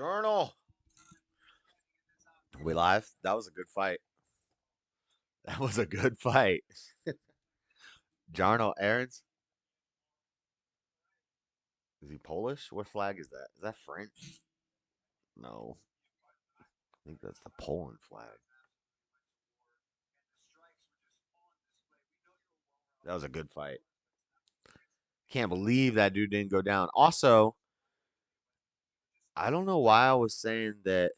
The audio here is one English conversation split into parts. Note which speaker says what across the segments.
Speaker 1: Journal. We live? That was a good fight. That was a good fight. Journal Aaron's. Is he Polish? What flag is that? Is that French? No. I think that's the Poland flag. That was a good fight. Can't believe that dude didn't go down. Also, I don't know why I was saying that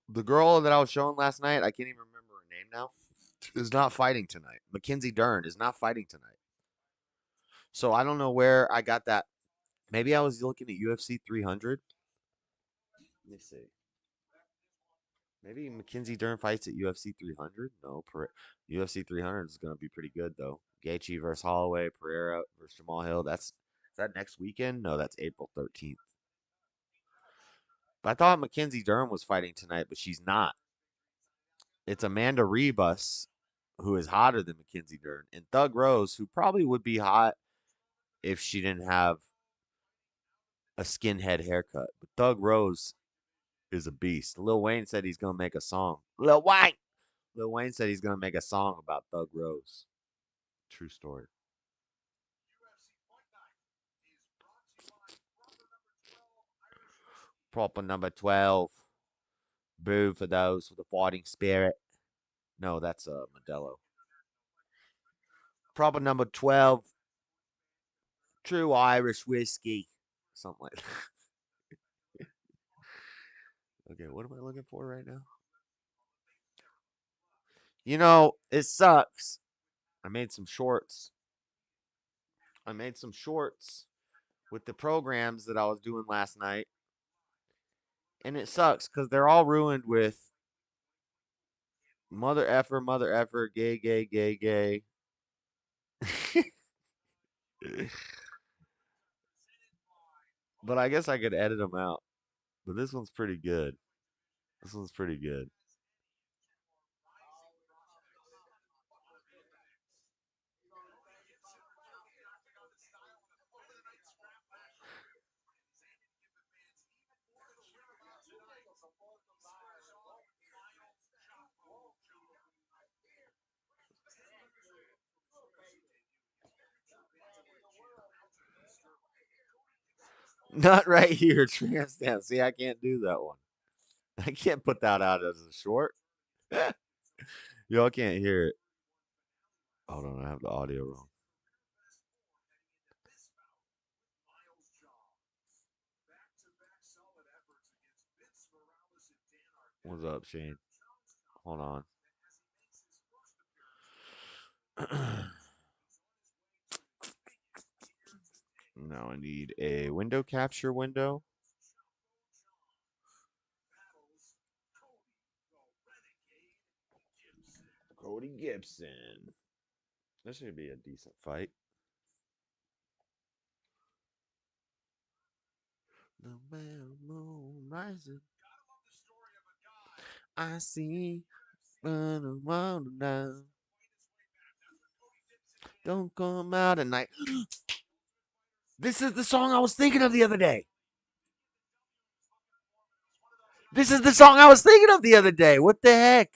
Speaker 1: the girl that I was showing last night, I can't even remember her name now, is not fighting tonight. Mackenzie Dern is not fighting tonight. So I don't know where I got that. Maybe I was looking at UFC 300. Let me see. Maybe Mackenzie Dern fights at UFC 300. No, UFC 300 is going to be pretty good though. Gaethje versus Holloway, Pereira versus Jamal Hill. Is that next weekend? No, that's April 13th. But I thought Mackenzie Dern was fighting tonight, but she's not. It's Amanda Ribas, who is hotter than Mackenzie Dern, and Thug Rose, who probably would be hot if she didn't have a skinhead haircut. But Thug Rose is a beast. Lil Wayne said he's gonna make a song. Lil Wayne said he's gonna make a song about Thug Rose. True story. Proper number 12. Boo for those with a fighting spirit. No, that's Modelo. Proper number 12. True Irish whiskey. Something like that. Okay, what am I looking for right now? You know, it sucks. I made some shorts. I made some shorts with the programs that I was doing last night. And it sucks because they're all ruined with mother effer, gay, gay, gay, gay. But I guess I could edit them out. But this one's pretty good. This one's pretty good. Not right here, Transdown. See, I can't do that one. I can't put that out as a short. Y'all can't hear it. Hold on, I have the audio wrong. What's up, Shane? Hold on. Now I need a window capture window. Cody Gibson. This should be a decent fight. The moon rising. I see. Now. Don't come out at night. This is the song I was thinking of the other day. This is the song I was thinking of the other day. What the heck?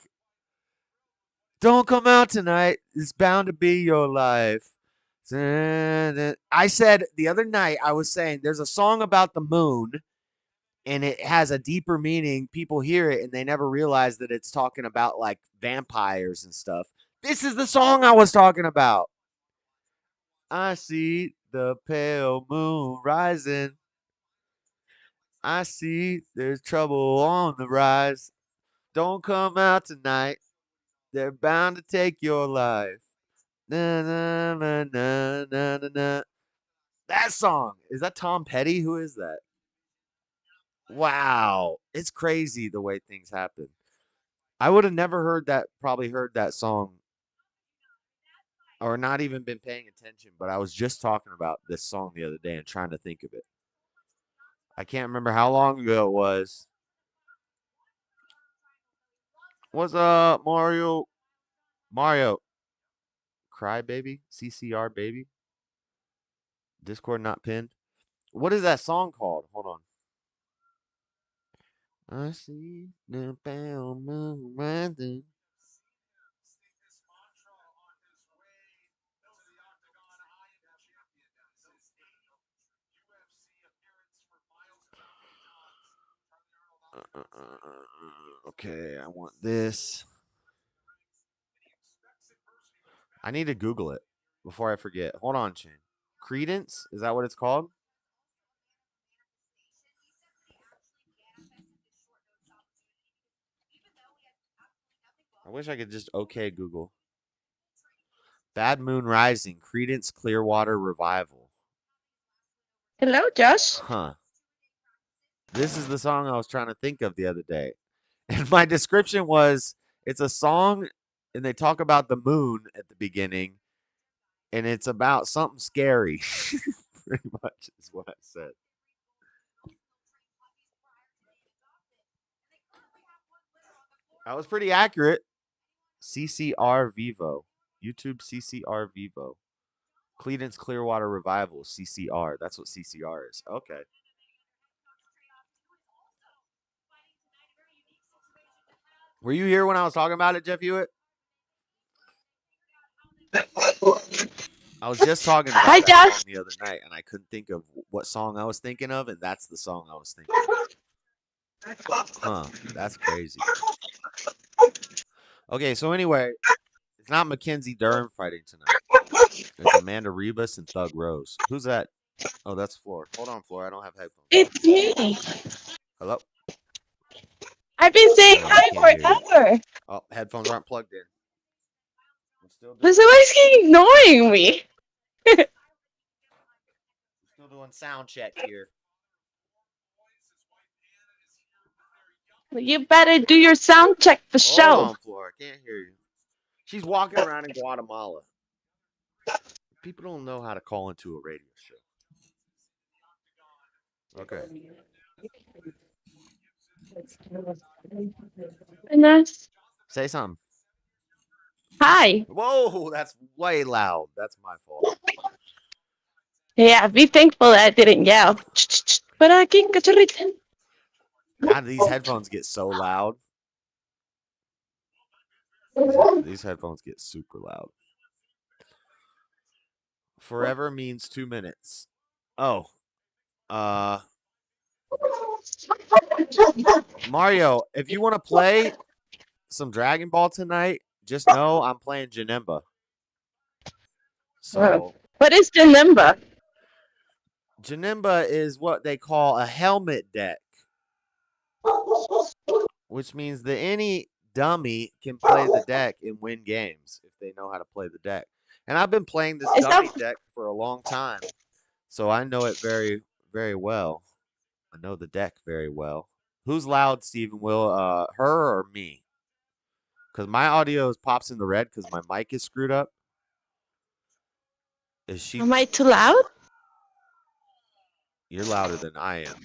Speaker 1: Don't come out tonight. It's bound to be your life. I said the other night, I was saying there's a song about the moon and it has a deeper meaning. People hear it and they never realize that it's talking about like vampires and stuff. This is the song I was talking about. I see the pale moon rising. I see there's trouble on the rise. Don't come out tonight. They're bound to take your life. Na, na, na, na, na, na, na. That song. Is that Tom Petty? Who is that? Wow. It's crazy the way things happen. I would have never probably heard that song or not even been paying attention, but I was just talking about this song the other day and trying to think of it. I can't remember how long ago it was. What's up, Mario? Mario. Cry baby? CCR baby? Discord not pinned. What is that song called? Hold on. I see the pale moon rising. Okay, I want this. I need to Google it before I forget. Hold on, Shane. Credence? Is that what it's called? I wish I could just okay Google. Bad Moon Rising, Credence Clearwater Revival.
Speaker 2: Hello, Josh.
Speaker 1: Huh. This is the song I was trying to think of the other day. And my description was it's a song and they talk about the moon at the beginning and it's about something scary. Pretty much is what I said. That was pretty accurate. CCR Vivo. YouTube CCR Vivo. Credence Clearwater Revival, CCR. That's what CCR is. Okay. Were you here when I was talking about it, Jeff Hewitt? I was just talking
Speaker 2: Hi,
Speaker 1: about that song
Speaker 2: Josh.
Speaker 1: the other night, and I couldn't think of what song I was thinking of, and that's the song I was thinking of. Huh, that's crazy. Okay, so anyway, it's not Mackenzie Dern fighting tonight. It's Amanda Ribas and Thug Rose. Who's that? Oh, that's Floor. Hold on, Floor. I don't have headphones.
Speaker 2: It's me.
Speaker 1: Hello?
Speaker 2: I've been saying
Speaker 1: Oh, I
Speaker 2: hi
Speaker 1: can't hear you.
Speaker 2: forever.
Speaker 1: Oh, headphones aren't plugged in. I'm still
Speaker 2: But
Speaker 1: doing
Speaker 2: somebody's ignoring me.
Speaker 1: sound check here.
Speaker 2: You better do your sound check for
Speaker 1: Hold
Speaker 2: show.
Speaker 1: on, Floor. I can't hear you. She's walking around in Guatemala. People don't know how to call into a radio show. Okay.
Speaker 2: Goodness.
Speaker 1: Say something.
Speaker 2: Hi.
Speaker 1: Whoa, that's way loud. That's my fault.
Speaker 2: Yeah, be thankful that I didn't yell. But I can't get it.
Speaker 1: God, these headphones get so loud. These headphones get super loud. Forever means 2 minutes. Oh, uh, Mario, if you want to play some Dragon Ball tonight, just know I'm playing Janemba. So,
Speaker 2: What is the number?
Speaker 1: Janemba is what they call a helmet deck, which means that any dummy can play the deck and win games if they know how to play the deck. And I've been playing this
Speaker 2: Is
Speaker 1: dummy
Speaker 2: that
Speaker 1: deck for a long time, so I know it very, very well. I know the deck very well. Who's loud, Stephen? Will her or me? Because my audio pops in the red because my mic is screwed up. Is she?
Speaker 2: am I too loud?
Speaker 1: You're louder than I am,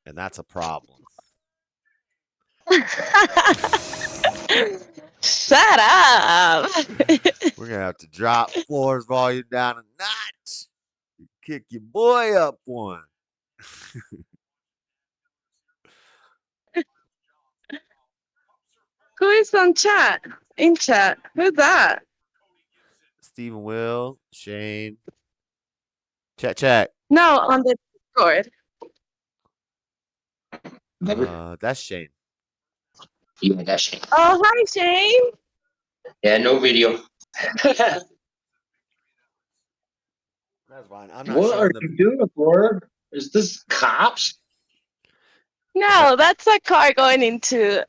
Speaker 1: and that's a problem.
Speaker 2: Shut up.
Speaker 1: We're gonna have to drop Floor's volume down a notch. Kick your boy up one.
Speaker 2: Who is on chat? In chat. Who's that?
Speaker 1: Stephen Will, Shane. Check.
Speaker 2: No, on the Discord.
Speaker 1: That's Shane.
Speaker 3: Yeah, that's Shane.
Speaker 2: Oh, hi, Shane.
Speaker 3: Yeah, no video.
Speaker 1: That's fine. I'm not
Speaker 3: What are
Speaker 1: showing the.
Speaker 3: you doing for? Is this cops?
Speaker 2: No, that's a car going into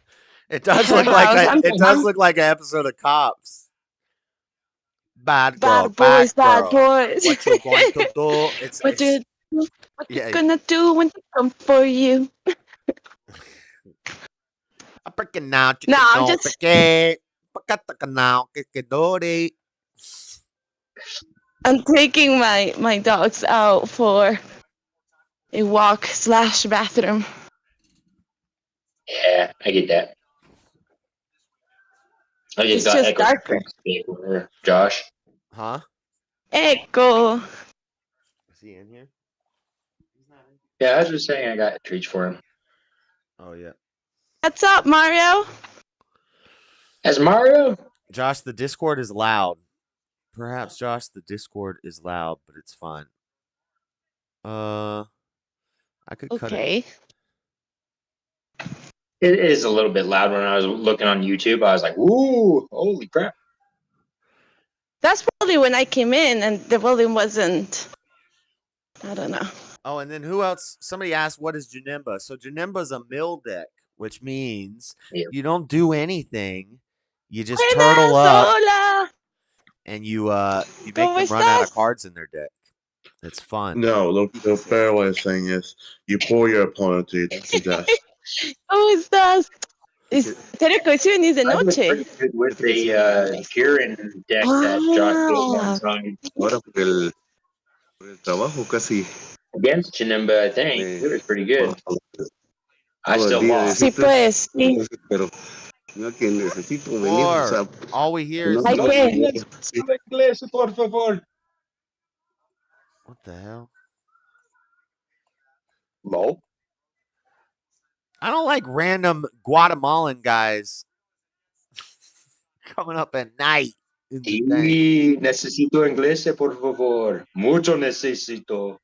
Speaker 1: It does
Speaker 2: her
Speaker 1: look like
Speaker 2: house.
Speaker 1: it does look like an episode of Cops. Bad girl,
Speaker 2: Bad
Speaker 1: bad
Speaker 2: boys, bad
Speaker 1: girl.
Speaker 2: boys.
Speaker 1: What you going to do?
Speaker 2: what
Speaker 1: It's
Speaker 2: you
Speaker 1: yeah.
Speaker 2: gonna do when they come for you?
Speaker 1: I'm freaking now.
Speaker 2: No,
Speaker 1: Chicken
Speaker 2: I'm
Speaker 1: no
Speaker 2: just
Speaker 1: pique. Pakataka now. Kikidori.
Speaker 2: I'm taking my dogs out for a walk slash bathroom.
Speaker 3: Yeah, I get that. I just
Speaker 2: It's
Speaker 3: got
Speaker 2: just
Speaker 3: echoes
Speaker 2: darker.
Speaker 3: for Josh.
Speaker 1: Huh?
Speaker 2: Echo.
Speaker 1: Is he in here? He's
Speaker 3: Yeah, I was just saying I got treats for him.
Speaker 1: Oh yeah.
Speaker 2: What's up, Mario?
Speaker 3: As Mario?
Speaker 1: Josh, the Discord is loud. Perhaps, Josh, the Discord is loud, but it's fine. I could cut it.
Speaker 2: Okay.
Speaker 3: It is a little bit loud. When I was looking on YouTube, I was like, "Ooh, holy crap!"
Speaker 2: That's probably when I came in and the volume wasn't. I don't know.
Speaker 1: Oh, and then who else? Somebody asked, what is Janemba? So Janemba's a mill deck, which means
Speaker 3: Yeah.
Speaker 1: you don't do anything. You just
Speaker 2: Buenas,
Speaker 1: turtle up
Speaker 2: hola.
Speaker 1: and you make
Speaker 2: ¿Cómo
Speaker 1: them run out of
Speaker 2: estás?
Speaker 1: cards in their deck. It's fun.
Speaker 4: No, the better way of saying is you pull your opponent to death.
Speaker 2: ¿Cómo estás? Serio que hoy sí venís de
Speaker 3: I was
Speaker 2: noche.
Speaker 3: pretty good with the Jiren deck that Josh built one time
Speaker 4: Ahora por el trabajo casi
Speaker 3: against Chinimba. I think it was pretty good. I
Speaker 4: todo el
Speaker 3: still
Speaker 4: día
Speaker 3: lost.
Speaker 2: Sí, pues, sí.
Speaker 4: pero no que necesito venir, o sea,
Speaker 1: All we hear is
Speaker 2: Hay
Speaker 4: no,
Speaker 2: que.
Speaker 3: Inglés, por favor.
Speaker 1: what the hell?
Speaker 3: Mo?
Speaker 1: I don't like random Guatemalan guys coming up at night in the thing.
Speaker 3: Sí, necesito inglés, por favor. Mucho necesito.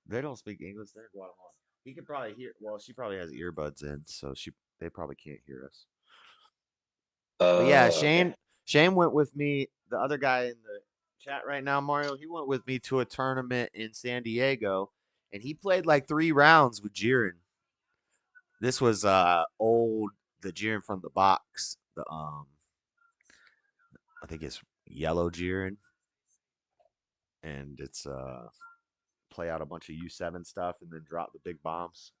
Speaker 1: They don't speak English. They're Guatemalan. He could probably hear. Well, she probably has earbuds in, so they probably can't hear us. But yeah, Shane went with me. The other guy in the chat right now, Mario, he went with me to a tournament in San Diego, and he played like 3 rounds with Jiren. This was the Jiren from the box. The I think it's yellow Jiren, and it's play out a bunch of U7 stuff and then drop the big bombs.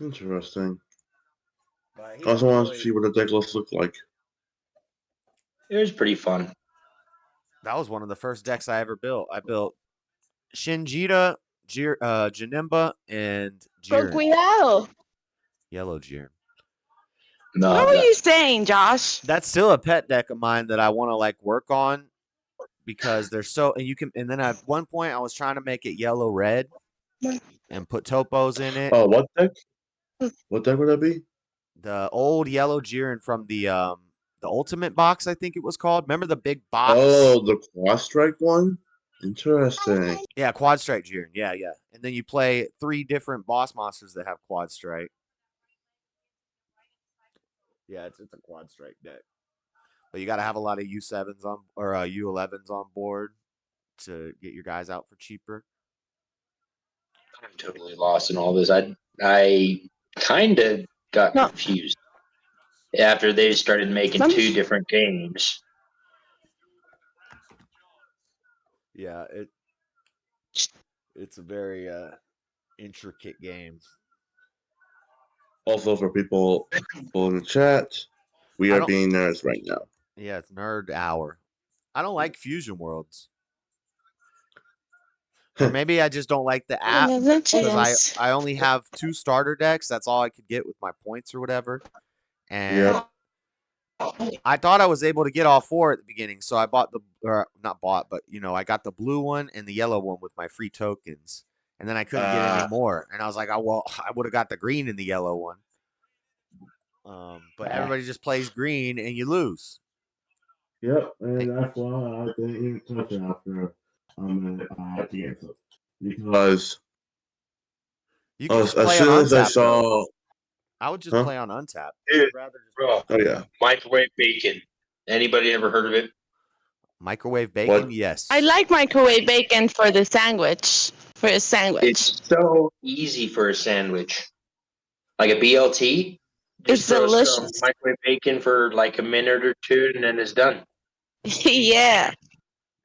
Speaker 4: Interesting.
Speaker 1: But he
Speaker 4: I also
Speaker 1: didn't
Speaker 4: want to
Speaker 1: really-
Speaker 4: see what the deck lists look like.
Speaker 3: It was pretty fun.
Speaker 1: That was one of the first decks I ever built. I built Shinjita, Janemba, and
Speaker 2: Con
Speaker 1: Jiren.
Speaker 2: cuidado.
Speaker 1: Yellow Jiren.
Speaker 3: No,
Speaker 2: What were you saying, Josh?
Speaker 1: That's still a pet deck of mine that I want to like work on because they're so and then at one point I was trying to make it yellow red and put topos in it.
Speaker 4: Oh, what deck? What deck would that be?
Speaker 1: The old yellow Jiren from the ultimate box, I think it was called. Remember the big box?
Speaker 4: Oh, the Quad Strike one? Interesting.
Speaker 1: Yeah, Quad Strike Jiren. Yeah. And then you play 3 different boss monsters that have Quad Strike. Yeah, it's a Quad Strike deck. But you got to have a lot of U7s on or U11s on board to get your guys out for cheaper.
Speaker 3: I'm totally lost in all this. I kind of got
Speaker 2: No.
Speaker 3: confused after they started making
Speaker 2: Some-
Speaker 3: 2 different games.
Speaker 1: Yeah, it's a very intricate game.
Speaker 4: Also, for people in the chat, we
Speaker 1: I
Speaker 4: are
Speaker 1: don't-
Speaker 4: being nerds right now.
Speaker 1: Yeah, it's nerd hour. I don't like Fusion Worlds. Or maybe I just don't like the app
Speaker 2: Buenas
Speaker 1: because
Speaker 2: noches.
Speaker 1: I only have 2 starter decks. That's all I could get with my points or whatever. And
Speaker 4: Yep.
Speaker 1: I thought I was able to get all 4 at the beginning, so I bought not bought, but I got the blue one and the yellow one with my free tokens, and then I couldn't get any more. And I was like, oh well, I would have got the green and the yellow one. But everybody just plays green and you lose.
Speaker 4: Yep, and that's why I didn't even touch it after at the answer. Because
Speaker 1: You can
Speaker 4: as
Speaker 1: just play
Speaker 4: soon
Speaker 1: on
Speaker 4: as I
Speaker 1: Untapped, though.
Speaker 4: saw,
Speaker 1: I would just
Speaker 4: Huh?
Speaker 1: play on Untapped.
Speaker 3: Dude,
Speaker 1: I'd rather just
Speaker 3: bro.
Speaker 4: oh yeah,
Speaker 3: Microwave bacon. Anybody ever heard of it?
Speaker 1: microwave bacon.
Speaker 4: What?
Speaker 1: Yes,
Speaker 2: I like microwave bacon for the sandwich. For a sandwich.
Speaker 3: It's so easy for a sandwich. Like a BLT.
Speaker 2: It's
Speaker 3: Just throw some
Speaker 2: delicious.
Speaker 3: microwave bacon for like a minute or 2, and then it's done.
Speaker 2: Yeah.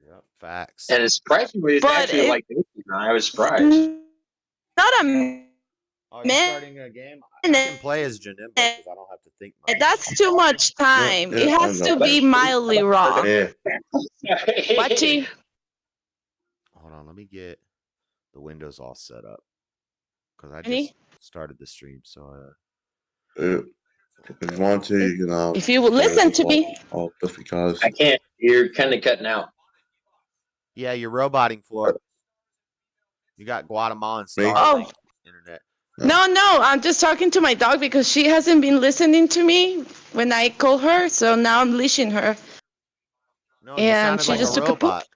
Speaker 1: Yep, facts.
Speaker 3: And it's surprisingly, it's
Speaker 2: But
Speaker 3: actually
Speaker 2: it-
Speaker 3: like bacon. I was surprised.
Speaker 2: Not a.
Speaker 1: Oh, you're
Speaker 2: Man.
Speaker 1: starting a game? I can play as Janemba because I don't have to think much.
Speaker 2: That's too much time.
Speaker 4: Yeah,
Speaker 2: It
Speaker 4: I
Speaker 2: has
Speaker 4: know.
Speaker 2: to be mildly raw.
Speaker 4: yeah,
Speaker 2: Watching.
Speaker 1: Hold on, let me get the windows all set up because I
Speaker 2: Ready?
Speaker 1: just started the stream. So
Speaker 4: if you want to, you can.
Speaker 2: If you would listen to me.
Speaker 4: Oh, just because.
Speaker 3: I can't. You're kind of cutting out.
Speaker 1: yeah, you're roboting, Floor. You got Guatemalan
Speaker 4: Me?
Speaker 1: Starlink internet.
Speaker 2: No, I'm just talking to my dog because she hasn't been listening to me when I call her, so now I'm leashing her.
Speaker 1: No, you
Speaker 2: And
Speaker 1: sounded
Speaker 2: she
Speaker 1: like
Speaker 2: just
Speaker 1: a
Speaker 2: took a poop.
Speaker 1: robot.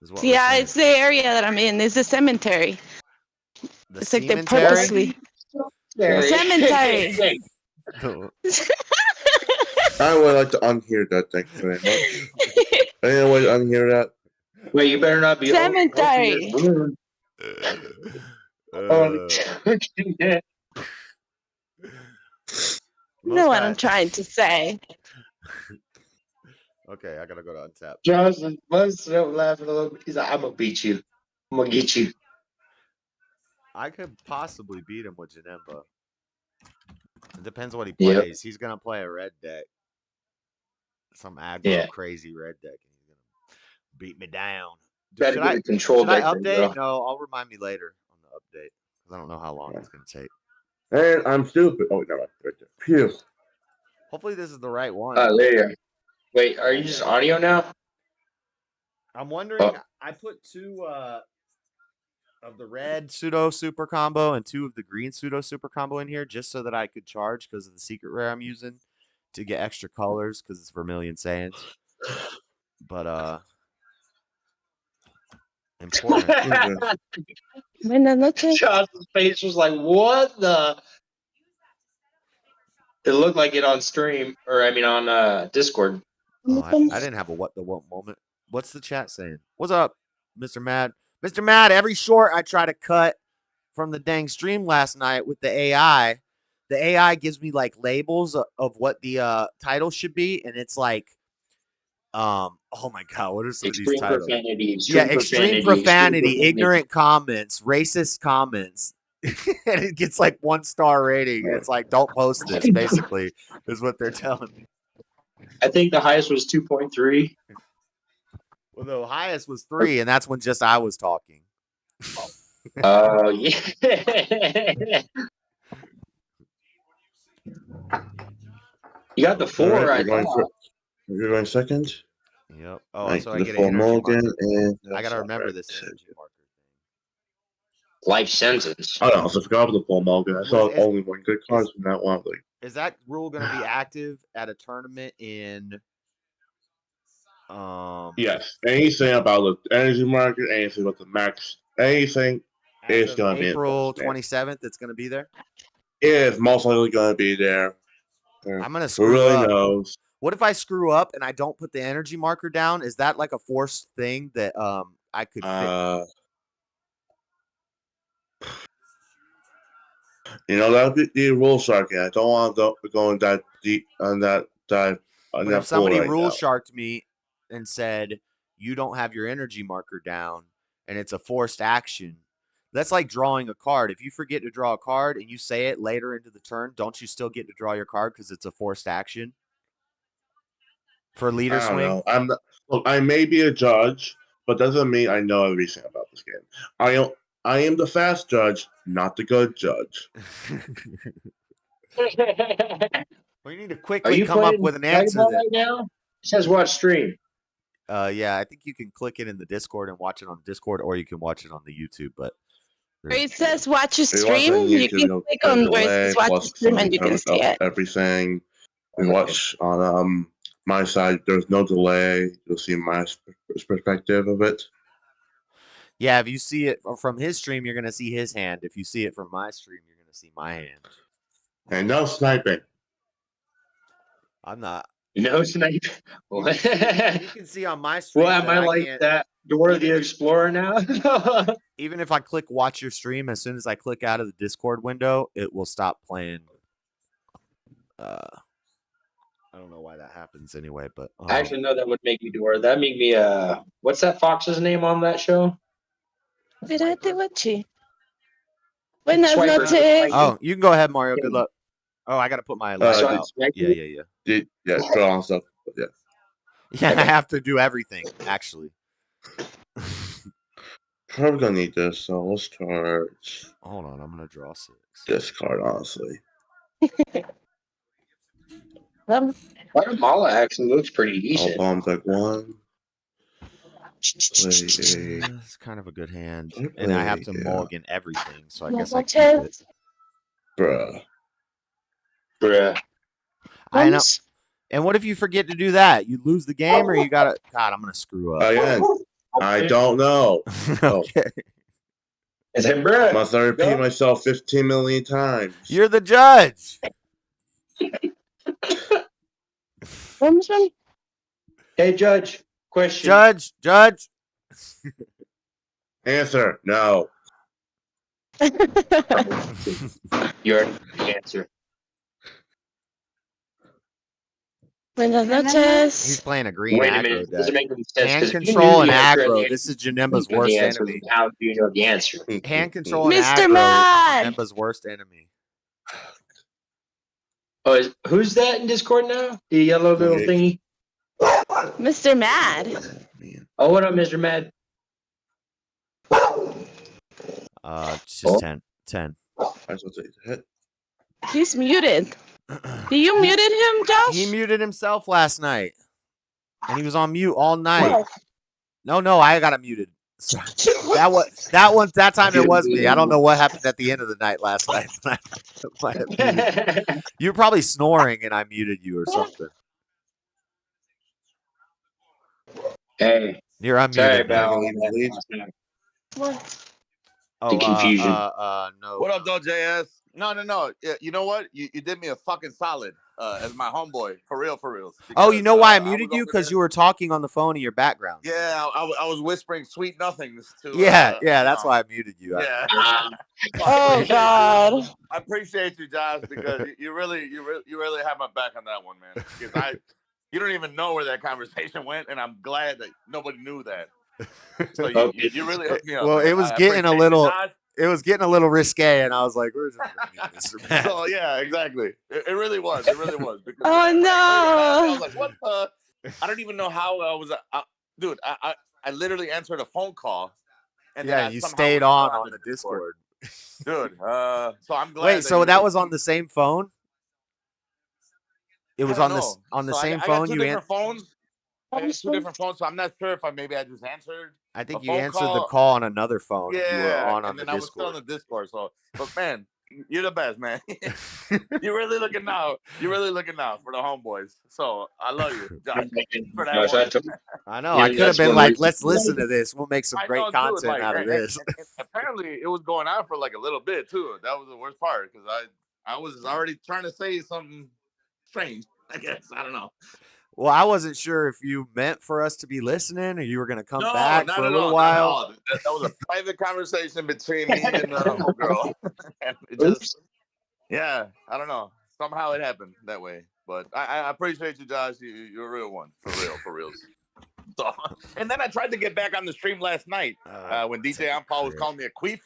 Speaker 1: Is what we're
Speaker 2: Yeah,
Speaker 1: saying.
Speaker 2: it's the area that I'm in. It's the cemetery.
Speaker 1: The
Speaker 2: It's like they
Speaker 1: cemetery?
Speaker 2: purposely.
Speaker 3: Very-
Speaker 2: Cemetery.
Speaker 4: I would like to unhear that. Thank you very much. Any way to unhear that?
Speaker 3: Wait, you better not be.
Speaker 2: Cemetery.
Speaker 3: Yeah.
Speaker 2: You know what I'm trying to say.
Speaker 1: Okay, I gotta go to Untap.
Speaker 3: Johnson must up laughing a little bit. He's like, I'm gonna beat you. I'm gonna get you.
Speaker 1: I could possibly beat him with Janemba. It depends what he
Speaker 3: Yep.
Speaker 1: plays. He's gonna play a red deck. Some aggro
Speaker 3: Yeah.
Speaker 1: crazy red deck, and he's gonna beat me down.
Speaker 3: Gotta
Speaker 1: Should
Speaker 3: get a control
Speaker 1: should I
Speaker 3: deck,
Speaker 1: update?
Speaker 3: bro.
Speaker 1: No, I'll remind me later on the update because I don't know how long it's gonna take.
Speaker 4: And I'm stupid. Oh, no, right there. Phew.
Speaker 1: Hopefully this is the right one.
Speaker 3: There you are. Wait, are you just audio now?
Speaker 1: I'm wondering. I put 2 of the red pseudo super combo and 2 of the green pseudo super combo in here just so that I could charge because of the secret rare I'm using to get extra colors because it's Vermilion Saiyans. But important.
Speaker 2: Buenas noches.
Speaker 3: Josh's face was like, what the? It looked like it on stream, or I mean on Discord.
Speaker 1: Oh, I didn't have a what moment. What's the chat saying? What's up, Mr. Mad? Mr. Mad, every short I try to cut from the dang stream last night with the AI, gives me like labels of what the title should be, and it's like, oh my god, what are some of these titles?
Speaker 3: Profanity,
Speaker 1: extreme profanity, ignorant comments, racist comments. And it gets like 1-star rating. It's like, don't post this, basically, is what they're telling me.
Speaker 3: I think the highest was 2.3.
Speaker 1: Well, the highest was 3, and that's when just I was talking.
Speaker 3: Oh, yeah. You got the 4, I thought.
Speaker 4: You're going second?
Speaker 1: Yep. Oh, so I get
Speaker 4: an
Speaker 1: an energy marker.
Speaker 4: And
Speaker 1: I got to remember this energy marker thing.
Speaker 3: Life sentence.
Speaker 4: I also forgot about the full mulligan. I saw only one good card from that one. Like,
Speaker 1: is that rule going to be active at a tournament in...
Speaker 4: Yes. Anything about the energy market, anything about the max, anything is going to be
Speaker 1: April 27th, it's going to be there?
Speaker 4: It is most likely going to be there.
Speaker 1: I'm going to screw
Speaker 4: really
Speaker 1: up.
Speaker 4: Knows.
Speaker 1: What if I screw up and I don't put the energy marker down? Is that like a forced thing that I could fix?
Speaker 4: You know, that would be the rule sharking. I don't want to go in that deep on that dive.
Speaker 1: But if somebody rule sharked me and said, you don't have your energy marker down and it's a forced action, that's like drawing a card. If you forget to draw a card and you say it later into the turn, don't you still get to draw your card because it's a forced action? For leader swing?
Speaker 4: Know. Look, I may be a judge, but doesn't mean I know everything about this game. I am the fast judge, not the good judge.
Speaker 1: Well, you need to quickly come up with an answer.
Speaker 3: Right now? It says watch stream.
Speaker 1: Yeah, I think you can click it in the Discord and watch it on Discord, or you can watch it on the YouTube. But
Speaker 2: it says watch a stream, you can click on where it says watch a stream and you can see it.
Speaker 4: Everything we watch on my side, there's no delay. You'll see my perspective of it.
Speaker 1: Yeah, if you see it from his stream, you're gonna see his hand. If you see it from my stream, you're gonna see my hand.
Speaker 4: And no sniping.
Speaker 1: I'm not.
Speaker 3: No sniping.
Speaker 1: You can see on my stream.
Speaker 3: Well, am I like that Dora the Explorer now?
Speaker 1: Even if I click watch your stream, as soon as I click out of the Discord window, it will stop playing. I don't know why that happens anyway, but
Speaker 3: actually, no, that would make me Dora. That make me what's that fox's name on that show?
Speaker 2: Buenas noches.
Speaker 1: Oh, you can go ahead, Mario. Good luck. Oh, I gotta put my light out. Yeah.
Speaker 4: Draw and stuff. Yeah.
Speaker 1: Yeah, I have to do everything actually.
Speaker 4: Probably gonna need this, so let's start.
Speaker 1: Hold on, I'm gonna draw 6.
Speaker 4: This card, honestly.
Speaker 3: Guatemala actually looks pretty decent.
Speaker 4: All bombs like 1.
Speaker 1: It's kind of a good hand, and I have to mulligan everything, so I guess I keep it.
Speaker 4: Bruh.
Speaker 1: I know. And what if you forget to do that? You lose the game, or you gotta? God, I'm gonna screw up.
Speaker 4: Again, I don't know.
Speaker 1: Okay.
Speaker 3: I said, bruh.
Speaker 4: Must I repeat myself 15 million times?
Speaker 1: You're the judge.
Speaker 3: Hey, Judge. Question.
Speaker 1: Judge.
Speaker 4: Answer, no.
Speaker 3: Your answer.
Speaker 2: Buenas
Speaker 1: He's
Speaker 2: noches.
Speaker 1: playing a green
Speaker 3: Wait a
Speaker 1: aggro
Speaker 3: minute. It
Speaker 1: deck.
Speaker 3: doesn't make any sense.
Speaker 1: Hand
Speaker 3: 'cause if you
Speaker 1: control
Speaker 3: knew
Speaker 1: and
Speaker 3: the answer at the
Speaker 1: aggro.
Speaker 3: end,
Speaker 1: This is
Speaker 3: you
Speaker 1: Janemba's
Speaker 3: knew
Speaker 1: worst
Speaker 3: the answer,
Speaker 1: enemy.
Speaker 3: how do you know the answer?
Speaker 1: Hand control and
Speaker 2: Mr.
Speaker 1: aggro.
Speaker 2: Mad.
Speaker 1: Janemba's worst enemy.
Speaker 3: Oh, who's that in Discord now? The yellow little thingy?
Speaker 2: Mr. Mad.
Speaker 3: Oh, what up, Mr. Mad?
Speaker 1: It's just 10.
Speaker 4: I shall take the hit.
Speaker 2: He's muted. You muted him, Josh?
Speaker 1: He muted himself last night, and he was on mute all night. No, I got him muted. So, that time it was me. I don't know what happened at the end of the night last night. But I might have muted you. You were probably snoring, and I muted you or something.
Speaker 3: Hey,
Speaker 1: You're unmuted.
Speaker 3: sorry
Speaker 1: now.
Speaker 3: about
Speaker 2: What?
Speaker 1: Oh,
Speaker 3: the confusion.
Speaker 1: No.
Speaker 5: What up, though, JS? No. You know what? You did me a fucking solid as my homeboy. For real.
Speaker 1: Oh, you know why I
Speaker 5: was
Speaker 1: muted you?
Speaker 5: over
Speaker 1: Because
Speaker 5: there-
Speaker 1: you were talking on the phone in your background.
Speaker 5: Yeah, I was whispering sweet nothings to.
Speaker 1: Yeah, that's why I muted you.
Speaker 5: Yeah.
Speaker 2: Oh, God.
Speaker 5: I appreciate you, Josh, because you really have my back on that one, man. Because you don't even know where that conversation went, and I'm glad that nobody knew that. So you really hooked me up.
Speaker 1: Well,
Speaker 5: man.
Speaker 1: it was
Speaker 5: I
Speaker 1: getting a
Speaker 5: appreciate
Speaker 1: little.
Speaker 5: you, Josh.
Speaker 1: It was getting a little risque, and I was like, "Where's Mr. Matt?"
Speaker 5: So yeah, exactly. It really was. Because
Speaker 2: Oh,
Speaker 5: when I
Speaker 2: no.
Speaker 5: was like, what the? I don't even know how I was. Dude, I literally answered a phone call. And then I
Speaker 1: you
Speaker 5: somehow
Speaker 1: stayed
Speaker 5: was
Speaker 1: on the Discord.
Speaker 5: Dude, so I'm glad.
Speaker 1: Wait, so that was on the same phone? It was on the same
Speaker 5: I
Speaker 1: phone.
Speaker 5: got two
Speaker 1: You
Speaker 5: different phones. I got two different phones, so I'm not sure if I just answered.
Speaker 1: I think
Speaker 5: a
Speaker 1: you
Speaker 5: phone
Speaker 1: answered the
Speaker 5: call.
Speaker 1: call on another phone.
Speaker 5: Yeah,
Speaker 1: you were on
Speaker 5: and
Speaker 1: the
Speaker 5: then I was still on
Speaker 1: Discord.
Speaker 5: the Discord. So, but man, you're the best, man. You're really looking out. You're really looking out for the homeboys. So I love you, Josh. For that one.
Speaker 1: I know. I could have been like, let's listen to this. We'll make some great content out of this.
Speaker 5: And apparently, it was going on for like a little bit too. That was the worst part because I was already trying to say something strange. I guess I don't know.
Speaker 1: Well, I wasn't sure if you meant for us to be listening or you were going to come back for a little while.
Speaker 5: That was a private conversation between me and the girl. And it just, yeah, I don't know. Somehow it happened that way. But I appreciate you, Josh. You're a real one. For real. So, and then I tried to get back on the stream last night when DJ Ampal was calling me a queef,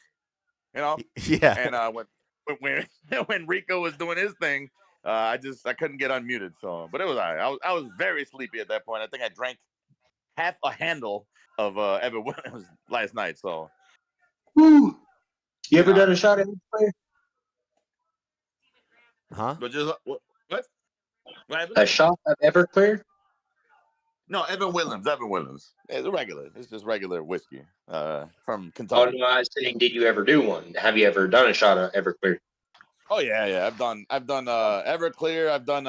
Speaker 5: you know?
Speaker 1: Yeah.
Speaker 5: And when Rico was doing his thing, I couldn't get unmuted. So, but it was all right. I was very sleepy at that point. I think I drank half a handle of Evan Williams last night. So,
Speaker 3: you ever done a shot at player?
Speaker 1: Huh?
Speaker 5: But just what?
Speaker 3: A shot of Everclear?
Speaker 5: No, Evan Williams. It's regular. It's just regular whiskey from Kentucky.
Speaker 3: Oh no, I was saying, did you ever do one? Have you ever done a shot of Everclear?
Speaker 5: Oh yeah. I've done Everclear. I've done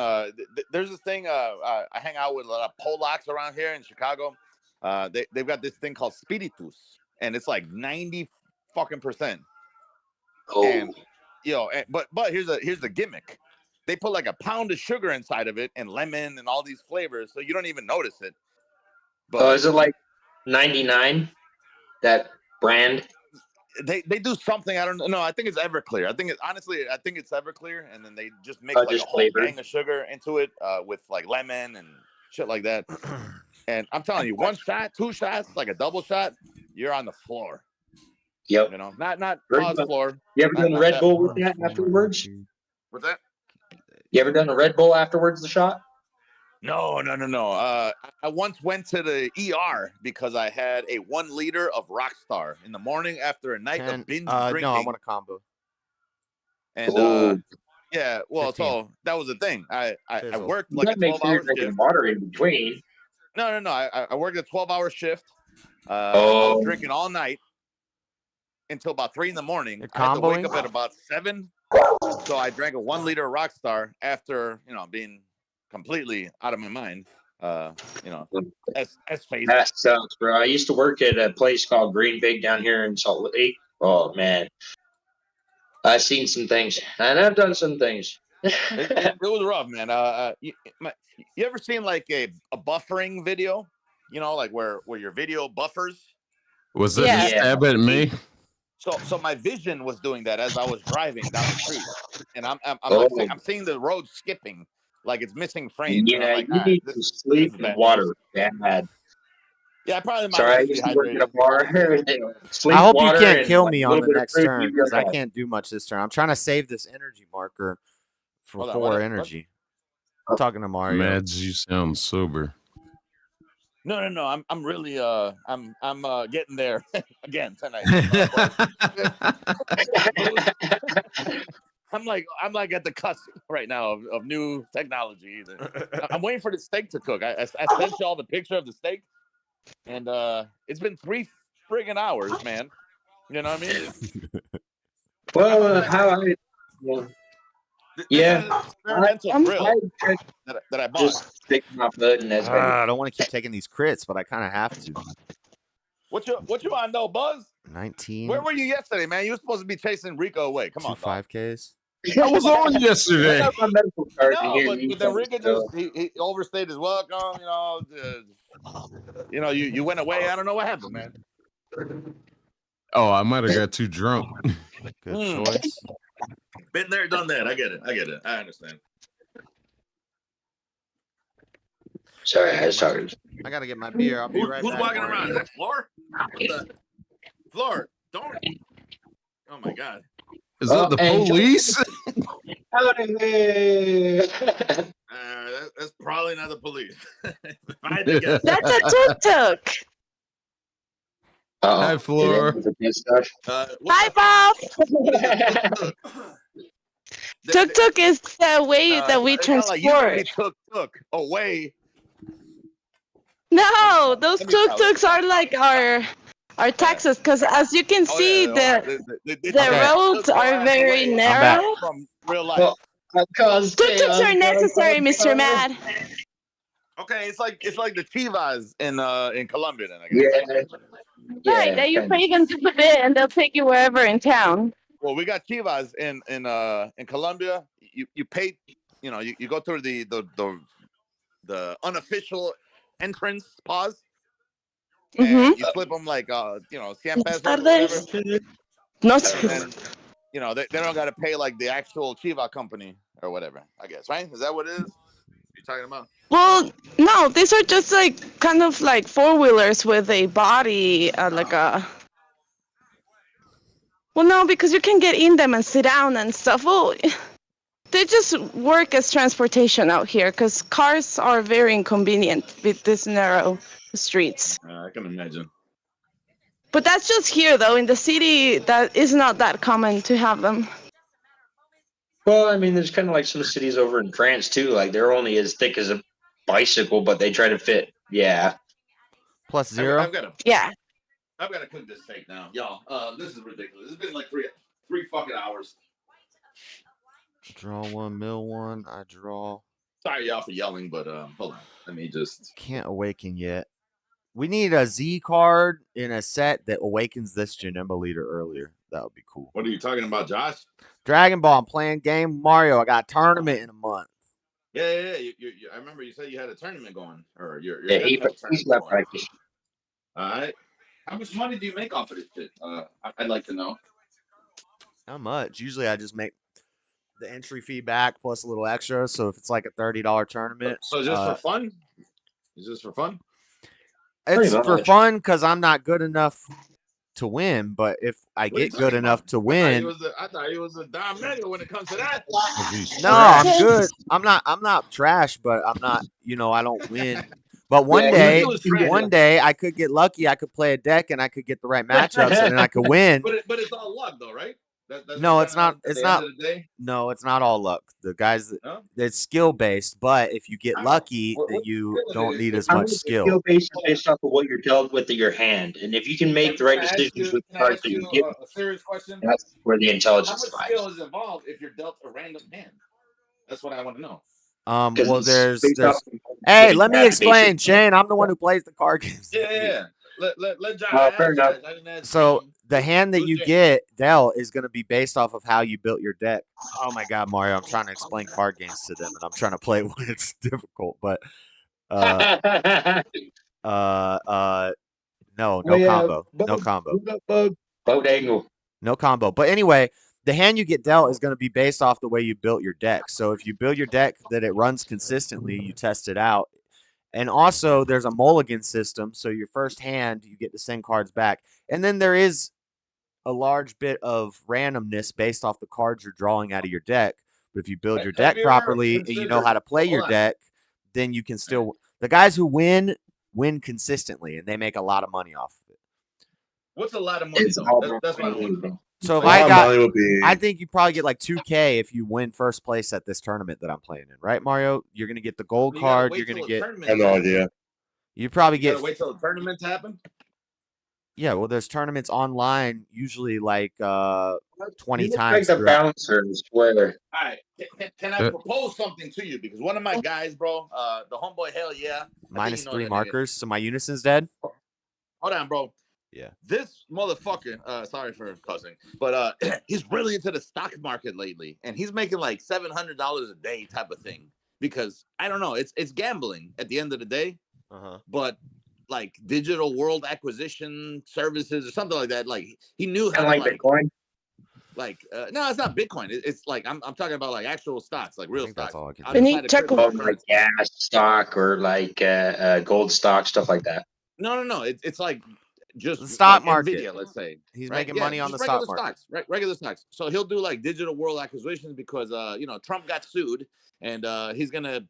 Speaker 5: there's this thing. I hang out with a lot of Polacks around here in Chicago. They've got this thing called Spiritus, and it's like 90% fucking.
Speaker 3: Oh.
Speaker 5: And but here's the gimmick. They put like a pound of sugar inside of it and lemon and all these flavors, so you don't even notice it. But
Speaker 3: is it like 99? That brand?
Speaker 5: They do something. I don't know. I think it's Everclear. I think it's Everclear, and then they just mix like a whole gang of sugar into it with like lemon and shit like that. And I'm telling you, one shot, two shots, like a double shot, you're on the floor.
Speaker 3: Yep.
Speaker 5: You know, not pause floor.
Speaker 3: You ever done a Red Bull with that afterwards?
Speaker 5: What's that?
Speaker 3: You ever done a Red Bull afterwards, the shot?
Speaker 5: No. I once went to the ER because I had a 1 liter of Rockstar in the morning after a night of binge drinking.
Speaker 1: No, I want a combo.
Speaker 5: And yeah, well, 15. So that was the thing. I worked like a 12-hour shift.
Speaker 3: Water in between.
Speaker 5: No. I worked a 12-hour shift,
Speaker 3: Oh.
Speaker 5: I was drinking all night until about 3 a.m.
Speaker 1: You're
Speaker 5: I had to wake
Speaker 1: comboing?
Speaker 5: up at about 7, so I drank a 1 liter Rockstar after being completely out of my mind. As phased.
Speaker 3: That sucks, bro. I used to work at a place called Green Pig down here in Salt Lake. Oh man, I've seen some things, and I've done some things.
Speaker 5: It was rough, man. You ever seen like a buffering video? Like where your video buffers.
Speaker 6: Was that
Speaker 2: Yeah.
Speaker 6: a stab at me?
Speaker 5: So my vision was doing that as I was driving down the street, and I'm
Speaker 3: Oh.
Speaker 5: seeing the road skipping, like it's missing frames. And I'm
Speaker 3: Yeah,
Speaker 5: like,
Speaker 3: you
Speaker 5: "All right,
Speaker 3: need
Speaker 5: this
Speaker 3: to
Speaker 5: is
Speaker 3: sleep
Speaker 5: bad
Speaker 3: and water
Speaker 5: news."
Speaker 3: bad.
Speaker 5: Yeah, I probably might
Speaker 3: Sorry, I
Speaker 5: have
Speaker 3: used to work at a
Speaker 5: dehydrated.
Speaker 3: bar. Sleep,
Speaker 1: I hope you
Speaker 3: water,
Speaker 1: can't
Speaker 3: and
Speaker 1: kill
Speaker 3: like
Speaker 1: me
Speaker 3: a
Speaker 1: on
Speaker 3: little
Speaker 1: the
Speaker 3: bit of
Speaker 1: next
Speaker 3: fruit,
Speaker 1: turn
Speaker 3: you'd be
Speaker 1: because I
Speaker 3: okay.
Speaker 1: can't do much this turn. I'm trying to save this energy marker for
Speaker 5: Hold on,
Speaker 1: 4
Speaker 5: what?
Speaker 1: energy. I'm talking to Mario.
Speaker 6: Mads, you sound sober.
Speaker 5: No. I'm really I'm getting there again tonight. I'm like at the cusp right now of new technology. I'm waiting for the steak to cook. I sent you all the picture of the steak, and it's been 3 friggin' hours, man. You know what I mean?
Speaker 3: Well, yeah,
Speaker 5: This is an experimental grill
Speaker 3: I
Speaker 5: that I bought.
Speaker 3: just stick my foot in this.
Speaker 1: I don't want to keep taking these crits, but I kind of have to.
Speaker 5: What you want to know, Buzz?
Speaker 1: 19.
Speaker 5: Where were you yesterday, man? You were supposed to be chasing Rico away. Come on,
Speaker 1: Two
Speaker 5: dog.
Speaker 1: 5Ks.
Speaker 6: I was on yesterday.
Speaker 3: I got my medical card
Speaker 5: No,
Speaker 3: here,
Speaker 5: but then Rico just he overstayed his welcome. You went away. I don't know what happened, man.
Speaker 6: Oh, I might have got too drunk.
Speaker 1: Good choice.
Speaker 5: Been there, done that. I get it. I understand.
Speaker 3: Sorry.
Speaker 1: I gotta get my beer. I'll be right
Speaker 5: Who's
Speaker 1: back.
Speaker 5: walking
Speaker 1: Mario.
Speaker 5: around? Is that Floor? Floor, don't. Oh my God.
Speaker 6: Is that the police?
Speaker 5: That's probably not the police. If I had to guess.
Speaker 2: That's a tuk-tuk.
Speaker 6: Hi, Floor.
Speaker 2: Hi, Bob. Tuk-tuk is the way that we
Speaker 5: it's not like you
Speaker 2: transport.
Speaker 5: took away.
Speaker 2: No, those
Speaker 5: Let me tell you.
Speaker 2: tuk-tuks are like our taxes, because as you can see, the roads are very narrow.
Speaker 5: From real life.
Speaker 2: Tuk-tuks are necessary, Mr. Mad.
Speaker 5: Okay, it's like the Chivas in Colombia, then I guess.
Speaker 3: Yeah.
Speaker 2: Right, that you pay them to put it, and they'll take you wherever in town.
Speaker 5: Well, we got Chivas in Colombia. You pay, you go through the unofficial entrance pause. And you flip them like 100 pesos or whatever.
Speaker 2: Not.
Speaker 5: And then, they don't got to pay like the actual Chiva company or whatever, I guess, right? Is that what it is? You're talking about?
Speaker 2: Well, no, these are just like kind of like 4-wheelers with a body, like a. Well, no, because you can get in them and sit down and stuff. Well, they just work as transportation out here because cars are very inconvenient with this narrow streets.
Speaker 5: I can imagine.
Speaker 2: But that's just here, though. In the city, that is not that common to have them.
Speaker 3: Well, I mean, there's kind of like some cities over in France too. Like they're only as thick as a bicycle, but they try to fit. Yeah.
Speaker 1: Plus 0.
Speaker 5: I've got to cook this steak now, y'all. This is ridiculous. It's been like three fucking hours.
Speaker 1: Draw 1, mill 1. I draw.
Speaker 5: Sorry, y'all, for yelling, but hold on. Let me just.
Speaker 1: Can't awaken yet. We need a Z card in a set that awakens this Janemba leader earlier. That would be cool.
Speaker 5: What are you talking about, Josh?
Speaker 1: Dragon Ball. I'm playing game Mario. I got a tournament in a month.
Speaker 5: Yeah. I remember you said you had a tournament going, or your
Speaker 3: He's not practice.
Speaker 5: All right. How much money do you make off of this shit? I'd like to know.
Speaker 1: Not much. Usually I just make the entry fee back plus a little extra. So if it's like a $30 tournament.
Speaker 5: So is this for fun? Is this for fun?
Speaker 1: It's for fun because I'm not good enough to win. But if I get good enough to win.
Speaker 5: I thought he was a Dom Mega when it comes to that.
Speaker 1: No, I'm good. I'm not trash, but I'm not, I don't win. But one day I could get lucky. I could play a deck and I could get the right matchups and then I could win.
Speaker 5: But it's all luck though, right? That's
Speaker 1: No,
Speaker 5: what
Speaker 1: it's
Speaker 5: kinda
Speaker 1: not.
Speaker 5: at
Speaker 1: It's
Speaker 5: the end
Speaker 1: not.
Speaker 5: of the day.
Speaker 1: No, it's not all luck. The guys that
Speaker 5: No,
Speaker 1: it's skill based, but if you get
Speaker 5: I don't know.
Speaker 1: lucky, then
Speaker 5: What
Speaker 1: you
Speaker 5: skill
Speaker 1: don't
Speaker 5: it
Speaker 1: need
Speaker 5: is?
Speaker 1: as
Speaker 3: I
Speaker 1: much
Speaker 3: mean, the
Speaker 1: skill.
Speaker 3: skill base is based off of what you're dealt with in your hand, and if you can make the right decisions with the
Speaker 5: Can I
Speaker 3: cards
Speaker 5: ask
Speaker 3: that
Speaker 5: you
Speaker 3: you get,
Speaker 5: a serious question?
Speaker 3: that's where the
Speaker 5: How
Speaker 3: intelligence
Speaker 5: much
Speaker 3: lies.
Speaker 5: skill is involved if you're dealt a random hand? That's what I want to know.
Speaker 3: Because
Speaker 1: Well,
Speaker 3: it's based off
Speaker 1: there's.
Speaker 3: of
Speaker 1: Hey,
Speaker 3: what you
Speaker 1: let me
Speaker 3: have to base your
Speaker 1: explain, Shane. I'm the one who plays the card games.
Speaker 5: Yeah,
Speaker 1: not
Speaker 5: yeah,
Speaker 1: you.
Speaker 5: yeah. Let Josh.
Speaker 3: Fair
Speaker 5: I asked
Speaker 3: enough.
Speaker 5: Josh. I didn't ask
Speaker 1: So
Speaker 5: Shane.
Speaker 1: the hand that
Speaker 5: Who's
Speaker 1: you
Speaker 5: Shane?
Speaker 1: get dealt is going to be based off of how you built your deck. Oh my God, Mario! I'm trying to explain card games to them, and I'm trying to play when it's difficult. But uh, no combo, no combo.
Speaker 3: Boat angle.
Speaker 1: No combo. But anyway, the hand you get dealt is going to be based off the way you built your deck. So if you build your deck that it runs consistently, you test it out. And also, there's a mulligan system. So your first hand, you get to send cards back. And then there is a large bit of randomness based off the cards you're drawing out of your deck. But if you build your
Speaker 5: Have
Speaker 1: deck
Speaker 5: you ever
Speaker 1: properly and you know
Speaker 5: considered?
Speaker 1: how to play your
Speaker 5: Hold on.
Speaker 1: deck, then you can still. The guys who win consistently, and they make a lot of money off of it.
Speaker 5: What's a lot of money
Speaker 3: It's
Speaker 5: though?
Speaker 3: all
Speaker 5: That's what I want to know.
Speaker 1: So if
Speaker 4: A lot
Speaker 1: I
Speaker 4: of
Speaker 1: got,
Speaker 4: money would be.
Speaker 1: I think you probably get like 2K if you win first place at this tournament that I'm playing in, right, Mario? You're gonna get the gold
Speaker 5: You gotta
Speaker 1: card.
Speaker 5: wait
Speaker 1: You're gonna
Speaker 5: till a
Speaker 1: get.
Speaker 5: tournament.
Speaker 4: I have no
Speaker 5: happens.
Speaker 4: idea.
Speaker 1: You probably
Speaker 5: You
Speaker 1: get.
Speaker 5: gotta wait till the tournament to happen.
Speaker 1: Yeah, well, there's tournaments online usually like 20
Speaker 3: You look
Speaker 1: times
Speaker 3: like the
Speaker 1: throughout.
Speaker 3: bouncer, I swear.
Speaker 5: All right. Can I propose something to you? Because one of my guys, bro, the homeboy, hell yeah.
Speaker 1: Minus
Speaker 5: you know
Speaker 1: 3
Speaker 5: that nigga.
Speaker 1: markers, so my unison's dead.
Speaker 5: Hold on, bro.
Speaker 1: Yeah.
Speaker 5: This motherfucker, sorry for cussing, but he's really into the stock market lately, and he's making like $700 a day type of thing. Because I don't know, it's gambling at the end of the day, but like digital world acquisition services or something like that. Like he knew how
Speaker 3: Kind of
Speaker 5: to
Speaker 3: like Bitcoin.
Speaker 5: No, it's not Bitcoin. It's like I'm talking about like actual stocks, like real
Speaker 1: think that's
Speaker 5: stocks.
Speaker 1: all I can
Speaker 5: On
Speaker 1: do.
Speaker 5: the
Speaker 2: We
Speaker 5: side
Speaker 2: need
Speaker 5: of
Speaker 2: check-
Speaker 5: cryptocurrency.
Speaker 3: Like gas stock or like gold stock, stuff like that.
Speaker 5: No. It's like just
Speaker 1: The stock
Speaker 5: like
Speaker 1: market.
Speaker 5: Nvidia, let's say.
Speaker 1: He's
Speaker 5: right?
Speaker 1: making money on the
Speaker 5: just
Speaker 1: stock
Speaker 5: regular
Speaker 1: market.
Speaker 5: stocks, right? Regular stocks. So he'll do like digital world acquisitions because Trump got sued and he's gonna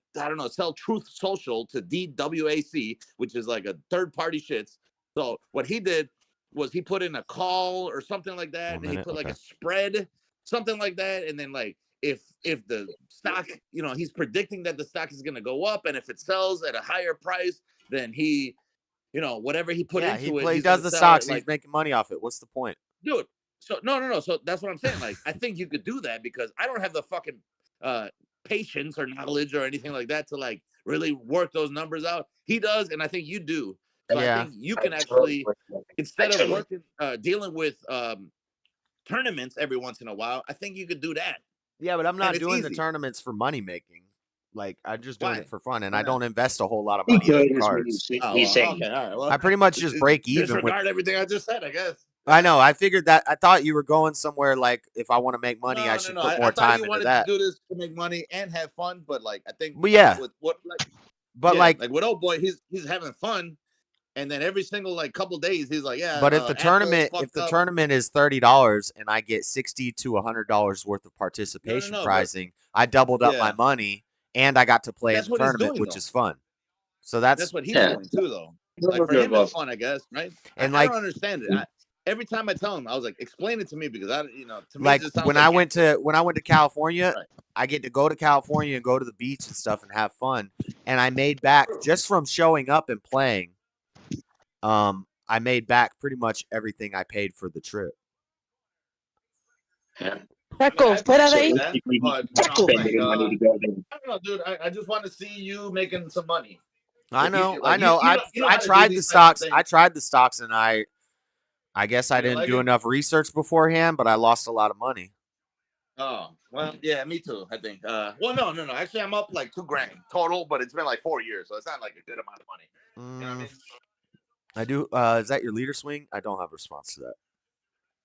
Speaker 5: sell Truth Social to DWAC, which is like a third party shits. So what he did was he put in a call or something like that, and he put like a spread, something like that, and then like if the stock, he's predicting that the stock is gonna go up, and if it sells at a higher price, then he whatever he put into it,
Speaker 1: he
Speaker 5: he's
Speaker 1: does
Speaker 5: gonna
Speaker 1: the
Speaker 5: sell
Speaker 1: stocks.
Speaker 5: it, like,
Speaker 1: He's making money off it. What's the point?
Speaker 5: dude. So no. So that's what I'm saying. Like, I think you could do that because I don't have the fucking patience or knowledge or anything like that to like really work those numbers out. He does, and I think you do. So I think you can actually, instead of working, dealing with tournaments every once in a while, I think you could do that.
Speaker 1: Yeah, but I'm not doing the
Speaker 5: easy.
Speaker 1: tournaments for money making. Like, I'm just doing
Speaker 5: Why?
Speaker 1: it for fun, and
Speaker 5: Why
Speaker 1: I
Speaker 5: not?
Speaker 1: don't invest a whole lot of money in cards.
Speaker 3: He's saying.
Speaker 5: Okay, all right. Well,
Speaker 1: I pretty much just break even with.
Speaker 5: disregard everything I just said, I guess.
Speaker 1: I know. I figured that. I thought you were going somewhere like if I want to make money, I should put more
Speaker 5: I thought
Speaker 1: time
Speaker 5: you
Speaker 1: into
Speaker 5: wanted
Speaker 1: that.
Speaker 5: to do this to make money and have fun, but like I think,
Speaker 1: But yeah.
Speaker 5: with what like,
Speaker 1: But
Speaker 5: yeah,
Speaker 1: like
Speaker 5: with old boy, he's having fun, and then every single like couple days, he's like, yeah.
Speaker 1: But if the
Speaker 5: Apple
Speaker 1: tournament
Speaker 5: fucked up.
Speaker 1: tournament is $30 and I get $60 to $100 worth of participation
Speaker 5: but-
Speaker 1: pricing, I doubled up my
Speaker 5: Yeah.
Speaker 1: money and I got to play in
Speaker 5: That's
Speaker 1: the
Speaker 5: what he's
Speaker 1: tournament,
Speaker 5: doing,
Speaker 1: which
Speaker 5: though.
Speaker 1: is fun. So
Speaker 5: That's what he's doing too, though. Like for him, it's fun, I guess, right?
Speaker 1: And
Speaker 5: I
Speaker 1: like
Speaker 5: don't understand it. Every time I tell him, I was like, explain it to me because to me,
Speaker 1: like
Speaker 5: it just sounds
Speaker 1: when
Speaker 5: like
Speaker 1: I went to California,
Speaker 5: Right.
Speaker 1: I get to go to California and go to the beach and stuff and have fun. And I made back just from showing up and playing. I made back pretty much everything I paid for the trip.
Speaker 3: Yeah.
Speaker 2: Checo, fuera de ahí.
Speaker 5: that, but,
Speaker 3: Spending money to go there.
Speaker 5: I don't know, dude. I just want to see you making some money.
Speaker 1: I
Speaker 5: Like,
Speaker 1: know,
Speaker 5: you
Speaker 1: I know.
Speaker 5: know how
Speaker 1: I
Speaker 5: to do
Speaker 1: tried the
Speaker 5: these types of
Speaker 1: stocks.
Speaker 5: things.
Speaker 1: I tried the stocks, and I guess I
Speaker 5: You
Speaker 1: didn't
Speaker 5: like
Speaker 1: do
Speaker 5: it?
Speaker 1: enough research beforehand, but I lost a lot of money.
Speaker 5: Oh, well, yeah, me too, I think. Well, no. Actually, I'm up like $2,000 total, but it's been like 4 years, so it's not like a good amount of money. You know what I mean?
Speaker 1: I do. Is that your leader swing? I don't have a response to that.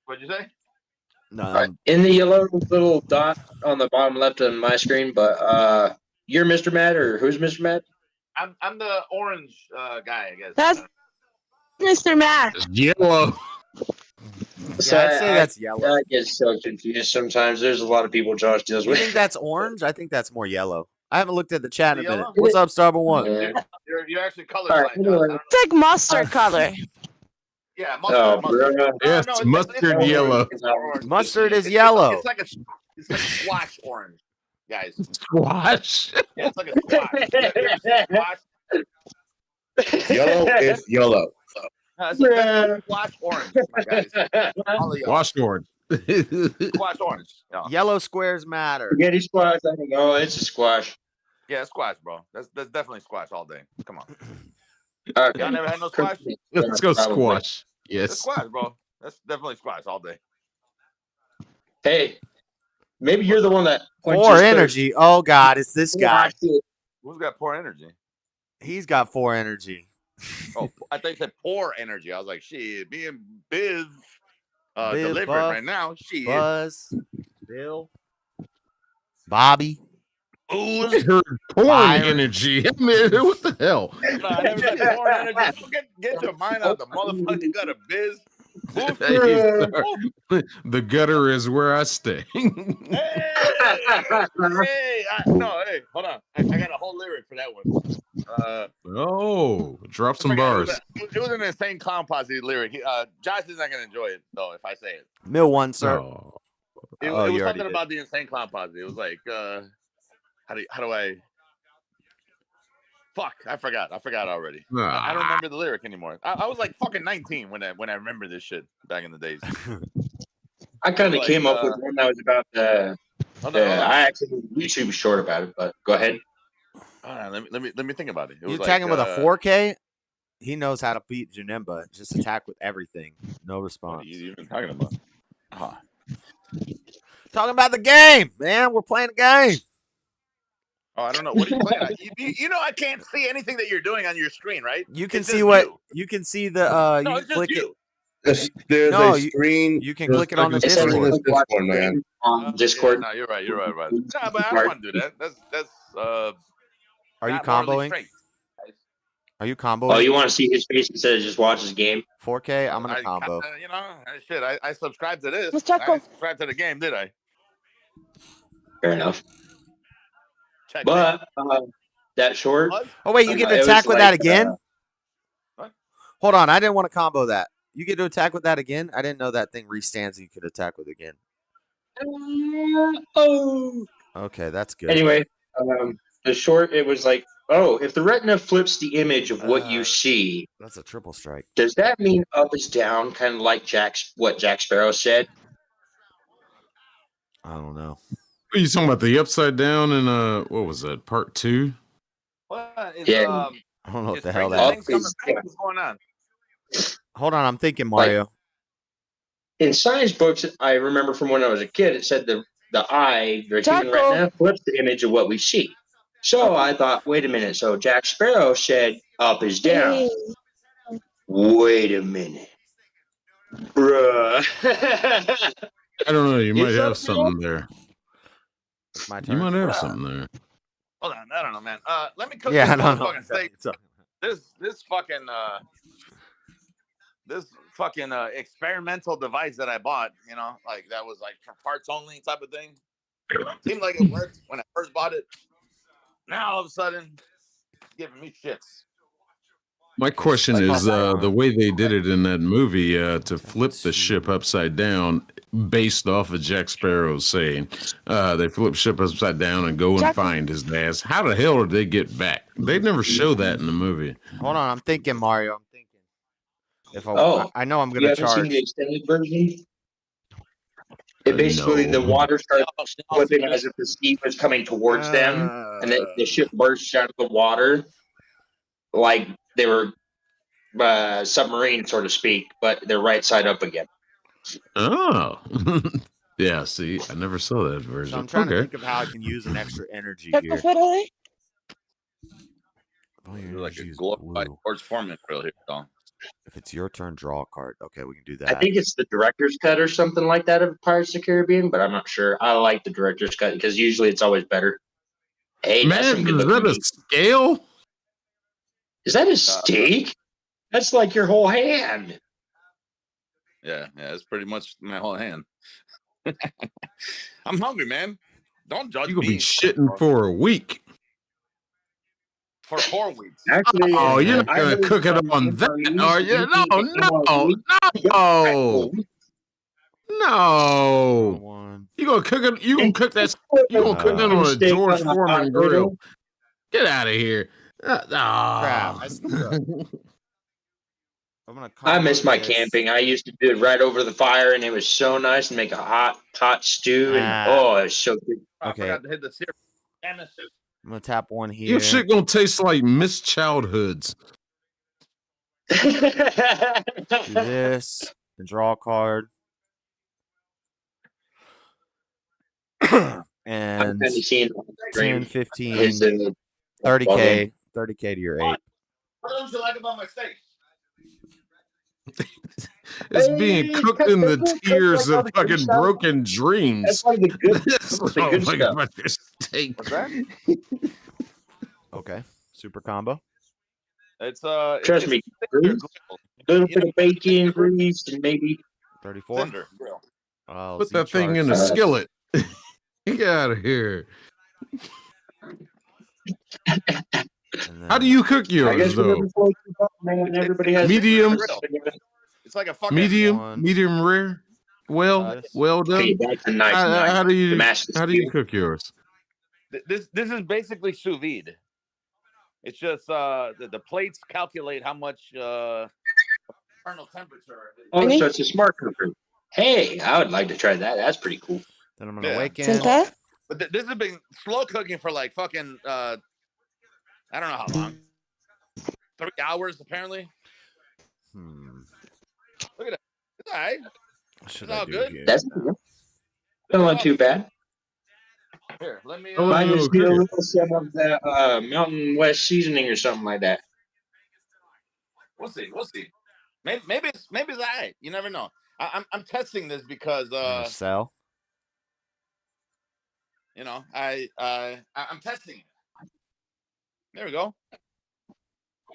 Speaker 5: What'd you say?
Speaker 1: No.
Speaker 3: In the yellow little dot on the bottom left of my screen, but you're Mr. Mad or who's Mr. Mad?
Speaker 5: I'm the orange guy, I guess.
Speaker 2: That's Mr. Matt.
Speaker 6: It's yellow.
Speaker 1: Yeah, I'd say that's yellow.
Speaker 3: I get so confused sometimes. There's a lot of people Josh deals
Speaker 1: You
Speaker 3: with.
Speaker 1: think that's orange? I think that's more yellow. I haven't looked at the chat in a
Speaker 5: Yellow?
Speaker 1: minute. What's up, Starboy One?
Speaker 3: Yeah.
Speaker 5: You're actually colorblind.
Speaker 3: All right,
Speaker 5: Josh.
Speaker 3: anyway.
Speaker 2: It's like mustard color.
Speaker 5: Yeah, mustard.
Speaker 6: Yes,
Speaker 5: No,
Speaker 6: mustard yellow.
Speaker 5: orange.
Speaker 1: Mustard is
Speaker 5: It's
Speaker 1: yellow.
Speaker 5: like a squash orange, guys.
Speaker 6: Squash.
Speaker 5: Yeah, it's like a squash. You ever seen squash?
Speaker 4: Yellow is yellow.
Speaker 5: That's a squash orange, my guys. All of y'all.
Speaker 6: Wash orange.
Speaker 5: Squash orange. Yeah.
Speaker 1: Yellow squares matter.
Speaker 3: Spaghetti squash. I don't know. It's a squash.
Speaker 5: Yeah, squash, bro. That's definitely squash all day. Come on.
Speaker 3: Okay.
Speaker 5: Y'all never had no squash?
Speaker 6: Let's go
Speaker 3: Probably.
Speaker 6: squash.
Speaker 5: That's
Speaker 6: Yes.
Speaker 5: squash, bro. That's definitely squash all day.
Speaker 3: Hey, maybe you're the one that quenches
Speaker 1: Poor
Speaker 3: thirst.
Speaker 1: energy. Oh God, it's this guy.
Speaker 5: Who's got poor energy?
Speaker 1: He's got 4 energy.
Speaker 5: Oh, I thought you said poor energy. I was like, shit, me and Biz
Speaker 1: Biz,
Speaker 5: delivering
Speaker 1: Buff,
Speaker 5: right now. Shit.
Speaker 1: Buzz, Bill, Bobby.
Speaker 5: Booze.
Speaker 6: I heard porn
Speaker 1: Byron.
Speaker 6: energy. I mean, what the hell?
Speaker 5: No, I never said porn energy. Get your mind out of the motherfucker. Got a Biz. Boof.
Speaker 6: Hey, sorry. The gutter is where I stay.
Speaker 5: Hey, hey, hold on. I got a whole lyric for that one.
Speaker 6: Oh, drop
Speaker 5: I
Speaker 6: some
Speaker 5: forgot
Speaker 6: bars.
Speaker 5: It was an Insane Clown Posse lyric. Josh is not gonna enjoy it though if I say it.
Speaker 1: Mill one, sir.
Speaker 6: Oh.
Speaker 5: It
Speaker 1: Oh,
Speaker 5: was
Speaker 1: you already
Speaker 5: something
Speaker 1: did.
Speaker 5: about the Insane Clown Posse. It was like, how do I? Fuck, I forgot already. I don't remember the lyric anymore. I was like fucking 19 when I remember this shit back in the days.
Speaker 3: I kind of
Speaker 5: Like,
Speaker 3: came up with one that was about
Speaker 5: Hold on.
Speaker 3: I actually YouTube short about it, but go ahead.
Speaker 5: Let me think about it.
Speaker 1: You attacking with a 4K? He knows how to beat Janemba. Just attack with everything. No
Speaker 5: What are
Speaker 1: response.
Speaker 5: you even talking about?
Speaker 1: Talking about the game, man. We're playing a game.
Speaker 5: Oh, I don't know. What are you playing at? You know I can't see anything that you're doing on your screen, right?
Speaker 1: You can
Speaker 5: It's
Speaker 1: see
Speaker 5: just
Speaker 1: what
Speaker 5: you.
Speaker 1: you can see the
Speaker 5: No,
Speaker 1: you
Speaker 5: it's just
Speaker 1: click
Speaker 5: you.
Speaker 4: There's
Speaker 1: No,
Speaker 4: a screen.
Speaker 1: you can click it on the
Speaker 4: there's a screen in
Speaker 1: Discord.
Speaker 4: this Discord, man.
Speaker 3: On Discord.
Speaker 5: Yeah, no, you're right. No, but I don't want to do that. That's
Speaker 1: Are you
Speaker 5: not morally
Speaker 1: comboing?
Speaker 5: straight.
Speaker 1: Are you
Speaker 3: Oh,
Speaker 1: comboing?
Speaker 3: you want to see his face instead of just watch his game?
Speaker 1: 4K? I'm gonna combo.
Speaker 5: You know, shit. I subscribed to this.
Speaker 2: Let's
Speaker 5: I
Speaker 2: check
Speaker 5: didn't subscribe to the game, did I?
Speaker 3: Fair enough.
Speaker 5: Check
Speaker 3: But that short.
Speaker 1: Oh wait, you get to
Speaker 3: it was
Speaker 1: attack with that
Speaker 3: like,
Speaker 1: again?
Speaker 5: What?
Speaker 1: Hold on, I didn't want to combo that. You get to attack with that again? I didn't know that thing restands and you could attack with again.
Speaker 3: Oh.
Speaker 1: Okay, that's good.
Speaker 3: Anyway, the short, it was like, oh, if the retina flips the image of what you see,
Speaker 1: That's a triple strike.
Speaker 3: does that mean up is down, kind of like what Jack Sparrow said?
Speaker 1: I don't know.
Speaker 6: Are you talking about the upside down in what was that, part 2?
Speaker 5: What is,
Speaker 3: Yeah.
Speaker 1: I don't know what
Speaker 5: is
Speaker 1: the hell
Speaker 5: Stranger
Speaker 1: that
Speaker 5: Things
Speaker 1: is.
Speaker 5: coming back? What's going on?
Speaker 1: Hold on, I'm thinking Mario.
Speaker 3: In science books, I remember from when I was a kid, it said the eye, the human
Speaker 2: Taco.
Speaker 3: retina, flips the image of what we see. So I thought, wait a minute. So Jack Sparrow said up is down.
Speaker 2: Hey.
Speaker 3: Wait a minute. Bruh.
Speaker 6: I don't know. You might
Speaker 3: Is
Speaker 6: have
Speaker 3: that
Speaker 6: something there.
Speaker 1: It's my
Speaker 6: You
Speaker 1: turn.
Speaker 6: might have something there.
Speaker 5: Hold on, I don't know, man. Let me cook
Speaker 1: Yeah, I
Speaker 5: this
Speaker 1: don't know.
Speaker 5: motherfucking steak. This fucking experimental device that I bought, you know, like that was like for parts only type of thing. Seemed like it worked when I first bought it. Now all of a sudden, it's giving me shits.
Speaker 6: My question is the way they did it in that movie to flip the ship upside down based off of Jack Sparrow saying they flip ship upside down and go and find his ass. How the hell did they get back? They never show that in the movie.
Speaker 1: Hold on, I'm thinking Mario. I'm thinking. If I know I'm
Speaker 3: You
Speaker 1: gonna
Speaker 3: haven't
Speaker 1: charge.
Speaker 3: seen the extended version? It basically,
Speaker 6: No.
Speaker 3: the water starts
Speaker 5: Y'all
Speaker 3: flipping
Speaker 5: see
Speaker 3: as if the sea was coming towards them, and the ship bursts out of the water like they were submarines, so to speak, but they're right side up again.
Speaker 6: Oh. Yeah, see, I never saw that version.
Speaker 1: So I'm trying to think of how I can use an extra energy
Speaker 2: Taco
Speaker 1: here.
Speaker 2: Federale?
Speaker 1: Oh, your
Speaker 5: You're like a
Speaker 1: energy is
Speaker 5: glorified
Speaker 1: blue.
Speaker 5: George Foreman grill here, dog.
Speaker 1: If it's your turn, draw a card. Okay, we can do
Speaker 3: I
Speaker 1: that.
Speaker 3: think it's the director's cut or something like that of Pirates of the Caribbean, but I'm not sure. I like the director's cut because usually it's always better. Hey, that's
Speaker 6: Man,
Speaker 3: some good
Speaker 6: is
Speaker 3: looking
Speaker 6: that a
Speaker 3: meat.
Speaker 6: scale?
Speaker 3: Is that a steak? That's like your whole hand.
Speaker 5: Yeah, it's pretty much my whole hand. I'm hungry, man. Don't judge
Speaker 6: You're going to
Speaker 5: me.
Speaker 6: be shitting for a week.
Speaker 5: for 4 weeks.
Speaker 3: Actually,
Speaker 6: Oh, you're not
Speaker 3: I
Speaker 6: gonna
Speaker 3: heard
Speaker 6: cook it
Speaker 3: from
Speaker 6: on
Speaker 3: him
Speaker 6: that,
Speaker 3: where he
Speaker 6: are
Speaker 3: used
Speaker 6: you?
Speaker 3: to do
Speaker 6: No, no. No.
Speaker 1: One.
Speaker 6: You gonna cook it? You gonna cook that? You gonna cook that on a
Speaker 3: steak
Speaker 6: George
Speaker 3: on a hot
Speaker 6: Foreman grill?
Speaker 3: griddle.
Speaker 6: Get out of here!
Speaker 1: Crap.
Speaker 6: Ah.
Speaker 1: I'm gonna
Speaker 3: I miss my
Speaker 1: this.
Speaker 3: camping. I used to do it right over the fire, and it was so nice, and make a hot stew, and oh, it's so good.
Speaker 5: I
Speaker 1: Okay.
Speaker 5: forgot to hit the syrup. Damn it.
Speaker 1: I'm gonna tap one here.
Speaker 6: Your shit gonna taste like missed childhoods.
Speaker 1: Do this and draw a card. And 10, 15,
Speaker 3: his
Speaker 1: 30K. 30K to your 8.
Speaker 5: What don't you like about my steak?
Speaker 6: It's being cooked in the tears of fucking broken dreams.
Speaker 3: That's like the good,
Speaker 6: That's
Speaker 3: the good stuff.
Speaker 6: about your steak.
Speaker 5: What's that?
Speaker 1: Okay. Super combo.
Speaker 5: It's
Speaker 3: Trust me, a little bit of bacon, grease, and maybe
Speaker 1: 34.
Speaker 5: Cinder grill.
Speaker 6: Put that thing in a skillet. Get out of here. How do you cook yours though?
Speaker 3: Everybody has
Speaker 6: Medium,
Speaker 5: It's like a fucking
Speaker 6: medium rare. Well done.
Speaker 3: Hey, that's a nice
Speaker 6: How do you
Speaker 3: Damascus
Speaker 6: cook yours?
Speaker 5: This is basically sous vide. It's just the plates calculate how much internal temperature.
Speaker 3: Oh, so it's a smart cooker. Hey, I would like to try that. That's pretty cool.
Speaker 1: Then I'm gonna awaken.
Speaker 5: But this has been slow cooking for like fucking I don't know how long. 3 hours apparently. Look at that. It's all right. It's all good.
Speaker 1: Here?
Speaker 3: That's not too bad.
Speaker 5: Here, let me.
Speaker 3: I just need a little some of that Mountain West seasoning or something like that.
Speaker 5: We'll see. Maybe it's all right. You never know. I'm testing this because
Speaker 1: sell.
Speaker 5: You know, I'm testing it. There we go.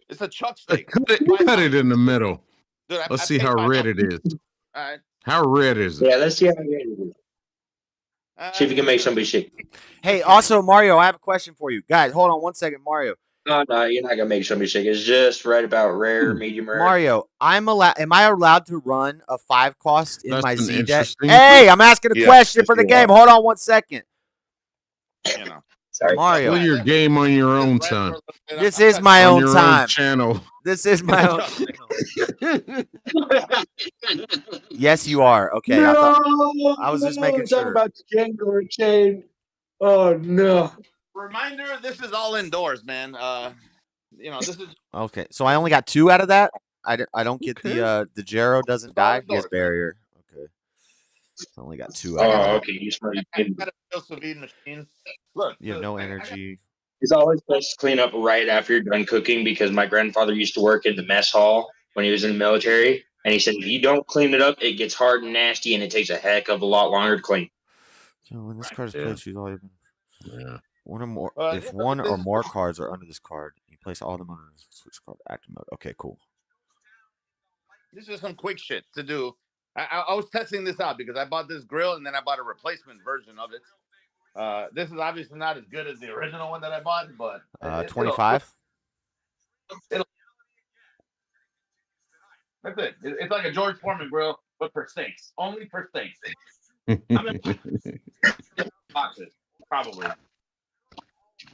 Speaker 5: It's a chuck steak.
Speaker 6: Cut it in the middle.
Speaker 5: Dude,
Speaker 6: let's see how red it is.
Speaker 5: All right.
Speaker 6: How red is it?
Speaker 3: Yeah, let's see how red it is. See if you can make somebody shake.
Speaker 1: Hey, also Mario, I have a question for you. Guys, hold on one second, Mario.
Speaker 3: No, you're not gonna make somebody shake. It's just right about rare, medium rare.
Speaker 1: Mario, am I allowed to run a 5 cost in my Z deck?
Speaker 6: interesting-
Speaker 1: Hey, I'm asking a question for the game. Hold on one second.
Speaker 5: You know.
Speaker 3: Sorry.
Speaker 6: Play
Speaker 1: Mario,
Speaker 6: your game on your own time.
Speaker 1: this is my
Speaker 6: On
Speaker 1: own
Speaker 6: your
Speaker 1: time.
Speaker 6: own channel.
Speaker 1: This is my own. Yes, you are. Okay. I was just making sure.
Speaker 3: About Django Chain. Oh no.
Speaker 5: Reminder: this is all indoors, man. You know, this is
Speaker 1: Okay, so I only got 2 out of that. I don't get the Jero doesn't die. He has barrier. Okay. I only got 2 out of that.
Speaker 3: Oh, okay. You smart.
Speaker 5: machine. Look,
Speaker 1: You have no energy.
Speaker 3: It's always best to clean up right after you're done cooking because my grandfather used to work in the mess hall when he was in the military, and he said if you don't clean it up, it gets hard and nasty, and it takes a heck of a lot longer to clean.
Speaker 1: So when this card is played, choose all
Speaker 6: Yeah.
Speaker 1: one or more. If one or more cards are under this card, you place all of them under the switch card active mode. Okay, cool.
Speaker 5: This is some quick shit to do. I was testing this out because I bought this grill and then I bought a replacement version of it. This is obviously not as good as the original one that I bought, but
Speaker 1: 25.
Speaker 5: That's it. It's like a George Foreman grill, but for steaks. Only for steaks. Boxes, probably.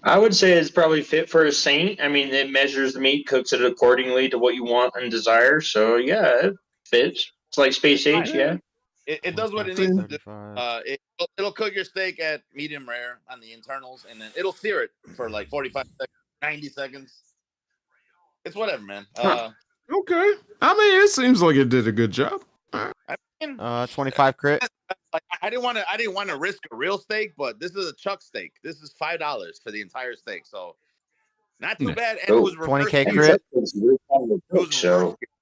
Speaker 3: I would say it's probably fit for a saint. I mean, it measures the meat, cooks it accordingly to what you want and desire. So yeah, it fits. It's like Space Age, yeah.
Speaker 5: It does what it needs to do. It'll cook your steak at medium rare on the internals, and then it'll sear it for like 45 seconds, 90 seconds. It's whatever, man.
Speaker 6: Okay. I mean, it seems like it did a good job.
Speaker 5: I mean,
Speaker 1: 25 crit.
Speaker 5: I didn't want to risk a real steak, but this is a chuck steak. This is $5 for the entire steak, so not too bad. And it was
Speaker 1: 20K crit.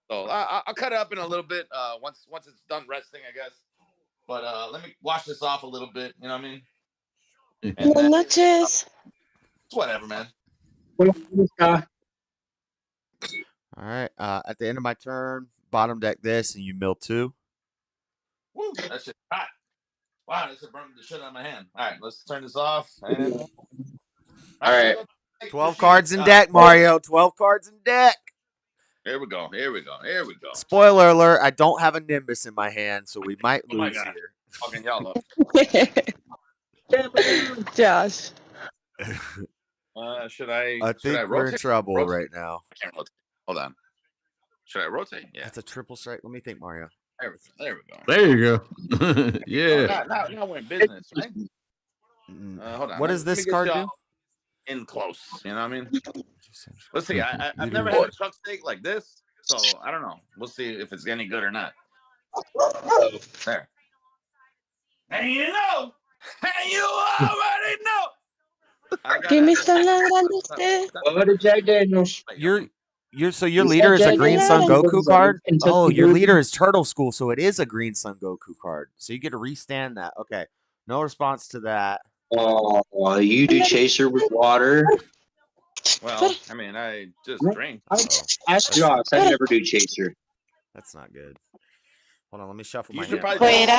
Speaker 3: So
Speaker 5: I'll cut it up in a little bit once it's done resting, I guess. But let me wash this off a little bit. You know what I mean?
Speaker 2: Buenas noches.
Speaker 5: It's whatever, man.
Speaker 1: All right. At the end of my turn, bottom deck this, and you mill 2.
Speaker 5: Woo, that shit hot. Wow, this is burning the shit out of my hand. All right, let's turn this off. And...
Speaker 3: all right.
Speaker 1: 12 cards in deck, Mario. 12 cards in deck.
Speaker 5: Here we go. Here we go. Here we go.
Speaker 1: Spoiler alert, I don't have a Nimbus in my hand, so we might
Speaker 5: Oh my
Speaker 1: lose
Speaker 5: God.
Speaker 1: here.
Speaker 5: Fucking y'all up.
Speaker 2: Josh.
Speaker 5: Should I?
Speaker 1: I
Speaker 5: should
Speaker 1: think
Speaker 5: I
Speaker 1: we're in
Speaker 5: rotate?
Speaker 1: trouble
Speaker 5: Rotate?
Speaker 1: right now.
Speaker 5: I can't rotate. Hold on. Should I rotate? Yeah.
Speaker 1: That's a triple strike. Let me think, Mario.
Speaker 5: There we go.
Speaker 6: There you go. Yeah.
Speaker 5: Now we're in business, right? Hold on.
Speaker 1: What does
Speaker 5: Let me
Speaker 1: this
Speaker 5: get
Speaker 1: card
Speaker 5: y'all
Speaker 1: do?
Speaker 5: In close. You know what I mean? Let's see. I've never had a truck steak like this, so I don't know. We'll see if it's any good or not. There. And you know, and you already know.
Speaker 2: Give me some love.
Speaker 3: What did Jack Daniels?
Speaker 1: Your leader is a Green Sun Goku card? Oh, your leader is Turtle School, so it is a Green Sun Goku card. So you get to restand that. Okay. No response to that.
Speaker 3: Oh, you do chaser with water?
Speaker 5: Well, I mean, I just drink.
Speaker 3: Ask Josh. I never do chaser.
Speaker 1: That's not good. Hold on, let me shuffle
Speaker 5: You
Speaker 1: my
Speaker 5: should
Speaker 1: hand.
Speaker 5: probably do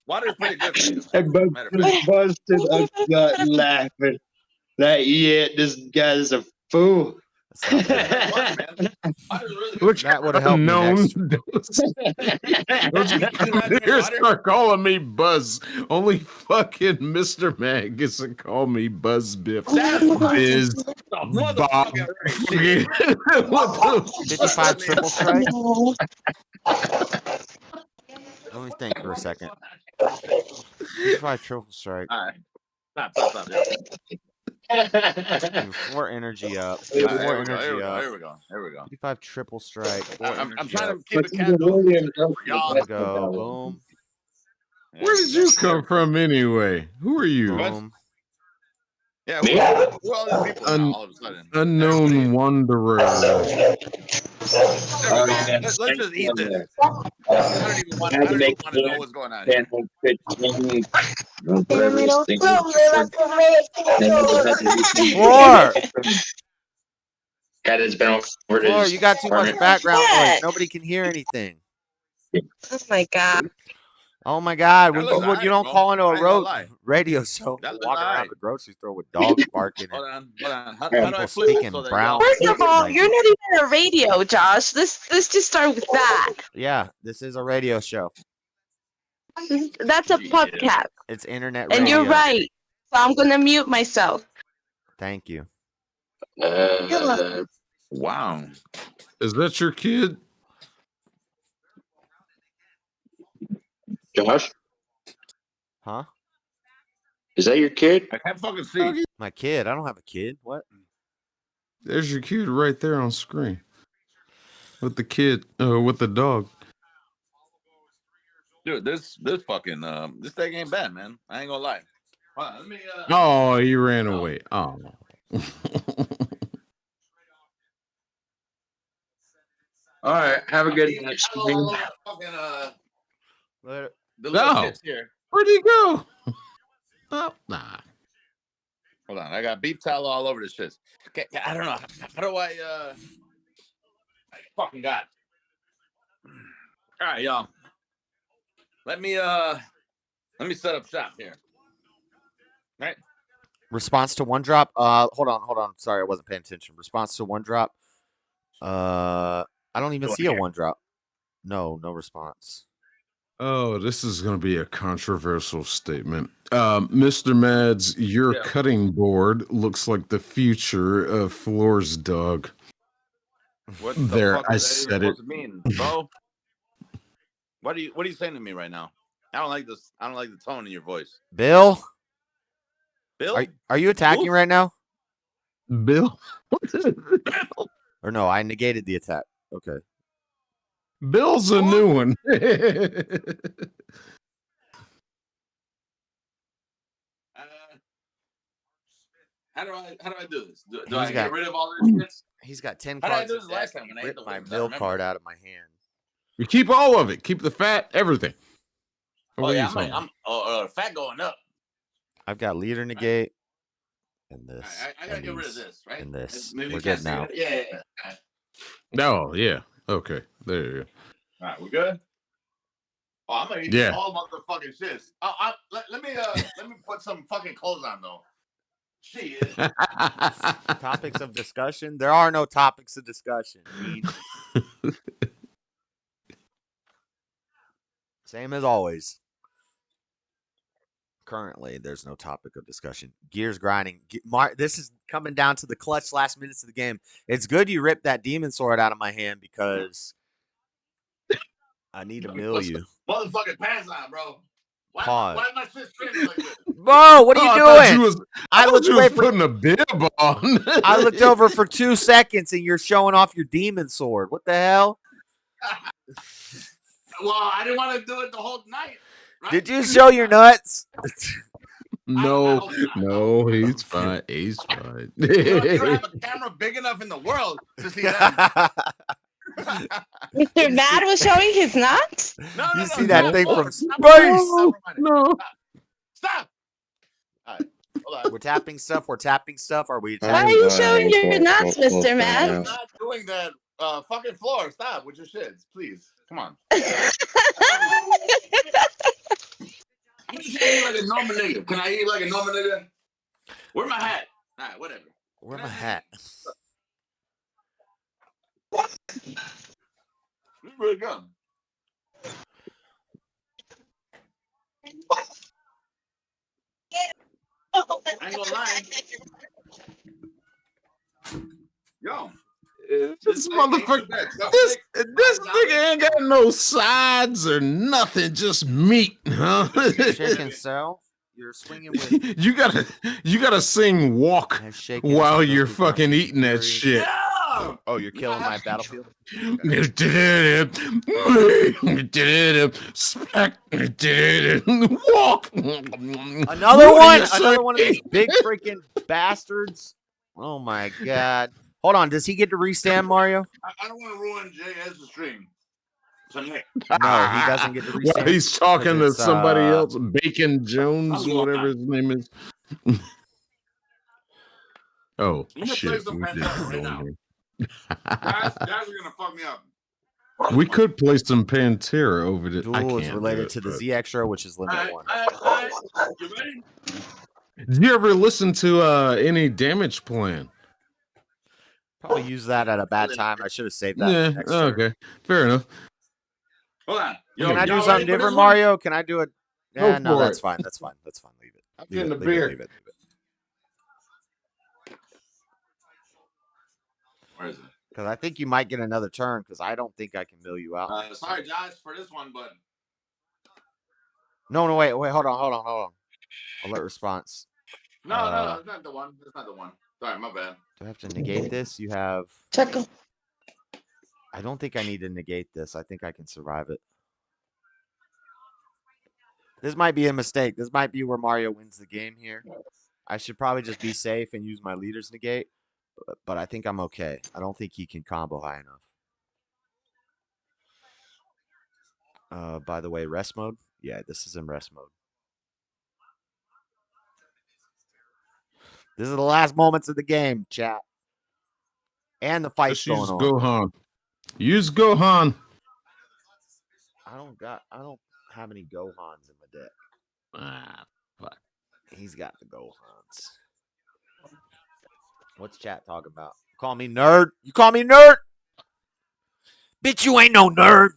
Speaker 5: water's pretty good for you.
Speaker 3: I busted a gut laughing. That this guy's a fool.
Speaker 1: That's not
Speaker 5: Water, man. Water's really good.
Speaker 6: Which
Speaker 1: That would have helped me next.
Speaker 6: Don't you come here start calling me Buzz. Only fucking Mr. Mag gets to call me Buzz Biff. Biz Bob.
Speaker 1: 55 triple strike? Let me think for a second. 55 triple strike.
Speaker 5: All right. Stop.
Speaker 1: Do 4 energy up.
Speaker 5: Here
Speaker 1: 4
Speaker 5: we
Speaker 1: energy up.
Speaker 5: Here we go.
Speaker 1: 55 triple strike. 4
Speaker 5: I'm
Speaker 1: energy
Speaker 5: trying
Speaker 1: up.
Speaker 5: to keep it casual. Y'all.
Speaker 1: Let's go. Boom.
Speaker 6: Where did you come from anyway? Who are you?
Speaker 1: Boom.
Speaker 5: Yeah, who are all these people now, all of a sudden?
Speaker 6: Unknown wanderer.
Speaker 5: Let's just eat this. I don't even want to know what's going on here.
Speaker 1: Floor!
Speaker 3: Cat has been over
Speaker 1: Floor,
Speaker 3: his
Speaker 1: you got too much
Speaker 3: apartment.
Speaker 1: background noise. Nobody can hear anything.
Speaker 2: Oh my God.
Speaker 1: Oh my God! When
Speaker 5: That looks
Speaker 1: you
Speaker 5: alright,
Speaker 1: don't
Speaker 5: bro.
Speaker 1: call into
Speaker 5: I
Speaker 1: a
Speaker 5: ain't gonna lie.
Speaker 1: radio show,
Speaker 5: That looks
Speaker 1: walking around
Speaker 5: alright.
Speaker 1: the grocery store with dogs barking
Speaker 5: Hold
Speaker 1: and
Speaker 5: on. How do I
Speaker 1: people
Speaker 5: flip it
Speaker 1: speaking
Speaker 5: so that
Speaker 1: brown.
Speaker 5: y'all...
Speaker 2: First of all, you're not even a radio, Josh. Let's just start with that.
Speaker 1: Yeah, this is a radio show.
Speaker 2: That's a
Speaker 5: Yeah.
Speaker 2: podcast.
Speaker 1: It's internet radio.
Speaker 2: And you're right. So I'm gonna mute myself.
Speaker 1: Thank you.
Speaker 5: Wow.
Speaker 6: Is that your kid?
Speaker 3: Josh,
Speaker 1: Huh?
Speaker 3: is that your kid?
Speaker 5: I can't fucking see.
Speaker 1: My kid? I don't have a kid. What?
Speaker 6: There's your kid right there on screen. With the kid, with the dog.
Speaker 5: Dude, this fucking this thing ain't bad, man. I ain't gonna lie. Hold on, let me
Speaker 6: Oh, he ran away. Oh.
Speaker 3: All right, have a good night.
Speaker 1: Later.
Speaker 5: The little
Speaker 6: No.
Speaker 5: shit's here.
Speaker 6: Where'd he go? Oh, nah.
Speaker 5: Hold on, I got beef tallow all over this shit. Okay, I don't know. How do I fucking got. All right, y'all. Let me set up shop here. Right?
Speaker 1: Response to one drop. Hold on. Sorry, I wasn't paying attention. Response to one drop. I don't even see a one drop. No response.
Speaker 6: Oh, this is going to be a controversial statement. Mr. Mads, your cutting board looks like the future of Floor's dog.
Speaker 5: What
Speaker 6: there,
Speaker 5: the fuck
Speaker 6: I
Speaker 5: is that even
Speaker 6: said it.
Speaker 5: supposed to mean, bro? What are you saying to me right now? I don't like this. I don't like the tone in your voice.
Speaker 1: Bill?
Speaker 5: Bill?
Speaker 1: Are you attacking right now?
Speaker 6: Bill?
Speaker 1: Or no, I negated the attack. Okay.
Speaker 6: Bill's a new one.
Speaker 5: How do I do this? Do I
Speaker 1: He's
Speaker 5: get
Speaker 1: got-
Speaker 5: rid of all this shit?
Speaker 1: He got 10
Speaker 5: How did I
Speaker 1: cards.
Speaker 5: do
Speaker 1: in
Speaker 5: this
Speaker 1: deck,
Speaker 5: last time
Speaker 1: and
Speaker 5: when
Speaker 1: he
Speaker 5: I ate
Speaker 1: ripped
Speaker 5: the
Speaker 1: my
Speaker 5: whips? I
Speaker 1: bill
Speaker 5: remember.
Speaker 1: card out of my hand.
Speaker 6: You keep all of it. Keep the fat, everything.
Speaker 5: Oh
Speaker 6: What are
Speaker 5: yeah,
Speaker 6: you talking
Speaker 5: I'm fat going up.
Speaker 1: I've got leader negate. And this.
Speaker 5: I gotta
Speaker 1: and
Speaker 5: get rid of
Speaker 1: these,
Speaker 5: this, right?
Speaker 1: And this.
Speaker 5: Maybe
Speaker 1: We're
Speaker 5: you can't
Speaker 1: good
Speaker 5: see
Speaker 1: now.
Speaker 5: it. Yeah.
Speaker 6: Oh, yeah. Okay. There you go.
Speaker 5: All right, we good? Oh, I'm gonna eat all motherfucking shit. Let me put some fucking clothes on though. Shit.
Speaker 1: Topics of discussion? There are no topics of discussion. Same as always. Currently, there's no topic of discussion. Gears grinding. This is coming down to the clutch last minutes of the game. It's good you ripped that demon sword out of my hand because I need to mill you.
Speaker 5: Motherfucking pants on, bro.
Speaker 1: Pause.
Speaker 5: Why am I shit streaming like this?
Speaker 1: Bro, what are you doing?
Speaker 6: I thought you was putting a bib on.
Speaker 1: I looked over for 2 seconds and you're showing off your demon sword. What the hell?
Speaker 5: Well, I didn't want to do it the whole night. Right?
Speaker 1: Did you show your nuts?
Speaker 6: No, he's fine. He's fine.
Speaker 5: You don't have a camera big enough in the world to see that.
Speaker 2: Mr. Mad was showing his nuts?
Speaker 5: No,
Speaker 1: you see that thing from space?
Speaker 6: No.
Speaker 5: Stop. All right, hold on.
Speaker 1: We're tapping stuff. Are we?
Speaker 2: Why are you showing your nuts, Mr. Mad?
Speaker 5: I'm not doing that. Fucking floor. Stop with your shits, please. Come on. I'm just eating like a normal nigga. Can I eat like a normal nigga? Where's my hat? All right, whatever.
Speaker 1: Where's my hat?
Speaker 5: This is really good. I ain't gonna lie. Yo.
Speaker 6: This motherfucker, this nigga ain't got no sides or nothing, just meat, huh?
Speaker 1: Chicken cell. You're swinging with.
Speaker 6: You gotta sing walk while you're fucking eating that shit.
Speaker 5: Yeah!
Speaker 1: Oh, you're killing my battlefield.
Speaker 6: Walk.
Speaker 1: Another one of these big freaking bastards. Oh my god. Hold on, does he get to restand, Mario?
Speaker 5: I don't want to ruin JS's stream. Tonight.
Speaker 1: No, he doesn't get to restand.
Speaker 6: Well, he's talking to somebody else, Bacon Jones, whatever his name is. Oh, shit.
Speaker 5: Guys are gonna fuck me up.
Speaker 6: We could play some Pantera over the
Speaker 1: Duel is related to the Z Extra, which is limit 1.
Speaker 5: You ready?
Speaker 6: Did you ever listen to any Damage Plan?
Speaker 1: Probably use that at a bad time. I should have saved that.
Speaker 6: Yeah,
Speaker 1: next turn.
Speaker 6: okay. Fair enough.
Speaker 5: Hold on.
Speaker 1: Can I do something different, Mario? Can I do it? Yeah, no, that's fine. That's fine. Leave it.
Speaker 5: I'm getting a beer.
Speaker 1: Leave it.
Speaker 5: Where is it?
Speaker 1: Because I think you might get another turn because I don't think I can mill you out.
Speaker 5: Sorry, Josh, for this one, but...
Speaker 1: No, wait. Hold on. Alert response.
Speaker 5: No, it's not the one. Sorry, my bad.
Speaker 1: Do I have to negate this? You have...
Speaker 2: Chuckle.
Speaker 1: I don't think I need to negate this. I think I can survive it. This might be a mistake. This might be where Mario wins the game here. I should probably just be safe and use my leader's negate. But I think I'm okay. I don't think he can combo high enough. By the way, rest mode? Yeah, this is in rest mode. This is the last moments of the game, chat. And the fight's going on.
Speaker 6: Gohan. Use Gohan.
Speaker 1: I don't have any Gohans in my deck.
Speaker 6: Fuck.
Speaker 1: He's got the Gohans. What's chat talking about? Call me nerd. You call me nerd? Bitch, you ain't no nerd.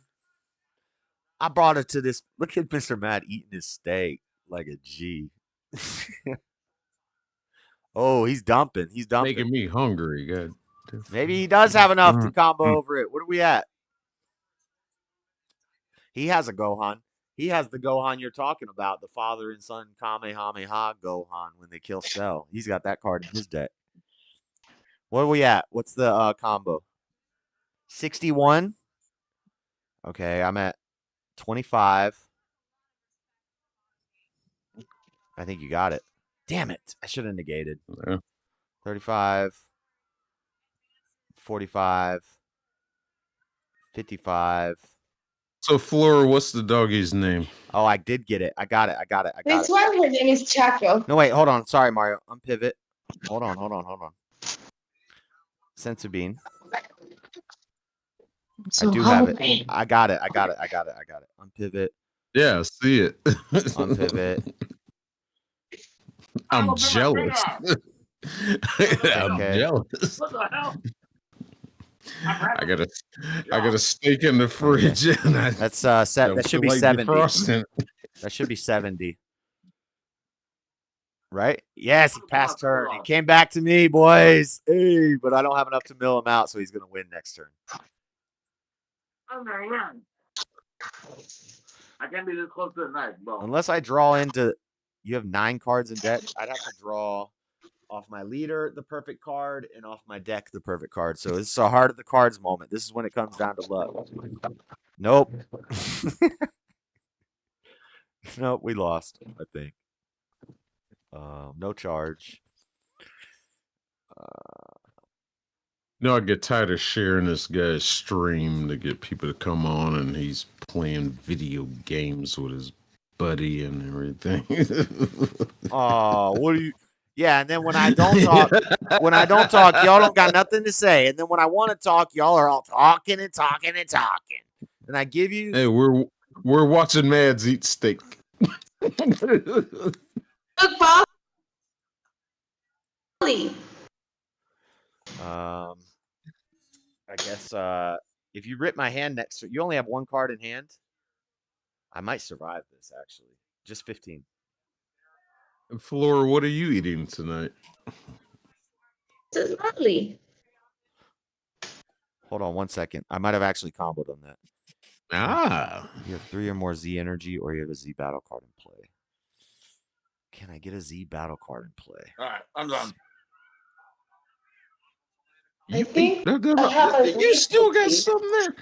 Speaker 1: I brought it to this. Look at Mr. Matt eating his steak like a G. Oh, he's dumping.
Speaker 6: Making me hungry. God.
Speaker 1: Maybe he does have enough to combo over it. What are we at? He has a Gohan. He has the Gohan you're talking about, the father and son Kamehameha Gohan when they kill Cell. He's got that card in his deck. What are we at? What's the combo? 61? Okay, I'm at 25. I think you got it. Damn it. I should have negated.
Speaker 6: Yeah.
Speaker 1: 35. 45. 55.
Speaker 6: So, Flora, what's the doggy's name?
Speaker 1: Oh, I did get it. I got it.
Speaker 2: That's why her name is Chaco.
Speaker 1: No, wait. Hold on. Sorry, Mario. Unpivot. Hold on. Sensu bean.
Speaker 2: So
Speaker 1: I do have it. I got it. Unpivot.
Speaker 6: Yeah, I see it.
Speaker 1: Unpivot.
Speaker 6: I'm jealous. I'm
Speaker 1: Okay.
Speaker 6: jealous.
Speaker 5: What the hell?
Speaker 6: I got a steak in the fridge, and
Speaker 1: That's set. That should be 70.
Speaker 6: defrosting.
Speaker 1: That should be 70. Right? Yes, he passed turn. He came back to me, boys. Hey, but I don't have enough to mill him out, so he's gonna win next turn.
Speaker 5: Oh my God. I can't be this close to the knife, bro.
Speaker 1: Unless I draw into, you have 9 cards in deck. I'd have to draw off my leader the perfect card and off my deck the perfect card. So this is a heart of the cards moment. This is when it comes down to luck. Nope. Nope, we lost, I think. No charge.
Speaker 6: No, I get tired of sharing this guy's stream to get people to come on, and he's playing video games with his buddy and everything.
Speaker 1: Oh, what do you? Yeah, and then when I don't talk, y'all don't got nothing to say. And then when I want to talk, y'all are all talking and talking and talking. And I give you.
Speaker 6: Hey, we're watching Mads eat steak.
Speaker 2: Look, Polly.
Speaker 1: I guess if you rip my hand next to you only have 1 card in hand. I might survive this actually. Just 15.
Speaker 6: Flora, what are you eating tonight?
Speaker 2: This is lovely.
Speaker 1: Hold on 1 second. I might have actually comboed on that.
Speaker 6: Ah,
Speaker 1: You have 3 or more Z energy, or you have a Z battle card in play. Can I get a Z battle card in play?
Speaker 5: All right, I'm done.
Speaker 2: I think I
Speaker 6: you
Speaker 2: have a
Speaker 6: still got
Speaker 2: recipe.
Speaker 6: something there.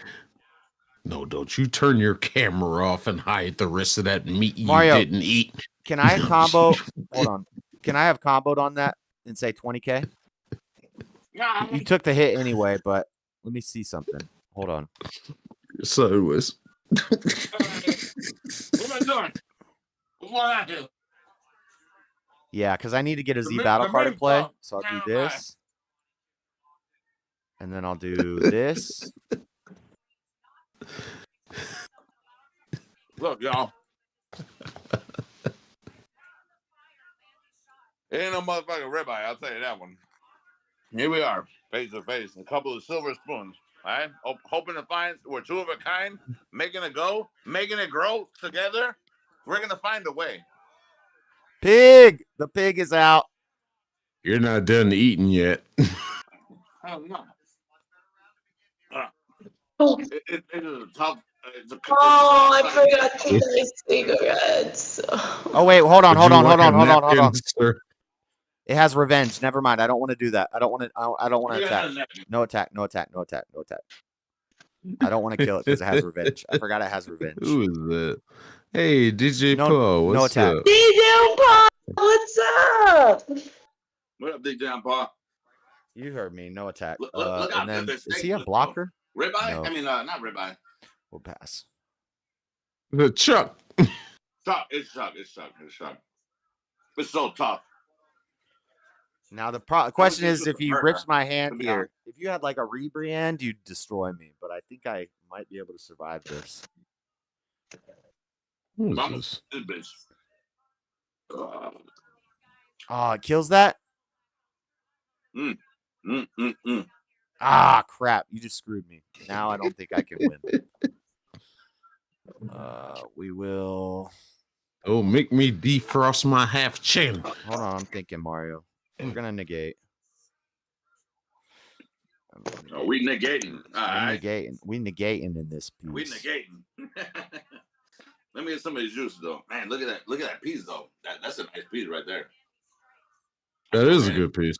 Speaker 6: No, don't you turn your camera off and hide the rest of that meat
Speaker 1: Mario,
Speaker 6: you didn't eat.
Speaker 1: Can I combo? Hold on. Can I have comboed on that and say 20K? You took the hit anyway, but let me see something. Hold on.
Speaker 6: So it was.
Speaker 5: What am I doing? What I do?
Speaker 1: Yeah, because I need to get a Z
Speaker 5: The
Speaker 1: battle
Speaker 5: main
Speaker 1: card in play.
Speaker 5: club.
Speaker 1: So I'll do
Speaker 5: Now,
Speaker 1: this. And then I'll do this.
Speaker 5: Look, y'all. It ain't no motherfucking ribeye, I'll tell you that one. Here we are, face to face, a couple of silver spoons. All right, hoping to find we're 2 of a kind, making it go, making it grow together. We're gonna find a way.
Speaker 1: Pig! The pig is out.
Speaker 6: You're not done eating yet.
Speaker 5: Oh no.
Speaker 2: Oh,
Speaker 5: It is a tough. It's a,
Speaker 2: I forgot to get my cigarettes.
Speaker 1: Oh, wait. Hold on.
Speaker 6: Would
Speaker 1: Hold
Speaker 6: you
Speaker 1: on.
Speaker 6: like
Speaker 1: Hold
Speaker 6: a
Speaker 1: on. Hold on. Hold on.
Speaker 6: napkin, sir?
Speaker 1: It has revenge. Never mind. I don't want to do that. I don't want to. I don't want to attack. No attack. No attack. No attack. No attack. I don't want to kill it because it has revenge. I forgot it has revenge.
Speaker 6: Who is that? Hey, DJ
Speaker 1: No-
Speaker 6: Paul,
Speaker 1: no
Speaker 6: what's
Speaker 1: attack.
Speaker 6: up?
Speaker 2: DJ Paul, what's up?
Speaker 5: What up, Big John Paul?
Speaker 1: You heard me. No attack.
Speaker 5: Look out,
Speaker 1: And then
Speaker 5: this
Speaker 1: is
Speaker 5: steak
Speaker 1: he a
Speaker 5: was-
Speaker 1: blocker?
Speaker 5: Ribeye?
Speaker 1: No.
Speaker 5: I mean, not ribeye.
Speaker 1: We'll pass.
Speaker 6: The Chuck.
Speaker 5: Chuck. It's Chuck. It's Chuck. It's Chuck. It's so tough.
Speaker 1: Now the question
Speaker 5: just
Speaker 1: is,
Speaker 5: with
Speaker 1: if
Speaker 5: the
Speaker 1: he
Speaker 5: burger,
Speaker 1: rips my
Speaker 5: to
Speaker 1: hand
Speaker 5: be
Speaker 1: here,
Speaker 5: honest.
Speaker 1: if you had like a rebrand, you'd destroy me. But I think I might be able to survive this.
Speaker 6: What is
Speaker 5: I'm
Speaker 6: this?
Speaker 5: this bitch.
Speaker 1: Oh, it kills that. Ah, crap! You just screwed me. Now I don't think I can win. We will.
Speaker 6: Oh, make me defrost my half chin.
Speaker 1: Hold on, I'm thinking, Mario. We're gonna negate.
Speaker 5: Oh, we negating. All right.
Speaker 1: We negating in this piece.
Speaker 5: We negating. Let me get some of these juice though. Man, look at that. Look at that piece though. That's a nice piece right there.
Speaker 6: That is a good piece.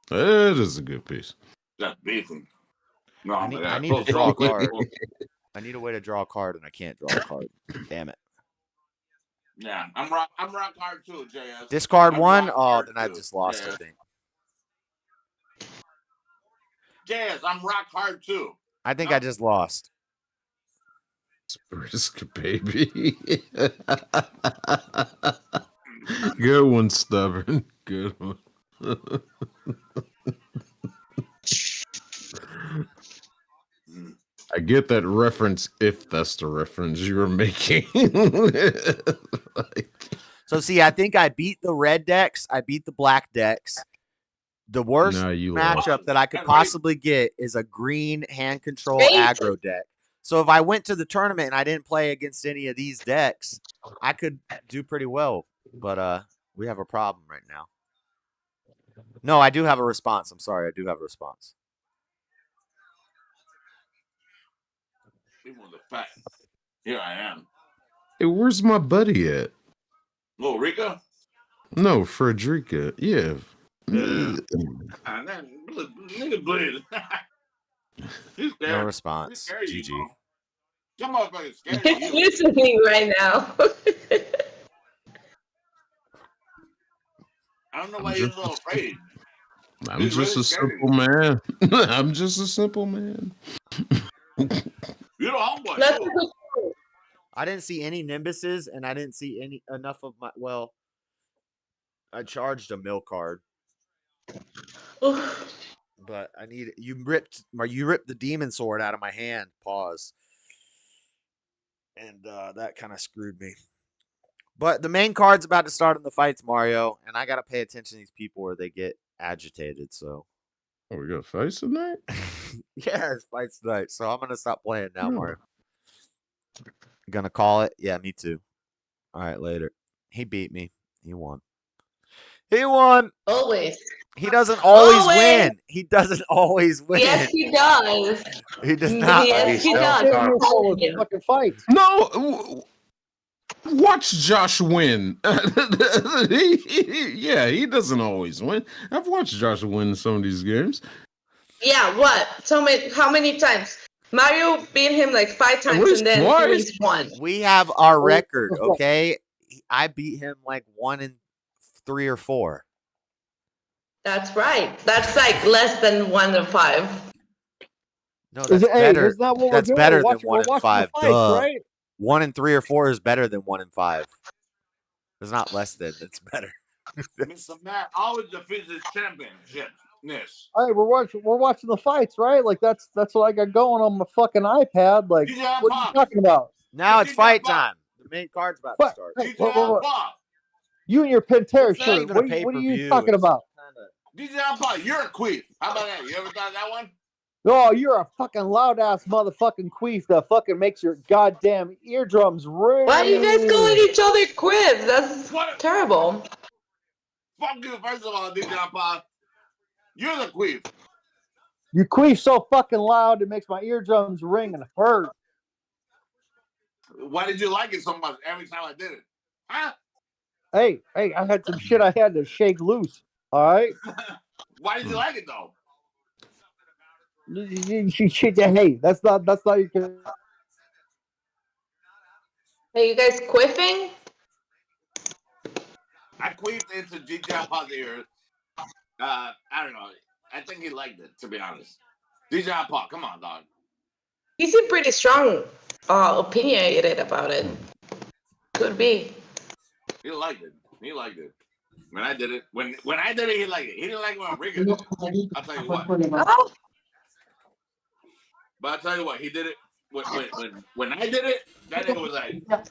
Speaker 6: That is a good piece.
Speaker 5: That's beefing. No,
Speaker 1: I need to draw a card. I need a way to draw a card, and I can't draw a card. Damn it.
Speaker 5: Yeah, I'm rock hard too, JS.
Speaker 1: Discard
Speaker 5: I'm
Speaker 1: one.
Speaker 5: rock
Speaker 1: Oh,
Speaker 5: hard
Speaker 1: then I
Speaker 5: too,
Speaker 1: just lost. I
Speaker 5: JS.
Speaker 1: think.
Speaker 5: JS, I'm rock hard too.
Speaker 1: I think I just lost.
Speaker 6: Brisk, baby. Good one, stubborn. Good one. I get that reference if that's the reference you were making. Like,
Speaker 1: So see, I think I beat the red decks. I beat the black decks. The worst
Speaker 6: No, you
Speaker 1: matchup
Speaker 6: lost.
Speaker 1: that I could possibly get is a green hand control
Speaker 2: Great.
Speaker 1: aggro deck. So if I went to the tournament and I didn't play against any of these decks, I could do pretty well. But we have a problem right now. No, I do have a response. I'm sorry, I do have a response.
Speaker 5: People the fact. Here I am.
Speaker 6: Hey, where's my buddy at?
Speaker 5: Little Rica?
Speaker 6: No, Frederica. Yeah.
Speaker 5: Nigga bleed. He's scared.
Speaker 1: No
Speaker 5: He's
Speaker 1: response.
Speaker 5: scared of you,
Speaker 1: GG.
Speaker 5: bro. Some motherfucker's scared of
Speaker 2: He's
Speaker 5: you.
Speaker 2: listening right now.
Speaker 5: I don't know why you're so afraid.
Speaker 6: I'm
Speaker 5: He's
Speaker 6: just
Speaker 5: really
Speaker 6: a
Speaker 5: scared of
Speaker 6: simple man. I'm just a simple man.
Speaker 5: You're the homeboy,
Speaker 2: Let's
Speaker 5: too.
Speaker 1: I didn't see any Nimbuses, and I didn't see enough of my. Well, I charged a mill card, but I need you ripped the demon sword out of my hand. Pause. And that kind of screwed me. But the main card's about to start in the fights, Mario, and I gotta pay attention to these people where they get agitated. So.
Speaker 6: Oh, we got fights tonight?
Speaker 1: Yeah, it's fights tonight. So I'm gonna stop playing now,
Speaker 6: Hmm.
Speaker 1: Mario. Gonna call it. Yeah, me too. All right, later. He beat me. He won. He won.
Speaker 2: Always.
Speaker 1: He doesn't always
Speaker 2: Always.
Speaker 1: win. He doesn't always win.
Speaker 2: Yes, he does.
Speaker 1: He does not.
Speaker 2: Yes, he
Speaker 4: He's
Speaker 2: does.
Speaker 4: self-taught.
Speaker 2: I'm telling you.
Speaker 7: Fucking fight.
Speaker 6: No, watch Josh win. He doesn't always win. I've watched Josh win some of these games.
Speaker 2: Yeah, what? How many times? Mario beat him like 5 times
Speaker 6: least
Speaker 2: and then
Speaker 6: twice.
Speaker 2: he's won.
Speaker 1: We have our record, okay? I beat him like 1 in 3 or 4.
Speaker 2: That's right. That's like less than 1 in 5.
Speaker 1: No, that's
Speaker 7: Hey,
Speaker 1: better.
Speaker 7: isn't that what
Speaker 1: That's
Speaker 7: we're doing?
Speaker 1: better
Speaker 7: We're
Speaker 1: than
Speaker 7: watching,
Speaker 1: 1
Speaker 7: we're
Speaker 1: in
Speaker 7: watching
Speaker 1: 5.
Speaker 7: the fights,
Speaker 1: Duh.
Speaker 7: right?
Speaker 1: 1 in 3 or 4 is better than 1 in 5. It's not less than. It's better.
Speaker 5: Mr. Matt always defends his championship. Yes.
Speaker 7: Hey, we're watching the fights, right? Like that's what I got going on my fucking iPad. Like,
Speaker 5: DJ
Speaker 7: what are you
Speaker 5: Pop.
Speaker 7: talking about?
Speaker 1: Now it's
Speaker 5: DJ
Speaker 1: fight
Speaker 5: Pop.
Speaker 1: time. The main card's about to
Speaker 7: What?
Speaker 1: start.
Speaker 7: Hey,
Speaker 5: DJ Pop.
Speaker 7: You and your Pantera
Speaker 1: It's not
Speaker 7: shirt.
Speaker 1: even a
Speaker 7: What are you
Speaker 1: pay-per-view.
Speaker 7: talking
Speaker 1: It's
Speaker 7: about?
Speaker 5: DJ Pop, you're a queef. How about that? You ever thought of that one?
Speaker 7: Oh, you're a fucking loud ass motherfucking queef that fucking makes your goddamn eardrums ring.
Speaker 2: Why are you guys calling each other quibs? That's
Speaker 5: What?
Speaker 2: terrible.
Speaker 5: Fuck you, first of all, DJ Pop. You're the queef.
Speaker 7: You queef so fucking loud it makes my eardrums ring and hurt.
Speaker 5: Why did you like it so much every time I did it? Huh?
Speaker 7: Hey, I had some shit I had to shake loose. All right.
Speaker 5: Why did you like it though?
Speaker 7: Hey, that's not your.
Speaker 2: Are you guys quiffing?
Speaker 5: I queefed into DJ Pop's ear. I don't know. I think he liked it, to be honest. DJ Pop, come on, dog.
Speaker 2: He seemed pretty strong, opinionated about it. Could be.
Speaker 5: He liked it. He liked it. When I did it, when I did it, he liked it. He didn't like it when Riga did it. I'll tell you what.
Speaker 2: Oh,
Speaker 5: But I'll tell you what, he did it when I did it, that nigga was like that.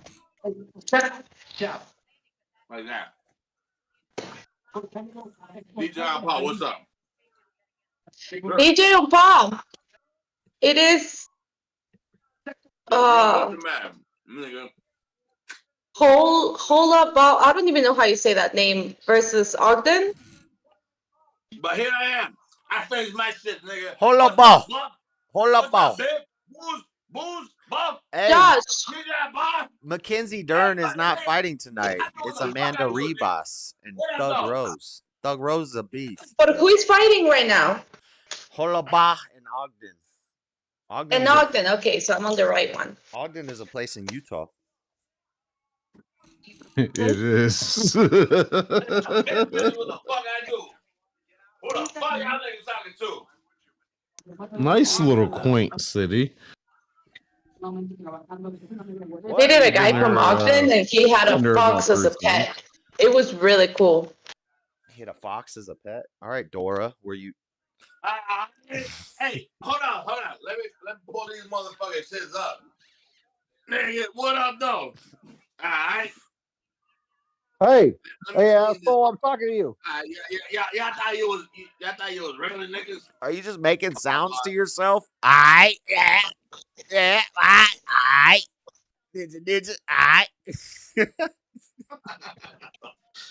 Speaker 5: DJ Paul, what's up?
Speaker 2: DJ Paul. It is
Speaker 5: What's the matter, nigga?
Speaker 2: Hola Ball. I don't even know how you say that name versus Ogden.
Speaker 5: But here I am. I finished my shit, nigga.
Speaker 1: Hola,
Speaker 5: What's
Speaker 1: Ball.
Speaker 5: up, Buff?
Speaker 1: Hola,
Speaker 5: What's
Speaker 1: Ball.
Speaker 5: up, bitch? Booze, Buff.
Speaker 1: Hey,
Speaker 2: Josh,
Speaker 5: DJ Paul.
Speaker 1: Mackenzie Dern is not fighting tonight. It's Amanda Ribas and Thug Rose. Thug Rose is a beast.
Speaker 2: but who is fighting right now?
Speaker 1: Holabah and Ogden.
Speaker 2: And Ogden. Okay, so I'm on the right one.
Speaker 1: Ogden is a place in Utah.
Speaker 6: It is.
Speaker 5: What the fuck I do? Who the fuck y'all niggas talking to?
Speaker 6: Nice little quaint city.
Speaker 2: They did a guy from Ogden, and he had a
Speaker 6: They're
Speaker 2: fox
Speaker 6: about
Speaker 2: as a
Speaker 6: 13.
Speaker 2: pet. It was really cool.
Speaker 1: He had a fox as a pet. All right, Dora, were you?
Speaker 5: Hey, hold on. Let me pull these motherfucking shits up. Nigga, what up, though? All right.
Speaker 7: Hey,
Speaker 5: Let me
Speaker 7: hey,
Speaker 5: see
Speaker 7: asshole, I'm talking to you.
Speaker 3: Y'all thought you was regular niggas.
Speaker 1: Are you just making sounds to yourself? I, I, ninja, I.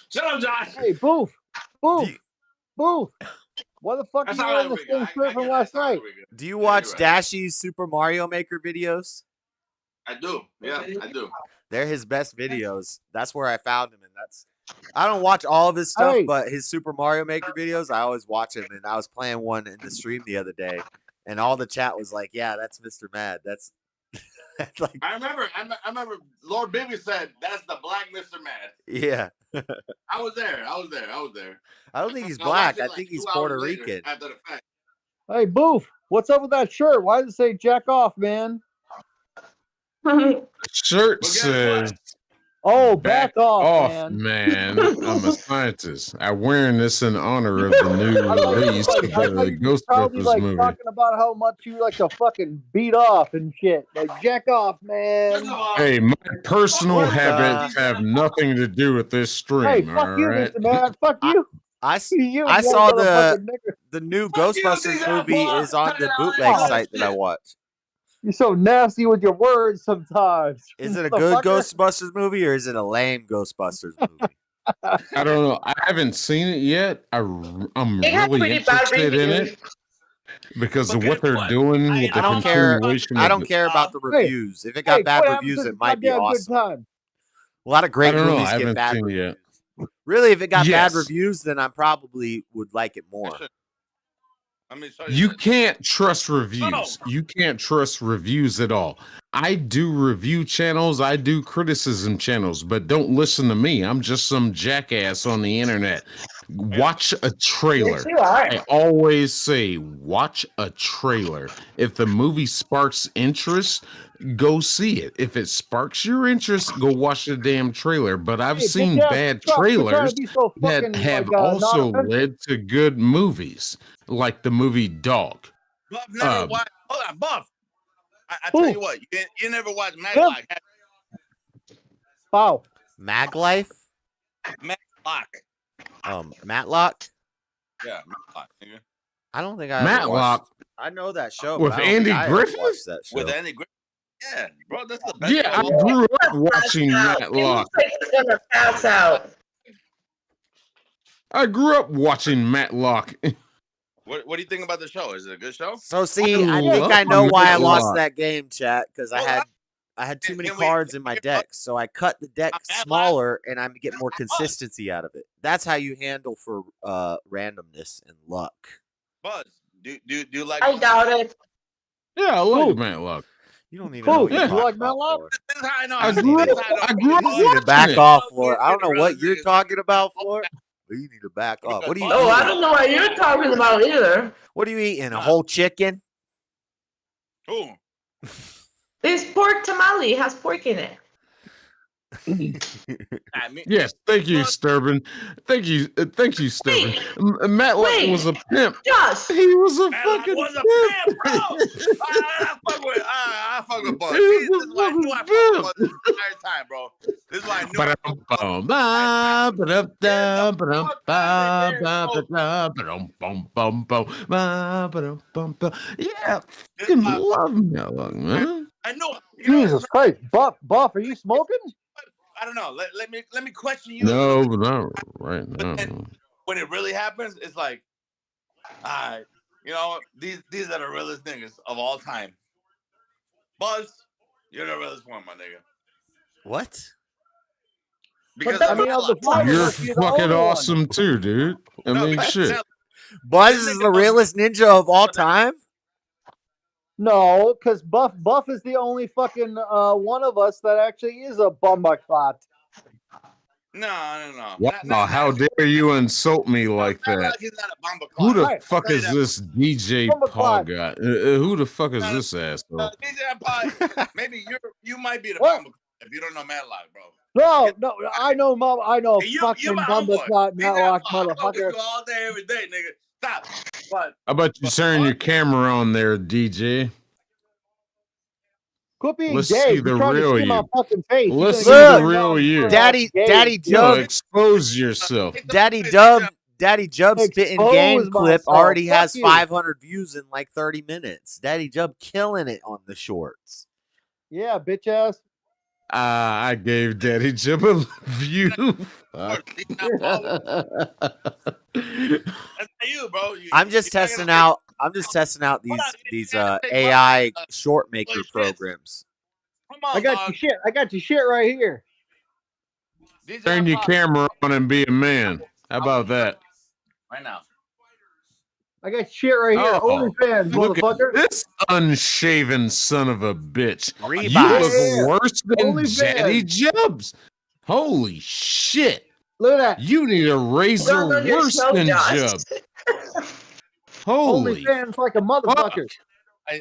Speaker 3: Shut up, Josh.
Speaker 7: Hey, Boof,
Speaker 1: Do
Speaker 7: Boof,
Speaker 1: you,
Speaker 7: Boof. Why the fuck are
Speaker 3: That
Speaker 7: you
Speaker 3: sound
Speaker 7: wearing
Speaker 3: like
Speaker 7: the
Speaker 3: Riga.
Speaker 7: same
Speaker 3: I
Speaker 7: shirt
Speaker 3: get
Speaker 7: from
Speaker 3: that.
Speaker 7: last
Speaker 3: Sound like
Speaker 7: night?
Speaker 3: Riga.
Speaker 1: do you
Speaker 3: Yeah,
Speaker 1: watch
Speaker 3: you're right.
Speaker 1: Dashy's Super Mario Maker videos?
Speaker 3: I do. Yeah, I do.
Speaker 1: They're his best videos. That's where I found him, and I don't watch all of his stuff,
Speaker 7: Hey.
Speaker 1: but his Super Mario Maker videos, I always watch him. And I was playing one in the stream the other day, and all the chat was like, "Yeah, that's Mr. Mad. That's like,
Speaker 5: I remember Lord Bibby said that's the black Mr. Mad.
Speaker 1: yeah."
Speaker 5: I was there.
Speaker 1: I don't think he's
Speaker 5: I watched
Speaker 1: black.
Speaker 5: it
Speaker 1: I
Speaker 5: like
Speaker 1: think
Speaker 5: 2
Speaker 1: he's
Speaker 5: hours
Speaker 1: Puerto
Speaker 5: later
Speaker 1: Rican.
Speaker 5: after the fact.
Speaker 7: Hey, Boof, what's up with that shirt? Why does it say jack off, man?
Speaker 6: Shirt
Speaker 5: But guess
Speaker 6: says
Speaker 5: what?
Speaker 7: Oh,
Speaker 6: back
Speaker 7: back off,
Speaker 6: off,
Speaker 7: man.
Speaker 6: man. I'm a scientist. I'm wearing this in honor of the new
Speaker 7: I thought
Speaker 6: release of
Speaker 7: I thought
Speaker 6: the
Speaker 7: you were probably
Speaker 6: Ghostbusters
Speaker 7: like
Speaker 6: movie.
Speaker 7: talking about how much you like to fucking beat off and shit. Like jack off, man.
Speaker 5: First of all,
Speaker 6: Hey, my personal
Speaker 1: What
Speaker 6: habits
Speaker 1: the-
Speaker 6: have nothing to do with this stream.
Speaker 7: Hey,
Speaker 6: all
Speaker 7: fuck you,
Speaker 6: right?
Speaker 7: Mr. Man. Fuck you.
Speaker 1: I, s-
Speaker 7: You
Speaker 1: I
Speaker 7: young
Speaker 1: saw
Speaker 7: motherfucking nigger.
Speaker 1: the new
Speaker 3: Fuck you,
Speaker 1: Ghostbusters
Speaker 3: DJ
Speaker 1: movie
Speaker 3: Paul.
Speaker 1: is on
Speaker 3: Cut
Speaker 1: the
Speaker 3: it out.
Speaker 1: bootleg
Speaker 7: Oh,
Speaker 1: site that I
Speaker 3: shit.
Speaker 1: watched.
Speaker 7: You're so nasty with your words sometimes.
Speaker 1: Is it a good
Speaker 7: motherfucker.
Speaker 1: Ghostbusters movie or is it a lame Ghostbusters movie?
Speaker 6: I don't know. I haven't seen it yet. I'm
Speaker 8: It had
Speaker 6: really
Speaker 8: pretty bad
Speaker 6: interested in
Speaker 8: reviews.
Speaker 6: it because
Speaker 5: But
Speaker 6: of what
Speaker 5: guess
Speaker 6: they're
Speaker 5: what?
Speaker 6: doing
Speaker 5: I-
Speaker 6: with the
Speaker 1: I don't care.
Speaker 6: continuation
Speaker 1: I
Speaker 6: of
Speaker 1: don't
Speaker 6: it.
Speaker 1: care about the
Speaker 7: Hey,
Speaker 1: reviews. If it got
Speaker 7: Hey,
Speaker 1: bad
Speaker 7: quit having
Speaker 1: reviews,
Speaker 7: such
Speaker 1: it
Speaker 7: a
Speaker 1: might be
Speaker 7: goddamn good
Speaker 1: awesome.
Speaker 7: time.
Speaker 1: A lot of
Speaker 6: I
Speaker 1: great
Speaker 6: don't know.
Speaker 1: movies
Speaker 6: I
Speaker 1: get
Speaker 6: haven't
Speaker 1: bad
Speaker 6: seen it
Speaker 1: reviews.
Speaker 6: yet.
Speaker 1: Really, if it got bad
Speaker 6: Yes.
Speaker 1: reviews, then I probably would like it more.
Speaker 5: Let me show you.
Speaker 6: You
Speaker 5: this.
Speaker 6: can't trust reviews. You can't trust reviews at all. I do review channels, I do criticism channels, but don't listen to me. I'm just some jackass on the internet. Watch a trailer.
Speaker 8: Yes, you are.
Speaker 6: I always say, watch a trailer. If the movie sparks interest, go see it. If it sparks your interest, go watch the damn trailer. But I've
Speaker 7: Hey,
Speaker 6: seen
Speaker 7: bitch ass,
Speaker 6: bad
Speaker 7: stop. Quit trying
Speaker 6: trailers
Speaker 7: to be so
Speaker 6: that
Speaker 7: fucking
Speaker 6: have
Speaker 7: like
Speaker 6: also
Speaker 7: not offensive.
Speaker 6: led to good movies, like the movie Dog.
Speaker 5: Buff never
Speaker 6: Um,
Speaker 5: watched. Hold on, Buff. I tell
Speaker 7: Who?
Speaker 5: you what, you never watched
Speaker 7: Him?
Speaker 5: Maglock.
Speaker 7: Wow.
Speaker 1: Mag Life?
Speaker 5: Matlock.
Speaker 1: Matlock?
Speaker 5: Yeah, Matlock. Nigga.
Speaker 1: I don't think I ever
Speaker 6: Matlock
Speaker 1: watched. I know that show,
Speaker 6: with
Speaker 1: but I don't think
Speaker 6: Andy
Speaker 1: I ever
Speaker 6: Griffith?
Speaker 1: watched that show.
Speaker 5: With Andy Griffith. Yeah, bro, that's the best.
Speaker 6: Yeah, I
Speaker 5: show of all
Speaker 6: grew
Speaker 5: time.
Speaker 6: up watching
Speaker 8: He
Speaker 6: Matlock.
Speaker 8: looks like he's gonna pass out.
Speaker 6: I grew up watching Matlock.
Speaker 5: What do you think about the show? Is it a good show?
Speaker 1: So see, I
Speaker 6: I
Speaker 1: think
Speaker 6: love
Speaker 1: I know why I lost
Speaker 6: Matlock.
Speaker 1: that game, chat, because
Speaker 5: Hold
Speaker 1: I had too many
Speaker 5: Can we-
Speaker 1: cards in my deck, so I cut the deck
Speaker 5: Matlock?
Speaker 1: smaller and I get more consistency out of it. That's how you handle for randomness and luck.
Speaker 5: Buzz, do you like?
Speaker 8: I doubt it.
Speaker 6: Yeah, I like
Speaker 7: Who?
Speaker 6: Matlock.
Speaker 1: You don't even
Speaker 7: Who?
Speaker 1: know what you're
Speaker 6: Yeah.
Speaker 7: You
Speaker 1: talking
Speaker 7: like
Speaker 1: about,
Speaker 7: Matlock?
Speaker 1: Floor.
Speaker 5: This is how I know.
Speaker 6: I
Speaker 5: This
Speaker 6: grew
Speaker 5: is
Speaker 6: up-
Speaker 5: how
Speaker 6: I
Speaker 5: know.
Speaker 6: grew up
Speaker 1: You need to
Speaker 6: watching
Speaker 1: back
Speaker 6: it.
Speaker 1: off, Floor. I don't know what you're talking about, Floor. But you need to back off. What are you
Speaker 8: Oh, I
Speaker 1: eating?
Speaker 8: don't know what you're talking about either.
Speaker 1: What are you eating? A whole chicken?
Speaker 5: Who?
Speaker 8: This pork tamale has pork in it.
Speaker 5: I mean,
Speaker 6: Yes, thank you, Sturbin. Thank you, Sturbin. Matlock
Speaker 8: Wait.
Speaker 6: was a pimp.
Speaker 8: Josh,
Speaker 6: He was a
Speaker 5: Matlock
Speaker 6: fucking
Speaker 5: was a
Speaker 6: pimp.
Speaker 5: pimp, bro. I fuck with Buzz.
Speaker 6: He
Speaker 5: See,
Speaker 6: was
Speaker 5: this is why I knew I
Speaker 6: fucking
Speaker 5: fucked with Buzz this entire time, bro. This is why I knew.
Speaker 6: Yeah, fucking love Matlock, man.
Speaker 5: I know.
Speaker 7: Jesus Christ, Buff, are you smoking?
Speaker 5: I don't know. Let me question you.
Speaker 6: No, but not right now.
Speaker 5: When it really happens, it's like, all right, these are the realest niggas of all time. Buzz, you're the realest one, my nigga.
Speaker 1: What?
Speaker 5: Because
Speaker 7: I mean, of the five of
Speaker 6: You're
Speaker 7: us, you're the
Speaker 6: fucking
Speaker 7: only one.
Speaker 6: awesome too, dude. I mean, shit.
Speaker 1: Buzz is the realest ninja of all time?
Speaker 7: No, because Buff is the only fucking one of us that actually is a bumbaclot.
Speaker 5: No.
Speaker 6: Wow, how dare you insult me like that?
Speaker 5: He's not a bomba
Speaker 6: Who the
Speaker 7: Right,
Speaker 6: fuck is this DJ
Speaker 7: Bumba
Speaker 6: Paul
Speaker 7: clock.
Speaker 6: guy? Who the fuck is this asshole?
Speaker 5: DJ Paul, maybe you might be the
Speaker 7: What?
Speaker 5: bomba if you don't know Matlock, bro.
Speaker 7: No, I know, Mom. I know
Speaker 5: Hey, you
Speaker 7: fucking
Speaker 5: my homeboy.
Speaker 7: bumbaclot,
Speaker 5: DJ
Speaker 7: Matlock,
Speaker 5: Paul, I fuck with
Speaker 7: motherfucker.
Speaker 5: you all day, every day, nigga. Stop. But
Speaker 6: How about you turn your camera on there, DJ?
Speaker 7: Quit being
Speaker 6: Let's
Speaker 7: gay.
Speaker 6: see the
Speaker 7: You're trying to
Speaker 6: real
Speaker 7: see my
Speaker 6: you.
Speaker 7: fucking face.
Speaker 6: Let's
Speaker 7: You're
Speaker 6: see
Speaker 7: gonna
Speaker 6: the
Speaker 7: get
Speaker 6: real you.
Speaker 1: Daddy
Speaker 6: No,
Speaker 1: Jub,
Speaker 6: expose yourself.
Speaker 1: Daddy Jub spitting game
Speaker 7: Expose
Speaker 1: clip
Speaker 7: myself.
Speaker 1: already
Speaker 7: Fuck
Speaker 1: has
Speaker 7: you.
Speaker 1: 500 views in like 30 minutes. Daddy Jub killing it on the shorts.
Speaker 7: Yeah, bitch ass.
Speaker 6: I gave Daddy Jim a view. Fuck.
Speaker 5: That's not you, bro.
Speaker 1: I'm just testing out these AI short maker
Speaker 5: Holy shit.
Speaker 1: programs.
Speaker 5: Come on,
Speaker 7: I got
Speaker 5: dog.
Speaker 7: your shit. I got your shit right here.
Speaker 5: DJ
Speaker 6: Turn your
Speaker 5: Pop,
Speaker 6: camera on and be a man. How about that?
Speaker 5: right now.
Speaker 7: I got shit right here.
Speaker 6: Oh,
Speaker 7: OnlyFans,
Speaker 6: look
Speaker 7: motherfucker.
Speaker 6: at this unshaven son of a bitch.
Speaker 1: Ribas.
Speaker 6: You look
Speaker 7: Yeah.
Speaker 6: worse than
Speaker 7: OnlyFans.
Speaker 6: Daddy Jubs. Holy shit.
Speaker 7: Look at that.
Speaker 6: You need a razor
Speaker 8: Don't on your
Speaker 6: worse
Speaker 8: show,
Speaker 6: than
Speaker 8: Josh.
Speaker 6: Jub. Holy
Speaker 7: OnlyFans like a motherfucker.
Speaker 5: I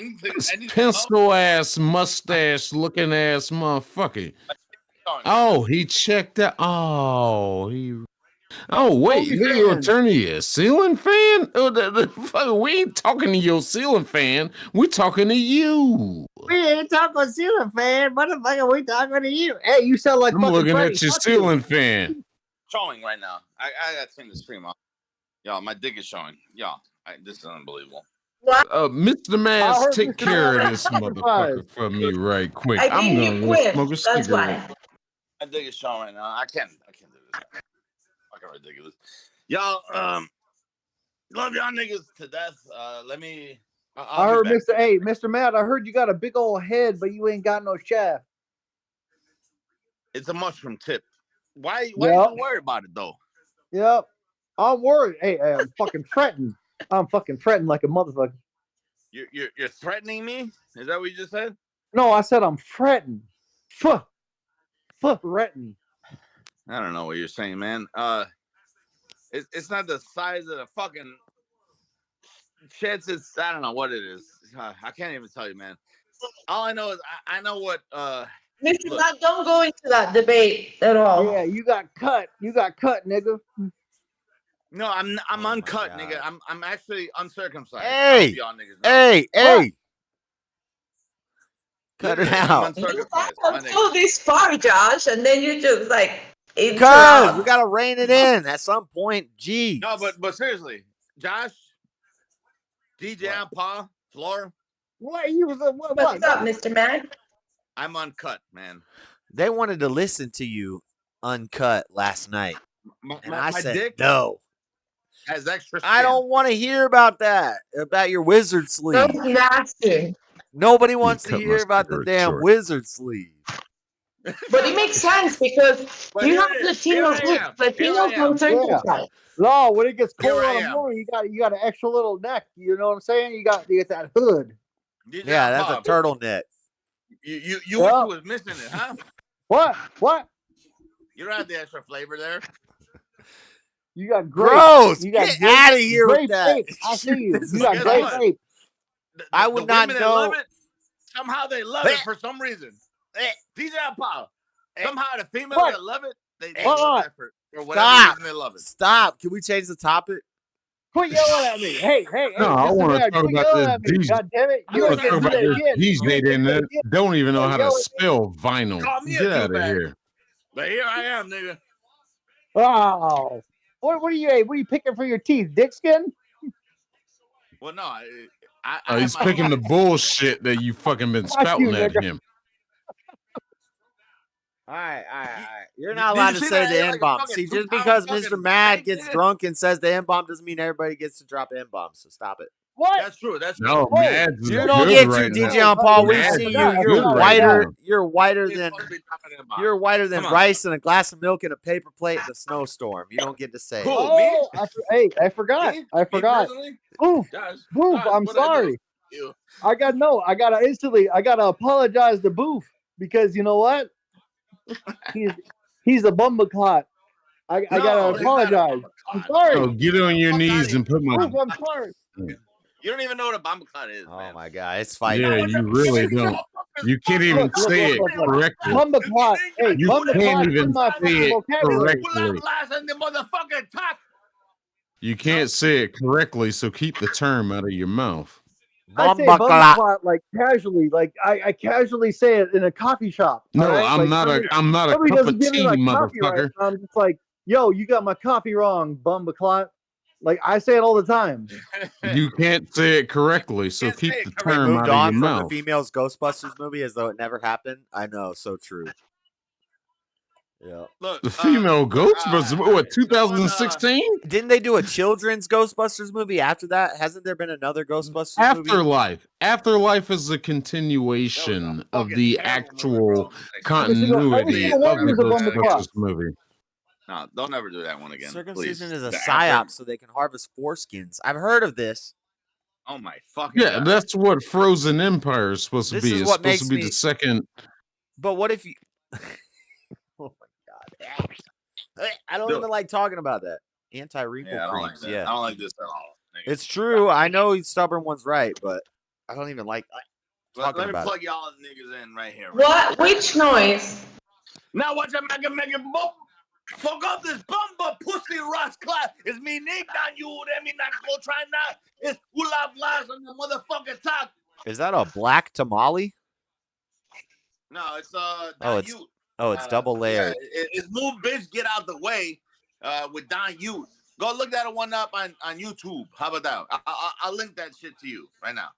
Speaker 5: need to.
Speaker 6: this
Speaker 5: I need to
Speaker 6: pencil ass mustache looking ass motherfucker. Oh, he checked out. Oh, wait, you gonna turn to your ceiling fan? We ain't talking to your ceiling fan. We're talking to you.
Speaker 7: We ain't talking ceiling fan, motherfucker. We talking to you. Hey, you sound like
Speaker 6: I'm
Speaker 7: fucking
Speaker 6: looking
Speaker 7: Freddy.
Speaker 6: at your
Speaker 7: Fuck you.
Speaker 6: ceiling fan.
Speaker 5: showing right now. I gotta turn the stream off. Y'all, my dick is showing. Y'all, this is unbelievable.
Speaker 6: Mr.
Speaker 7: I
Speaker 6: Mass,
Speaker 7: heard
Speaker 6: take
Speaker 7: Mr.
Speaker 6: care of
Speaker 7: Mass
Speaker 6: this motherfucker for me right quick.
Speaker 8: I
Speaker 6: I'm
Speaker 8: think
Speaker 6: gonna
Speaker 8: you
Speaker 6: go
Speaker 8: quit.
Speaker 6: smoke a
Speaker 8: That's
Speaker 6: cigarette.
Speaker 8: why.
Speaker 5: My dick is showing right now. I can't do this. Fucking ridiculous. Y'all, love y'all niggas to death. Let me.
Speaker 7: I heard Mr. Matt, I heard you got a big old head, but you ain't got no shaft.
Speaker 5: It's a mushroom tip. Why
Speaker 7: Yep.
Speaker 5: you worried about it though?
Speaker 7: Yep. I'm worried. Hey, I'm fucking fretting. I'm fucking fretting like a motherfucker.
Speaker 5: You're threatening me? Is that what you just said?
Speaker 7: No, I said I'm fretting. Fretting.
Speaker 5: I don't know what you're saying, man. It's not the size of the fucking shits. It's I don't know what it is. I can't even tell you, man. All I know is I know what.
Speaker 8: Mr. Matt, don't go into that debate at all.
Speaker 7: Yeah, you got cut. You got cut, nigga.
Speaker 5: No, I'm
Speaker 1: Oh my
Speaker 5: uncut,
Speaker 1: God.
Speaker 5: nigga. I'm actually uncircumcised.
Speaker 1: Hey!
Speaker 5: I hope y'all niggas know.
Speaker 1: Hey! Cut it
Speaker 5: Literally, I'm
Speaker 1: out.
Speaker 8: You
Speaker 5: uncircumcised,
Speaker 8: got
Speaker 5: my
Speaker 8: to
Speaker 5: nigga.
Speaker 8: go this far, Josh, and then you just like
Speaker 1: Because we
Speaker 8: interrupt.
Speaker 1: gotta rein it in at some point. Gee.
Speaker 5: No, but seriously, Josh, DJ
Speaker 1: What?
Speaker 5: and Pa, Floor,
Speaker 7: What? You was
Speaker 8: What's up, Mr. Matt?
Speaker 5: I'm uncut, man.
Speaker 1: They wanted to listen to you uncut last night. And I
Speaker 5: My
Speaker 1: said
Speaker 5: dick
Speaker 1: no.
Speaker 5: has extra skin.
Speaker 1: I don't want to hear about that. About your wizard sleeve.
Speaker 8: That's nasty.
Speaker 1: Nobody wants to
Speaker 6: cut my
Speaker 1: hear about the
Speaker 6: cigarette
Speaker 1: damn
Speaker 6: short.
Speaker 1: wizard sleeve.
Speaker 8: But it makes sense because
Speaker 5: But
Speaker 8: you
Speaker 5: here
Speaker 8: have
Speaker 5: it is.
Speaker 8: Latinos.
Speaker 5: Here I am.
Speaker 8: Latinos
Speaker 5: Here I am.
Speaker 8: don't circumcise.
Speaker 7: No, when it gets
Speaker 5: Here
Speaker 7: cold
Speaker 5: I
Speaker 7: on the
Speaker 5: am.
Speaker 7: morning, you got an extra little neck. You know what I'm saying? You got that hood.
Speaker 5: DJ
Speaker 1: Yeah,
Speaker 5: and
Speaker 1: that's a
Speaker 5: Pa,
Speaker 1: turtleneck.
Speaker 5: You wish
Speaker 7: Well-
Speaker 5: you was missing it, huh?
Speaker 7: What?
Speaker 5: You don't have the extra flavor there.
Speaker 7: You got grape.
Speaker 1: Gross!
Speaker 7: You got
Speaker 1: Get
Speaker 7: grape-
Speaker 1: out of here with
Speaker 7: grape
Speaker 1: that.
Speaker 7: ape. I see you.
Speaker 1: This
Speaker 7: You
Speaker 1: is
Speaker 7: got
Speaker 5: Guess
Speaker 7: grape
Speaker 5: what?
Speaker 7: ape.
Speaker 1: I would not
Speaker 5: women
Speaker 1: know-
Speaker 5: That love it, somehow they love it for some reason. DJ and Pa, somehow the females
Speaker 7: What?
Speaker 5: that love it, they
Speaker 7: What?
Speaker 5: love that for whatever
Speaker 1: Stop.
Speaker 5: reason they love it.
Speaker 1: Stop. Can we change the topic?
Speaker 7: Quit yelling at me. Hey.
Speaker 6: No, I
Speaker 7: Mr.
Speaker 6: wanna
Speaker 7: Matt,
Speaker 6: talk
Speaker 7: quit
Speaker 6: about
Speaker 7: yelling
Speaker 6: this
Speaker 7: at me.
Speaker 6: DJ.
Speaker 7: God damn it.
Speaker 6: I
Speaker 7: You
Speaker 6: want
Speaker 7: ain't
Speaker 6: to talk
Speaker 7: gonna do
Speaker 6: about
Speaker 7: that
Speaker 6: this
Speaker 7: again. You
Speaker 6: DJ
Speaker 7: ain't gonna
Speaker 6: in
Speaker 7: do
Speaker 6: there
Speaker 7: that again.
Speaker 6: don't even know how to
Speaker 7: Yell at me.
Speaker 6: spell vinyl.
Speaker 5: Call me a
Speaker 6: Get out of
Speaker 5: douchebag.
Speaker 6: here.
Speaker 5: But here I am, nigga.
Speaker 7: Oh. What are you picking for your teeth? Dick skin?
Speaker 5: Well, no, I
Speaker 6: He's
Speaker 5: have my-
Speaker 6: picking the bullshit that you fucking been
Speaker 7: Fuck you,
Speaker 6: spouting at
Speaker 7: nigga.
Speaker 6: him.
Speaker 1: All right. You're
Speaker 5: Did
Speaker 1: not
Speaker 5: you
Speaker 1: allowed to
Speaker 5: see
Speaker 1: say
Speaker 5: that?
Speaker 1: the
Speaker 5: Like a
Speaker 1: N-bomb.
Speaker 5: fucking
Speaker 1: See, just
Speaker 5: 2-pound
Speaker 1: because
Speaker 5: fucking
Speaker 1: Mr. Mad
Speaker 5: tank,
Speaker 1: gets
Speaker 5: nigga.
Speaker 1: drunk and says the N-bomb doesn't mean everybody gets to drop N-bombs. So stop it.
Speaker 7: What?
Speaker 5: That's true. That's true.
Speaker 6: No, Mads is
Speaker 1: You don't
Speaker 6: good
Speaker 1: get
Speaker 6: right
Speaker 1: to,
Speaker 6: now.
Speaker 1: DJ on Paul. We
Speaker 6: Mads
Speaker 1: see
Speaker 6: is
Speaker 1: you.
Speaker 7: I
Speaker 1: You're
Speaker 6: good right
Speaker 1: whiter.
Speaker 6: now.
Speaker 1: You're whiter
Speaker 5: It's
Speaker 1: than
Speaker 5: supposed to be dropping in a box.
Speaker 1: you're whiter than
Speaker 5: Come on.
Speaker 1: rice and a glass of milk and a paper plate in a snowstorm. You don't get to say.
Speaker 5: Who?
Speaker 1: it.
Speaker 7: Oh, I forgot.
Speaker 5: Me?
Speaker 7: I
Speaker 5: Me
Speaker 7: forgot.
Speaker 5: personally?
Speaker 7: Oof.
Speaker 5: Josh,
Speaker 7: Boof,
Speaker 5: Josh,
Speaker 7: I'm
Speaker 5: what'd I do?
Speaker 7: sorry.
Speaker 5: You.
Speaker 7: I gotta apologize to Boof because you know what? He's a bumbleclot. I
Speaker 5: No,
Speaker 7: gotta
Speaker 5: he's not a
Speaker 7: apologize. I'm
Speaker 5: bumbleclot.
Speaker 7: sorry.
Speaker 6: Oh, get on your
Speaker 5: Fuck
Speaker 6: knees
Speaker 5: outta
Speaker 6: and put my.
Speaker 7: Boof, I'm sorry.
Speaker 5: You don't even know what a bomb clot is,
Speaker 1: Oh
Speaker 5: man.
Speaker 1: my God, it's fighting.
Speaker 6: Yeah, you really don't. You can't even
Speaker 7: Look,
Speaker 6: say
Speaker 7: look,
Speaker 6: it
Speaker 7: look.
Speaker 6: correctly.
Speaker 7: Bumbleclot. Hey,
Speaker 6: You
Speaker 7: bumbleclot
Speaker 6: can't
Speaker 7: in
Speaker 6: even
Speaker 7: my
Speaker 6: say
Speaker 7: fucking
Speaker 6: it
Speaker 7: vocabulary.
Speaker 5: Pull
Speaker 6: correctly.
Speaker 5: up last in the motherfucking top.
Speaker 6: You can't say it correctly, so keep the term out of your mouth.
Speaker 7: I say
Speaker 1: Bomba
Speaker 7: bumba clot like casually, like I casually say it in a coffee shop.
Speaker 6: No,
Speaker 7: all right?
Speaker 6: I'm
Speaker 7: Like,
Speaker 6: not
Speaker 7: somebody,
Speaker 6: I'm not a
Speaker 7: somebody
Speaker 6: cup
Speaker 7: doesn't
Speaker 6: of
Speaker 7: give me
Speaker 6: tea,
Speaker 7: my coffee right.
Speaker 6: motherfucker.
Speaker 7: I'm just like, yo, you got my coffee wrong, bumba clot. Like I say it all the time.
Speaker 6: You can't say it correctly, so
Speaker 5: Can't
Speaker 6: keep
Speaker 5: say it
Speaker 6: the
Speaker 1: We
Speaker 6: term
Speaker 1: moved
Speaker 6: out of your
Speaker 1: on from the
Speaker 6: mouth.
Speaker 1: females Ghostbusters movie as though it never happened. I know, so true. Yeah.
Speaker 5: Look,
Speaker 6: The female Ghostbusters, what, 2016?
Speaker 1: Didn't they do a children's Ghostbusters movie after that? Hasn't there been another Ghostbusters movie?
Speaker 6: Afterlife. Afterlife is a continuation of the actual continuity
Speaker 7: single
Speaker 6: of
Speaker 7: one
Speaker 6: the
Speaker 7: is a bumba clot.
Speaker 6: Ghostbusters movie.
Speaker 5: No, don't ever do that one again.
Speaker 1: Circumcision
Speaker 5: please.
Speaker 1: is a
Speaker 5: The
Speaker 1: psyop so they can harvest foreskins. I've heard of this.
Speaker 5: Oh my fucking
Speaker 6: Yeah,
Speaker 5: god.
Speaker 6: that's what Frozen Empire is supposed to
Speaker 1: This
Speaker 6: be.
Speaker 1: is
Speaker 6: It's
Speaker 1: what
Speaker 6: supposed to
Speaker 1: makes
Speaker 6: be
Speaker 1: me-
Speaker 6: the second.
Speaker 1: But what if you... Oh my god. I don't even like talking about that. Anti-wrinkle
Speaker 5: Yeah, I don't like
Speaker 1: creams,
Speaker 5: that.
Speaker 1: yeah.
Speaker 5: I don't like this at all. nigga.
Speaker 1: It's true. I know he's stubborn one's right, but I don't even like talking
Speaker 5: Let me
Speaker 1: about
Speaker 5: plug y'all niggas in right here.
Speaker 8: What? Which noise?
Speaker 5: Now watch a mega bump. Fuck up this bumper pussy rascal. It's me Nick on you. That me not go try not. It's Ulaf Lars on the motherfucking top.
Speaker 1: Is that a black tamale?
Speaker 5: No, it's
Speaker 1: Oh, it's
Speaker 5: you.
Speaker 1: it's double layered.
Speaker 5: Yeah, it's move bitch get out the way with Don Ute. Go look that one up on YouTube. How about that? I'll link that shit to you right now.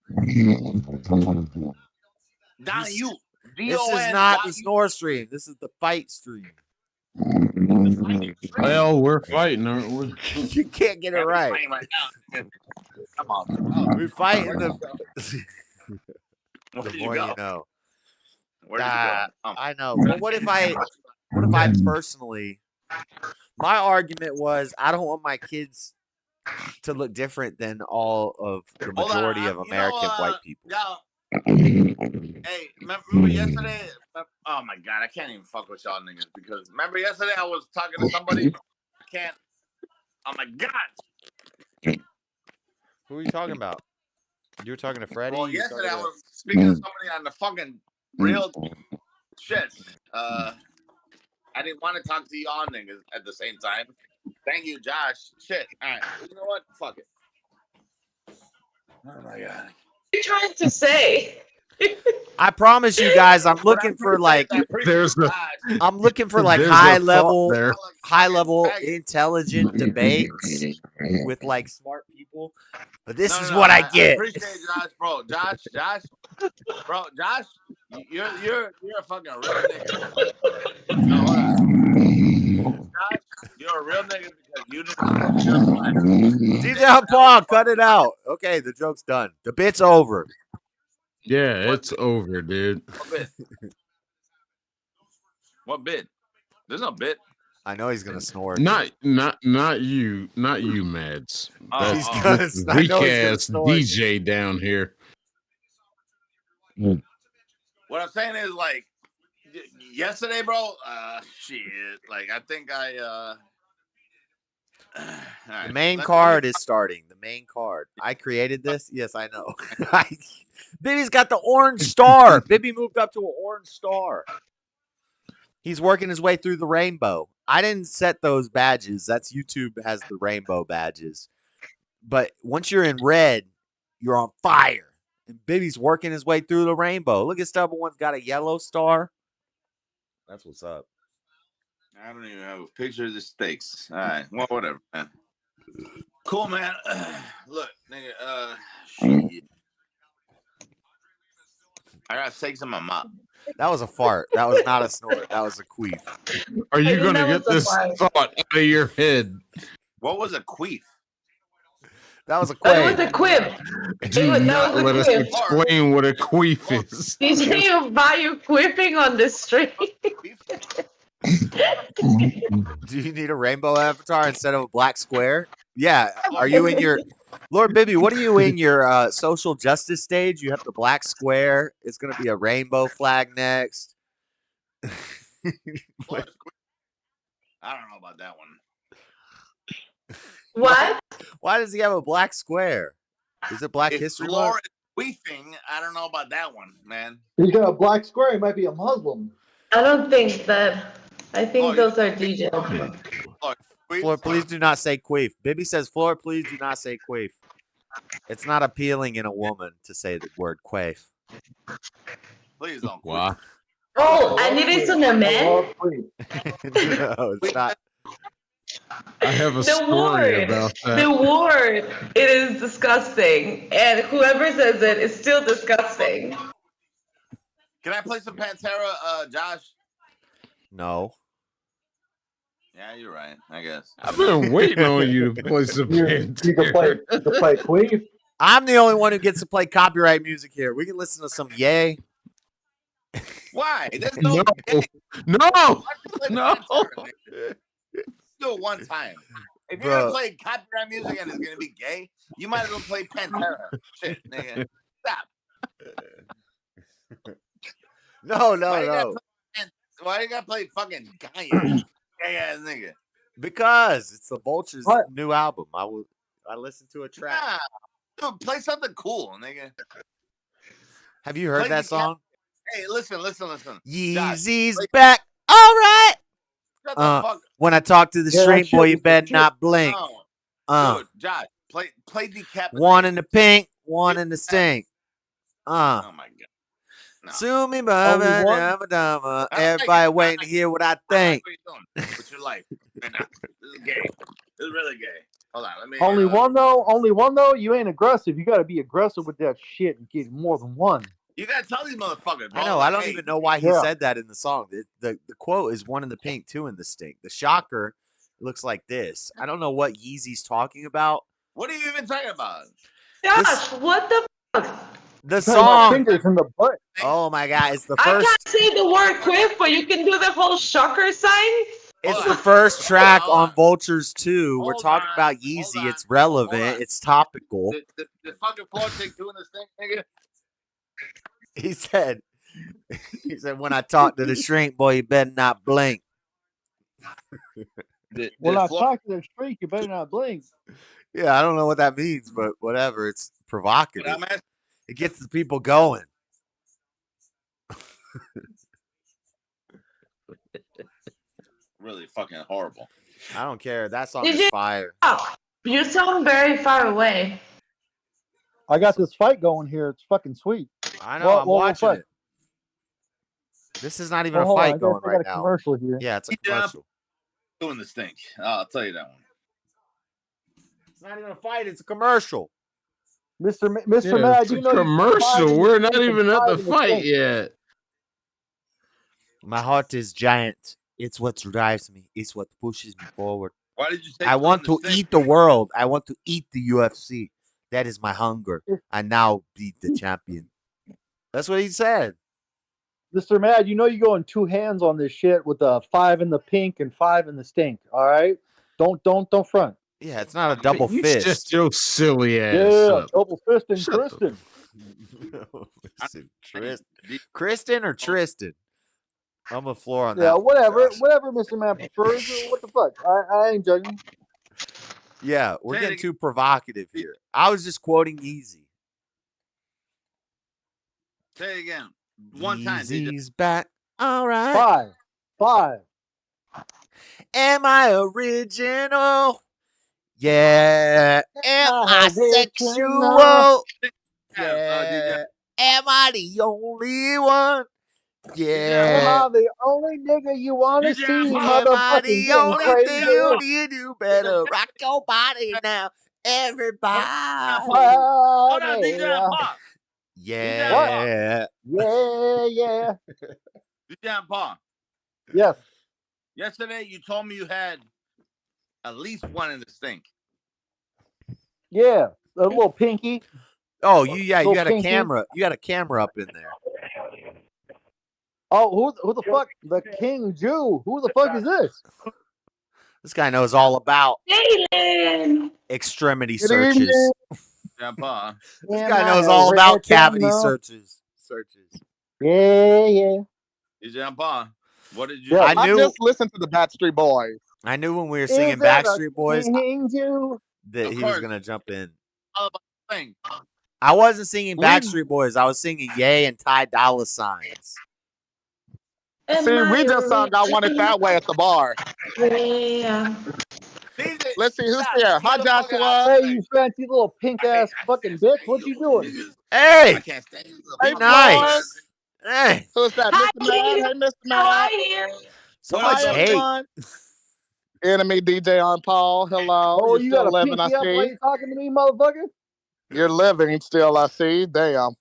Speaker 5: Don Ute.
Speaker 1: This is not the snore stream. This is the fight stream.
Speaker 6: Well, we're fighting, aren't we?
Speaker 1: You can't get it right.
Speaker 5: Come on.
Speaker 1: We're fighting the
Speaker 5: Where
Speaker 1: the
Speaker 5: did
Speaker 1: more
Speaker 5: you go?
Speaker 1: you know.
Speaker 5: Where did you go?
Speaker 1: I know. But what if I personally, my argument was I don't want my kids to look different than all of the
Speaker 5: Hold on,
Speaker 1: majority of
Speaker 5: you know,
Speaker 1: American white people.
Speaker 5: Y'all, hey, remember yesterday? Oh my god, I can't even fuck with y'all niggas because remember yesterday I was talking to somebody. I can't. Oh my god.
Speaker 1: Who are you talking about? You were talking to Freddie?
Speaker 5: Well,
Speaker 1: You were
Speaker 5: yesterday I
Speaker 1: talking to-
Speaker 5: was speaking to somebody on the fucking real shit. I didn't want to talk to y'all niggas at the same time. Thank you, Josh. Shit. All right. You know what? Fuck it. Oh my god.
Speaker 8: What are you trying to say?
Speaker 1: I promise you guys, I'm looking for like
Speaker 6: There's a
Speaker 1: I'm looking for like
Speaker 6: there's a
Speaker 1: high
Speaker 6: thought there.
Speaker 1: level intelligent debates with like smart people. But this is
Speaker 5: No,
Speaker 1: what I
Speaker 5: I
Speaker 1: get.
Speaker 5: appreciate Josh, bro. Josh, bro, Josh, you're a fucking real nigga. No, hold on. Josh, you're a real nigga because you didn't.
Speaker 1: DJ Paul, cut it out. Okay, the joke's done. The bit's over.
Speaker 6: Yeah, it's over, dude.
Speaker 5: What bit? What bit? There's no bit.
Speaker 1: I know he's gonna snore.
Speaker 6: Not you, Mads.
Speaker 5: Oh,
Speaker 6: That's
Speaker 5: oh.
Speaker 6: this
Speaker 1: I know he's
Speaker 6: weak
Speaker 1: gonna
Speaker 6: ass
Speaker 1: snore.
Speaker 6: DJ down here.
Speaker 5: What I'm saying is like yesterday, bro. Shit. Like I think I. All right.
Speaker 1: The main
Speaker 5: Let
Speaker 1: card
Speaker 5: me-
Speaker 1: is starting. The main card. I created this. Yes, I know. Bibby's got the orange star. Bibby moved up to an orange star. He's working his way through the rainbow. I didn't set those badges. That's YouTube has the rainbow badges. But once you're in red, you're on fire. And Bibby's working his way through the rainbow. Look at Stubborn One's got a yellow star. That's what's up.
Speaker 5: I don't even have a picture of the steaks. All right. Well, whatever, man. Cool, man. Look, nigga. Shit. I got steaks in my mouth.
Speaker 1: That was a fart. That was not a snort. That was a queef.
Speaker 6: Are you
Speaker 8: think
Speaker 6: going to
Speaker 8: that
Speaker 6: get
Speaker 8: was a
Speaker 6: this
Speaker 8: fart.
Speaker 6: thought out of your head?
Speaker 5: What was a queef?
Speaker 1: That was a
Speaker 8: That was
Speaker 1: quaif.
Speaker 8: a quip.
Speaker 6: Do
Speaker 8: That
Speaker 6: not
Speaker 8: was a
Speaker 6: let us
Speaker 8: quip.
Speaker 6: explain what a queef is.
Speaker 8: Did you buy you quipping on the street?
Speaker 1: Do you need a rainbow avatar instead of a black square? Yeah. Are you in your Lord Bibby? What are you in your social justice stage? You have the black square. It's gonna be a rainbow flag next.
Speaker 5: I don't know about that one.
Speaker 8: What?
Speaker 1: Why does he have a black square? Is it Black
Speaker 5: If
Speaker 1: History
Speaker 5: Flora
Speaker 1: Month?
Speaker 5: is queefing, I don't know about that one, man.
Speaker 7: He's got a black square. He might be a Muslim.
Speaker 8: I don't think that. I think
Speaker 5: Oh,
Speaker 8: those are
Speaker 5: you-
Speaker 8: DJs.
Speaker 5: Look, queef,
Speaker 1: Floor, please do not say queef. Bibby says, Floor, please do not say queef. It's not appealing in a woman to say the word quaif.
Speaker 5: Please don't.
Speaker 6: Wow.
Speaker 8: Oh, and it is on a man?
Speaker 1: No, it's not.
Speaker 6: I have a
Speaker 8: The
Speaker 6: story
Speaker 8: word.
Speaker 6: about that.
Speaker 8: The word. It is disgusting. And whoever says it is still disgusting.
Speaker 5: Can I play some Pantera, Josh?
Speaker 1: No.
Speaker 5: Yeah, you're right. I guess.
Speaker 6: I've been waiting on you to play some
Speaker 7: You can play Queef.
Speaker 1: I'm the only one who gets to play copyright music here. We can listen to some Yay.
Speaker 5: Why? There's no.
Speaker 6: No,
Speaker 5: Gay.
Speaker 6: no,
Speaker 5: Play
Speaker 6: no.
Speaker 5: Pantera, nigga. Do it one time. If you're gonna play copyright music and it's gonna be gay, you might as well play Pantera. Shit, nigga. Stop.
Speaker 1: No.
Speaker 5: Why you gotta play fucking gay ass nigga?
Speaker 1: Because it's the Vulture's new album. I listened to a track.
Speaker 5: Nah, dude, play something cool, nigga.
Speaker 1: Have you heard that song?
Speaker 5: Hey, listen.
Speaker 1: Yeezy's back. All right.
Speaker 5: Shut the fuck.
Speaker 1: When I talk to the straight boy, you better not blink.
Speaker 5: Dude, Josh, play Decap.
Speaker 1: One in the pink, one in the stink.
Speaker 5: Oh my god. No.
Speaker 1: Sue me, mama, everybody waiting to hear what I think.
Speaker 5: What are you doing with your life? Right now? This is gay. This is really gay. Hold on, let me.
Speaker 7: Only one though. You ain't aggressive. You got to be aggressive with that shit and get more than one.
Speaker 5: You gotta tell these motherfuckers, bro.
Speaker 1: I know. I don't even know why he said that in the song. The quote is one in the pink, two in the stink. The shocker looks like this. I don't know what Yeezy's talking about.
Speaker 5: What are you even talking about?
Speaker 8: Josh, what the fuck?
Speaker 1: The song.
Speaker 7: Fingers in the butt.
Speaker 1: Oh my god! It's the
Speaker 8: I
Speaker 1: first.
Speaker 8: can't say the word quiff, but you can do the whole shocker sign.
Speaker 1: It's the first track on Vultures 2. We're talking about Yeezy. It's relevant. It's topical.
Speaker 5: The fucking floor take doing this thing, nigga.
Speaker 1: He said, when I talk to the shrink boy, you better not blink.
Speaker 7: When I talk to the streak, you better not blink.
Speaker 1: Yeah, I don't know what that means, but whatever. It's provocative. It gets the people going.
Speaker 5: Really fucking horrible.
Speaker 1: I don't care. That song is fire.
Speaker 8: You sound very far away.
Speaker 7: I got this fight going here. It's fucking sweet.
Speaker 1: I know. I'm watching it. This is not even a fight going right now.
Speaker 7: Commercial here.
Speaker 1: Yeah, it's a commercial.
Speaker 5: Doing the stink. I'll tell you that one.
Speaker 1: It's not even a fight. It's a commercial.
Speaker 7: Mr. Mad, you know,
Speaker 6: commercial. We're not even at the fight yet.
Speaker 1: My heart is giant. It's what drives me. It's what pushes me forward.
Speaker 5: Why did you say
Speaker 1: I want to eat the world. I want to eat the UFC. That is my hunger. I now beat the champion. That's what he said.
Speaker 7: Mr. Mad, you know you going two hands on this shit with the 5 in the pink and 5 in the stink. All right, don't front.
Speaker 1: Yeah, it's not a double
Speaker 6: You
Speaker 1: fist.
Speaker 6: just your silly ass.
Speaker 7: Yeah, double fist and Kristen.
Speaker 1: Kristen or Tristan? I'm a floor on that.
Speaker 7: Yeah, whatever, Mr. Mad prefers. What the fuck? I ain't judging.
Speaker 1: Yeah, we're getting too provocative here. I was just quoting Yeezy.
Speaker 5: Say it again. One time.
Speaker 1: Yeezy's back. All right.
Speaker 7: 5.
Speaker 1: Am I original? Yeah. Am I sexual? Yeah. Am I the only one? Yeah.
Speaker 7: Am I the only nigga you want to see?
Speaker 1: Am I
Speaker 7: Motherfucking
Speaker 1: the only
Speaker 7: crazy.
Speaker 1: thing you need to better rock your body now, everybody?
Speaker 5: Hold on, DJ Paul.
Speaker 1: Yeah.
Speaker 7: Yeah.
Speaker 5: DJ Paul.
Speaker 7: Yes.
Speaker 5: Yesterday you told me you had at least one in the stink.
Speaker 7: Yeah. A little pinky.
Speaker 1: Oh, you got a
Speaker 7: pinky.
Speaker 1: camera. You got a camera up in there.
Speaker 7: Oh, who the fuck? The King Jew. Who the fuck is this?
Speaker 1: This guy knows all about
Speaker 8: Jalen.
Speaker 1: extremity
Speaker 7: Good
Speaker 1: searches.
Speaker 7: evening.
Speaker 5: Grandpa.
Speaker 1: This guy knows all about cavity searches.
Speaker 7: Yeah.
Speaker 5: DJ Paul. What did you?
Speaker 7: Yeah,
Speaker 1: I knew.
Speaker 9: just listened to the Backstreet Boys.
Speaker 1: I knew when we were singing
Speaker 7: Is that
Speaker 1: Backstreet Boys
Speaker 7: King Jew?
Speaker 1: that
Speaker 5: Of
Speaker 1: he was
Speaker 5: course.
Speaker 1: gonna jump in.
Speaker 5: All about the thing.
Speaker 1: I wasn't singing Backstreet Boys. I was singing Ye and Ty Dolla Signs.
Speaker 9: See, we just got one it that way at the bar.
Speaker 8: Yeah.
Speaker 9: Let's see who's here. Hi, Joshua.
Speaker 7: Hey, you fancy little pink ass fucking bitch. What you doing?
Speaker 1: Hey,
Speaker 5: can't stand it.
Speaker 9: Hey,
Speaker 1: nice. Hey,
Speaker 9: who's that?
Speaker 8: Hi,
Speaker 9: Mr. Mad? Hey, Mr.
Speaker 8: how
Speaker 9: Mad.
Speaker 8: are you?
Speaker 1: so
Speaker 9: Hi,
Speaker 1: much hate.
Speaker 9: everyone. Enemy DJ on Paul. Hello.
Speaker 7: Oh,
Speaker 9: You're
Speaker 7: you
Speaker 9: still
Speaker 7: got a
Speaker 9: living, I
Speaker 7: pinky up while
Speaker 9: see.
Speaker 7: you talking to me, motherfucker?
Speaker 9: You're living still, I see. Damn.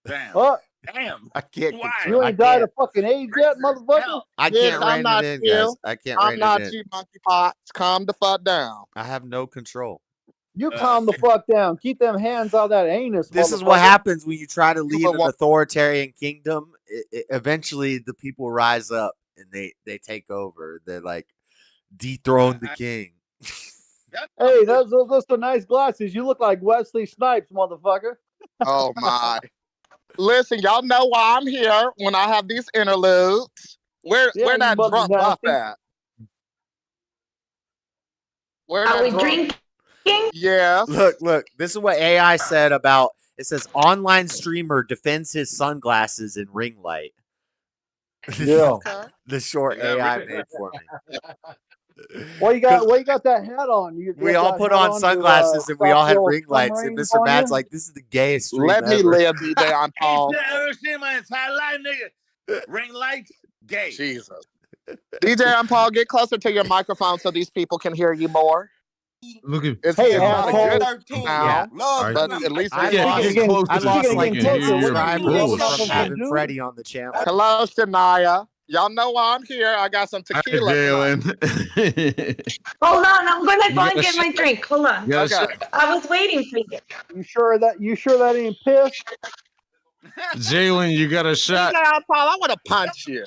Speaker 5: Damn.
Speaker 7: Oh,
Speaker 5: Damn.
Speaker 1: I can't
Speaker 5: Why?
Speaker 1: control.
Speaker 7: you ain't died of fucking AIDS yet, motherfucker?
Speaker 5: Hell.
Speaker 1: I
Speaker 9: Bitch,
Speaker 1: can't
Speaker 9: I'm
Speaker 1: rein
Speaker 9: not
Speaker 1: it in,
Speaker 9: you.
Speaker 1: guys. I can't
Speaker 9: I'm
Speaker 1: rein
Speaker 9: not
Speaker 1: it in.
Speaker 9: you, monkey pots. Calm the fuck down.
Speaker 1: I have no control.
Speaker 7: You calm the fuck down. Keep them hands out that anus,
Speaker 1: This
Speaker 7: motherfucker.
Speaker 1: is what happens when you try to lead
Speaker 9: but
Speaker 1: an
Speaker 9: what-
Speaker 1: authoritarian kingdom. Eventually, the people rise up and they take over. They like dethrone the king.
Speaker 7: Hey, those are nice glasses. You look like Wesley Snipes, motherfucker.
Speaker 9: Oh, my. Listen, y'all know why I'm here when I have these interludes. Where
Speaker 7: Yeah, you
Speaker 9: that
Speaker 7: mother
Speaker 9: drunk buff
Speaker 7: nasty.
Speaker 9: at? Where
Speaker 8: Are
Speaker 9: that
Speaker 8: we
Speaker 9: drunk?
Speaker 8: drinking?
Speaker 9: Yes.
Speaker 1: Look. This is what AI said about. It says online streamer defends his sunglasses in ring light.
Speaker 7: Yeah.
Speaker 9: Okay.
Speaker 1: The short
Speaker 5: Yeah,
Speaker 1: AI
Speaker 5: really.
Speaker 1: made for me.
Speaker 7: Why you got that hat on? You
Speaker 1: We
Speaker 7: got
Speaker 1: all
Speaker 7: that
Speaker 1: put
Speaker 7: hat
Speaker 1: on
Speaker 7: to,
Speaker 1: sunglasses and we
Speaker 7: stop
Speaker 1: all had
Speaker 7: the old
Speaker 1: ring lights. And
Speaker 7: submarines
Speaker 1: Mr.
Speaker 7: on
Speaker 1: Mad's
Speaker 7: you?
Speaker 1: like, "This is the gayest stream
Speaker 9: Let me
Speaker 1: ever."
Speaker 9: live, DJ on Paul.
Speaker 5: I've ever seen in my entire life, nigga. Ring lights, gay.
Speaker 9: Jesus. DJ on Paul, get closer to your microphone so these people can hear you more.
Speaker 6: Look at
Speaker 9: It's
Speaker 7: Hey,
Speaker 9: not a good
Speaker 7: asshole.
Speaker 9: now,
Speaker 6: Alright.
Speaker 9: but at least
Speaker 1: I
Speaker 9: it's
Speaker 6: Yeah,
Speaker 1: lost,
Speaker 6: get
Speaker 7: Speaking
Speaker 6: closer
Speaker 1: I
Speaker 6: so
Speaker 1: lost
Speaker 7: of
Speaker 1: like
Speaker 7: getting
Speaker 1: 10
Speaker 7: closer, what
Speaker 6: your
Speaker 7: you rubbing
Speaker 1: subscribers
Speaker 7: up
Speaker 1: from
Speaker 7: on some
Speaker 1: having
Speaker 7: dude?
Speaker 1: Freddie on the channel.
Speaker 9: Hello, Shania. Y'all know why I'm here. I got some
Speaker 6: Hi,
Speaker 9: tequila tonight.
Speaker 6: Jalen.
Speaker 8: Hold on, I'm gonna
Speaker 6: You
Speaker 8: go and
Speaker 6: gotta
Speaker 8: get my
Speaker 6: shut-
Speaker 8: drink. Hold on.
Speaker 6: You gotta
Speaker 9: Okay.
Speaker 6: shut-
Speaker 8: I was waiting for you.
Speaker 7: You sure that ain't piss?
Speaker 6: Jalen, you got a shot.
Speaker 9: DJ on Paul, I want to punch you.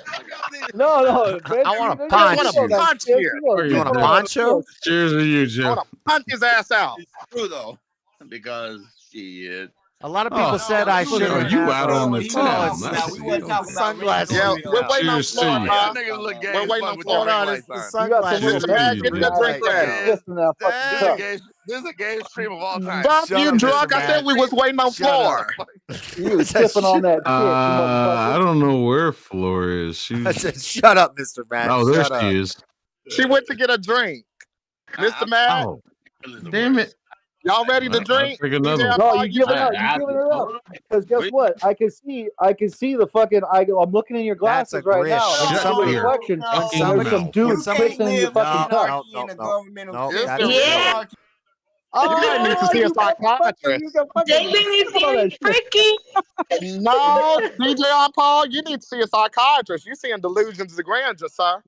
Speaker 7: No, bitch.
Speaker 1: I wanna
Speaker 7: You
Speaker 1: punch
Speaker 7: know
Speaker 1: you.
Speaker 7: that
Speaker 9: Punch
Speaker 7: piss.
Speaker 9: you.
Speaker 7: You know
Speaker 6: You
Speaker 1: You want a
Speaker 7: sipping on that
Speaker 1: poncho?
Speaker 7: piss.
Speaker 6: Cheers to you,
Speaker 9: I
Speaker 6: Joe.
Speaker 9: want to punch his ass out.
Speaker 5: It's true though, because shit.
Speaker 1: A lot of people
Speaker 6: Oh,
Speaker 1: said I
Speaker 6: look,
Speaker 1: shouldn't
Speaker 6: you
Speaker 1: have.
Speaker 6: out on the
Speaker 1: Oh,
Speaker 6: town.
Speaker 1: it's
Speaker 6: That's
Speaker 1: the sunglasses.
Speaker 9: Yeah, we're
Speaker 1: now.
Speaker 9: waiting on
Speaker 6: Cheers to you.
Speaker 9: Florida.
Speaker 5: Y'all niggas look gay
Speaker 9: We're
Speaker 5: as
Speaker 9: waiting
Speaker 5: fuck
Speaker 9: on
Speaker 5: with your
Speaker 1: Hold
Speaker 5: ring
Speaker 1: on,
Speaker 9: Florida.
Speaker 1: it's
Speaker 5: lights
Speaker 1: the
Speaker 5: on.
Speaker 7: You got some
Speaker 1: sunglasses.
Speaker 7: little
Speaker 6: Cheers to
Speaker 9: Mr. Mad,
Speaker 6: you,
Speaker 9: get
Speaker 6: bro.
Speaker 9: your drink
Speaker 1: Like,
Speaker 9: ready.
Speaker 7: piss in that
Speaker 5: This
Speaker 7: fucking
Speaker 5: is
Speaker 7: cup.
Speaker 5: this is the gayest stream of all time.
Speaker 9: Buff,
Speaker 1: Shut
Speaker 9: you
Speaker 1: up,
Speaker 9: drunk?
Speaker 1: Mr.
Speaker 9: I said
Speaker 1: Mad.
Speaker 9: we was waiting on
Speaker 1: Shut up.
Speaker 9: Floor.
Speaker 7: You was sipping on that shit, you
Speaker 6: I
Speaker 7: motherfucker.
Speaker 6: don't know where Floor is.
Speaker 1: I
Speaker 6: She's
Speaker 1: said, "Shut up, Mr. Mad.
Speaker 6: oh, there
Speaker 1: Shut up."
Speaker 6: she is.
Speaker 9: She went to get a drink. Mr. Mad,
Speaker 6: Oh, damn it!
Speaker 9: y'all ready to
Speaker 6: I'll
Speaker 9: drink?
Speaker 6: take another
Speaker 9: DJ
Speaker 6: one.
Speaker 7: No,
Speaker 9: Paul,
Speaker 7: you giving up. You giving it up. Because guess what? I can see the fucking. I'm looking in your
Speaker 1: That's
Speaker 7: glasses
Speaker 1: a
Speaker 7: right
Speaker 1: grift.
Speaker 7: now.
Speaker 1: When
Speaker 7: And I see the
Speaker 1: somebody-
Speaker 7: reflection.
Speaker 1: when
Speaker 7: And there's
Speaker 1: somebody-
Speaker 7: some dude
Speaker 1: when somebody-
Speaker 7: pissing in your fucking cup.
Speaker 1: No,
Speaker 9: Is
Speaker 1: that's
Speaker 9: there
Speaker 1: a
Speaker 9: really?
Speaker 8: Yeah.
Speaker 1: grift.
Speaker 9: You might need to see a
Speaker 7: You
Speaker 9: psychiatrist.
Speaker 7: got fucking
Speaker 8: David is
Speaker 7: spit on
Speaker 8: being
Speaker 7: that shit.
Speaker 8: freaky.
Speaker 9: No, DJ on Paul, you need to see a psychiatrist. You're seeing delusions of grandeur, sir.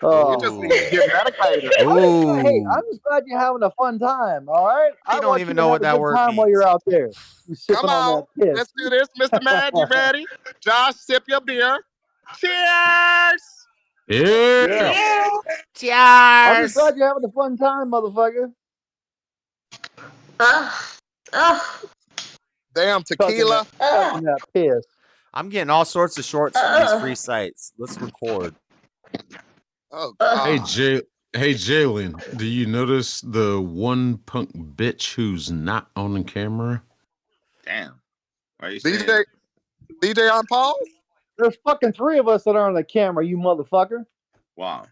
Speaker 9: You just need to get medicated.
Speaker 7: Hey,
Speaker 1: Ooh.
Speaker 7: I'm just glad you're having a fun time. All right. I
Speaker 1: don't
Speaker 7: want
Speaker 1: even
Speaker 7: you to
Speaker 1: know
Speaker 7: have
Speaker 1: what
Speaker 7: a
Speaker 1: that
Speaker 7: good
Speaker 1: word
Speaker 7: time while
Speaker 1: means.
Speaker 7: you're out there. You sipping
Speaker 9: Come
Speaker 7: on
Speaker 9: on,
Speaker 7: that piss.
Speaker 9: let's do this, Mr. Mad. You ready? Josh, sip your beer. Cheers!
Speaker 6: Yeah.
Speaker 7: I'm just
Speaker 1: Cheers.
Speaker 7: glad you're having a fun time, motherfucker.
Speaker 8: Ugh.
Speaker 9: Damn, tequila.
Speaker 7: Sucking that piss.
Speaker 1: I'm getting all sorts of shorts from these free sites. Let's record.
Speaker 9: Oh,
Speaker 6: Hey,
Speaker 9: God.
Speaker 6: Hey, Jalen, do you notice the one punk bitch who's not on the camera?
Speaker 5: Damn. Why are you saying
Speaker 9: DJ on Paul?
Speaker 7: There's fucking 3 of us that are on the camera, you motherfucker.
Speaker 5: wow?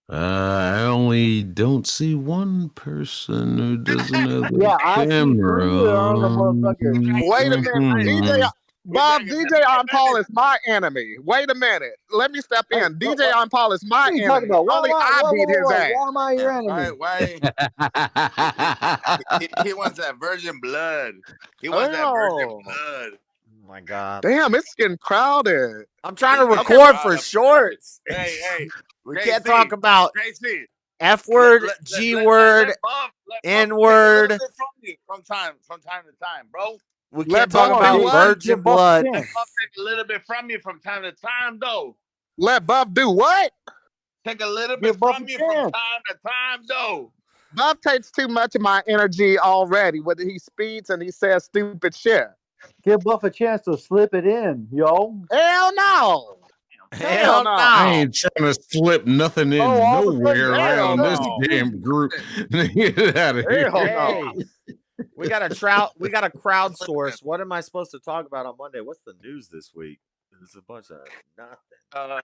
Speaker 6: I only don't see one person who doesn't have the
Speaker 7: Yeah, I see 3
Speaker 6: camera.
Speaker 7: that are on the motherfucker.
Speaker 9: Wait a minute.
Speaker 6: Mhm.
Speaker 9: Bob, DJ on Paul is my enemy. Wait a minute. Let me step in. DJ on Paul is my
Speaker 7: What are you
Speaker 9: enemy.
Speaker 7: talking about?
Speaker 9: Only I beat his ass.
Speaker 7: Why am I your enemy?
Speaker 5: Why? He wants that virgin blood. He wants that virgin blood.
Speaker 1: Oh my God.
Speaker 9: Damn, it's getting crowded.
Speaker 1: I'm trying to
Speaker 5: Okay,
Speaker 1: record
Speaker 5: Bob.
Speaker 1: for shorts.
Speaker 5: Hey.
Speaker 1: We
Speaker 5: Gracie,
Speaker 1: can't talk about
Speaker 5: Gracie.
Speaker 1: F word,
Speaker 5: Let
Speaker 1: G
Speaker 5: Bob-
Speaker 1: word,
Speaker 5: let Bob
Speaker 1: N
Speaker 5: take a
Speaker 1: word.
Speaker 5: little bit from you from time to time, bro.
Speaker 1: We
Speaker 9: Let
Speaker 1: can't talk
Speaker 9: Bob
Speaker 1: about
Speaker 9: do what?
Speaker 1: virgin
Speaker 7: Give Buff a
Speaker 1: blood.
Speaker 7: chance.
Speaker 5: Let Bob take a little bit from you from time to time, though.
Speaker 9: Let Buff do what?
Speaker 5: Take a little
Speaker 7: Give
Speaker 5: bit
Speaker 7: Buff
Speaker 5: from
Speaker 7: a
Speaker 5: you from
Speaker 7: chance.
Speaker 5: time to time, though.
Speaker 9: Buff takes too much of my energy already. Whether he speeds and he says stupid shit.
Speaker 7: Give Buff a chance to slip it in, yo.
Speaker 9: Hell no.
Speaker 1: Hell no.
Speaker 6: I ain't trying to slip nothing in
Speaker 7: all of a sudden,
Speaker 6: nowhere
Speaker 9: hell
Speaker 6: around this
Speaker 9: no.
Speaker 6: damn group. Get out of here.
Speaker 9: Hell
Speaker 1: Hey,
Speaker 9: no.
Speaker 1: we got to crowdsource. What am I supposed to talk about on Monday? What's the news this week? There's a bunch of nothing.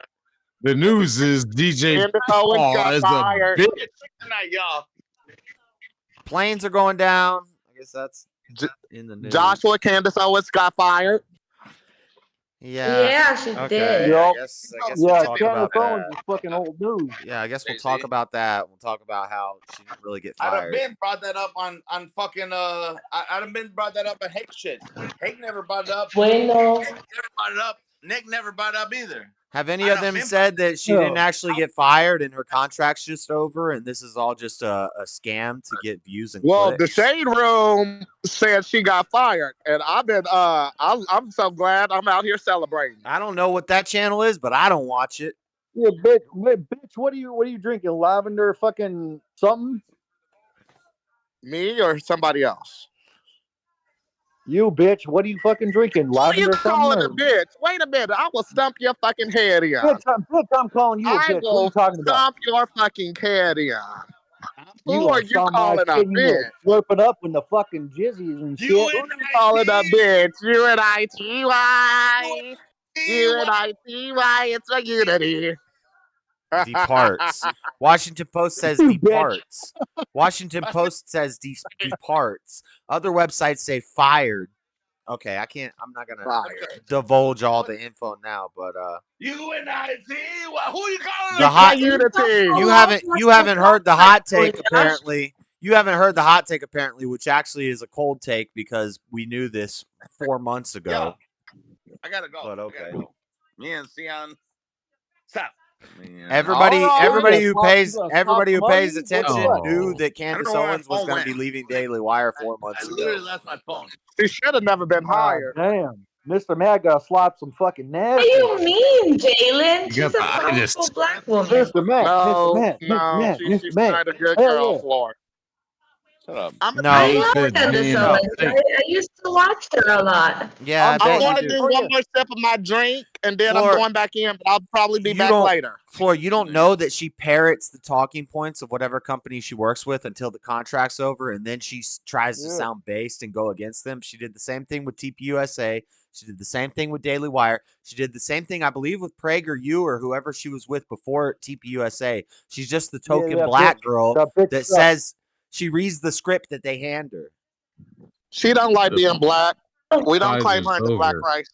Speaker 6: The news is DJ
Speaker 9: Candace Owens
Speaker 6: Paul
Speaker 9: got
Speaker 6: is a
Speaker 9: fired.
Speaker 6: bitch.
Speaker 5: Tonight, y'all.
Speaker 1: Planes are going down. I guess that's
Speaker 9: J-
Speaker 1: in the news.
Speaker 9: Joshua Candace Owens got fired.
Speaker 1: Yeah.
Speaker 8: Yeah, she
Speaker 1: Okay.
Speaker 8: did.
Speaker 1: I
Speaker 7: Yep.
Speaker 1: guess
Speaker 7: Yeah,
Speaker 1: we'll talk
Speaker 7: Candace
Speaker 1: about
Speaker 7: Owens
Speaker 1: that.
Speaker 7: is fucking old news.
Speaker 1: Yeah, I guess we'll
Speaker 5: See?
Speaker 1: talk about that. We'll talk about how she didn't really get
Speaker 5: I'd have
Speaker 1: fired.
Speaker 5: been brought that up on fucking I'd have been brought that up on Hake shit. Hake never brought it up.
Speaker 8: Bueno.
Speaker 5: Nick never brought it up. Nick never brought it up either.
Speaker 1: Have any
Speaker 5: I
Speaker 1: of
Speaker 5: done
Speaker 1: them
Speaker 5: been
Speaker 1: said that she
Speaker 7: No.
Speaker 1: didn't actually get fired and her contract's just over and this is all just a scam to get views and
Speaker 9: Well, the
Speaker 1: clicks?
Speaker 9: Shade Room said she got fired, and I've been I'm so glad I'm out here celebrating.
Speaker 1: I don't know what that channel is, but I don't watch it.
Speaker 7: Yeah, bitch. What are you drinking? Lavender fucking something?
Speaker 9: Me or somebody else?
Speaker 7: You bitch. What are you fucking drinking?
Speaker 9: Who you
Speaker 7: Lavender
Speaker 9: calling a
Speaker 7: something?
Speaker 9: bitch? Wait a minute, I will stump your fucking head in.
Speaker 7: Bitch, I'm calling you a
Speaker 9: I
Speaker 7: bitch. What are
Speaker 9: will
Speaker 7: you talking about?
Speaker 9: stomp your fucking head in. Who
Speaker 7: You
Speaker 9: are
Speaker 7: are
Speaker 9: you calling a
Speaker 7: shit and you
Speaker 9: bitch?
Speaker 7: were slurping up when the fucking jizzies and shit.
Speaker 9: Who you calling a bitch? UNITY. UNITY. It's a unity.
Speaker 1: Departs. Washington Post says
Speaker 7: You bitch.
Speaker 1: departs. Washington Post says departs. Other websites say fired. Okay, I'm not gonna divulge all the info now, but
Speaker 5: UNIT. Who you calling?
Speaker 1: the hot
Speaker 9: unity.
Speaker 1: you haven't heard the hot take apparently. You haven't heard the hot take apparently, which actually is a cold take because we knew this 4 months ago.
Speaker 5: Yeah. I gotta go.
Speaker 1: But okay.
Speaker 5: Me and Sion. Stop.
Speaker 1: Everybody who pays
Speaker 7: What's
Speaker 1: attention
Speaker 6: up?
Speaker 1: knew that Candace
Speaker 5: know where my
Speaker 1: Owens was
Speaker 5: phone
Speaker 1: going to be
Speaker 5: went.
Speaker 1: leaving Daily Wire 4 months
Speaker 5: I literally
Speaker 1: ago.
Speaker 5: left my phone.
Speaker 9: She should have never been hired.
Speaker 7: Damn. Mr. Mad got slapped some fucking
Speaker 8: What
Speaker 7: nasty.
Speaker 8: do you mean, Jalen?
Speaker 6: You
Speaker 8: She's
Speaker 6: got
Speaker 8: a
Speaker 6: the
Speaker 8: powerful
Speaker 6: itis.
Speaker 8: black woman.
Speaker 7: Mr. Mad,
Speaker 9: No,
Speaker 7: Mr. Mad,
Speaker 9: she's
Speaker 7: Mr. Mad.
Speaker 9: not a good
Speaker 7: Hell
Speaker 9: girl,
Speaker 7: yeah.
Speaker 9: Floor.
Speaker 5: Shut up.
Speaker 1: No.
Speaker 8: I
Speaker 6: Ain't
Speaker 8: love
Speaker 6: the
Speaker 8: Candace
Speaker 6: damn
Speaker 8: Owens.
Speaker 6: thing.
Speaker 8: I used to watch her a lot.
Speaker 1: Yeah, I
Speaker 7: I'm
Speaker 1: bet
Speaker 9: I'm
Speaker 1: you
Speaker 9: going to
Speaker 1: do.
Speaker 9: do one more sip of my drink, and then
Speaker 1: Floor,
Speaker 9: I'm going back in, but I'll probably be
Speaker 1: you
Speaker 9: back
Speaker 1: don't-
Speaker 9: later.
Speaker 1: Floor, you don't know that she parrots the talking points of whatever company she works with until the contract's over, and then she tries to sound based and go against them. She did the same thing with TPUSA. She did the same thing with Daily Wire. She did the same thing, I believe, with PragerU or whoever she was with before TPUSA. She's just the token
Speaker 7: that
Speaker 1: black
Speaker 7: bitch-
Speaker 1: girl
Speaker 7: that bitch
Speaker 1: that
Speaker 7: sucks.
Speaker 1: says she reads the script that they hand her.
Speaker 9: She don't like being black. We don't
Speaker 6: Five
Speaker 9: claim
Speaker 6: is
Speaker 9: her in the black
Speaker 6: over.
Speaker 9: race.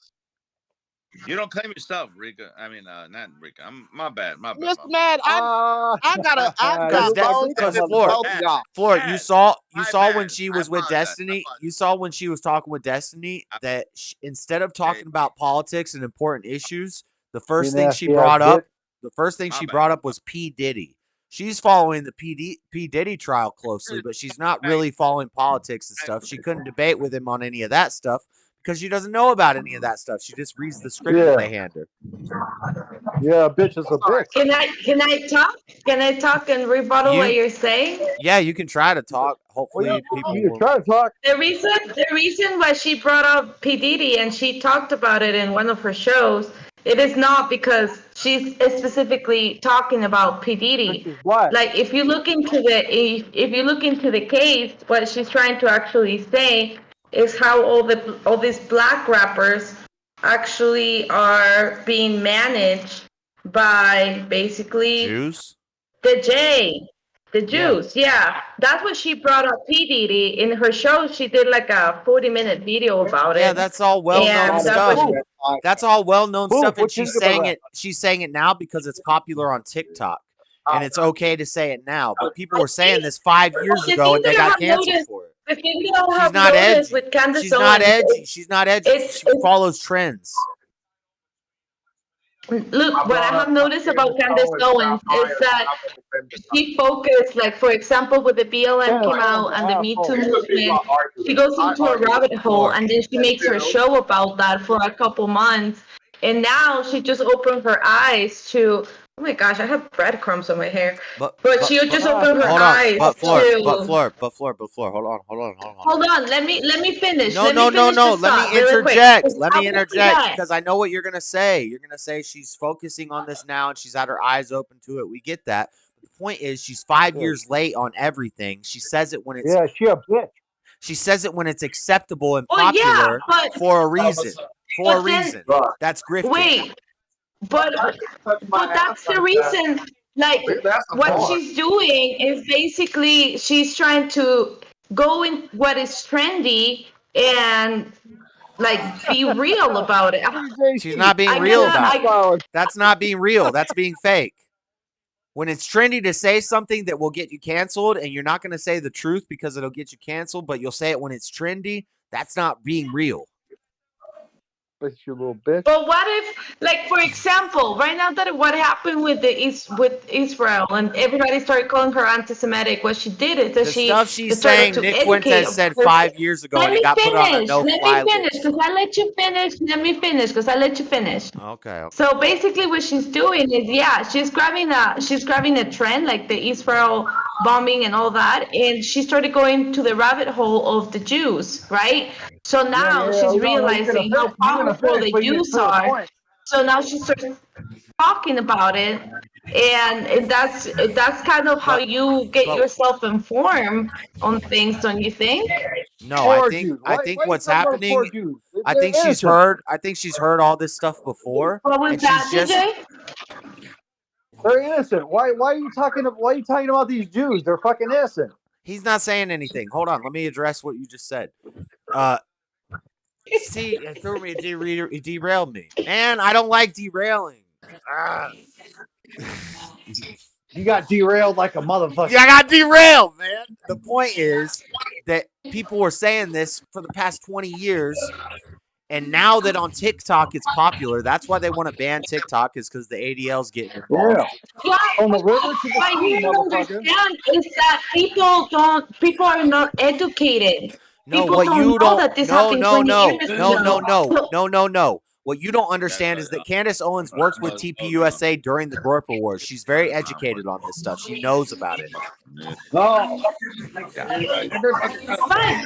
Speaker 5: You don't claim yourself, Rika. I mean, not Rika. My bad.
Speaker 9: Mr. Mad, I got
Speaker 1: Because
Speaker 9: both
Speaker 1: Floor,
Speaker 9: of y'all.
Speaker 1: Floor, you saw
Speaker 5: My
Speaker 1: when
Speaker 5: bad.
Speaker 1: she
Speaker 5: I
Speaker 1: was with
Speaker 5: apologize.
Speaker 1: Destiny. You saw when she was talking with Destiny that instead of talking about politics and important issues, the first thing she brought up,
Speaker 5: My bad.
Speaker 1: was P Diddy. She's following the P Diddy trial closely, but she's not really following politics and stuff. She couldn't debate with him on any of that stuff because she doesn't know about any of that stuff. She just reads the script that they hand her.
Speaker 7: Yeah, bitch is a bitch.
Speaker 8: Can I talk? Can I talk and rebuttal what you're saying?
Speaker 1: Yeah, you can try to talk. Hopefully, people
Speaker 7: You
Speaker 1: will.
Speaker 7: try to talk.
Speaker 8: The reason why she brought up P. Diddy and she talked about it in one of her shows, it is not because she's specifically talking about P. Diddy. Like if you look into the case, what she's trying to actually say is how all these black rappers actually are being managed by basically
Speaker 1: Jews.
Speaker 8: The Jews, yeah. That's what she brought up P. Diddy in her show. She did like a 40-minute video about it.
Speaker 1: Yeah, that's all well-known
Speaker 8: And
Speaker 1: stuff. That's all well-known stuff, and
Speaker 7: what you
Speaker 1: she's
Speaker 7: think about
Speaker 1: saying it. She's saying it now because it's popular on TikTok, and it's okay to say it now. But people were saying this 5 years
Speaker 8: The
Speaker 1: ago,
Speaker 8: thing
Speaker 1: and they
Speaker 8: that I
Speaker 1: got
Speaker 8: have
Speaker 1: canceled
Speaker 8: noticed-
Speaker 1: for it.
Speaker 8: The thing that I
Speaker 1: She's
Speaker 8: have
Speaker 1: not
Speaker 8: noticed
Speaker 1: edgy.
Speaker 8: with Candace
Speaker 1: She's not
Speaker 8: Owens,
Speaker 1: edgy. She's not edgy. She follows trends.
Speaker 8: Look, what I have noticed about Candace Owens is that she focused, like, for example, with the BLM came out and the Me Too movement, she goes into a rabbit hole and then she makes her show about that for a couple months. And now she just opened her eyes to, oh my gosh, I have breadcrumbs on my hair. But she just opened her eyes
Speaker 1: But Floor,
Speaker 8: to...
Speaker 1: hold on.
Speaker 8: Hold on, let me finish.
Speaker 1: No.
Speaker 8: Let me
Speaker 1: interject.
Speaker 8: interject.
Speaker 1: Let me interject because I know what you're gonna say. You're gonna say she's focusing on this now and she's had her eyes open to it. We get that. But the point is, she's 5 years late on everything. She says it when it's
Speaker 7: she a bitch.
Speaker 1: She says it when it's acceptable and
Speaker 8: Well, yeah,
Speaker 1: popular
Speaker 8: but-
Speaker 1: for a reason. For a
Speaker 8: But then-
Speaker 1: reason. That's grifting.
Speaker 8: Wait, but that's the reason. Like what she's doing is basically she's trying to go in what is trendy and like be real about it.
Speaker 1: She's not being real about it. That's not being real. That's being fake. When it's trendy to say something that will get you canceled, and you're not going to say the truth because it'll get you canceled, but you'll say it when it's trendy, that's not being real.
Speaker 7: But you little bitch.
Speaker 8: But what if, like, for example, right now that what happened with Israel and everybody started calling her anti-Semitic, what she did is that
Speaker 1: The
Speaker 8: she
Speaker 1: stuff she's
Speaker 8: started
Speaker 1: saying,
Speaker 8: to
Speaker 1: Nick
Speaker 8: educate
Speaker 1: Fuentes said 5 years ago, and it got put on a no-fly list.
Speaker 8: because I let you finish. Let me finish, because I let you finish.
Speaker 1: Okay.
Speaker 8: So basically, what she's doing is, she's grabbing a trend like the Israel bombing and all that, and she started going to the rabbit hole of the Jews, right? So now she's realizing how powerful the Jews are. So now she starts talking about it, and that's kind of how you get yourself informed on things, don't you think?
Speaker 1: No, I think what's happening. I think she's heard all this stuff before.
Speaker 8: What was that, DJ?
Speaker 7: They're innocent. Why are you talking about these Jews? They're fucking innocent.
Speaker 1: He's not saying anything. Hold on, let me address what you just said. See, it threw me, it derailed me. Man, I don't like derailing.
Speaker 7: You got derailed like a motherfucker.
Speaker 1: Yeah, I got derailed, man. The point is that people were saying this for the past 20 years, and now that on TikTok it's popular, that's why they want to ban TikTok, is because the ADL's getting involved.
Speaker 8: Yeah.
Speaker 7: On the river to the
Speaker 8: what you don't understand is that people are not educated.
Speaker 1: No,
Speaker 8: people
Speaker 1: what
Speaker 8: don't
Speaker 1: you
Speaker 8: know
Speaker 1: don't.
Speaker 8: that this
Speaker 1: No,
Speaker 8: happened
Speaker 1: no,
Speaker 8: 20
Speaker 1: no,
Speaker 8: years
Speaker 1: no,
Speaker 8: ago.
Speaker 1: no. What you don't understand is that Candace Owens worked with TPUSA during the Groyper Wars. She's very educated on this stuff. She knows about it.
Speaker 7: No.
Speaker 8: Fine,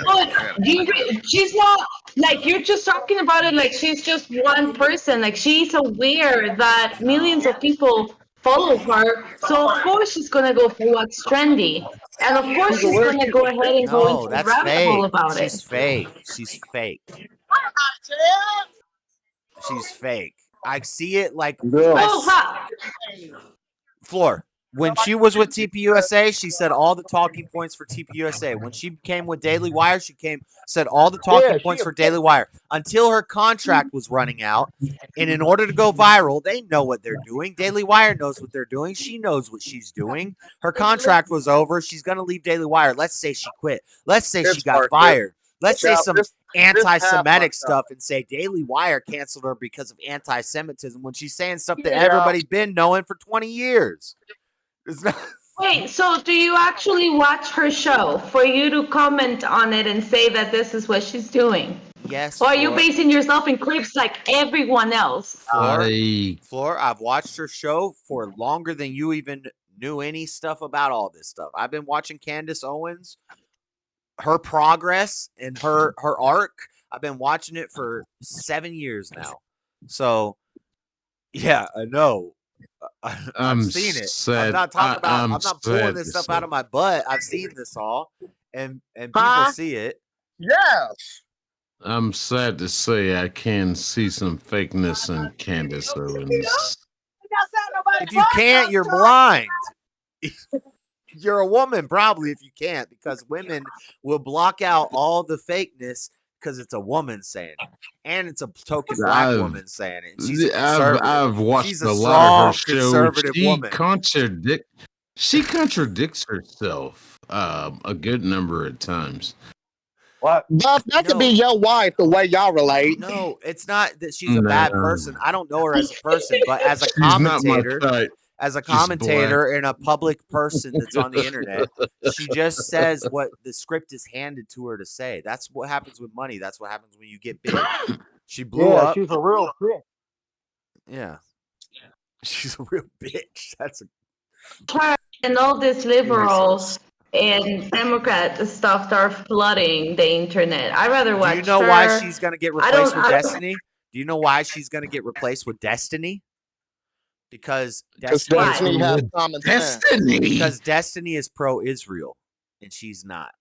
Speaker 8: but she's not, like, you're just talking about it like she's just one person. Like, she's aware that millions of people follow her, so of course she's gonna go for what's trendy, and of course she's gonna go ahead and go
Speaker 1: No,
Speaker 8: into a
Speaker 1: that's
Speaker 8: rabbit hole
Speaker 1: fake.
Speaker 8: about
Speaker 1: She's
Speaker 8: it.
Speaker 1: fake. She's fake. She's fake. I see it like Floor. When she was with TPUSA, she said all the talking points for TPUSA. When she came with Daily Wire, said all the talking points for Daily Wire until her contract was running out. And in order to go viral, they know what they're doing. Daily Wire knows what they're doing. She knows what she's doing. Her contract was over. She's going to leave Daily Wire. Let's say she quit. Let's say she got fired. Let's say some anti-Semitic stuff and say Daily Wire canceled her because of anti-Semitism when she's saying stuff that everybody's been knowing for 20 years.
Speaker 8: Wait, so do you actually watch her show for you to comment on it and say that this is what she's doing?
Speaker 1: Yes.
Speaker 8: Or are you basing yourself in clips like everyone else?
Speaker 1: Floor, I've watched her show for longer than you even knew any stuff about all this stuff. I've been watching Candace Owens, her progress and her arc. I've been watching it for 7 years now. So, yeah, I know. I've seen it. I'm not talking about. I'm not pulling this stuff out of my butt. I've seen this all, and people see it.
Speaker 9: Yes.
Speaker 6: I'm sad to say I can see some fakeness in Candace Owens.
Speaker 1: If you can't, you're blind. You're a woman, probably, if you can't, because women will block out all the fakeness because it's a woman saying it, and it's a token black woman saying it. She's
Speaker 6: I've watched
Speaker 1: she's
Speaker 6: a lot of her shows.
Speaker 1: woman.
Speaker 6: She contradicts herself a good number of times.
Speaker 7: What?
Speaker 9: Buff, that could be your wife, the way y'all relate.
Speaker 1: No, it's not that she's a bad person. I don't know her as a person, but as a commentator and a public person that's on the internet, she just says what the script is handed to her to say. That's what happens with money. That's what happens when you get big. She blew up.
Speaker 7: She's a real bitch.
Speaker 1: Yeah. She's a real bitch. That's a...
Speaker 8: And all these liberals and Democrat stuff that are flooding the internet. I'd rather watch.
Speaker 1: Do you know why she's going to get replaced with Destiny? Do you know why she's going to get replaced with Destiny? Because Destiny
Speaker 9: has common sense.
Speaker 1: Because Destiny is pro-Israel, and she's not.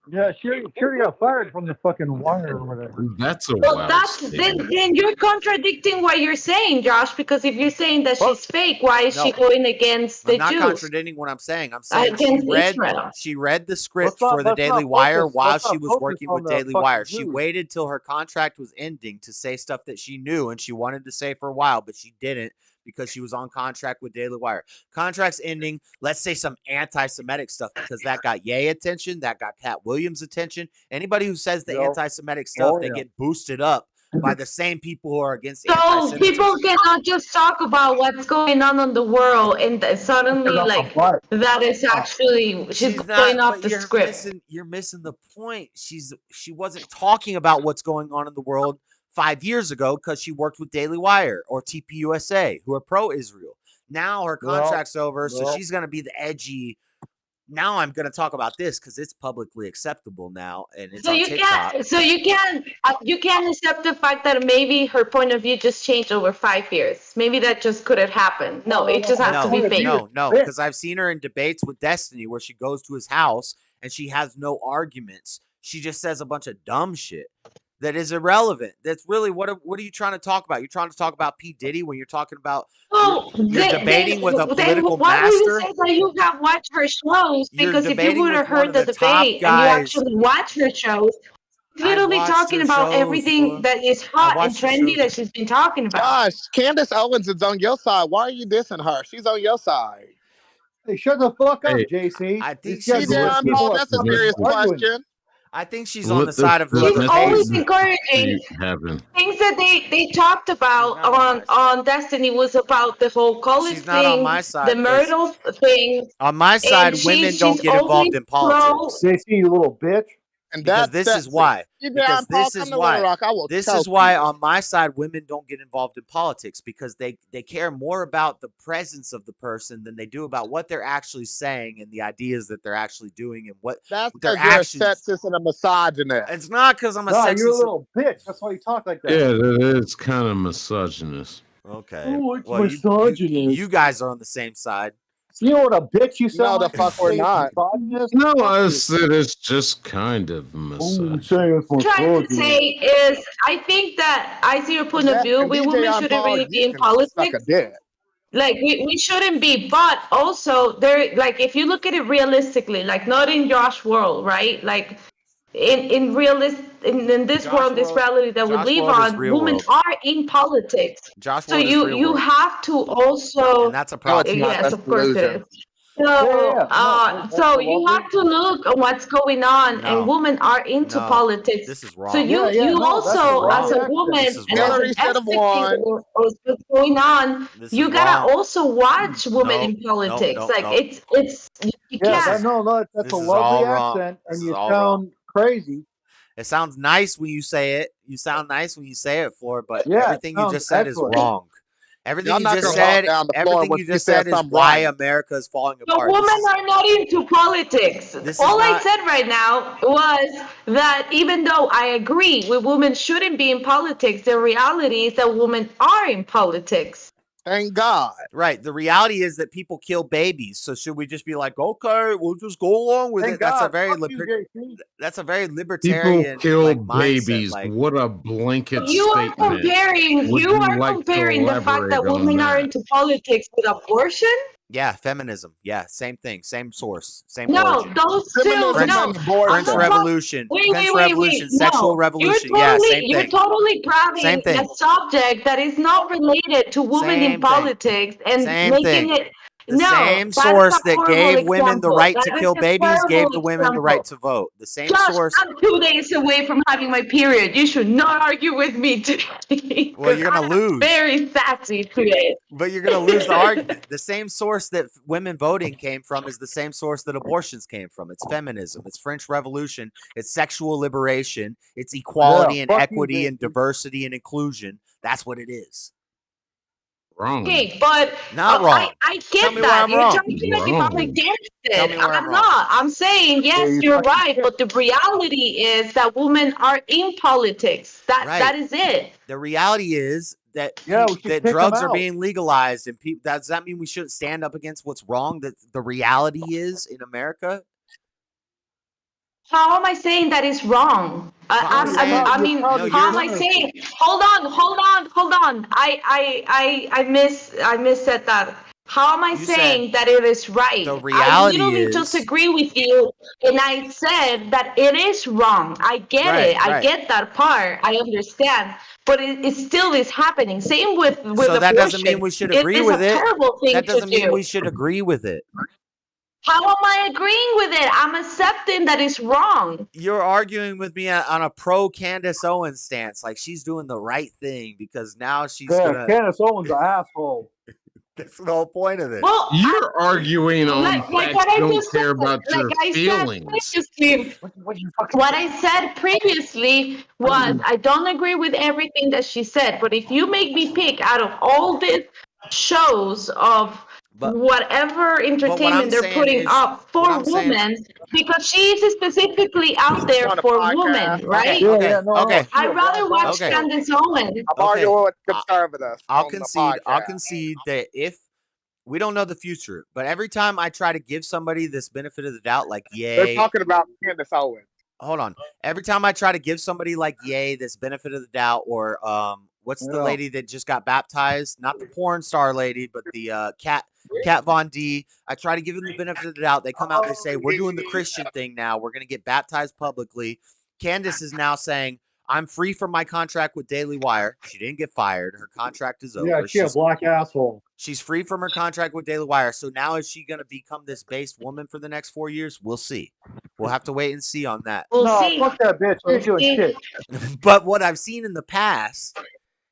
Speaker 7: Yeah, she already got fired from the fucking wire or whatever.
Speaker 6: That's a
Speaker 8: Well,
Speaker 6: wild
Speaker 8: that's
Speaker 6: statement.
Speaker 8: then you're contradicting what you're saying, Josh. Because if you're saying that she's fake, why is she
Speaker 1: No.
Speaker 8: going against the
Speaker 1: I'm not
Speaker 8: Jews?
Speaker 1: contradicting what I'm saying. I'm saying
Speaker 8: Against Israel.
Speaker 1: she read the script
Speaker 7: Let's
Speaker 1: for the
Speaker 7: not
Speaker 1: Daily Wire
Speaker 7: focus-
Speaker 1: while
Speaker 7: let's not
Speaker 1: she was
Speaker 7: focus
Speaker 1: working
Speaker 7: on
Speaker 1: with
Speaker 7: the
Speaker 1: Daily
Speaker 7: fucking
Speaker 1: Wire. She
Speaker 7: Jews.
Speaker 1: waited till her contract was ending to say stuff that she knew and she wanted to say for a while, but she didn't because she was on contract with Daily Wire. Contract's ending. Let's say some anti-Semitic stuff because that got Ye attention, that got Cat Williams attention. Anybody who says the anti-Semitic stuff, they get boosted up by the same people who are against
Speaker 8: So
Speaker 1: anti-Semitism.
Speaker 8: people cannot just talk about what's going on in the world and suddenly like that is actually she's going off the script.
Speaker 1: You're missing the point. She wasn't talking about what's going on in the world 5 years ago because she worked with Daily Wire or TPUSA, who are pro-Israel. Now her contract's over, so she's going to be the edgy. Now I'm going to talk about this because it's publicly acceptable now, and it's
Speaker 8: So
Speaker 1: on
Speaker 8: you
Speaker 1: TikTok.
Speaker 8: you can't accept the fact that maybe her point of view just changed over 5 years. Maybe that just couldn't happen. No, it just has to be fake.
Speaker 1: No, because I've seen her in debates with Destiny where she goes to his house and she has no arguments. She just says a bunch of dumb shit that is irrelevant. That's really what are you trying to talk about? You're trying to talk about P. Diddy when you're talking about you're debating with a political
Speaker 8: why
Speaker 1: master.
Speaker 8: would you say that you have watched her shows? Because if you would have heard the debate and you
Speaker 1: guys.
Speaker 8: actually watch her shows, literally talking about everything that is hot and trendy that she's been talking about.
Speaker 9: Gosh, Candace Owens is on your side. Why are you dissing her? She's on your side.
Speaker 7: Hey, shut the fuck up, JC.
Speaker 1: I think
Speaker 9: she's Paul, that's a serious question.
Speaker 1: I think she's on the side of
Speaker 8: She's
Speaker 1: whoever
Speaker 8: always
Speaker 1: pays.
Speaker 8: encouraging things that they talked about on Destiny was about the whole college
Speaker 1: She's not on
Speaker 8: thing,
Speaker 1: my side,
Speaker 8: the Myrtle thing.
Speaker 1: On my side,
Speaker 8: and
Speaker 1: women
Speaker 8: she's
Speaker 1: don't get involved in politics.
Speaker 7: JC, you little bitch.
Speaker 9: And
Speaker 1: because this is why. Because this is why. This is why on my side, women don't get involved in politics because they care more about the presence of the person than they do about what they're actually saying and the ideas that they're actually doing and what
Speaker 9: that's
Speaker 1: their
Speaker 9: because you're
Speaker 1: actions.
Speaker 9: a sexist and a misogynist.
Speaker 1: It's not because I'm a sexist.
Speaker 7: You're a little bitch. That's why you talk like that.
Speaker 6: Yeah, it's kind of misogynist.
Speaker 1: Okay.
Speaker 7: Oh, it's misogynist.
Speaker 1: You guys are on the same side.
Speaker 7: You know what a bitch you sound
Speaker 9: like? No, the fuck we're not.
Speaker 6: No, I said it's just kind of misogynist.
Speaker 8: What I'm trying to say is, I think that I see your point of view. We women shouldn't really be in politics. Like we shouldn't be, but also there. Like if you look at it realistically, like not in Josh's world, right? Like in this world, this reality that we live on, women are in politics. So you have to also.
Speaker 1: And that's a problem.
Speaker 8: Yes, of course it is. So, so you have to look at what's going on, and women are into politics.
Speaker 1: This is wrong.
Speaker 8: So you also, as a woman, and as an or what's going on, you gotta also watch women in politics. It's you can't.
Speaker 7: That's a lovely accent, and you sound crazy.
Speaker 1: It sounds nice when you say it. You sound nice when you say it, Floor, but everything you just said is wrong. Everything you just said is why America is falling apart.
Speaker 8: But women are not into politics. All I said right now was that even though I agree with women shouldn't be in politics, the reality is that women are in politics.
Speaker 9: Thank God.
Speaker 1: Right. The reality is that people kill babies. So should we just be like, okay, we'll just go along with it? That's a very libertarian.
Speaker 6: People kill
Speaker 1: mindset.
Speaker 6: babies. What a blanket
Speaker 8: you
Speaker 6: statement.
Speaker 8: Are comparing the fact that women are into politics with abortion?
Speaker 1: Yeah, feminism. Yeah, same thing. Same source. Same
Speaker 8: no,
Speaker 1: origin.
Speaker 8: Those two.
Speaker 1: French Revolution. French Revolution. Sexual revolution. Same thing.
Speaker 8: You're totally grabbing a subject that is not related to women in politics and making it.
Speaker 1: The same source that gave women the right to kill babies gave the women the right to vote. The same source.
Speaker 8: I'm 2 days away from having my period. You should not argue with me today.
Speaker 1: Well, you're going to lose.
Speaker 8: Very sassy today.
Speaker 1: But you're going to lose the argument. The same source that women voting came from is the same source that abortions came from. It's feminism. It's French Revolution. It's sexual liberation. It's equality and equity and diversity and inclusion. That's what it is.
Speaker 6: Wrong.
Speaker 8: Okay, but
Speaker 1: not wrong.
Speaker 8: I get that. You're trying to make it sound against it. I'm not. I'm saying yes, you're right, but the reality is that women are in politics. That is it.
Speaker 1: The reality is that that drugs are being legalized, and people. Does that mean we shouldn't stand up against what's wrong? That the reality is in America.
Speaker 8: How am I saying that is wrong? I mean, how am I saying? Hold on. I missaid that. How am I saying that it is right?
Speaker 1: The
Speaker 8: I
Speaker 1: reality
Speaker 8: literally
Speaker 1: is
Speaker 8: just agree with you, and I said that it is wrong. I get it. I get that part. I understand. But it still is happening. Same with
Speaker 1: so
Speaker 8: abortion.
Speaker 1: that doesn't mean we should agree with it.
Speaker 8: It is a terrible thing
Speaker 1: That doesn't
Speaker 8: to
Speaker 1: mean
Speaker 8: do.
Speaker 1: we should agree with it.
Speaker 8: How am I agreeing with it? I'm accepting that it's wrong.
Speaker 1: You're arguing with me on a pro Candace Owens stance, like she's doing the right thing because now she's gonna.
Speaker 7: Candace Owens an asshole.
Speaker 1: That's the whole point of it.
Speaker 8: Well,
Speaker 6: You're arguing on
Speaker 8: like
Speaker 6: facts
Speaker 8: what I
Speaker 6: don't
Speaker 8: just
Speaker 6: care
Speaker 8: said,
Speaker 6: about your feelings.
Speaker 8: What I said previously was I don't agree with everything that she said, but if you make me pick out of all these shows of whatever entertainment they're putting up for women, because she is specifically out there for women, right?
Speaker 1: Okay.
Speaker 8: I'd rather watch Candace Owens.
Speaker 9: I'm arguing with conservatives.
Speaker 1: I'll concede that if we don't know the future, but every time I try to give somebody this benefit of the doubt, like
Speaker 9: They're talking about Candace Owens.
Speaker 1: Hold on. Every time I try to give somebody like this benefit of the doubt, or what's the lady that just got baptized? Not the porn star lady, but the Kat Von D. I try to give them the benefit of the doubt. They come out and they say, we're doing the Christian thing now. We're going to get baptized publicly. Candace is now saying, I'm free from my contract with Daily Wire. She didn't get fired. Her contract is over.
Speaker 7: Yeah, she's a black asshole.
Speaker 1: She's free from her contract with Daily Wire. So now is she going to become this based woman for the next 4 years? We'll see. We'll have to wait and see on that.
Speaker 8: We'll see.
Speaker 7: Fuck that bitch. We're doing shit.
Speaker 1: But what I've seen in the past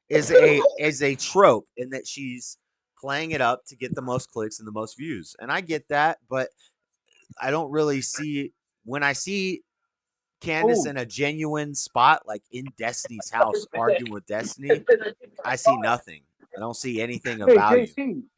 Speaker 1: is a trope in that she's playing it up to get the most clicks and the most views. And I get that, but I don't really see when I see Candace in a genuine spot, like in Destiny's house, arguing with Destiny, I see nothing. I don't see anything of value.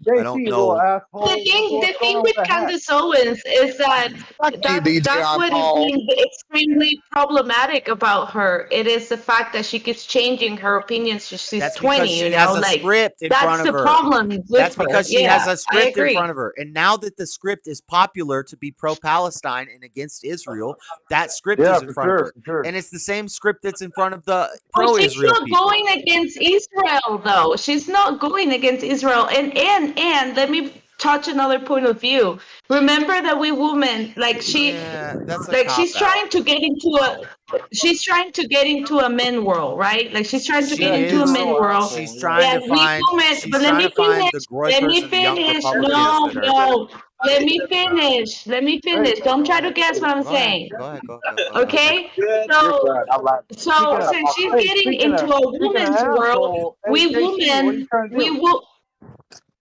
Speaker 1: I don't know.
Speaker 8: The thing with Candace Owens is that that's what is extremely problematic about her. It is the fact that she keeps changing her opinions since she's 20.
Speaker 1: She has a script in front of her.
Speaker 8: That's the problem.
Speaker 1: That's because she has a script in front of her. And now that the script is popular to be pro-Palestine and against Israel, that script is in front of her. And it's the same script that's in front of the pro-Israel people.
Speaker 8: She's not going against Israel, though. She's not going against Israel. And let me touch another point of view. Remember that we women, like she's trying to get into a men world, right? Like she's trying to get into a men world.
Speaker 1: She's trying to find. Let me finish.
Speaker 8: Let me finish. Don't try to guess what I'm saying.
Speaker 1: Go.
Speaker 8: Okay? So since she's getting into a woman's world,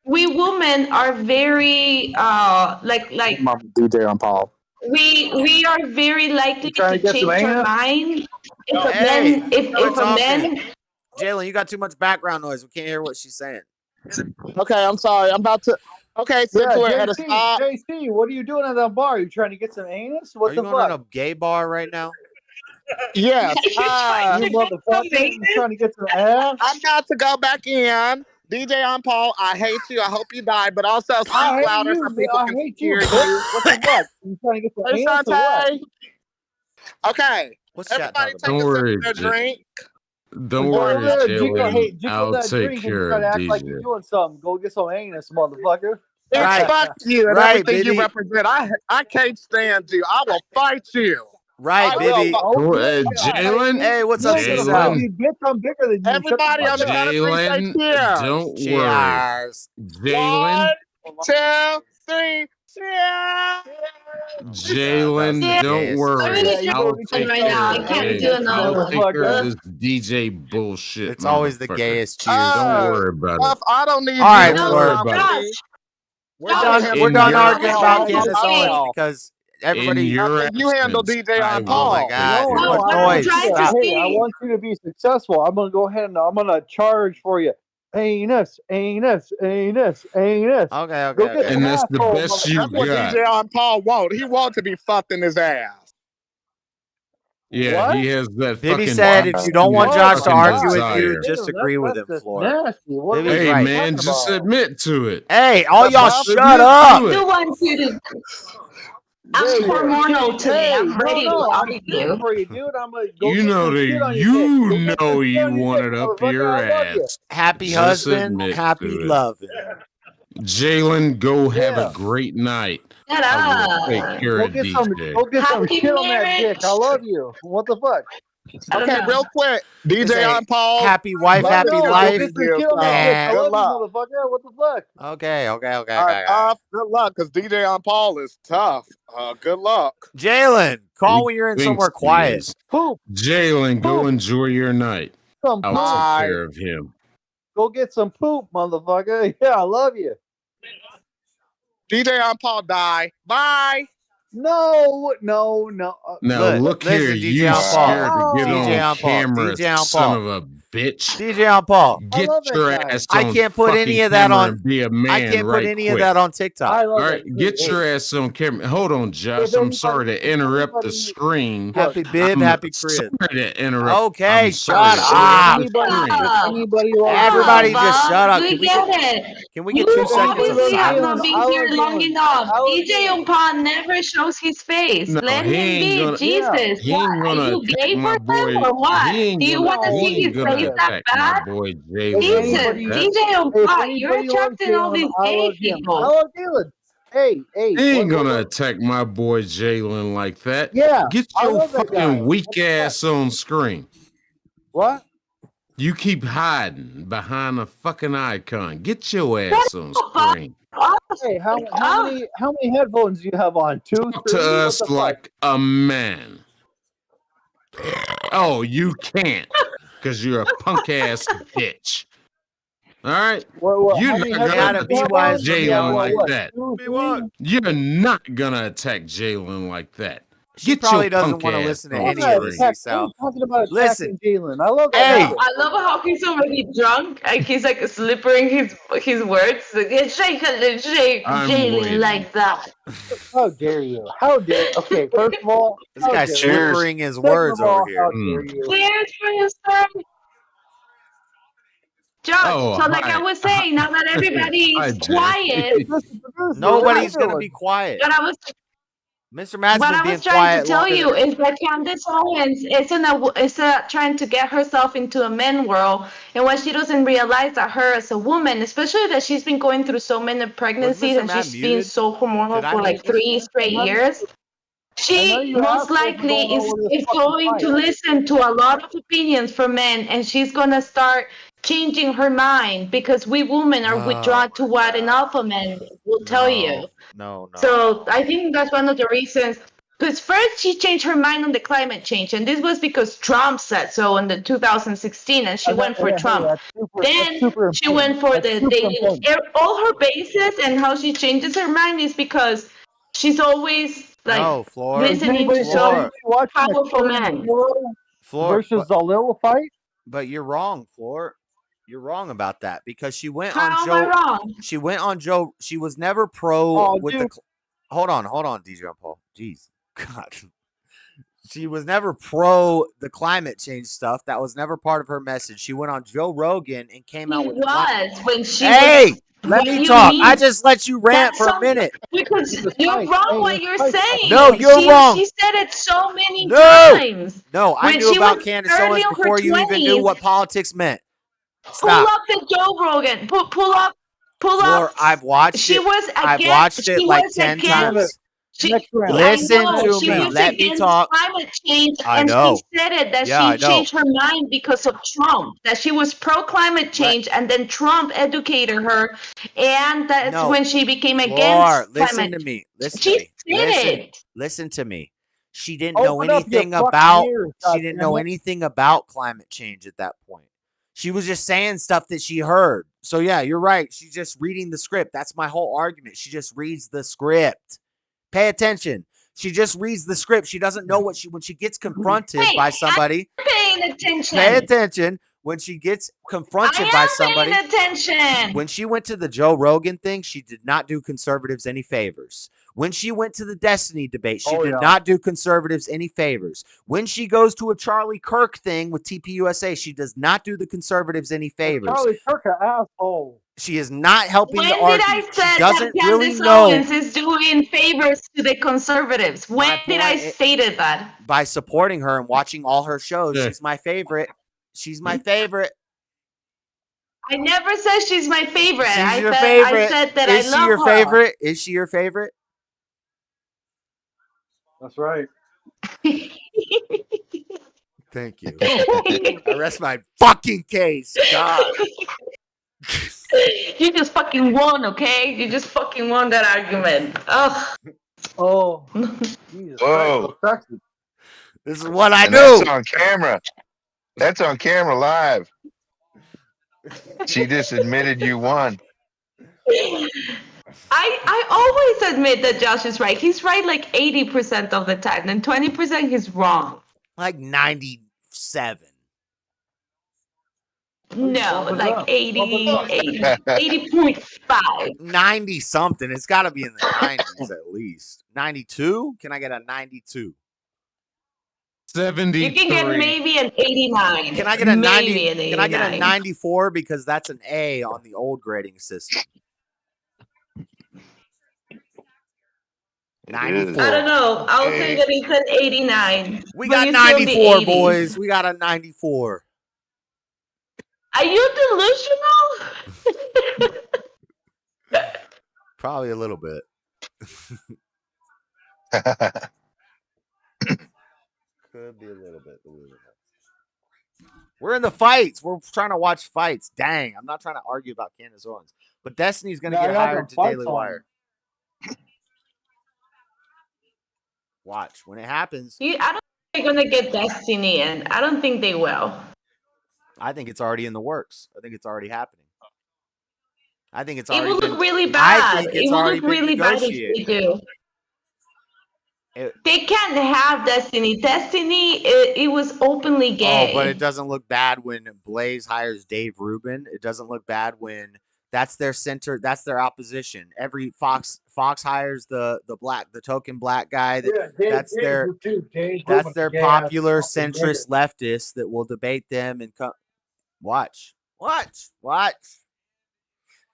Speaker 8: we women are very like
Speaker 9: DJ on Paul.
Speaker 8: We are very likely to change our mind if a man.
Speaker 1: Jalen, you got too much background noise. We can't hear what she's saying.
Speaker 9: Okay, I'm sorry. I'm about to. Okay,
Speaker 7: JC, what are you doing at that bar? You trying to get some anus? What
Speaker 1: are
Speaker 7: the
Speaker 1: you
Speaker 7: fuck?
Speaker 1: going to a gay bar right now?
Speaker 9: Yes.
Speaker 7: You motherfucker, you trying to get some ass?
Speaker 9: I'm about to go back in. DJ on Paul, I hate you. I hope you die, but also speak louder so people can hear you.
Speaker 7: What the fuck? You trying to get some
Speaker 9: hey,
Speaker 7: anus or what?
Speaker 9: Okay.
Speaker 1: What's
Speaker 9: everybody take
Speaker 6: Don't
Speaker 9: a
Speaker 6: worry,
Speaker 9: sip of their drink.
Speaker 6: Don't worry, Jalen. I'll take care of
Speaker 7: act
Speaker 6: DJ.
Speaker 7: like you're doing something. Go get some anus, motherfucker.
Speaker 9: Fuck you and everything
Speaker 1: baby.
Speaker 9: you represent. I can't stand you. I will fight you.
Speaker 1: Right, baby.
Speaker 6: Jalen?
Speaker 1: Hey, what's up,
Speaker 6: Jalen?
Speaker 7: You get some bigger than you.
Speaker 9: Everybody on the count of three, say cheers.
Speaker 6: Don't
Speaker 1: Cheers.
Speaker 6: worry. Jalen?
Speaker 9: 1, 2, 3, cheers.
Speaker 6: Jalen, don't worry. I'll take
Speaker 8: right now. I
Speaker 6: care
Speaker 8: can't
Speaker 6: of
Speaker 8: do another
Speaker 6: I'll take care of this DJ bullshit.
Speaker 1: It's always the
Speaker 6: motherfucker.
Speaker 1: gayest cheers.
Speaker 6: Don't worry about it.
Speaker 9: I don't need
Speaker 1: All right,
Speaker 9: you.
Speaker 6: Don't worry about it.
Speaker 1: We're done arguing about
Speaker 9: Candace
Speaker 1: Candace Owens because everybody.
Speaker 9: You handle DJ on
Speaker 1: Oh
Speaker 9: Paul.
Speaker 1: my God!
Speaker 7: No,
Speaker 1: What
Speaker 7: I
Speaker 1: noise?
Speaker 7: want you to be successful. I'm gonna go ahead and I'm gonna charge for you. Anus.
Speaker 1: Okay.
Speaker 7: And that's
Speaker 6: the best you
Speaker 9: That's what
Speaker 6: got.
Speaker 9: DJ on Paul won't. He wants to be fucked in his ass.
Speaker 6: Yeah,
Speaker 7: What?
Speaker 6: he has that
Speaker 1: Bibby
Speaker 6: fucking.
Speaker 1: said, if you don't want Josh to
Speaker 6: fucking
Speaker 1: argue with
Speaker 6: desire.
Speaker 1: you, just agree with him, Flora.
Speaker 7: Nasty. What
Speaker 1: Bibby's
Speaker 6: Hey,
Speaker 1: right.
Speaker 6: man, just admit to it.
Speaker 1: Hey, all y'all
Speaker 6: Just
Speaker 1: shut
Speaker 6: admit
Speaker 1: up.
Speaker 6: to it.
Speaker 8: I do want you to. I'm hormonal today. I'm ready to
Speaker 7: I'm
Speaker 8: argue.
Speaker 7: good for you, dude. I'm gonna go
Speaker 6: You
Speaker 7: get
Speaker 6: know
Speaker 7: some shit
Speaker 6: that
Speaker 7: on your dick. Go get some shit
Speaker 6: you
Speaker 7: on your
Speaker 6: want
Speaker 7: dick,
Speaker 6: it up
Speaker 7: motherfucker.
Speaker 6: your
Speaker 7: I love you.
Speaker 6: ass.
Speaker 1: Happy
Speaker 6: Just
Speaker 1: husband,
Speaker 6: admit
Speaker 1: happy
Speaker 6: to it.
Speaker 1: loving.
Speaker 6: Jalen, go have
Speaker 7: Yeah.
Speaker 6: a great night.
Speaker 8: Shut
Speaker 6: I will take
Speaker 8: up.
Speaker 6: care
Speaker 7: Go
Speaker 6: of
Speaker 7: get some
Speaker 8: Happy
Speaker 7: shit on that dick. I
Speaker 8: marriage.
Speaker 7: love you. What the fuck?
Speaker 8: I don't
Speaker 9: Okay,
Speaker 8: know.
Speaker 9: real quick,
Speaker 1: It's
Speaker 9: DJ
Speaker 1: a
Speaker 9: on Paul.
Speaker 1: happy wife,
Speaker 9: Let
Speaker 1: happy
Speaker 9: us know
Speaker 1: life.
Speaker 9: if
Speaker 7: Go
Speaker 9: he
Speaker 7: get some
Speaker 9: gives.
Speaker 7: shit on that dick. I
Speaker 1: And
Speaker 7: love you, motherfucker. What the fuck?
Speaker 1: okay.
Speaker 9: Good luck, because DJ on Paul is tough. Good luck.
Speaker 1: Jalen, call
Speaker 6: He
Speaker 1: when you're in
Speaker 6: thinks
Speaker 1: somewhere
Speaker 6: he
Speaker 1: quiet.
Speaker 6: is.
Speaker 7: Poop.
Speaker 6: Jalen, go
Speaker 7: Poop.
Speaker 6: enjoy your night.
Speaker 7: Some
Speaker 6: I'll
Speaker 7: poop.
Speaker 6: take care of him.
Speaker 7: Go get some poop, motherfucker. Yeah, I love you.
Speaker 9: DJ on Paul, die. Bye.
Speaker 7: No.
Speaker 6: Now look
Speaker 1: listen,
Speaker 6: here,
Speaker 1: DJ
Speaker 6: you
Speaker 1: on Paul.
Speaker 6: scared to get
Speaker 1: DJ
Speaker 6: on
Speaker 1: on Paul.
Speaker 6: camera,
Speaker 1: DJ on
Speaker 6: son
Speaker 1: Paul.
Speaker 6: of a bitch.
Speaker 1: DJ on Paul.
Speaker 6: Get
Speaker 7: love that
Speaker 6: your
Speaker 7: guy.
Speaker 6: ass
Speaker 1: I
Speaker 6: on
Speaker 1: can't put
Speaker 6: fucking
Speaker 1: any of that
Speaker 6: camera
Speaker 1: on.
Speaker 6: and be a man
Speaker 1: I can't
Speaker 6: right
Speaker 1: put any
Speaker 6: quick.
Speaker 1: of that on TikTok.
Speaker 7: I love
Speaker 6: All
Speaker 7: that.
Speaker 6: right, get your ass on camera. Hold on, Josh.
Speaker 7: If
Speaker 6: I'm sorry to
Speaker 7: anybody-
Speaker 6: interrupt the
Speaker 7: anybody-
Speaker 6: screen.
Speaker 1: Happy bib,
Speaker 6: I'm
Speaker 1: happy
Speaker 6: sorry
Speaker 1: crib.
Speaker 6: to interrupt.
Speaker 1: Okay,
Speaker 6: I'm sorry
Speaker 1: shut
Speaker 6: to
Speaker 1: up.
Speaker 6: interrupt the screen.
Speaker 7: Anybody loves
Speaker 1: Everybody
Speaker 8: Bob,
Speaker 1: just shut up.
Speaker 8: We
Speaker 1: Can we
Speaker 8: get
Speaker 1: get
Speaker 8: it.
Speaker 1: can we
Speaker 8: You
Speaker 1: get 2 seconds of
Speaker 8: obviously have
Speaker 1: silence?
Speaker 8: not been
Speaker 7: I
Speaker 8: here
Speaker 7: love
Speaker 8: long
Speaker 7: Jalen.
Speaker 8: enough.
Speaker 7: I love
Speaker 8: DJ
Speaker 7: Jalen.
Speaker 8: Umpan never shows his face.
Speaker 6: No,
Speaker 8: Let
Speaker 6: he
Speaker 8: him
Speaker 6: ain't
Speaker 8: be.
Speaker 6: gonna.
Speaker 8: Jesus,
Speaker 6: He
Speaker 8: what?
Speaker 6: ain't
Speaker 8: Are
Speaker 6: gonna
Speaker 8: you
Speaker 6: attack
Speaker 8: gay
Speaker 6: my
Speaker 8: for him
Speaker 6: boy.
Speaker 8: or what?
Speaker 6: He ain't
Speaker 8: Do you want to
Speaker 6: gonna. He
Speaker 8: see
Speaker 6: ain't
Speaker 8: his
Speaker 6: gonna
Speaker 8: face that
Speaker 6: attack my
Speaker 8: bad?
Speaker 6: boy
Speaker 7: If
Speaker 6: Jalen
Speaker 8: Jesus,
Speaker 6: like
Speaker 7: anybody-
Speaker 6: that.
Speaker 8: DJ
Speaker 7: If
Speaker 8: Umpan, you're
Speaker 7: anybody loves
Speaker 8: attracting all
Speaker 7: Jalen,
Speaker 8: these
Speaker 7: I
Speaker 8: gay
Speaker 7: love him.
Speaker 8: people.
Speaker 7: I love Jalen. Hey.
Speaker 6: He ain't
Speaker 7: what-
Speaker 6: gonna attack my boy Jalen like that.
Speaker 7: Yeah,
Speaker 6: Get
Speaker 7: I
Speaker 6: your
Speaker 7: love that guy.
Speaker 6: fucking weak ass on screen.
Speaker 7: What?
Speaker 6: You keep hiding behind a fucking icon. Get your ass on screen.
Speaker 7: Hey, how many headphones do you have on? 2, 3?
Speaker 6: Talk to us
Speaker 7: What the
Speaker 6: like a man. Oh, you can't, because you're a punk ass bitch. All right?
Speaker 7: What,
Speaker 6: You're
Speaker 7: how
Speaker 6: not
Speaker 7: many
Speaker 6: gonna
Speaker 7: headphones
Speaker 1: Gotta
Speaker 7: do you
Speaker 1: be
Speaker 7: have
Speaker 1: wise
Speaker 7: on?
Speaker 1: from
Speaker 6: Jalen
Speaker 1: young.
Speaker 6: like
Speaker 7: What,
Speaker 6: that.
Speaker 7: 2,
Speaker 1: Be
Speaker 7: 3?
Speaker 1: what?
Speaker 6: You're not gonna attack Jalen like that.
Speaker 1: She
Speaker 6: Get
Speaker 1: probably
Speaker 6: your
Speaker 1: doesn't
Speaker 6: punk
Speaker 1: want to
Speaker 6: ass
Speaker 1: listen to
Speaker 6: on
Speaker 1: any
Speaker 7: I'm
Speaker 1: of
Speaker 7: not
Speaker 1: this,
Speaker 6: screen.
Speaker 1: Sal.
Speaker 7: talking about
Speaker 1: Listen.
Speaker 7: attacking Jalen. I love that
Speaker 1: Hey.
Speaker 7: guy.
Speaker 8: I love how he's already drunk and he's like slippering his words. Like, shake
Speaker 6: I'm
Speaker 8: Jalen
Speaker 6: waiting.
Speaker 8: like that.
Speaker 7: How dare you? How dare? Okay, first of all,
Speaker 1: This
Speaker 7: how
Speaker 1: guy's
Speaker 7: dare
Speaker 3: Cheers.
Speaker 1: slippering his
Speaker 7: Second
Speaker 1: words
Speaker 7: of all,
Speaker 1: over here.
Speaker 7: how dare you?
Speaker 8: Cheers for you, sir. Josh,
Speaker 6: Oh,
Speaker 8: so like
Speaker 6: hi.
Speaker 8: I was saying, now that everybody
Speaker 6: Hi,
Speaker 8: is
Speaker 6: Jay.
Speaker 8: quiet,
Speaker 1: Nobody's gonna be quiet.
Speaker 8: but I was
Speaker 1: Mr. Matt's
Speaker 8: what
Speaker 1: been
Speaker 8: I
Speaker 1: being
Speaker 8: was trying to
Speaker 1: quiet
Speaker 8: tell
Speaker 1: longer
Speaker 8: you
Speaker 1: than
Speaker 8: is that Candace Owens is trying to get herself into a men world, and what she doesn't realize that her as a woman, especially that she's been going through so many pregnancies
Speaker 1: Mr.
Speaker 8: and
Speaker 1: Matt
Speaker 8: she's been
Speaker 1: muted?
Speaker 8: so hormonal
Speaker 1: Did I
Speaker 8: for
Speaker 1: mute
Speaker 8: like
Speaker 1: Mr.
Speaker 8: 3
Speaker 1: Matt?
Speaker 8: straight years.
Speaker 7: I know
Speaker 8: She
Speaker 7: you're
Speaker 8: most
Speaker 7: assholes
Speaker 8: likely
Speaker 7: going over this
Speaker 8: is
Speaker 7: fucking
Speaker 8: going to
Speaker 7: fight.
Speaker 8: listen to a lot of opinions from men, and she's gonna start changing her mind because we women are withdrawn to what an alpha man will tell you.
Speaker 1: No.
Speaker 8: So I think that's one of the reasons. Because first she changed her mind on the climate change, and this was because Trump said so in the 2016, and she went for Trump. Then she went for the dating. All her bases and how she changes her mind is because she's always like
Speaker 1: No, Floor.
Speaker 8: listening to so
Speaker 7: Watching
Speaker 8: powerful men.
Speaker 1: Floor
Speaker 7: versus Zalil fight.
Speaker 1: But you're wrong, Floor. You're wrong about that because she went
Speaker 8: How
Speaker 1: on
Speaker 8: am
Speaker 1: Joe.
Speaker 8: I wrong?
Speaker 1: She went on Joe. She was never pro
Speaker 7: Oh,
Speaker 1: with
Speaker 7: dude.
Speaker 1: the. Hold on, DJ Paul. Jeez, God. She was never pro the climate change stuff. That was never part of her message. She went on Joe Rogan and came out with.
Speaker 8: When she
Speaker 1: Hey,
Speaker 8: was,
Speaker 1: let
Speaker 8: what
Speaker 1: me
Speaker 8: do you
Speaker 1: talk.
Speaker 8: mean?
Speaker 1: I just let you rant
Speaker 8: That's
Speaker 1: for a
Speaker 8: some-
Speaker 1: minute.
Speaker 8: Because you're wrong what you're saying.
Speaker 1: No, you're wrong.
Speaker 8: She said it so many
Speaker 1: No.
Speaker 8: times.
Speaker 1: No, I
Speaker 8: When
Speaker 1: knew
Speaker 8: she
Speaker 1: about
Speaker 8: was
Speaker 1: Candace
Speaker 8: early
Speaker 1: Owens
Speaker 8: on her
Speaker 1: before you even knew
Speaker 8: 20s.
Speaker 1: what politics meant.
Speaker 8: Pull
Speaker 1: Stop.
Speaker 8: up the Joe Rogan. Pull up.
Speaker 1: Floor, I've watched
Speaker 8: She
Speaker 1: it.
Speaker 8: was
Speaker 1: I've
Speaker 8: against.
Speaker 1: watched it
Speaker 8: She
Speaker 1: like
Speaker 8: was
Speaker 1: 10
Speaker 8: against.
Speaker 1: times.
Speaker 7: Next round.
Speaker 1: Listen
Speaker 8: I know,
Speaker 1: to
Speaker 8: she
Speaker 1: me.
Speaker 8: was
Speaker 1: Let me
Speaker 8: against
Speaker 1: talk.
Speaker 8: climate change,
Speaker 1: I
Speaker 8: and
Speaker 1: know.
Speaker 8: she said it that
Speaker 1: Yeah, I
Speaker 8: she
Speaker 1: know.
Speaker 8: changed her mind because of Trump. That she was pro climate change, and then Trump educated her, and that's
Speaker 1: No.
Speaker 8: when she became
Speaker 1: Floor,
Speaker 8: against
Speaker 1: listen
Speaker 8: climate.
Speaker 1: to me. Listen
Speaker 8: She
Speaker 1: to me.
Speaker 8: said it.
Speaker 1: Listen to me. She didn't know
Speaker 7: Open up your
Speaker 1: anything
Speaker 7: fucking
Speaker 1: about.
Speaker 7: ears,
Speaker 1: She didn't know
Speaker 7: goddammit.
Speaker 1: anything about climate change at that point. She was just saying stuff that she heard. So yeah, you're right. She's just reading the script. That's my whole argument. She just reads the script. Pay attention. She just reads the script. She doesn't know what when she gets confronted
Speaker 8: Hey,
Speaker 1: by somebody.
Speaker 8: I'm paying attention.
Speaker 1: Pay attention. When she gets confronted by somebody.
Speaker 8: Paying attention.
Speaker 1: When she went to the Joe Rogan thing, she did not do conservatives any favors. When she went to the Destiny debate, she did not do conservatives any favors. When she goes to a Charlie Kirk thing with TPUSA, she does not do the conservatives any favors.
Speaker 7: Charlie Kirk, an asshole.
Speaker 1: She is not helping
Speaker 8: When
Speaker 1: the
Speaker 8: did I
Speaker 1: argument. She
Speaker 8: say that
Speaker 1: doesn't really
Speaker 8: Candace
Speaker 1: know.
Speaker 8: Owens is doing favors to the conservatives? When did I stated that?
Speaker 1: By supporting her and watching all her shows. She's my favorite. She's my favorite.
Speaker 8: I never said she's my favorite.
Speaker 1: She's your favorite.
Speaker 8: I said that
Speaker 1: Is
Speaker 8: I
Speaker 1: she
Speaker 8: love
Speaker 1: your
Speaker 8: her.
Speaker 1: favorite? Is she your favorite?
Speaker 7: That's right.
Speaker 1: Thank you. I rest my fucking case. God.
Speaker 8: You just fucking won, okay? You just fucking won that argument. Ugh.
Speaker 7: Oh. Jesus
Speaker 10: Whoa.
Speaker 7: Christ.
Speaker 1: This is what I do.
Speaker 10: That's on camera. That's on camera live. She just admitted you won.
Speaker 8: I always admit that Josh is right. He's right like 80% of the time, and 20% he's wrong.
Speaker 1: Like 97.
Speaker 8: No, like 80.5.
Speaker 1: 90 something. It's got to be in the 90s at least. 92? Can I get a 92?
Speaker 6: 73.
Speaker 8: You can get maybe an 89.
Speaker 1: Can I get a 90?
Speaker 8: Maybe an 89.
Speaker 1: Can I get a 94 because that's an A on the old grading system? 94.
Speaker 8: I don't know. I'll say that it's an 89.
Speaker 1: We got 94, boys. We got a 94.
Speaker 8: Are you delusional?
Speaker 1: Probably a little bit. Could be a little bit. We're in the fights. We're trying to watch fights. Dang, I'm not trying to argue about Candace Owens. But Destiny's going to get hired to Daily Wire. Watch. When it happens.
Speaker 8: I don't think they're going to get Destiny in. I don't think they will.
Speaker 1: I think it's already in the works. I think it's already happening. I think it's already.
Speaker 8: It will look really bad.
Speaker 1: I think it's already been
Speaker 8: really bad if they do. They can't have Destiny. Destiny, it was openly gay.
Speaker 1: Oh, but it doesn't look bad when Blaze hires Dave Rubin. It doesn't look bad when that's their center. That's their opposition. Every Fox hires the token black guy. That's their popular centrist leftist that will debate them and come. Watch.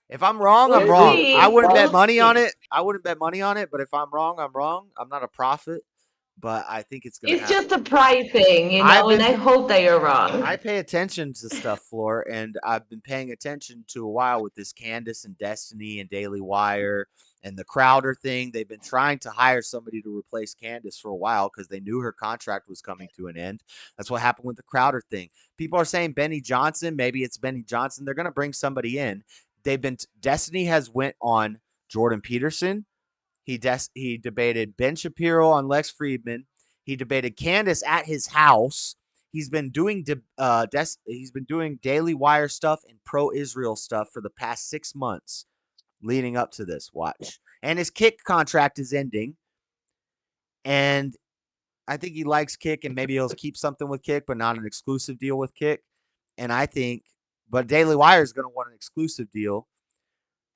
Speaker 1: If I'm wrong, I'm wrong. I wouldn't bet money on it. But if I'm wrong, I'm wrong. I'm not a prophet, but I think it's going to happen.
Speaker 8: It's just a pride thing, and I hope that you're wrong.
Speaker 1: I pay attention to stuff, Floor, and I've been paying attention to a while with this Candace and Destiny and Daily Wire and the Crowder thing. They've been trying to hire somebody to replace Candace for a while because they knew her contract was coming to an end. That's what happened with the Crowder thing. People are saying Benny Johnson. Maybe it's Benny Johnson. They're going to bring somebody in. Destiny has went on Jordan Peterson. He debated Ben Shapiro on Lex Friedman. He debated Candace at his house. He's been doing Daily Wire stuff and pro-Israel stuff for the past 6 months leading up to this. Watch. And his Kick contract is ending. And I think he likes Kick, and maybe he'll keep something with Kick, but not an exclusive deal with Kick. And I think but Daily Wire is going to want an exclusive deal.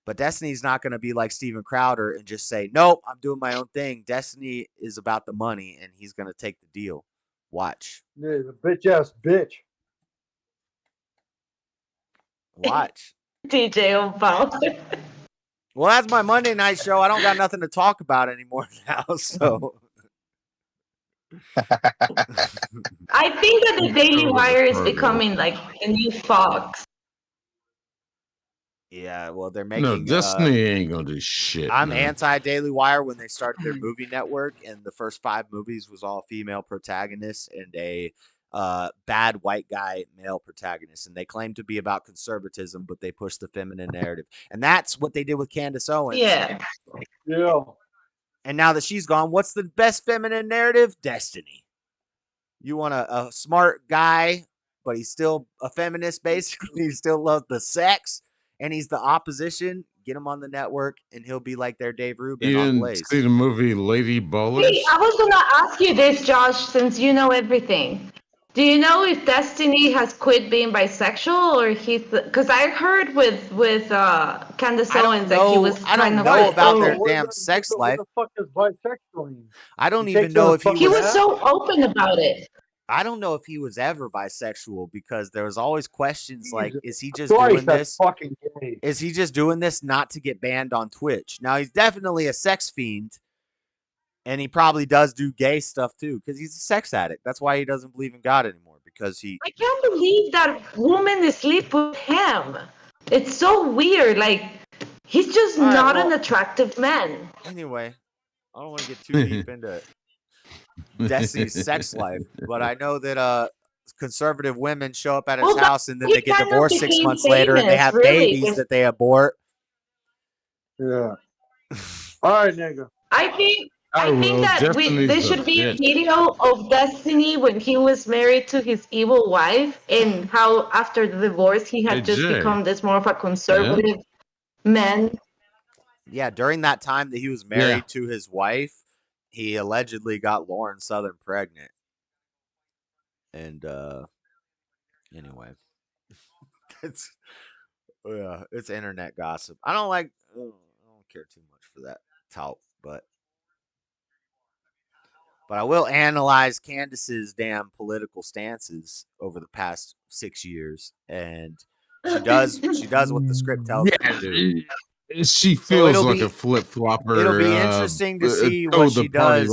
Speaker 1: But Destiny's not going to be like Steven Crowder and just say, nope, I'm doing my own thing. Destiny is about the money, and he's going to take the deal. Watch.
Speaker 7: Yeah, the bitch-ass bitch.
Speaker 1: Watch.
Speaker 8: DJ Obama.
Speaker 1: Well, that's my Monday night show. I don't got nothing to talk about anymore now, so...
Speaker 8: I think that the Daily Wire is becoming like the new Fox.
Speaker 1: Yeah, well, they're making.
Speaker 6: No, Destiny ain't gonna do shit.
Speaker 1: I'm anti-Daily Wire when they started their movie network, and the first 5 movies was all female protagonists and a bad white guy male protagonist, and they claim to be about conservatism, but they push the feminine narrative, and that's what they did with Candace Owens.
Speaker 8: Yeah.
Speaker 1: And now that she's gone, what's the best feminine narrative? Destiny. You want a smart guy, but he's still a feminist, basically. He still loves the sex, and he's the opposition. Get him on the network, and he'll be like their Dave Rubin
Speaker 6: you
Speaker 1: on
Speaker 6: didn't
Speaker 1: Blaze.
Speaker 6: see the movie Lady Ballers?
Speaker 8: Hey, I was going to ask you this, Josh, since you know everything. Do you know if Destiny has quit being bisexual, or he's? Because I heard with Candace Owens that he was
Speaker 1: I don't
Speaker 8: kind
Speaker 1: know
Speaker 8: of
Speaker 1: about their damn sex life.
Speaker 7: What the fuck is bisexual mean?
Speaker 1: I don't even know if
Speaker 8: he was so open about it.
Speaker 1: I don't know if he was ever bisexual because there was always questions like, is he just
Speaker 7: Christ,
Speaker 1: doing
Speaker 7: that's
Speaker 1: this?
Speaker 7: fucking gay.
Speaker 1: Is he just doing this not to get banned on Twitch? Now he's definitely a sex fiend, and he probably does do gay stuff too because he's a sex addict. That's why he doesn't believe in God anymore because he.
Speaker 8: I can't believe that woman sleep with him. It's so weird. Like, he's just
Speaker 1: All right,
Speaker 8: not
Speaker 1: well,
Speaker 8: an attractive man.
Speaker 1: Anyway, I don't want to get too deep into Destiny's sex life, but I know that conservative women show up at his house and then they get divorced 6 months later and they have babies that they abort.
Speaker 7: Yeah. All right, nigga.
Speaker 8: I think that there should be a video of Destiny when he was married to his evil wife and how after the divorce he had just become this more of a conservative man.
Speaker 1: Yeah, during that time that he was married to his wife, he allegedly got Lauren Southern pregnant. And anyway, it's internet gossip. I don't care too much for that talk, but I will analyze Candace's damn political stances over the past 6 years, and she does what the script tells her to do.
Speaker 6: She feels like a flip-flopper.
Speaker 1: It'll be interesting to see what she does.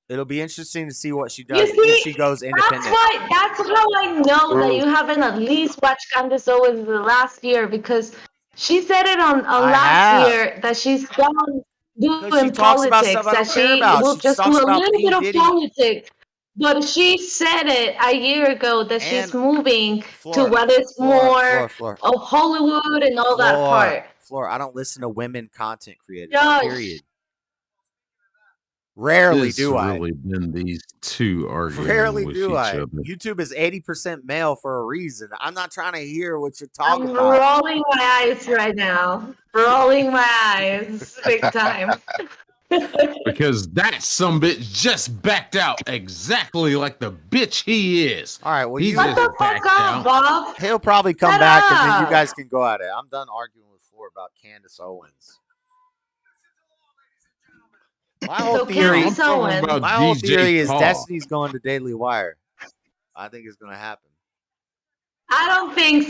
Speaker 1: It'll be interesting to see what she does if she goes independent.
Speaker 8: That's how I know that you haven't at least watched Candace Owens the last year because she said it on last year that she's done doing politics, that she will just do a little bit of politics. But she said it a year ago that she's moving to what is more of Hollywood and all that part.
Speaker 1: Floor, I don't listen to women content creators.
Speaker 8: Josh.
Speaker 1: Period. Rarely do I.
Speaker 6: It's really been these two arguing
Speaker 1: Rarely
Speaker 6: with
Speaker 1: do
Speaker 6: each
Speaker 1: I.
Speaker 6: other.
Speaker 1: YouTube is 80% male for a reason. I'm not trying to hear what you're talking
Speaker 8: I'm
Speaker 1: about.
Speaker 8: rolling my eyes right now. Rolling my eyes big time.
Speaker 6: Because that sumbitch just backed out exactly like the bitch he is.
Speaker 1: All right, well,
Speaker 6: he
Speaker 8: Shut the fuck up, Bob.
Speaker 1: He'll probably come back and then you guys can go at it. I'm done arguing with Floor about Candace Owens. My whole theory is Destiny's going to Daily Wire. I think it's going to happen.
Speaker 8: I don't think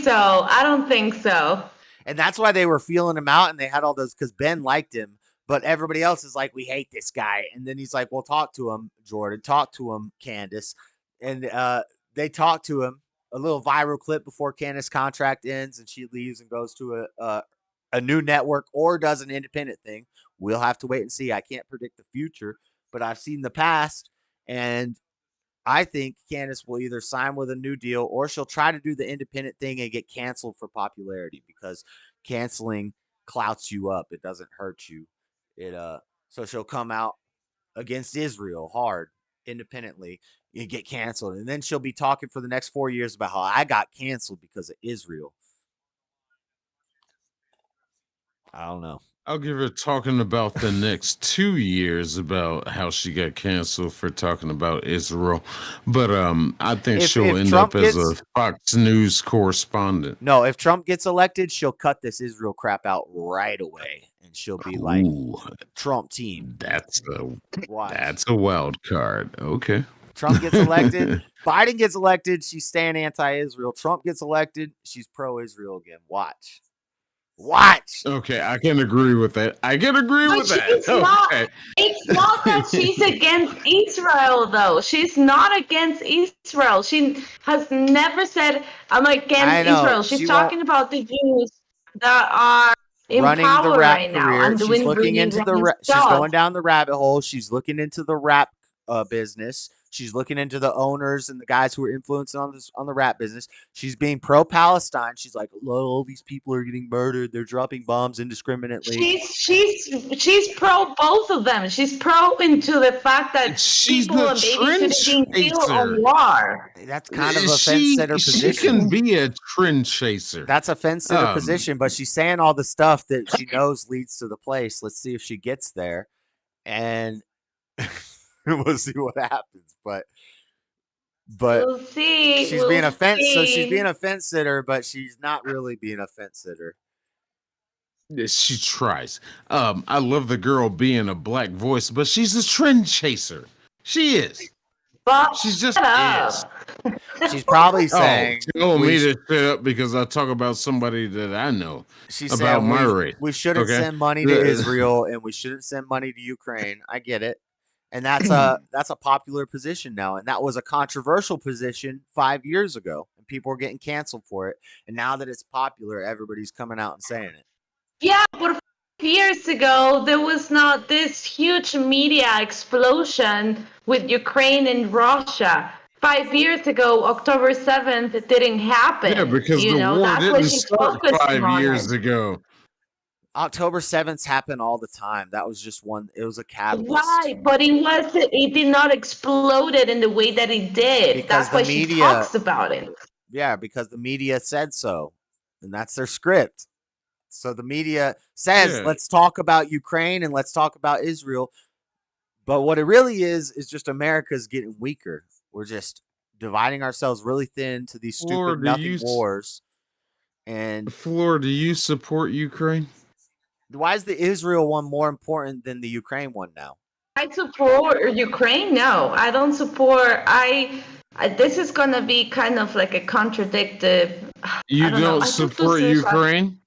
Speaker 8: so.
Speaker 1: And that's why they were feeling him out and they had all those because Ben liked him. But everybody else is like, we hate this guy. And then he's like, well, talk to him, Jordan. Talk to him, Candace. And they talk to him. A little viral clip before Candace's contract ends and she leaves and goes to a new network or does an independent thing. We'll have to wait and see. I can't predict the future, but I've seen the past. And I think Candace will either sign with a new deal or she'll try to do the independent thing and get canceled for popularity because canceling clouts you up. It doesn't hurt you. So she'll come out against Israel hard independently and get canceled. And then she'll be talking for the next 4 years about how I got canceled because of Israel. I don't know.
Speaker 6: I'll give her talking about the next 2 years about how she got canceled for talking about Israel. But I think she'll end up as a Fox News correspondent.
Speaker 1: No, if Trump gets elected, she'll cut this Israel crap out right away. And she'll be like, Trump team.
Speaker 6: That's a wild card. Okay.
Speaker 1: Trump gets elected. Biden gets elected. She's staying anti-Israel. Trump gets elected. She's pro-Israel again. Watch.
Speaker 6: Okay, I can agree with that.
Speaker 8: It's not that she's against Israel, though. She's not against Israel. She has never said, I'm against Israel. She's talking about the Jews that are in power right now. And
Speaker 1: she's looking into she's going down the rabbit hole. She's looking into the rap business. She's looking into the owners and the guys who are influencing on the rap business. She's being pro-Palestine. She's like, all these people are getting murdered. They're dropping bombs indiscriminately.
Speaker 8: She's pro both of them. She's pro into the fact that people and babies should be killed on war.
Speaker 1: That's kind of a fence-sitter position.
Speaker 6: She can be a trend chaser.
Speaker 1: That's a fence-sitter position, but she's saying all the stuff that she knows leads to the place. Let's see if she gets there. And we'll see what happens. But
Speaker 8: we'll see.
Speaker 1: She's being a fence. So she's being a fence sitter, but she's not really being a fence sitter.
Speaker 6: She tries. I love the girl being a black voice, but she's a trend chaser. She is.
Speaker 8: Bob,
Speaker 6: She's just
Speaker 8: shut
Speaker 6: pissed.
Speaker 8: up.
Speaker 1: She's probably saying
Speaker 6: telling me to shut up because I talk about somebody that I know.
Speaker 1: She's
Speaker 6: about
Speaker 1: saying
Speaker 6: my race.
Speaker 1: we shouldn't
Speaker 6: Okay?
Speaker 1: send money to Israel and we shouldn't send money to Ukraine. I get it. And that's a popular position now. And that was a controversial position 5 years ago. And people were getting canceled for it. And now that it's popular, everybody's coming out and saying it.
Speaker 8: Yeah, but 5 years ago, there was not this huge media explosion with Ukraine and Russia. 5 years ago, October 7th, it didn't happen.
Speaker 6: Yeah, because the war
Speaker 8: that's what
Speaker 6: didn't
Speaker 8: she's
Speaker 6: start
Speaker 8: focusing
Speaker 6: 5
Speaker 8: on
Speaker 6: years
Speaker 8: it.
Speaker 6: ago.
Speaker 1: October 7th happened all the time. That was just one. It was a catalyst.
Speaker 8: Right, but it did not explode in the way that it did.
Speaker 1: Because
Speaker 8: that's why
Speaker 1: the media
Speaker 8: she talks about it.
Speaker 1: Yeah, because the media said so. And that's their script. So the media says, let's talk about Ukraine and let's talk about Israel. But what it really is just America's getting weaker. We're just dividing ourselves really thin to these stupid nothing wars. And
Speaker 6: Floor, do you support Ukraine?
Speaker 1: Why is the Israel one more important than the Ukraine one now?
Speaker 8: I support Ukraine. No, I don't support. This is gonna be kind of like a contradictive.
Speaker 6: You don't support Ukraine?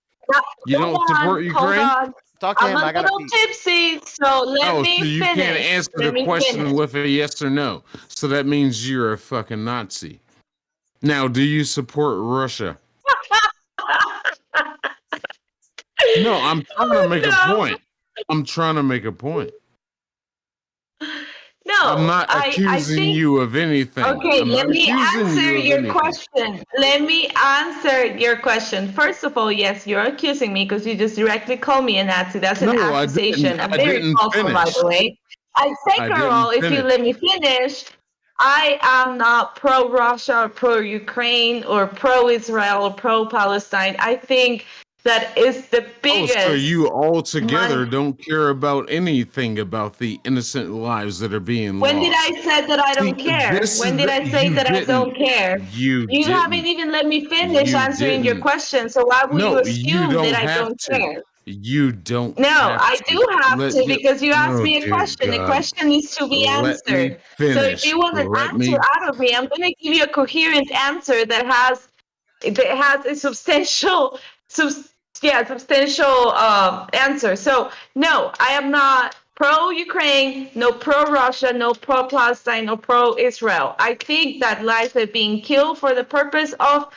Speaker 6: You don't support Ukraine?
Speaker 8: Hold on.
Speaker 1: Talk to him.
Speaker 8: I'm a little tipsy, so let me
Speaker 6: so you
Speaker 8: finish.
Speaker 6: can't answer the question with a yes or no. So that means you're a fucking Nazi. Now, do you support Russia? No, I'm trying to make a point. I'm trying to make a point.
Speaker 8: No,
Speaker 6: I'm not accusing you of anything.
Speaker 8: Okay, let me answer your question. Let me answer your question. First of all, yes, you're accusing me because you just directly called me a Nazi. That's an accusation. A very false one, by the way. Second of all, if you let me finish, I am not pro-Russia or pro-Ukraine or pro-Israel or pro-Palestine. I think that is the biggest.
Speaker 6: So you altogether don't care about anything about the innocent lives that are being lost.
Speaker 8: When did I say that I don't care? When did I say that I don't care? You haven't even let me finish answering your question. So why would you assume that I don't care?
Speaker 6: You don't.
Speaker 8: No, I do have to because you asked me a question. The question needs to be answered. So if you want an answer out of me, I'm going to give you a coherent answer that has a substantial answer. So no, I am not pro-Ukraine, no pro-Russia, no pro-Palestine, no pro-Israel. I think that lives are being killed for the purpose of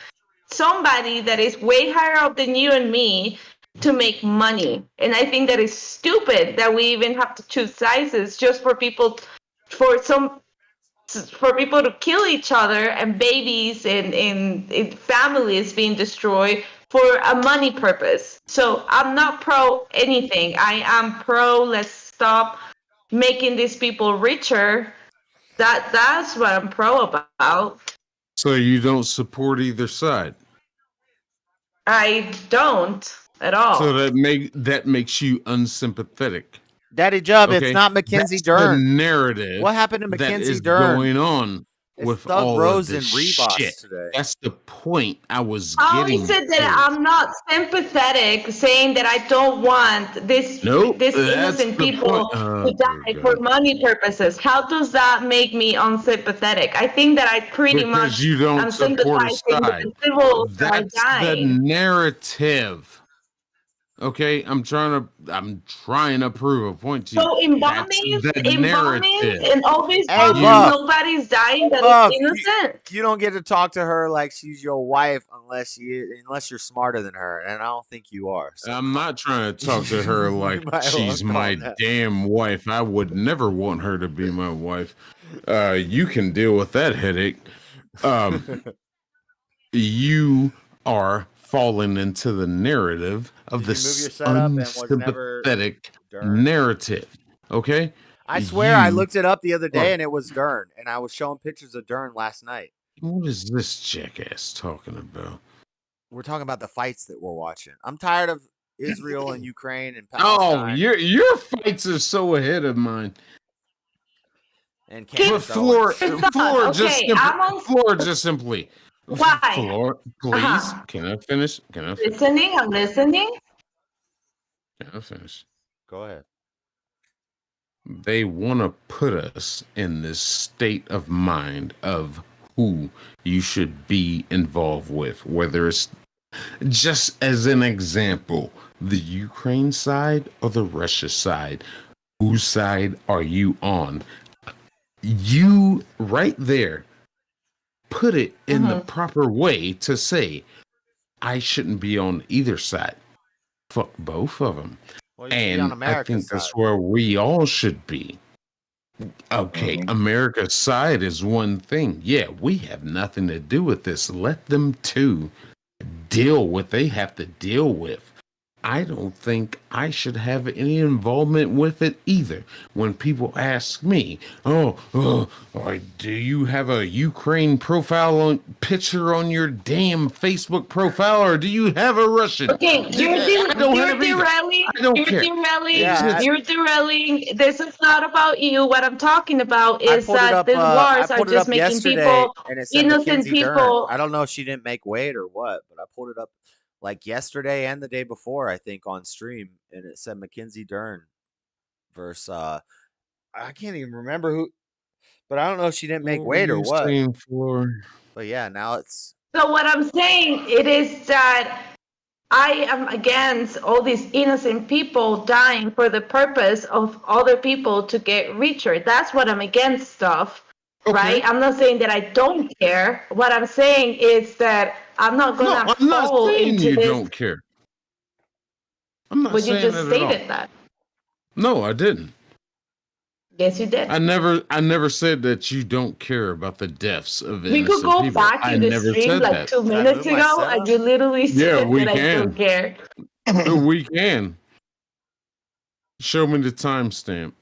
Speaker 8: somebody that is way higher up than you and me to make money. And I think that is stupid that we even have to choose sizes just for people to kill each other and babies and families being destroyed for a money purpose. So I'm not pro anything. I am pro let's stop making these people richer. That's what I'm pro about.
Speaker 6: So you don't support either side?
Speaker 8: I don't at all.
Speaker 6: So that makes you unsympathetic.
Speaker 1: Daddy Jub, it's not Mackenzie Dern.
Speaker 6: The narrative.
Speaker 1: What happened to Mackenzie
Speaker 6: that
Speaker 1: Dern?
Speaker 6: Is going on with
Speaker 1: Thug
Speaker 6: all
Speaker 1: Rose
Speaker 6: of this
Speaker 1: and Ribas
Speaker 6: shit.
Speaker 1: Today.
Speaker 6: That's the point I was
Speaker 8: I
Speaker 6: getting.
Speaker 8: said that I'm not sympathetic, saying that I don't want these innocent people to die for money purposes. How does that make me unsympathetic? I think that I pretty much
Speaker 6: you don't
Speaker 8: am
Speaker 6: support a
Speaker 8: sympathizing
Speaker 6: side.
Speaker 8: with the civil
Speaker 6: That's the narrative. Okay, I'm trying to prove a point to you.
Speaker 8: So in bombings, and all these bombings, nobody's dying that is innocent.
Speaker 1: You don't get to talk to her like she's your wife unless you're smarter than her, and I don't think you are. So.
Speaker 6: I'm not trying to talk to her like she's my damn wife. I would never want her to be my wife. You can deal with that headache. You are falling into the narrative of this unsympathetic narrative. Okay?
Speaker 1: I swear I looked it up the other day and it was Dern, and I was showing pictures of Dern last night.
Speaker 6: What is this jackass talking about?
Speaker 1: We're talking about the fights that we're watching. I'm tired of Israel and Ukraine and Palestine.
Speaker 6: Oh, your fights are so ahead of mine.
Speaker 1: And
Speaker 6: Floor just simply.
Speaker 8: Why?
Speaker 6: Floor, please. Can I finish?
Speaker 8: I'm listening.
Speaker 6: Can I finish?
Speaker 1: Go ahead.
Speaker 6: they want to put us in this state of mind of who you should be involved with, whether it's just as an example, the Ukraine side or the Russia side. Whose side are you on? You right there put it in the proper way to say, I shouldn't be on either side. Fuck both of them.
Speaker 1: Well,
Speaker 6: and I think that's where we all should be. Okay, America's side is one thing. Yeah, we have nothing to do with this. Let them two deal with what they have to deal with. I don't think I should have any involvement with it either. When people ask me, do you have a Ukraine profile picture on your damn Facebook profile, or do you have a Russian?
Speaker 8: Okay, you're derailing. This is not about you. What I'm talking about is that these wars are just making people, innocent people.
Speaker 1: I don't know if she didn't make weight or what, but I pulled it up like yesterday and the day before, I think, on stream, and it said Mackenzie Dern versus I can't even remember who, but I don't know if she didn't make weight or what. But yeah, now it's.
Speaker 8: So what I'm saying it is that I am against all these innocent people dying for the purpose of other people to get richer. That's what I'm against stuff. Right? I'm not saying that I don't care. What I'm saying is that I'm not going to fall into
Speaker 6: you
Speaker 8: this.
Speaker 6: Don't care. I'm not
Speaker 8: But
Speaker 6: saying
Speaker 8: you just
Speaker 6: that at all.
Speaker 8: stated that.
Speaker 6: No, I didn't.
Speaker 8: Yes, you did.
Speaker 6: I never said that you don't care about the deaths of innocent
Speaker 8: We could go
Speaker 6: people.
Speaker 8: back to the stream like 2 minutes ago, and you literally said that I don't care.
Speaker 6: We can. Show me the timestamp.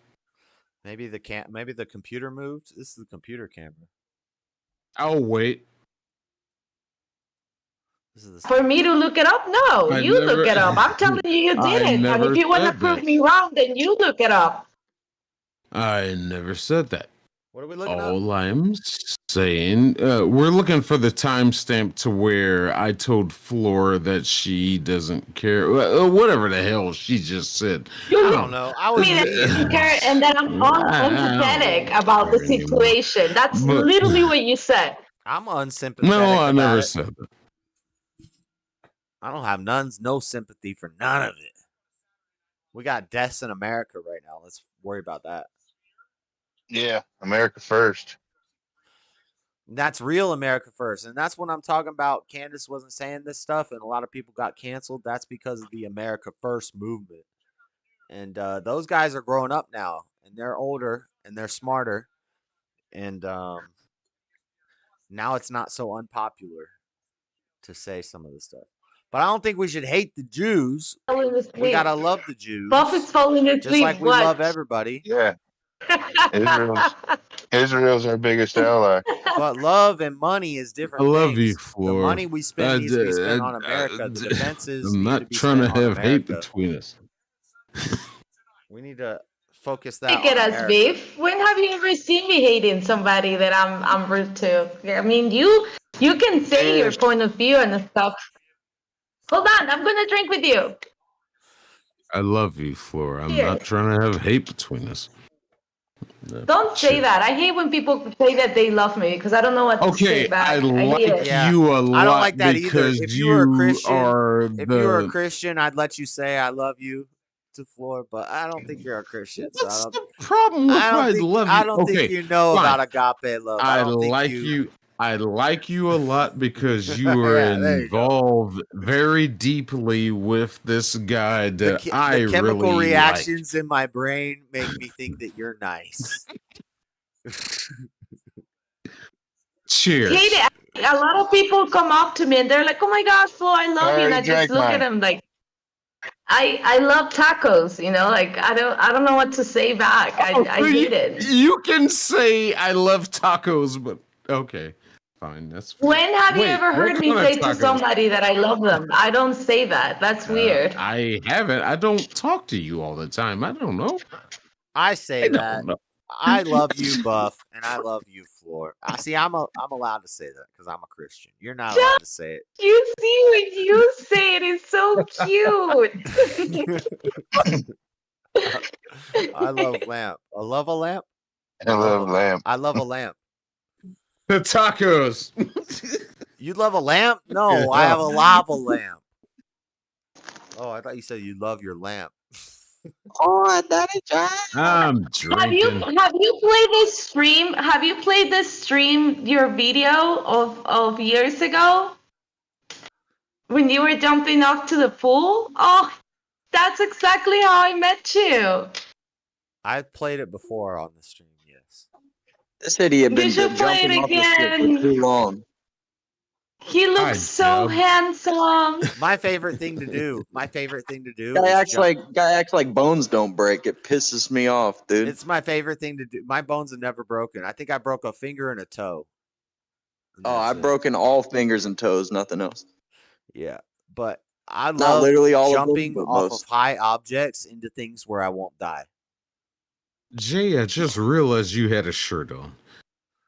Speaker 1: Maybe the computer moved. This is the computer camera.
Speaker 6: I'll wait.
Speaker 8: For me to look it up? No, you look it up. I'm telling you, you didn't. And if you want to prove me wrong, then you look it up.
Speaker 6: I never said that.
Speaker 1: What are we looking
Speaker 6: All I'm saying, we're looking for the timestamp to where I told Flora that she doesn't care. Whatever the hell she just said.
Speaker 1: I don't know. I was
Speaker 8: care, and then I'm unsympathetic about the situation. That's literally what you said.
Speaker 1: I'm unsympathetic.
Speaker 6: No, I never said that.
Speaker 1: I don't have no sympathy for none of it. We got deaths in America right now. Let's worry about that.
Speaker 10: Yeah, America first.
Speaker 1: That's real America first. And that's what I'm talking about. Candace wasn't saying this stuff, and a lot of people got canceled. That's because of the America First movement. And those guys are growing up now, and they're older, and they're smarter. And now it's not so unpopular to say some of this stuff. But I don't think we should hate the Jews. We gotta love the Jews.
Speaker 8: Buff is falling asleep.
Speaker 1: Just like we love everybody.
Speaker 10: Yeah. Israel's our biggest ally.
Speaker 1: But love and money is different.
Speaker 6: I love you, Flora.
Speaker 1: The money we spend needs to be spent on America. The defenses.
Speaker 6: I'm not trying to have hate between us.
Speaker 1: We need to focus that.
Speaker 8: Take it as beef. When have you ever seen me hating somebody that I'm rude to? I mean, you can say your point of view and stuff. Hold on, I'm gonna drink with you.
Speaker 6: I love you, Flora. I'm not trying to have hate between us.
Speaker 8: Don't say that. I hate when people say that they love me because I don't know what to say back.
Speaker 6: I like you a lot.
Speaker 1: I don't like that either. If you were a
Speaker 6: Christian,
Speaker 1: I'd let you say I love you to Flora, but I don't think you're a Christian.
Speaker 6: What's the problem with I love you?
Speaker 1: I don't think you know about agape love.
Speaker 6: I like you. I like you a lot because you are involved very deeply with this guy that I
Speaker 1: the chemical
Speaker 6: really
Speaker 1: reactions in my brain make me think that you're nice.
Speaker 6: Cheers.
Speaker 8: A lot of people come up to me and they're like, "Oh my gosh, Flo, I love you," and I just look at them like, I love tacos, like I don't know what to say back. I hate it.
Speaker 6: You can say I love tacos, but okay. Fine, that's fine.
Speaker 8: When have you ever heard me say to somebody that I love them? I don't say that. That's weird.
Speaker 6: I haven't. I don't talk to you all the time. I don't know.
Speaker 1: I say that. I love you, Buff, and I love you, Floor. See, I'm allowed to say that because I'm a Christian. You're not allowed to say it.
Speaker 8: You see when you say it is so cute.
Speaker 1: I love lamp. I love a lamp.
Speaker 10: I love lamp.
Speaker 1: I love a lamp.
Speaker 6: The tacos.
Speaker 1: You love a lamp? No, I have a lava lamp. Oh, I thought you said you love your lamp.
Speaker 11: Oh, Daddy John.
Speaker 6: I'm drinking.
Speaker 8: Have you played this stream? Have you played this stream? Your video of years ago when you were jumping off to the pool? Oh, that's exactly how I met you.
Speaker 1: I played it before on the stream. Yes.
Speaker 11: This idiot been
Speaker 8: You should play
Speaker 11: jumping
Speaker 8: it
Speaker 11: off the shit
Speaker 8: again.
Speaker 11: for too long.
Speaker 8: He looks so handsome.
Speaker 1: My favorite thing to do. My favorite thing to do.
Speaker 11: Guy
Speaker 1: is
Speaker 11: acts like bones don't break. It pisses me off, dude.
Speaker 1: It's my favorite thing to do. My bones have never broken. I think I broke a finger and a toe.
Speaker 11: Oh, I've broken all fingers and toes, nothing else.
Speaker 1: Yeah, but I
Speaker 11: Not
Speaker 1: love
Speaker 11: literally all
Speaker 1: jumping
Speaker 11: of them, but
Speaker 1: off
Speaker 11: most.
Speaker 1: of high objects into things where I won't die.
Speaker 6: Jay, I just realized you had a shirt on.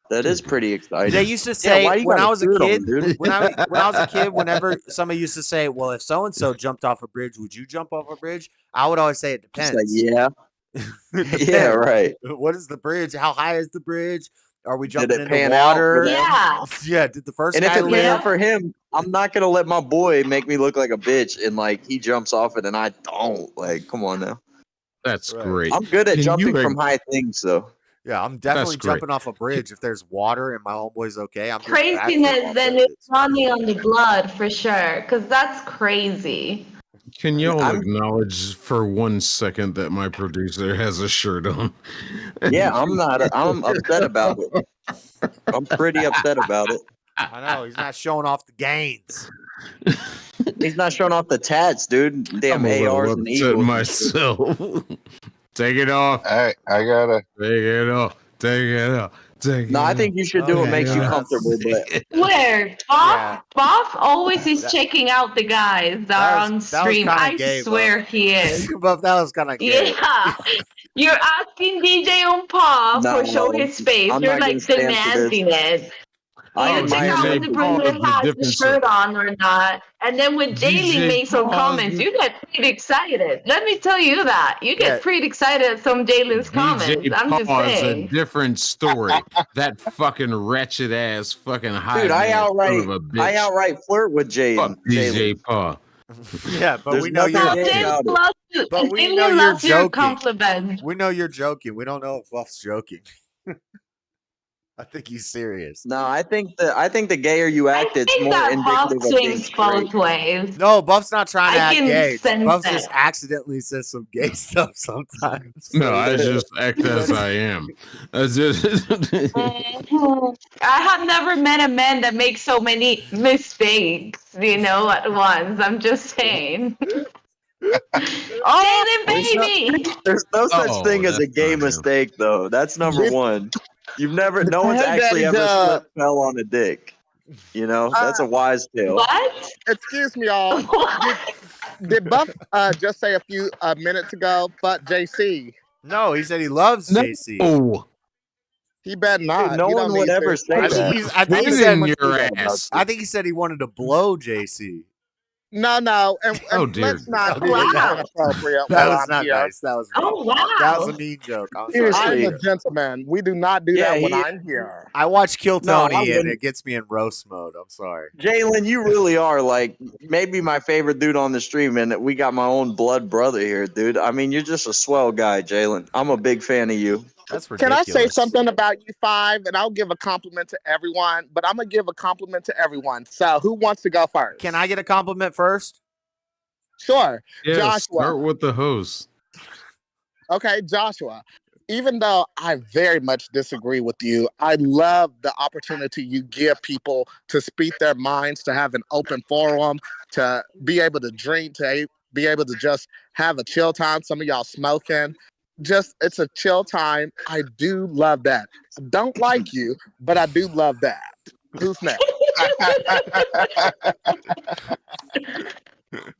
Speaker 11: That is pretty exciting.
Speaker 1: They used to say
Speaker 11: why you
Speaker 1: when
Speaker 11: got
Speaker 1: I
Speaker 11: a
Speaker 1: was a
Speaker 11: shirt on,
Speaker 1: kid.
Speaker 11: dude?
Speaker 1: When I was a kid, whenever somebody used to say, "Well, if so and so jumped off a bridge, would you jump off a bridge?" I would always say it
Speaker 11: It's
Speaker 1: depends.
Speaker 11: like, yeah.
Speaker 1: It
Speaker 11: Yeah,
Speaker 1: depends.
Speaker 11: right.
Speaker 1: What is the bridge? How high is the bridge? Are we
Speaker 11: Did
Speaker 1: jumping
Speaker 11: it
Speaker 1: into
Speaker 11: pan out for
Speaker 1: water?
Speaker 11: them?
Speaker 8: Yeah.
Speaker 1: Yeah. Did the first
Speaker 11: And if
Speaker 1: guy
Speaker 11: it panned
Speaker 1: live?
Speaker 11: out for him, I'm not gonna let my boy make me look like a bitch and like he jumps off it and I don't. Like, come on now.
Speaker 6: That's
Speaker 1: Right.
Speaker 6: great.
Speaker 11: I'm good at
Speaker 6: Can
Speaker 11: jumping
Speaker 6: you
Speaker 11: from high things, though.
Speaker 1: Yeah, I'm definitely
Speaker 6: great.
Speaker 1: jumping off a bridge if there's water and my homeboy's okay. I'm doing backflip
Speaker 8: Craziness
Speaker 1: off
Speaker 8: then
Speaker 1: bridges.
Speaker 8: it's running on the blood for sure, because that's crazy.
Speaker 6: Can y'all
Speaker 11: I'm-
Speaker 6: acknowledge for 1 second that my producer has a shirt on?
Speaker 11: Yeah, I'm upset about it. I'm pretty upset about it.
Speaker 1: I know he's not showing off the gains.
Speaker 11: He's not showing off the tats, dude. Damn
Speaker 6: I'm a little
Speaker 11: ARs and
Speaker 6: upset
Speaker 11: eagles.
Speaker 6: myself. Take it off.
Speaker 10: I gotta.
Speaker 6: Take it off. Take it off. Take it
Speaker 11: No, I
Speaker 6: off.
Speaker 11: think you should do what
Speaker 1: Okay,
Speaker 11: makes you
Speaker 1: yeah.
Speaker 11: comfortable, but
Speaker 8: Where Bob always is
Speaker 1: That-
Speaker 8: checking out the guys that are on
Speaker 1: that was
Speaker 8: stream.
Speaker 1: kinda
Speaker 8: I
Speaker 1: gay,
Speaker 8: swear
Speaker 1: Bob.
Speaker 8: he is.
Speaker 1: But that was kind of gay.
Speaker 8: Yeah. You're asking DJ on Paw
Speaker 11: No,
Speaker 8: for show his face.
Speaker 11: I'm
Speaker 8: You're
Speaker 11: not
Speaker 8: like
Speaker 11: gonna stand for this.
Speaker 8: demanding it.
Speaker 11: I
Speaker 8: You check
Speaker 11: admire
Speaker 8: out
Speaker 6: DJ
Speaker 8: when the
Speaker 11: him.
Speaker 8: brother
Speaker 6: Paw is the
Speaker 8: has the
Speaker 6: difference.
Speaker 8: shirt on or not. And then when Jaylee
Speaker 6: DJ
Speaker 8: made some
Speaker 6: Paw is
Speaker 8: comments,
Speaker 6: the-
Speaker 8: you get pretty excited. Let me tell you that. You get
Speaker 1: Yeah.
Speaker 8: pretty excited at some Jalen's comments.
Speaker 6: DJ
Speaker 8: I'm just
Speaker 6: Paw is a
Speaker 8: saying.
Speaker 6: different story. That fucking wretched ass fucking high
Speaker 11: Dude, I
Speaker 6: man
Speaker 11: outright,
Speaker 6: son of a bitch.
Speaker 11: I outright flirt with Jay.
Speaker 6: Fuck DJ Paw.
Speaker 1: Yeah, but
Speaker 11: There's
Speaker 1: we know
Speaker 11: nothing
Speaker 1: you're.
Speaker 11: gay
Speaker 8: Jalen
Speaker 11: about it.
Speaker 8: loves you.
Speaker 1: But we
Speaker 8: Jalen
Speaker 1: know you're
Speaker 8: loves your
Speaker 1: joking.
Speaker 8: compliment.
Speaker 1: We know you're joking. We don't know if Buff's joking. I think he's serious.
Speaker 11: No, I think the gayer you
Speaker 8: I
Speaker 11: act, it's
Speaker 8: think
Speaker 11: more
Speaker 8: that Bob
Speaker 11: indicative of being
Speaker 8: swings both
Speaker 11: straight.
Speaker 8: ways.
Speaker 1: No, Buff's not trying to
Speaker 8: I
Speaker 1: act
Speaker 8: can
Speaker 1: gay.
Speaker 8: sense
Speaker 1: Buff
Speaker 8: that.
Speaker 1: just accidentally says some gay stuff sometimes.
Speaker 6: No, I just act as I am. That's just
Speaker 8: Mhm. I have never met a man that makes so many mistakes, at once. I'm just saying. Jalen, baby!
Speaker 11: There's no such
Speaker 6: Oh,
Speaker 11: thing as a
Speaker 6: that's
Speaker 11: gay
Speaker 6: not him.
Speaker 11: mistake, though. That's number one. No one's
Speaker 9: Hey,
Speaker 11: actually
Speaker 9: Daddy
Speaker 11: ever
Speaker 9: Dub.
Speaker 11: slipped fell on a dick. That's a wise tale.
Speaker 8: What?
Speaker 9: Excuse me, y'all. Did Buff just say a few minutes ago, fuck JC?
Speaker 1: No, he said he loves JC.
Speaker 6: Oh,
Speaker 9: He better not.
Speaker 11: Dude, no
Speaker 9: He
Speaker 11: one
Speaker 9: don't
Speaker 11: would
Speaker 9: need
Speaker 11: ever
Speaker 9: to.
Speaker 11: say
Speaker 1: I
Speaker 11: that.
Speaker 1: think he's. I think he
Speaker 6: spit
Speaker 1: said.
Speaker 6: in
Speaker 11: much
Speaker 6: your
Speaker 11: do that about
Speaker 6: ass.
Speaker 1: I think he said he wanted to blow JC.
Speaker 9: No. And
Speaker 6: Oh, dear.
Speaker 9: let's not be
Speaker 8: Wow.
Speaker 9: inappropriate
Speaker 1: That
Speaker 9: while
Speaker 1: was
Speaker 9: I'm
Speaker 1: not
Speaker 9: here.
Speaker 1: nice. That was mean.
Speaker 8: Oh, wow.
Speaker 1: That was a mean joke. I'm
Speaker 11: Seriously.
Speaker 1: sorry.
Speaker 9: I'm a gentleman. We do not do
Speaker 11: Yeah,
Speaker 9: that when
Speaker 11: he-
Speaker 9: I'm here.
Speaker 1: I watch Kill
Speaker 11: No,
Speaker 1: Tony
Speaker 11: I'm
Speaker 1: and
Speaker 11: gonna-
Speaker 1: it gets me in roast mode. I'm sorry.
Speaker 11: Jalen, you really are like maybe my favorite dude on the stream, and we got my own blood brother here, dude. I mean, you're just a swell guy, Jalen. I'm a big fan of you.
Speaker 1: That's
Speaker 9: Can
Speaker 1: ridiculous.
Speaker 9: I say something about you five? And I'll give a compliment to everyone, but I'm going to give a compliment to everyone. So who wants to go first?
Speaker 1: Can I get a compliment first?
Speaker 9: Sure.
Speaker 6: Yeah,
Speaker 9: Joshua.
Speaker 6: start with the host.
Speaker 9: Okay, Joshua. Even though I very much disagree with you, I love the opportunity you give people to speak their minds, to have an open forum, to be able to drink, to be able to just have a chill time. Some of y'all smoking. Just, it's a chill time. I do love that. I don't like you, but I do love that. Who's next?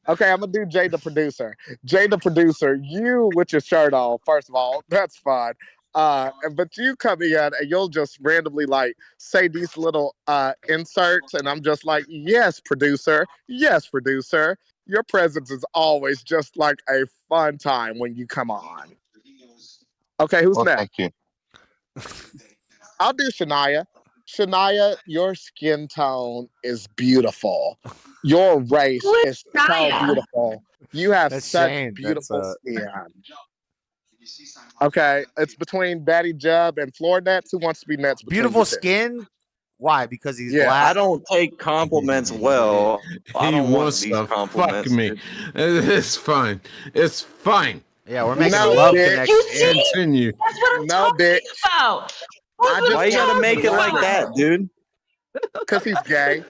Speaker 9: Okay, I'm gonna do Jay the producer. Jay the producer, you with your shirt off, first of all, that's fine. But you come in and you'll just randomly like say these little inserts, and I'm just like, yes, producer, Your presence is always just like a fun time when you come on. Okay, who's
Speaker 10: Well,
Speaker 9: next?
Speaker 10: thank you.
Speaker 9: I'll do Shania. Shania, your skin tone is beautiful. Your race
Speaker 8: Who
Speaker 9: is
Speaker 8: is
Speaker 9: so
Speaker 8: Shania?
Speaker 9: beautiful. You have
Speaker 1: That's
Speaker 9: such
Speaker 1: Shane.
Speaker 9: beautiful skin. Okay, it's between Daddy Jub and Floor Nets. Who wants to be next between
Speaker 1: Beautiful
Speaker 9: you two?
Speaker 1: skin. Why? Because he's
Speaker 9: Yeah,
Speaker 1: black.
Speaker 11: I don't take compliments well. I
Speaker 6: He
Speaker 11: don't want
Speaker 6: wants
Speaker 11: these
Speaker 6: to
Speaker 11: compliments.
Speaker 6: fuck me.
Speaker 11: dude.
Speaker 6: It's fine. It's fine.
Speaker 1: Yeah, we're making a
Speaker 9: No,
Speaker 1: love
Speaker 9: bitch.
Speaker 1: connection.
Speaker 8: You see?
Speaker 6: Continue.
Speaker 8: That's what I'm
Speaker 9: No,
Speaker 8: talking
Speaker 9: bitch.
Speaker 8: about. That's
Speaker 9: I
Speaker 8: what
Speaker 9: just
Speaker 11: Why
Speaker 8: I'm
Speaker 11: you gotta
Speaker 9: want
Speaker 11: make it
Speaker 8: talking
Speaker 11: like
Speaker 8: about.
Speaker 11: that, dude?
Speaker 9: because he's gay.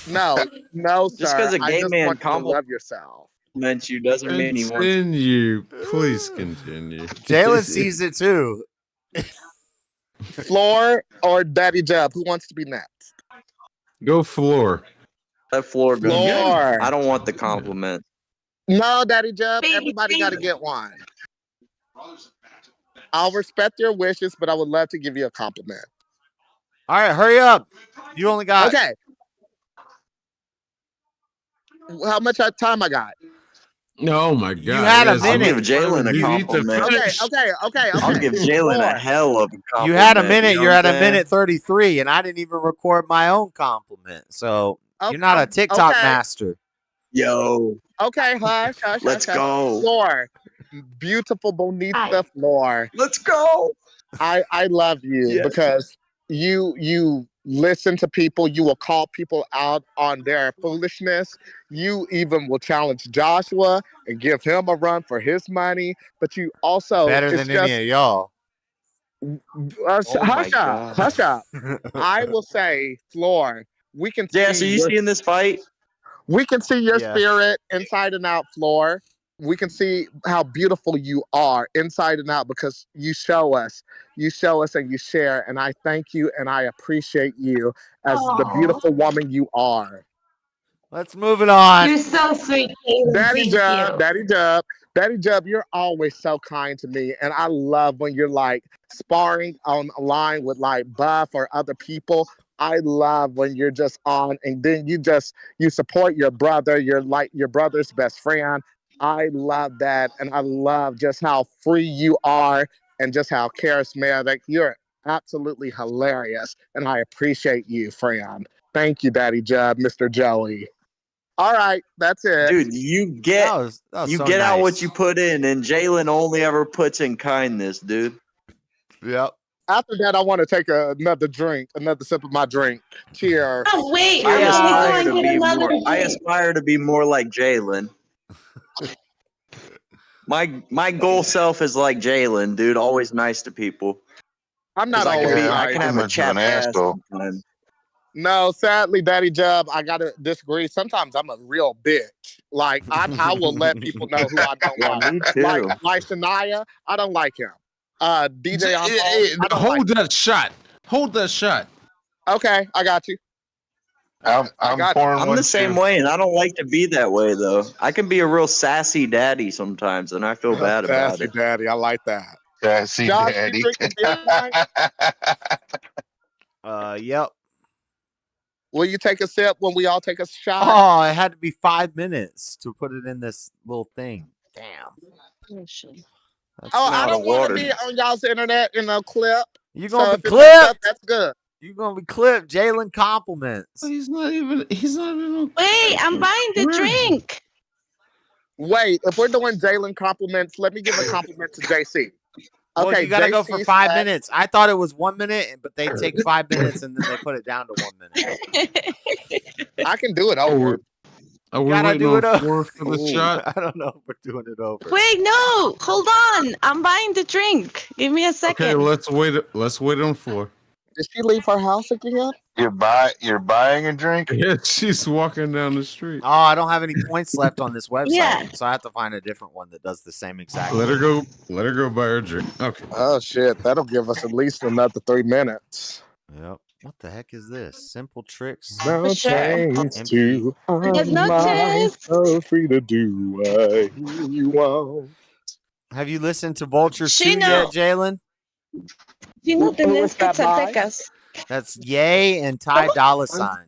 Speaker 9: No, no,
Speaker 11: Just
Speaker 9: sir.
Speaker 11: because a
Speaker 9: I
Speaker 11: gay
Speaker 9: just
Speaker 11: man
Speaker 9: want you to love yourself.
Speaker 11: compliments you doesn't mean he wants.
Speaker 6: Continue. Please continue.
Speaker 1: Jalen sees it too.
Speaker 9: Floor or Daddy Jub? Who wants to be next?
Speaker 6: Go Floor.
Speaker 11: That floor go.
Speaker 9: Floor.
Speaker 11: I don't want the compliment.
Speaker 9: No, Daddy Jub.
Speaker 8: Baby,
Speaker 9: Everybody got to
Speaker 8: baby.
Speaker 9: get one. I'll respect your wishes, but I would love to give you a compliment.
Speaker 1: All right, hurry up. You only got
Speaker 9: Okay. How much time I got?
Speaker 6: Oh my God.
Speaker 1: had a
Speaker 6: yes,
Speaker 11: I'll
Speaker 1: minute.
Speaker 11: give Jalen a
Speaker 6: You need to
Speaker 11: compliment.
Speaker 9: Okay,
Speaker 6: finish.
Speaker 9: okay.
Speaker 11: I'll give Jalen a
Speaker 9: Floor.
Speaker 11: hell of a compliment.
Speaker 1: You had a minute.
Speaker 11: You know
Speaker 1: You're
Speaker 11: what
Speaker 1: at
Speaker 11: I'm
Speaker 1: a
Speaker 11: saying?
Speaker 1: minute 33, and I didn't even record my own compliment. So you're not a TikTok
Speaker 9: Okay.
Speaker 1: master.
Speaker 11: Yo,
Speaker 9: Okay, hush.
Speaker 11: let's
Speaker 9: hush.
Speaker 11: go.
Speaker 9: Floor. Beautiful Bonita
Speaker 8: Hi.
Speaker 9: Floor.
Speaker 11: Let's go.
Speaker 9: I love you
Speaker 11: Yes.
Speaker 9: because you listen to people. You will call people out on their foolishness. You even will challenge Joshua and give him a run for his money. But you also
Speaker 1: Better
Speaker 9: it's
Speaker 1: than any
Speaker 9: just
Speaker 1: of y'all.
Speaker 11: Oh my
Speaker 9: hush
Speaker 11: God.
Speaker 9: up. I will say, Floor, we can
Speaker 11: Jess, are
Speaker 9: see
Speaker 11: you
Speaker 9: your
Speaker 11: seeing this fight?
Speaker 1: Yeah.
Speaker 9: spirit inside and out, Floor. We can see how beautiful you are inside and out because you show us and you share. And I thank you and I appreciate you as the
Speaker 8: Aw.
Speaker 9: beautiful woman you are.
Speaker 1: Let's move it on.
Speaker 8: You're so sweet, Caitlin.
Speaker 9: Daddy
Speaker 8: Thank you.
Speaker 9: Daddy Jub, you're always so kind to me. And I love when you're like sparring on a line with like Buff or other people. I love when you're just on and then you support your brother. You're like your brother's best friend. I love that. And I love just how free you are and just how charismatic. You're absolutely hilarious. And I appreciate you, friend. Thank you, Daddy Jub, Mr. Joey. All right, that's it.
Speaker 11: Dude, you get
Speaker 1: That was
Speaker 11: you
Speaker 1: so
Speaker 11: get out what
Speaker 1: nice.
Speaker 11: you put in, and Jalen only ever puts in kindness, dude.
Speaker 1: Yep.
Speaker 9: After that, I want to take another sip of my drink. Cheers.
Speaker 8: Oh, wait.
Speaker 11: I
Speaker 8: I'm
Speaker 1: Yeah.
Speaker 8: gonna
Speaker 11: aspire
Speaker 8: go
Speaker 11: to
Speaker 8: and get
Speaker 11: be
Speaker 8: another
Speaker 11: more. I
Speaker 8: drink.
Speaker 11: aspire to be more like Jalen. My goal self is like Jalen, dude. Always nice to people.
Speaker 9: I'm not
Speaker 11: 'Cause I can
Speaker 9: always
Speaker 11: be. I
Speaker 9: nice.
Speaker 11: can
Speaker 10: Too
Speaker 11: have a
Speaker 10: much of an
Speaker 11: chapped ass
Speaker 10: asshole.
Speaker 11: sometimes.
Speaker 9: No, sadly, Daddy Jub, I gotta disagree. Sometimes I'm a real bitch. Like I will let people know who I don't
Speaker 11: Yeah,
Speaker 9: like.
Speaker 11: me too.
Speaker 9: Like Shania, I don't like him. DJ Ampo, I don't
Speaker 6: Hold
Speaker 9: like.
Speaker 6: that shot. Hold that shot.
Speaker 9: Okay, I got you.
Speaker 10: I'm
Speaker 9: got
Speaker 10: pouring
Speaker 11: I'm
Speaker 10: one
Speaker 11: the same
Speaker 10: too.
Speaker 11: way, and I don't like to be that way though. I can be a real sassy daddy sometimes, and I feel bad about
Speaker 9: Sassy
Speaker 11: it.
Speaker 9: Daddy, I like that.
Speaker 10: Sassy
Speaker 9: Josh, you
Speaker 10: daddy.
Speaker 9: drinking beer tonight?
Speaker 1: Yep.
Speaker 9: Will you take a sip when we all take a shot?
Speaker 1: Oh, it had to be 5 minutes to put it in this little thing. Damn. That's
Speaker 9: Oh, I
Speaker 11: Out of
Speaker 9: don't want to
Speaker 11: water.
Speaker 9: be on y'all's internet in a clip.
Speaker 1: You're
Speaker 9: So
Speaker 1: gonna
Speaker 9: if
Speaker 1: be
Speaker 9: it makes up,
Speaker 1: clipped.
Speaker 9: that's good.
Speaker 1: You're gonna be clipped. Jalen compliments.
Speaker 6: He's not even.
Speaker 2: Wait, I'm buying the drink.
Speaker 9: Wait, if we're doing Jalen compliments, let me give a compliment to JC.
Speaker 1: Well,
Speaker 9: Okay,
Speaker 1: you gotta go for
Speaker 9: JC
Speaker 1: 5
Speaker 9: said-
Speaker 1: minutes. I thought it was 1 minute, but they take 5 minutes and then they put it down to 1 minute.
Speaker 9: I can do it over.
Speaker 6: Are we
Speaker 1: Gotta
Speaker 6: waiting
Speaker 1: do it
Speaker 6: on
Speaker 1: over.
Speaker 6: Floor for the shot?
Speaker 1: I don't know if we're doing it over.
Speaker 2: Wait, no, hold on. I'm buying the drink. Give me a second.
Speaker 6: Okay, let's wait. Let's wait on Floor.
Speaker 9: Did she leave her house again?
Speaker 10: You're buying a drink?
Speaker 6: Yeah, she's walking down the street.
Speaker 1: Oh, I don't have any points left on this website,
Speaker 2: Yeah.
Speaker 1: so I have to find a different one that does the same exact.
Speaker 6: Let her go. Let her go buy her drink. Okay.
Speaker 9: Oh shit, that'll give us at least another 3 minutes.
Speaker 1: Yep. What the heck is this? Simple tricks.
Speaker 9: No
Speaker 2: For sure.
Speaker 9: chains to
Speaker 2: There's no
Speaker 9: unbind,
Speaker 2: test.
Speaker 9: so free to do what you want.
Speaker 1: Have you listened to Vulture
Speaker 2: She
Speaker 1: Sue
Speaker 2: know.
Speaker 1: yet, Jalen?
Speaker 2: Si no
Speaker 9: Who is
Speaker 2: tenés
Speaker 9: that by?
Speaker 2: Zacatecas.
Speaker 1: That's Ye and Ty Dolla Sign.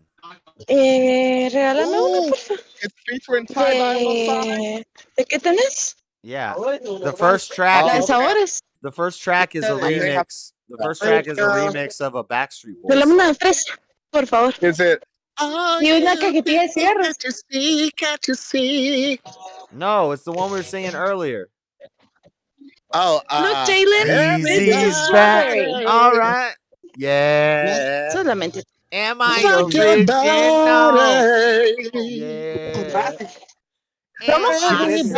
Speaker 2: Regálame una,
Speaker 9: Ooh,
Speaker 2: por favor.
Speaker 9: it's featuring tie-dye Wasabi.
Speaker 2: ¿De qué tenés?
Speaker 1: Yeah. The first track
Speaker 2: La de
Speaker 1: is
Speaker 2: sabores.
Speaker 1: the first track is a
Speaker 9: I may have
Speaker 1: remix. The first track is a remix of a Backstreet Boys
Speaker 2: Regálame una
Speaker 1: song.
Speaker 2: de fresa, por favor.
Speaker 9: Is it? Oh,
Speaker 2: Y una
Speaker 9: you
Speaker 2: cajetilla de cigarros.
Speaker 9: can't you see? Can't you see?
Speaker 1: No, it's the one we were singing earlier.
Speaker 9: Oh,
Speaker 2: Look, Jalen, this is
Speaker 1: Easy's back.
Speaker 2: strawberry.
Speaker 1: All right. Yeah.
Speaker 2: Solamente.
Speaker 1: Am I
Speaker 9: rock your
Speaker 1: original?
Speaker 9: body.
Speaker 1: Yeah.
Speaker 2: ¿Cómo?
Speaker 1: Am I sexual?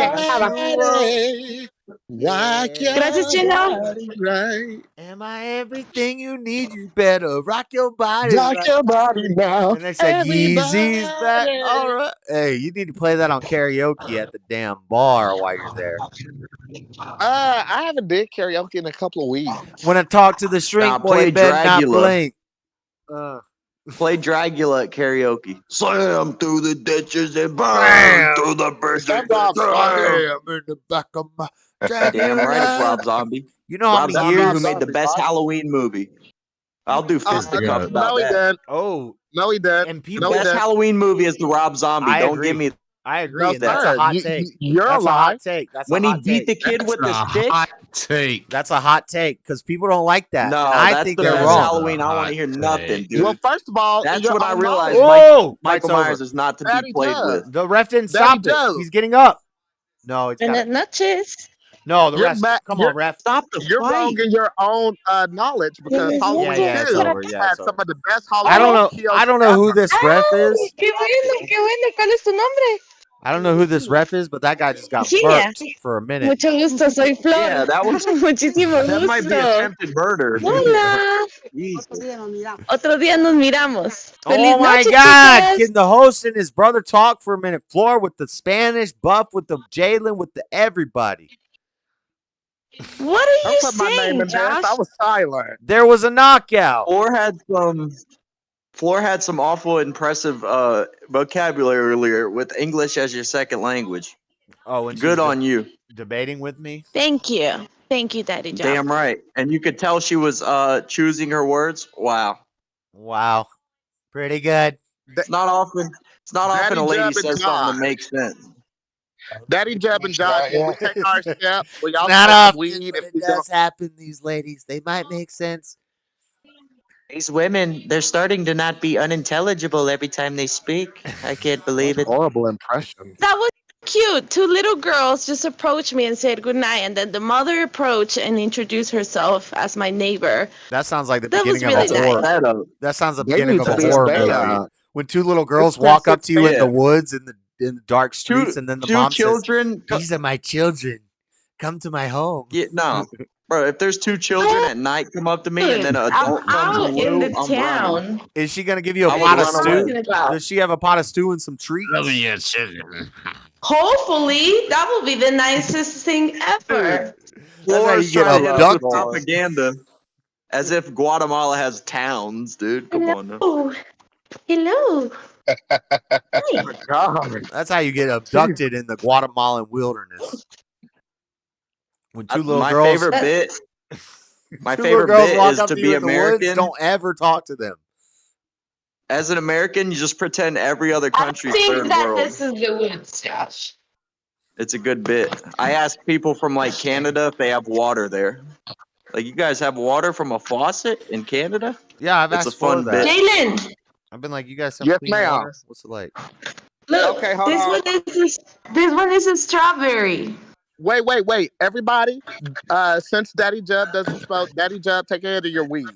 Speaker 9: Everybody, rock your
Speaker 2: Gracias, Chino.
Speaker 9: body right.
Speaker 1: Am I everything you need? You better rock your body
Speaker 9: Rock
Speaker 1: right.
Speaker 9: your body now.
Speaker 1: And they said Yeezy's back.
Speaker 9: Everybody.
Speaker 1: All right. Hey, you need to play that on karaoke at the damn bar while you're there.
Speaker 9: I haven't did karaoke in a couple of weeks.
Speaker 1: When I talk to the shrink
Speaker 11: Nah,
Speaker 1: boy,
Speaker 11: play
Speaker 1: you better not
Speaker 11: Dragula.
Speaker 1: blink.
Speaker 11: Play Dragula at karaoke. Slam through the ditches and burn
Speaker 1: Bam!
Speaker 11: through the bridges.
Speaker 9: That Rob
Speaker 11: Slam.
Speaker 1: Bam in the back of my
Speaker 11: Damn right, it's
Speaker 1: Dragula.
Speaker 11: Rob Zombie.
Speaker 1: You know how
Speaker 11: Rob
Speaker 1: many
Speaker 11: Zombie,
Speaker 1: years?
Speaker 11: who made the best Halloween movie. I'll do fisticuffs about
Speaker 9: no, he
Speaker 11: that.
Speaker 9: didn't.
Speaker 1: Oh,
Speaker 9: No, he didn't.
Speaker 1: and
Speaker 11: The
Speaker 1: people.
Speaker 9: No, he
Speaker 11: best
Speaker 9: didn't.
Speaker 11: Halloween movie is the Rob Zombie.
Speaker 1: I
Speaker 11: Don't
Speaker 1: agree.
Speaker 11: give me
Speaker 1: I agree,
Speaker 9: No,
Speaker 1: and that's
Speaker 9: sir.
Speaker 1: a hot take.
Speaker 9: You're
Speaker 1: That's a
Speaker 9: alive.
Speaker 1: hot take. That's
Speaker 11: when
Speaker 1: a
Speaker 11: he
Speaker 1: hot
Speaker 11: beat
Speaker 1: take.
Speaker 11: the kid with the stick.
Speaker 6: Hot take.
Speaker 1: That's a hot take because people don't like that.
Speaker 11: No,
Speaker 1: and I
Speaker 11: that's
Speaker 1: think
Speaker 11: the
Speaker 1: they're
Speaker 11: best
Speaker 1: wrong.
Speaker 11: Halloween. I don't want
Speaker 6: Hot
Speaker 11: to hear
Speaker 6: take.
Speaker 11: nothing, dude.
Speaker 9: Well, first of all,
Speaker 11: That's
Speaker 9: your
Speaker 11: when I
Speaker 9: own
Speaker 11: realized
Speaker 9: knowledge.
Speaker 1: Whoa!
Speaker 11: Michael
Speaker 1: Fight's
Speaker 11: Myers
Speaker 1: over.
Speaker 11: is not to
Speaker 9: Daddy
Speaker 11: be played
Speaker 9: Dub.
Speaker 11: with.
Speaker 1: The ref didn't
Speaker 9: Daddy
Speaker 1: stop it.
Speaker 9: Dub.
Speaker 1: He's getting up. No, it's got
Speaker 2: Buenas noches.
Speaker 1: no. The
Speaker 9: You're
Speaker 1: ref.
Speaker 9: back.
Speaker 1: Come on, ref.
Speaker 11: Stop the
Speaker 9: You're wrong
Speaker 11: fight.
Speaker 9: in your own knowledge because
Speaker 2: Yeah,
Speaker 9: Halloween
Speaker 1: Yeah, it's
Speaker 9: 2
Speaker 1: over. Yeah,
Speaker 9: had
Speaker 1: it's
Speaker 9: some
Speaker 1: over.
Speaker 9: of the best
Speaker 1: I don't
Speaker 9: Halloween
Speaker 1: know.
Speaker 9: kills
Speaker 1: I don't know who
Speaker 9: ever.
Speaker 1: this ref is.
Speaker 2: Qué bueno, qué bueno. ¿Cuál es tu nombre?
Speaker 1: I don't know who this ref is, but that guy just got
Speaker 2: Virginia.
Speaker 1: burped for a minute.
Speaker 2: Mucho gusto, soy Flor.
Speaker 11: Yeah, that was
Speaker 2: Muchísimo
Speaker 11: that might be
Speaker 2: gusto.
Speaker 11: attempted murder.
Speaker 2: Hola.
Speaker 11: Jesus.
Speaker 2: Otro día nos miramos.
Speaker 1: Oh
Speaker 2: Feliz
Speaker 1: my
Speaker 2: noche,
Speaker 1: God!
Speaker 2: chicas.
Speaker 1: Can the host and his brother talk for a minute? Floor with the Spanish, Buff with the Jalen with the everybody.
Speaker 2: What are
Speaker 9: Don't
Speaker 2: you
Speaker 9: put my name
Speaker 2: saying,
Speaker 9: in this.
Speaker 2: Josh?
Speaker 9: I was silent.
Speaker 1: There was a knockout.
Speaker 11: Floor had some awful impressive vocabulary earlier with English as your second language.
Speaker 1: Oh, and
Speaker 11: Good on you.
Speaker 1: Debating with me.
Speaker 2: Thank you. Thank you, Daddy Job.
Speaker 11: Damn right. And you could tell she was choosing her words. Wow.
Speaker 1: Wow, pretty good.
Speaker 11: It's not often
Speaker 9: Daddy
Speaker 11: a lady
Speaker 9: Jub and
Speaker 11: says something
Speaker 9: Josh.
Speaker 11: that makes sense.
Speaker 9: Daddy Jeb and Josh, when we take our step, we all
Speaker 1: Not
Speaker 9: smoke
Speaker 1: often,
Speaker 9: weed
Speaker 1: but
Speaker 9: if
Speaker 1: it
Speaker 9: we
Speaker 1: does
Speaker 9: don't.
Speaker 1: happen. These ladies, they might make sense.
Speaker 11: These women, they're starting to not be unintelligible every time they speak. I can't believe it.
Speaker 9: Horrible impression.
Speaker 2: That was cute. Two little girls just approached me and said goodnight, and then the mother approached and introduced herself as my neighbor.
Speaker 1: That sounds like the
Speaker 2: That was
Speaker 1: beginning of
Speaker 2: really
Speaker 1: a horror.
Speaker 11: nice.
Speaker 1: That sounds the
Speaker 9: They
Speaker 1: beginning
Speaker 9: need
Speaker 1: of
Speaker 9: to
Speaker 1: a
Speaker 9: be
Speaker 1: horror
Speaker 9: in
Speaker 1: movie.
Speaker 9: bed.
Speaker 1: When two little girls
Speaker 9: It's
Speaker 1: walk up to you in
Speaker 11: yeah.
Speaker 1: the woods in the dark streets, and then the
Speaker 11: Two
Speaker 1: mom says,
Speaker 11: children.
Speaker 1: "These are my children. Come to my home."
Speaker 11: Yeah, no. Bro, if there's two children at night come up to me and then an adult
Speaker 2: I'm
Speaker 11: comes
Speaker 2: out
Speaker 11: in
Speaker 2: in
Speaker 11: blue,
Speaker 2: the
Speaker 11: I'm running.
Speaker 2: town.
Speaker 1: Is she gonna give you a
Speaker 11: I would
Speaker 1: pot of
Speaker 11: run
Speaker 1: stew?
Speaker 11: away.
Speaker 2: About.
Speaker 1: Does she have a pot of stew and some treats?
Speaker 6: Love you, children.
Speaker 2: Hopefully, that will be the nicest thing ever.
Speaker 1: That's how you
Speaker 11: Flora's
Speaker 1: get
Speaker 11: trying to hit us with
Speaker 1: abducted.
Speaker 11: propaganda. As if Guatemala has towns, dude. Come on now.
Speaker 2: Oh, hello. Hi.
Speaker 9: God.
Speaker 1: That's how you get abducted in the Guatemalan wilderness. When two little
Speaker 11: My
Speaker 1: girls,
Speaker 11: favorite bit. My
Speaker 1: two little
Speaker 11: favorite
Speaker 1: girls
Speaker 11: bit
Speaker 1: walk
Speaker 11: is
Speaker 1: up
Speaker 11: to
Speaker 1: to
Speaker 11: be
Speaker 1: you in the woods,
Speaker 11: American.
Speaker 1: don't ever talk to them.
Speaker 11: As an American, you just pretend every other
Speaker 2: I
Speaker 11: country's
Speaker 2: think
Speaker 11: third
Speaker 2: that
Speaker 11: world.
Speaker 2: this is the woods, Josh.
Speaker 11: It's a good bit. I ask people from like Canada if they have water there. Like, you guys have water from a faucet in Canada?
Speaker 1: Yeah, I've
Speaker 11: It's a
Speaker 1: asked for
Speaker 11: fun
Speaker 1: that.
Speaker 11: bit.
Speaker 2: Jalen,
Speaker 1: I've been like, you guys have
Speaker 9: Yes,
Speaker 1: clean
Speaker 9: ma'am.
Speaker 1: water? What's it like?
Speaker 2: look.
Speaker 9: Okay, hold
Speaker 2: this
Speaker 9: on.
Speaker 2: one is a strawberry.
Speaker 9: Wait. Everybody, since Daddy Jub doesn't smoke, Daddy Jub, take care of your weed.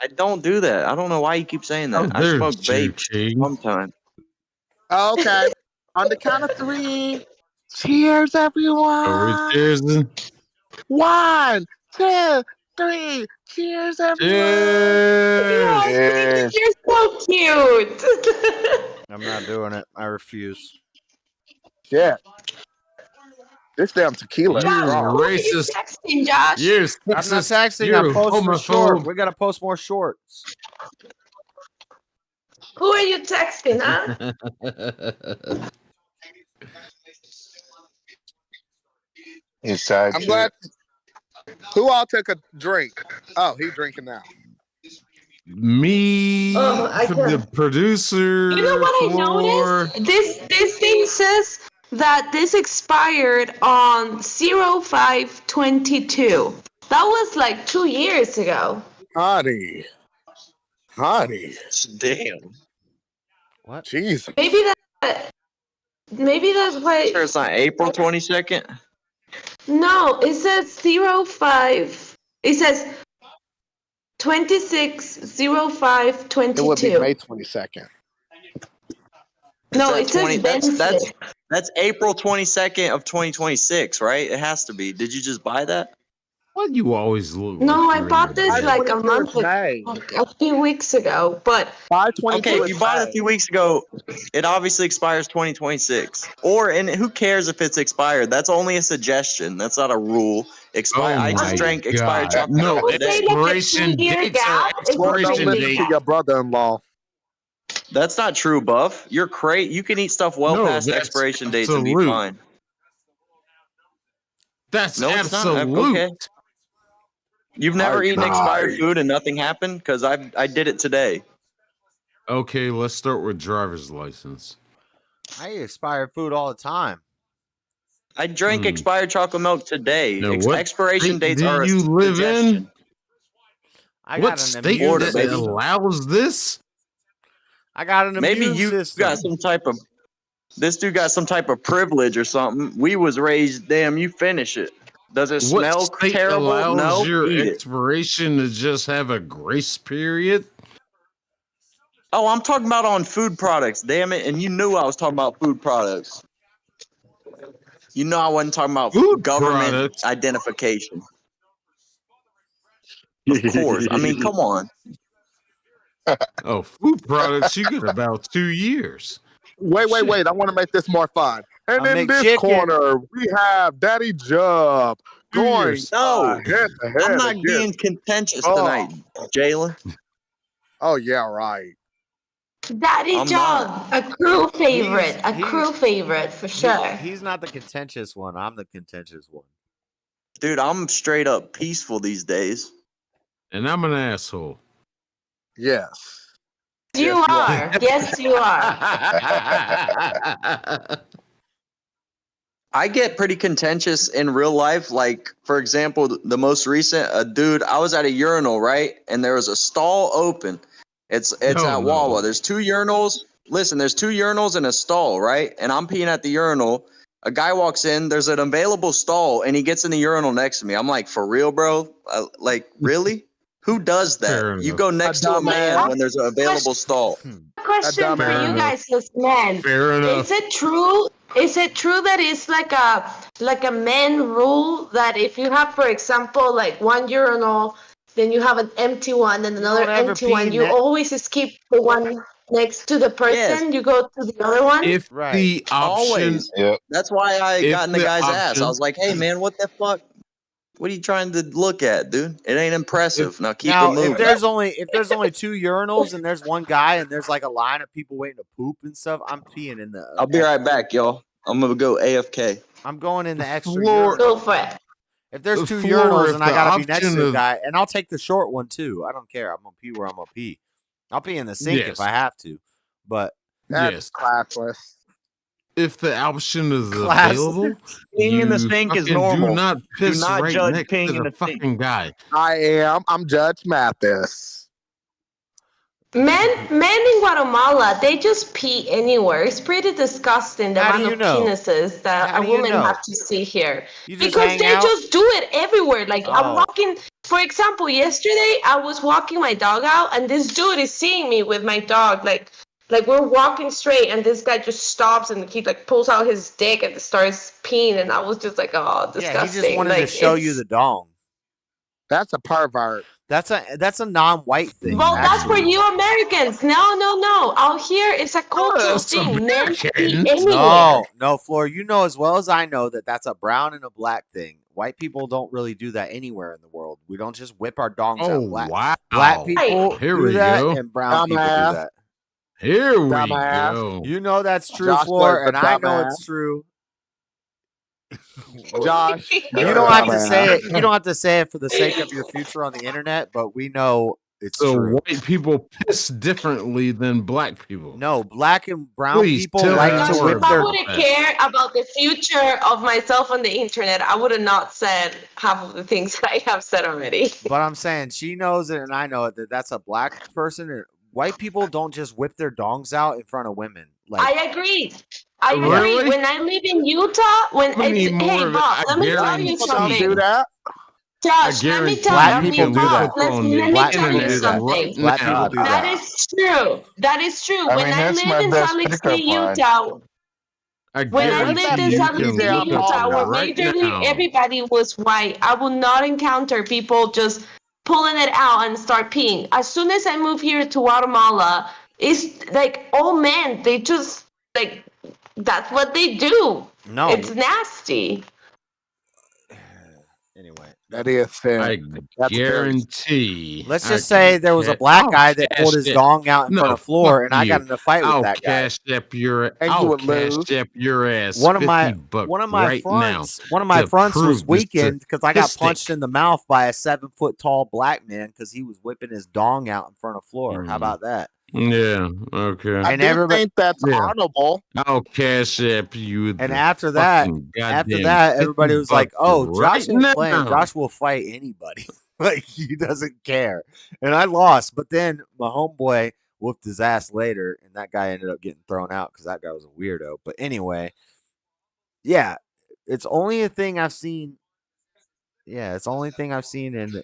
Speaker 11: I don't do that. I don't know why you keep saying that. I
Speaker 6: There's
Speaker 11: smoke vape
Speaker 6: King.
Speaker 11: sometimes.
Speaker 9: Okay. On the count of 3, cheers,
Speaker 6: Are we
Speaker 9: everyone.
Speaker 6: cheersing?
Speaker 9: 1, 2, 3, cheers, everyone.
Speaker 2: Oh,
Speaker 10: Cheers.
Speaker 2: you're so cute.
Speaker 1: I'm not doing it. I refuse.
Speaker 9: Shit. This damn tequila. is
Speaker 6: You
Speaker 9: strong.
Speaker 2: Who are you
Speaker 6: racist.
Speaker 2: texting, Josh?
Speaker 6: You
Speaker 1: I'm not
Speaker 6: sexist.
Speaker 1: texting.
Speaker 6: You
Speaker 1: I'm posting a short.
Speaker 6: homophobe.
Speaker 1: We gotta post more shorts.
Speaker 2: Who are you texting, huh?
Speaker 10: His side
Speaker 9: I'm
Speaker 10: chick.
Speaker 9: glad. Who all took a drink? Oh, he drinking now.
Speaker 6: Me, the producer.
Speaker 8: You know what I
Speaker 6: Floor.
Speaker 8: noticed? This thing says that this expired on 05/22. That was like 2 years ago.
Speaker 9: Honey.
Speaker 11: Damn.
Speaker 1: What?
Speaker 9: Jesus.
Speaker 8: Maybe that's why.
Speaker 11: Sure, it's not April 22nd.
Speaker 8: No, it says 05. It says 26/05/22.
Speaker 9: It would be May 22nd.
Speaker 8: No, it says
Speaker 11: that's April 22nd of 2026, right? It has to be. Did you just buy that?
Speaker 6: Why do you always look?
Speaker 8: No,
Speaker 6: like
Speaker 8: I
Speaker 6: you're
Speaker 8: bought
Speaker 6: in the
Speaker 8: this
Speaker 6: day?
Speaker 8: like a month ago, a few weeks ago. But
Speaker 11: Okay, if you bought it a few weeks ago, it obviously expires 2026. And who cares if it's expired? That's only a suggestion. That's not a rule. I just drank expired chocolate.
Speaker 6: No,
Speaker 11: today.
Speaker 6: expiration dates are expiration
Speaker 9: Listen
Speaker 6: dates.
Speaker 9: to your brother-in-law.
Speaker 11: That's not true, Buff. You're crazy. You can eat stuff past
Speaker 6: that's
Speaker 11: expiration dates and be
Speaker 6: absolute.
Speaker 11: fine.
Speaker 6: That's
Speaker 11: No, it's not.
Speaker 6: absolute.
Speaker 11: Okay. You've never eaten expired food and nothing happened? Because I did it today.
Speaker 6: Okay, let's start with driver's license.
Speaker 1: I eat expired food all the time.
Speaker 11: I drank expired chocolate milk today.
Speaker 6: Now, what
Speaker 11: Expiration
Speaker 6: state
Speaker 11: dates
Speaker 6: do
Speaker 11: are a
Speaker 6: you live
Speaker 11: suggestion.
Speaker 6: in?
Speaker 1: I
Speaker 6: What
Speaker 1: got an
Speaker 6: state
Speaker 1: immune
Speaker 6: that
Speaker 1: system.
Speaker 6: allows this?
Speaker 1: I got an
Speaker 11: Maybe
Speaker 1: immune
Speaker 11: you
Speaker 1: system.
Speaker 11: got some type of. This dude got some type of privilege or something. We was raised. Damn, you finish it. Does it
Speaker 6: What
Speaker 11: smell
Speaker 6: state
Speaker 11: terrible?
Speaker 6: allows
Speaker 11: No.
Speaker 6: your
Speaker 11: Eat it.
Speaker 6: expiration to just have a grace period?
Speaker 11: Oh, I'm talking about on food products. Damn it! And you knew I was talking about food products. You know I wasn't talking about
Speaker 6: Food
Speaker 11: government
Speaker 6: products?
Speaker 11: identification. Of course. I mean, come on.
Speaker 6: Oh, food products, you get about 2 years.
Speaker 9: Wait. I want to make this more fun. And
Speaker 1: A
Speaker 9: in this
Speaker 1: McChicken.
Speaker 9: corner, we have Daddy Jub going
Speaker 11: No,
Speaker 9: head to head
Speaker 11: I'm not
Speaker 9: against-
Speaker 11: being contentious tonight, Jalen.
Speaker 9: Oh, yeah, right.
Speaker 8: Daddy
Speaker 11: I'm
Speaker 8: John, a crew favorite.
Speaker 1: He's-
Speaker 8: A crew favorite for sure.
Speaker 1: He's not the contentious one. I'm the contentious one.
Speaker 11: Dude, I'm straight up peaceful these days.
Speaker 6: And I'm an asshole.
Speaker 9: Yes.
Speaker 8: You are. Yes, you are.
Speaker 11: I get pretty contentious in real life. Like, for example, the most recent, dude, I was at a urinal, right? And there was a stall open. It's at Wawa. There's 2 urinals. Listen, there's 2 urinals and a stall, right? And I'm peeing at the urinal. A guy walks in. There's an available stall, and he gets in the urinal next to me. I'm like, for real, bro? Like, really? Who does that? You go next to a man when there's an available stall.
Speaker 8: Question for you guys as men.
Speaker 6: Fair enough.
Speaker 8: Is it true? Is it true that it's like a men rule that if you have, for example, like one urinal, then you have an empty one and another
Speaker 1: don't ever
Speaker 8: empty
Speaker 1: pee
Speaker 8: one,
Speaker 1: in
Speaker 8: you
Speaker 1: that.
Speaker 8: always skip the one next to the person. You go to the other one.
Speaker 6: If the option,
Speaker 11: Always. That's why I
Speaker 6: If
Speaker 11: got in the
Speaker 6: the
Speaker 11: guy's ass.
Speaker 6: option-
Speaker 11: I was like, hey, man, what the fuck? What are you trying to look at, dude? It ain't impressive. Now keep it
Speaker 1: Now,
Speaker 11: moving.
Speaker 1: if there's only 2 urinals and there's one guy and there's like a line of people waiting to poop and stuff, I'm peeing in the.
Speaker 11: I'll be right back, y'all. I'm gonna go AFK.
Speaker 1: I'm going in the extra
Speaker 6: Floor-
Speaker 1: urinal.
Speaker 8: Go for it.
Speaker 1: If there's 2
Speaker 6: Floor,
Speaker 1: urinals
Speaker 6: if
Speaker 1: and I
Speaker 6: the
Speaker 1: gotta be next
Speaker 6: option
Speaker 1: to the
Speaker 6: of-
Speaker 1: guy, and I'll take the short one too. I don't care. I'm gonna pee where I'm gonna pee. I'll pee in the sink
Speaker 6: Yes.
Speaker 1: if I have to. But
Speaker 9: That's
Speaker 6: Yes.
Speaker 9: classless.
Speaker 6: If the option is
Speaker 1: Class.
Speaker 6: available,
Speaker 11: Peeing in the
Speaker 6: you
Speaker 11: sink is
Speaker 6: fucking
Speaker 11: normal.
Speaker 6: Do not piss
Speaker 11: not
Speaker 6: right
Speaker 11: judge
Speaker 6: next
Speaker 11: peeing
Speaker 6: to
Speaker 11: in
Speaker 6: the
Speaker 11: the sink.
Speaker 6: fucking guy.
Speaker 9: I am. I'm Judge Mathis.
Speaker 8: Men in Guatemala, they just pee anywhere. It's pretty disgusting the
Speaker 1: How do
Speaker 8: amount
Speaker 1: you
Speaker 8: of
Speaker 1: know?
Speaker 8: penises that
Speaker 1: How
Speaker 8: a
Speaker 1: do you
Speaker 8: woman
Speaker 1: know?
Speaker 8: have to see here.
Speaker 1: You just
Speaker 8: Because
Speaker 1: hang
Speaker 8: they
Speaker 1: out?
Speaker 8: just do it everywhere. Like I'm
Speaker 1: Oh.
Speaker 8: walking, for example, yesterday I was walking my dog out and this dude is seeing me with my dog. Like we're walking straight and this guy just stops and he like pulls out his dick and starts peeing and I was just like, oh, disgusting.
Speaker 1: Yeah, he just wanted to
Speaker 8: Like,
Speaker 1: show you
Speaker 8: it's-
Speaker 1: the dong.
Speaker 9: That's a pervert.
Speaker 1: That's a non-white thing.
Speaker 8: Well, that's for
Speaker 1: actually.
Speaker 8: you Americans. No. Out here, it's a cultural
Speaker 6: that's
Speaker 8: thing. Men pee
Speaker 6: Americans.
Speaker 8: anywhere.
Speaker 1: No, Floor, you know as well as I know that that's a brown and a black thing. White people don't really do that anywhere in the world. We don't just whip our dongs
Speaker 6: Oh,
Speaker 1: out. Black,
Speaker 6: wow.
Speaker 1: black people
Speaker 6: Here
Speaker 1: do
Speaker 6: we
Speaker 1: that,
Speaker 6: go.
Speaker 1: and brown people do
Speaker 9: Dumbass.
Speaker 1: that.
Speaker 6: Here we
Speaker 9: Dumbass.
Speaker 6: go.
Speaker 1: You know that's true,
Speaker 9: Josh
Speaker 1: Floor,
Speaker 9: was
Speaker 1: and
Speaker 9: the
Speaker 1: I know
Speaker 9: dumbass.
Speaker 1: it's true.
Speaker 9: Josh.
Speaker 1: You don't have to say it. You don't have to say it for the sake of your future on the internet, but we know It's
Speaker 6: So
Speaker 1: true.
Speaker 6: white people piss differently than black people.
Speaker 1: No, black and brown
Speaker 6: Please
Speaker 1: people
Speaker 6: tell
Speaker 1: like
Speaker 6: me
Speaker 1: to
Speaker 6: more
Speaker 1: whip
Speaker 8: If I
Speaker 1: their.
Speaker 8: would have cared about the future of myself on the internet, I would have not said half of the things that I have said already.
Speaker 1: But I'm saying she knows it, and I know it. That's a black person. Or white people don't just whip their dongs out in front of women. Like
Speaker 8: I agree. I agree.
Speaker 6: Really?
Speaker 8: When I live in Utah,
Speaker 6: need more
Speaker 8: hey
Speaker 6: of it.
Speaker 8: Bob,
Speaker 6: I
Speaker 8: let me tell you
Speaker 9: People don't do
Speaker 8: something.
Speaker 9: that.
Speaker 8: Josh, let me
Speaker 6: guarantee
Speaker 8: tell
Speaker 1: Black
Speaker 8: you.
Speaker 1: people do that.
Speaker 8: Let me
Speaker 1: Black
Speaker 8: tell
Speaker 1: people
Speaker 8: you
Speaker 1: do that.
Speaker 8: something.
Speaker 1: Black people do
Speaker 8: That
Speaker 1: that.
Speaker 8: is true. That is true.
Speaker 10: I
Speaker 8: When
Speaker 10: mean,
Speaker 8: I
Speaker 10: that's
Speaker 8: lived
Speaker 10: my
Speaker 8: in
Speaker 10: best
Speaker 8: Salt Lake
Speaker 10: pickup
Speaker 8: City,
Speaker 10: line.
Speaker 8: Utah,
Speaker 6: I
Speaker 8: when I lived
Speaker 6: guarantee
Speaker 8: in
Speaker 6: you
Speaker 8: Salt Lake
Speaker 6: can
Speaker 8: City,
Speaker 6: look up
Speaker 8: Utah, where
Speaker 6: right
Speaker 8: majorly
Speaker 6: now.
Speaker 8: everybody was white, I will not encounter people just pulling it out and start peeing. As soon as I moved here to Guatemala, it's like all men. They just like that's what they do.
Speaker 1: No.
Speaker 8: It's nasty.
Speaker 1: Anyway,
Speaker 9: That is fair.
Speaker 6: I
Speaker 9: That's very.
Speaker 6: guarantee.
Speaker 1: let's
Speaker 6: I
Speaker 1: just say
Speaker 6: can
Speaker 1: there was a
Speaker 6: ca-
Speaker 1: black
Speaker 6: I'll
Speaker 1: guy that pulled
Speaker 6: cash
Speaker 1: his
Speaker 6: it.
Speaker 1: dong out in front
Speaker 6: No,
Speaker 1: of floor,
Speaker 6: fuck
Speaker 1: and I got
Speaker 6: you.
Speaker 1: in a fight with
Speaker 6: I'll
Speaker 1: that guy.
Speaker 6: cash up your.
Speaker 9: And you
Speaker 6: I'll
Speaker 9: would
Speaker 6: cash
Speaker 9: lose.
Speaker 6: up your ass.
Speaker 1: One of my
Speaker 6: $50
Speaker 1: fronts,
Speaker 6: right now
Speaker 1: was
Speaker 6: to prove this
Speaker 1: weakened because I got punched
Speaker 6: statistic.
Speaker 1: in the mouth by a 7-foot tall black man because he was whipping his dong out in front of floor. How about that?
Speaker 6: Yeah. Okay.
Speaker 9: I
Speaker 1: And
Speaker 9: do
Speaker 1: everybody,
Speaker 9: think that's
Speaker 6: Yeah.
Speaker 9: honorable.
Speaker 6: I'll cash up you.
Speaker 1: and
Speaker 6: the
Speaker 1: after that,
Speaker 6: fucking goddamn
Speaker 1: everybody was like,
Speaker 6: $50
Speaker 1: "Oh, Josh
Speaker 6: right
Speaker 1: ain't playing.
Speaker 6: now.
Speaker 1: Josh will fight anybody. Like he doesn't care." And I lost, but then my homeboy whooped his ass later, and that guy ended up getting thrown out because that guy was a weirdo. But anyway, yeah, it's only a thing I've seen. Yeah, it's the only thing I've seen in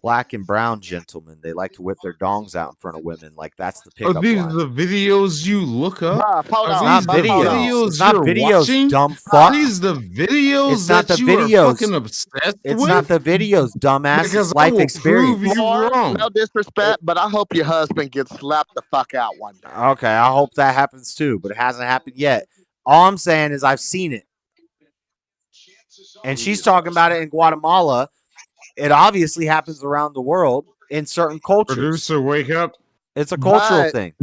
Speaker 1: black and brown gentlemen. They like to whip their dongs out in front of women. Like that's the
Speaker 6: Are
Speaker 1: pickup
Speaker 6: these
Speaker 1: line.
Speaker 6: the videos you look up?
Speaker 9: Buff, hold
Speaker 6: Are
Speaker 9: on.
Speaker 6: these
Speaker 1: Not
Speaker 6: the
Speaker 9: Hold on.
Speaker 1: videos.
Speaker 6: videos
Speaker 1: It's not
Speaker 6: you're
Speaker 1: videos,
Speaker 6: watching?
Speaker 1: dumb
Speaker 6: Are
Speaker 1: fuck.
Speaker 6: these the videos
Speaker 1: It's not
Speaker 6: that
Speaker 1: the
Speaker 6: you are
Speaker 1: videos.
Speaker 6: fucking obsessed
Speaker 1: It's
Speaker 6: with?
Speaker 1: not the videos, dumbass.
Speaker 6: Because
Speaker 1: It's
Speaker 6: I
Speaker 1: life
Speaker 6: will
Speaker 1: experience.
Speaker 6: prove you
Speaker 9: Floor,
Speaker 6: wrong.
Speaker 9: no disrespect, but I hope your husband gets slapped the fuck out one day.
Speaker 1: Okay, I hope that happens too, but it hasn't happened yet. All I'm saying is I've seen it. And she's talking about it in Guatemala. It obviously happens around the world in certain cultures.
Speaker 6: Producer, wake up.
Speaker 1: It's a cultural
Speaker 9: But,
Speaker 1: thing.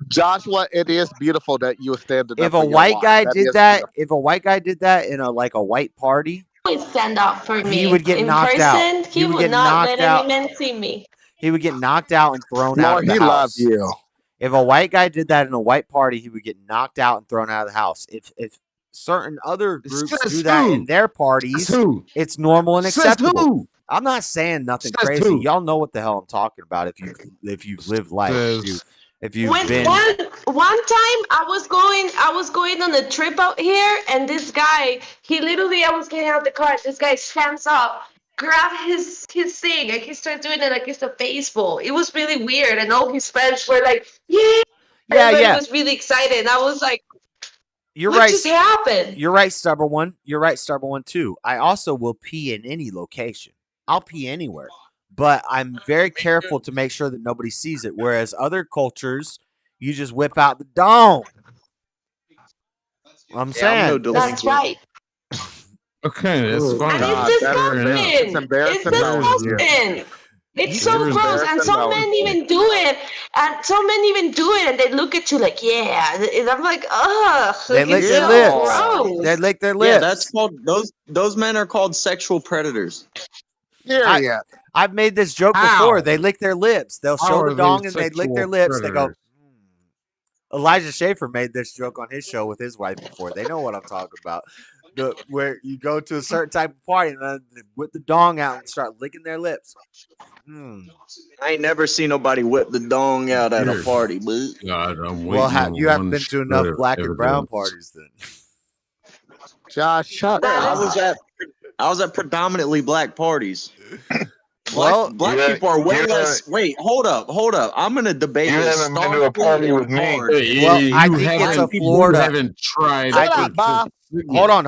Speaker 9: Joshua, it is beautiful that you were standing
Speaker 1: If
Speaker 9: up
Speaker 1: a
Speaker 9: for your
Speaker 1: white
Speaker 9: wife.
Speaker 1: guy
Speaker 9: That
Speaker 1: did
Speaker 9: is
Speaker 1: that,
Speaker 9: beautiful.
Speaker 1: if a white guy did that in a white party,
Speaker 8: Always stand up for me.
Speaker 1: he would get
Speaker 8: in
Speaker 1: knocked
Speaker 8: person,
Speaker 1: out.
Speaker 8: he
Speaker 1: would
Speaker 8: would
Speaker 1: get
Speaker 8: not
Speaker 1: knocked
Speaker 8: let
Speaker 1: out.
Speaker 8: any man see me.
Speaker 1: He would get knocked out and thrown out
Speaker 9: Lord,
Speaker 1: of the
Speaker 9: he
Speaker 1: house.
Speaker 9: loves you.
Speaker 1: If a white guy did that in a white party, he would get knocked out and thrown out of the house. If certain other groups
Speaker 6: Says
Speaker 1: do that in
Speaker 6: who?
Speaker 1: their parties,
Speaker 6: Says who?
Speaker 1: it's normal and
Speaker 6: Says
Speaker 1: acceptable.
Speaker 6: who?
Speaker 1: I'm not saying nothing
Speaker 6: Says
Speaker 1: crazy.
Speaker 6: who?
Speaker 1: Y'all know what the hell I'm talking about if you've lived life. If you've
Speaker 8: When
Speaker 1: been
Speaker 8: one time I was going on a trip out here, and this guy, I was getting out of the car, and this guy stands up, grab his thing, and he starts doing it like it's a baseball. It was really weird, and all his friends were like, "Yeah!" Everybody was really excited, and I was like,
Speaker 1: You're
Speaker 8: what
Speaker 1: right.
Speaker 8: just happened?
Speaker 1: You're right, stubborn one. You're right, stubborn one too. I also will pee in any location. I'll pee anywhere. But I'm very careful to make sure that nobody sees it. Whereas other cultures, you just whip out the dome. I'm saying.
Speaker 8: That's right.
Speaker 6: Okay, that's
Speaker 9: Ooh,
Speaker 6: fine.
Speaker 8: And
Speaker 9: God,
Speaker 8: it's
Speaker 9: that's
Speaker 8: disgusting.
Speaker 9: embarrassing.
Speaker 8: It's
Speaker 9: Yeah.
Speaker 8: disgusting. It's so
Speaker 6: There's
Speaker 8: gross, and some
Speaker 9: embarrassing.
Speaker 8: men even do it, and they look at you like, yeah, and I'm like, ugh,
Speaker 1: They
Speaker 8: like,
Speaker 1: lick
Speaker 8: it's
Speaker 1: their
Speaker 8: so
Speaker 1: lips.
Speaker 8: gross.
Speaker 1: They lick their
Speaker 11: Yeah,
Speaker 1: lips.
Speaker 11: that's called those men are called sexual predators.
Speaker 9: Period.
Speaker 1: I've made this joke before. They lick their lips. They'll
Speaker 6: How
Speaker 1: show
Speaker 6: are
Speaker 1: the
Speaker 6: they
Speaker 1: dong and they lick their
Speaker 6: sexual
Speaker 1: lips. They go.
Speaker 6: predators?
Speaker 1: Elijah Schaefer made this joke on his show with his wife before. They know what I'm talking about. Where you go to a certain type of party and then they whip the dong out and start licking their lips.
Speaker 11: I ain't never seen nobody whip the dong out at a
Speaker 6: Dear
Speaker 11: party, but
Speaker 6: God, I'm
Speaker 1: Well,
Speaker 6: waiting on
Speaker 1: you haven't
Speaker 6: one
Speaker 1: been to
Speaker 6: shred
Speaker 1: enough
Speaker 6: of
Speaker 1: black and brown
Speaker 6: evidence.
Speaker 1: parties then.
Speaker 9: Josh, shut
Speaker 11: I
Speaker 9: up.
Speaker 11: was at predominantly black parties.
Speaker 1: Well,
Speaker 11: Black people are way less. Wait, hold up. I'm gonna debate
Speaker 10: You
Speaker 11: this.
Speaker 10: haven't been to a party with me.
Speaker 1: Well, I think it's a Florida.
Speaker 6: You haven't tried.
Speaker 1: I think. Hold on.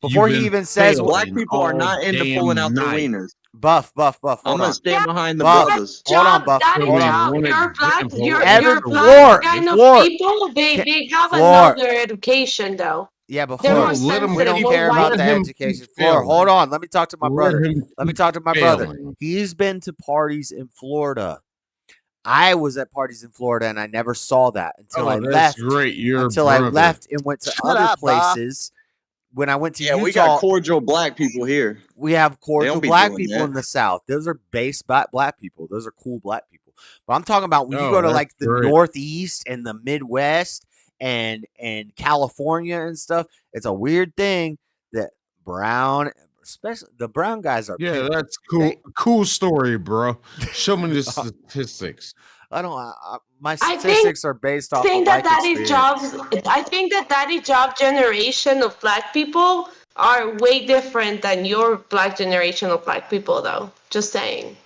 Speaker 1: Before he even says
Speaker 11: black people are not into pulling out their wieners.
Speaker 1: Buff.
Speaker 11: I'm
Speaker 1: Hold
Speaker 11: gonna
Speaker 1: on.
Speaker 11: stand behind the
Speaker 1: Buff.
Speaker 11: brothers.
Speaker 1: Hold on, Buff. Hold on.
Speaker 8: You're black. You're
Speaker 1: Floor.
Speaker 8: black kind of
Speaker 1: Floor.
Speaker 8: people. They have
Speaker 1: Floor.
Speaker 8: another education though.
Speaker 1: Yeah, but
Speaker 8: They're
Speaker 1: Floor,
Speaker 8: more sensitive.
Speaker 1: we don't
Speaker 8: more
Speaker 1: care about
Speaker 8: white.
Speaker 1: the education. Floor, hold on. Let me talk to my brother.
Speaker 6: failing.
Speaker 1: He's been to parties in Florida. I was at parties in Florida and I never saw that until I
Speaker 6: that's
Speaker 1: left.
Speaker 6: great. You're
Speaker 1: until
Speaker 6: a
Speaker 1: I
Speaker 6: brother.
Speaker 1: left and went to other
Speaker 9: up, Bob.
Speaker 1: places when I went to
Speaker 11: Yeah,
Speaker 1: Utah,
Speaker 11: we got cordial black people here.
Speaker 1: we have cordial
Speaker 11: be
Speaker 1: black
Speaker 11: doing
Speaker 1: people
Speaker 11: that.
Speaker 1: in the South. Those are base black people. Those are cool black people. But I'm talking about when you
Speaker 6: Oh,
Speaker 1: go to
Speaker 6: that's
Speaker 1: like the
Speaker 6: great.
Speaker 1: Northeast and the Midwest and California and stuff. It's a weird thing that brown, especially the brown guys are.
Speaker 6: Yeah,
Speaker 1: pimp.
Speaker 6: that's cool. Cool story, bro. Show me the statistics.
Speaker 1: I don't. My
Speaker 8: I think
Speaker 1: statistics are based off of
Speaker 8: think that
Speaker 1: life
Speaker 8: daddy
Speaker 1: experience.
Speaker 8: jobs. I think that daddy job generation of black people are way different than your black generation of black people, though. Just saying.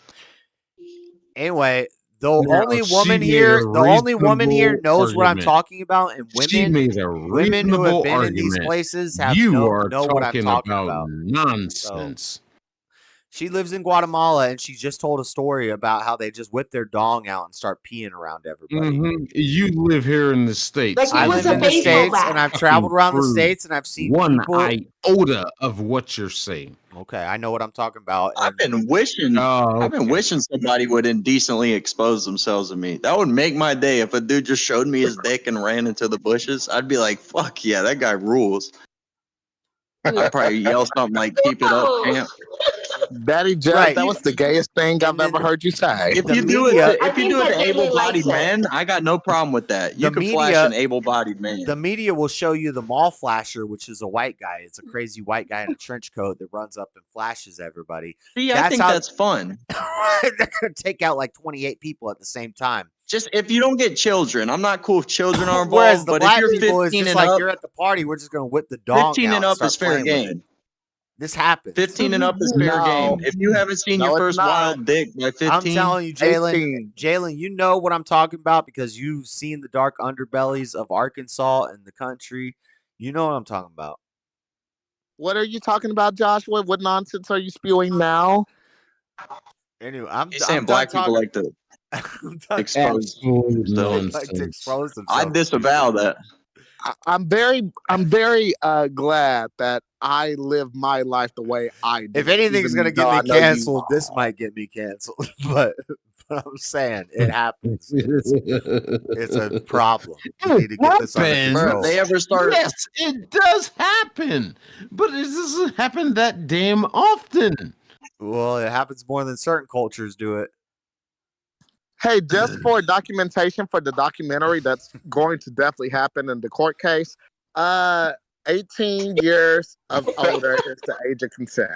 Speaker 1: Anyway, the
Speaker 6: Now,
Speaker 1: only
Speaker 6: she
Speaker 1: woman
Speaker 6: made
Speaker 1: here,
Speaker 6: a
Speaker 1: the only woman here
Speaker 6: reasonable
Speaker 1: knows what I'm
Speaker 6: argument.
Speaker 1: talking about, and
Speaker 6: She made a
Speaker 1: women who have
Speaker 6: reasonable
Speaker 1: been in these
Speaker 6: argument.
Speaker 1: places have
Speaker 6: You are
Speaker 1: know what I'm
Speaker 6: talking
Speaker 1: talking
Speaker 6: about
Speaker 1: about.
Speaker 6: nonsense.
Speaker 1: She lives in Guatemala, and she just told a story about how they just whip their dong out and start peeing around everybody.
Speaker 6: You live here in the States.
Speaker 8: Like it
Speaker 1: I
Speaker 8: was
Speaker 1: live
Speaker 8: a
Speaker 1: in the
Speaker 8: baseball
Speaker 1: States, and
Speaker 8: bat.
Speaker 1: I've traveled around the
Speaker 6: Prove
Speaker 1: States, and I've seen
Speaker 6: one
Speaker 1: people.
Speaker 6: iota of what you're saying.
Speaker 1: Okay, I know what I'm talking about.
Speaker 11: I've been wishing.
Speaker 6: Oh,
Speaker 11: I've been wishing somebody would indecently expose themselves to me. That would make my day. If a dude just showed me his dick and ran into the bushes, I'd be like, "Fuck yeah, that guy rules." I'd probably yell something like, "Keep it up, champ."
Speaker 9: Daddy Judge,
Speaker 1: Right.
Speaker 9: that was the gayest thing I've ever heard you say.
Speaker 11: If
Speaker 1: The
Speaker 11: you do it,
Speaker 1: media-
Speaker 11: to,
Speaker 8: I
Speaker 11: if you
Speaker 8: think
Speaker 11: do it
Speaker 8: that
Speaker 11: to
Speaker 8: Jalen likes
Speaker 11: able-bodied
Speaker 8: it.
Speaker 11: men, I got no problem with that. You
Speaker 1: The
Speaker 11: can flash
Speaker 1: media-
Speaker 11: an able-bodied man.
Speaker 1: The media will show you the mall flasher, which is a white guy. It's a crazy white guy in a trench coat that runs up and flashes everybody.
Speaker 11: See, I think that's fun.
Speaker 1: They're gonna take out like 28 people at the same time.
Speaker 11: Just if you don't get children, I'm not cool if children are
Speaker 1: Whereas
Speaker 11: involved.
Speaker 1: the
Speaker 11: But if
Speaker 1: black
Speaker 11: you're
Speaker 1: people is
Speaker 11: 15
Speaker 1: just
Speaker 11: and
Speaker 1: like
Speaker 11: up,
Speaker 1: you're at the party, we're just gonna whip the dong
Speaker 11: 15
Speaker 1: out
Speaker 11: and up
Speaker 1: start
Speaker 11: is fair
Speaker 1: playing with it.
Speaker 11: game.
Speaker 1: This happens.
Speaker 11: 15 and up is fair
Speaker 9: No.
Speaker 11: game. If you haven't seen
Speaker 9: No,
Speaker 11: your
Speaker 9: it's
Speaker 11: first
Speaker 9: not.
Speaker 11: wild dick by 15,
Speaker 1: I'm telling you, Jalen,
Speaker 9: 18.
Speaker 1: you know what I'm talking about because you've seen the dark underbellies of Arkansas and the country. You know what I'm talking about.
Speaker 9: What are you talking about, Joshua? What nonsense are you spewing now?
Speaker 1: Anyway, I'm
Speaker 11: he's saying
Speaker 1: done
Speaker 11: black people
Speaker 1: talking.
Speaker 11: like to
Speaker 1: I'm done
Speaker 11: expose
Speaker 6: Absolute
Speaker 11: themselves.
Speaker 1: like to
Speaker 6: nonsense.
Speaker 1: expose
Speaker 11: I
Speaker 1: themselves.
Speaker 11: disavow that.
Speaker 9: I'm very glad that I live my life the way I do.
Speaker 1: If anything's
Speaker 9: even
Speaker 1: gonna
Speaker 9: though I
Speaker 1: get me
Speaker 9: know you
Speaker 1: canceled,
Speaker 9: are.
Speaker 1: this might get me canceled. But I'm saying it happens. It's a problem. We need to get this under
Speaker 6: happens.
Speaker 1: control.
Speaker 11: They ever start?
Speaker 6: Yes, it does happen, but it doesn't happen that damn often.
Speaker 1: Well, it happens more than certain cultures do it.
Speaker 9: Hey, just for documentation for the documentary that's going to definitely happen in the court case, 18 years of older is the age of consent.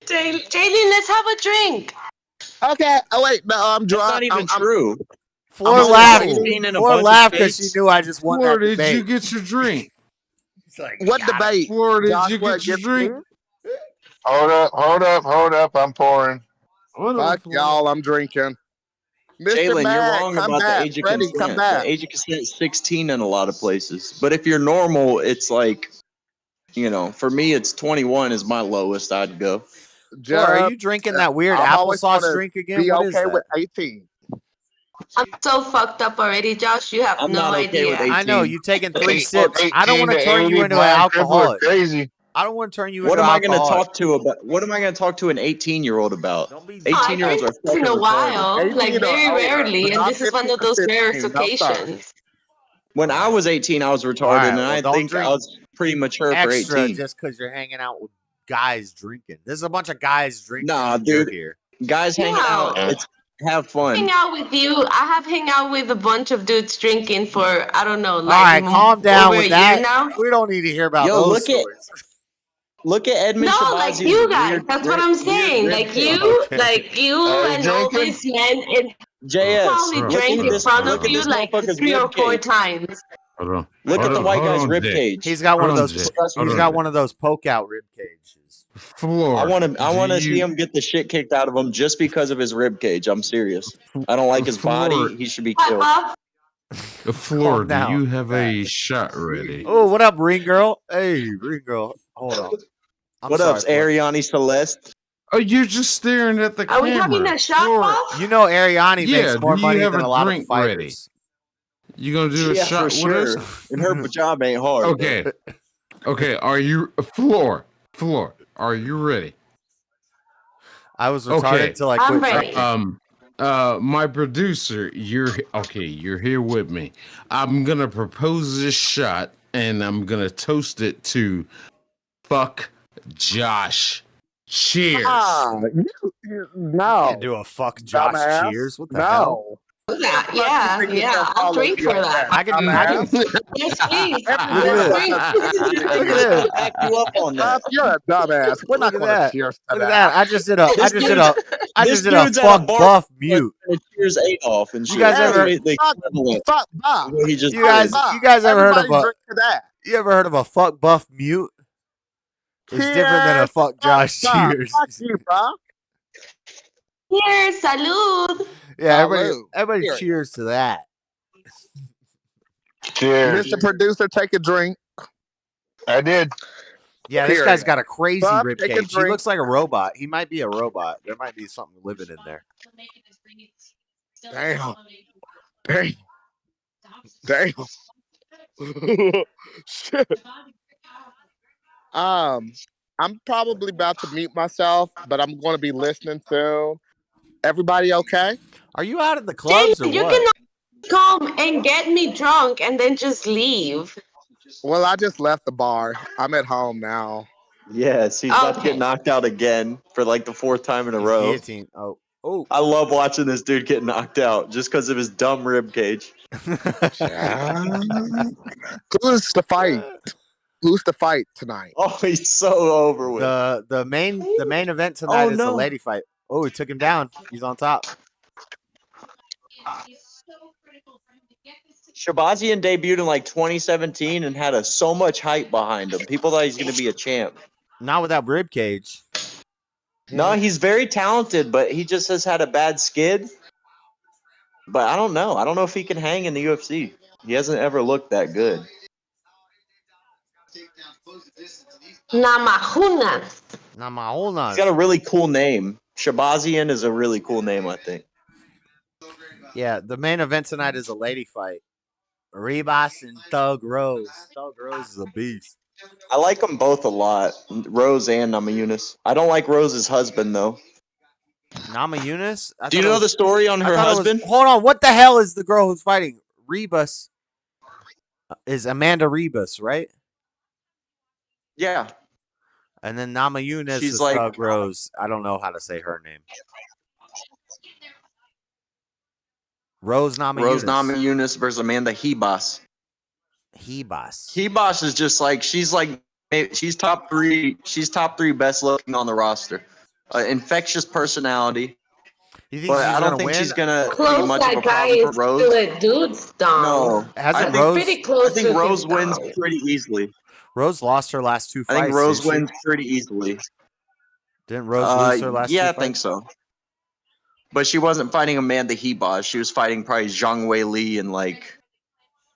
Speaker 8: Jalen, let's have a drink.
Speaker 9: Okay. Oh wait, no, I'm
Speaker 11: That's
Speaker 9: drunk.
Speaker 11: not even true.
Speaker 1: Floor
Speaker 11: I'm
Speaker 1: laughed.
Speaker 11: 16 in a
Speaker 1: Floor
Speaker 11: bunch of
Speaker 1: laughed because she
Speaker 11: states.
Speaker 1: knew I just won
Speaker 6: Where
Speaker 1: that
Speaker 6: did
Speaker 1: debate.
Speaker 6: you get your drink?
Speaker 1: It's like,
Speaker 9: What
Speaker 1: got it.
Speaker 9: debate?
Speaker 6: Where did you
Speaker 9: Joshua
Speaker 6: get your
Speaker 9: gets
Speaker 6: drink?
Speaker 9: me?
Speaker 10: Hold up. I'm pouring.
Speaker 9: Fuck y'all, I'm drinking. Mr.
Speaker 11: Jalen, you're
Speaker 9: Mac,
Speaker 11: wrong
Speaker 9: come
Speaker 11: about
Speaker 9: back.
Speaker 11: the age of
Speaker 9: Freddie,
Speaker 11: consent.
Speaker 9: come back.
Speaker 11: The age of consent is 16 in a lot of places. But if you're normal, it's like, for me, it's 21 is my lowest I'd go.
Speaker 1: Floor, are you drinking that weird
Speaker 9: I'm always
Speaker 1: applesauce
Speaker 9: gonna
Speaker 1: drink again?
Speaker 9: Be
Speaker 1: What is
Speaker 9: okay
Speaker 1: that?
Speaker 9: with 18.
Speaker 8: I'm so fucked up already, Josh. You have
Speaker 11: I'm
Speaker 8: no
Speaker 11: not okay
Speaker 8: idea.
Speaker 11: with 18.
Speaker 1: I know you taking 3
Speaker 10: Hey,
Speaker 1: sips. I don't
Speaker 10: 18
Speaker 1: want to
Speaker 10: to
Speaker 1: turn you
Speaker 10: 80
Speaker 1: into an
Speaker 10: blind cripple is
Speaker 1: alcoholic.
Speaker 10: crazy.
Speaker 1: I don't want to turn you
Speaker 11: What
Speaker 1: into
Speaker 11: am
Speaker 1: an
Speaker 11: I going to
Speaker 1: alcoholic.
Speaker 11: talk to about? What am I going to talk to an 18-year-old about?
Speaker 1: Don't be
Speaker 11: 18-year-olds
Speaker 8: I
Speaker 11: are
Speaker 8: drink once in
Speaker 11: fucking
Speaker 8: a
Speaker 11: retarded.
Speaker 8: while,
Speaker 9: 18
Speaker 8: like
Speaker 9: or
Speaker 8: very
Speaker 9: older,
Speaker 8: rarely,
Speaker 9: but
Speaker 8: and
Speaker 9: not
Speaker 8: this is one
Speaker 9: 15
Speaker 8: of
Speaker 9: or
Speaker 8: those rare
Speaker 9: 16. No, sir.
Speaker 8: occasions.
Speaker 11: When I was 18, I was retarded,
Speaker 1: All right,
Speaker 11: and
Speaker 1: well,
Speaker 11: I
Speaker 1: don't
Speaker 11: think
Speaker 1: drink
Speaker 11: I was pretty mature for
Speaker 1: extra
Speaker 11: 18.
Speaker 1: just because you're hanging out with guys drinking. There's a bunch of guys drinking.
Speaker 11: Nah,
Speaker 1: when you're
Speaker 11: dude.
Speaker 1: here.
Speaker 11: Guys hanging out, it's have fun.
Speaker 8: Hang out with you. I have hang out with a bunch of dudes drinking for I don't know,
Speaker 1: All right, calm down
Speaker 8: over
Speaker 1: with
Speaker 8: a
Speaker 1: that.
Speaker 8: year now.
Speaker 1: We don't need to hear about
Speaker 11: Yo,
Speaker 1: those stories.
Speaker 11: Look at Edmund
Speaker 8: No,
Speaker 11: Shabazi's
Speaker 8: like you guys.
Speaker 11: weird
Speaker 8: That's what
Speaker 11: rib-
Speaker 8: I'm
Speaker 11: weird
Speaker 8: saying.
Speaker 11: rib
Speaker 8: Like
Speaker 11: cage.
Speaker 8: you,
Speaker 1: Okay.
Speaker 8: like you,
Speaker 10: Hey,
Speaker 8: and all
Speaker 10: drinking?
Speaker 8: these men, and
Speaker 11: JS,
Speaker 8: probably
Speaker 6: Bro,
Speaker 8: drank in
Speaker 6: bro,
Speaker 8: front
Speaker 6: bro.
Speaker 8: of you
Speaker 11: this
Speaker 8: like
Speaker 11: motherfucker's
Speaker 8: 3 or
Speaker 11: rib
Speaker 8: 4
Speaker 11: cage.
Speaker 8: times.
Speaker 6: Hold on.
Speaker 11: Look at the
Speaker 6: Hold
Speaker 11: white
Speaker 6: on,
Speaker 11: guy's rib
Speaker 6: Jay.
Speaker 11: cage.
Speaker 1: He's got one of
Speaker 6: Hold on,
Speaker 1: those.
Speaker 6: Jay. Hold
Speaker 1: He's
Speaker 6: on,
Speaker 1: got
Speaker 6: Jay.
Speaker 1: one of those poke out rib cages.
Speaker 6: Floor.
Speaker 11: I want to
Speaker 6: do
Speaker 11: see
Speaker 6: you-
Speaker 11: him get the shit kicked out of him just because of his rib cage. I'm serious. I don't like his
Speaker 6: Floor.
Speaker 11: body. He should be
Speaker 8: What,
Speaker 11: killed.
Speaker 8: Bob?
Speaker 6: Floor,
Speaker 1: Calm
Speaker 6: do
Speaker 1: down.
Speaker 6: you have a shot ready?
Speaker 1: Oh, what up, ring girl? Hey, ring girl. Hold on. I'm
Speaker 11: What
Speaker 1: sorry,
Speaker 11: up,
Speaker 1: Floor.
Speaker 11: Ariani Celeste?
Speaker 6: Oh, you're just staring at the
Speaker 8: Are we
Speaker 6: camera.
Speaker 8: having a shot,
Speaker 6: Floor.
Speaker 8: Bob?
Speaker 1: You know Ariani
Speaker 6: Yeah,
Speaker 1: makes more
Speaker 6: do you
Speaker 1: money
Speaker 6: have
Speaker 1: than
Speaker 6: a
Speaker 1: a lot of
Speaker 6: drink ready?
Speaker 1: fighters.
Speaker 6: You gonna do a
Speaker 11: Yeah,
Speaker 6: shot
Speaker 11: for
Speaker 6: with
Speaker 11: sure.
Speaker 6: us?
Speaker 11: And her job ain't hard.
Speaker 6: Okay. Okay, are you Floor? Floor, are you ready?
Speaker 1: I was retarded
Speaker 6: Okay.
Speaker 1: until I
Speaker 8: I'm
Speaker 1: quit
Speaker 8: ready.
Speaker 1: drinking.
Speaker 6: My producer, you're here with me. I'm gonna propose this shot and I'm gonna toast it to fuck Josh. Cheers.
Speaker 9: No.
Speaker 1: Can't do a fuck Josh
Speaker 9: Dumbass.
Speaker 1: cheers. What the hell?
Speaker 8: Yeah, I'll drink for that.
Speaker 1: I can.
Speaker 8: Yes, please.
Speaker 1: Look at this. Look at this.
Speaker 11: Back you up on that.
Speaker 9: You're a dumbass. We're not
Speaker 1: Look at
Speaker 9: going to
Speaker 1: that.
Speaker 9: cheers to
Speaker 1: Look at that. I just did a. I
Speaker 11: This
Speaker 1: just did a. I
Speaker 11: this
Speaker 1: just did a
Speaker 11: dude's at a
Speaker 1: fuck
Speaker 11: bar
Speaker 1: buff mute.
Speaker 11: Cheers Adolf and shit.
Speaker 1: You guys ever?
Speaker 9: Fuck Bob.
Speaker 11: He just
Speaker 1: You guys ever heard of
Speaker 9: Everybody
Speaker 1: a?
Speaker 9: drink to that.
Speaker 1: You ever heard of a fuck buff mute? It's different than a fuck Josh cheers.
Speaker 9: Fuck you, bro.
Speaker 8: Cheers, salud.
Speaker 1: Yeah,
Speaker 9: Salud.
Speaker 1: everybody
Speaker 9: Cheers.
Speaker 1: cheers to that.
Speaker 10: Cheers.
Speaker 9: Mr. Producer, take a drink.
Speaker 10: I did.
Speaker 1: Yeah, this guy's got a crazy
Speaker 9: Bob,
Speaker 1: rib
Speaker 9: take a
Speaker 1: cage. He
Speaker 9: drink.
Speaker 1: looks like a robot. He might be a robot. There might be something living in there.
Speaker 9: Damn. Damn. Shit. I'm probably about to mute myself, but I'm going to be listening soon. Everybody okay?
Speaker 1: Are you out of the clubs or
Speaker 8: You
Speaker 1: what?
Speaker 8: cannot come and get me drunk and then just leave.
Speaker 9: Well, I just left the bar. I'm at home now.
Speaker 11: Yes, he's about to
Speaker 8: Okay.
Speaker 11: get knocked out again for like the 4th time in a row.
Speaker 1: Guillotine. Oh.
Speaker 11: I love watching this dude get knocked out just because of his dumb rib cage.
Speaker 9: Who's the fight? Who's the fight tonight?
Speaker 11: Oh, he's so over with.
Speaker 1: The main event tonight is the lady fight. Oh, he took him down. He's on top.
Speaker 11: Shabazian debuted in like 2017 and had so much hype behind him. People thought he's going to be a champ.
Speaker 1: Not without rib cage.
Speaker 11: No, he's very talented, but he just has had a bad skid. But I don't know. I don't know if he can hang in the UFC. He hasn't ever looked that good.
Speaker 8: Namajunas.
Speaker 11: He's got a really cool name. Shabazian is a really cool name, I think.
Speaker 1: Yeah, the main event tonight is a lady fight. Ribas and Thug Rose. Thug Rose is a beast.
Speaker 11: I like them both a lot, Rose and Namajunas. I don't like Rose's husband, though.
Speaker 1: Namajunas?
Speaker 11: Do you know the story on her husband?
Speaker 1: Hold on, what the hell is the girl who's fighting? Ribas is Amanda Ribas, right?
Speaker 11: Yeah.
Speaker 1: And then Namajunas
Speaker 11: She's
Speaker 1: is
Speaker 11: like-
Speaker 1: Thug Rose. I don't know how to say her name. Rose Namajunas.
Speaker 11: Rose Namajunas versus Amanda Ribas.
Speaker 1: Ribas.
Speaker 11: Ribas is just like she's top three. She's top 3 best looking on the roster. Infectious personality.
Speaker 1: You think
Speaker 11: But
Speaker 1: she's
Speaker 11: I don't
Speaker 1: gonna
Speaker 11: think
Speaker 1: win?
Speaker 11: she's gonna be
Speaker 8: Close
Speaker 11: much of
Speaker 8: that
Speaker 11: a
Speaker 8: guy
Speaker 11: problem
Speaker 8: is
Speaker 11: for Rose.
Speaker 8: to a dude's thumb.
Speaker 11: No,
Speaker 1: Hasn't
Speaker 11: I think,
Speaker 1: Rose?
Speaker 8: Pretty close
Speaker 11: I think
Speaker 8: to
Speaker 11: Rose
Speaker 8: his
Speaker 11: wins
Speaker 8: thumb.
Speaker 11: pretty easily.
Speaker 1: Rose lost her last 2 fights.
Speaker 11: I think Rose
Speaker 1: didn't she?
Speaker 11: wins pretty easily.
Speaker 1: Didn't Rose lose her last 2
Speaker 11: Yeah, I
Speaker 1: fights?
Speaker 11: think so. But she wasn't fighting Amanda Ribas. She was fighting probably Zhang Wei Li and like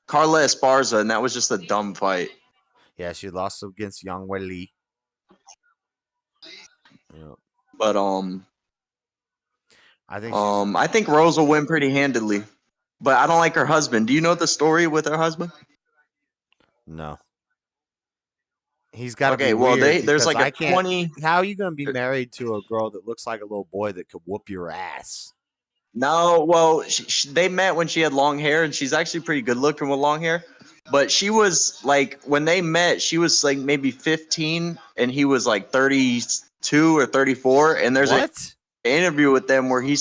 Speaker 11: Carla Esparza, and that was just a dumb fight.
Speaker 1: Yeah, she lost against Yang Wei Li. Yeah.
Speaker 11: But I think Rose will win pretty handedly. But I don't like her husband. Do you know the story with her husband?
Speaker 1: No. He's got to
Speaker 11: Okay,
Speaker 1: be
Speaker 11: well,
Speaker 1: weird
Speaker 11: there's
Speaker 1: because
Speaker 11: like a
Speaker 1: I can't-
Speaker 11: 20
Speaker 1: How are you going to be married to a girl that looks like a little boy that could whoop your ass?
Speaker 11: No, well, they met when she had long hair, and she's actually pretty good looking with long hair. But she was like, when they met, she was like maybe 15, and he was like 32 or 34. And there's an interview with them where he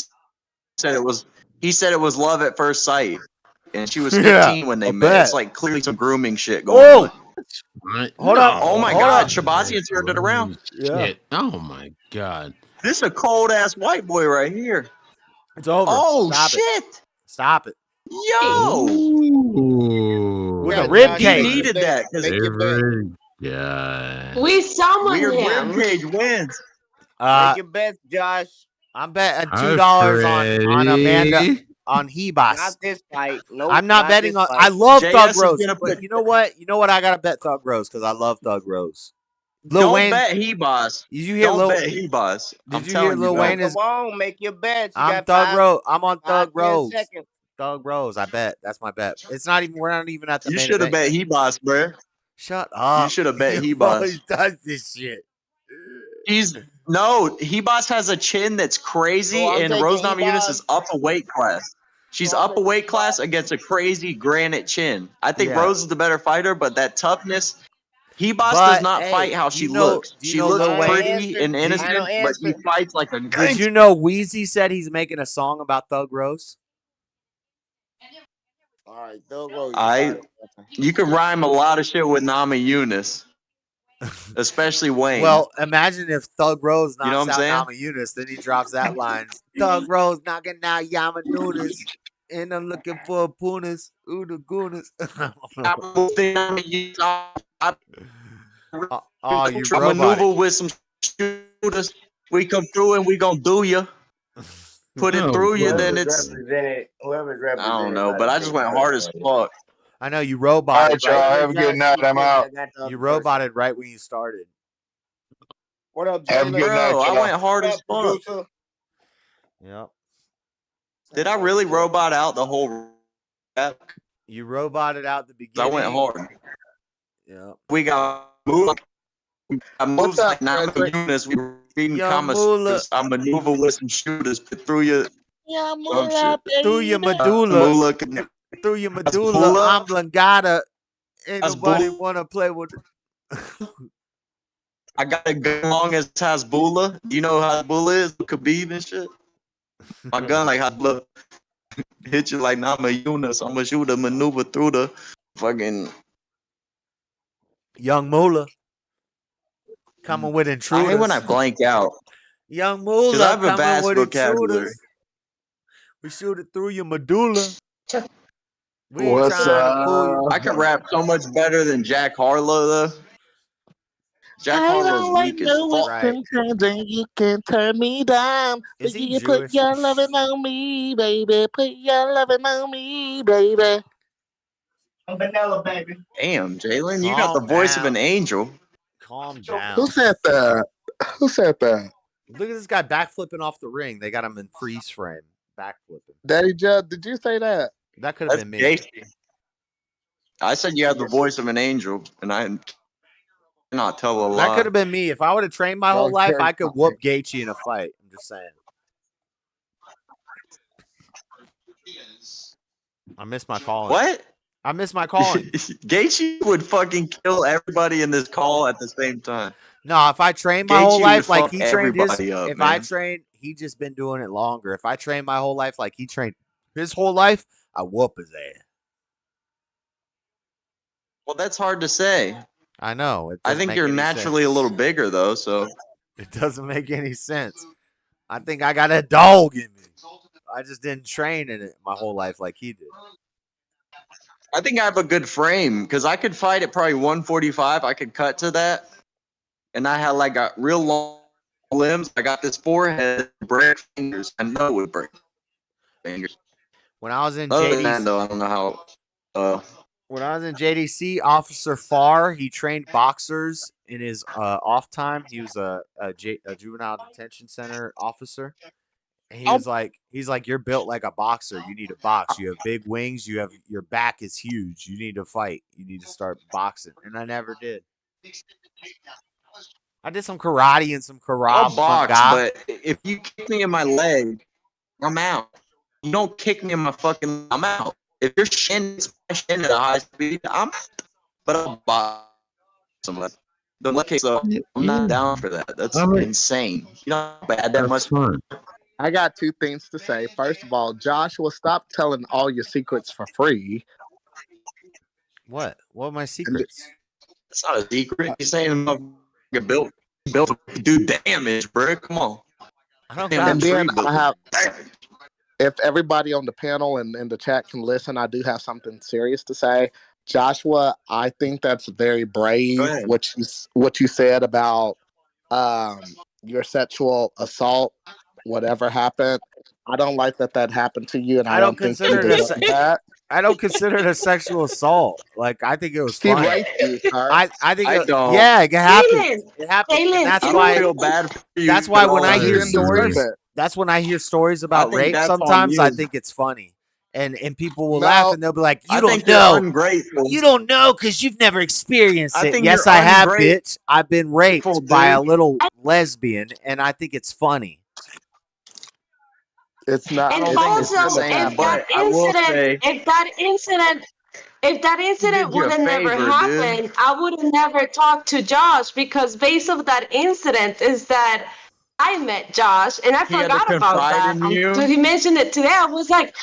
Speaker 11: said it was love at first sight, and she was 15 when they
Speaker 1: I
Speaker 11: met.
Speaker 1: bet.
Speaker 11: It's like clearly some grooming shit going on.
Speaker 1: Hold up.
Speaker 11: Oh my
Speaker 1: Hold
Speaker 11: God,
Speaker 1: up.
Speaker 11: Shabazian turned it around.
Speaker 1: Yeah.
Speaker 6: Oh my God.
Speaker 11: This is a cold ass white boy right here.
Speaker 1: It's over.
Speaker 11: Oh
Speaker 1: Stop
Speaker 11: shit!
Speaker 1: It. Stop it.
Speaker 11: Yo!
Speaker 6: Ooh.
Speaker 1: With a rib
Speaker 11: He
Speaker 1: cage.
Speaker 11: needed that because
Speaker 6: Yeah.
Speaker 8: We summoned
Speaker 11: weird
Speaker 8: him.
Speaker 11: ribcage wins.
Speaker 1: Uh,
Speaker 5: Make your bets, Josh.
Speaker 1: I'm betting
Speaker 6: Hi,
Speaker 1: $2 on Amanda
Speaker 6: Freddie.
Speaker 1: on Hebas.
Speaker 5: Not this fight. Nope,
Speaker 1: I'm not betting
Speaker 5: this
Speaker 1: on.
Speaker 5: fight.
Speaker 1: I love
Speaker 11: JS
Speaker 1: Thug
Speaker 11: is
Speaker 1: Rose,
Speaker 11: gonna
Speaker 1: but
Speaker 11: put-
Speaker 1: you know what? You know what? I gotta bet Thug Rose because I love Thug Rose. Lil
Speaker 11: Don't
Speaker 1: Wayne.
Speaker 11: bet Hebas.
Speaker 1: Did you hear
Speaker 11: Don't
Speaker 1: Lil?
Speaker 11: bet Hebas. I'm
Speaker 1: Did you
Speaker 11: telling
Speaker 1: hear Lil
Speaker 11: you,
Speaker 1: Wayne
Speaker 11: guys.
Speaker 1: is?
Speaker 5: Come on, make your bets. You
Speaker 1: I'm
Speaker 5: got
Speaker 1: Thug
Speaker 5: five-
Speaker 1: Rose. I'm on Thug
Speaker 5: 5-10
Speaker 1: Rose.
Speaker 5: seconds.
Speaker 1: Thug Rose. I bet. That's my bet. It's not even. We're not even at the
Speaker 11: You
Speaker 1: main
Speaker 11: should have
Speaker 1: event.
Speaker 11: bet Hebas, bro.
Speaker 1: Shut up.
Speaker 11: You should have bet
Speaker 1: He
Speaker 11: Hebas.
Speaker 1: always does this shit.
Speaker 11: Hebas has a chin that's crazy,
Speaker 5: Oh, I'm
Speaker 11: and
Speaker 5: taking
Speaker 11: Rose Namajunas
Speaker 5: Hebas.
Speaker 11: is up a weight class. She's up a weight class against a crazy granite chin. I think Rose is the better fighter, but that toughness. Ribas does not fight how she looks. She looks pretty and innocent, but she fights like a gangster.
Speaker 1: Did you know Wheezy said he's making a song about Thug Rose?
Speaker 9: All right, Thug Rose.
Speaker 11: You can rhyme a lot of shit with Nama Yunus, especially Wayne.
Speaker 1: Well, imagine if Thug Rose knocks
Speaker 11: You know what I'm
Speaker 1: out
Speaker 11: saying?
Speaker 1: Nama Yunus, then he drops that line. Thug Rose knocking out Yama Nunes, and I'm looking for a Punas. Ooh, the Gunas. Oh, you
Speaker 11: maneuver with some shooters. We come through and we gonna do ya. Put it through you, then it's.
Speaker 12: Whoever's
Speaker 11: I don't know, but I just went hard as fuck.
Speaker 1: I know you roboted.
Speaker 10: All right, y'all. Have a good night. I'm out.
Speaker 1: You roboted right when you started.
Speaker 9: What up,
Speaker 10: Have a good night,
Speaker 11: Bro, I
Speaker 10: y'all.
Speaker 11: went hard as fuck.
Speaker 1: Yep.
Speaker 11: Did I really robot out the whole rap?
Speaker 1: You roboted out the
Speaker 11: I
Speaker 1: beginning.
Speaker 11: went hard.
Speaker 1: Yeah.
Speaker 11: We got moves. I moves like Nama Yunus. We were reading comments. I maneuver with some shooters. Put through your.
Speaker 1: Through your medulla. Through your medulla oblongata. Ain't nobody want to play with it.
Speaker 11: I got a gun long as Hasbullah. You know how Hasbullah is? Khabib and shit. My gun like Hasbullah. Hit you like Nama Yunus. I'm going to shoot a maneuver through the fucking.
Speaker 1: Young Moolah. Coming with intruders.
Speaker 11: I hate when I blank out.
Speaker 1: Young
Speaker 11: Because
Speaker 1: Moolah
Speaker 11: I have a
Speaker 1: coming
Speaker 11: vast
Speaker 1: with
Speaker 11: vocabulary.
Speaker 1: intruders. We shoot it through your medulla. We ain't
Speaker 9: What's
Speaker 1: trying to fool you.
Speaker 11: I can rap so much better than Jack Harlow, though. Jack Harlow's weak as fuck.
Speaker 9: Right. You can turn me down.
Speaker 1: Is he
Speaker 9: you
Speaker 1: Jewish?
Speaker 9: Put your loving on me, baby. Put your loving on me, baby.
Speaker 12: I'm vanilla, baby.
Speaker 11: Damn, Jalen, you got the voice of an angel.
Speaker 1: Calm down.
Speaker 9: Who said that? Who said that?
Speaker 1: Look at this guy backflipping off the ring. They got him in freeze frame. Backflipping.
Speaker 9: Daddy Judd, did you say that?
Speaker 1: That could have been me.
Speaker 11: Gacy. I said you had the voice of an angel, and I cannot tell a lie.
Speaker 1: That could have been me. If I would have trained my whole life, I could whoop Gaethje in a fight. I'm just saying. I miss my calling.
Speaker 11: What?
Speaker 1: I miss my calling.
Speaker 11: Gaethje would fucking kill everybody in this call at the same time.
Speaker 1: No, if I trained my whole
Speaker 11: Gaethje
Speaker 1: life
Speaker 11: would
Speaker 1: like
Speaker 11: fuck
Speaker 1: he trained his,
Speaker 11: everybody up,
Speaker 1: if I
Speaker 11: man.
Speaker 1: trained, he just been doing it longer. If I trained my whole life like he trained his whole life, I whoop his ass.
Speaker 11: Well, that's hard to say.
Speaker 1: I know.
Speaker 11: I think you're naturally a little bigger, though, so.
Speaker 1: It doesn't make any sense. I think I got a dog in me. I just didn't train in it my whole life like he did.
Speaker 11: I think I have a good frame because I could fight at probably 145. I could cut to that. And I had like a real long limbs. I got this forehead, break fingers. I know it would break fingers.
Speaker 1: When I was in
Speaker 11: Other than
Speaker 1: JDC,
Speaker 11: that, though, I don't know how.
Speaker 1: when I was in JDC, Officer Farr, he trained boxers in his off time. He was a juvenile detention center officer. And he's like, you're built like a boxer. You need to box. You have big wings. Your back is huge. You need to fight. You need to start boxing. And I never did. I did some karate and some
Speaker 11: I'll
Speaker 1: karate.
Speaker 11: box, but if you kick me in my leg, I'm out. You don't kick me in my fucking, I'm out. If your shin is my shin at a high speed, I'm out. But I'll box somebody. The case, I'm not down for that. That's insane. You know how bad that must be.
Speaker 9: I got two things to say. First of all, Joshua, stop telling all your secrets for free.
Speaker 1: What? What are my secrets?
Speaker 11: It's not a secret. You're saying I'm built to do damage, bro. Come on.
Speaker 1: I don't
Speaker 9: And then I have, if everybody on the panel and in the chat can listen, I do have something serious to say. Joshua, I think that's very brave what you said about your sexual assault, whatever happened. I don't like that happened to you, and I don't think
Speaker 1: consider
Speaker 9: you
Speaker 1: it
Speaker 9: deserve that.
Speaker 1: I don't consider it a sexual assault. Like, I think it was
Speaker 9: He
Speaker 1: funny.
Speaker 9: raped you, sir.
Speaker 1: I think
Speaker 11: I don't.
Speaker 1: yeah, it happened. It happened.
Speaker 8: Jalen,
Speaker 1: And that's
Speaker 11: I
Speaker 1: why.
Speaker 11: don't feel bad for you.
Speaker 1: That's why when I
Speaker 11: at all.
Speaker 1: hear
Speaker 9: didn't deserve
Speaker 1: stories,
Speaker 9: it.
Speaker 1: that's when I hear stories about
Speaker 11: think
Speaker 1: rape.
Speaker 11: that's on
Speaker 1: Sometimes
Speaker 11: you.
Speaker 1: I think it's funny, and people will
Speaker 9: No.
Speaker 1: laugh and they'll be like, "You
Speaker 11: I
Speaker 1: don't
Speaker 11: think you're
Speaker 1: know.
Speaker 11: ungrateful.
Speaker 1: You don't know because you've never experienced
Speaker 11: I
Speaker 1: it."
Speaker 11: think
Speaker 1: Yes,
Speaker 11: you're
Speaker 1: I have,
Speaker 11: ungrateful,
Speaker 1: bitch. I've been raped by a
Speaker 11: dude.
Speaker 1: little lesbian, and I think it's funny.
Speaker 9: It's not. I
Speaker 11: I
Speaker 8: And
Speaker 9: don't
Speaker 11: think
Speaker 9: think
Speaker 11: it's
Speaker 9: it's
Speaker 11: the
Speaker 8: also,
Speaker 9: in the
Speaker 11: same,
Speaker 8: if
Speaker 9: contract.
Speaker 8: that
Speaker 11: but I will say he
Speaker 8: incident
Speaker 11: did you
Speaker 8: would
Speaker 11: a
Speaker 8: have never
Speaker 11: favor, dude.
Speaker 8: happened, I would have never talked to Josh because based of that incident is that I met Josh and I
Speaker 11: He had to
Speaker 8: forgot about
Speaker 11: confide
Speaker 8: that
Speaker 11: in
Speaker 8: until
Speaker 11: you.
Speaker 8: he mentioned it today. I was like,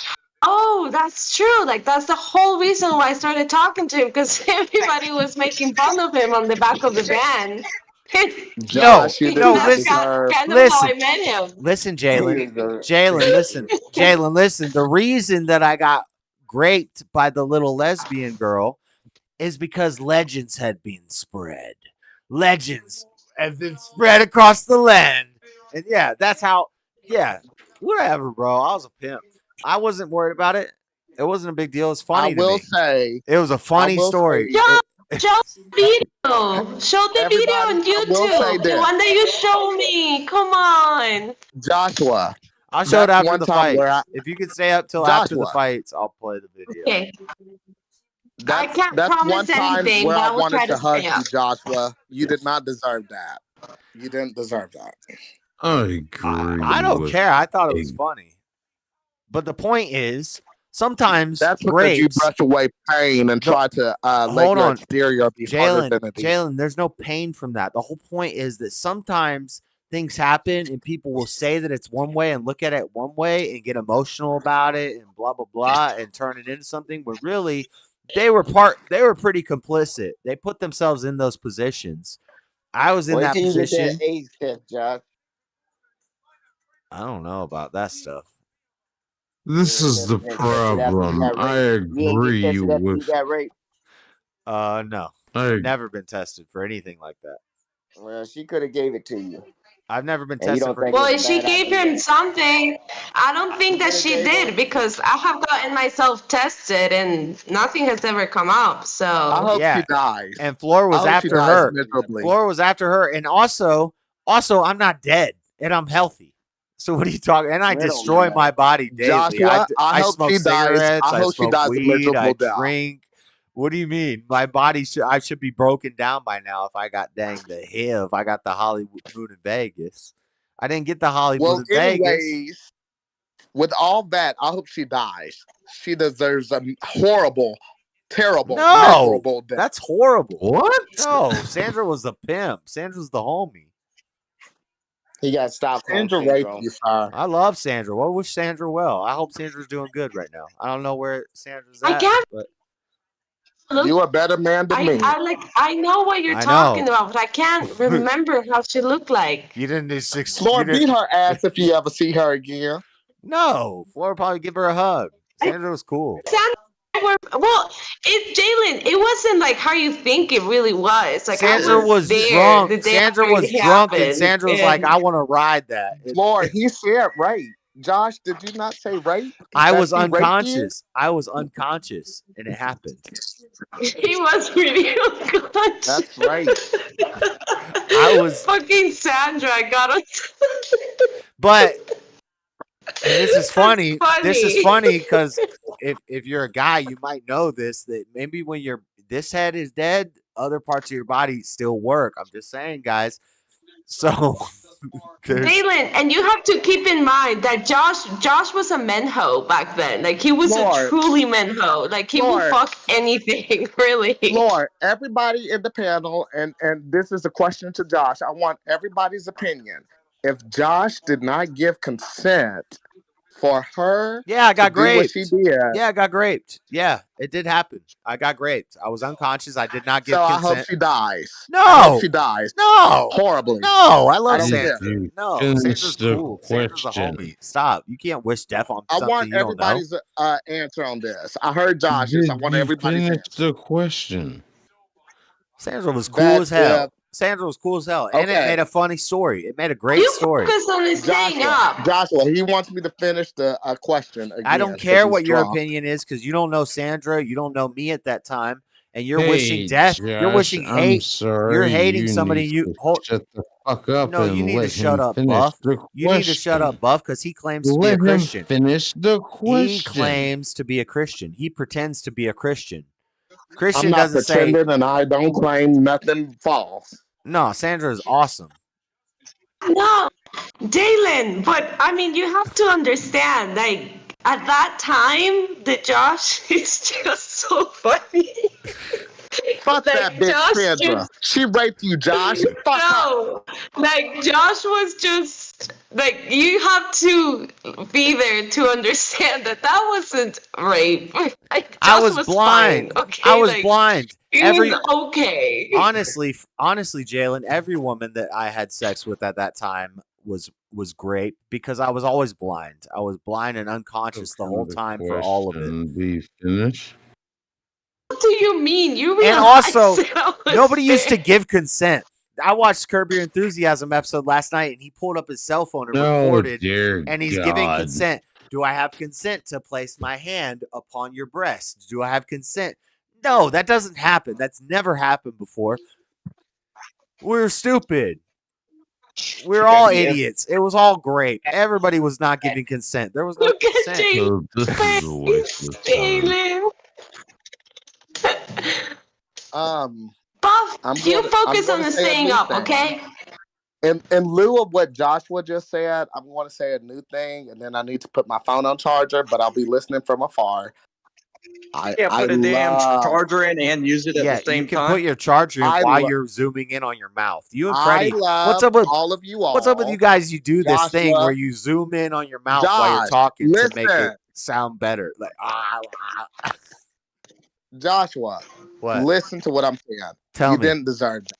Speaker 8: oh, that's true. Like that's the whole reason why I started talking to him because everybody was making fun of him on the back of the van.
Speaker 1: No,
Speaker 9: Josh, you did
Speaker 1: no,
Speaker 9: not
Speaker 8: That's
Speaker 1: listen,
Speaker 9: deserve.
Speaker 8: kind of how
Speaker 1: listen,
Speaker 8: I met him.
Speaker 1: listen,
Speaker 12: He
Speaker 1: Jalen.
Speaker 12: is the
Speaker 1: Jalen, listen. The reason that I got raped by the little lesbian girl is because legends had been spread. Legends have been spread across the land. And yeah, that's how, yeah, whatever, bro. I was a pimp. I wasn't worried about it. It wasn't a big deal. It's
Speaker 9: I
Speaker 1: funny to
Speaker 9: will
Speaker 1: me.
Speaker 9: say.
Speaker 1: It was a
Speaker 9: I
Speaker 1: funny
Speaker 9: will
Speaker 1: story.
Speaker 9: say.
Speaker 8: Show the video. Show the video
Speaker 9: Everybody.
Speaker 8: on
Speaker 9: I will say
Speaker 8: YouTube. The
Speaker 9: this,
Speaker 8: one that you show me. Come on.
Speaker 9: Joshua.
Speaker 1: I'll show it
Speaker 9: That's
Speaker 1: after
Speaker 9: one
Speaker 1: the
Speaker 9: time where
Speaker 1: fights. If you can stay up till after the
Speaker 9: Joshua.
Speaker 1: fights, I'll play the video.
Speaker 8: Okay. I can't
Speaker 9: That's one
Speaker 8: promise
Speaker 9: time
Speaker 8: anything,
Speaker 9: where
Speaker 8: but
Speaker 9: I
Speaker 8: I will
Speaker 9: wanted
Speaker 8: try to
Speaker 9: to hug
Speaker 8: stay up.
Speaker 9: you, Joshua. You did not deserve that. You didn't deserve that.
Speaker 6: I
Speaker 1: I
Speaker 6: agree
Speaker 1: don't
Speaker 6: with
Speaker 1: care. I thought it was
Speaker 6: a
Speaker 1: funny. But the point is, sometimes
Speaker 9: That's because you
Speaker 1: rapes.
Speaker 9: brush away pain and try to let
Speaker 1: Hold
Speaker 9: your
Speaker 1: on,
Speaker 9: exterior be vulnerability.
Speaker 1: Jalen, there's no pain from that. The whole point is that sometimes things happen and people will say that it's one way and look at it one way and get emotional about it and blah blah blah and turn it into something. But really, they were pretty complicit. They put themselves in those positions. I was in
Speaker 12: Wait
Speaker 1: that
Speaker 12: till you get that
Speaker 1: position.
Speaker 12: AIDS test, Josh.
Speaker 1: I don't know about that stuff.
Speaker 6: This
Speaker 12: You ain't
Speaker 6: is
Speaker 12: never
Speaker 6: the
Speaker 12: been tested after you
Speaker 6: problem.
Speaker 12: got
Speaker 6: I
Speaker 12: raped. You ain't get
Speaker 6: agree
Speaker 12: tested after you
Speaker 6: with
Speaker 12: got raped.
Speaker 1: No,
Speaker 6: I
Speaker 1: never been tested for anything like that.
Speaker 12: Well, she could have gave it to you,
Speaker 1: I've never been
Speaker 12: and you
Speaker 1: tested
Speaker 12: don't
Speaker 1: for
Speaker 12: think
Speaker 8: Well,
Speaker 12: it's a
Speaker 8: if she
Speaker 12: bad
Speaker 8: gave him
Speaker 12: idea.
Speaker 8: something, I don't think that
Speaker 12: coulda
Speaker 8: she
Speaker 12: gave
Speaker 8: did
Speaker 12: him-
Speaker 8: because I have gotten myself tested and nothing has ever come up.
Speaker 9: I
Speaker 8: So
Speaker 9: hope
Speaker 1: Yeah,
Speaker 9: she dies.
Speaker 1: and Floor
Speaker 9: I
Speaker 1: was
Speaker 9: hope she
Speaker 1: after
Speaker 9: dies
Speaker 1: her.
Speaker 9: miserably.
Speaker 1: Floor was after her, and also, I'm not dead, and I'm healthy. So what are you talking? And I
Speaker 12: That don't
Speaker 1: destroy
Speaker 12: matter.
Speaker 1: my body daily.
Speaker 9: Joshua, I
Speaker 1: I
Speaker 9: hope
Speaker 1: smoke
Speaker 9: she dies.
Speaker 1: cigarettes.
Speaker 9: I
Speaker 1: I
Speaker 9: hope she
Speaker 1: smoke
Speaker 9: dies a
Speaker 1: weed. I
Speaker 9: miserable death.
Speaker 1: drink. What do you mean? My body I should be broken down by now if I got the HIV. I got the Hollywood in Vegas. I didn't get the Hollywood
Speaker 9: Well,
Speaker 1: in Vegas.
Speaker 9: anyways, with all that, I hope she dies. She deserves a horrible, terrible,
Speaker 1: No,
Speaker 9: miserable death.
Speaker 1: that's horrible.
Speaker 6: what?
Speaker 1: No, Sandra was the pimp. Sandra's the homie.
Speaker 12: He got Stockholm
Speaker 9: Sandra raped
Speaker 12: syndrome.
Speaker 9: you, sir.
Speaker 1: I love Sandra. Well, wish Sandra well. I hope Sandra's doing good right now. I don't know where Sandra's
Speaker 8: I
Speaker 1: at,
Speaker 8: can't
Speaker 1: but
Speaker 8: look.
Speaker 9: You a better man than me.
Speaker 8: I know what you're
Speaker 1: I
Speaker 8: talking
Speaker 1: know.
Speaker 8: about, but I can't remember how she looked like.
Speaker 1: You didn't just
Speaker 9: Floor, beat her ass if you ever see her again.
Speaker 1: No, Flora would probably give her a hug. Sandra was cool.
Speaker 8: Well, Jalen. It wasn't like how you think it really was. Like
Speaker 1: Sandra
Speaker 8: I was there
Speaker 1: drunk.
Speaker 8: the day
Speaker 1: Sandra
Speaker 8: after
Speaker 1: was
Speaker 8: it
Speaker 1: drunk, and
Speaker 8: happened,
Speaker 1: Sandra was like, "I want to ride that."
Speaker 9: Floor, he said rape. Josh, did you not say rape?
Speaker 1: I
Speaker 9: That
Speaker 1: was
Speaker 9: she raped you?
Speaker 1: unconscious. I was unconscious, and it happened.
Speaker 8: He was really unconscious.
Speaker 9: That's right.
Speaker 1: I was,
Speaker 8: fucking Sandra. I got it.
Speaker 1: but and this is funny.
Speaker 8: funny.
Speaker 1: This is funny because if you're a guy, you might know this that maybe when this head is dead, other parts of your body still work. I'm just saying, guys. So,
Speaker 8: Jalen, and you have to keep in mind that Josh was a menho back then. Like he was
Speaker 9: Lord.
Speaker 8: a truly menho. Like he will
Speaker 9: Lord.
Speaker 8: fuck anything, really.
Speaker 9: Floor, everybody in the panel, and this is a question to Josh. I want everybody's opinion. If Josh did not give consent for her
Speaker 1: yeah, I got
Speaker 9: to do what
Speaker 1: raped.
Speaker 9: she did,
Speaker 1: Yeah, I got raped. Yeah, it did happen. I got raped. I was unconscious. I did not give
Speaker 9: so
Speaker 1: consent.
Speaker 9: I hope she dies.
Speaker 1: No.
Speaker 9: I hope she dies.
Speaker 1: No.
Speaker 9: Horribly.
Speaker 1: No, I love
Speaker 9: don't
Speaker 1: Sandra.
Speaker 9: care.
Speaker 1: No,
Speaker 6: Finish
Speaker 1: Sandra's
Speaker 6: the
Speaker 1: cool. Sandra's a
Speaker 6: question.
Speaker 1: homie. Stop. You can't wish death on
Speaker 9: I
Speaker 1: something
Speaker 9: want
Speaker 1: you don't know.
Speaker 9: everybody's answer on this. I heard Josh's. I
Speaker 6: Did
Speaker 9: want
Speaker 6: you
Speaker 9: everybody's
Speaker 6: finish
Speaker 9: answer.
Speaker 6: the question?
Speaker 1: Sandra was cool
Speaker 9: That
Speaker 1: as hell.
Speaker 9: if-
Speaker 1: Sandra was cool as hell. And it
Speaker 9: Okay.
Speaker 1: made a funny story. It made a great
Speaker 8: You
Speaker 1: story.
Speaker 8: focus on his staying up.
Speaker 9: Joshua, he wants me to finish the question again.
Speaker 1: I don't
Speaker 9: 'cause
Speaker 1: care
Speaker 9: he's
Speaker 1: what your
Speaker 9: drunk.
Speaker 1: opinion is because you don't know Sandra. You don't know me at that time. And you're
Speaker 6: Hey,
Speaker 1: wishing death. You're
Speaker 6: Josh,
Speaker 1: wishing
Speaker 6: I'm
Speaker 1: hate.
Speaker 6: sorry.
Speaker 1: You're hating
Speaker 6: you
Speaker 1: somebody
Speaker 6: need
Speaker 1: you
Speaker 6: to
Speaker 1: hold.
Speaker 6: shut the fuck up
Speaker 1: No,
Speaker 6: and
Speaker 1: you need to
Speaker 6: let
Speaker 1: shut
Speaker 6: him
Speaker 1: up,
Speaker 6: finish
Speaker 1: Buff.
Speaker 6: the
Speaker 1: You need to shut up,
Speaker 6: question.
Speaker 1: Buff, because he claims to be
Speaker 6: Let
Speaker 1: a
Speaker 6: him
Speaker 1: Christian.
Speaker 6: finish the question.
Speaker 1: He claims to be a Christian. He pretends to be a Christian.
Speaker 9: I'm
Speaker 1: Christian
Speaker 9: not
Speaker 1: doesn't say
Speaker 9: pretending, and I don't claim nothing false.
Speaker 1: no. Sandra is awesome.
Speaker 8: No,
Speaker 13: Jalen, but I mean, you have to understand, like, at that time, the Josh is just so funny.
Speaker 9: Fuck
Speaker 13: Like,
Speaker 9: that bitch,
Speaker 13: Josh
Speaker 9: Sandra.
Speaker 13: just
Speaker 9: She raped you, Josh. Fuck her.
Speaker 13: no, like Josh was just like, you have to be there to understand that that wasn't rape. Like,
Speaker 1: I
Speaker 13: Josh
Speaker 1: was
Speaker 13: was fine.
Speaker 1: blind.
Speaker 13: Okay,
Speaker 1: I was
Speaker 13: like
Speaker 1: blind.
Speaker 13: it was okay.
Speaker 1: Honestly, Jalen, every woman that I had sex with at that time was great because I was always blind. I was blind and unconscious the whole time for all of it.
Speaker 6: Be finished.
Speaker 13: What do you mean? You
Speaker 1: And
Speaker 13: realize
Speaker 1: also,
Speaker 13: that I was
Speaker 1: nobody used to
Speaker 13: there?
Speaker 1: give consent. I watched Curb Your Enthusiasm episode last night, and he pulled up his cell phone and
Speaker 6: Oh
Speaker 1: recorded,
Speaker 6: dear
Speaker 1: and he's giving
Speaker 6: God!
Speaker 1: consent. Do I have consent to place my hand upon your breast? Do I have consent? No, that doesn't happen. That's never happened before. We're stupid. We're all idiots. It was all great. Everybody was not giving consent. There was no
Speaker 13: Look at
Speaker 1: consent.
Speaker 13: Jalen.
Speaker 6: So this is a waste of time.
Speaker 13: Jalen. Buff, you focus on the staying up, okay?
Speaker 9: In lieu of what Joshua just said, I'm going to say a new thing, and then I need to put my phone on charger, but I'll be listening from afar.
Speaker 11: Put a damn charger in and use it at the same
Speaker 1: you can
Speaker 11: time.
Speaker 1: put your charger in while you're zooming in on your mouth. You and Freddie, what's up with
Speaker 9: all of you all?
Speaker 1: What's up with you guys? You do this thing
Speaker 9: Joshua,
Speaker 1: where you zoom in on your mouth while you're
Speaker 9: Josh,
Speaker 1: talking to make it
Speaker 9: listen.
Speaker 1: sound better. Like
Speaker 9: Joshua,
Speaker 1: What?
Speaker 9: listen to what I'm saying.
Speaker 1: Tell
Speaker 9: you
Speaker 1: me.
Speaker 9: didn't deserve that.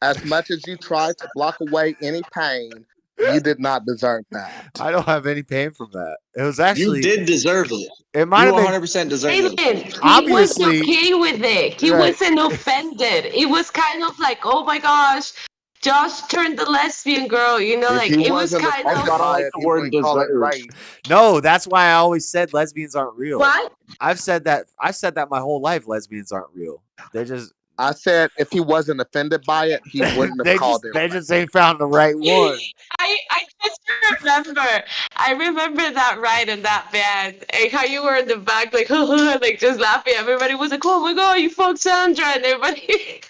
Speaker 9: As much as you tried to block away any pain, you did not deserve that.
Speaker 1: I don't have any pain from that. It was actually
Speaker 11: You did deserve it.
Speaker 1: It might
Speaker 11: You
Speaker 1: have been
Speaker 11: 100% deserved
Speaker 13: Jalen,
Speaker 11: it.
Speaker 13: he
Speaker 1: Obviously-
Speaker 13: was okay with it. He
Speaker 1: Right.
Speaker 13: wasn't offended. It was kind of like, oh my gosh, Josh turned the lesbian girl. You know,
Speaker 9: If
Speaker 13: like
Speaker 9: he
Speaker 13: it was
Speaker 9: wasn't
Speaker 13: kind of.
Speaker 9: offended by it, he wouldn't call it rape.
Speaker 1: No, that's why I always said lesbians aren't real.
Speaker 13: What?
Speaker 1: I've said that my whole life. Lesbians aren't real. They're just
Speaker 9: I said if he wasn't offended by it, he wouldn't have called it.
Speaker 1: they just ain't found the right one.
Speaker 13: I just remember. I remember that ride in that van and how you were in the back, like, like just laughing. Everybody was like, "Oh my god, you fucked Sandra!" And everybody.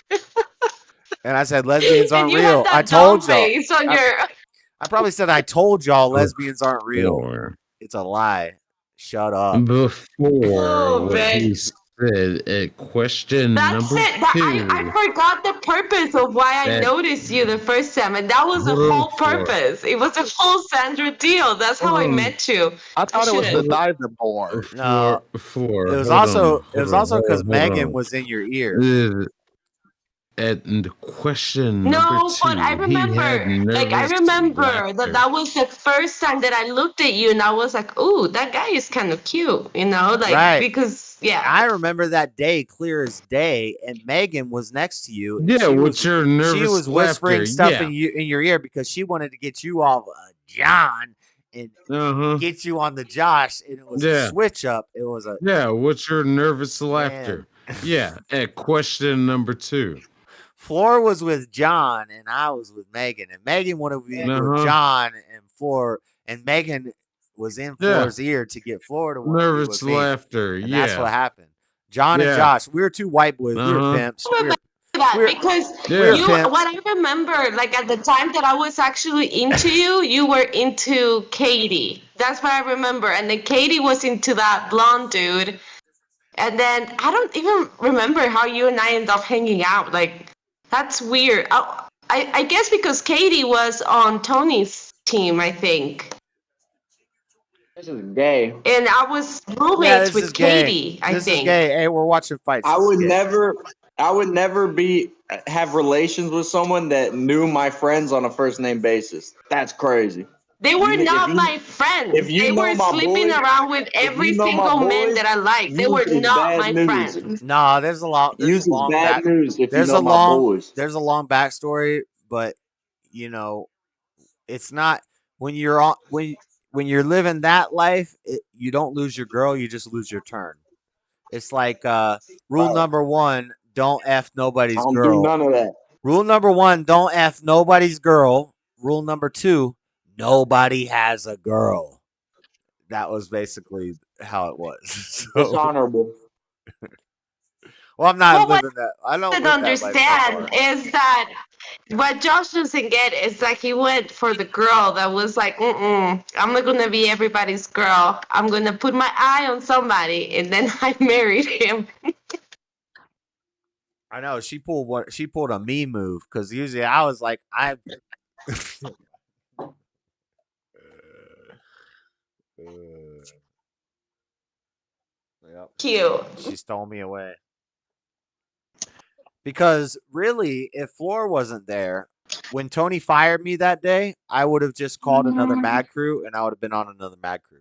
Speaker 1: And I said lesbians
Speaker 13: and
Speaker 1: aren't
Speaker 13: you
Speaker 1: real.
Speaker 13: had that
Speaker 1: I told
Speaker 13: doll
Speaker 1: y'all.
Speaker 13: face on your.
Speaker 1: I probably said I told y'all lesbians aren't real. It's a lie. Shut up.
Speaker 6: Before what
Speaker 13: man.
Speaker 6: he said at question
Speaker 13: That's
Speaker 6: number
Speaker 13: it. That,
Speaker 6: 2.
Speaker 13: I forgot the purpose of why I
Speaker 6: That-
Speaker 13: noticed you the first time, and that was the whole purpose. It was a whole Sandra deal. That's how I met you.
Speaker 9: I thought it was the
Speaker 13: should've-
Speaker 9: diving board.
Speaker 1: No,
Speaker 6: Floor.
Speaker 1: It was
Speaker 6: Hold
Speaker 1: also
Speaker 6: on,
Speaker 1: it was
Speaker 6: hold on,
Speaker 1: also because
Speaker 6: hold on, hold
Speaker 1: Megan
Speaker 6: on.
Speaker 1: was in your ear.
Speaker 6: At the question
Speaker 13: No,
Speaker 6: number 2,
Speaker 13: but I remember, that was the first time that I looked at you, and I was like, "Ooh, that guy is kind of cute," you know, like
Speaker 1: Right.
Speaker 13: because
Speaker 1: I remember that day clear as day, and Megan was next to you. And
Speaker 6: Yeah,
Speaker 1: she
Speaker 6: with
Speaker 1: was,
Speaker 6: your nervous
Speaker 1: she was whispering
Speaker 6: laughter,
Speaker 1: stuff
Speaker 6: yeah.
Speaker 1: in your ear because she wanted to get you off John and get you on the Josh, and it was a switch up. It was a
Speaker 6: what's your nervous laughter? Yeah, at question number 2.
Speaker 1: Floor was with John, and I was with Megan, and Megan wanted to be with John and Floor, and Megan was in Floor's ear to get Floor to want to be
Speaker 6: Nervous
Speaker 1: with me.
Speaker 6: laughter,
Speaker 1: And that's what happened. John and Josh, we were two white boys. We were pimps. We were,
Speaker 13: because
Speaker 1: we're pimps.
Speaker 13: what I remember, like at the time that I was actually into you, you were into Katie. That's what I remember, and then Katie was into that blonde dude, and then I don't even remember how you and I ended up hanging out. Like. That's weird. I guess because Katie was on Tony's team, I think.
Speaker 11: This is gay.
Speaker 13: And I was roommates with Katie, I
Speaker 1: this
Speaker 13: think.
Speaker 1: is gay. Hey, we're watching fights.
Speaker 11: I would never have relations with someone that knew my friends on a first name basis. That's crazy.
Speaker 13: They were not my friends. They were sleeping around with every single man that I liked. They were not my friends.
Speaker 1: Nah, there's a lot. There's a long
Speaker 11: bad news if
Speaker 1: there's
Speaker 11: you know
Speaker 1: a
Speaker 11: my
Speaker 1: long.
Speaker 11: boys.
Speaker 1: There's a long backstory, but you know, it's not when you're on when you're living that life. You don't lose your girl. You just lose your turn. It's like rule number 1: don't f nobody's
Speaker 11: I don't
Speaker 1: girl.
Speaker 11: do none of that.
Speaker 1: Rule number 1: don't f nobody's girl. Rule number 2: nobody has a girl. That was basically how it was. So,
Speaker 11: Dishonorable.
Speaker 1: Well, I'm not
Speaker 13: Well, what
Speaker 1: living that. I
Speaker 13: I
Speaker 1: don't
Speaker 13: don't
Speaker 1: live that life so
Speaker 13: understand
Speaker 1: far.
Speaker 13: is that what Josh doesn't get is that he went for the girl that was like, I'm not gonna be everybody's girl. I'm gonna put my eye on somebody, and then I married him.
Speaker 1: I know she pulled a me move because usually I was like Yep.
Speaker 13: Cute.
Speaker 1: She stole me away. Because really, if Floor wasn't there, when Tony fired me that day, I would have just called another Mad Crew and I would have been on another Mad Crew.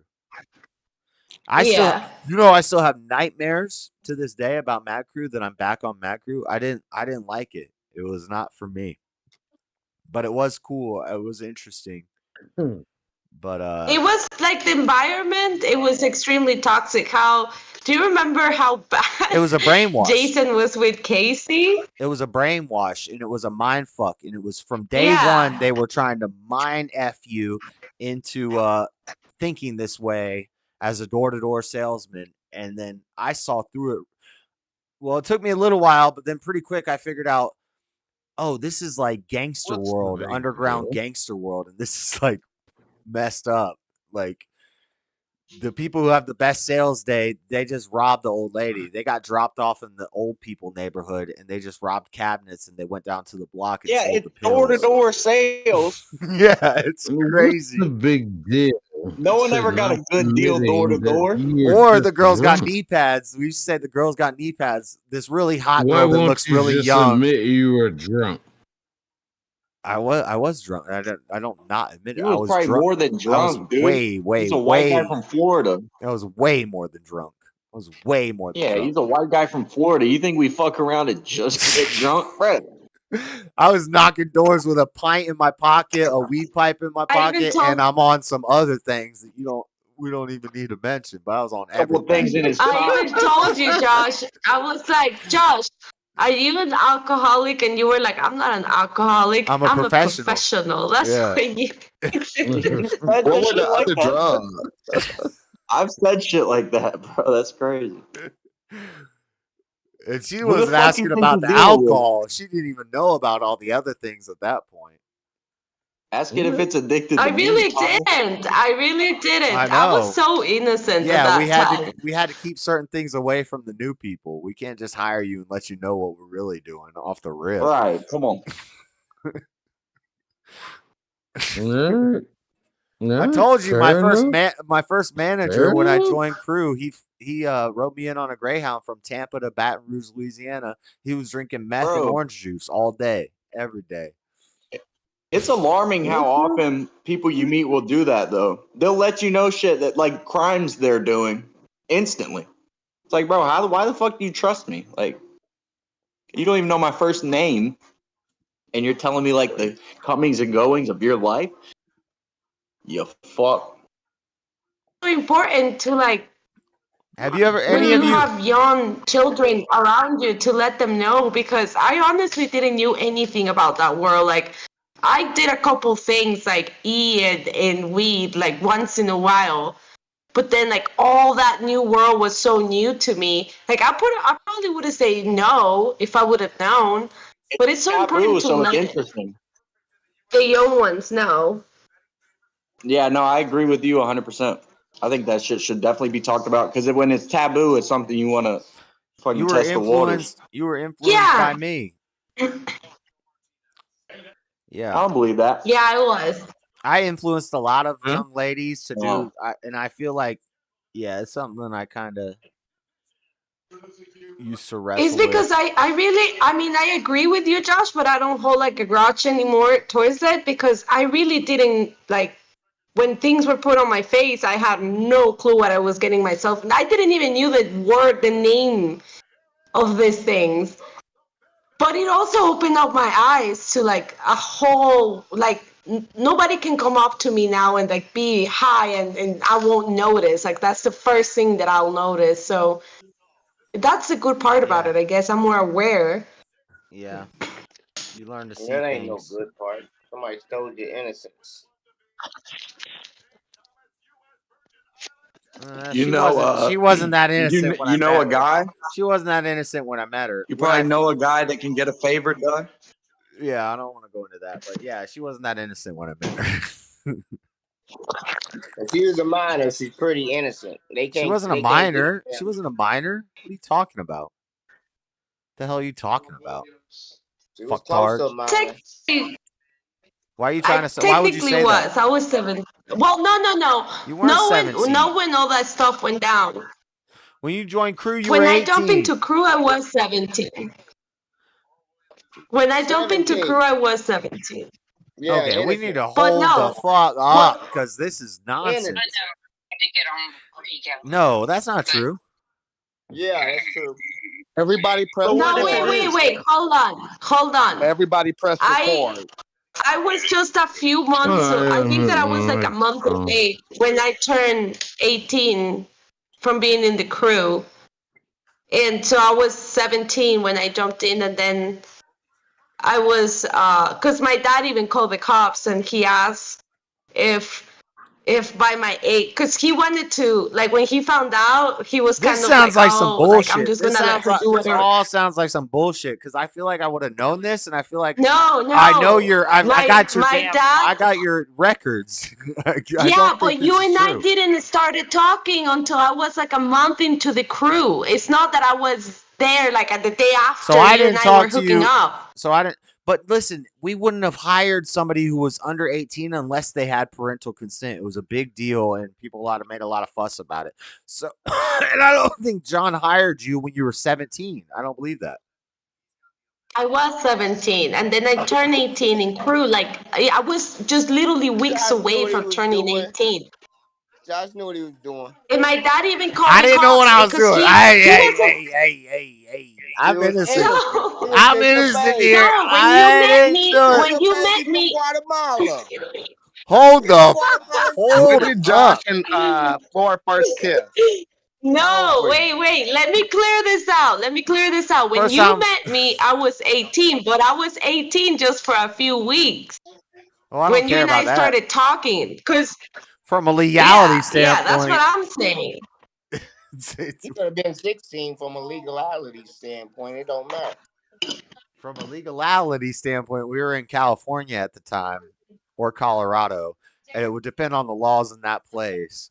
Speaker 1: I still have nightmares to this day about Mad Crew that I'm back on Mad Crew. I didn't like it. It was not for me. But it was cool. It was interesting. But
Speaker 13: it was like the environment. It was extremely toxic. Do you remember how bad
Speaker 1: it was a brainwash.
Speaker 13: Jason was with Casey?
Speaker 1: It was a brainwash and it was a mind fuck. And it was from day one, they were trying to mind F you into thinking this way as a door-to-door salesman. And then I saw through it. Well, it took me a little while, but then pretty quick I figured out, oh, this is like gangster world, underground gangster world. And this is like messed up. Like the people who have the best sales day, they just robbed the old lady. They got dropped off in the old people neighborhood and they just robbed cabinets and they went down to the block and sold
Speaker 11: it's
Speaker 1: the pills.
Speaker 11: door-to-door sales.
Speaker 1: Yeah, it's crazy.
Speaker 6: What's the big deal?
Speaker 11: No one ever got a good deal door-to-door.
Speaker 1: Or the girls got knee pads. We used to say the girls got knee pads. This really hot
Speaker 6: Why
Speaker 1: girl that
Speaker 6: won't
Speaker 1: looks
Speaker 6: you
Speaker 1: really
Speaker 6: just
Speaker 1: young.
Speaker 6: admit you were drunk?
Speaker 1: I was drunk. I don't not admit it.
Speaker 11: He was
Speaker 1: I was
Speaker 11: probably
Speaker 1: drunk.
Speaker 11: more than drunk, dude.
Speaker 1: Way,
Speaker 11: he's a white guy from Florida.
Speaker 1: I was way more than drunk. I was way more than drunk.
Speaker 11: Yeah, he's a white guy from Florida. You think we fuck around and just get drunk, Fred?
Speaker 1: I was knocking doors with a pint in my pocket, a weed pipe in my pocket, and I'm on some other things that we don't even need to mention. But I was on everything.
Speaker 11: Things in his
Speaker 13: I even told you, Josh. I was like, Josh, are you an alcoholic? And you were like, I'm not an alcoholic.
Speaker 1: I'm a professional.
Speaker 13: That's
Speaker 1: Yeah.
Speaker 13: what you.
Speaker 11: What were the other drugs? I've said shit like that, bro. That's crazy.
Speaker 1: And she wasn't asking about the alcohol. She didn't even know about all the other things at that point.
Speaker 11: Ask it if it's addicted.
Speaker 13: I really didn't. I really didn't.
Speaker 1: I know.
Speaker 13: was so innocent
Speaker 1: Yeah,
Speaker 13: at that time.
Speaker 1: we had to keep certain things away from the new people. We can't just hire you and let you know what we're really doing off the rip.
Speaker 11: Right. Come on.
Speaker 1: I told you my first manager when I joined crew, he wrote me in on a Greyhound from Tampa to Baton Rouge, Louisiana. He was drinking meth and orange juice all day, every day.
Speaker 11: It's alarming how often people you meet will do that, though. They'll let you know shit that, like, crimes they're doing instantly. It's like, bro, why the fuck do you trust me? Like, you don't even know my first name, and you're telling me, like, the comings and goings of your life? You fuck.
Speaker 13: So important to, like,
Speaker 1: have you ever
Speaker 13: when you have young children around you to let them know, because I honestly didn't know anything about that world. Like, I did a couple things like eat and weed like once in a while, but then like all that new world was so new to me. Like I probably would have said no if I would have known, but it's so important to let the young ones know.
Speaker 11: Yeah, no, I agree with you 100%. I think that shit should definitely be talked about because when it's taboo, it's something you want to fucking test the waters.
Speaker 1: You were influenced by me. Yeah,
Speaker 11: I don't believe that.
Speaker 13: Yeah, I was.
Speaker 1: I influenced a lot of young ladies to do, and I feel like, yeah, it's something I kind of used to wrestle.
Speaker 13: It's because I agree with you, Josh, but I don't hold like a grudge anymore towards that because I really didn't like. When things were put on my face, I had no clue what I was getting myself. I didn't even knew the name of these things. But it also opened up my eyes to like a whole, like nobody can come up to me now and like be high and I won't notice. Like that's the first thing that I'll notice. So that's the good part about it, I guess. I'm more aware.
Speaker 1: Yeah. You learn to see
Speaker 12: that ain't
Speaker 1: things.
Speaker 12: no good part. Somebody stole your innocence.
Speaker 11: You know,
Speaker 1: She wasn't that innocent when I
Speaker 11: you know
Speaker 1: met
Speaker 11: a
Speaker 1: her.
Speaker 11: guy.
Speaker 1: She wasn't that innocent when I met her.
Speaker 11: You
Speaker 1: When
Speaker 11: probably
Speaker 1: I-
Speaker 11: know a guy that can get a favor done.
Speaker 1: Yeah, I don't want to go into that, but yeah, she wasn't that innocent when I met her.
Speaker 12: If she was a minor, she's pretty innocent.
Speaker 1: She wasn't a minor. She wasn't a minor. What are you talking about? The hell are you talking about?
Speaker 12: She was close to a
Speaker 1: Fucktard.
Speaker 12: minor.
Speaker 1: Why are you trying to say? Why would you
Speaker 13: Technically
Speaker 1: say that?
Speaker 13: was. I was 7. Well, no.
Speaker 1: You weren't 17.
Speaker 13: No, when all that stuff went down.
Speaker 1: When you joined crew, you
Speaker 13: When
Speaker 1: were
Speaker 13: I
Speaker 1: 18.
Speaker 13: jumped into crew, I was 17. When I jumped into
Speaker 12: 17.
Speaker 13: crew, I was 17.
Speaker 12: Yeah,
Speaker 1: Okay, we need to
Speaker 13: But
Speaker 1: hold
Speaker 13: no.
Speaker 1: the fuck up because this is nonsense.
Speaker 12: Innocent.
Speaker 1: No, that's not true.
Speaker 12: Yeah, that's true.
Speaker 9: Everybody press
Speaker 13: No,
Speaker 9: record.
Speaker 13: wait. Hold on.
Speaker 9: Everybody press record.
Speaker 13: I was just a few months. I think that I was like a month away when I turned 18 from being in the crew. And so I was 17 when I jumped in, and then I was, because my dad even called the cops and he asked if by my age, because he wanted to, like, when he found out, he was kind
Speaker 1: This
Speaker 13: of
Speaker 1: sounds like some
Speaker 13: oh,
Speaker 1: bullshit.
Speaker 13: like, I'm just
Speaker 1: This
Speaker 13: gonna let her do
Speaker 1: this
Speaker 13: whatever.
Speaker 1: all sounds like some bullshit because I feel like I would have known this, and I feel like
Speaker 13: No.
Speaker 1: I know your. I got your
Speaker 13: my
Speaker 1: damn.
Speaker 13: dad.
Speaker 1: I got your records. I
Speaker 13: Yeah,
Speaker 1: don't
Speaker 13: but
Speaker 1: think this
Speaker 13: you
Speaker 1: is
Speaker 13: and I
Speaker 1: true.
Speaker 13: didn't started talking until I was like a month into the crew. It's not that I was there like at the day after
Speaker 1: So I
Speaker 13: you
Speaker 1: didn't
Speaker 13: and I
Speaker 1: talk
Speaker 13: were
Speaker 1: to
Speaker 13: hooking
Speaker 1: you.
Speaker 13: up.
Speaker 1: So I didn't. But listen, we wouldn't have hired somebody who was under 18 unless they had parental consent. It was a big deal, and people made a lot of fuss about it. So, and I don't think John hired you when you were 17. I don't believe that.
Speaker 13: I was 17, and then I turned 18 in crew. Like I was just literally weeks away from turning 18.
Speaker 12: Josh knew what he was doing.
Speaker 13: And my dad even called
Speaker 1: I
Speaker 13: the
Speaker 1: didn't know what
Speaker 13: cops
Speaker 1: I was
Speaker 13: because
Speaker 1: doing. Hey. I'm innocent.
Speaker 13: No.
Speaker 1: I'm innocent here.
Speaker 13: No, when
Speaker 1: I
Speaker 13: you met
Speaker 1: didn't
Speaker 13: me,
Speaker 1: do it.
Speaker 13: when you met me,
Speaker 12: Guatemala.
Speaker 1: Hold the
Speaker 9: When
Speaker 1: hold
Speaker 9: did Josh
Speaker 1: up.
Speaker 9: and Floor first kiss?
Speaker 13: No, wait. Let me clear this out. When
Speaker 1: First
Speaker 13: you
Speaker 1: time.
Speaker 13: met me, I was 18, but I was 18 just for a few weeks.
Speaker 1: Well, I don't
Speaker 13: When you
Speaker 1: care
Speaker 13: and I
Speaker 1: about that.
Speaker 13: started talking, because
Speaker 1: From a legality standpoint.
Speaker 13: that's what I'm saying.
Speaker 12: You could have been 16 from a legality standpoint. It don't matter.
Speaker 1: From a legality standpoint, we were in California at the time, or Colorado, and it would depend on the laws in that place.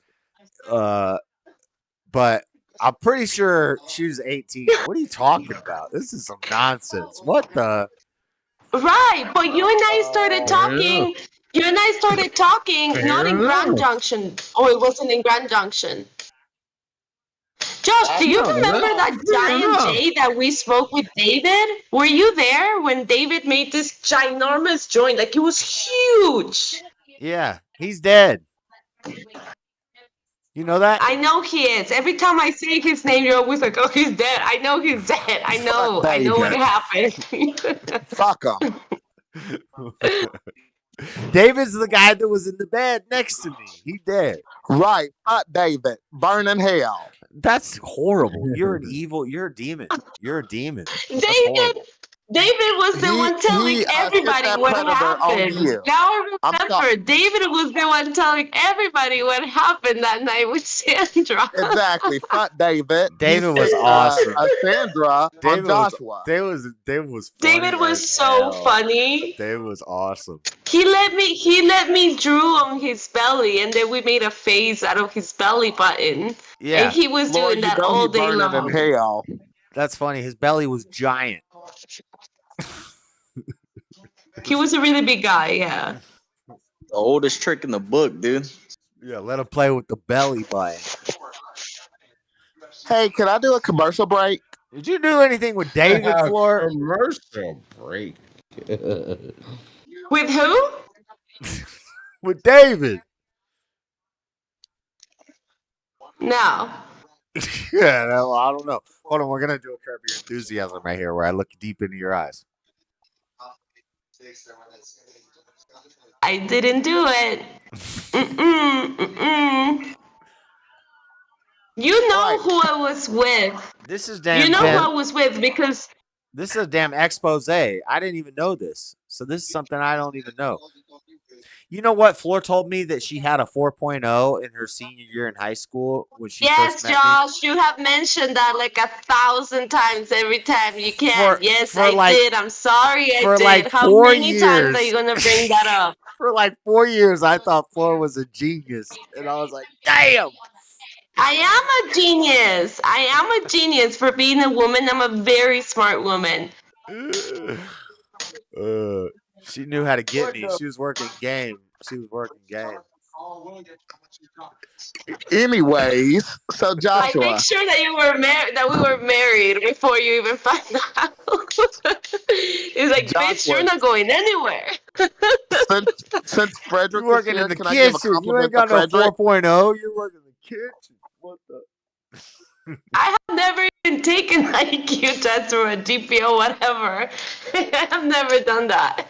Speaker 1: But I'm pretty sure she was 18. What are you talking about? This is some nonsense. What the?
Speaker 13: Right, but you and I started talking. You and I started talking, not in Grand Junction, or it wasn't in Grand Junction. Josh, do you remember that giant J that we smoked with David? Were you there when David made this ginormous joint? Like, it was huge.
Speaker 1: Yeah, he's dead. You know that?
Speaker 13: I know he is. Every time I say his name, you're always like, oh, he's dead. I know he's dead. I know what happened.
Speaker 9: Fuck him.
Speaker 1: David's the guy that was in the bed next to me. He dead.
Speaker 9: Right. Fuck David. Burn in hell.
Speaker 1: That's horrible. You're an evil. You're a demon. You're a demon.
Speaker 13: David was the one telling everybody what happened. Now I remember, David was the one telling everybody what happened that night with Sandra.
Speaker 9: Exactly. Fuck David.
Speaker 1: David was awesome.
Speaker 9: Sandra on Joshua.
Speaker 1: David was funny.
Speaker 13: David was so funny.
Speaker 1: David was awesome.
Speaker 13: He let me drew on his belly, and then we made a face out of his belly button.
Speaker 1: Yeah.
Speaker 13: And he was doing that all day long.
Speaker 9: Hell.
Speaker 1: That's funny. His belly was giant.
Speaker 13: He was a really big guy, yeah.
Speaker 11: The oldest trick in the book, dude.
Speaker 1: Yeah, let him play with the belly button.
Speaker 9: Hey, can I do a commercial break?
Speaker 1: Did you do anything with David Floor?
Speaker 6: Commercial break.
Speaker 13: With who?
Speaker 1: With David.
Speaker 13: No.
Speaker 1: Yeah, well, I don't know. Hold on, we're gonna do a Curb Your Enthusiasm right here, where I look deep into your eyes.
Speaker 13: I didn't do it. You know who I was with.
Speaker 1: This is damn.
Speaker 13: You know who I was with because
Speaker 1: this is a damn expose. I didn't even know this, so this is something I don't even know. You know what? Floor told me that she had a 4.0 in her senior year in high school when she
Speaker 13: Yes,
Speaker 1: first met me.
Speaker 13: Josh, you have mentioned that like 1,000 times every time you can. Yes,
Speaker 1: For
Speaker 13: I
Speaker 1: like
Speaker 13: did. I'm sorry I
Speaker 1: for
Speaker 13: did.
Speaker 1: like
Speaker 13: How
Speaker 1: 4
Speaker 13: many times are you
Speaker 1: years.
Speaker 13: gonna bring that up?
Speaker 1: For like 4 years, I thought Floor was a genius, and I was like, damn.
Speaker 13: I am a genius. I am a genius for being a woman. I'm a very smart woman.
Speaker 1: She knew how to get me. She was working game. She was working game.
Speaker 9: Anyways, so
Speaker 13: I make
Speaker 9: Joshua,
Speaker 13: sure that you were married. That we were married before you even found out. It was like, bitch, you're
Speaker 9: Joshua,
Speaker 13: not going anywhere.
Speaker 9: since
Speaker 1: You
Speaker 9: Frederick is
Speaker 1: working in
Speaker 9: here,
Speaker 1: the
Speaker 9: can I give a
Speaker 1: kitchen. You ain't
Speaker 9: compliment to
Speaker 1: got no
Speaker 9: Frederick?
Speaker 1: 4.0. You're working in the kitchen. What the?
Speaker 13: I have never even taken an IQ test or a GPO, whatever. I have never done that.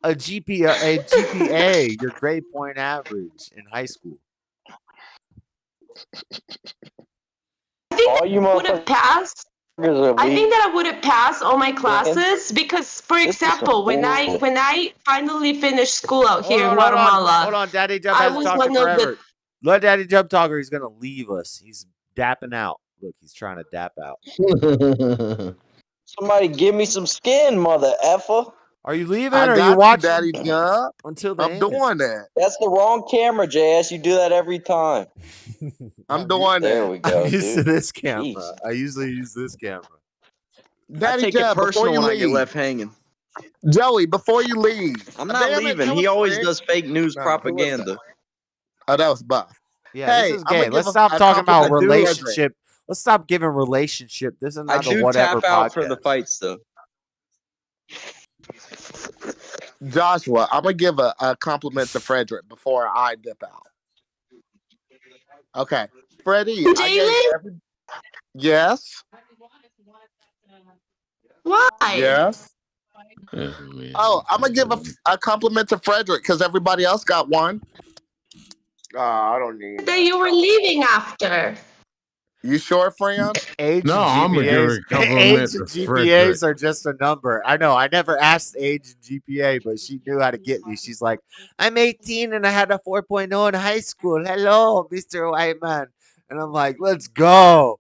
Speaker 1: A GPA, your grade point average in high school.
Speaker 13: I think that I would have passed. I think that I would have passed all my classes because, for example, when I finally finished school out here in Guatemala,
Speaker 1: Hold on. Daddy Jump
Speaker 13: I
Speaker 1: hasn't
Speaker 13: was
Speaker 1: talked
Speaker 13: one of the.
Speaker 1: forever. Let Daddy Jump talk or he's gonna leave us. He's dapping out. Look, he's trying to dap out.
Speaker 14: Somebody give me some skin, mother effer.
Speaker 1: Are you leaving
Speaker 9: I
Speaker 1: or are you
Speaker 9: got you,
Speaker 1: watching?
Speaker 9: Daddy Jump.
Speaker 1: Until the
Speaker 9: I'm
Speaker 1: end.
Speaker 9: doing that.
Speaker 14: That's the wrong camera, JS. You do that every time.
Speaker 9: I'm doing
Speaker 14: There
Speaker 9: that.
Speaker 14: we go,
Speaker 1: I'm used to
Speaker 14: dude.
Speaker 1: this camera.
Speaker 14: Jeez.
Speaker 1: I usually use this camera.
Speaker 11: I
Speaker 9: Daddy
Speaker 11: take it
Speaker 9: Jump, before
Speaker 11: personal
Speaker 9: you
Speaker 11: when I get
Speaker 9: leave,
Speaker 11: left hanging.
Speaker 9: Joey, before you leave.
Speaker 11: I'm not
Speaker 9: Damn it,
Speaker 11: leaving.
Speaker 9: it
Speaker 11: He
Speaker 9: was
Speaker 11: always
Speaker 9: Fred.
Speaker 11: does fake news
Speaker 9: No, who was that?
Speaker 11: propaganda.
Speaker 9: Oh, that was Buff.
Speaker 1: Yeah, this
Speaker 9: Hey,
Speaker 1: is
Speaker 9: I'm
Speaker 1: gay.
Speaker 9: gonna give
Speaker 1: Let's stop
Speaker 9: a
Speaker 1: talking about
Speaker 9: compliment to Frederick.
Speaker 1: relationship. Let's stop giving relationship. This is
Speaker 11: I
Speaker 1: not a
Speaker 11: do
Speaker 1: whatever
Speaker 11: tap out for the
Speaker 1: podcast.
Speaker 11: fights, though.
Speaker 9: Joshua, I'm gonna give a compliment to Frederick before I dip out. Okay, Freddie, I gave
Speaker 13: Jalen?
Speaker 9: every. Yes.
Speaker 13: Why?
Speaker 9: Yes.
Speaker 6: Oh, man.
Speaker 9: Oh, I'm gonna give a compliment to Frederick because everybody else got one.
Speaker 12: I don't need
Speaker 13: That you were leaving after.
Speaker 9: You sure, friend?
Speaker 1: Age
Speaker 6: No,
Speaker 1: and
Speaker 6: I'm gonna give
Speaker 1: GPAs.
Speaker 6: a compliment
Speaker 1: Age
Speaker 6: to
Speaker 1: and
Speaker 6: Frederick.
Speaker 1: GPAs are just a number. I know. I never asked age and GPA, but she knew how to get me. She's like, I'm 18 and I had a 4.0 in high school. Hello, Mr. White Man. And I'm like, let's go.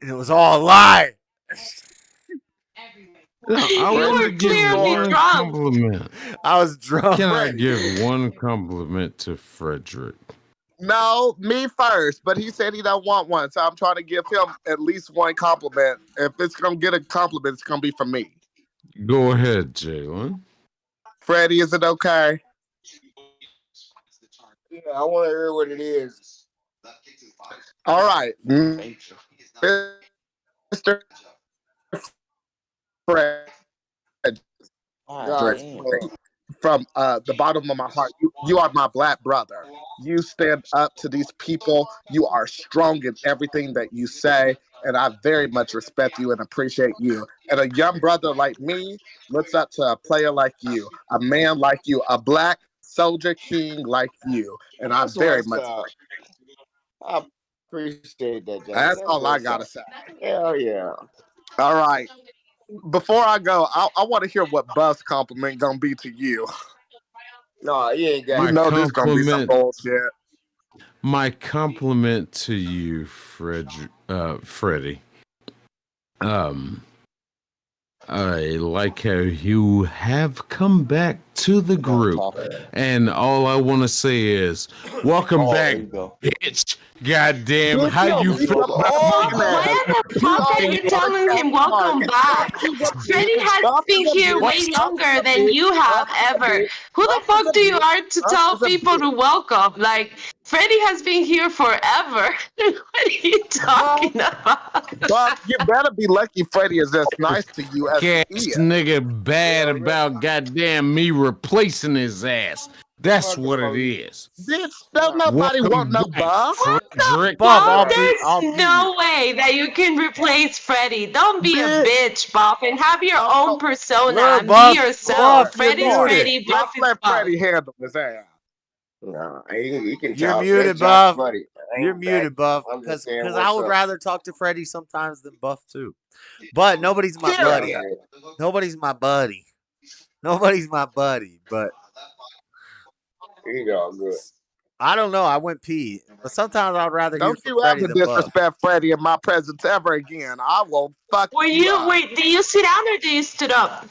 Speaker 1: And it was all a lie.
Speaker 6: No, I
Speaker 13: You
Speaker 6: want
Speaker 13: were
Speaker 6: to give
Speaker 13: clearly
Speaker 6: one
Speaker 13: drunk.
Speaker 6: compliment.
Speaker 1: I was drunk.
Speaker 6: Can I give one compliment to Frederick?
Speaker 9: No, me first. But he said he don't want one, so I'm trying to give him at least one compliment. If it's gonna get a compliment, it's gonna be from me.
Speaker 6: Go ahead, Jalen.
Speaker 9: Freddie, is it okay?
Speaker 12: Yeah, I want to hear what it is.
Speaker 9: All right, Mr. Fred.
Speaker 12: God,
Speaker 9: From the bottom of my heart, you are my black brother. You stand up to these people. You are strong in everything that you say, and I very much respect you and appreciate you. And a young brother like me looks up to a player like you, a man like you, a black soldier king like you, and I
Speaker 12: That's
Speaker 9: very
Speaker 12: what's
Speaker 9: much.
Speaker 12: up. I appreciate that, Johnny.
Speaker 9: That's all I
Speaker 12: what's
Speaker 9: gotta
Speaker 12: up.
Speaker 9: say.
Speaker 12: Hell yeah.
Speaker 9: All right. Before I go, I want to hear what Buff's compliment gonna be to you.
Speaker 12: No, you ain't got
Speaker 9: You
Speaker 6: My
Speaker 9: know this gonna be some
Speaker 6: compliment.
Speaker 9: bullshit.
Speaker 6: My compliment to you, Freddie. I like how you have come back to the group, and all I want to say is, welcome back, bitch. Goddamn,
Speaker 9: Bitch,
Speaker 6: how you feel about
Speaker 13: Why the fuck are you telling him welcome back? Freddie has been here way longer than you have ever. Who the fuck do you are to tell people to welcome? Like, Freddie has been here forever. What are you talking about?
Speaker 9: But you better be lucky Freddie is as nice to you as he
Speaker 6: Cash
Speaker 9: is.
Speaker 6: nigga bad about goddamn me replacing his ass? That's what it is.
Speaker 9: Bitch, don't nobody want no Buff.
Speaker 6: Frederick.
Speaker 1: Bob,
Speaker 13: There's no way that you can replace Freddie. Don't be a bitch, Bob, and have your own persona.
Speaker 1: Look, Buff,
Speaker 13: Be yourself.
Speaker 1: Buff, you're
Speaker 13: Freddie's
Speaker 1: muted.
Speaker 13: Freddie, Buff
Speaker 9: Let's
Speaker 13: is
Speaker 9: let
Speaker 13: Buff.
Speaker 9: Freddie handle his ass.
Speaker 12: No, you can
Speaker 1: You're
Speaker 12: talk.
Speaker 1: muted,
Speaker 12: Let Josh
Speaker 1: Buff.
Speaker 12: buddy.
Speaker 1: You're muted, Buff. Because I would rather talk to Freddie sometimes than Buff too. But nobody's my buddy. Nobody's my buddy. Nobody's my buddy, but
Speaker 12: You go good.
Speaker 1: I don't know. I went pee, but sometimes I'd rather hear
Speaker 9: Don't
Speaker 1: from
Speaker 9: you
Speaker 1: Freddie
Speaker 9: ever
Speaker 1: than Buff.
Speaker 9: disrespect Freddie in my presence ever again. I will fuck
Speaker 13: Were
Speaker 9: you
Speaker 13: you
Speaker 9: up.
Speaker 13: wait? Did you sit down or did you stood up?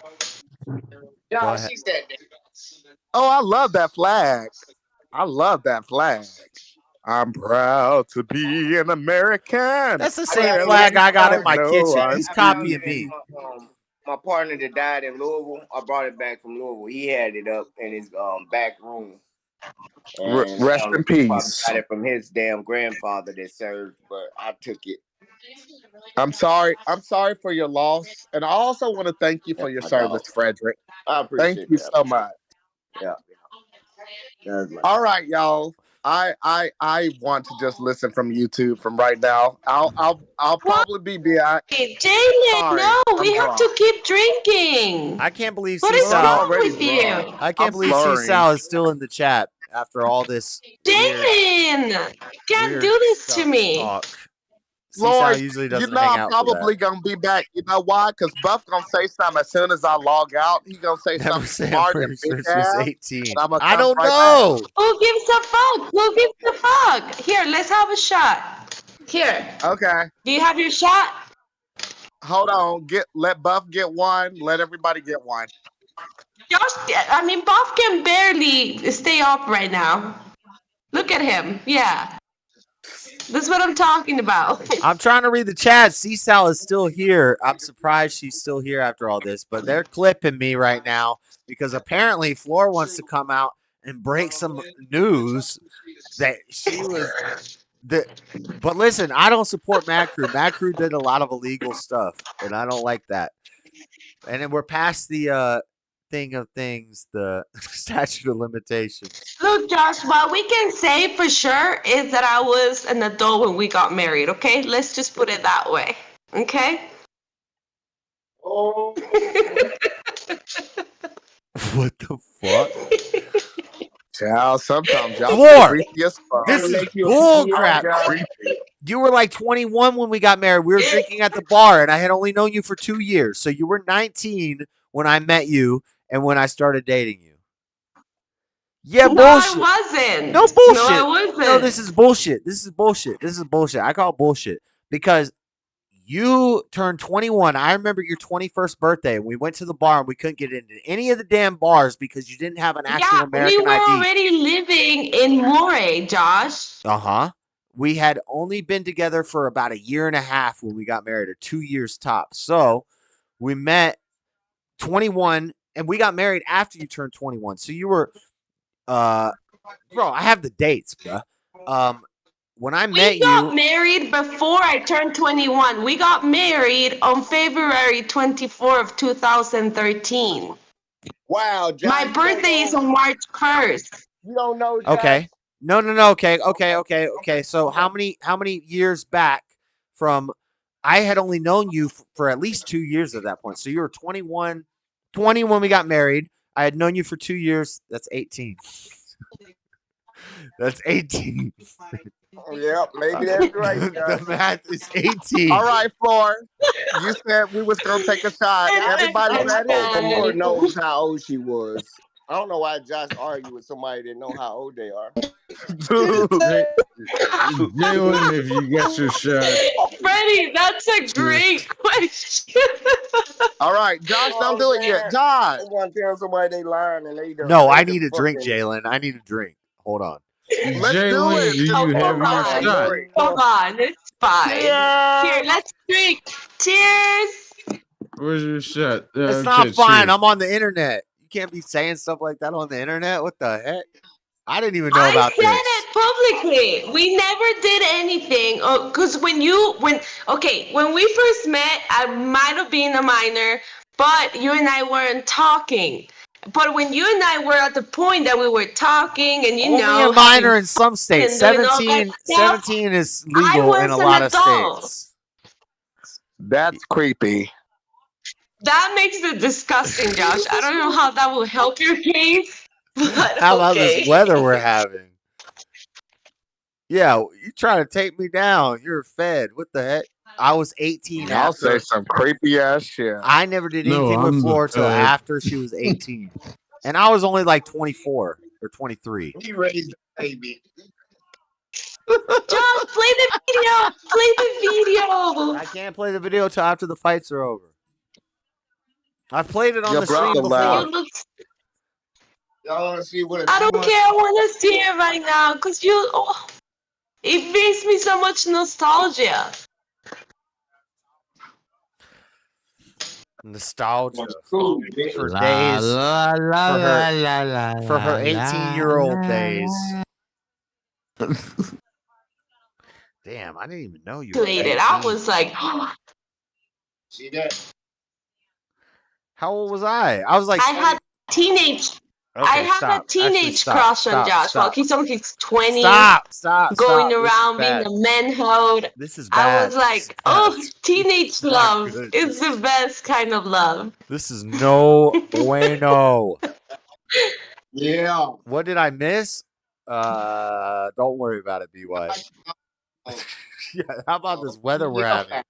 Speaker 12: Yeah, she said that.
Speaker 9: Oh, I love that flag. I love that flag. I'm proud to be an American.
Speaker 1: That's the same flag I got in my kitchen. He's
Speaker 12: I
Speaker 1: copying
Speaker 12: got
Speaker 1: me.
Speaker 12: my partner that died in Louisville. I brought it back from Louisville. He had it up in his back room. And
Speaker 9: Rest in
Speaker 12: he probably
Speaker 9: peace.
Speaker 12: got it from his damn grandfather that served, but I took it.
Speaker 9: I'm sorry. I'm sorry for your loss, and I also want to thank you for your service, Frederick.
Speaker 12: I appreciate
Speaker 9: Thank you
Speaker 12: that.
Speaker 9: so much.
Speaker 12: Yeah.
Speaker 9: All right, y'all. I want to just listen from YouTube from right now. I'll probably be behind.
Speaker 13: Jalen,
Speaker 9: Sorry,
Speaker 13: no,
Speaker 9: I'm
Speaker 13: we have
Speaker 9: drunk.
Speaker 13: to keep drinking.
Speaker 1: I can't believe
Speaker 13: What is
Speaker 1: C-Sal.
Speaker 13: wrong with you?
Speaker 1: I can't believe C-Sal is still in the chat after all this weird,
Speaker 13: Jalen, you can't
Speaker 1: weird
Speaker 13: do this
Speaker 1: stuff
Speaker 13: to me.
Speaker 1: talk. C-Sal
Speaker 9: Lord,
Speaker 1: usually
Speaker 9: you
Speaker 1: doesn't
Speaker 9: know
Speaker 1: hang
Speaker 9: I'm
Speaker 1: out for that.
Speaker 9: probably gonna be back. You know why? Because Buff gonna say something as soon as I log out. He gonna say
Speaker 1: Never
Speaker 9: something
Speaker 1: say
Speaker 9: smart
Speaker 1: I'm
Speaker 9: and
Speaker 1: pretty
Speaker 9: bitch
Speaker 1: sure she's
Speaker 9: ass.
Speaker 1: 18.
Speaker 9: And I'm gonna
Speaker 1: I
Speaker 9: come
Speaker 1: don't
Speaker 9: right
Speaker 1: know.
Speaker 13: Who gives a fuck? Who gives a fuck? Here, let's have a shot. Here.
Speaker 9: back. Okay.
Speaker 13: Do you have your shot?
Speaker 9: Hold on. Let Buff get one. Let everybody get one.
Speaker 13: Buff can barely stay up right now. Look at him. Yeah. That's what I'm talking about.
Speaker 1: I'm trying to read the chat. C-Sal is still here. I'm surprised she's still here after all this, but they're clipping me right now because apparently Floor wants to come out and break some news that she was but listen, I don't support Mad Crew. Mad Crew did a lot of illegal stuff, and I don't like that. And then we're past the thing of things, the statute of limitations.
Speaker 13: Look, Josh, what we can say for sure is that I was an adult when we got married, okay? Let's just put it that way, okay?
Speaker 12: Oh.
Speaker 1: What the fuck?
Speaker 9: Child, sometimes y'all
Speaker 1: Floor,
Speaker 9: creepy as fuck.
Speaker 1: this is bull crap. You were like 21 when we got married. We were drinking at the bar, and I had only known you for 2 years. So you were 19 when I met you and when I started dating you. Yeah,
Speaker 13: No,
Speaker 1: bullshit.
Speaker 13: I wasn't.
Speaker 1: No bullshit.
Speaker 13: No, I wasn't.
Speaker 1: No, this is bullshit. This is bullshit. This is bullshit. I call it bullshit because you turned 21. I remember your 21st birthday. We went to the bar and we couldn't get into any of the damn bars because you didn't have an actual American
Speaker 13: we were
Speaker 1: ID.
Speaker 13: already living in Moray, Josh.
Speaker 1: Uh-huh. We had only been together for about a year and a half when we got married, or 2 years tops. So we met 21 and we got married after you turned 21. So you were, bro, I have the dates, bro. When I met
Speaker 13: We got
Speaker 1: you,
Speaker 13: married before I turned 21. We got married on February 24th of 2013.
Speaker 12: Wow, Josh,
Speaker 13: my birthday is on March 1st.
Speaker 12: You don't know, Josh.
Speaker 1: okay. No. Okay. So how many years back from I had only known you for at least 2 years at that point. So you were 20 when we got married. I had known you for 2 years. That's 18. That's 18.
Speaker 12: Yep, maybe that's right.
Speaker 1: The math is 18.
Speaker 9: All right, Floor. You said we was gonna take a shot. Everybody ready?
Speaker 12: Lord knows how old she was. I don't know why Josh argued with somebody that know how old they are.
Speaker 6: Jalen, if you got your shot.
Speaker 13: Freddie, that's a great question.
Speaker 9: All right, Josh, don't do it yet. Josh.
Speaker 12: I'm gonna tell somebody they lying and they don't.
Speaker 1: No, I need a drink, Jalen. I need a drink. Hold on.
Speaker 9: Let's do it.
Speaker 6: Do you have your shot?
Speaker 13: Come on, it's fine.
Speaker 12: Yeah.
Speaker 13: Here, let's drink. Cheers.
Speaker 6: Where's your shot?
Speaker 1: It's not fine. I'm on the internet. You can't be saying stuff like that on the internet. What the heck? I didn't even know about this.
Speaker 13: I said it publicly. We never did anything. Because when we first met, I might have been a minor, but you and I weren't talking. But when you and I were at the point that we were talking, and
Speaker 1: Only a minor in some states. 17 is legal in a lot of states.
Speaker 9: That's creepy.
Speaker 1: That makes it disgusting, Josh. I don't know how that will help your case. But
Speaker 13: How about
Speaker 1: okay.
Speaker 13: this weather we're having?
Speaker 1: Yeah, you trying to take me down. You're fed. What the heck? I was 18
Speaker 9: Y'all say
Speaker 1: after.
Speaker 9: some creepy ass shit.
Speaker 1: I never did
Speaker 6: No,
Speaker 1: anything with
Speaker 6: I'm the
Speaker 1: Floor till
Speaker 6: fag.
Speaker 1: after she was 18. And I was only like 24 or 23.
Speaker 12: He raised the baby.
Speaker 13: Josh, play the video. Play the video.
Speaker 1: I can't play the video till after the fights are over. I've played it on
Speaker 9: Your
Speaker 1: the stream
Speaker 9: brother
Speaker 1: before.
Speaker 9: left.
Speaker 13: You look.
Speaker 12: Y'all want to see what?
Speaker 13: I don't care. I want to see it right now because you. Oh, it brings me so much nostalgia.
Speaker 1: Nostalgia
Speaker 12: Cool.
Speaker 1: for
Speaker 15: La,
Speaker 1: days.
Speaker 15: la, la,
Speaker 1: For her-
Speaker 15: la, la,
Speaker 1: For her
Speaker 15: la,
Speaker 1: 18-year-old
Speaker 15: la,
Speaker 1: days.
Speaker 15: la.
Speaker 1: Damn, I didn't even know you were
Speaker 13: Played it.
Speaker 1: 18.
Speaker 13: I was like,
Speaker 12: See that?
Speaker 1: How old was I? I was like
Speaker 13: I
Speaker 1: 20.
Speaker 13: had teenage.
Speaker 1: Okay,
Speaker 13: I had
Speaker 1: stop.
Speaker 13: a teenage crush on Josh. Well, he's only 20.
Speaker 1: Stop.
Speaker 13: Going
Speaker 1: This is
Speaker 13: around being
Speaker 1: bad.
Speaker 13: a manhood.
Speaker 1: This is
Speaker 13: I
Speaker 1: bad.
Speaker 13: was like,
Speaker 1: This is
Speaker 13: oh,
Speaker 1: bad.
Speaker 13: teenage
Speaker 1: This is not
Speaker 13: love
Speaker 1: good.
Speaker 13: is the best kind of love.
Speaker 1: This is no bueno.
Speaker 12: Yeah.
Speaker 1: What did I miss? Don't worry about it, BY. Yeah, how about this weather we're having?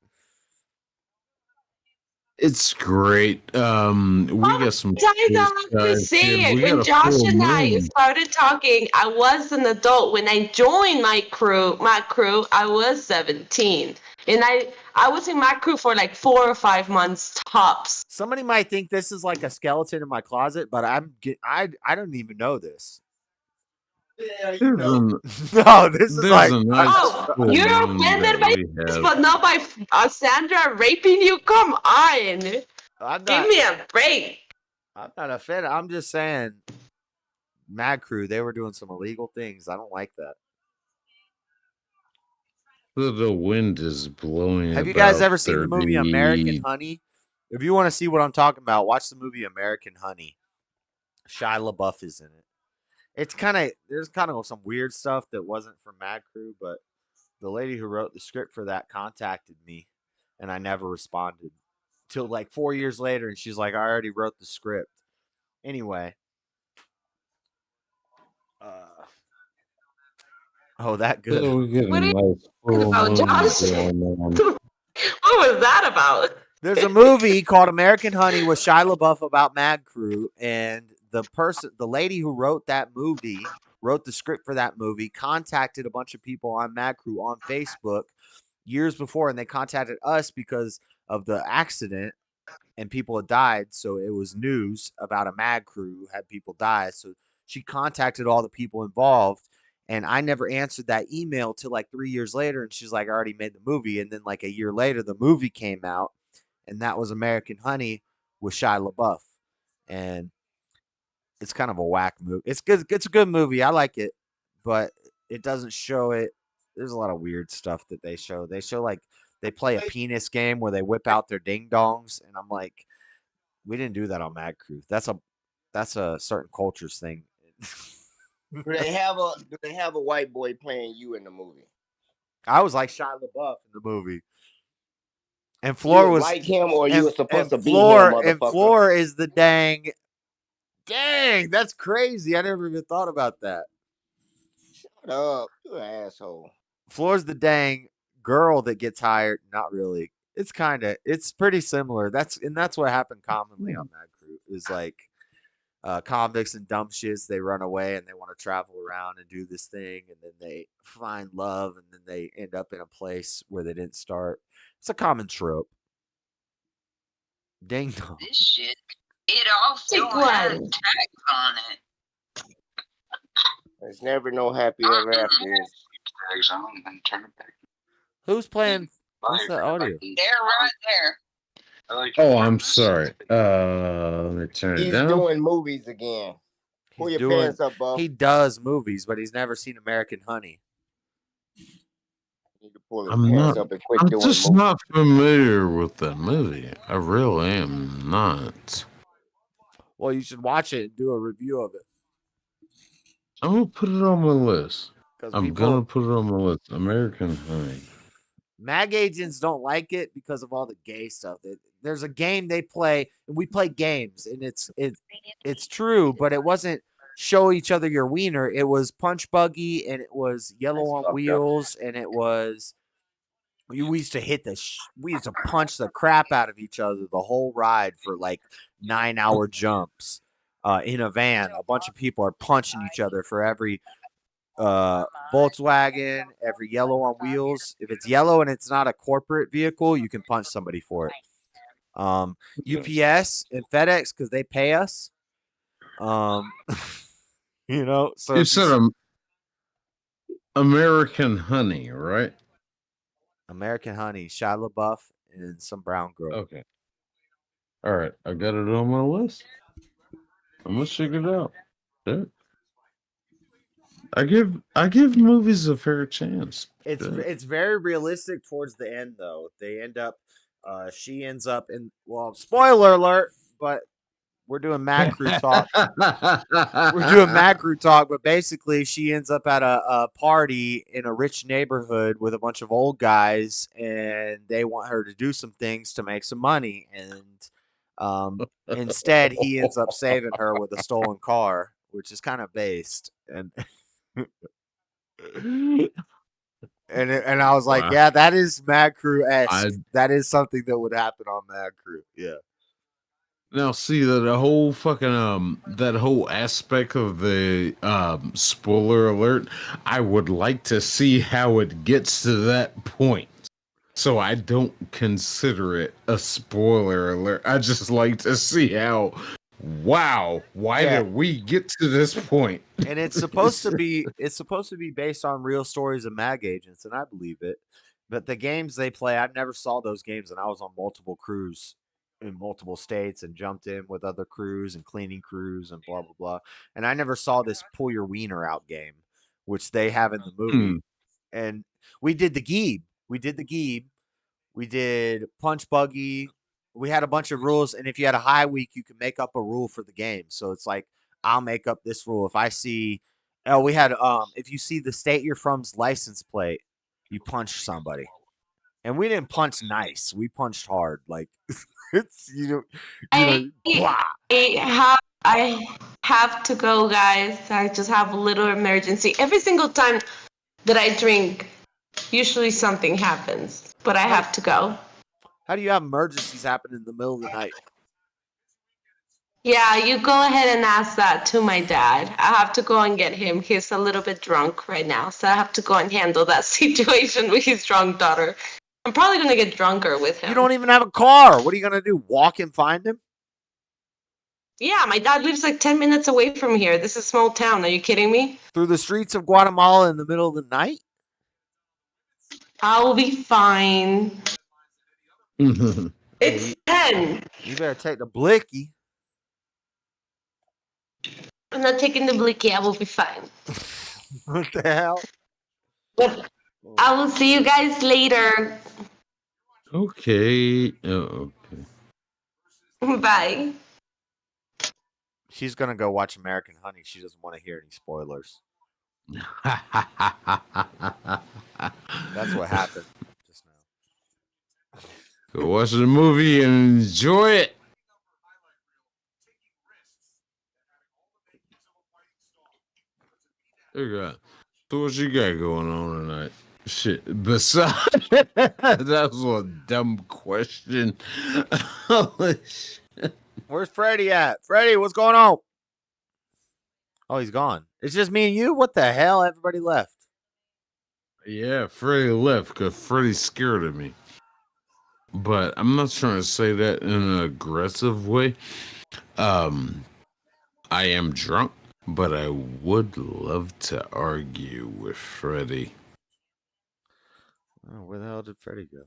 Speaker 6: It's great. We got some.
Speaker 13: I have to say it. When Josh and I started talking, I was an adult. When I joined my crew, I was 17. And I was in my crew for like 4 or 5 months tops.
Speaker 1: Somebody might think this is like a skeleton in my closet, but I don't even know this.
Speaker 12: Yeah, you know.
Speaker 1: No, this is like
Speaker 6: a nice full
Speaker 13: You're
Speaker 6: moon
Speaker 13: offended
Speaker 6: that
Speaker 13: by
Speaker 6: we
Speaker 13: this,
Speaker 6: have.
Speaker 13: but not by Sandra raping you? Come on. Give me a break.
Speaker 1: I'm not offended. I'm just saying, Mad Crew, they were doing some illegal things. I don't like that.
Speaker 6: The wind is blowing.
Speaker 1: Have you guys
Speaker 6: about
Speaker 1: ever seen the movie
Speaker 6: 30.
Speaker 1: American Honey? If you want to see what I'm talking about, watch the movie American Honey. Shia LaBeouf is in it. It's there's kind of some weird stuff that wasn't from Mad Crew, but the lady who wrote the script for that contacted me, and I never responded till like 4 years later, and she's like, I already wrote the script. Anyway. That good.
Speaker 6: So we get
Speaker 13: What
Speaker 6: a
Speaker 13: are you
Speaker 6: nice full
Speaker 13: about,
Speaker 6: moon
Speaker 13: Josh?
Speaker 6: going on.
Speaker 13: What was that about?
Speaker 1: There's a movie called American Honey with Shia LaBeouf about Mad Crew, and the lady who wrote that movie, wrote the script for that movie, contacted a bunch of people on Mad Crew on Facebook years before, and they contacted us because of the accident, and people had died, so it was news about a Mad Crew had people die, so she contacted all the people involved, and I never answered that email till like 3 years later, and she's like, I already made the movie, and then like a year later, the movie came out, and that was American Honey with Shia LaBeouf, and it's kind of a whack movie. It's good. It's a good movie. I like it, but it doesn't show it. There's a lot of weird stuff that they show. They show like they play a penis game where they whip out their ding dongs, and I'm like, we didn't do that on Mad Crew. That's a certain cultures thing.
Speaker 12: Do they have a white boy playing you in the movie?
Speaker 1: I was like Shia LaBeouf in the movie. And Floor was
Speaker 12: like him, or you were supposed to be him,
Speaker 1: And
Speaker 12: motherfucker.
Speaker 1: Floor is the dang. That's crazy. I never even thought about that.
Speaker 12: Shut up, you an asshole.
Speaker 1: Floor's the dang girl that gets hired. Not really. It's pretty similar. That's what happened commonly on Mad Crew. Is like convicts and dumb shits. They run away and they want to travel around and do this thing, and then they find love, and then they end up in a place where they didn't start. It's a common trope. Ding dong.
Speaker 16: This shit, it also has tags on it.
Speaker 12: There's never no happy ever after.
Speaker 16: Tags on and turn it back.
Speaker 1: Who's playing? What's the audio?
Speaker 16: They're right there.
Speaker 6: Oh, I'm sorry. Let me turn it
Speaker 12: He's
Speaker 6: down.
Speaker 12: doing movies again. Pull your pants up, Buff.
Speaker 1: He does movies, but he's never seen American Honey.
Speaker 12: You need to pull his
Speaker 6: I'm
Speaker 12: pants
Speaker 6: not.
Speaker 12: up and quit
Speaker 6: I'm
Speaker 12: doing
Speaker 6: just
Speaker 12: movies.
Speaker 6: not familiar with that movie. I really am not.
Speaker 1: Well, you should watch it and do a review of it.
Speaker 6: I'm gonna put it on my list.
Speaker 1: 'Cause
Speaker 6: I'm
Speaker 1: people-
Speaker 6: gonna put it on my list. American Honey.
Speaker 1: Mag agents don't like it because of all the gay stuff. There's a game they play, and we play games, and it's true, but it wasn't show each other your wiener. It was Punch Buggy, and it was Yellow on Wheels, and it was we used to we used to punch the crap out of each other the whole ride for like 9-hour jumps in a van. A bunch of people are punching each other for every Volkswagen, every yellow on wheels. If it's yellow and it's not a corporate vehicle, you can punch somebody for it. UPS and FedEx because they pay us. So
Speaker 6: you said American Honey, right?
Speaker 1: American Honey, Shia LaBeouf, and some brown girl.
Speaker 6: Okay. All right, I got it on my list. I'm gonna check it out. Yeah. I give movies a fair chance.
Speaker 1: It's very realistic towards the end though. She ends up in spoiler alert, but we're doing Mad Crew talk. But basically she ends up at a party in a rich neighborhood with a bunch of old guys, and they want her to do some things to make some money, and instead he ends up saving her with a stolen car, which is kind of based. And and I was like, yeah, that is Mad Crew-esque. That is something that would happen on Mad Crew. Yeah.
Speaker 6: Now, see the whole fucking that whole aspect of the spoiler alert. I would like to see how it gets to that point, so I don't consider it a spoiler alert. I just like to see how. Wow, why did we get to this point?
Speaker 1: And it's supposed to be based on real stories of MAG agents, and I believe it. But the games they play, I never saw those games, and I was on multiple crews in multiple states and jumped in with other crews and cleaning crews and blah blah blah. And I never saw this pull your wiener out game, which they have in the movie. And we did the Geeb. We did Punch Buggy. We had a bunch of rules, and if you had a high week, you could make up a rule for the game. So it's like, I'll make up this rule. If I see, we had, if you see the state you're from's license plate, you punch somebody. And we didn't punch nice. We punched hard. Like, it's,
Speaker 13: I have to go, guys. I just have a little emergency. Every single time that I drink, usually something happens, but I have to go.
Speaker 1: How do you have emergencies happen in the middle of the night?
Speaker 13: Yeah, you go ahead and ask that to my dad. I have to go and get him. He's a little bit drunk right now, so I have to go and handle that situation with his drunk daughter. I'm probably going to get drunker with him.
Speaker 1: You don't even have a car. What are you going to do? Walk and find him?
Speaker 13: Yeah, my dad lives like 10 minutes away from here. This is a small town. Are you kidding me?
Speaker 1: Through the streets of Guatemala in the middle of the night?
Speaker 13: I'll be fine. It's 10.
Speaker 1: You better take the blicky.
Speaker 13: I'm not taking the blicky. I will be fine.
Speaker 1: What the hell?
Speaker 13: But I will see you guys later.
Speaker 6: Okay. Oh,
Speaker 13: okay. Bye.
Speaker 1: She's going to go watch American Honey. She doesn't want to hear any spoilers. That's what happened just now.
Speaker 6: Go watch the movie and enjoy it. So what you got going on tonight? Shit. Besides, that was a dumb question. Holy shit.
Speaker 1: Where's Freddie at? Freddie, what's going on? Oh, he's gone. It's just me and you? What the hell? Everybody left.
Speaker 6: Yeah, Freddie left because Freddie's scared of me. But I'm not trying to say that in an aggressive way. I am drunk, but I would love to argue with Freddie.
Speaker 1: Oh, where the hell did Freddie go?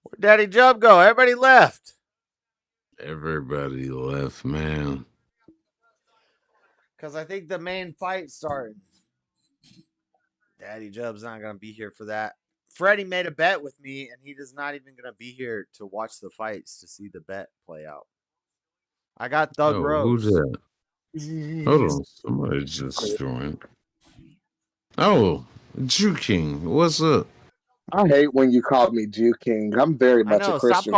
Speaker 1: Where'd Daddy Jub go? Everybody left.
Speaker 6: Everybody left, man.
Speaker 1: Because I think the main fight started. Daddy Jub's not going to be here for that. Freddie made a bet with me, and he is not even going to be here to watch the fights to see the bet play out. I got Thug Rose.
Speaker 6: Who's that? Hold on. Somebody just joined. Oh, Jew King. What's up?
Speaker 9: I hate when you call me Jew King. I'm very much a Christian.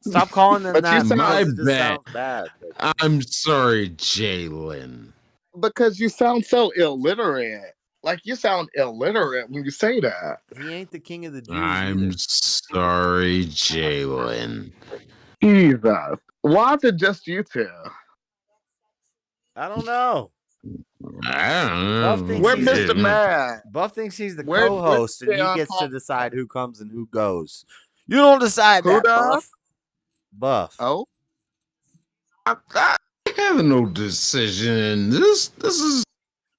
Speaker 1: Stop calling them that.
Speaker 6: My
Speaker 1: It
Speaker 6: bad.
Speaker 1: sounds bad.
Speaker 6: I'm sorry, Jalen.
Speaker 9: Because you sound so illiterate. Like you sound illiterate when you say that.
Speaker 1: He ain't the king of the Jews
Speaker 6: I'm
Speaker 1: either.
Speaker 6: sorry, Jalen.
Speaker 9: Jesus. Why is it just you two?
Speaker 1: I don't know.
Speaker 6: I don't
Speaker 1: Buff
Speaker 6: know.
Speaker 1: thinks
Speaker 9: We're
Speaker 1: he's
Speaker 9: Mr. Mad.
Speaker 1: Buff thinks he's the
Speaker 9: We're
Speaker 1: co-host, and he
Speaker 9: on
Speaker 1: gets to
Speaker 9: top.
Speaker 1: decide who comes and who goes. You don't decide
Speaker 9: Who
Speaker 1: that,
Speaker 9: does?
Speaker 1: Buff.
Speaker 9: Oh,
Speaker 6: I have no decision. This is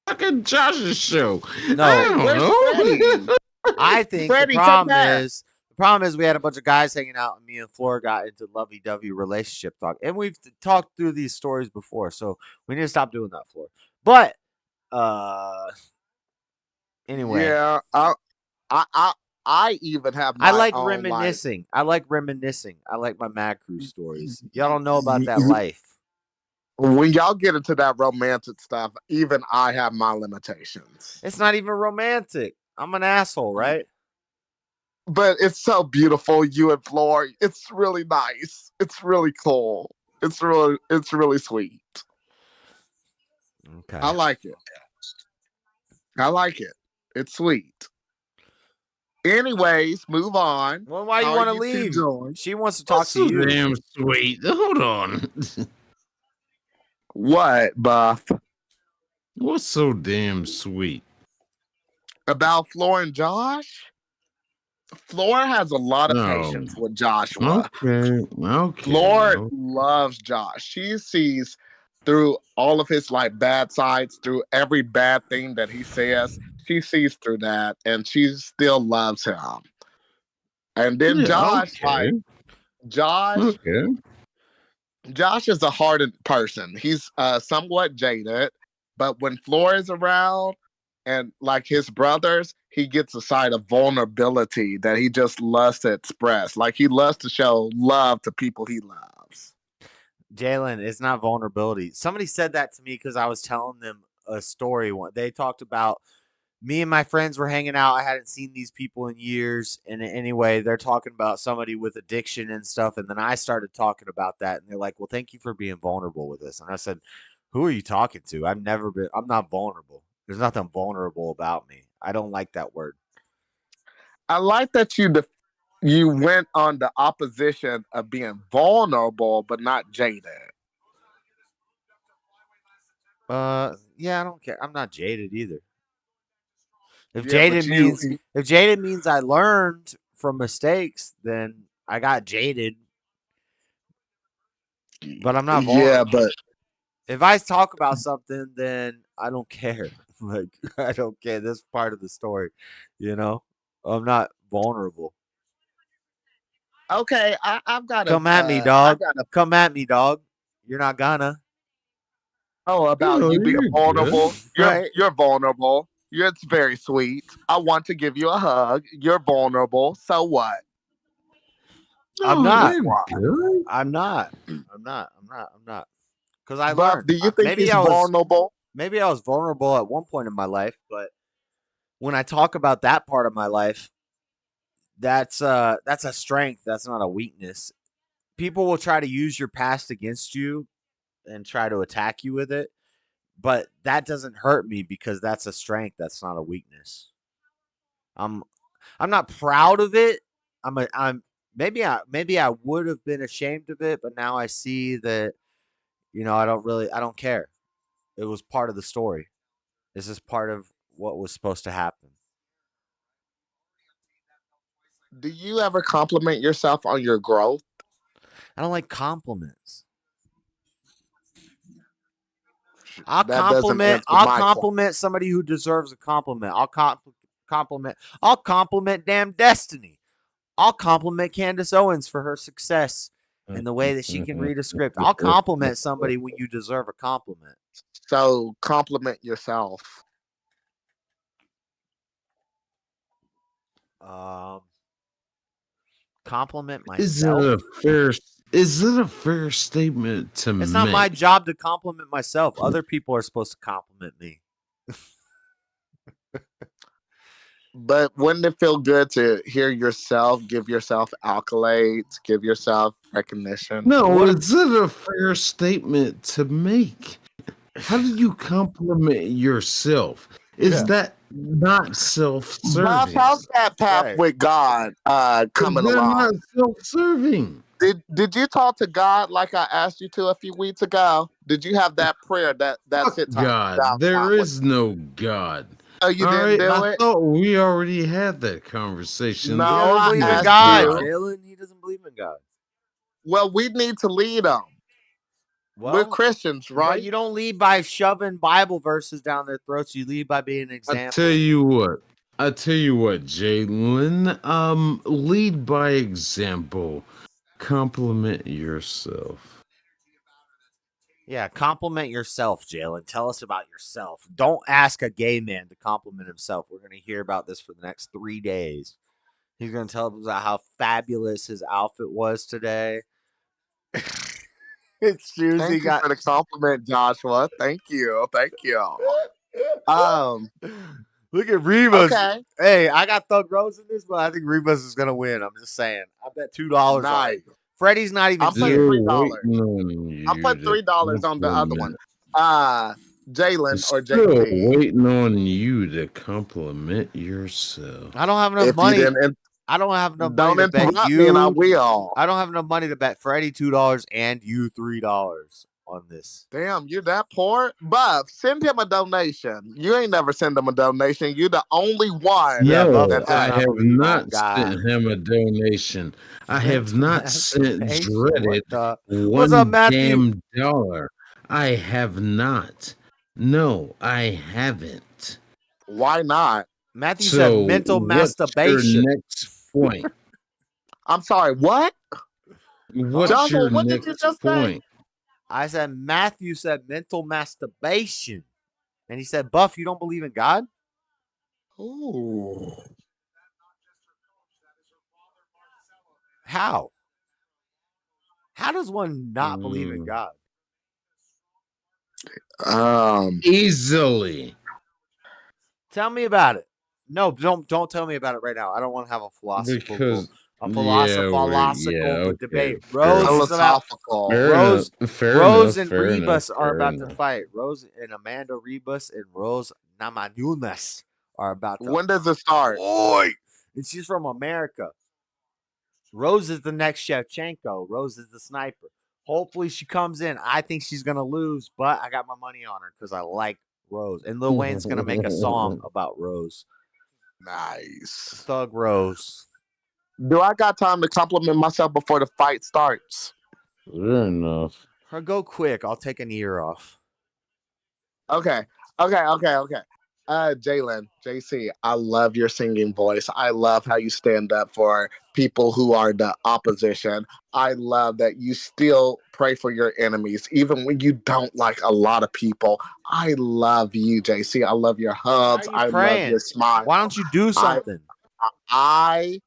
Speaker 6: fucking Josh's show.
Speaker 1: No,
Speaker 6: I don't
Speaker 9: where's
Speaker 6: know.
Speaker 9: Freddie?
Speaker 1: I think
Speaker 9: Freddie,
Speaker 1: the
Speaker 9: come
Speaker 1: problem
Speaker 9: back.
Speaker 1: is we had a bunch of guys hanging out, and me and Flora got into lovey-dovey relationship talk, and we've talked through these stories before, so we need to stop doing that, Flora. But anyway,
Speaker 9: Yeah, I even have
Speaker 1: I
Speaker 9: my
Speaker 1: like
Speaker 9: own
Speaker 1: reminiscing. I like my Mad Crew stories. Y'all don't know about that life.
Speaker 9: When y'all get into that romantic stuff, even I have my limitations.
Speaker 1: It's not even romantic. I'm an asshole, right?
Speaker 9: But it's so beautiful, you and Floor. It's really nice. It's really cool. It's really sweet.
Speaker 1: Okay.
Speaker 9: I like it. I like it. It's sweet. Anyways, move on.
Speaker 1: Well, why you
Speaker 9: How
Speaker 1: want
Speaker 9: are
Speaker 1: to
Speaker 9: you two
Speaker 1: leave?
Speaker 9: doing?
Speaker 1: She wants to talk
Speaker 6: That's
Speaker 1: to
Speaker 6: so
Speaker 1: you.
Speaker 6: damn sweet. Hold on.
Speaker 9: What, Buff?
Speaker 6: What's so damn sweet?
Speaker 9: About Floor and Josh? Floor has a lot of patience with Joshua.
Speaker 6: Okay.
Speaker 9: Floor loves Josh. She sees through all of his like bad sides, through every bad thing that he says. She sees through that, and she still loves him. And then
Speaker 6: Yeah,
Speaker 9: Josh,
Speaker 6: okay.
Speaker 9: Josh is a hardened person. He's somewhat jaded, but when Floor is around, and like his brothers, he gets a side of vulnerability that he just loves to express. Like he loves to show love to people he loves.
Speaker 1: Jalen, it's not vulnerability. Somebody said that to me because I was telling them a story. They talked about me and my friends were hanging out. I hadn't seen these people in years. And anyway, they're talking about somebody with addiction and stuff. And then I started talking about that. And they're like, well, thank you for being vulnerable with us. And I said, who are you talking to? I'm not vulnerable. There's nothing vulnerable about me. I don't like that word.
Speaker 9: I like that you went on the opposition of being vulnerable, but not jaded.
Speaker 1: Yeah, I don't care. I'm not jaded either. If
Speaker 9: Yeah, but
Speaker 1: jaded means I learned from mistakes, then I got jaded. But I'm not vulnerable.
Speaker 9: Yeah, but
Speaker 1: if I talk about something, then I don't care. Like I don't care. This part of the story, I'm not vulnerable.
Speaker 9: okay, I've got
Speaker 1: Come at me, dog. Come at me, dog. You're not gonna.
Speaker 9: Oh, about you being vulnerable. You're vulnerable. It's very sweet. I want to give you a hug. You're vulnerable. So what?
Speaker 1: I'm not.
Speaker 9: Good.
Speaker 1: I'm not. Because I
Speaker 9: Buff,
Speaker 1: learned.
Speaker 9: do you think he's vulnerable?
Speaker 1: Maybe I was vulnerable at one point in my life, but when I talk about that part of my life, that's a strength. That's not a weakness. People will try to use your past against you and try to attack you with it, but that doesn't hurt me because that's a strength. That's not a weakness. I'm not proud of it. Maybe I would have been ashamed of it, but now I see that I don't care. It was part of the story. This is part of what was supposed to happen.
Speaker 9: Do you ever compliment yourself on your growth?
Speaker 1: I don't like compliments. I'll compliment somebody who deserves a compliment. I'll compliment damn Destiny. I'll compliment Candace Owens for her success in the way that she can read a script. I'll compliment somebody when you deserve a compliment.
Speaker 9: So compliment yourself.
Speaker 1: Compliment myself.
Speaker 6: Is it a fair statement to make?
Speaker 1: It's not my job to compliment myself. Other people are supposed to compliment me.
Speaker 9: But wouldn't it feel good to hear yourself, give yourself accolades, give yourself recognition?
Speaker 6: No, is it a fair statement to make? How do you compliment yourself? Is
Speaker 1: Yeah.
Speaker 6: that not
Speaker 9: Bob,
Speaker 6: self-serving?
Speaker 9: how's that path
Speaker 1: Right.
Speaker 9: with God coming
Speaker 6: They're not
Speaker 9: along?
Speaker 6: self-serving.
Speaker 9: Did you talk to God like I asked you to a few weeks ago? Did you have that prayer that
Speaker 6: Fuck
Speaker 9: sit down
Speaker 6: God. There
Speaker 9: with?
Speaker 6: is no God.
Speaker 9: Oh, you
Speaker 6: All
Speaker 9: didn't
Speaker 6: right.
Speaker 9: do
Speaker 6: I
Speaker 9: it?
Speaker 6: thought we already had that conversation.
Speaker 1: He
Speaker 9: No,
Speaker 6: There
Speaker 1: doesn't
Speaker 9: I
Speaker 1: believe in
Speaker 6: is
Speaker 9: asked
Speaker 1: God,
Speaker 6: God.
Speaker 9: you.
Speaker 1: Jalen. He doesn't believe in God.
Speaker 9: Well, we need to lead them. We're
Speaker 1: Well,
Speaker 9: Christians,
Speaker 1: but
Speaker 9: right?
Speaker 1: you don't lead by shoving Bible verses down their throats. You lead by being an
Speaker 6: I
Speaker 1: example.
Speaker 6: tell you what, Jalen. Lead by example. Compliment yourself.
Speaker 1: Yeah, compliment yourself, Jalen. Tell us about yourself. Don't ask a gay man to compliment himself. We're going to hear about this for the next 3 days. He's going to tell us about how fabulous his outfit was today. His shoes he
Speaker 9: Thank you
Speaker 1: got.
Speaker 9: for the compliment, Joshua. Thank you.
Speaker 1: Look at Ribas.
Speaker 9: Okay.
Speaker 1: Hey, I got Thug Rose in this, but I think Ribas is going to win. I'm just saying. I bet $2 on
Speaker 9: Nice.
Speaker 1: it. Freddie's not even
Speaker 9: I'm putting
Speaker 1: here.
Speaker 9: $3.
Speaker 6: I'm
Speaker 9: putting $3 on the other one. Jalen or
Speaker 6: Still
Speaker 9: JC.
Speaker 6: waiting on you to compliment yourself.
Speaker 1: I don't have enough
Speaker 9: If you
Speaker 1: money.
Speaker 9: didn't,
Speaker 1: I don't have enough
Speaker 9: don't
Speaker 1: money to bet
Speaker 9: interrupt me, and I
Speaker 1: you.
Speaker 9: will.
Speaker 1: I don't have enough money to bet Freddie $2 and you $3 on this.
Speaker 9: Damn, you're that poor? Buff, send him a donation. You ain't never send him a donation. You're the only one.
Speaker 1: Yeah, Buff
Speaker 6: No,
Speaker 1: does
Speaker 6: I
Speaker 1: not
Speaker 6: have
Speaker 1: believe on
Speaker 6: not
Speaker 1: God.
Speaker 6: sent him a donation. I have not sent
Speaker 1: Masturbation?
Speaker 6: Dreaded
Speaker 1: What the? What's up,
Speaker 6: one
Speaker 1: Matthew?
Speaker 6: damn dollar. I have not. No, I haven't.
Speaker 9: Why not?
Speaker 1: Matthew
Speaker 6: So,
Speaker 1: said mental
Speaker 6: what's your
Speaker 1: masturbation.
Speaker 6: next point?
Speaker 9: I'm sorry, what?
Speaker 6: What's
Speaker 9: Joshua,
Speaker 6: your
Speaker 9: what did you
Speaker 6: next
Speaker 9: just say?
Speaker 6: point?
Speaker 1: I said Matthew said mental masturbation. And he said, Buff, you don't believe in God?
Speaker 9: Ooh.
Speaker 1: How? How does one not believe in God?
Speaker 6: Easily.
Speaker 1: Tell me about it. No, don't tell me about it right now. I don't want to have a philosophical debate. Rose is about Rose and Ribas are about to fight. Rose and Amanda Ribas and Rose Namajunas are about to.
Speaker 9: When does it start?
Speaker 1: And she's from America. Rose is the next Shevchenko. Rose is the sniper. Hopefully she comes in. I think she's gonna lose, but I got my money on her because I like Rose. And Lil Wayne's gonna make a song about Rose.
Speaker 9: Nice.
Speaker 1: Thug Rose.
Speaker 9: Do I got time to compliment myself before the fight starts?
Speaker 6: Fair enough.
Speaker 1: Or go quick. I'll take an ear off.
Speaker 9: Okay. Jalen, JC, I love your singing voice. I love how you stand up for people who are the opposition. I love that you still pray for your enemies, even when you don't like a lot of people. I love you, JC. I love your hugs. I love your smile.
Speaker 1: Why don't you do something?
Speaker 9: I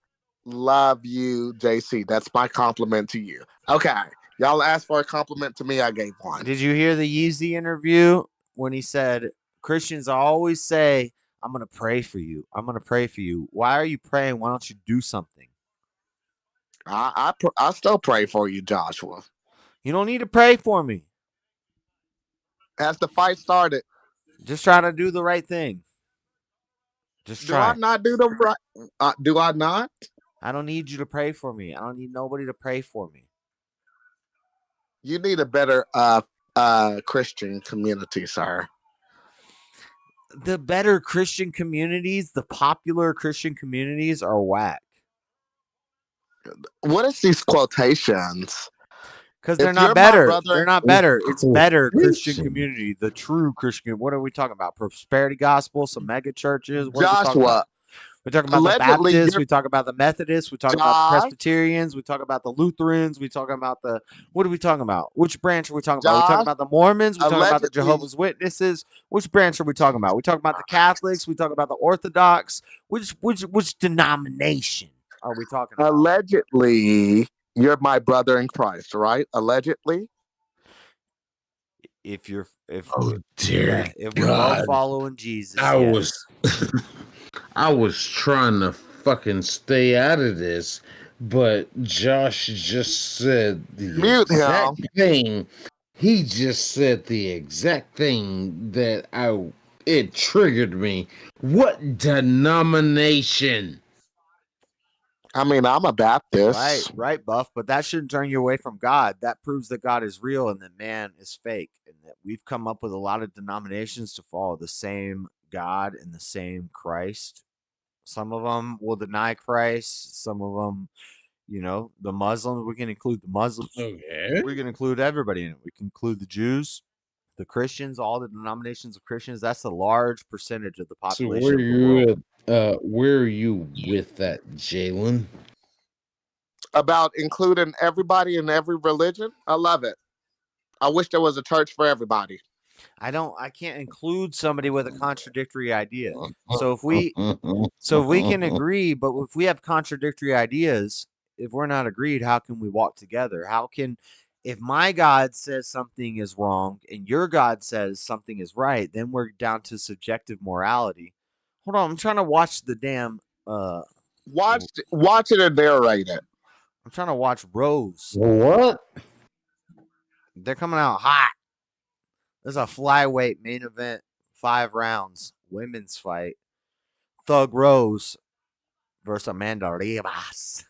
Speaker 9: love you, JC. That's my compliment to you. Okay. Y'all asked for a compliment to me. I gave one.
Speaker 1: Did you hear the Yeezy interview when he said, Christians always say, I'm going to pray for you. I'm going to pray for you. Why are you praying? Why don't you do something?
Speaker 9: I still pray for you, Joshua.
Speaker 1: You don't need to pray for me.
Speaker 9: Has the fight started?
Speaker 1: Just try to do the right thing. Just try.
Speaker 9: Do I not do the right? Do I not?
Speaker 1: I don't need you to pray for me. I don't need nobody to pray for me.
Speaker 9: You need a better Christian community, sir.
Speaker 1: The better Christian communities, the popular Christian communities are whack.
Speaker 9: What is these quotations?
Speaker 1: Because they're not better. They're not better. It's better Christian community. The true Christian. What are we talking about? Prosperity gospel, some mega churches. What are we talking about? We talk about the Baptists. We talk about the Methodists. We talk about the Presbyterians. We talk about the Lutherans. We talk about the. What are we talking about? Which branch are we talking about? We talk about the Mormons. We talk about the Jehovah's Witnesses. Which branch are we talking about? We talk about the Catholics. We talk about the Orthodox. Which denomination are we talking about?
Speaker 9: Allegedly, you're my brother in Christ, right? Allegedly.
Speaker 1: If we're
Speaker 6: God.
Speaker 1: both following Jesus,
Speaker 6: I was trying to fucking stay out of this, but Josh just said the exact thing
Speaker 15: He just said the exact thing that it triggered me. What denomination?
Speaker 9: I mean, I'm a Baptist.
Speaker 1: Right, Buff. But that shouldn't turn you away from God. That proves that God is real and that man is fake, and that we've come up with a lot of denominations to follow the same God and the same Christ. Some of them will deny Christ. Some of them, the Muslims. We can include the Muslims.
Speaker 15: Okay.
Speaker 1: We can include everybody in it. We can include the Jews, the Christians, all the denominations of Christians. That's a large percentage of the
Speaker 15: So
Speaker 1: population of the world.
Speaker 15: where are you with that, Jalen?
Speaker 9: About including everybody in every religion. I love it. I wish there was a church for everybody.
Speaker 1: I can't include somebody with a contradictory idea. So if we can agree, but if we have contradictory ideas, if we're not agreed, how can we walk together? If my God says something is wrong and your God says something is right, then we're down to subjective morality. Hold on, I'm trying to watch the damn
Speaker 9: watch it and narrate it.
Speaker 1: I'm trying to watch Rose.
Speaker 15: What?
Speaker 1: They're coming out hot. There's a flyweight main event, 5 rounds, women's fight. Thug Rose versus Amanda Ribas.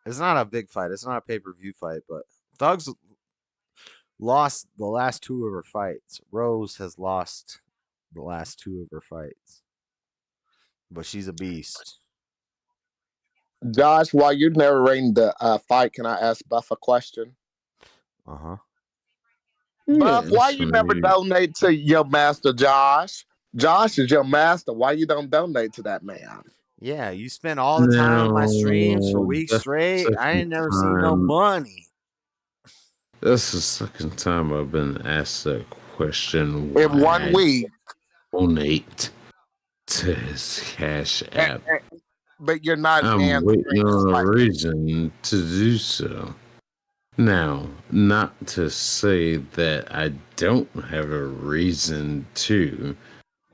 Speaker 1: It's not a big fight. It's not a pay-per-view fight, but Thug's lost the last 2 of her fights. Rose has lost the last 2 of her fights. But she's a beast.
Speaker 9: Josh, while you're narrating the fight, can I ask Buff a question?
Speaker 1: Uh-huh.
Speaker 9: Buff, why you never donate to your master, Josh? Josh is your master. Why you don't donate to that man?
Speaker 1: Yeah, you spend all the time on my streams for weeks straight. I ain't never seen no money.
Speaker 6: That's the second time I've been asked that question.
Speaker 9: In 1 week.
Speaker 6: Donate to his Cash App.
Speaker 9: But you're not
Speaker 6: I'm waiting on a reason to do so. Now, not to say that I don't have a reason to.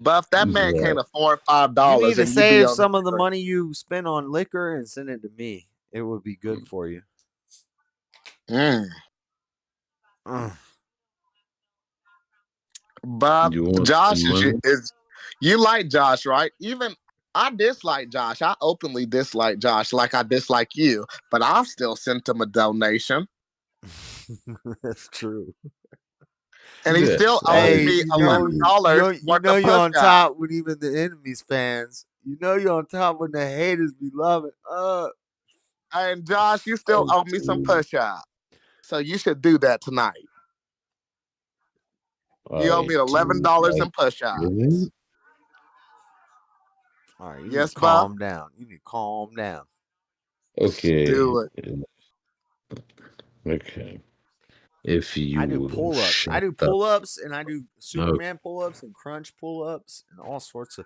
Speaker 9: Buff, that man can't afford $5.
Speaker 1: You need to save some of the money you spend on liquor and send it to me. It would be good for you.
Speaker 9: Buff, Josh is you like Josh, right? Even I dislike Josh. I openly dislike Josh like I dislike you, but I've still sent him a donation.
Speaker 1: That's true.
Speaker 9: And he still owes me $11.
Speaker 1: You know you're on top with even the enemy's fans. You know you're on top when the haters be loving.
Speaker 9: And Josh, you still owe me some push-up. So you should do that tonight. You owe me $11 in push-ups.
Speaker 1: All right, you need to calm down. You need to calm down.
Speaker 6: Okay.
Speaker 9: Do it.
Speaker 6: Okay. If you
Speaker 1: I do pull-ups. I do pull-ups and I do Superman pull-ups and crunch pull-ups and all sorts of.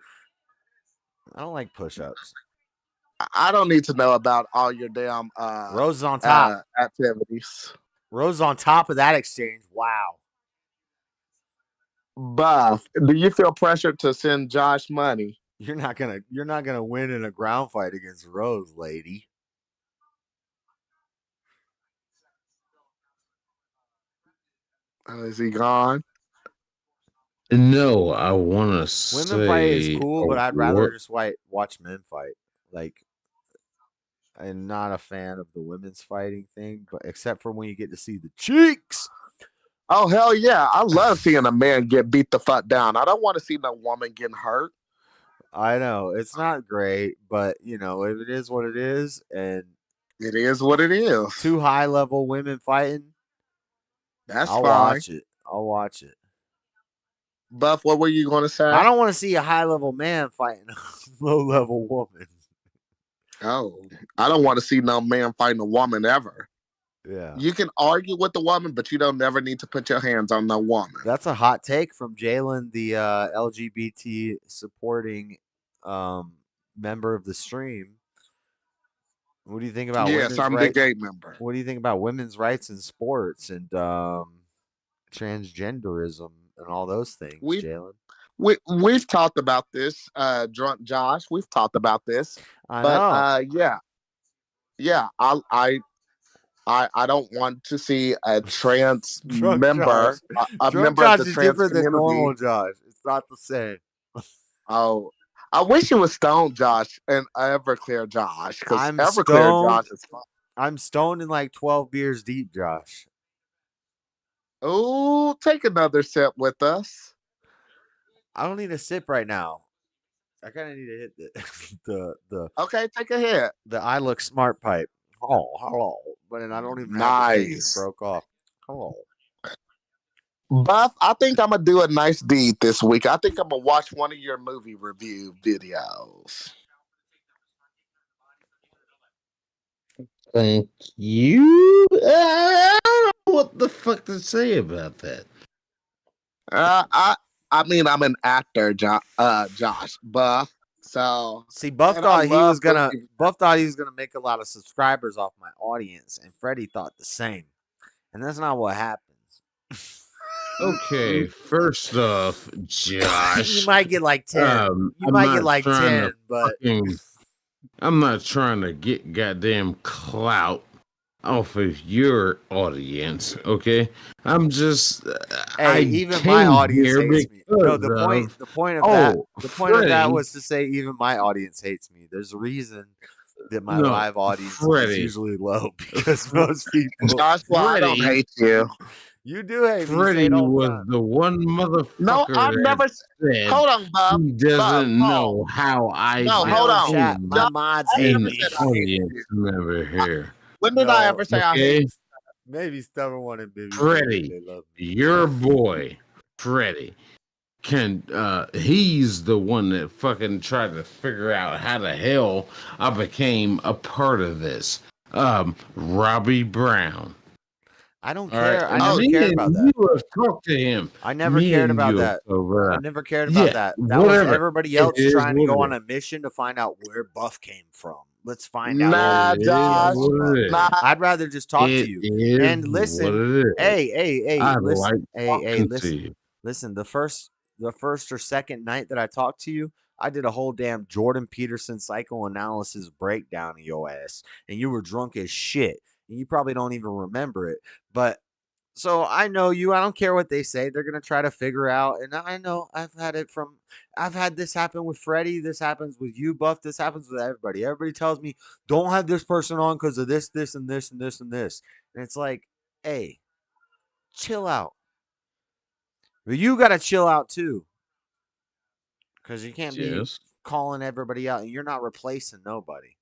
Speaker 1: I don't like push-ups.
Speaker 9: I don't need to know about all your damn
Speaker 1: Rose is on top
Speaker 9: activities.
Speaker 1: Rose is on top of that exchange. Wow.
Speaker 9: Buff, do you feel pressured to send Josh money?
Speaker 1: You're not gonna win in a ground fight against Rose, lady.
Speaker 9: Is he gone?
Speaker 6: No, I want to say
Speaker 1: women fight is cool, but I'd rather just watch men fight. Like, I'm not a fan of the women's fighting thing, but except for when you get to see the cheeks.
Speaker 9: Oh hell yeah! I love seeing a man get beat the fuck down. I don't want to see no woman getting hurt.
Speaker 1: I know it's not great, but it is what it is, and
Speaker 9: it is what it is.
Speaker 1: 2 high-level women fighting.
Speaker 9: I'll
Speaker 1: watch it. I'll watch it.
Speaker 9: Buff, what were you going to say?
Speaker 1: I don't want to see a high-level man fighting a low-level woman.
Speaker 9: Oh, I don't want to see no man fighting a woman ever.
Speaker 1: Yeah.
Speaker 9: You can argue with the woman, but you don't never need to put your hands on no woman.
Speaker 1: That's a hot take from Jalen, the LGBT supporting member of the stream. What do you think about
Speaker 9: Yes, I'm the gay member.
Speaker 1: What do you think about women's rights in sports and transgenderism and all those things, Jalen?
Speaker 9: We've talked about this, Drunk Josh. We've talked about this.
Speaker 1: I know.
Speaker 9: Yeah. I don't want to see a trans
Speaker 1: Drunk
Speaker 9: member,
Speaker 1: Josh.
Speaker 9: a
Speaker 1: Drunk
Speaker 9: member of
Speaker 1: Josh
Speaker 9: the
Speaker 1: is
Speaker 9: trans
Speaker 1: different than normal
Speaker 9: community.
Speaker 1: Josh. It's not the same.
Speaker 9: Oh, I wish it was Stone Josh and Everclear Josh, because
Speaker 1: I'm
Speaker 9: Everclear
Speaker 1: stoned.
Speaker 9: Josh is fun.
Speaker 1: I'm stoned in like 12 beers deep, Josh.
Speaker 9: Oh, take another sip with us.
Speaker 1: I don't need a sip right now. I kind of need to hit the
Speaker 9: Okay, take a hit.
Speaker 1: the I look smart pipe. Oh, hello. But then I don't even have to take it. It
Speaker 9: Nice.
Speaker 1: broke off. Hello.
Speaker 9: Buff, I think I'm gonna do a nice deed this week. I think I'm gonna watch one of your movie review videos.
Speaker 15: Thank you. I don't know what the fuck to say about that.
Speaker 9: I mean, I'm an actor, Josh Buff. So
Speaker 1: See, Buff
Speaker 9: and I
Speaker 1: thought he
Speaker 9: love
Speaker 1: was gonna
Speaker 9: movies.
Speaker 1: Buff thought he was gonna make a lot of subscribers off my audience, and Freddie thought the same. And that's not what happens.
Speaker 6: Okay, first off, Josh,
Speaker 1: You might get like 10. You
Speaker 6: I'm
Speaker 1: might
Speaker 6: not
Speaker 1: get like
Speaker 6: trying
Speaker 1: 10,
Speaker 6: to
Speaker 1: but
Speaker 6: I'm not trying to get goddamn clout off of your audience, okay? I'm just
Speaker 1: hey,
Speaker 6: I
Speaker 1: even my
Speaker 6: came
Speaker 1: audience
Speaker 6: here
Speaker 1: hates me. No,
Speaker 6: because
Speaker 1: the point
Speaker 6: of
Speaker 1: the point of that
Speaker 6: Freddie.
Speaker 1: was to say even my audience hates me. There's a reason that my
Speaker 6: No,
Speaker 1: live audience is
Speaker 6: Freddie.
Speaker 1: usually low because most people
Speaker 9: Joshua, I don't
Speaker 6: Freddie.
Speaker 9: hate you.
Speaker 1: You do hate me. You say
Speaker 6: Freddie
Speaker 1: it all the
Speaker 6: was
Speaker 1: time.
Speaker 6: the one motherfucker
Speaker 9: No, I've
Speaker 6: that
Speaker 9: never.
Speaker 6: said
Speaker 9: Hold on, Bob.
Speaker 6: he doesn't know how I
Speaker 9: No,
Speaker 1: I
Speaker 9: hold
Speaker 1: know,
Speaker 9: on.
Speaker 1: chat. My
Speaker 9: Josh,
Speaker 1: mods
Speaker 9: I
Speaker 1: hate
Speaker 9: never
Speaker 6: an
Speaker 1: me.
Speaker 9: said I hated
Speaker 6: audience
Speaker 9: you.
Speaker 6: member here.
Speaker 9: When did I ever say I
Speaker 6: Okay?
Speaker 9: hated you?
Speaker 1: Maybe Stubborn One and Baby
Speaker 6: Freddie,
Speaker 1: they love me.
Speaker 6: your boy, Freddie, can he's the one that fucking tried to figure out how the hell I became a part of this. Robbie Brown.
Speaker 1: I don't
Speaker 6: All
Speaker 1: care.
Speaker 6: right,
Speaker 1: I never
Speaker 6: me
Speaker 1: cared
Speaker 6: and
Speaker 1: about that.
Speaker 6: you have talked to him.
Speaker 1: I never
Speaker 6: Me
Speaker 1: cared
Speaker 6: and
Speaker 1: about
Speaker 6: you
Speaker 1: that.
Speaker 6: have
Speaker 1: I never cared
Speaker 6: yeah,
Speaker 1: about that. That was
Speaker 6: whatever.
Speaker 1: everybody
Speaker 6: It
Speaker 1: else
Speaker 6: is
Speaker 1: trying to
Speaker 6: what
Speaker 1: go
Speaker 6: it
Speaker 1: on
Speaker 6: is.
Speaker 1: a mission to find out where Buff came from. Let's find out
Speaker 9: Nah,
Speaker 1: everybody
Speaker 9: Josh.
Speaker 1: else on Buff.
Speaker 6: What it is.
Speaker 9: Nah.
Speaker 1: I'd rather just talk to
Speaker 6: It
Speaker 1: you.
Speaker 6: is
Speaker 1: And
Speaker 6: what
Speaker 1: listen,
Speaker 6: it is.
Speaker 1: hey,
Speaker 6: I
Speaker 1: listen,
Speaker 6: like
Speaker 1: hey,
Speaker 6: talking to you.
Speaker 1: listen. The first or second night that I talked to you, I did a whole damn Jordan Peterson psychoanalysis breakdown of your ass, and you were drunk as shit, and you probably don't even remember it. But so I know you. I don't care what they say. They're gonna try to figure out. And I know I've had this happen with Freddie. This happens with you, Buff. This happens with everybody. Everybody tells me don't have this person on because of this, this, and this, and this, and this. And it's like, hey, chill out. But you gotta chill out too, because you can't be
Speaker 6: Yes.
Speaker 1: calling everybody out, and you're not replacing nobody.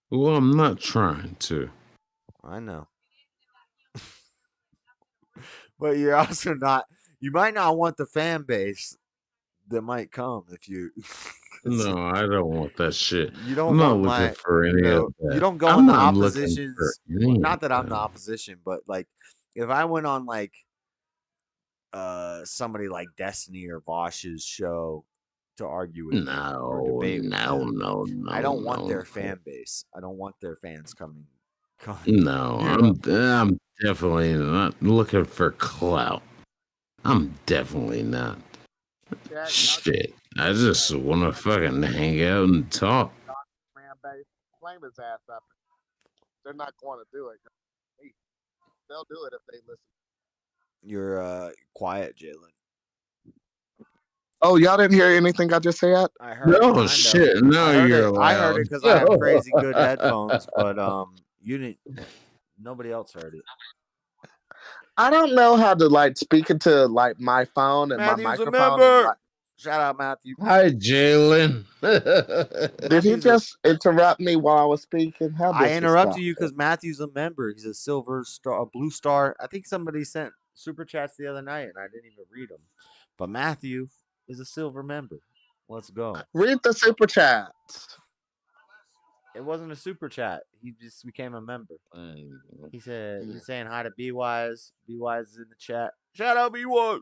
Speaker 6: Well, I'm not trying to.
Speaker 1: I know. But you're also not. You might not want the fan base that might come if you.
Speaker 6: No, I don't want that shit.
Speaker 1: You don't
Speaker 6: I'm not
Speaker 1: want
Speaker 6: looking
Speaker 1: my.
Speaker 6: for any of that.
Speaker 1: You don't go
Speaker 6: I'm
Speaker 1: in the
Speaker 6: not looking for
Speaker 1: oppositions.
Speaker 6: any
Speaker 1: Not
Speaker 6: of
Speaker 1: that I'm the
Speaker 6: that.
Speaker 1: opposition, but like if I went on like somebody like Destiny or Vosh's show to argue with them or
Speaker 6: No,
Speaker 1: debate with them,
Speaker 6: no,
Speaker 1: I don't want
Speaker 6: no.
Speaker 1: their fan base. I don't want their fans coming.
Speaker 6: No,
Speaker 1: you know?
Speaker 6: I'm definitely not looking for clout. I'm definitely not. Shit, I just want to fucking hang out and talk.
Speaker 9: Man, babe, flame his ass up. They're not going to do it. They'll do it if they listen.
Speaker 1: You're quiet, Jalen.
Speaker 9: Oh, y'all didn't hear anything I just said?
Speaker 1: I heard.
Speaker 6: No shit. No, you're allowed.
Speaker 1: I heard it because I have crazy good headphones, but you didn't. Nobody else heard it.
Speaker 9: I don't know how to like speak into like my phone and
Speaker 1: Matthew's
Speaker 9: my
Speaker 1: a
Speaker 9: microphone.
Speaker 1: member.
Speaker 9: Like,
Speaker 1: shout out, Matthew.
Speaker 6: Hi, Jalen.
Speaker 9: Did he just interrupt me while I was speaking? How
Speaker 1: I interrupted you because Matthew's a member. He's a silver star, a blue star. I think somebody sent super chats the other night, and I didn't even read them. But Matthew is a silver member. Let's go.
Speaker 9: Read the super chats.
Speaker 1: It wasn't a super chat. He just became a member. He said he's saying hi to B Wise. B Wise is in the chat. Shout out B Wise.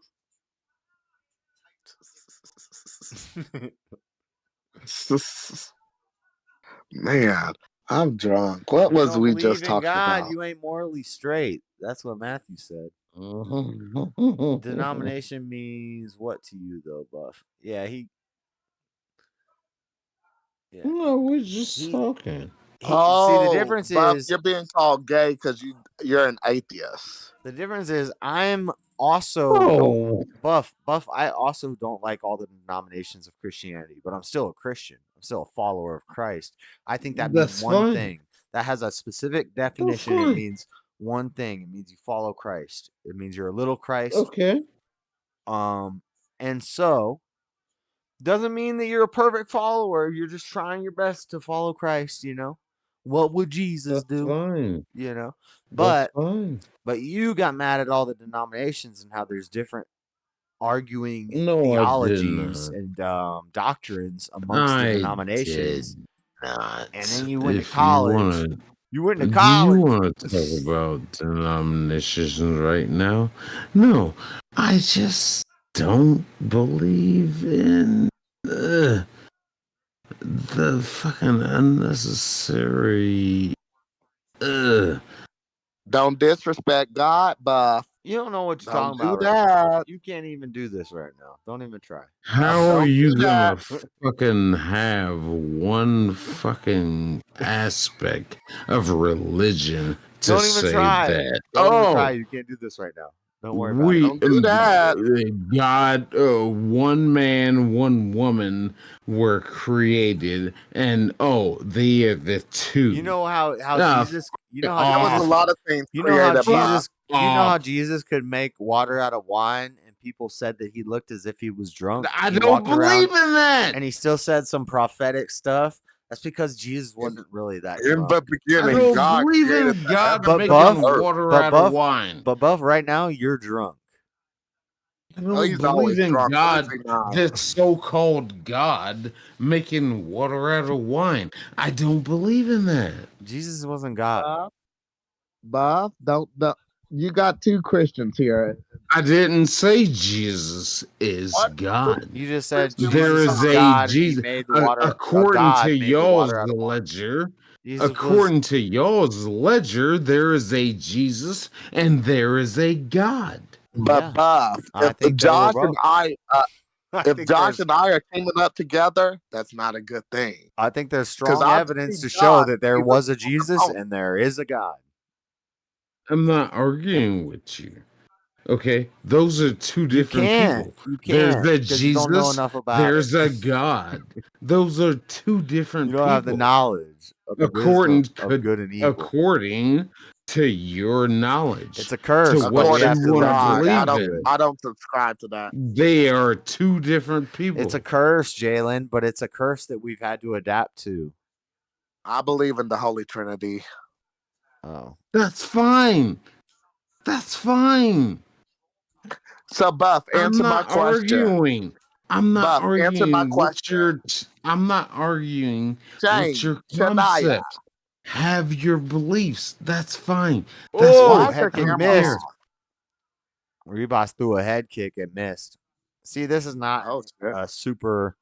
Speaker 9: Man, I'm drunk. What was we just talking
Speaker 1: God,
Speaker 9: about?
Speaker 1: you ain't morally straight. That's what Matthew said. Denomination means what to you, though, Buff? Yeah,
Speaker 6: No, we're just talking.
Speaker 1: See, the difference
Speaker 9: Buff,
Speaker 1: is
Speaker 9: you're being called gay because you're an atheist.
Speaker 1: the difference is I'm also
Speaker 15: Oh.
Speaker 1: Buff. I also don't like all the denominations of Christianity, but I'm still a Christian. I'm still a follower of Christ. I think that means
Speaker 15: That's
Speaker 1: one
Speaker 15: fine.
Speaker 1: thing. That has a specific
Speaker 15: That's
Speaker 1: definition. It
Speaker 15: fine.
Speaker 1: means one thing. It means you follow Christ. It means you're a little Christ.
Speaker 15: Okay.
Speaker 1: And so doesn't mean that you're a perfect follower. You're just trying your best to follow Christ, you know? What would Jesus
Speaker 15: That's
Speaker 1: do?
Speaker 15: fine.
Speaker 1: You know?
Speaker 15: That's
Speaker 1: But
Speaker 15: fine.
Speaker 1: you got mad at all the denominations and how there's different arguing
Speaker 15: No, I did
Speaker 1: theologies
Speaker 15: not.
Speaker 1: and doctrines amongst the
Speaker 15: I
Speaker 1: denominations.
Speaker 15: did not.
Speaker 1: And then you went to
Speaker 15: If you
Speaker 1: college.
Speaker 15: want to,
Speaker 1: You went to
Speaker 15: do you
Speaker 1: college.
Speaker 15: want to talk about denominations right now? No, I just don't believe in the fucking unnecessary.
Speaker 9: Don't disrespect God, Buff.
Speaker 1: You don't know what you're
Speaker 9: Don't
Speaker 1: talking
Speaker 9: do
Speaker 1: about right
Speaker 9: that.
Speaker 1: now. You can't even do this right now. Don't even try.
Speaker 15: How are
Speaker 9: Don't
Speaker 15: you
Speaker 9: do
Speaker 15: gonna
Speaker 9: that.
Speaker 15: fucking have one fucking aspect of religion to
Speaker 1: Don't even
Speaker 15: say
Speaker 1: try.
Speaker 15: that?
Speaker 1: Don't even
Speaker 15: Oh,
Speaker 1: try. You can't do this right now. Don't worry about it.
Speaker 15: we
Speaker 9: Don't do that.
Speaker 15: God, one man, one woman were created, and they are the two.
Speaker 1: You know how
Speaker 15: Ah,
Speaker 1: Jesus. You
Speaker 15: fuck
Speaker 1: know how
Speaker 9: There was a
Speaker 15: off.
Speaker 1: Jesus.
Speaker 9: lot of things
Speaker 1: You know how
Speaker 9: created by.
Speaker 1: Jesus. You know how
Speaker 15: Off.
Speaker 1: Jesus could make water out of wine, and people said that he looked as if he was drunk.
Speaker 15: I
Speaker 1: He
Speaker 15: don't
Speaker 1: walked around,
Speaker 15: believe in that.
Speaker 1: and he still said some prophetic stuff. That's because Jesus wasn't really that
Speaker 9: In
Speaker 1: drunk.
Speaker 9: the
Speaker 15: I
Speaker 9: beginning,
Speaker 15: don't
Speaker 9: God
Speaker 15: believe
Speaker 9: created
Speaker 15: in
Speaker 9: the
Speaker 15: God
Speaker 9: heavens
Speaker 1: But
Speaker 9: and
Speaker 1: Buff,
Speaker 9: the
Speaker 15: making
Speaker 9: earth.
Speaker 15: water
Speaker 1: but
Speaker 15: out of
Speaker 1: Buff,
Speaker 15: wine.
Speaker 1: but Buff. Right now, you're drunk.
Speaker 15: I
Speaker 9: Oh,
Speaker 15: don't
Speaker 9: he's
Speaker 15: believe
Speaker 9: always
Speaker 15: in
Speaker 9: drunk. What is
Speaker 15: God,
Speaker 9: he now?
Speaker 15: this so-called God making water out of wine. I don't believe in that.
Speaker 1: Jesus wasn't God.
Speaker 9: Buff, don't. You got two Christians here.
Speaker 15: I didn't say Jesus is
Speaker 9: What?
Speaker 15: God.
Speaker 1: You just said
Speaker 15: There
Speaker 1: Jesus
Speaker 15: is
Speaker 1: is
Speaker 15: a
Speaker 1: God, and he
Speaker 15: Jesus.
Speaker 1: made the water.
Speaker 15: According to
Speaker 1: God made the
Speaker 15: y'all's
Speaker 1: water out of wine.
Speaker 15: ledger,
Speaker 1: Jesus was.
Speaker 15: there is a Jesus and there is a God.
Speaker 9: But
Speaker 1: Yeah,
Speaker 9: Buff,
Speaker 1: I
Speaker 9: if
Speaker 1: think they were
Speaker 9: Josh and
Speaker 1: both.
Speaker 9: I,
Speaker 1: I
Speaker 9: if
Speaker 1: think
Speaker 9: Josh
Speaker 1: there's.
Speaker 9: and I are teaming up together, that's not a good thing.
Speaker 1: I think there's
Speaker 9: Because
Speaker 1: strong
Speaker 9: I
Speaker 1: evidence
Speaker 9: believe
Speaker 1: to show
Speaker 9: God
Speaker 1: that there
Speaker 9: gave us
Speaker 1: was a
Speaker 9: more
Speaker 1: Jesus
Speaker 9: components.
Speaker 1: and there is a God.
Speaker 15: I'm not arguing with you. Okay, those are two
Speaker 1: You
Speaker 15: different
Speaker 1: can't.
Speaker 15: people.
Speaker 1: You
Speaker 15: There's
Speaker 1: can't
Speaker 15: a
Speaker 1: because you don't know
Speaker 15: Jesus,
Speaker 1: enough about it.
Speaker 15: there's a God. Those are two different
Speaker 1: You don't have the
Speaker 15: people.
Speaker 1: knowledge of the wisdom of good and evil.
Speaker 15: According to your knowledge,
Speaker 1: It's a curse,
Speaker 15: to
Speaker 1: but we
Speaker 15: what
Speaker 9: According
Speaker 1: have
Speaker 15: you
Speaker 1: to
Speaker 9: to
Speaker 15: want to
Speaker 1: learn to
Speaker 9: God,
Speaker 15: believe
Speaker 1: adapt to it.
Speaker 15: in.
Speaker 9: I don't subscribe to that.
Speaker 15: They are two different
Speaker 1: It's
Speaker 15: people.
Speaker 1: a curse, Jalen, but it's a curse that we've had to adapt to.
Speaker 9: I believe in the Holy Trinity.
Speaker 1: Oh,
Speaker 15: That's fine. That's fine.
Speaker 9: So, Buff,
Speaker 15: I'm
Speaker 9: answer my
Speaker 15: not
Speaker 9: question.
Speaker 15: arguing. I'm not
Speaker 9: Buff, answer my
Speaker 15: arguing with
Speaker 9: question.
Speaker 15: I'm not arguing with
Speaker 9: Shane,
Speaker 15: your
Speaker 9: Shania.
Speaker 15: concept. Have your beliefs. That's fine. That's
Speaker 1: oh,
Speaker 9: Why
Speaker 15: fine.
Speaker 9: is her
Speaker 1: head kick
Speaker 15: I don't
Speaker 9: camera
Speaker 15: care.
Speaker 1: missed.
Speaker 9: off?
Speaker 1: Ribas threw a head kick and missed. See, this is not
Speaker 9: Oh, shit.
Speaker 1: a super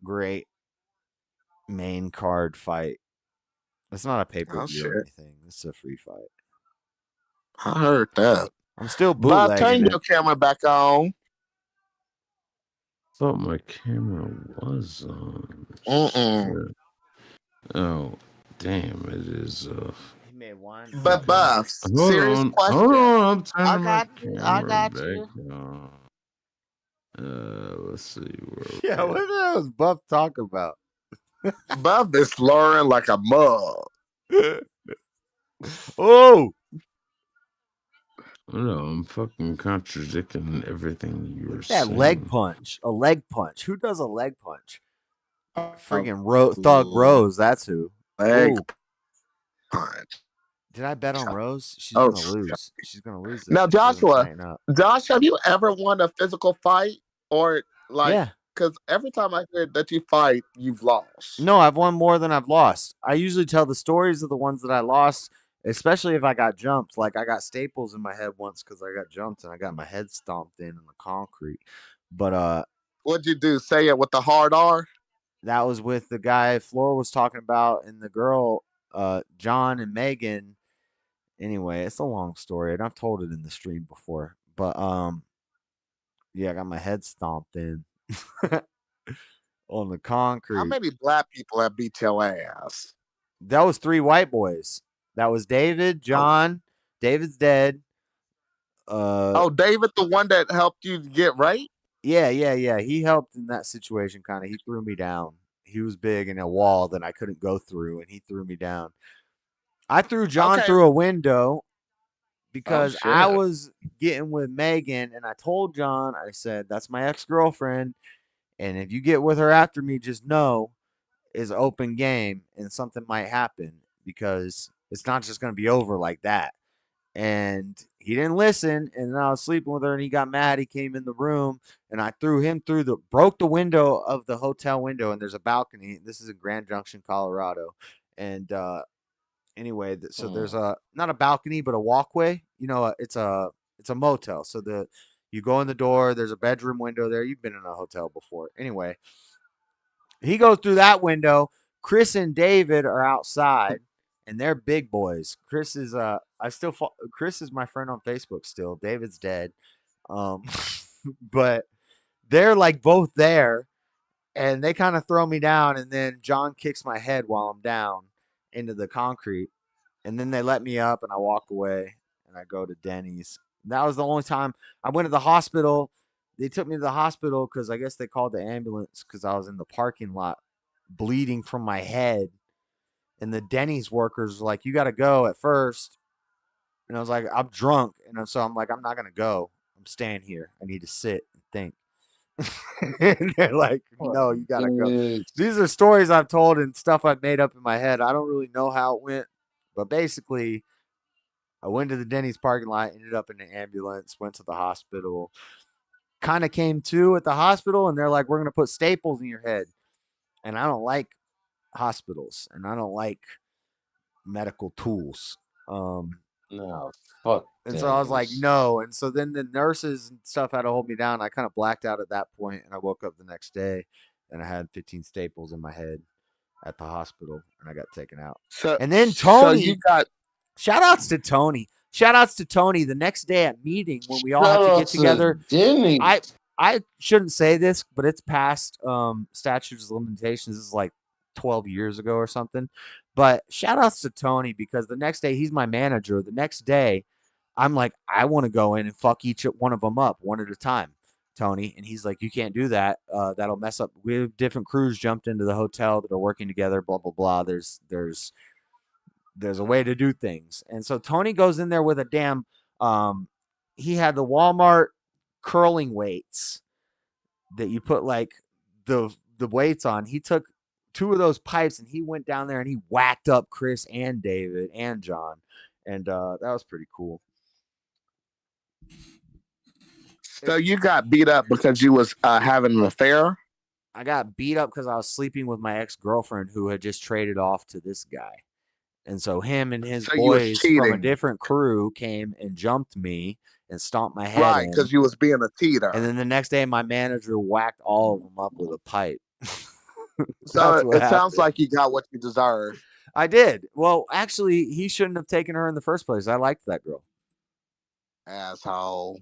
Speaker 1: great main card fight. It's not a pay per
Speaker 9: Oh,
Speaker 1: view or
Speaker 9: shit.
Speaker 1: anything. It's a free fight.
Speaker 9: I heard that.
Speaker 1: I'm still
Speaker 9: Buff, turn
Speaker 1: bootlegging
Speaker 9: your
Speaker 1: it.
Speaker 9: camera back on.
Speaker 15: Thought my camera was on.
Speaker 9: Mm-mm.
Speaker 15: Shit. Oh, damn! It is.
Speaker 1: He made one.
Speaker 9: But Buff,
Speaker 15: Hold
Speaker 9: serious
Speaker 15: on.
Speaker 9: question.
Speaker 15: Hold on. I'm
Speaker 9: I
Speaker 15: turning my
Speaker 9: got you. I
Speaker 15: camera
Speaker 9: got
Speaker 15: back
Speaker 9: you.
Speaker 15: on. Let's see where.
Speaker 1: Yeah, what the hell is Buff talking about?
Speaker 9: Buff is slurring like a mug.
Speaker 1: Oh,
Speaker 15: No, I'm fucking contradicting everything you were
Speaker 1: look at that
Speaker 15: saying.
Speaker 1: leg punch. A leg punch. Who does a leg punch? Friggin' Thug Rose. That's who.
Speaker 9: Leg
Speaker 1: Ooh.
Speaker 9: punch.
Speaker 1: Did I bet on Rose? She's
Speaker 9: Oh,
Speaker 1: gonna lose. She's gonna lose this.
Speaker 9: Now,
Speaker 1: if she doesn't
Speaker 9: Joshua,
Speaker 1: tighten up.
Speaker 9: Josh, have you ever won a physical fight? Or, like,
Speaker 1: Yeah.
Speaker 9: because every time I hear that you fight, you've lost.
Speaker 1: No, I've won more than I've lost. I usually tell the stories of the ones that I lost, especially if I got jumped. Like I got staples in my head once because I got jumped and I got my head stomped in the concrete. But
Speaker 9: What'd you do? Say it with the hard R?
Speaker 1: that was with the guy Flora was talking about and the girl, John and Megan. Anyway, it's a long story, and I've told it in the stream before. But yeah, I got my head stomped in on the concrete.
Speaker 9: How many black people have beat your ass?
Speaker 1: That was 3 white boys. That was David, John. David's dead.
Speaker 9: David, the one that helped you get right?
Speaker 1: Yeah. He helped in that situation kind of. He threw me down. He was big in a wall that I couldn't go through, and he threw me down. I threw John through a window because I
Speaker 9: shit.
Speaker 1: was getting with Megan, and I told John, I said, that's my ex-girlfriend, and if you get with her after me, just know it's open game and something might happen because it's not just going to be over like that. And he didn't listen, and then I was sleeping with her, and he got mad. He came in the room, and I threw him through broke the window of the hotel window, and there's a balcony. This is in Grand Junction, Colorado. And anyway, so there's a not a balcony, but a walkway. You know, it's a motel. So you go in the door. There's a bedroom window there. You've been in a hotel before. Anyway, he goes through that window. Chris and David are outside, and they're big boys. Chris is Chris is my friend on Facebook still. David's dead, but they're like both there, and they kind of throw me down, and then John kicks my head while I'm down into the concrete, and then they let me up, and I walk away, and I go to Denny's. That was the only time I went to the hospital. They took me to the hospital because I guess they called the ambulance because I was in the parking lot bleeding from my head. And the Denny's workers were like, you got to go at first. And I was like, I'm drunk. And so I'm like, I'm not going to go. I'm staying here. I need to sit and think. And they're like, no, you got to go. These are stories I've told and stuff I've made up in my head. I don't really know how it went. But basically, I went to the Denny's parking lot, ended up in an ambulance, went to the hospital. Kind of came to at the hospital, and they're like, we're going to put staples in your head. And I don't like hospitals, and I don't like medical tools.
Speaker 15: No, fuck.
Speaker 1: And so I was like, no. And so then the nurses and stuff had to hold me down. I kind of blacked out at that point, and I woke up the next day, and I had 15 staples in my head at the hospital, and I got taken out. And then Tony,
Speaker 9: you got
Speaker 1: shout outs to Tony. Shout outs to Tony. The next day at meeting when we all have to get together. I shouldn't say this, but it's past statutes of limitations. This is like 12 years ago or something. But shout outs to Tony because the next day he's my manager. The next day I'm like, I want to go in and fuck each one of them up one at a time, Tony. And he's like, you can't do that. That'll mess up. We have different crews jumped into the hotel that are working together, blah, blah, blah. There's a way to do things. And so Tony goes in there with a damn he had the Walmart curling weights that you put like the weights on. He took 2 of those pipes and he went down there and he whacked up Chris and David and John. And that was pretty cool.
Speaker 9: So you got beat up because you was having an affair?
Speaker 1: I got beat up because I was sleeping with my ex-girlfriend who had just traded off to this guy. And so him and his boys from a different crew came and jumped me and stomped my head
Speaker 9: right, because you was being a cheater.
Speaker 1: And then the next day, my manager whacked all of them up with a pipe.
Speaker 9: So it sounds like you got what you deserve.
Speaker 1: I did. Well, actually, he shouldn't have taken her in the first place. I liked that girl.
Speaker 9: Asshole.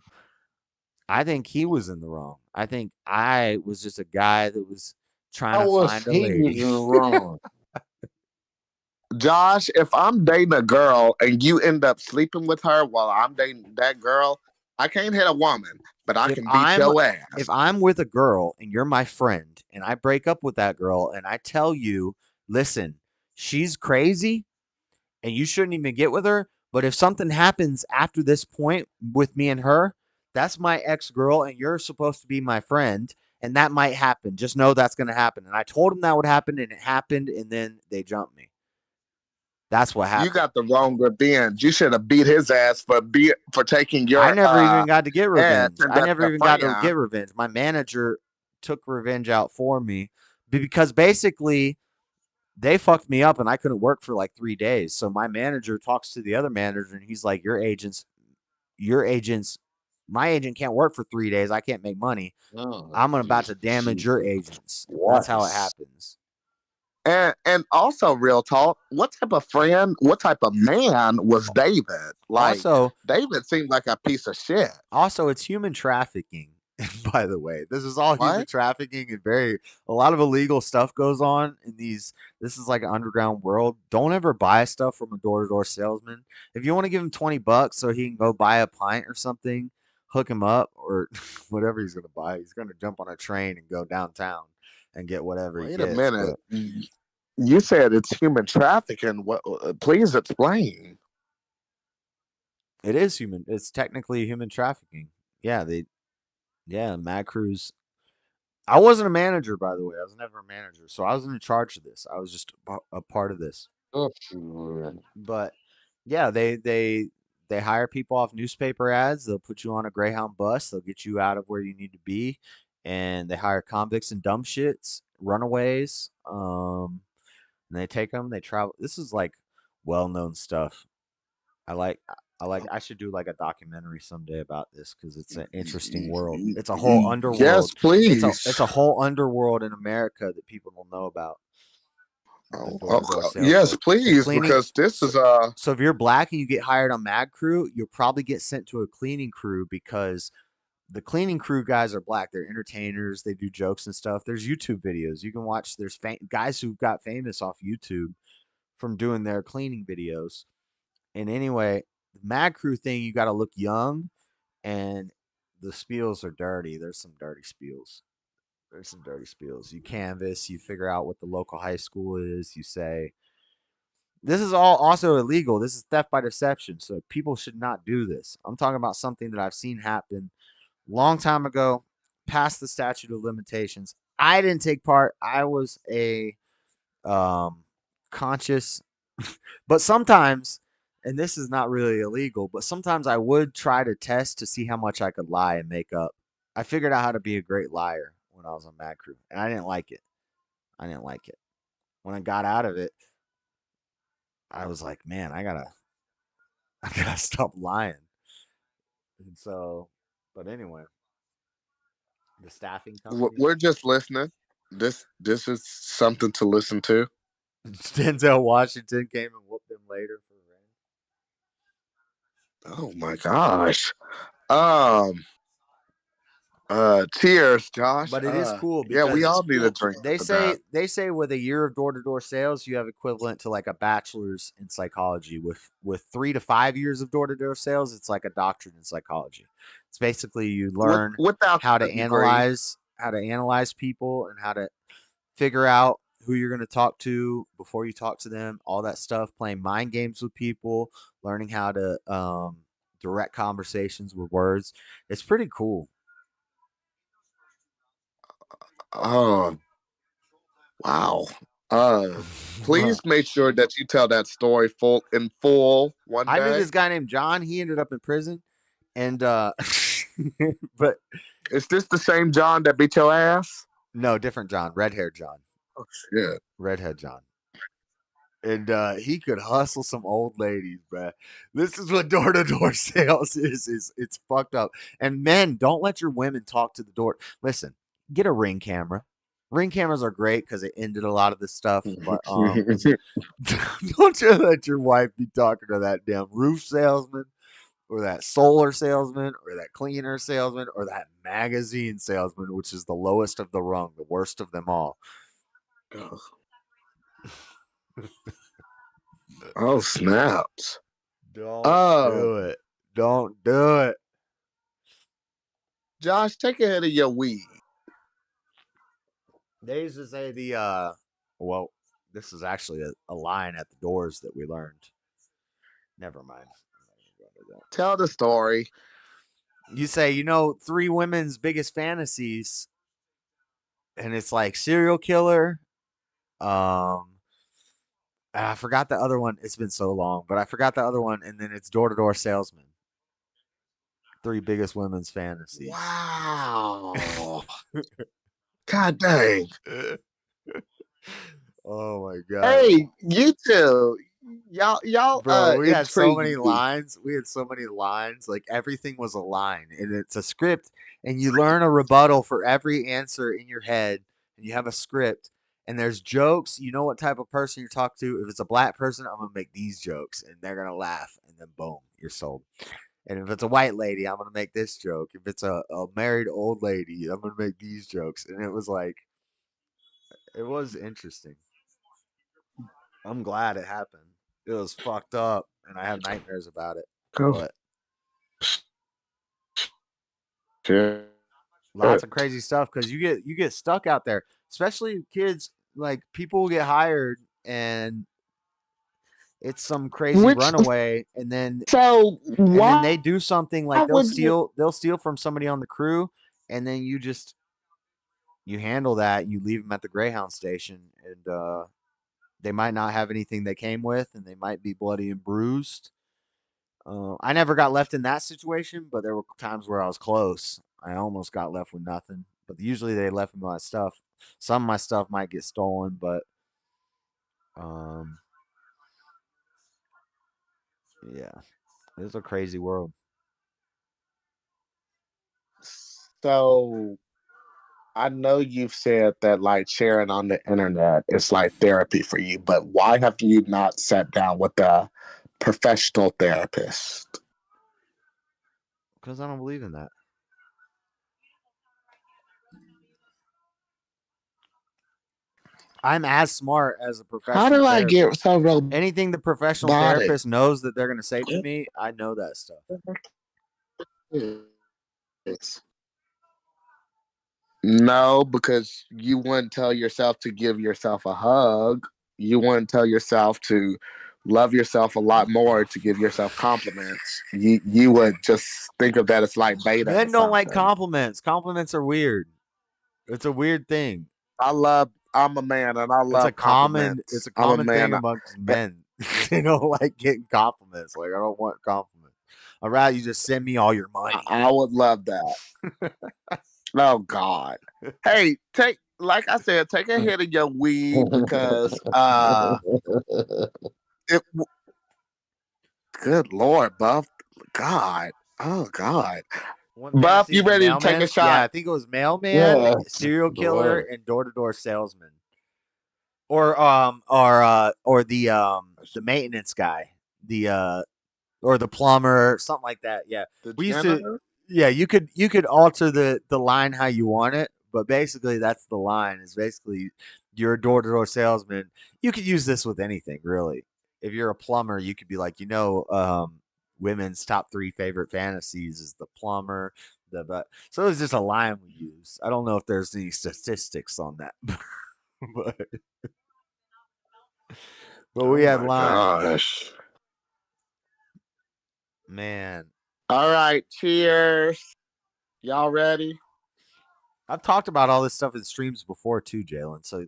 Speaker 1: I think he was in the wrong. I think I was just a guy that was trying to find a lady.
Speaker 15: He was in the wrong.
Speaker 9: Josh, if I'm dating a girl and you end up sleeping with her while I'm dating that girl, I can't hit a woman, but I can beat your ass.
Speaker 1: If I'm with a girl and you're my friend and I break up with that girl and I tell you, listen, she's crazy and you shouldn't even get with her, but if something happens after this point with me and her, that's my ex-girl and you're supposed to be my friend and that might happen. Just know that's going to happen. And I told him that would happen and it happened and then they jumped me. That's what happened.
Speaker 9: You got the wrong revenge. You should have beat his ass for taking your.
Speaker 1: I never even got to get revenge. I never even got to get revenge. My manager took revenge out for me because basically they fucked me up and I couldn't work for like 3 days. So my manager talks to the other manager and he's like, my agent can't work for 3 days. I can't make money.
Speaker 15: Oh,
Speaker 1: I'm about to damage your agents. That's how it happens.
Speaker 9: And also, real talk, what type of man was David? Like,
Speaker 1: also,
Speaker 9: David seemed like a piece of shit.
Speaker 1: Also, it's human trafficking. By the way, this is all human
Speaker 9: What?
Speaker 1: trafficking and a lot of illegal stuff goes on in these. This is like an underground world. Don't ever buy stuff from a door-to-door salesman. If you want to give him $20 so he can go buy a pint or something, hook him up or whatever he's gonna buy. He's gonna jump on a train and go downtown and get whatever he
Speaker 9: Wait a
Speaker 1: gets.
Speaker 9: minute.
Speaker 1: But
Speaker 9: You said it's human trafficking. What? Please explain.
Speaker 1: it is human. It's technically human trafficking. Yeah, Mad Crew's. I wasn't a manager, by the way. I was never a manager, so I wasn't in charge of this. I was just a part of this.
Speaker 9: Oh,
Speaker 1: But yeah, they hire people off newspaper ads. They'll put you on a Greyhound bus. They'll get you out of where you need to be, and they hire convicts and dumb shits, runaways. And they take them. They travel. This is like well-known stuff. I like. I should do like a documentary someday about this because it's an interesting world. It's a whole
Speaker 9: Yes,
Speaker 1: underworld.
Speaker 9: please.
Speaker 1: It's a whole underworld in America that people don't know about. The door-to-door sales.
Speaker 9: Yes,
Speaker 1: So
Speaker 9: please, because this is
Speaker 1: So if you're black and you get hired on Mad Crew, you'll probably get sent to a cleaning crew because the cleaning crew guys are black. They're entertainers. They do jokes and stuff. There's YouTube videos you can watch. There's guys who got famous off YouTube from doing their cleaning videos. And anyway, the Mad Crew thing, you got to look young, and the spiels are dirty. There's some dirty spiels. You canvas, you figure out what the local high school is. You say, this is all also illegal. This is theft by deception. So people should not do this. I'm talking about something that I've seen happen long time ago, past the statute of limitations. I didn't take part. I was a conscious, but sometimes, and this is not really illegal, but sometimes I would try to test to see how much I could lie and make up. I figured out how to be a great liar when I was on Mad Crew, and I didn't like it. When I got out of it, I was like, man, I gotta stop lying. And so, but anyway, the staffing company.
Speaker 9: we're just listening. This is something to listen to.
Speaker 1: Denzel Washington came and whooped him later for
Speaker 9: Oh my gosh. Cheers, Josh.
Speaker 1: But it is cool
Speaker 9: yeah, we
Speaker 1: because
Speaker 9: all need a drink.
Speaker 1: they say with a year of door-to-door sales, you have equivalent to like a bachelor's in psychology. With 3 to 5 years of door-to-door sales, it's like a doctorate in psychology. It's basically you learn
Speaker 9: without
Speaker 1: how to
Speaker 9: the degree.
Speaker 1: analyze people and how to figure out who you're going to talk to before you talk to them, all that stuff, playing mind games with people, learning how to direct conversations with words. It's pretty cool.
Speaker 9: Oh, wow. Please make sure that you tell that story in full one day.
Speaker 1: I knew this guy named John. He ended up in prison, and but
Speaker 9: is this the same John that beat your ass?
Speaker 1: No, different John, red-haired John.
Speaker 9: Oh shit,
Speaker 1: redhead John. And he could hustle some old ladies, bruh. This is what door-to-door sales is. It's fucked up. And men, don't let your women talk to the door. Listen, get a Ring camera. Ring cameras are great because it ended a lot of this stuff. But don't you let your wife be talking to that damn roof salesman or that solar salesman or that cleaner salesman or that magazine salesman, which is the lowest of the rung, the worst of them all.
Speaker 9: Oh snaps!
Speaker 1: Don't do it. Don't do it.
Speaker 9: Josh, take a hit of your weed.
Speaker 1: They used to say well, this is actually a line at the doors that we learned. Never mind.
Speaker 9: Tell the story.
Speaker 1: You say, 3 women's biggest fantasies, and it's like serial killer. I forgot the other one. It's been so long, but I forgot the other one, and then it's door-to-door salesman. 3 biggest women's fantasies.
Speaker 9: Wow. God dang.
Speaker 1: Oh my god.
Speaker 9: Hey, you two. Y'all
Speaker 1: Bro, we had so many
Speaker 9: intrigued me.
Speaker 1: lines. Like everything was a line, and it's a script, and you learn a rebuttal for every answer in your head, and you have a script, and there's jokes. You know what type of person you're talking to. If it's a black person, I'm gonna make these jokes, and they're gonna laugh, and then boom, you're sold. And if it's a white lady, I'm gonna make this joke. If it's a married old lady, I'm gonna make these jokes. And it was like, it was interesting. I'm glad it happened. It was fucked up, and I have nightmares about it.
Speaker 9: Go.
Speaker 1: But
Speaker 9: Shit.
Speaker 1: lots of crazy stuff because you get stuck out there, especially kids. Like people will get hired, and it's some crazy
Speaker 9: Which
Speaker 1: runaway, and then
Speaker 9: so why
Speaker 1: they do something like
Speaker 9: would you?
Speaker 1: they'll steal from somebody on the crew, and then you handle that. You leave them at the Greyhound station, and they might not have anything they came with, and they might be bloody and bruised. I never got left in that situation, but there were times where I was close. I almost got left with nothing, but usually they left me my stuff. Some of my stuff might get stolen, but um, yeah, it's a crazy world.
Speaker 9: So I know you've said that like sharing on the internet is like therapy for you, but why have you not sat down with a professional therapist?
Speaker 1: Because I don't believe in that. I'm as smart as a
Speaker 9: How
Speaker 1: professional
Speaker 9: do I get
Speaker 1: therapist.
Speaker 9: so
Speaker 1: Anything the professional
Speaker 9: robotic?
Speaker 1: therapist knows that they're going to say to me, I know that stuff.
Speaker 9: No, because you wouldn't tell yourself to give yourself a hug. You wouldn't tell yourself to love yourself a lot more, to give yourself compliments. You would just think of that as like beta or
Speaker 1: Men don't like
Speaker 9: something.
Speaker 1: compliments. Compliments are weird. It's a weird thing.
Speaker 9: I'm a man and I love compliments.
Speaker 1: It's a
Speaker 9: I'm a
Speaker 1: common thing
Speaker 9: man.
Speaker 1: amongst men. They don't like getting compliments. Like, I don't want compliments. I'd rather you just send me all your money.
Speaker 9: I would love that. Oh God. Hey, like I said, take a hit of your weed because it good Lord, Buff. God. Oh God.
Speaker 1: One
Speaker 9: Buff,
Speaker 1: fantasy
Speaker 9: you
Speaker 1: is the
Speaker 9: ready to take a
Speaker 1: mailman. Yeah,
Speaker 9: shot?
Speaker 1: I think it was mailman,
Speaker 9: Yeah.
Speaker 1: serial killer,
Speaker 9: Lord.
Speaker 1: and door-to-door salesman. Or the maintenance guy. Or the plumber, something like that. Yeah.
Speaker 9: The
Speaker 1: We used to
Speaker 9: janitor?
Speaker 1: yeah, you could alter the line how you want it, but basically that's the line. Is basically you're a door-to-door salesman. You could use this with anything, really. If you're a plumber, you could be like, women's top 3 favorite fantasies is the plumber, but so it's just a line we use. I don't know if there's any statistics on that. but we
Speaker 9: Oh
Speaker 1: had
Speaker 9: my
Speaker 1: lines.
Speaker 9: gosh.
Speaker 1: Man.
Speaker 9: All right, cheers. Y'all ready?
Speaker 1: I've talked about all this stuff in streams before too, Jalen. So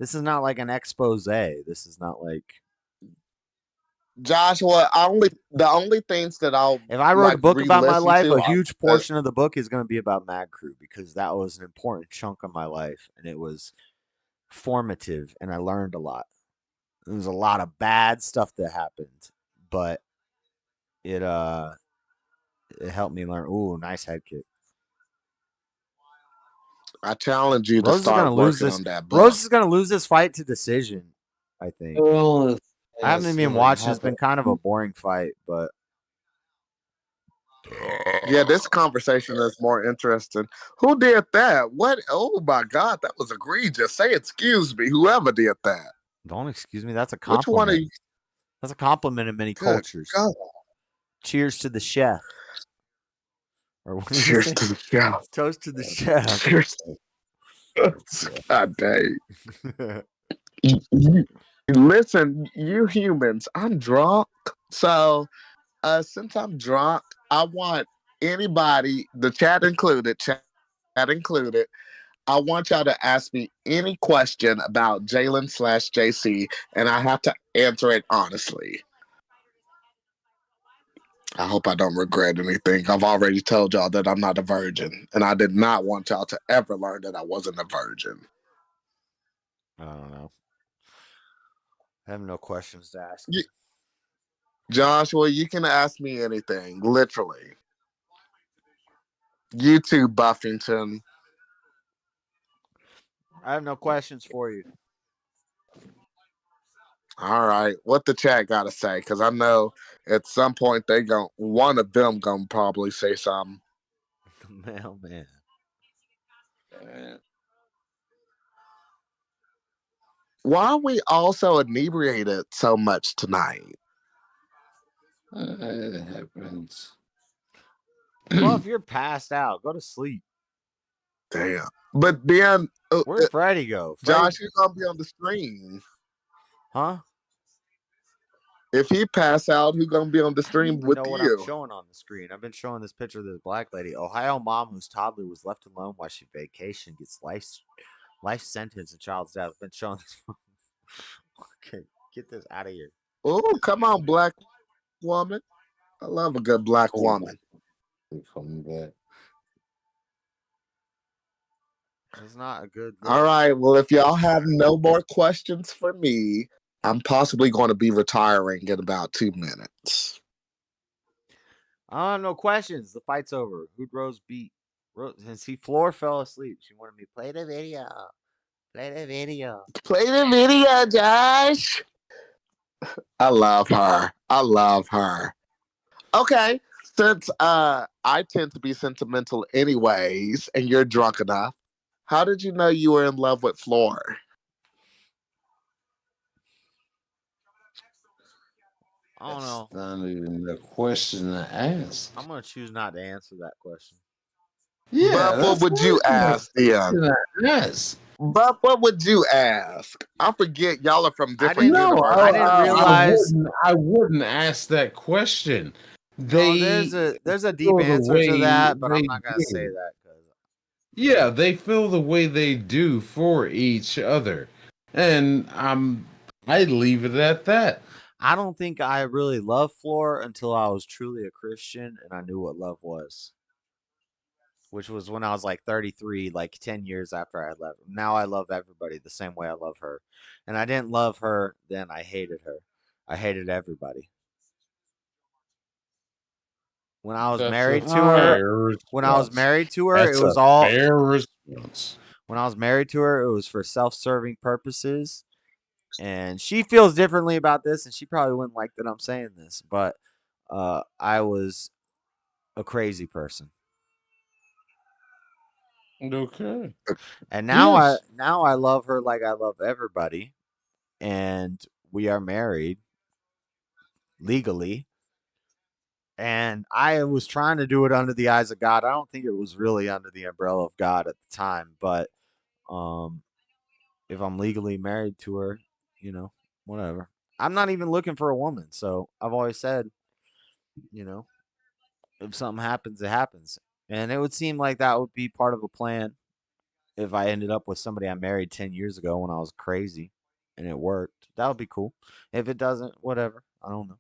Speaker 1: this is not like an expose. This is not like
Speaker 9: Joshua, the only things that I'll
Speaker 1: if I wrote
Speaker 9: like
Speaker 1: a book about my
Speaker 9: re-listen
Speaker 1: life,
Speaker 9: to
Speaker 1: a
Speaker 9: are
Speaker 1: huge portion of the book is going to be about Mad Crew because that was an important chunk of my life and it was formative and I learned a lot. There was a lot of bad stuff that happened, but it helped me learn. Ooh, nice head kick.
Speaker 9: I challenge you to
Speaker 1: Rose is going
Speaker 9: start
Speaker 1: to lose
Speaker 9: working
Speaker 1: this.
Speaker 9: on that book.
Speaker 1: Rose is going to lose this fight to decision, I think. I haven't even watched. It's been kind of a boring fight, but
Speaker 9: yeah, this conversation is more interesting. Who did that? What? Oh my God, that was egregious. Say excuse me, whoever did that.
Speaker 1: Don't excuse me. That's a
Speaker 9: Which one
Speaker 1: compliment.
Speaker 9: of you?
Speaker 1: That's a compliment in many
Speaker 9: Good
Speaker 1: cultures.
Speaker 9: God.
Speaker 1: Cheers to the chef. Or what did he
Speaker 9: Cheers
Speaker 1: say?
Speaker 9: to the chef.
Speaker 1: Toast to the chef.
Speaker 9: Cheers. God dang. Listen, you humans, I'm drunk. So since I'm drunk, I want anybody, the chat included, I want y'all to ask me any question about Jalen/JC, and I have to answer it honestly. I hope I don't regret anything. I've already told y'all that I'm not a virgin, and I did not want y'all to ever learn that I wasn't a virgin.
Speaker 1: I don't know. I have no questions to ask.
Speaker 9: Joshua, you can ask me anything, literally. You too, Buffington.
Speaker 1: I have no questions for you.
Speaker 9: All right, what the chat got to say? Because I know at some point one of them gonna probably say something.
Speaker 1: The mailman.
Speaker 9: Why are we also inebriated so much tonight?
Speaker 15: It happens.
Speaker 1: Well, if you're passed out, go to sleep.
Speaker 9: Damn. But then,
Speaker 1: where'd Freddie go?
Speaker 9: Josh, you're gonna be on the stream,
Speaker 1: huh?
Speaker 9: If he pass out, who's gonna be on the stream with
Speaker 1: know what
Speaker 9: you?
Speaker 1: I'm showing on the screen. I've been showing this picture of this black lady. Ohio mom whose toddler was left alone while she vacationed gets life sentence and child's death. I've been showing this. Okay, get this out of here.
Speaker 9: Oh, come on, black woman. I love a good black woman.
Speaker 15: Coming back.
Speaker 1: It's not a good look.
Speaker 9: All right. Well, if y'all have no more questions for me, I'm possibly going to be retiring in about 2 minutes.
Speaker 1: No questions. The fight's over. Who'd Rose beat? Since Floor fell asleep. She wanted me to play the video. Play the video.
Speaker 9: Play the video, Josh. I love her. I love her. Okay. Since I tend to be sentimental anyways, and you're drunk enough, how did you know you were in love with Floor?
Speaker 1: I don't know.
Speaker 15: That's not even a question to ask.
Speaker 1: I'm gonna choose not to answer that question.
Speaker 9: Yeah, but what would you ask, then?
Speaker 15: Yes.
Speaker 9: But what would you ask? I forget y'all are from different universes.
Speaker 1: I didn't realize
Speaker 15: I wouldn't ask that question.
Speaker 1: there's a deep answer to that, but I'm not gonna say that.
Speaker 15: Yeah, they feel the way they do for each other, and I'd leave it at that.
Speaker 1: I don't think I really loved Floor until I was truly a Christian and I knew what love was. Which was when I was like 33, like 10 years after I left. Now I love everybody the same way I love her. And I didn't love her, then I hated her. I hated everybody. When I was married to her, it was all
Speaker 15: fair response.
Speaker 1: When I was married to her, it was for self-serving purposes. And she feels differently about this, and she probably wouldn't like that I'm saying this, but I was a crazy person.
Speaker 15: Okay.
Speaker 1: And now I love her like I love everybody, and we are married legally. And I was trying to do it under the eyes of God. I don't think it was really under the umbrella of God at the time, but if I'm legally married to her, whatever. I'm not even looking for a woman, so I've always said, if something happens, it happens. And it would seem like that would be part of a plan if I ended up with somebody I married 10 years ago when I was crazy and it worked. That would be cool. If it doesn't, whatever. I don't know.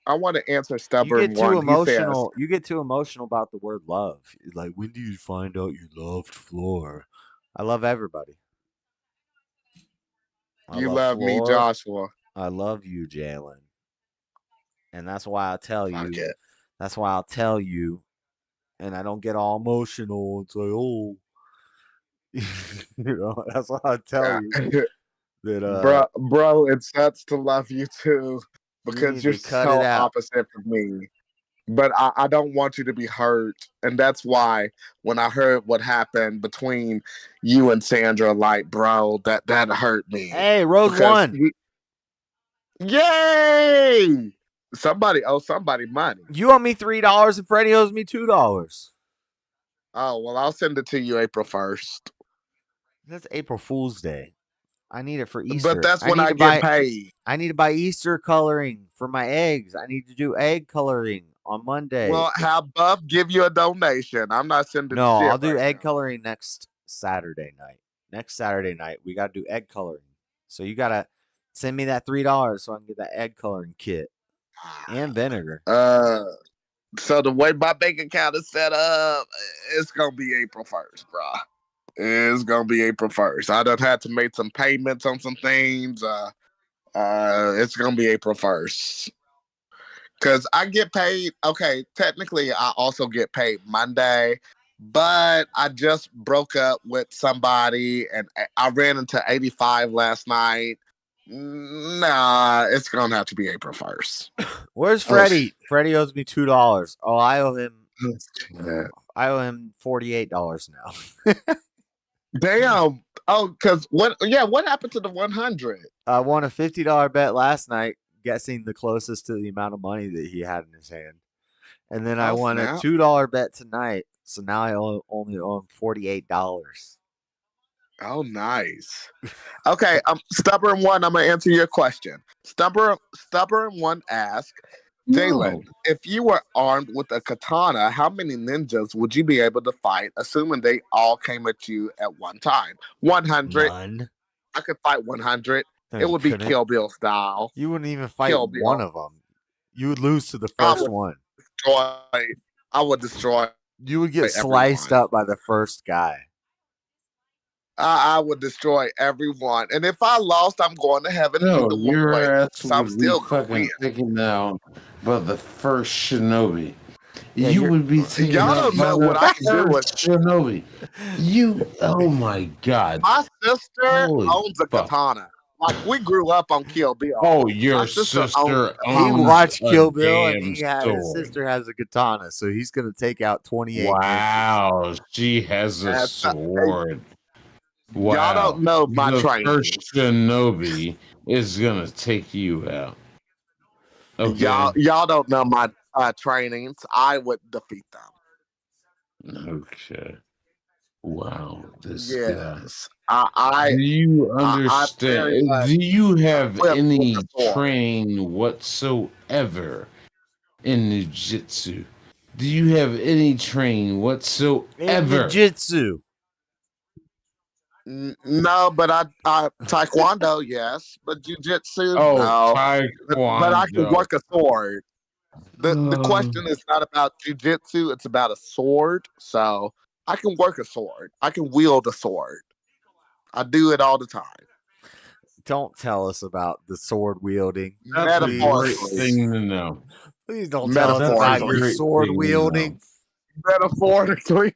Speaker 9: I want to answer stubborn
Speaker 1: You get too
Speaker 9: one.
Speaker 1: emotional. You get too emotional about the word love. Like, when do you find out you loved Floor? I love everybody.
Speaker 9: You love me, Joshua.
Speaker 1: I love you, Jalen. And that's why I'll tell you. That's why I'll tell you. And I don't get all emotional and say, oh. That's why I tell you. That,
Speaker 9: bro, it sucks to love you too. Because you're so opposite from me. But I don't want you to be hurt. And that's why when I heard what happened between you and Sandra, like, bro, that hurt me.
Speaker 1: Hey, Rose won.
Speaker 9: Yay! Somebody owes somebody money.
Speaker 1: You owe me $3 and Freddie owes me $2.
Speaker 9: Oh, well, I'll send it to you April 1st.
Speaker 1: That's April Fool's Day. I need it for Easter.
Speaker 9: But that's when I get paid.
Speaker 1: I need to buy Easter coloring for my eggs. I need to do egg coloring on Monday.
Speaker 9: Well, have Buff give you a donation. I'm not sending
Speaker 1: No,
Speaker 9: shit
Speaker 1: I'll do
Speaker 9: right
Speaker 1: egg
Speaker 9: now.
Speaker 1: coloring next Saturday night. Next Saturday night, we got to do egg coloring. So you got to send me that $3 so I can get that egg coloring kit and vinegar.
Speaker 9: So the way my bank account is set up, it's going to be April 1st, bro. It's going to be April 1st. I done had to make some payments on some things. It's going to be April 1st. Because I get paid. Okay, technically, I also get paid Monday. but I just broke up with somebody, and I ran into 85 last night. Nah, it's gonna have to be April 1st.
Speaker 1: Where's Freddie? Freddie owes me $2. Oh, I owe him. I owe him $48 now.
Speaker 9: Damn. Oh, because what? Yeah, what happened to the 100?
Speaker 1: I won a $50 bet last night, guessing the closest to the amount of money that he had in his hand, and then I won
Speaker 9: snap.
Speaker 1: a $2 bet tonight. So now I only owe him $48.
Speaker 9: Oh, nice. Okay, Stubborn One, I'm gonna answer your question. Stubborn One asks, Jalen, if you were armed with a katana, how many ninjas would you be able to fight, assuming they all came at you at one time? 100.
Speaker 1: None.
Speaker 9: I could fight 100.
Speaker 1: No,
Speaker 9: it
Speaker 1: you
Speaker 9: would be
Speaker 1: couldn't.
Speaker 9: Kill Bill style.
Speaker 1: You wouldn't even fight
Speaker 9: Kill Bill.
Speaker 1: one of them. You would lose to the first one.
Speaker 9: I would destroy.
Speaker 1: You would get sliced up by the first guy.
Speaker 9: I would destroy everyone, and if I lost, I'm going to heaven.
Speaker 15: No, you're
Speaker 9: so I'm still
Speaker 15: fucking thinking now about the first shinobi.
Speaker 1: Yeah,
Speaker 15: you would be thinking
Speaker 9: y'all don't know what I can do with
Speaker 15: shinobi. You, oh my god!
Speaker 9: My sister
Speaker 15: Holy
Speaker 9: owns a katana. Like we grew up on Kill Bill.
Speaker 15: Oh, your
Speaker 9: My
Speaker 15: sister
Speaker 9: owns
Speaker 1: He
Speaker 15: owns
Speaker 1: watched
Speaker 15: a
Speaker 1: Kill Bill, and
Speaker 15: damn
Speaker 1: his
Speaker 15: sword.
Speaker 1: sister has a katana, so he's gonna take out 28.
Speaker 15: Wow, she has a sword. Wow.
Speaker 9: Y'all don't know my
Speaker 15: the
Speaker 9: training.
Speaker 15: first shinobi is gonna take you out. Okay.
Speaker 9: Y'all don't know my trainings. I would defeat them.
Speaker 15: Okay. Wow. This
Speaker 9: Yes.
Speaker 15: guy. Do you understand? Do you have any training whatsoever in Jiu-Jitsu? Do you have any training whatsoever?
Speaker 1: In Jiu-Jitsu.
Speaker 9: No, but I taekwondo, yes, but jujitsu,
Speaker 15: Oh,
Speaker 9: no.
Speaker 15: taekwondo.
Speaker 9: But I can work a sword. The question is not about jujitsu; it's about a sword. So I can work a sword. I can wield a sword. I do it all the time.
Speaker 1: Don't tell us about the sword wielding.
Speaker 15: That's a great thing to know.
Speaker 1: Please don't tell us about your sword wielding.
Speaker 9: Metaphorically.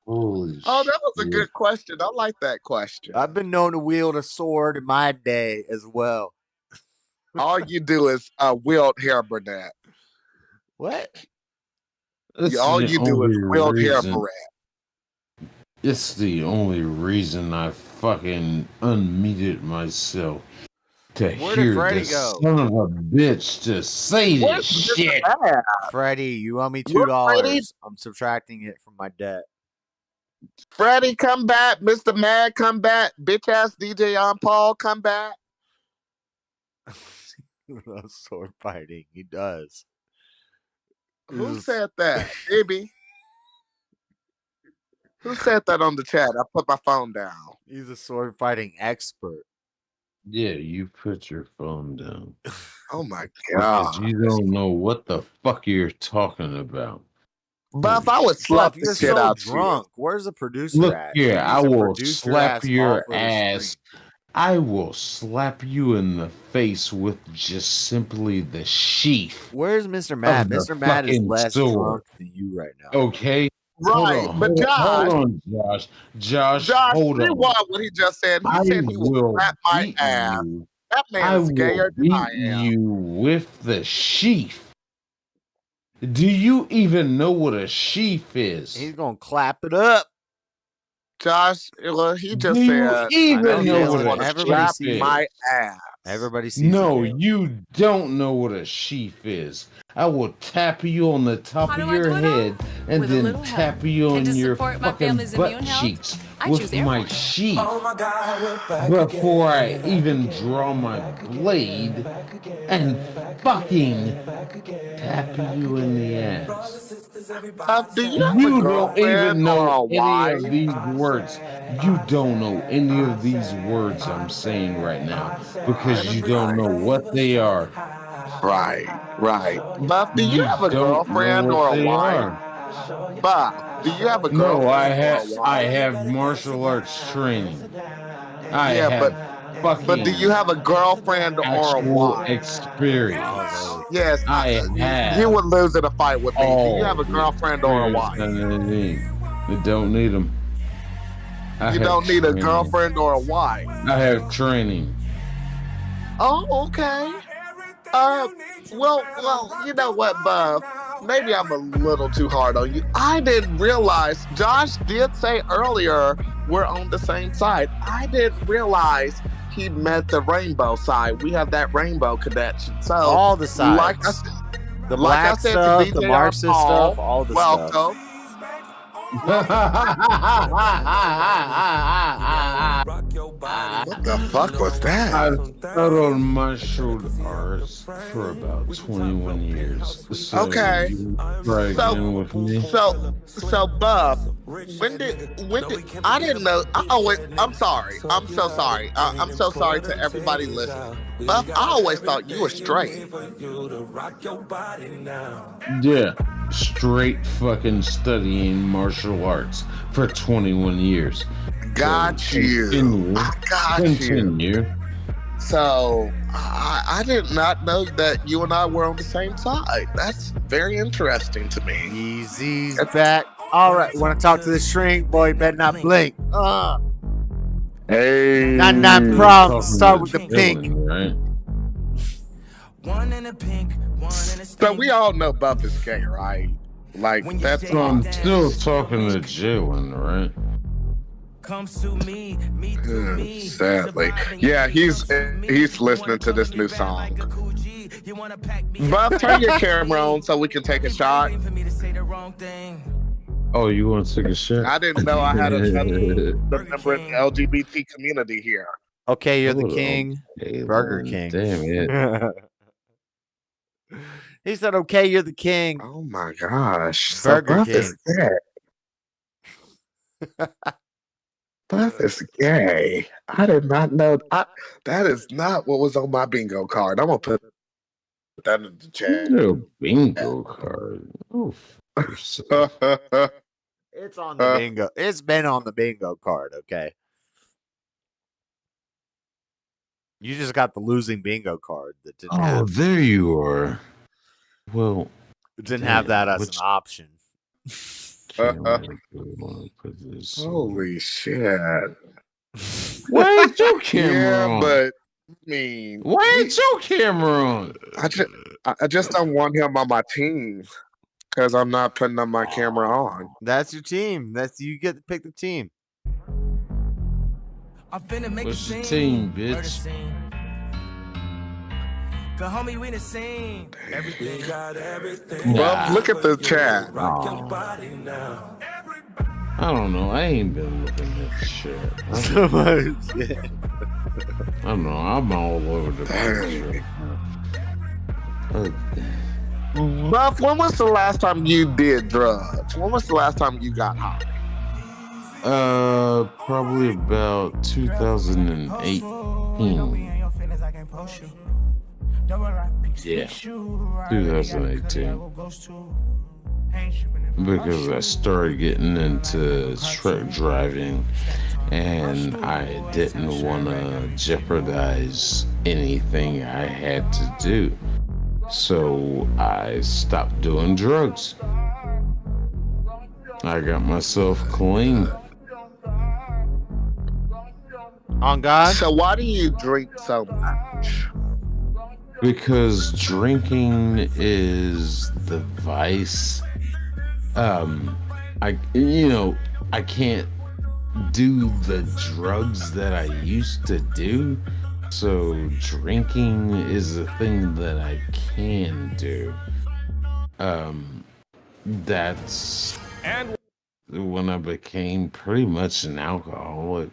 Speaker 15: Holy
Speaker 9: that was a good question. I like that question.
Speaker 1: I've been known to wield a sword in my day as well.
Speaker 9: All you do is wield hair, Burnett.
Speaker 1: What?
Speaker 9: All you do is wield hair, Burnett.
Speaker 15: It's the only reason I fucking unmuted myself to hear this son of a bitch to say this shit.
Speaker 1: Freddie, you owe me $2. I'm subtracting it from my debt.
Speaker 9: Freddie, come back. Mr. Mad, come back. Bitch ass DJ on Paul, come back.
Speaker 1: Sword fighting. He does.
Speaker 9: Who said that? Baby. Who said that on the chat? I put my phone down.
Speaker 1: He's a sword fighting expert.
Speaker 15: Yeah, you put your phone down.
Speaker 9: Oh my
Speaker 15: Because
Speaker 9: god.
Speaker 15: you don't know what the fuck you're talking about.
Speaker 9: But if I would slap the
Speaker 1: you're
Speaker 9: shit
Speaker 1: so
Speaker 9: out
Speaker 1: drunk. Where's the producer
Speaker 15: Look
Speaker 1: at?
Speaker 15: here, I
Speaker 1: He's a
Speaker 15: will
Speaker 1: producer
Speaker 15: slap
Speaker 1: ass
Speaker 15: your
Speaker 1: all for the
Speaker 15: ass.
Speaker 1: stream.
Speaker 15: I will slap you in the face with just simply the sheath.
Speaker 1: Where's Mr. Mad?
Speaker 15: of the
Speaker 1: Mr. Mad is
Speaker 15: fucking
Speaker 1: less
Speaker 15: sword.
Speaker 1: drunk than you right now.
Speaker 15: Okay.
Speaker 9: Right, but
Speaker 15: hold on, Josh. Josh, hold
Speaker 9: see
Speaker 15: on.
Speaker 9: what he just said. He said he will slap my
Speaker 15: beat
Speaker 9: ass.
Speaker 15: you.
Speaker 9: That
Speaker 15: I
Speaker 9: man's
Speaker 15: will
Speaker 9: gayer than I
Speaker 15: beat
Speaker 9: am.
Speaker 15: you with the sheath. Do you even know what a sheath is?
Speaker 1: He's gonna clap it up.
Speaker 9: Josh, well, he just
Speaker 15: Do you
Speaker 9: said,
Speaker 15: even know
Speaker 9: "What
Speaker 15: what a
Speaker 9: slap
Speaker 15: sheath is?
Speaker 9: my ass."
Speaker 1: Everybody sees
Speaker 15: No,
Speaker 1: it.
Speaker 15: you don't know what a sheath is. I will tap you on the top of your head and
Speaker 17: With a
Speaker 15: then
Speaker 17: little
Speaker 15: tap
Speaker 17: help.
Speaker 15: you on
Speaker 17: And to
Speaker 15: your
Speaker 17: support my
Speaker 15: fucking
Speaker 17: family's
Speaker 15: butt
Speaker 17: immune health,
Speaker 15: cheeks
Speaker 17: I
Speaker 15: with
Speaker 17: choose
Speaker 15: my
Speaker 17: airborne.
Speaker 15: sheath.
Speaker 17: Oh my God, we're back
Speaker 15: Before I even draw my blade and fucking tap you in the ass.
Speaker 9: Do you have a
Speaker 15: You don't
Speaker 9: girlfriend
Speaker 15: even
Speaker 9: or
Speaker 15: know
Speaker 9: a
Speaker 15: any
Speaker 9: wife?
Speaker 15: of these words. You don't know any of these words I'm saying right now because you don't know what they are.
Speaker 9: Right. Buff, do you have a
Speaker 15: don't know
Speaker 9: girlfriend or
Speaker 15: what
Speaker 9: a
Speaker 15: they
Speaker 9: wife?
Speaker 15: are.
Speaker 9: Buff, do you have a
Speaker 15: No,
Speaker 9: girlfriend or a
Speaker 15: I
Speaker 9: wife?
Speaker 15: have martial arts training. I
Speaker 9: Yeah, but
Speaker 15: have
Speaker 9: But do you have a girlfriend or a
Speaker 15: actual
Speaker 9: wife?
Speaker 15: experience.
Speaker 9: Yes,
Speaker 15: I
Speaker 9: you
Speaker 15: have
Speaker 9: would lose in a fight with me. Do you have
Speaker 15: all
Speaker 9: a
Speaker 15: the
Speaker 9: girlfriend or a
Speaker 15: experience
Speaker 9: wife?
Speaker 15: that I need. I don't need them.
Speaker 9: You don't need a girlfriend or a wife.
Speaker 15: I have training.
Speaker 9: Oh, okay. Well, you know what, Buff? Maybe I'm a little too hard on you. I didn't realize Josh did say earlier we're on the same side. I didn't realize he meant the rainbow side. We have that rainbow connection. So
Speaker 1: all the sides.
Speaker 9: Like I said,
Speaker 1: the black stuff, the Marxist stuff, all the
Speaker 9: welcome.
Speaker 1: stuff.
Speaker 9: What the fuck was that?
Speaker 15: I've taught on martial arts for about 21 years. So
Speaker 9: Okay.
Speaker 15: Bragging with me.
Speaker 9: So Buff, when did I didn't know. I'm sorry. I'm so sorry. I'm so sorry to everybody listening. Buff, I always thought you were straight.
Speaker 15: Yeah, straight fucking studying martial arts for 21 years.
Speaker 9: Got
Speaker 15: So
Speaker 9: you. I got
Speaker 15: continue.
Speaker 9: you. So I did not know that you and I were on the same side. That's very interesting to me.
Speaker 1: Easy's back. All right, want to talk to the shrink? Boy, better not blink.
Speaker 9: Hey.
Speaker 1: Not problem. Start with the pink.
Speaker 15: Right?
Speaker 9: So we all know Buff is gay, right? Like that's
Speaker 15: So I'm still talking to Jalen, right?
Speaker 9: Sadly. Yeah, he's listening to this new song. Buff, turn your camera on so we can take a shot.
Speaker 15: Oh, you want to take a shot?
Speaker 9: I didn't know I had another member in the LGBT community here.
Speaker 1: Okay, you're the king. Burger King.
Speaker 15: Damn it.
Speaker 1: He said, okay, you're the king.
Speaker 9: Oh my gosh.
Speaker 1: Burger
Speaker 9: Buff
Speaker 1: King.
Speaker 9: is gay. Buff is gay. I did not know. That is not what was on my bingo card. I'm going to put that in the chat.
Speaker 15: No bingo card. Oh,
Speaker 1: It's on the bingo. It's been on the bingo card, okay? You just got the losing bingo card that didn't have.
Speaker 15: there you are. Well,
Speaker 1: it didn't have that as an option.
Speaker 9: Holy shit.
Speaker 15: Why ain't your camera on?
Speaker 9: But I mean,
Speaker 15: why ain't your camera on?
Speaker 9: I just don't want him on my team because I'm not putting on my camera on.
Speaker 1: That's your team. You get to pick the team.
Speaker 15: What's your team, bitch?
Speaker 17: Homie, we the same. Everything got everything.
Speaker 9: Well, look at the chat.
Speaker 15: I don't know. I ain't been looking at shit.
Speaker 1: So much shit.
Speaker 15: I don't know. I'm all over the place.
Speaker 9: Buff, when was the last time you did drugs? When was the last time you got high?
Speaker 15: Probably about 2018. Yeah, 2018. Because I started getting into truck driving and I didn't want to jeopardize anything I had to do. So I stopped doing drugs. I got myself clean.
Speaker 1: On God?
Speaker 9: So why do you drink so much?
Speaker 15: Because drinking is the vice. I can't do the drugs that I used to do. So drinking is a thing that I can do. That's when I became pretty much an alcoholic.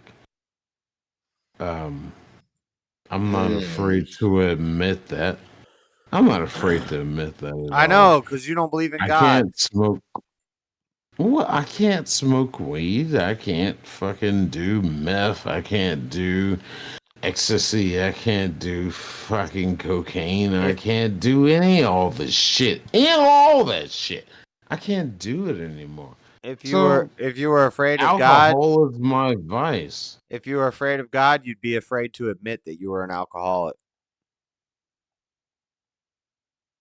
Speaker 15: I'm not afraid to admit that. I'm not afraid to admit that at
Speaker 1: I know, because you don't believe in God.
Speaker 15: I can't smoke. Well, I can't smoke weed. I can't fucking do meth. I can't do ecstasy. I can't do fucking cocaine. I can't do all this shit. And all that shit. I can't do it anymore.
Speaker 1: If you
Speaker 15: So
Speaker 1: were afraid of God,
Speaker 15: alcohol is my vice.
Speaker 1: if you were afraid of God, you'd be afraid to admit that you were an alcoholic.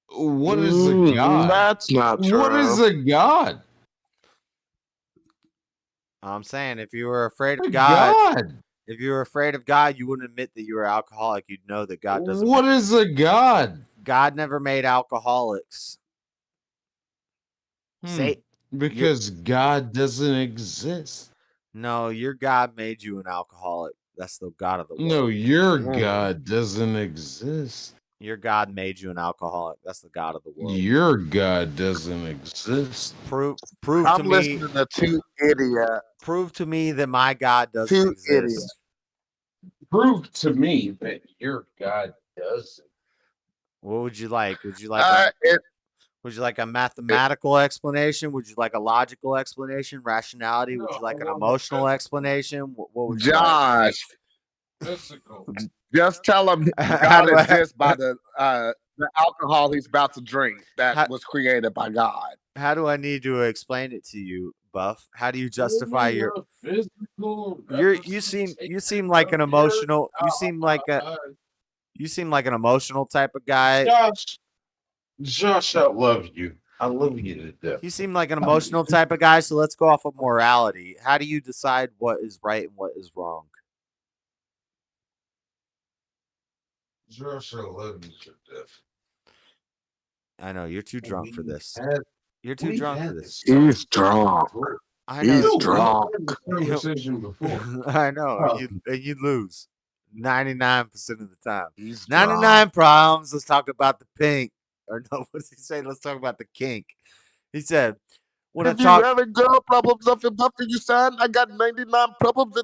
Speaker 15: What is a god?
Speaker 9: That's not
Speaker 15: What is
Speaker 9: true.
Speaker 15: a god?
Speaker 1: I'm saying if you were afraid
Speaker 15: A
Speaker 1: of God,
Speaker 15: god.
Speaker 1: if you were afraid of God, you wouldn't admit that you were alcoholic. You'd know that God doesn't.
Speaker 15: What is a god?
Speaker 1: God never made alcoholics. Say
Speaker 15: Because God doesn't exist.
Speaker 1: no, your God made you an alcoholic. That's the God of the world.
Speaker 15: No, your God doesn't exist.
Speaker 1: Your God made you an alcoholic. That's the God of the world.
Speaker 15: Your God doesn't exist.
Speaker 1: Prove
Speaker 9: I'm
Speaker 1: to me.
Speaker 9: listening to two idiots.
Speaker 1: Prove to me that my God doesn't
Speaker 9: Two
Speaker 1: exist.
Speaker 9: idiots.
Speaker 15: Prove to me that your God doesn't.
Speaker 1: What would you like? Would you like would you like a mathematical explanation? Would you like a logical explanation? Rationality? Would you like an emotional explanation? What would you like?
Speaker 9: Josh,
Speaker 15: Physical.
Speaker 9: just tell him God exists by the alcohol he's about to drink that was created by God.
Speaker 1: How do I need to explain it to you, Buff? How do you justify your
Speaker 15: physical?
Speaker 1: you seem like an emotional. You seem like an emotional type of guy.
Speaker 15: Josh, I love you. I love you to death.
Speaker 1: You seem like an emotional type of guy, so let's go off of morality. How do you decide what is right and what is wrong?
Speaker 15: Josh, I love you to death.
Speaker 1: I know you're too drunk for this. You're too drunk for this.
Speaker 9: He's drunk.
Speaker 1: I know.
Speaker 9: He's drunk.
Speaker 15: Conversation before.
Speaker 1: I know.
Speaker 15: Oh.
Speaker 1: And you lose 99% of the time.
Speaker 9: He's
Speaker 1: 99 problems. Let's talk about the pink. Or no, what does he say? Let's talk about the kink. He said, when
Speaker 9: if you having girl problems up and buffing you, son, I got 99 problems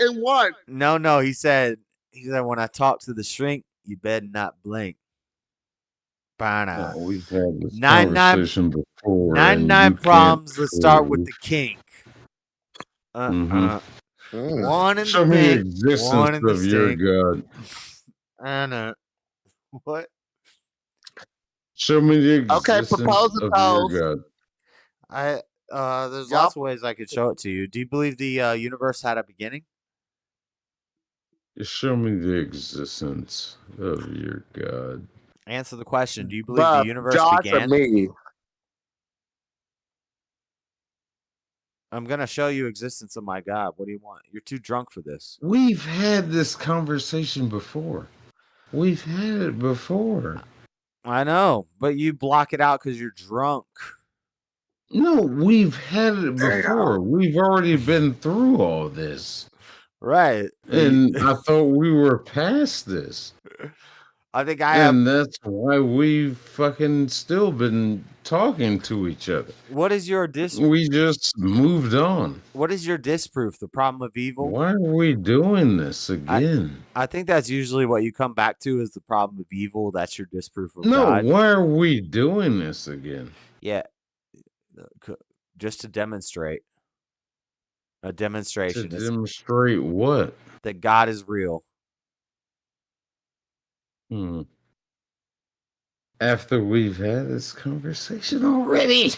Speaker 9: in one.
Speaker 1: No, he said when I talk to the shrink, you better not blink.
Speaker 15: We've had this
Speaker 1: 99
Speaker 15: conversation before.
Speaker 1: 99 problems. Let's start with the kink. One in
Speaker 15: Show
Speaker 1: the
Speaker 15: me the
Speaker 1: pink,
Speaker 15: existence
Speaker 1: one in the
Speaker 15: of your
Speaker 1: stink.
Speaker 15: God.
Speaker 1: I know. What?
Speaker 15: Show me the existence
Speaker 9: propose
Speaker 15: of
Speaker 9: propose.
Speaker 15: your God.
Speaker 1: There's lots of ways I could show it to you. Do you believe the universe had a beginning?
Speaker 15: Show me the existence of your God.
Speaker 1: Answer the question. Do you believe the universe began?
Speaker 9: Me.
Speaker 1: I'm gonna show you existence of my God. What do you want? You're too drunk for this.
Speaker 15: We've had this conversation before. We've had it before.
Speaker 1: I know, but you block it out because you're drunk.
Speaker 15: No, we've had it before. We've already been through all this.
Speaker 1: Right.
Speaker 15: And I thought we were past this.
Speaker 1: I think I have.
Speaker 15: And that's why we've fucking still been talking to each other.
Speaker 1: What is your
Speaker 15: We just moved on.
Speaker 1: What is your disproof? The problem of evil?
Speaker 15: Why are we doing this again?
Speaker 1: I think that's usually what you come back to is the problem of evil. That's your disproof of
Speaker 15: No,
Speaker 1: God.
Speaker 15: why are we doing this again?
Speaker 1: Yeah. Just to demonstrate. A demonstration.
Speaker 15: To demonstrate what?
Speaker 1: That God is real.
Speaker 15: After we've had this conversation already.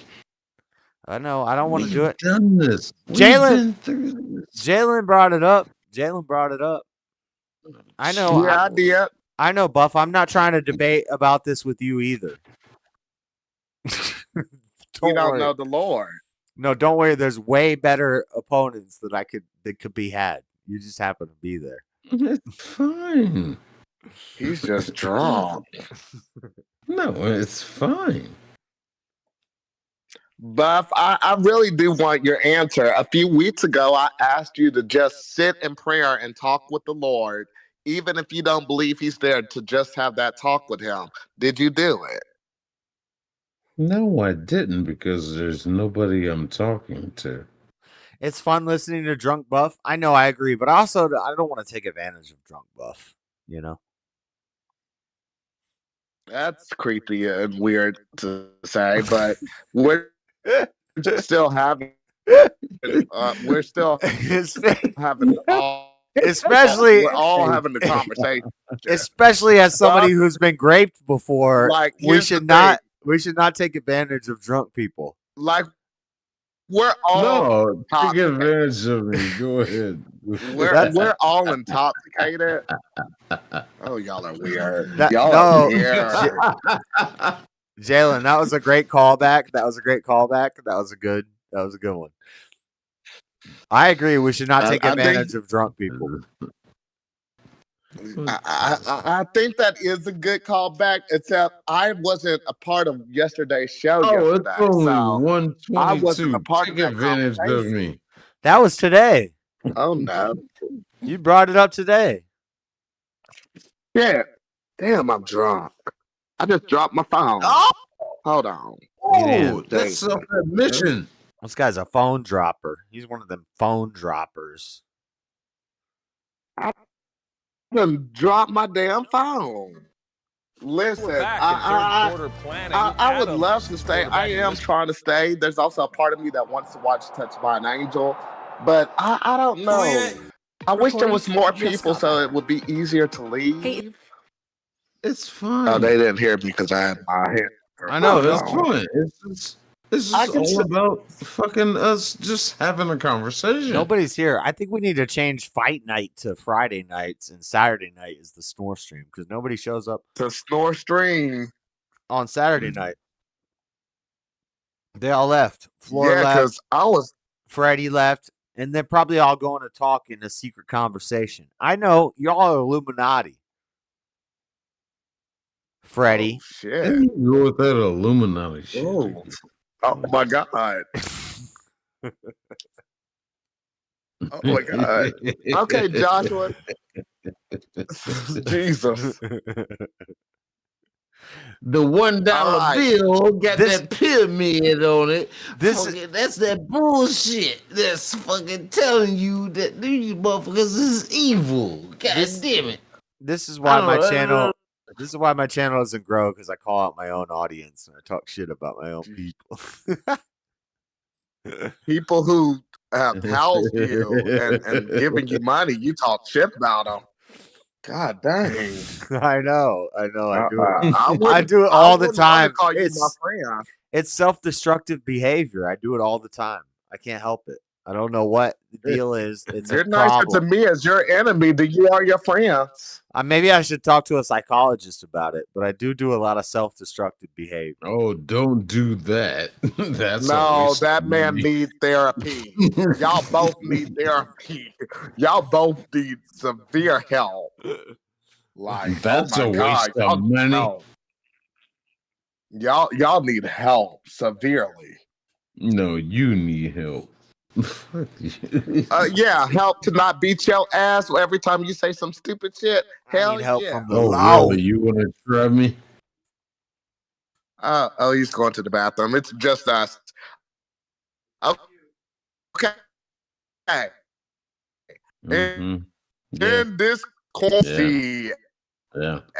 Speaker 1: I know. I don't want to do it.
Speaker 15: Done this.
Speaker 1: Jalen brought it up. I know.
Speaker 9: Yeah, I did.
Speaker 1: I know, Buff. I'm not trying to debate about this with you either.
Speaker 9: You don't know the Lord.
Speaker 1: No, don't worry. There's way better opponents that could be had. You just happen to be there.
Speaker 15: It's fine.
Speaker 9: He's just drunk.
Speaker 15: No, it's fine.
Speaker 9: Buff, I really do want your answer. A few weeks ago, I asked you to just sit in prayer and talk with the Lord, even if you don't believe he's there, to just have that talk with him. Did you do it?
Speaker 15: No, I didn't, because there's nobody I'm talking to.
Speaker 1: It's fun listening to Drunk Buff. I know, I agree, but also I don't want to take advantage of Drunk Buff, you know?
Speaker 9: That's creepy and weird to say, but we're still having we're still having
Speaker 1: especially
Speaker 9: we're all having the conversation.
Speaker 1: Especially as somebody who's been raped before,
Speaker 9: Like,
Speaker 1: we should not take advantage of drunk people.
Speaker 9: Like we're all
Speaker 6: No, take advantage of me. Go ahead.
Speaker 9: we're all intoxicated. Oh, y'all are weird. Y'all are
Speaker 1: No,
Speaker 9: weird.
Speaker 1: Jalen, that was a great callback. That was a great callback. That was a good one. I agree. We should not take
Speaker 9: I think
Speaker 1: advantage of drunk people.
Speaker 9: I think that is a good callback, except I wasn't a part of yesterday's show
Speaker 6: Oh, it's
Speaker 9: yesterday,
Speaker 6: only
Speaker 9: so I wasn't a
Speaker 6: 122.
Speaker 9: part
Speaker 6: Take
Speaker 9: of that
Speaker 6: advantage of
Speaker 9: conversation.
Speaker 6: me.
Speaker 1: That was today.
Speaker 9: Oh no!
Speaker 1: You brought it up today.
Speaker 9: Yeah. Damn, I'm drunk. I just dropped my phone.
Speaker 6: Oh,
Speaker 9: Hold on.
Speaker 6: oh that's self-admission.
Speaker 1: This guy's a phone dropper. He's one of them phone droppers.
Speaker 9: I done dropped my damn phone. Listen, I would love to stay. I am trying to stay. There's also a part of me that wants to watch Touched by an Angel, but I don't know. I wish there was more people so it would be easier to leave.
Speaker 6: It's fine.
Speaker 9: Oh, they didn't hear me because I had my head.
Speaker 1: I know
Speaker 6: that's fine. It's just all about fucking us just having a conversation.
Speaker 1: Nobody's here. I think we need to change Fight Night to Friday nights, and Saturday night is the snore stream because nobody shows up.
Speaker 9: The snore stream
Speaker 1: on Saturday night. They all left. Floor left.
Speaker 9: Because I was.
Speaker 1: Freddie left, and they're probably all going to talk in a secret conversation. I know y'all are Illuminati. Freddie.
Speaker 9: Oh, shit.
Speaker 6: How do you go with that Illuminati shit?
Speaker 9: Oh my God. Oh my God. Okay, Joshua. Jesus.
Speaker 15: The $1 bill got that pyramid on it.
Speaker 1: This
Speaker 15: that's that bullshit. That's fucking telling you that these motherfuckers is evil. God damn it.
Speaker 1: This is why my channel. This is why my channel doesn't grow, because I call out my own audience and I talk shit about my own people.
Speaker 9: People who have housed you and giving you money, you talk shit about them. God dang.
Speaker 1: I know. I do it.
Speaker 9: I
Speaker 1: I do it all the
Speaker 9: wouldn't
Speaker 1: time.
Speaker 9: call you my friend.
Speaker 1: It's self-destructive behavior. I do it all the time. I can't help it. I don't know what the deal is. It's
Speaker 9: You're
Speaker 1: a
Speaker 9: nicer
Speaker 1: problem.
Speaker 9: to me as your enemy than you are your friends.
Speaker 1: Maybe I should talk to a psychologist about it, but I do a lot of self-destructive behavior.
Speaker 6: Oh, don't do that. That's
Speaker 9: No, that man needs therapy. Y'all both need therapy. Y'all both need severe help. Like
Speaker 6: that's
Speaker 9: oh my
Speaker 6: a
Speaker 9: God,
Speaker 6: waste of money.
Speaker 9: Y'all need help severely.
Speaker 6: No, you need help.
Speaker 9: Yeah, help to not beat your ass every time you say some stupid shit. Hell
Speaker 1: need help
Speaker 9: yeah.
Speaker 1: from the
Speaker 6: Really? You want to try me?
Speaker 9: Oh, he's going to the bathroom. It's just us. Okay.
Speaker 6: Mm-hmm.
Speaker 9: In this corner,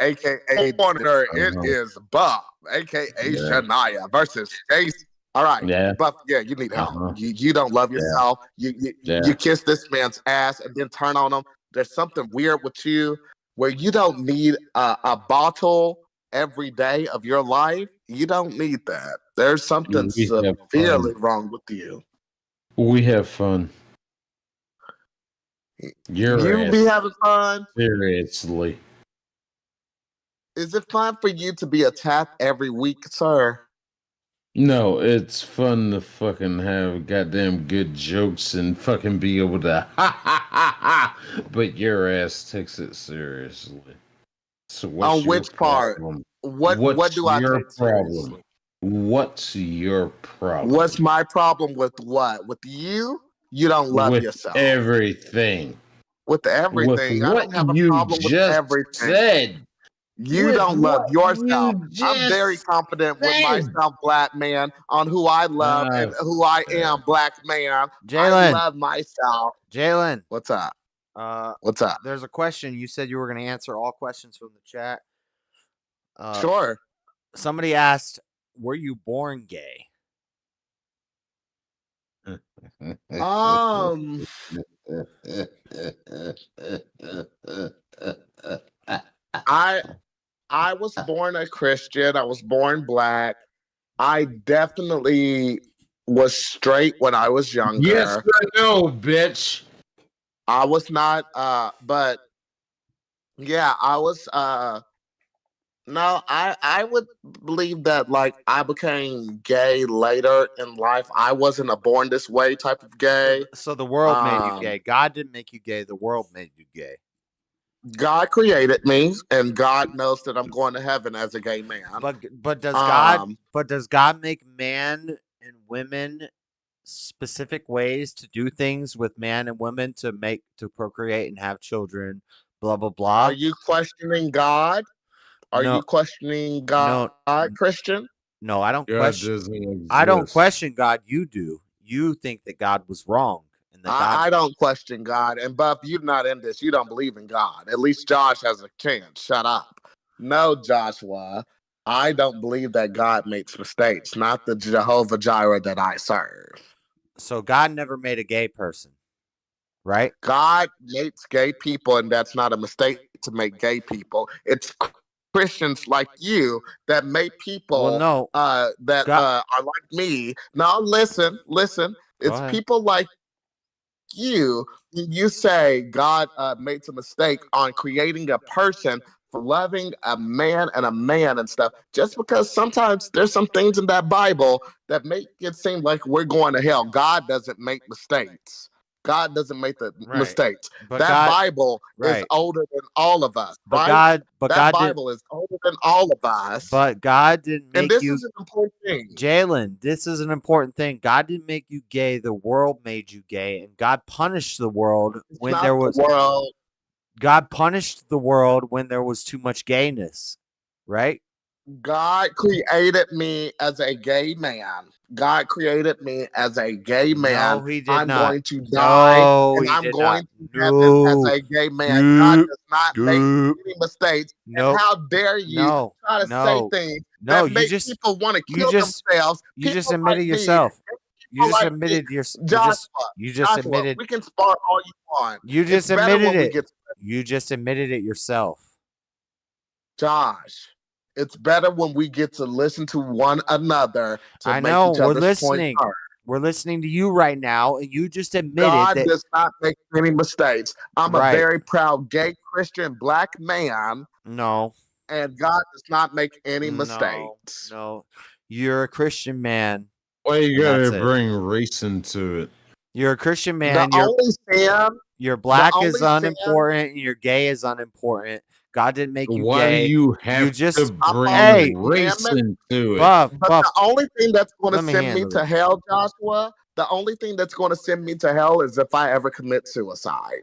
Speaker 9: aka corner, it is Bob, aka Shania versus Stacy. All right, but yeah, you need help. You don't love yourself. You kiss this man's ass and then turn on him. There's something weird with you where you don't need a bottle every day of your life. You don't need that. There's something severely wrong with you.
Speaker 6: We have fun.
Speaker 9: You be having fun.
Speaker 6: Seriously.
Speaker 9: Is it fun for you to be attacked every week, sir?
Speaker 6: No, it's fun to fucking have goddamn good jokes and fucking be able to but your ass takes it seriously. So what's
Speaker 9: on which part? What do I take seriously?
Speaker 6: What's your problem?
Speaker 9: What's my problem with what? With you? You don't love
Speaker 6: with
Speaker 9: yourself.
Speaker 6: Everything.
Speaker 9: With everything. I don't have a problem with everything.
Speaker 6: Said.
Speaker 9: You don't love yourself. I'm very confident with myself, black man, on who I love and who I am, black man.
Speaker 1: Jalen.
Speaker 9: I love myself.
Speaker 1: Jalen.
Speaker 9: What's up? What's up?
Speaker 1: There's a question. You said you were going to answer all questions from the chat.
Speaker 9: Sure.
Speaker 1: Somebody asked, were you born gay?
Speaker 9: I was born a Christian. I was born black. I definitely was straight when I was younger.
Speaker 15: Yes, I know, bitch.
Speaker 9: I was not, but yeah, I was. No, I would believe that like I became gay later in life. I wasn't a born this way type of gay.
Speaker 1: So the world made you gay. God didn't make you gay. The world made you gay.
Speaker 9: God created me, and God knows that I'm going to heaven as a gay man.
Speaker 1: But does God make man and women specific ways to do things with man and women to procreate and have children? Blah blah blah.
Speaker 9: Are you questioning God? Are you questioning God, Christian?
Speaker 1: No, I don't
Speaker 15: God
Speaker 1: question.
Speaker 15: doesn't exist.
Speaker 1: I don't question God. You do. You think that God was wrong, and that God.
Speaker 9: I don't question God. And Buff, you're not in this. You don't believe in God. At least Josh has a chance. Shut up. No, Joshua. I don't believe that God makes mistakes. Not the Jehovah Jireh that I serve.
Speaker 1: So God never made a gay person, right?
Speaker 9: God makes gay people, and that's not a mistake to make gay people. It's Christians like you that make people that are like me. Now listen. It's people like you. You say God made a mistake on creating a person for loving a man and stuff. Just because sometimes there's some things in that Bible that make it seem like we're going to hell. God doesn't make mistakes. God doesn't make the mistakes.
Speaker 1: But
Speaker 9: that Bible is older than all of us, right? That Bible is older than all of us.
Speaker 1: But God didn't make
Speaker 9: and this
Speaker 1: you.
Speaker 9: is an important thing.
Speaker 1: Jalen, this is an important thing. God didn't make you gay. The world made you gay, and God punished the world when there was. God punished the world when there was too much gayness, right?
Speaker 9: God created me as a gay man. God created me as a gay man.
Speaker 1: No, he did
Speaker 9: I'm
Speaker 1: not.
Speaker 9: going to die,
Speaker 1: No,
Speaker 9: and
Speaker 1: he
Speaker 9: I'm
Speaker 1: did
Speaker 9: going
Speaker 1: not.
Speaker 9: to heaven as a gay man. God does not make any mistakes.
Speaker 1: Nope.
Speaker 9: And how dare you try to say things that make people want to kill themselves?
Speaker 1: You just
Speaker 9: People
Speaker 1: admitted
Speaker 9: like me,
Speaker 1: yourself. You just
Speaker 9: like
Speaker 1: admitted
Speaker 9: me.
Speaker 1: your. You just
Speaker 9: Joshua,
Speaker 1: admitted.
Speaker 9: we can spar all you want.
Speaker 1: You just
Speaker 9: It's better
Speaker 1: admitted
Speaker 9: when we
Speaker 1: it.
Speaker 9: get.
Speaker 1: You just admitted it yourself.
Speaker 9: Josh, it's better when we get to listen to one another to
Speaker 1: I
Speaker 9: make
Speaker 1: know.
Speaker 9: each
Speaker 1: We're
Speaker 9: other's
Speaker 1: listening.
Speaker 9: points heard.
Speaker 1: We're listening to you right now, and you just admitted
Speaker 9: God
Speaker 1: that
Speaker 9: does not make any mistakes. I'm a very proud gay Christian black man.
Speaker 1: No.
Speaker 9: And God does not make any mistakes.
Speaker 1: No. You're a Christian man.
Speaker 15: Why you gotta bring race into it?
Speaker 1: You're a Christian man. Your black is unimportant, and your gay is unimportant. God didn't make you
Speaker 15: Why
Speaker 1: gay.
Speaker 15: do you have
Speaker 1: just
Speaker 15: to bring race into it?
Speaker 1: Buff.
Speaker 9: The only thing that's going to
Speaker 1: Let me
Speaker 9: send me
Speaker 1: handle
Speaker 9: to
Speaker 1: it.
Speaker 9: hell, Joshua, the only thing that's going to send me to hell is if I ever commit suicide.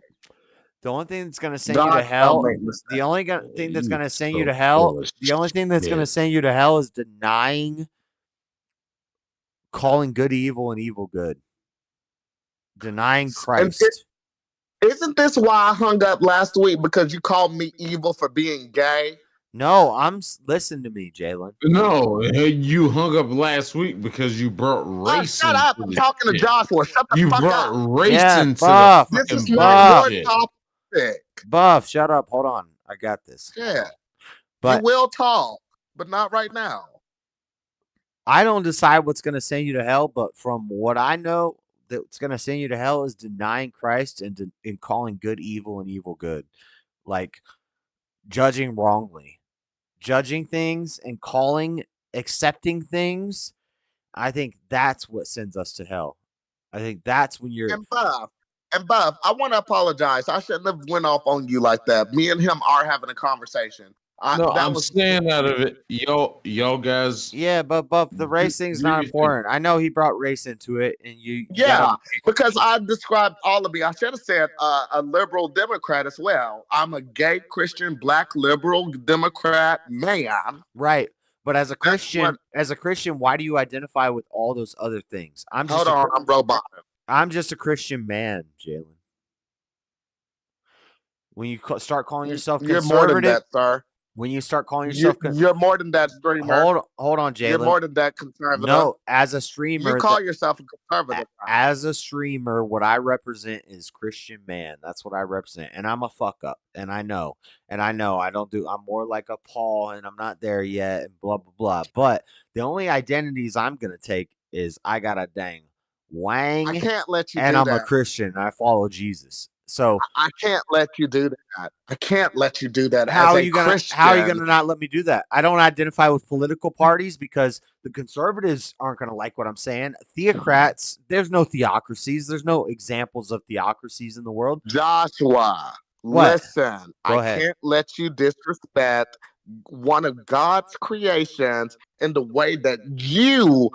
Speaker 1: The only thing that's going to send you to hell, the only thing that's going to send you to hell, the only thing that's going to send you to hell is denying, calling good evil and evil good. Denying Christ.
Speaker 9: Isn't this why I hung up last week? Because you called me evil for being gay?
Speaker 1: No, listen to me, Jalen.
Speaker 15: No, you hung up last week because you brought race.
Speaker 9: Shut up! I'm talking to Joshua. Shut the fuck up.
Speaker 15: You brought race into
Speaker 1: Buff.
Speaker 15: the
Speaker 9: This is not your
Speaker 15: bullshit.
Speaker 9: topic.
Speaker 1: Buff, shut up. Hold on. I got this.
Speaker 9: Yeah.
Speaker 1: But
Speaker 9: you will talk, but not right now.
Speaker 1: I don't decide what's going to send you to hell, but from what I know, that's going to send you to hell is denying Christ and calling good evil and evil good. Like judging wrongly. Judging things and accepting things. I think that's what sends us to hell. I think that's when you're...
Speaker 9: And Buff, I want to apologize. I shouldn't have went off on you like that. Me and him are having a conversation.
Speaker 15: I'm staying out of it. Y'all guys.
Speaker 1: Yeah, but Buff, the race thing's not important. I know he brought race into it, and you
Speaker 9: because I described all of me. I should have said a liberal Democrat as well. I'm a gay Christian black liberal Democrat man.
Speaker 1: Right. But as a Christian, why do you identify with all those other things? I'm
Speaker 9: robot.
Speaker 1: I'm just a Christian man, Jalen. When you start calling yourself conservative,
Speaker 9: you're more than that, sir.
Speaker 1: When you start calling yourself,
Speaker 9: you're more than that streamer.
Speaker 1: Hold on, Jalen.
Speaker 9: You're more than that conservative.
Speaker 1: No, as a streamer,
Speaker 9: you call yourself a conservative.
Speaker 1: As a streamer, what I represent is Christian man. That's what I represent, and I'm a fuck up, and I know. I don't do. I'm more like a Paul, and I'm not there yet, and blah blah blah. But the only identities I'm gonna take is I got a dang
Speaker 9: I
Speaker 1: wang,
Speaker 9: can't let you
Speaker 1: and
Speaker 9: do
Speaker 1: I'm a
Speaker 9: that.
Speaker 1: Christian. And I follow Jesus. So
Speaker 9: I can't let you do that. I can't let you do that
Speaker 1: how
Speaker 9: as
Speaker 1: are
Speaker 9: a
Speaker 1: you gonna
Speaker 9: Christian.
Speaker 1: not let me do that? I don't identify with political parties because the conservatives aren't gonna like what I'm saying. Theocrats, there's no theocracies. There's no examples of theocracies in the world.
Speaker 9: Joshua,
Speaker 1: What?
Speaker 9: listen,
Speaker 1: Go
Speaker 9: I
Speaker 1: ahead.
Speaker 9: can't let you disrespect one of God's creations in the way that you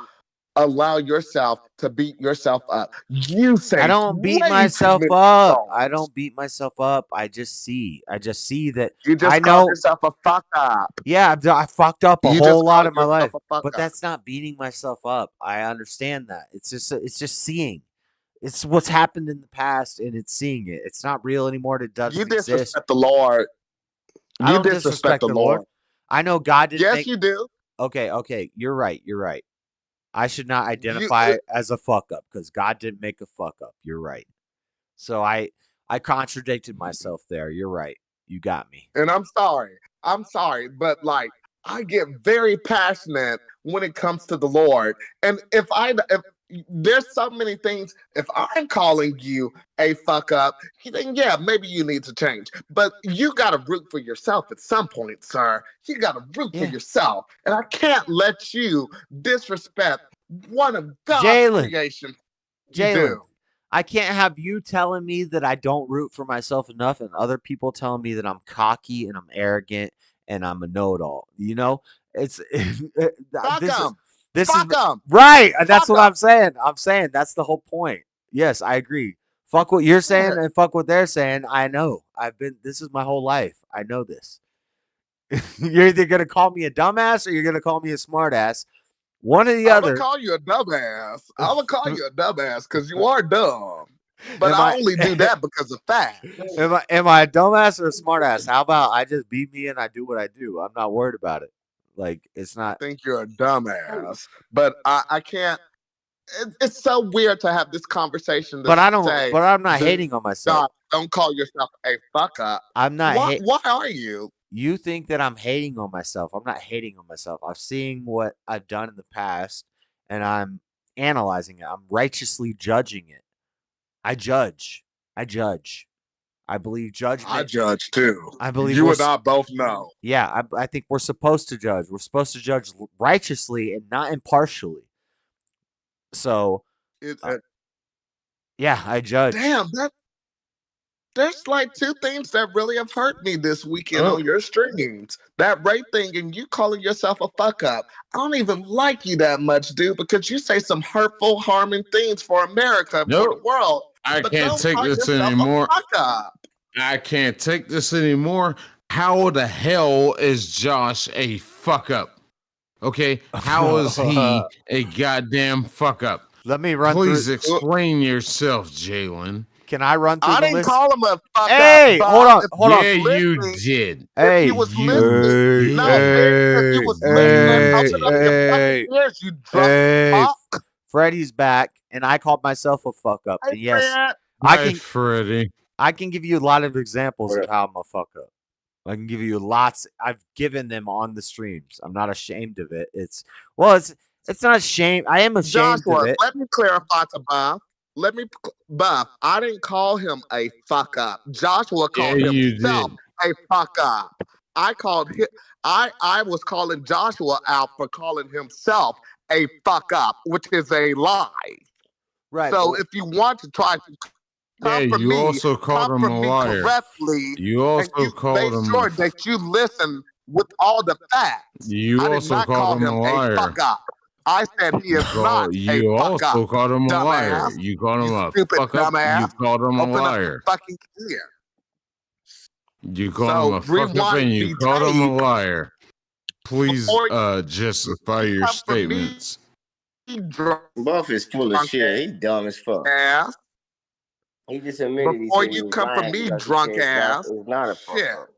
Speaker 9: allow yourself to beat yourself up. You
Speaker 1: I
Speaker 9: say
Speaker 1: don't beat
Speaker 9: way too
Speaker 1: myself
Speaker 9: many
Speaker 1: up. I
Speaker 9: songs.
Speaker 1: don't beat myself up. I just see that
Speaker 9: You
Speaker 1: I
Speaker 9: just called
Speaker 1: know.
Speaker 9: yourself a fuck up.
Speaker 1: Yeah, I fucked up a
Speaker 9: You
Speaker 1: whole
Speaker 9: just
Speaker 1: lot
Speaker 9: called
Speaker 1: in my
Speaker 9: yourself
Speaker 1: life,
Speaker 9: a fuck
Speaker 1: but
Speaker 9: up.
Speaker 1: that's not beating myself up. I understand that. It's just seeing. It's what's happened in the past, and it's seeing it. It's not real anymore. It
Speaker 9: You
Speaker 1: doesn't exist.
Speaker 9: disrespect the Lord.
Speaker 1: I
Speaker 9: You
Speaker 1: don't
Speaker 9: disrespect
Speaker 1: disrespect
Speaker 9: the
Speaker 1: the Lord.
Speaker 9: Lord.
Speaker 1: I know God didn't
Speaker 9: Yes,
Speaker 1: make.
Speaker 9: you do.
Speaker 1: Okay. You're right. You're right. I should not
Speaker 9: You
Speaker 1: identify as a fuck up because God didn't make a fuck up. You're right. So I contradicted myself there. You're right. You got me.
Speaker 9: and I'm sorry. I'm sorry, but like I get very passionate when it comes to the Lord. And if there's so many things, if I'm calling you a fuck up, then yeah, maybe you need to change. But you gotta root for yourself at some point, sir. You gotta root for
Speaker 1: Yeah.
Speaker 9: yourself. And I can't let you disrespect one of God's
Speaker 1: Jalen.
Speaker 9: creation. You
Speaker 1: Jalen.
Speaker 9: do.
Speaker 1: I can't have you telling me that I don't root for myself enough and other people telling me that I'm cocky and I'm arrogant and I'm a know-it-all. You know? It's
Speaker 9: Fuck
Speaker 1: this is
Speaker 9: them.
Speaker 1: this is
Speaker 9: Fuck them.
Speaker 1: right. And that's
Speaker 9: Fuck
Speaker 1: what
Speaker 9: them.
Speaker 1: I'm saying. I'm saying that's the whole point. Yes, I agree. Fuck what you're saying and fuck what they're saying. I know. This is my whole life. I know this. You're either gonna call me a dumbass or you're gonna call me a smartass. One or the
Speaker 9: I'm gonna
Speaker 1: other.
Speaker 9: call you a dumbass. I'm gonna call you a dumbass because you are dumb. But
Speaker 1: Am
Speaker 9: I
Speaker 1: I
Speaker 9: only do that because of facts.
Speaker 1: am I a dumbass or a smartass? How about I just be me and I do what I do? I'm not worried about it. Like it's
Speaker 9: I
Speaker 1: not.
Speaker 9: think you're a dumbass. But I can't. It's so weird to have this conversation to
Speaker 1: But I don't.
Speaker 9: say,
Speaker 1: But I'm not hating on myself.
Speaker 9: God, don't call yourself a fuck up.
Speaker 1: I'm not.
Speaker 9: Why are you?
Speaker 1: You think that I'm hating on myself? I'm not hating on myself. I'm seeing what I've done in the past, and I'm analyzing it. I'm righteously judging it. I judge. I judge. I believe
Speaker 9: I
Speaker 1: judgment.
Speaker 9: judge too.
Speaker 1: I believe
Speaker 9: You and I both know.
Speaker 1: Yeah, I think we're supposed to judge. We're supposed to judge righteously and not impartially. So,
Speaker 9: It,
Speaker 1: uh, yeah, I judge.
Speaker 9: damn, there's like two things that really have hurt me this weekend
Speaker 6: Oh,
Speaker 9: on your streams. That rape thing and you calling yourself a fuck up. I don't even like you that much, dude, because you say some hurtful, harming things for America, for the
Speaker 6: nope.
Speaker 9: world.
Speaker 6: I
Speaker 9: But
Speaker 6: can't
Speaker 9: don't
Speaker 6: take
Speaker 9: call
Speaker 6: this
Speaker 9: yourself a
Speaker 6: anymore.
Speaker 9: fuck up.
Speaker 6: I can't take this anymore. How the hell is Josh a fuck up? Okay, how is he a goddamn fuck up?
Speaker 1: Let me run
Speaker 6: Please
Speaker 1: through.
Speaker 6: explain yourself, Jalen.
Speaker 1: Can I run through
Speaker 9: I
Speaker 1: the
Speaker 9: didn't
Speaker 1: list?
Speaker 9: call him a fuck
Speaker 1: Hey,
Speaker 9: up,
Speaker 1: hold
Speaker 9: Bob.
Speaker 1: on,
Speaker 9: If
Speaker 1: hold
Speaker 9: you
Speaker 1: on.
Speaker 6: Yeah,
Speaker 9: was
Speaker 6: you
Speaker 9: listening,
Speaker 6: did.
Speaker 9: if
Speaker 1: Hey,
Speaker 9: you was
Speaker 6: You
Speaker 9: listening, no,
Speaker 6: did.
Speaker 9: seriously, if you was listening, open up your
Speaker 1: hey,
Speaker 9: fucking ears, you drunk
Speaker 1: hey,
Speaker 9: fuck.
Speaker 1: Freddie's back, and I called myself a fuck up.
Speaker 9: Hey,
Speaker 1: And yes,
Speaker 9: Fred.
Speaker 1: I
Speaker 6: Hi,
Speaker 1: can
Speaker 6: Freddie.
Speaker 1: give you a lot of examples of how I'm a fuck up. I can give you lots. I've given them on the streams. I'm not ashamed of it. It's not shame. I am ashamed of
Speaker 9: Joshua,
Speaker 1: it.
Speaker 9: let me clarify to Buff. Buff, I didn't call him a fuck up. Joshua
Speaker 6: Yeah,
Speaker 9: called
Speaker 6: you
Speaker 9: himself
Speaker 6: did.
Speaker 9: a fuck up. I was calling Joshua out for calling himself a fuck up, which is a lie.
Speaker 1: Right.
Speaker 9: So if you want to try to
Speaker 6: Yeah, you also called
Speaker 9: come
Speaker 6: him
Speaker 9: for
Speaker 6: a
Speaker 9: me
Speaker 6: liar.
Speaker 9: correctly,
Speaker 6: You
Speaker 9: and
Speaker 6: also
Speaker 9: you
Speaker 6: called
Speaker 9: make
Speaker 6: him
Speaker 9: sure that you listen with all the facts.
Speaker 6: you
Speaker 9: I did
Speaker 6: also
Speaker 9: not
Speaker 6: called
Speaker 9: call
Speaker 6: him
Speaker 9: him
Speaker 6: a
Speaker 9: a
Speaker 6: liar.
Speaker 9: fuck up. I said he is not a
Speaker 6: You
Speaker 9: fuck up,
Speaker 6: also called him a liar.
Speaker 9: dumbass.
Speaker 6: You called him
Speaker 9: You
Speaker 6: a
Speaker 9: stupid
Speaker 6: fuck up. You
Speaker 9: dumbass.
Speaker 6: called him a
Speaker 9: Open up your
Speaker 6: liar.
Speaker 9: fucking ear.
Speaker 6: You called him
Speaker 9: So
Speaker 6: a fuck up
Speaker 9: rewind
Speaker 6: and you
Speaker 9: the
Speaker 6: called him a
Speaker 9: tape
Speaker 6: liar. Please
Speaker 9: before
Speaker 6: justify
Speaker 9: you
Speaker 6: your
Speaker 9: come for me
Speaker 6: statements.
Speaker 9: drunk
Speaker 12: Buff is full of shit. He dumb as fuck.
Speaker 9: ass.
Speaker 12: He just admitted he
Speaker 9: Before
Speaker 12: said he
Speaker 9: you
Speaker 12: was
Speaker 9: come for
Speaker 12: lying
Speaker 9: me
Speaker 12: because he
Speaker 9: drunk
Speaker 12: said Josh
Speaker 9: ass.
Speaker 12: is not a fuck
Speaker 9: Shit.
Speaker 12: up.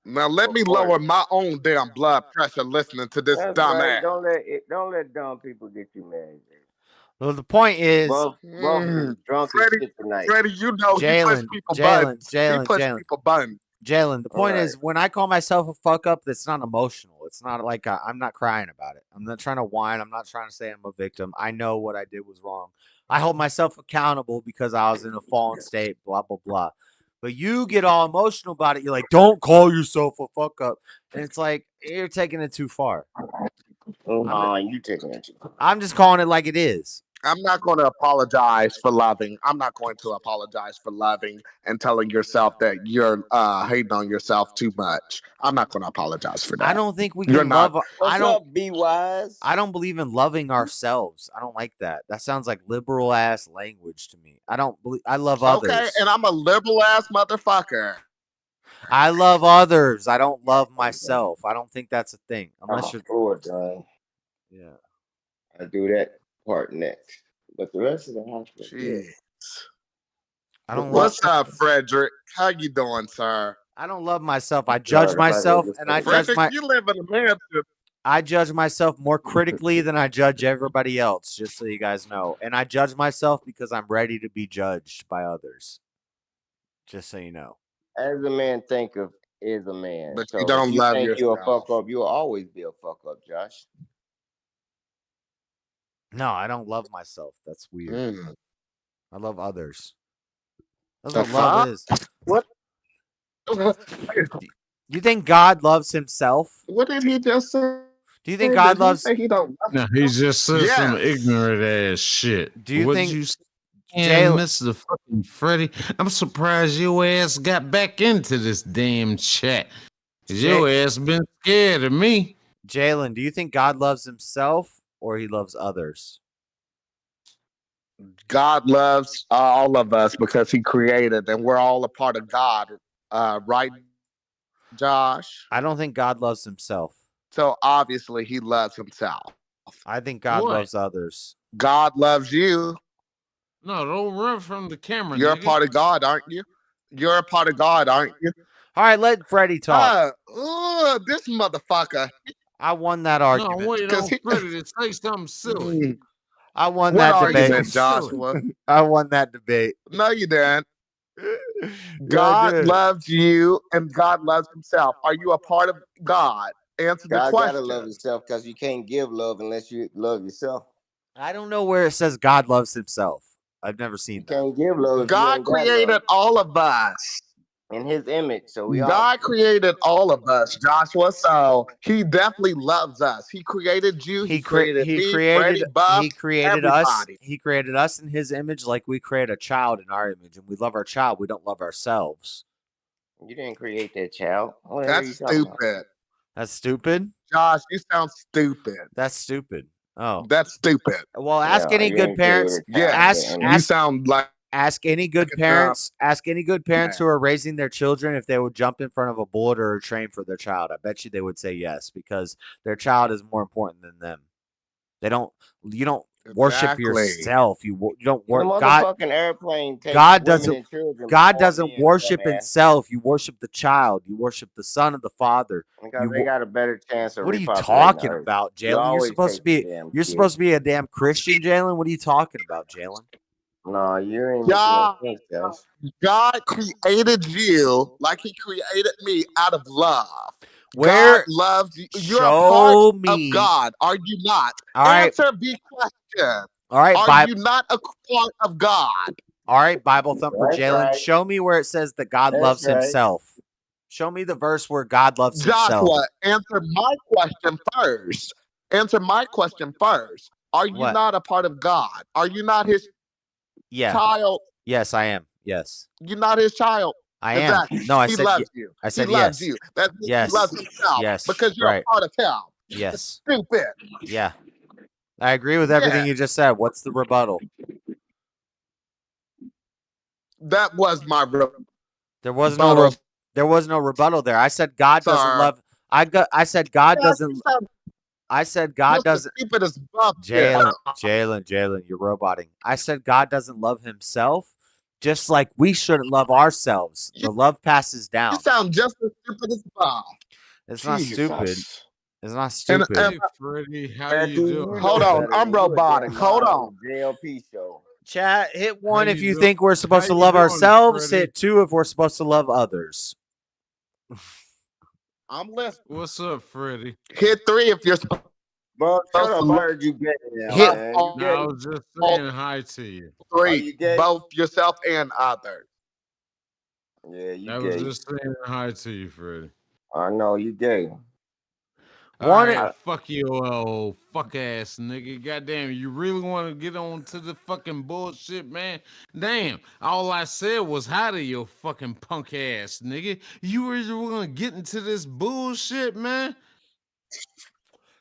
Speaker 9: Now let me
Speaker 12: Before
Speaker 9: lower my own damn blood pressure listening to this
Speaker 12: that's right.
Speaker 9: dumbass.
Speaker 12: Don't let dumb people get you mad.
Speaker 1: Well, the point is,
Speaker 12: Buff is drunk as shit tonight.
Speaker 9: Freddie, you know he push
Speaker 1: Jalen,
Speaker 9: people
Speaker 1: Jalen,
Speaker 9: buttons. He
Speaker 1: Jalen,
Speaker 9: push
Speaker 1: Jalen,
Speaker 9: people buttons.
Speaker 1: Jalen, the point
Speaker 12: Right.
Speaker 1: is, when I call myself a fuck up, that's not emotional. It's not like I'm not crying about it. I'm not trying to whine. I'm not trying to say I'm a victim. I know what I did was wrong. I hold myself accountable because I was in a fallen state, blah, blah, blah. But you get all emotional about it. You're like, don't call yourself a fuck up. And it's like, you're taking it too far.
Speaker 12: You taking it too far.
Speaker 1: I'm just calling it like it is.
Speaker 9: I'm not going to apologize for loving. I'm not going to apologize for loving and telling yourself that you're hating on yourself too much. I'm not going to apologize for that.
Speaker 1: I don't think we
Speaker 9: You're
Speaker 1: can
Speaker 9: not.
Speaker 1: love.
Speaker 12: What's up, Be Wise?
Speaker 1: I don't believe in loving ourselves. I don't like that. That sounds like liberal ass language to me. I don't believe. I love others.
Speaker 9: Okay, and I'm a liberal ass motherfucker.
Speaker 1: I love others. I don't love myself. I don't think that's a thing. Unless you're.
Speaker 12: John.
Speaker 1: Yeah.
Speaker 12: I do that part next, but the rest of the house.
Speaker 9: Jeez.
Speaker 1: I don't.
Speaker 9: What's up, Frederick? How you doing, sir?
Speaker 1: I don't love myself. I judge myself, and I judge
Speaker 9: Frederick, you live in America.
Speaker 1: I judge myself more critically than I judge everybody else, just so you guys know. And I judge myself because I'm ready to be judged by others. Just so you know.
Speaker 12: As a man thinketh is a man.
Speaker 9: But
Speaker 12: so
Speaker 9: you don't
Speaker 12: if you
Speaker 9: love
Speaker 12: think you're a
Speaker 9: yourself.
Speaker 12: fuck up, you'll always be a fuck up, Josh.
Speaker 1: No, I don't love myself. That's weird. I love others. That's what
Speaker 9: The
Speaker 1: love
Speaker 9: fuck?
Speaker 1: is.
Speaker 9: What?
Speaker 1: You think God loves himself?
Speaker 9: What did he just say?
Speaker 1: Do you think God loves?
Speaker 9: Say he don't love
Speaker 6: No, he just said some
Speaker 9: Yes.
Speaker 6: ignorant ass shit.
Speaker 1: Do you
Speaker 6: What'd
Speaker 1: think?
Speaker 6: you say?
Speaker 1: Jalen-
Speaker 6: Mr. fucking Freddie, I'm surprised your ass got back into this damn chat. 'Cause your ass been scared of me.
Speaker 1: Jalen, do you think God loves himself or he loves others?
Speaker 9: God loves all of us because he created, and we're all a part of God, right, Josh?
Speaker 1: I don't think God loves himself.
Speaker 9: So obviously he loves himself.
Speaker 1: I think God
Speaker 6: What?
Speaker 1: loves others.
Speaker 9: God loves you.
Speaker 6: No, don't run from the camera.
Speaker 9: You're a
Speaker 6: nigga.
Speaker 9: part of God, aren't you? You're a part of God, aren't you?
Speaker 1: All right, let Freddie talk.
Speaker 9: This motherfucker.
Speaker 1: I won that
Speaker 6: No,
Speaker 1: argument.
Speaker 6: wait on
Speaker 9: 'Cause he-
Speaker 6: Freddie to say something silly.
Speaker 1: I won
Speaker 9: What
Speaker 1: that
Speaker 9: argument,
Speaker 1: debate.
Speaker 9: Joshua?
Speaker 1: I won that debate.
Speaker 9: No, you didn't.
Speaker 1: Yeah,
Speaker 9: God
Speaker 1: I did.
Speaker 9: loves you and God loves himself. Are you a part of God? Answer the
Speaker 12: God
Speaker 9: question.
Speaker 12: gotta love himself because you can't give love unless you love yourself.
Speaker 1: I don't know where it says God loves himself. I've never seen
Speaker 12: You
Speaker 1: that.
Speaker 12: can't give love. If you
Speaker 9: God
Speaker 12: ain't got
Speaker 9: created
Speaker 12: love.
Speaker 9: all of us.
Speaker 12: In his image. So we all
Speaker 9: God created all of us, Joshua. So he definitely loves us. He created you. He created me, Freddie, Buff,
Speaker 1: he created us.
Speaker 9: everybody.
Speaker 1: He created us in his image like we create a child in our image, and we love our child. We don't love ourselves.
Speaker 12: You didn't create that child. Whatever you
Speaker 9: That's
Speaker 12: talking about.
Speaker 9: stupid.
Speaker 1: That's stupid.
Speaker 9: Josh, you sound stupid.
Speaker 1: That's stupid. Oh.
Speaker 9: That's stupid.
Speaker 1: Well, ask any
Speaker 12: you
Speaker 1: good
Speaker 12: ain't
Speaker 1: parents.
Speaker 12: created a child.
Speaker 1: Ask
Speaker 9: You sound like
Speaker 1: ask any good
Speaker 9: a
Speaker 1: parents. Ask any good parents
Speaker 9: Yeah.
Speaker 1: who are raising their children if they would jump in front of a bullet or a train for their child. I bet you they would say yes because their child is more important than them. They don't. You don't worship
Speaker 9: Exactly.
Speaker 1: yourself. You don't
Speaker 12: The
Speaker 1: work. God.
Speaker 12: motherfucking airplane takes
Speaker 1: God
Speaker 12: women
Speaker 1: doesn't.
Speaker 12: and children
Speaker 1: God
Speaker 12: before
Speaker 1: doesn't
Speaker 12: men,
Speaker 1: worship
Speaker 12: dumbass.
Speaker 1: himself. You worship the child. You worship the son of the father.
Speaker 12: Because
Speaker 1: You
Speaker 12: they
Speaker 1: wo-
Speaker 12: got a better chance of
Speaker 1: What are you
Speaker 12: repopulating
Speaker 1: talking
Speaker 12: the earth.
Speaker 1: about,
Speaker 12: You
Speaker 1: Jalen? You're
Speaker 12: always
Speaker 1: supposed to
Speaker 12: take the
Speaker 1: be.
Speaker 12: damn
Speaker 1: You're
Speaker 12: kid.
Speaker 1: supposed to be a damn Christian, Jalen. What are you talking about, Jalen?
Speaker 12: No, you ain't making
Speaker 9: God,
Speaker 12: no sense, Josh.
Speaker 9: God created you like he created me out of love.
Speaker 1: Where?
Speaker 9: God loves you. You're a part
Speaker 1: Show
Speaker 9: of
Speaker 1: me.
Speaker 9: God. Are you not?
Speaker 1: All right.
Speaker 9: Answer the question.
Speaker 1: All right.
Speaker 9: Are you not a part of God?
Speaker 1: All right, Bible thumper
Speaker 12: That's
Speaker 1: Jalen.
Speaker 12: right.
Speaker 1: Show me where it says that God
Speaker 12: That's
Speaker 1: loves
Speaker 12: right.
Speaker 1: himself. Show me the verse where God loves himself.
Speaker 9: Joshua, answer my question first. Answer my question first. Are you
Speaker 1: What?
Speaker 9: not a part of God? Are you not his
Speaker 1: Yeah.
Speaker 9: child?
Speaker 1: Yes, I am. Yes,
Speaker 9: You're not his child.
Speaker 1: I am.
Speaker 9: Exactly.
Speaker 1: No, I
Speaker 9: he
Speaker 1: said.
Speaker 9: loves you.
Speaker 1: I said
Speaker 9: he loves
Speaker 1: yes.
Speaker 9: you. That means
Speaker 1: Yes.
Speaker 9: he loves himself
Speaker 1: Yes.
Speaker 9: because you're
Speaker 1: Right.
Speaker 9: a part of him.
Speaker 1: Yes.
Speaker 9: Stupid.
Speaker 1: Yeah. I agree with everything
Speaker 9: Yeah.
Speaker 1: you just said. What's the rebuttal?
Speaker 9: That was my
Speaker 1: There was no.
Speaker 9: rebuttal,
Speaker 1: There was no rebuttal there. I said God doesn't
Speaker 9: sir.
Speaker 1: love. I said God
Speaker 9: Yes,
Speaker 1: doesn't.
Speaker 9: you sound
Speaker 1: I said God
Speaker 9: just as
Speaker 1: doesn't.
Speaker 9: stupid as Buff did.
Speaker 1: Jalen, you're roboting. I said God doesn't love himself, just like we shouldn't love ourselves. The love passes
Speaker 9: You
Speaker 1: down.
Speaker 9: sound just as stupid as Buff.
Speaker 1: It's not stupid.
Speaker 9: Jesus.
Speaker 1: It's not
Speaker 9: And,
Speaker 1: stupid.
Speaker 6: Hey, Freddie, how
Speaker 12: Man,
Speaker 6: you
Speaker 12: dude,
Speaker 6: doing?
Speaker 12: you
Speaker 9: hold
Speaker 12: know
Speaker 9: on,
Speaker 12: better
Speaker 9: I'm
Speaker 12: than you a
Speaker 9: robotic.
Speaker 12: damn
Speaker 9: Hold
Speaker 12: live
Speaker 9: on.
Speaker 12: on the JLP show.
Speaker 1: Chat, hit
Speaker 6: How
Speaker 1: 1 if
Speaker 6: you
Speaker 1: you
Speaker 6: doing?
Speaker 1: think we're supposed
Speaker 6: How
Speaker 1: to
Speaker 6: you
Speaker 1: love
Speaker 6: doing,
Speaker 1: ourselves.
Speaker 6: Freddie?
Speaker 1: Hit 2 if we're supposed to love others.
Speaker 9: I'm listening.
Speaker 6: What's up, Freddie?
Speaker 9: Hit 3 if you're supposed
Speaker 12: Bro, shut up.
Speaker 9: to
Speaker 12: I
Speaker 9: look
Speaker 12: heard you gay now,
Speaker 9: up
Speaker 12: man. You
Speaker 6: No,
Speaker 12: gay?
Speaker 6: I was just saying hi to you.
Speaker 12: Are
Speaker 9: 3,
Speaker 12: you gay?
Speaker 9: both yourself and others.
Speaker 12: Yeah, you
Speaker 6: I was
Speaker 12: gay.
Speaker 6: just saying hi to you, Freddie.
Speaker 12: I know you gay.
Speaker 6: All right, fuck you, old fuck ass nigga. Goddamn, you really want to get on to the fucking bullshit, man? Damn, all I said was hi to your fucking punk ass nigga. You really want to get into this bullshit, man?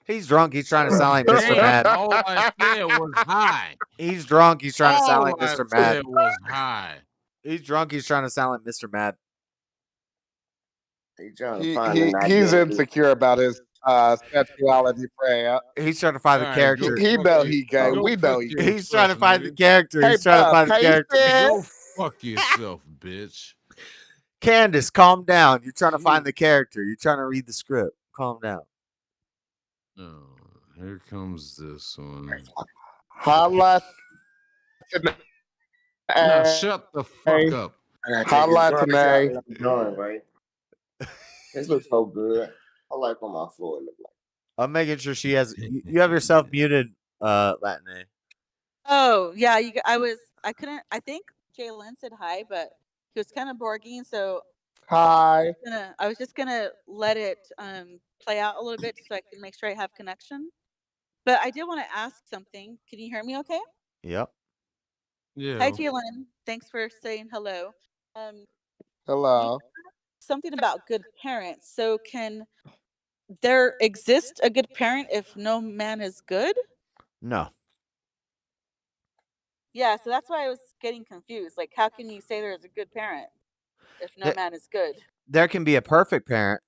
Speaker 1: He's drunk. He's trying to sound like Mr.
Speaker 6: Damn,
Speaker 1: Mad.
Speaker 6: all I said was hi.
Speaker 1: He's drunk. He's trying to sound
Speaker 6: All
Speaker 1: like
Speaker 6: I
Speaker 1: Mr. Mad.
Speaker 6: said was hi.
Speaker 1: He's drunk. He's trying to sound like Mr. Mad.
Speaker 12: He's trying to find an
Speaker 9: He's
Speaker 12: identity.
Speaker 9: insecure about his sexuality, Freya.
Speaker 1: He's trying to find the character.
Speaker 9: He know he gay. We know he gay.
Speaker 1: He's trying to find the character.
Speaker 9: Hey,
Speaker 1: He's trying to find the character.
Speaker 6: Go fuck yourself, bitch.
Speaker 1: Candace, calm down. You're trying to find the character. You're trying to read the script. Calm down.
Speaker 6: Oh, here comes this one.
Speaker 9: Holla.
Speaker 6: Now shut the fuck up.
Speaker 9: Holla tonight.
Speaker 12: Right? This looks so good. I like what my floor look like.
Speaker 1: I'm making sure she has. You have yourself muted, Latine.
Speaker 18: Oh yeah, I couldn't. I think Jalen said hi, but he was kind of borging, so
Speaker 9: hi.
Speaker 18: I was just gonna let it play out a little bit so I can make sure I have connection. But I did want to ask something. Can you hear me? Okay.
Speaker 1: Yep.
Speaker 6: Yeah.
Speaker 18: Hi, Jalen. Thanks for saying hello.
Speaker 9: Hello.
Speaker 18: Something about good parents. So can there exist a good parent if no man is good?
Speaker 1: No.
Speaker 18: Yeah, so that's why I was getting confused. Like, how can you say there's a good parent if no man is good?
Speaker 1: There can be a perfect parent.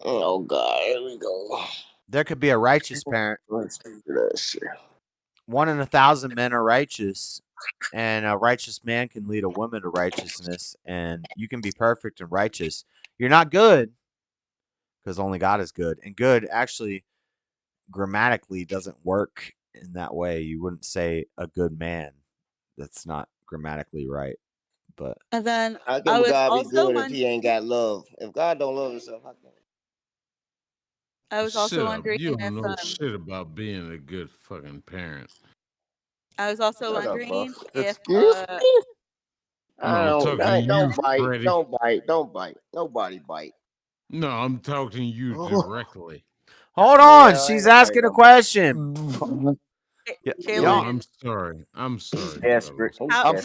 Speaker 12: Oh God, here we go.
Speaker 1: There could be a righteous parent.
Speaker 12: Let's do that shit.
Speaker 1: 1 in 1,000 men are righteous, and a righteous man can lead a woman to righteousness, and you can be perfect and righteous. You're not good, because only God is good. And good actually grammatically doesn't work in that way. You wouldn't say a good man. That's not grammatically right. But
Speaker 18: And then
Speaker 12: How
Speaker 18: I
Speaker 12: can
Speaker 18: was
Speaker 12: God be
Speaker 18: also
Speaker 12: good if
Speaker 18: wondering.
Speaker 12: he ain't got love? If God don't love himself, how can
Speaker 18: I was also
Speaker 6: Shut up.
Speaker 18: wondering
Speaker 6: You
Speaker 18: if
Speaker 6: don't know shit about being a good fucking parent.
Speaker 18: I was also
Speaker 12: Shut up,
Speaker 18: wondering
Speaker 12: bro.
Speaker 18: if
Speaker 9: Excuse me?
Speaker 6: I'm talking to you,
Speaker 12: don't bite.
Speaker 6: Freddie.
Speaker 12: Don't bite. Don't bite. Nobody bite.
Speaker 6: No, I'm talking to you directly.
Speaker 1: hold on, she's asking a question.
Speaker 6: No,
Speaker 18: Jalen,
Speaker 6: I'm sorry. I'm sorry.
Speaker 12: Desperate.
Speaker 6: fellas.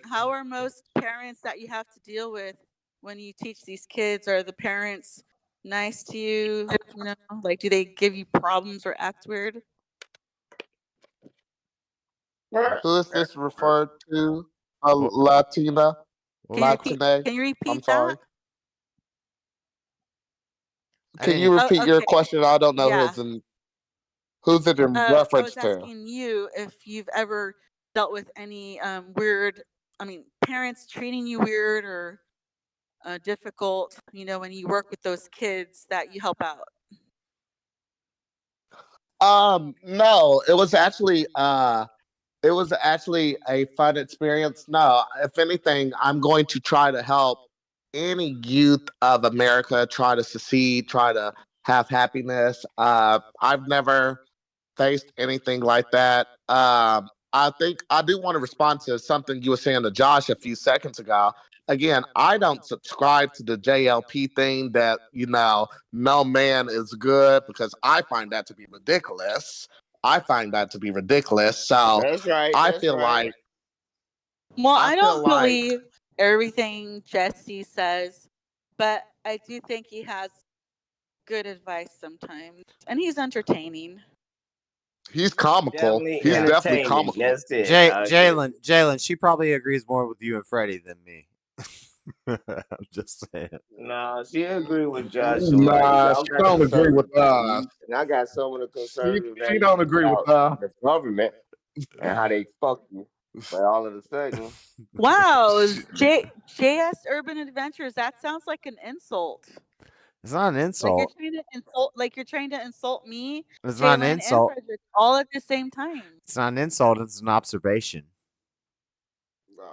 Speaker 18: How are most parents that you have to deal with when you teach these kids? Are the parents nice to you? You know, like, do they give you problems or act weird?
Speaker 9: Who is this referred to? A Latina? Latine?
Speaker 18: Can you repeat
Speaker 9: I'm sorry.
Speaker 18: that?
Speaker 9: Can you repeat your question? I don't know
Speaker 18: Yeah.
Speaker 9: who's it in
Speaker 18: I
Speaker 9: reference
Speaker 18: was
Speaker 9: to.
Speaker 18: asking you if you've ever dealt with any weird, parents treating you weird or difficult, when you work with those kids that you help out.
Speaker 9: No, it was actually a fun experience. No, if anything, I'm going to try to help any youth of America try to succeed, try to have happiness. I've never faced anything like that. I think I do want to respond to something you were saying to Josh a few seconds ago. Again, I don't subscribe to the JLP thing that, no man is good, because I find that to be ridiculous. So
Speaker 12: That's right.
Speaker 9: I
Speaker 12: That's
Speaker 9: feel
Speaker 12: right.
Speaker 9: like
Speaker 18: Well, I
Speaker 9: feel
Speaker 18: don't
Speaker 9: like-
Speaker 18: believe everything Jesse says, but I do think he has good advice sometimes, and he's entertaining.
Speaker 9: he's comical.
Speaker 12: Definitely
Speaker 9: He's definitely
Speaker 12: entertaining.
Speaker 9: comical.
Speaker 12: That's it.
Speaker 1: Jalen, she probably agrees more with you and Freddie than me. I'm just saying.
Speaker 12: Nah, she agree with Josh.
Speaker 9: Nah, she don't agree with us.
Speaker 12: And I got some of the conservative.
Speaker 9: She don't agree with us.
Speaker 12: The government and how they fuck you. But all of a sudden,
Speaker 18: Wow, JS Urban Adventures. That sounds like an insult.
Speaker 1: It's not an insult.
Speaker 18: Like you're trying to insult me.
Speaker 1: It's not an
Speaker 18: Jalen,
Speaker 1: insult.
Speaker 18: and Frederick, all at the same time.
Speaker 1: It's not an insult. It's an observation.
Speaker 12: no.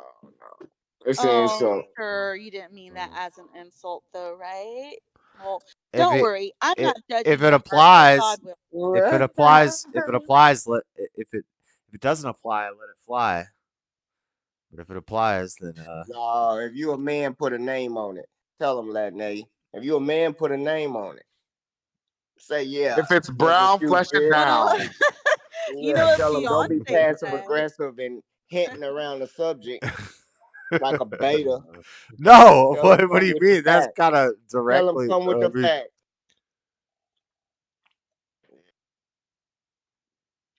Speaker 12: It's an insult.
Speaker 18: Sure, you didn't mean that as an insult, though, right? Well,
Speaker 1: If
Speaker 18: don't
Speaker 1: it
Speaker 18: worry. I'm not judging
Speaker 1: if it
Speaker 18: your heart, but
Speaker 1: applies,
Speaker 18: God will.
Speaker 1: if it applies, if it doesn't apply, let it fly. But if it applies, then
Speaker 12: No, if you a man, put a name on it. Tell him that, Nay. If you a man, put a name on it. Say yeah.
Speaker 9: If it's
Speaker 12: Make it
Speaker 9: brown,
Speaker 12: cute,
Speaker 9: flesh it
Speaker 12: bitch.
Speaker 9: down.
Speaker 18: You
Speaker 12: Yeah,
Speaker 18: know what
Speaker 12: tell him don't be
Speaker 18: Beyonce
Speaker 12: passive
Speaker 18: said?
Speaker 12: aggressive and hinting around the subject like a beta.
Speaker 1: no.
Speaker 12: Tell him
Speaker 1: What do
Speaker 12: come
Speaker 1: you
Speaker 12: with the
Speaker 1: mean? That's
Speaker 12: facts.
Speaker 1: kind of
Speaker 12: Tell him
Speaker 1: directly.
Speaker 12: come with the facts.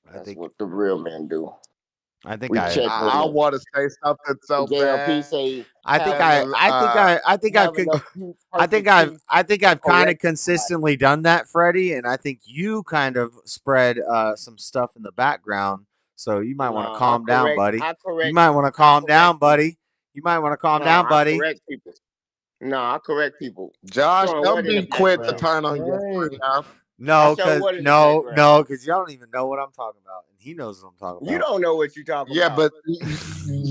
Speaker 1: I
Speaker 12: That's
Speaker 1: think
Speaker 12: what the real men do.
Speaker 1: I think
Speaker 12: We check
Speaker 9: I
Speaker 12: women.
Speaker 9: want to say something so
Speaker 12: JLP
Speaker 9: bad.
Speaker 12: say
Speaker 1: I think
Speaker 12: have
Speaker 1: I
Speaker 12: enough,
Speaker 1: I think I think I've
Speaker 12: have enough
Speaker 1: I think
Speaker 12: perfect
Speaker 1: I've
Speaker 12: teeth
Speaker 1: I think
Speaker 12: to
Speaker 1: I've kind of
Speaker 12: correct somebody.
Speaker 1: consistently done that, Freddie, and I think you kind of spread some stuff in the background. So you might want to
Speaker 12: No, I
Speaker 1: calm down,
Speaker 12: correct.
Speaker 1: buddy.
Speaker 12: I
Speaker 1: You
Speaker 12: correct.
Speaker 1: might want to
Speaker 12: I
Speaker 1: calm
Speaker 12: correct
Speaker 1: down,
Speaker 12: people.
Speaker 1: buddy. You might want to calm
Speaker 12: No,
Speaker 1: down,
Speaker 12: I
Speaker 1: buddy.
Speaker 12: correct people. No, I correct people.
Speaker 9: Josh,
Speaker 12: Showing
Speaker 9: don't
Speaker 12: what in the
Speaker 9: be quick to
Speaker 12: background?
Speaker 9: turn on your friend.
Speaker 1: No,
Speaker 12: Show
Speaker 1: cause
Speaker 12: what in the
Speaker 1: no,
Speaker 12: background?
Speaker 1: no, cause y'all don't even know what I'm talking about, and he knows what I'm talking
Speaker 12: You
Speaker 1: about.
Speaker 12: don't know what you talking
Speaker 9: Yeah,
Speaker 12: about.
Speaker 9: but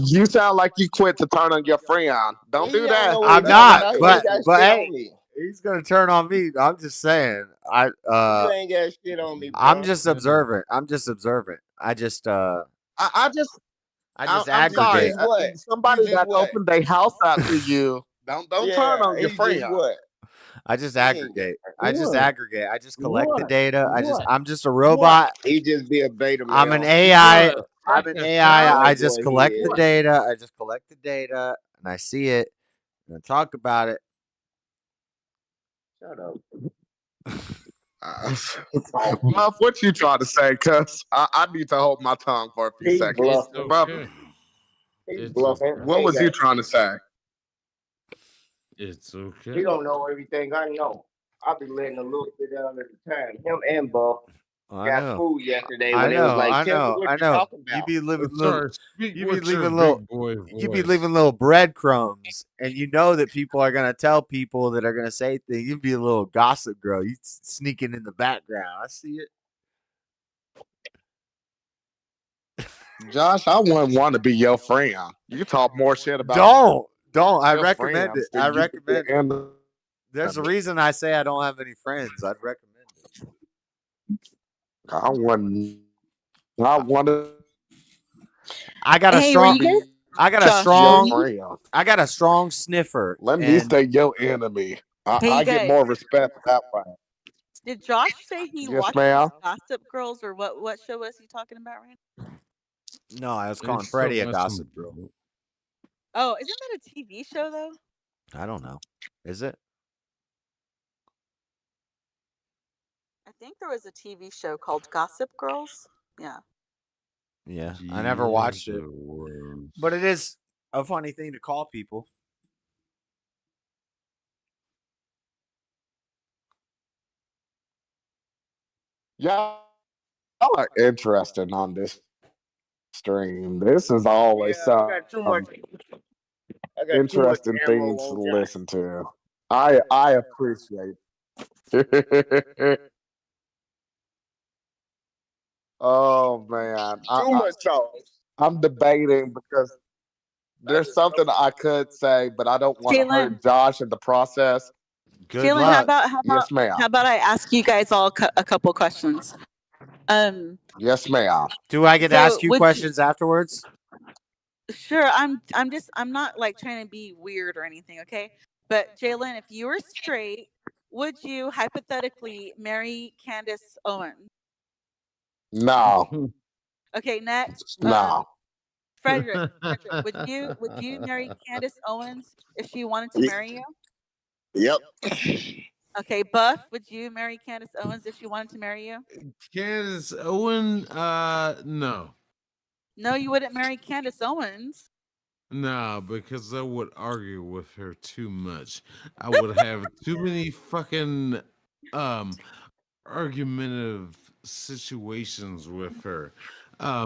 Speaker 9: you sound like you quit to turn on your friend. Don't
Speaker 12: He
Speaker 9: do
Speaker 12: don't
Speaker 9: that.
Speaker 12: know what
Speaker 1: I'm
Speaker 12: he talking
Speaker 1: not,
Speaker 12: about. He
Speaker 1: but
Speaker 12: ain't got
Speaker 1: but
Speaker 12: shit
Speaker 1: hey,
Speaker 12: on me.
Speaker 1: he's gonna turn on me. I'm just saying.
Speaker 12: You ain't got shit on me,
Speaker 1: I'm
Speaker 12: bro.
Speaker 1: just observant. I'm just observant.
Speaker 9: I just,
Speaker 1: I just
Speaker 9: I'm
Speaker 12: He
Speaker 9: sorry.
Speaker 1: aggregate.
Speaker 12: just what?
Speaker 9: Somebody
Speaker 12: He just
Speaker 9: that
Speaker 12: what?
Speaker 9: opened their house out to you. Don't turn
Speaker 12: Yeah,
Speaker 9: on your
Speaker 12: he just
Speaker 9: friend.
Speaker 12: what?
Speaker 1: I just
Speaker 12: He ain't got
Speaker 1: aggregate. I just aggregate. I just collect the
Speaker 9: What?
Speaker 1: data.
Speaker 9: What?
Speaker 1: I'm just a robot.
Speaker 12: He just be a beta
Speaker 1: I'm an
Speaker 12: male.
Speaker 1: AI.
Speaker 9: What?
Speaker 1: I'm
Speaker 9: Like
Speaker 1: an
Speaker 9: a
Speaker 1: AI.
Speaker 9: cow?
Speaker 1: I
Speaker 12: That's
Speaker 1: just
Speaker 12: what he
Speaker 1: collect the
Speaker 12: is.
Speaker 1: data. I just collect the data and I see it and I talk about it.
Speaker 12: Shut up.
Speaker 9: Buff, what you trying to say? Cause I need to hold my tongue for a few
Speaker 12: He
Speaker 9: seconds.
Speaker 12: bluffing.
Speaker 9: Buff,
Speaker 12: He
Speaker 15: It's
Speaker 12: bluffing.
Speaker 15: okay.
Speaker 9: what
Speaker 12: He ain't
Speaker 9: was you
Speaker 12: got
Speaker 9: trying to
Speaker 12: shit.
Speaker 9: say?
Speaker 15: It's
Speaker 12: He
Speaker 15: okay.
Speaker 12: don't know everything I know. I be letting a little bit out at a time. Him and Buff
Speaker 1: I
Speaker 12: got
Speaker 1: know.
Speaker 12: food yesterday
Speaker 1: I
Speaker 12: when they was
Speaker 1: know.
Speaker 12: like,
Speaker 1: I
Speaker 12: "Tell me
Speaker 1: know.
Speaker 12: what
Speaker 1: I
Speaker 12: you
Speaker 1: know.
Speaker 12: talking about."
Speaker 15: Sorry, speak
Speaker 1: You be
Speaker 15: with your
Speaker 1: leaving little
Speaker 15: big boy
Speaker 1: you be
Speaker 15: voice.
Speaker 1: leaving little breadcrumbs and you know that people are gonna tell people that are gonna say things. You be a little gossip girl. You sneaking in the background. I see it.
Speaker 9: Josh, I wouldn't want to be your friend. You talk more shit about
Speaker 1: Don't. I
Speaker 9: your
Speaker 1: recommend it.
Speaker 9: friends
Speaker 1: I
Speaker 9: than you do
Speaker 1: recommend
Speaker 9: the
Speaker 1: it.
Speaker 9: enemy.
Speaker 1: There's a reason I say I don't have any friends. I'd recommend it.
Speaker 9: I wouldn't. I want to
Speaker 1: I got a
Speaker 18: Hey, were
Speaker 1: strong
Speaker 18: you guys?
Speaker 1: I got a
Speaker 18: Josh, were
Speaker 9: your
Speaker 1: strong
Speaker 18: you?
Speaker 9: friend.
Speaker 1: I got a strong sniffer
Speaker 9: Let me
Speaker 1: and
Speaker 9: stay your enemy.
Speaker 18: Hey, you
Speaker 9: I get
Speaker 18: guys.
Speaker 9: more respect that way.
Speaker 18: Did Josh say he
Speaker 9: Yes,
Speaker 18: watches
Speaker 9: ma'am.
Speaker 18: Gossip Girls, or what? What show was he talking about right now?
Speaker 1: no, I was calling
Speaker 15: It's still
Speaker 1: Freddie a
Speaker 15: messing.
Speaker 1: gossip girl.
Speaker 18: Oh, isn't that a TV show though?
Speaker 1: I don't know. Is it?
Speaker 18: I think there was a TV show called Gossip Girls. Yeah.
Speaker 1: Yeah. I never
Speaker 15: Yeah,
Speaker 1: watched it.
Speaker 15: there was.
Speaker 1: But it is a funny thing to call people.
Speaker 9: Y'all are interesting on this stream. This is always
Speaker 12: Yeah, I got too much. I got too much
Speaker 9: interesting
Speaker 12: ammo
Speaker 9: things to
Speaker 12: on Josh.
Speaker 9: listen to. I appreciate it. Oh man,
Speaker 12: Too much sauce.
Speaker 9: I'm debating because there's something I could say, but I don't want to
Speaker 18: Jalen,
Speaker 9: hurt Josh in the process.
Speaker 1: Good
Speaker 18: Jalen, how
Speaker 1: luck.
Speaker 18: about
Speaker 9: Yes, ma'am.
Speaker 18: how about I ask you guys all a couple questions?
Speaker 9: Yes, ma'am.
Speaker 1: Do I get to
Speaker 18: So
Speaker 1: ask you
Speaker 18: would you?
Speaker 1: questions afterwards?
Speaker 18: Sure, I'm not like trying to be weird or anything, okay? But Jalen, if you were straight, would you hypothetically marry Candace Owens?
Speaker 9: No,
Speaker 18: Okay, next,
Speaker 9: no.
Speaker 18: Frederick, would you marry Candace Owens if she wanted to
Speaker 12: Ye-
Speaker 18: marry you?
Speaker 12: Yep.
Speaker 18: Okay, Buff, would you marry Candace Owens if she wanted to marry you?
Speaker 15: Candace Owen, no.
Speaker 18: No, you wouldn't marry Candace Owens.
Speaker 15: No, because I would argue with her too much. I would have too many fucking argumentative situations with her.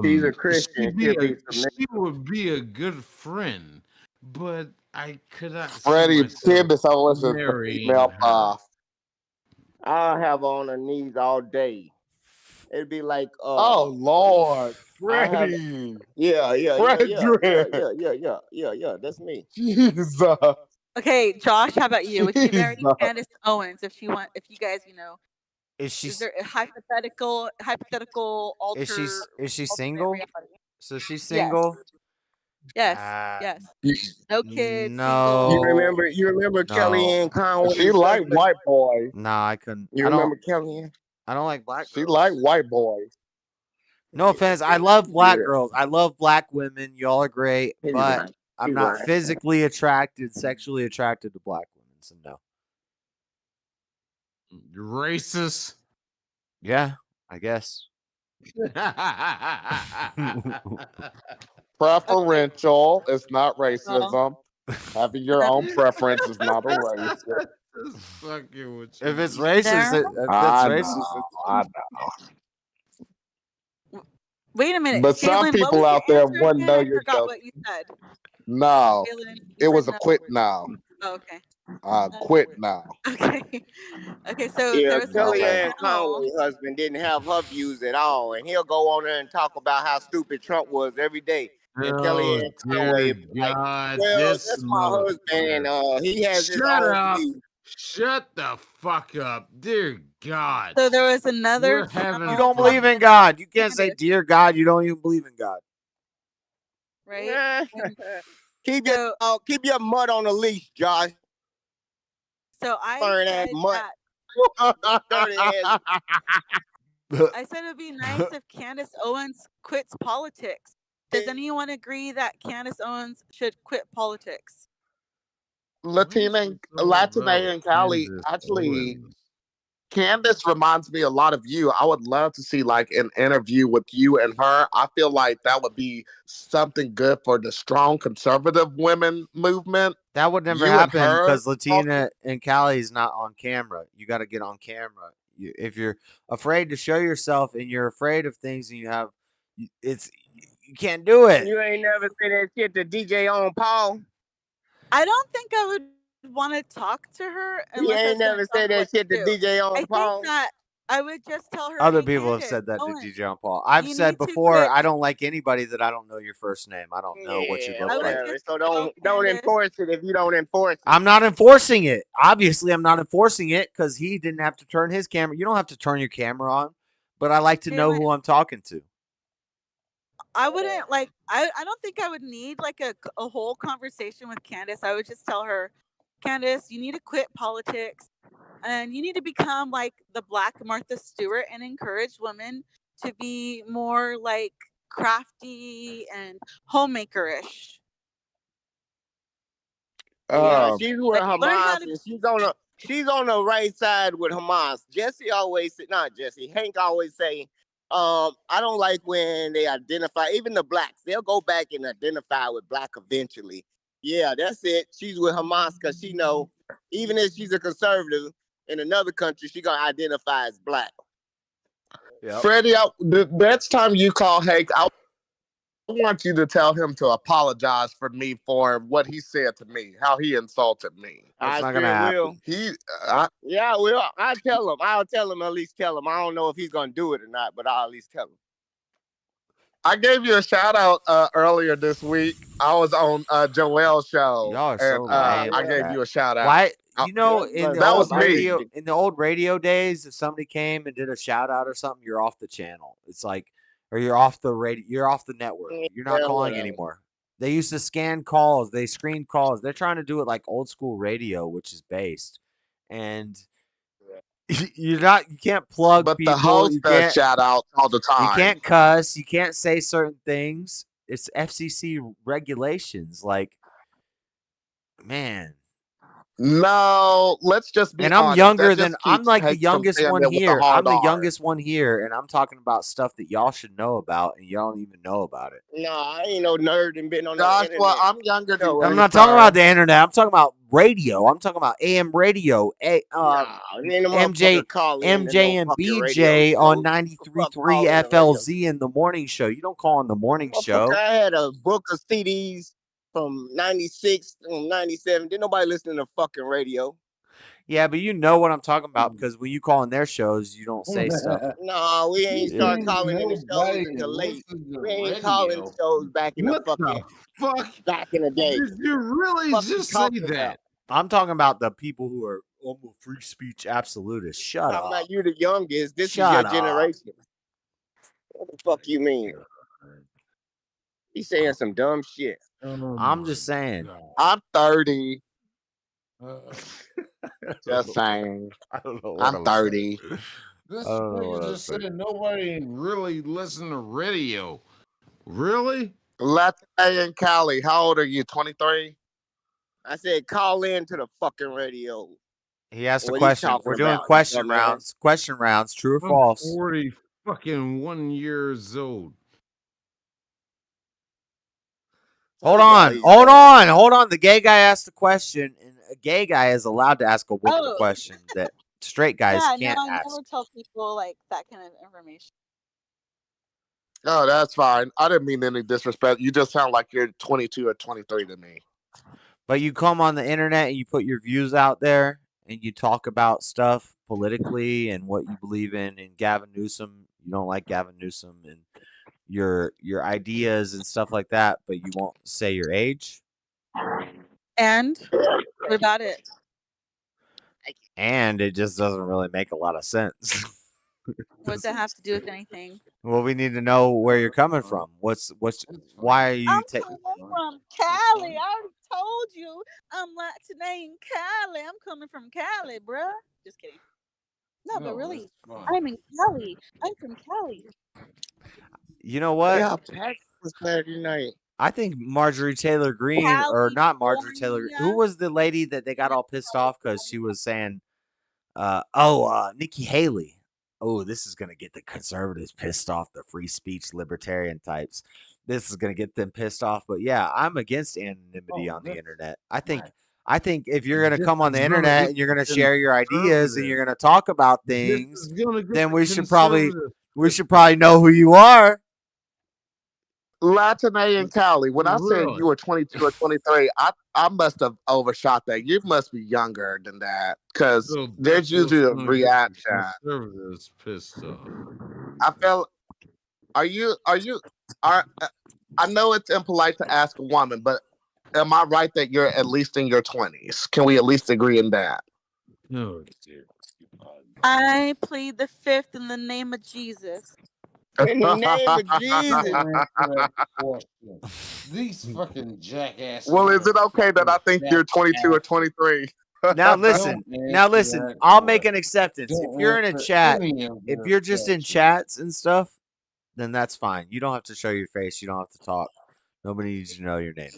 Speaker 12: She's a Christian. She'll be submissive.
Speaker 15: She would be a good friend, but I could not see
Speaker 9: Freddie,
Speaker 15: myself
Speaker 9: Candace Owens is the
Speaker 15: marrying
Speaker 9: female
Speaker 15: her.
Speaker 9: boss.
Speaker 12: I'll have her on her knees all day It'd be like,
Speaker 9: Oh Lord,
Speaker 12: I have,
Speaker 9: Freddie.
Speaker 12: yeah. That's me.
Speaker 9: Jesus.
Speaker 18: Okay, Josh, how about you? Would you marry
Speaker 9: Jesus.
Speaker 18: Candace Owens if you guys,
Speaker 1: Is she
Speaker 18: is there a hypothetical
Speaker 1: is she
Speaker 18: alternate
Speaker 1: single?
Speaker 18: reality?
Speaker 1: So she's
Speaker 18: Yes.
Speaker 1: single?
Speaker 18: Yes.
Speaker 1: Uh,
Speaker 18: Yes. No kids,
Speaker 12: You
Speaker 18: single.
Speaker 1: no.
Speaker 12: remember
Speaker 1: No.
Speaker 12: Kellyanne
Speaker 9: She
Speaker 12: Conway's
Speaker 9: like
Speaker 12: husband?
Speaker 9: white boys.
Speaker 1: No, I couldn't.
Speaker 12: You remember Kellyanne?
Speaker 1: I don't like black
Speaker 9: She like
Speaker 1: girls.
Speaker 9: white boys.
Speaker 1: No offense. I love black
Speaker 12: Yeah.
Speaker 1: girls. I love black women. Y'all are great,
Speaker 12: He's
Speaker 1: but
Speaker 12: right.
Speaker 1: I'm
Speaker 12: He's
Speaker 1: not
Speaker 12: right.
Speaker 1: physically attracted, sexually attracted to black women. So no.
Speaker 15: You're racist.
Speaker 1: Yeah, I guess.
Speaker 9: Preferential is not
Speaker 18: Well,
Speaker 9: racism. Having your own preference is not a race.
Speaker 15: Just fucking with you.
Speaker 1: If it's racist,
Speaker 18: there.
Speaker 1: if that's
Speaker 9: I
Speaker 1: racist,
Speaker 9: know.
Speaker 1: it's
Speaker 9: I
Speaker 1: fine.
Speaker 9: know.
Speaker 18: Wait a minute,
Speaker 9: But some
Speaker 18: Galen. What
Speaker 9: people
Speaker 18: was
Speaker 9: out
Speaker 18: your
Speaker 9: there
Speaker 18: answer
Speaker 9: wouldn't
Speaker 18: again?
Speaker 9: know
Speaker 18: I
Speaker 9: your
Speaker 18: forgot
Speaker 9: joke.
Speaker 18: what you said.
Speaker 9: No,
Speaker 18: Galen, you
Speaker 9: it
Speaker 18: said
Speaker 9: was a
Speaker 18: no.
Speaker 9: quit now.
Speaker 18: Oh, okay.
Speaker 9: Quit now.
Speaker 18: Okay. Okay. So
Speaker 12: Yeah,
Speaker 18: there was another
Speaker 12: Kellyanne
Speaker 18: panel.
Speaker 12: Conway's husband didn't have her views at all, and he'll go on there and talk about how stupid Trump was every day. And
Speaker 15: Oh
Speaker 12: Kellyanne Conway
Speaker 15: dear
Speaker 12: be like,
Speaker 15: God,
Speaker 12: "Well,
Speaker 15: this
Speaker 12: that's my husband.
Speaker 15: motherfucker.
Speaker 12: He has his
Speaker 15: Shut
Speaker 12: own
Speaker 15: up.
Speaker 12: views."
Speaker 15: Shut the fuck up. Dear God.
Speaker 18: So there was another
Speaker 15: We're having
Speaker 1: You
Speaker 18: panel
Speaker 1: don't believe
Speaker 18: talking
Speaker 1: in
Speaker 18: about
Speaker 1: God. You can't say,
Speaker 18: Candace,
Speaker 1: "Dear God." You don't even believe in God.
Speaker 18: right? And
Speaker 12: keep
Speaker 18: so
Speaker 12: your mud on the leash, Josh.
Speaker 18: I
Speaker 12: Burn ass
Speaker 18: said
Speaker 12: mud.
Speaker 18: that
Speaker 12: Dirty ass.
Speaker 18: I said it'd be nice if Candace Owens quits politics. Does anyone agree that Candace Owens should quit politics?
Speaker 9: Latina and Cali, actually, Candace reminds me a lot of you. I would love to see like an interview with you and her. I feel like that would be something good for the strong conservative women movement.
Speaker 1: That would never
Speaker 9: You and
Speaker 1: happen
Speaker 9: her
Speaker 1: because Latina and Callie is not on camera. You got to get on camera. If you're afraid to show yourself and you're afraid of things, and you can't do it.
Speaker 12: You ain't never say that shit to DJ on Paul.
Speaker 18: I don't think I would want to talk to her
Speaker 12: You
Speaker 18: unless I
Speaker 12: ain't
Speaker 18: was going
Speaker 12: never
Speaker 18: to tell
Speaker 12: say
Speaker 18: her
Speaker 12: that
Speaker 18: what
Speaker 12: shit
Speaker 18: to
Speaker 12: to
Speaker 18: do.
Speaker 12: DJ
Speaker 18: I
Speaker 12: on
Speaker 18: think
Speaker 12: Paul.
Speaker 18: that I would just tell her,
Speaker 1: Other
Speaker 18: hey,
Speaker 1: people have
Speaker 18: Candace
Speaker 1: said that to
Speaker 18: Owens,
Speaker 1: DJ on Paul. I've
Speaker 18: you
Speaker 1: said
Speaker 18: need to
Speaker 1: before,
Speaker 18: quit.
Speaker 1: I don't like anybody that I don't know your first name. I don't know what you
Speaker 12: Yeah,
Speaker 1: look
Speaker 18: I would
Speaker 1: like.
Speaker 12: whatever.
Speaker 18: just
Speaker 12: So
Speaker 18: tell
Speaker 12: don't
Speaker 18: Candace,
Speaker 12: enforce it if you don't enforce it.
Speaker 1: I'm not enforcing it. Obviously, I'm not enforcing it because he didn't have to turn his camera. You don't have to turn your camera on, but I like to know
Speaker 18: Jalen,
Speaker 1: who I'm talking to.
Speaker 18: I wouldn't like. I don't think I would need like a whole conversation with Candace. I would just tell her, Candace, you need to quit politics, and you need to become like the Black Martha Stewart and encourage women to be more like crafty and homemakerish.
Speaker 12: Yeah,
Speaker 9: Um,
Speaker 12: she's with
Speaker 18: Like learn how
Speaker 12: Hamas,
Speaker 18: to.
Speaker 12: and she's on the right side with Hamas. Jesse always say, not Jesse, Hank always say, I don't like when they identify, even the blacks, they'll go back and identify with black eventually. Yeah, that's it. She's with Hamas because she know, even if she's a conservative in another country, she gonna identify as black.
Speaker 1: Yep.
Speaker 9: Freddie, the next time you call Hank, I want you to tell him to apologize for me for what he said to me, how he insulted me.
Speaker 1: That's
Speaker 12: I
Speaker 1: not gonna
Speaker 12: sure
Speaker 1: happen.
Speaker 12: will. Yeah, I will. I'll tell him. At least tell him. I don't know if he's gonna do it or not, but I'll at least tell him.
Speaker 9: I gave you a shout out earlier this week. I was on Joel's show,
Speaker 1: Y'all are
Speaker 9: and
Speaker 1: so lame.
Speaker 9: I
Speaker 1: with
Speaker 9: gave
Speaker 1: that.
Speaker 9: you a shout out.
Speaker 1: Why? You know, in the
Speaker 9: that
Speaker 1: old
Speaker 9: was me.
Speaker 1: radio days, if somebody came and did a shout out or something, you're off the channel. It's like, or you're off the radio, you're off the network. You're not
Speaker 12: Yeah,
Speaker 1: calling
Speaker 12: whatever.
Speaker 1: anymore. They used to scan calls. They screen calls. They're trying to do it like old school radio, which is based, and you can't plug
Speaker 9: But the
Speaker 1: people.
Speaker 9: host does shout out all the
Speaker 1: You
Speaker 9: time.
Speaker 1: can't cuss. You can't say certain things. It's FCC regulations. Like, man.
Speaker 9: No, let's just be
Speaker 1: And I'm
Speaker 9: honest.
Speaker 1: younger
Speaker 9: That
Speaker 1: than
Speaker 9: just
Speaker 1: I'm
Speaker 9: keeps
Speaker 1: like the
Speaker 9: Hank from
Speaker 1: youngest
Speaker 9: saying
Speaker 1: one
Speaker 9: that with the
Speaker 1: here.
Speaker 9: hard
Speaker 1: I'm the
Speaker 9: R.
Speaker 1: youngest one here, and I'm talking about stuff that y'all should know about, and y'all don't even know about it.
Speaker 12: No, I ain't no nerd and been on no
Speaker 9: Joshua,
Speaker 12: internet.
Speaker 9: I'm younger than
Speaker 1: I'm
Speaker 9: you,
Speaker 1: not talking
Speaker 9: sir.
Speaker 1: about the internet. I'm talking about radio. I'm talking about AM radio.
Speaker 12: Ain't no
Speaker 1: MJ,
Speaker 12: motherfucker call in to
Speaker 1: MJ
Speaker 12: no
Speaker 1: and
Speaker 12: fucking radio
Speaker 1: BJ on
Speaker 12: show.
Speaker 1: 93.3 FLZ in the morning show. You don't call on the morning show.
Speaker 12: Motherfucker, I had a book of CDs from 96 and 97. Didn't nobody listen to fucking radio.
Speaker 1: Yeah, but you know what I'm talking about because when you call in their shows, you don't say stuff.
Speaker 12: No, we ain't start calling in the shows
Speaker 15: Nobody
Speaker 12: until late.
Speaker 15: listens to
Speaker 12: We ain't calling
Speaker 15: radio.
Speaker 12: shows back in the
Speaker 15: What the fuck?
Speaker 12: back in the day.
Speaker 15: Did you really
Speaker 12: Fuck you
Speaker 15: just say
Speaker 12: talking
Speaker 15: that?
Speaker 12: about?
Speaker 1: I'm talking about the people who are almost free speech absolutists. Shut
Speaker 12: Talking
Speaker 1: up.
Speaker 12: about you the youngest. This is your
Speaker 1: Shut up.
Speaker 12: generation. What the fuck you mean? He's saying some dumb shit.
Speaker 1: I'm just saying.
Speaker 9: I'm 30.
Speaker 1: Just
Speaker 9: Just saying.
Speaker 1: I don't know what
Speaker 9: I'm
Speaker 1: I'm
Speaker 9: 30.
Speaker 1: saying.
Speaker 15: This
Speaker 1: I don't know
Speaker 15: nigga
Speaker 1: what I'm
Speaker 15: just
Speaker 1: saying.
Speaker 15: said nobody really listen to radio. Really?
Speaker 9: Latte and Cali, how old are you? 23?
Speaker 12: I said call in to the fucking radio.
Speaker 1: He asked a
Speaker 12: What he's
Speaker 1: question.
Speaker 12: talking
Speaker 1: We're doing
Speaker 12: about,
Speaker 1: question
Speaker 12: dumbass.
Speaker 1: rounds. Question rounds. True or
Speaker 15: I'm
Speaker 1: false?
Speaker 15: 40 fucking 1 years old.
Speaker 1: Hold on. Hold on. Hold on. The gay guy asked a question, and a gay guy is allowed to ask a woman a
Speaker 18: Oh.
Speaker 1: question that straight guys
Speaker 18: Yeah, no,
Speaker 1: can't
Speaker 18: I
Speaker 1: ask.
Speaker 18: never tell people like that kind of information.
Speaker 9: Oh, that's fine. I didn't mean any disrespect. You just sound like you're 22 or 23 to me.
Speaker 1: But you come on the internet and you put your views out there and you talk about stuff politically and what you believe in. And Gavin Newsom, you don't like Gavin Newsom and your ideas and stuff like that, but you won't say your age.
Speaker 18: And what about it?
Speaker 1: And it just doesn't really make a lot of sense.
Speaker 18: What does that have to do with anything?
Speaker 1: Well, we need to know where you're coming from. Why are you
Speaker 18: I'm
Speaker 1: taking?
Speaker 18: coming from Cali. I already told you I'm Latina in Cali. I'm coming from Cali, bruh. Just kidding. No, but really, I'm in Cali. I'm from Cali.
Speaker 1: You know what?
Speaker 12: Yeah, Patrick was Saturday night.
Speaker 1: I think Marjorie Taylor Greene, or not Marjorie Taylor. Who was the lady that they got all pissed off because she was saying, Nikki Haley. Oh, this is gonna get the conservatives pissed off, the free speech libertarian types. This is gonna get them pissed off. But yeah, I'm against anonymity on the internet. I think if you're gonna come on the internet and you're gonna share your ideas and you're gonna talk about things, then we should probably know who you are.
Speaker 9: Latin and Cali, when I said you were 22 or 23, I must have overshot that. You must be younger than that because there's usually a reaction.
Speaker 15: Conservatives pissed off.
Speaker 9: I felt. I know it's impolite to ask a woman, but am I right that you're at least in your 20s? Can we at least agree in that?
Speaker 15: No, dear.
Speaker 18: I plead the fifth in the name of Jesus.
Speaker 12: In the name of
Speaker 15: Jesus. These fucking jackasses.
Speaker 9: Well, is it okay that I think you're 22 or 23?
Speaker 1: Now listen. I'll make an acceptance. If you're in a chat, if you're just in chats and stuff, then that's fine. You don't have to show your face. You don't have to talk. Nobody needs to know your name.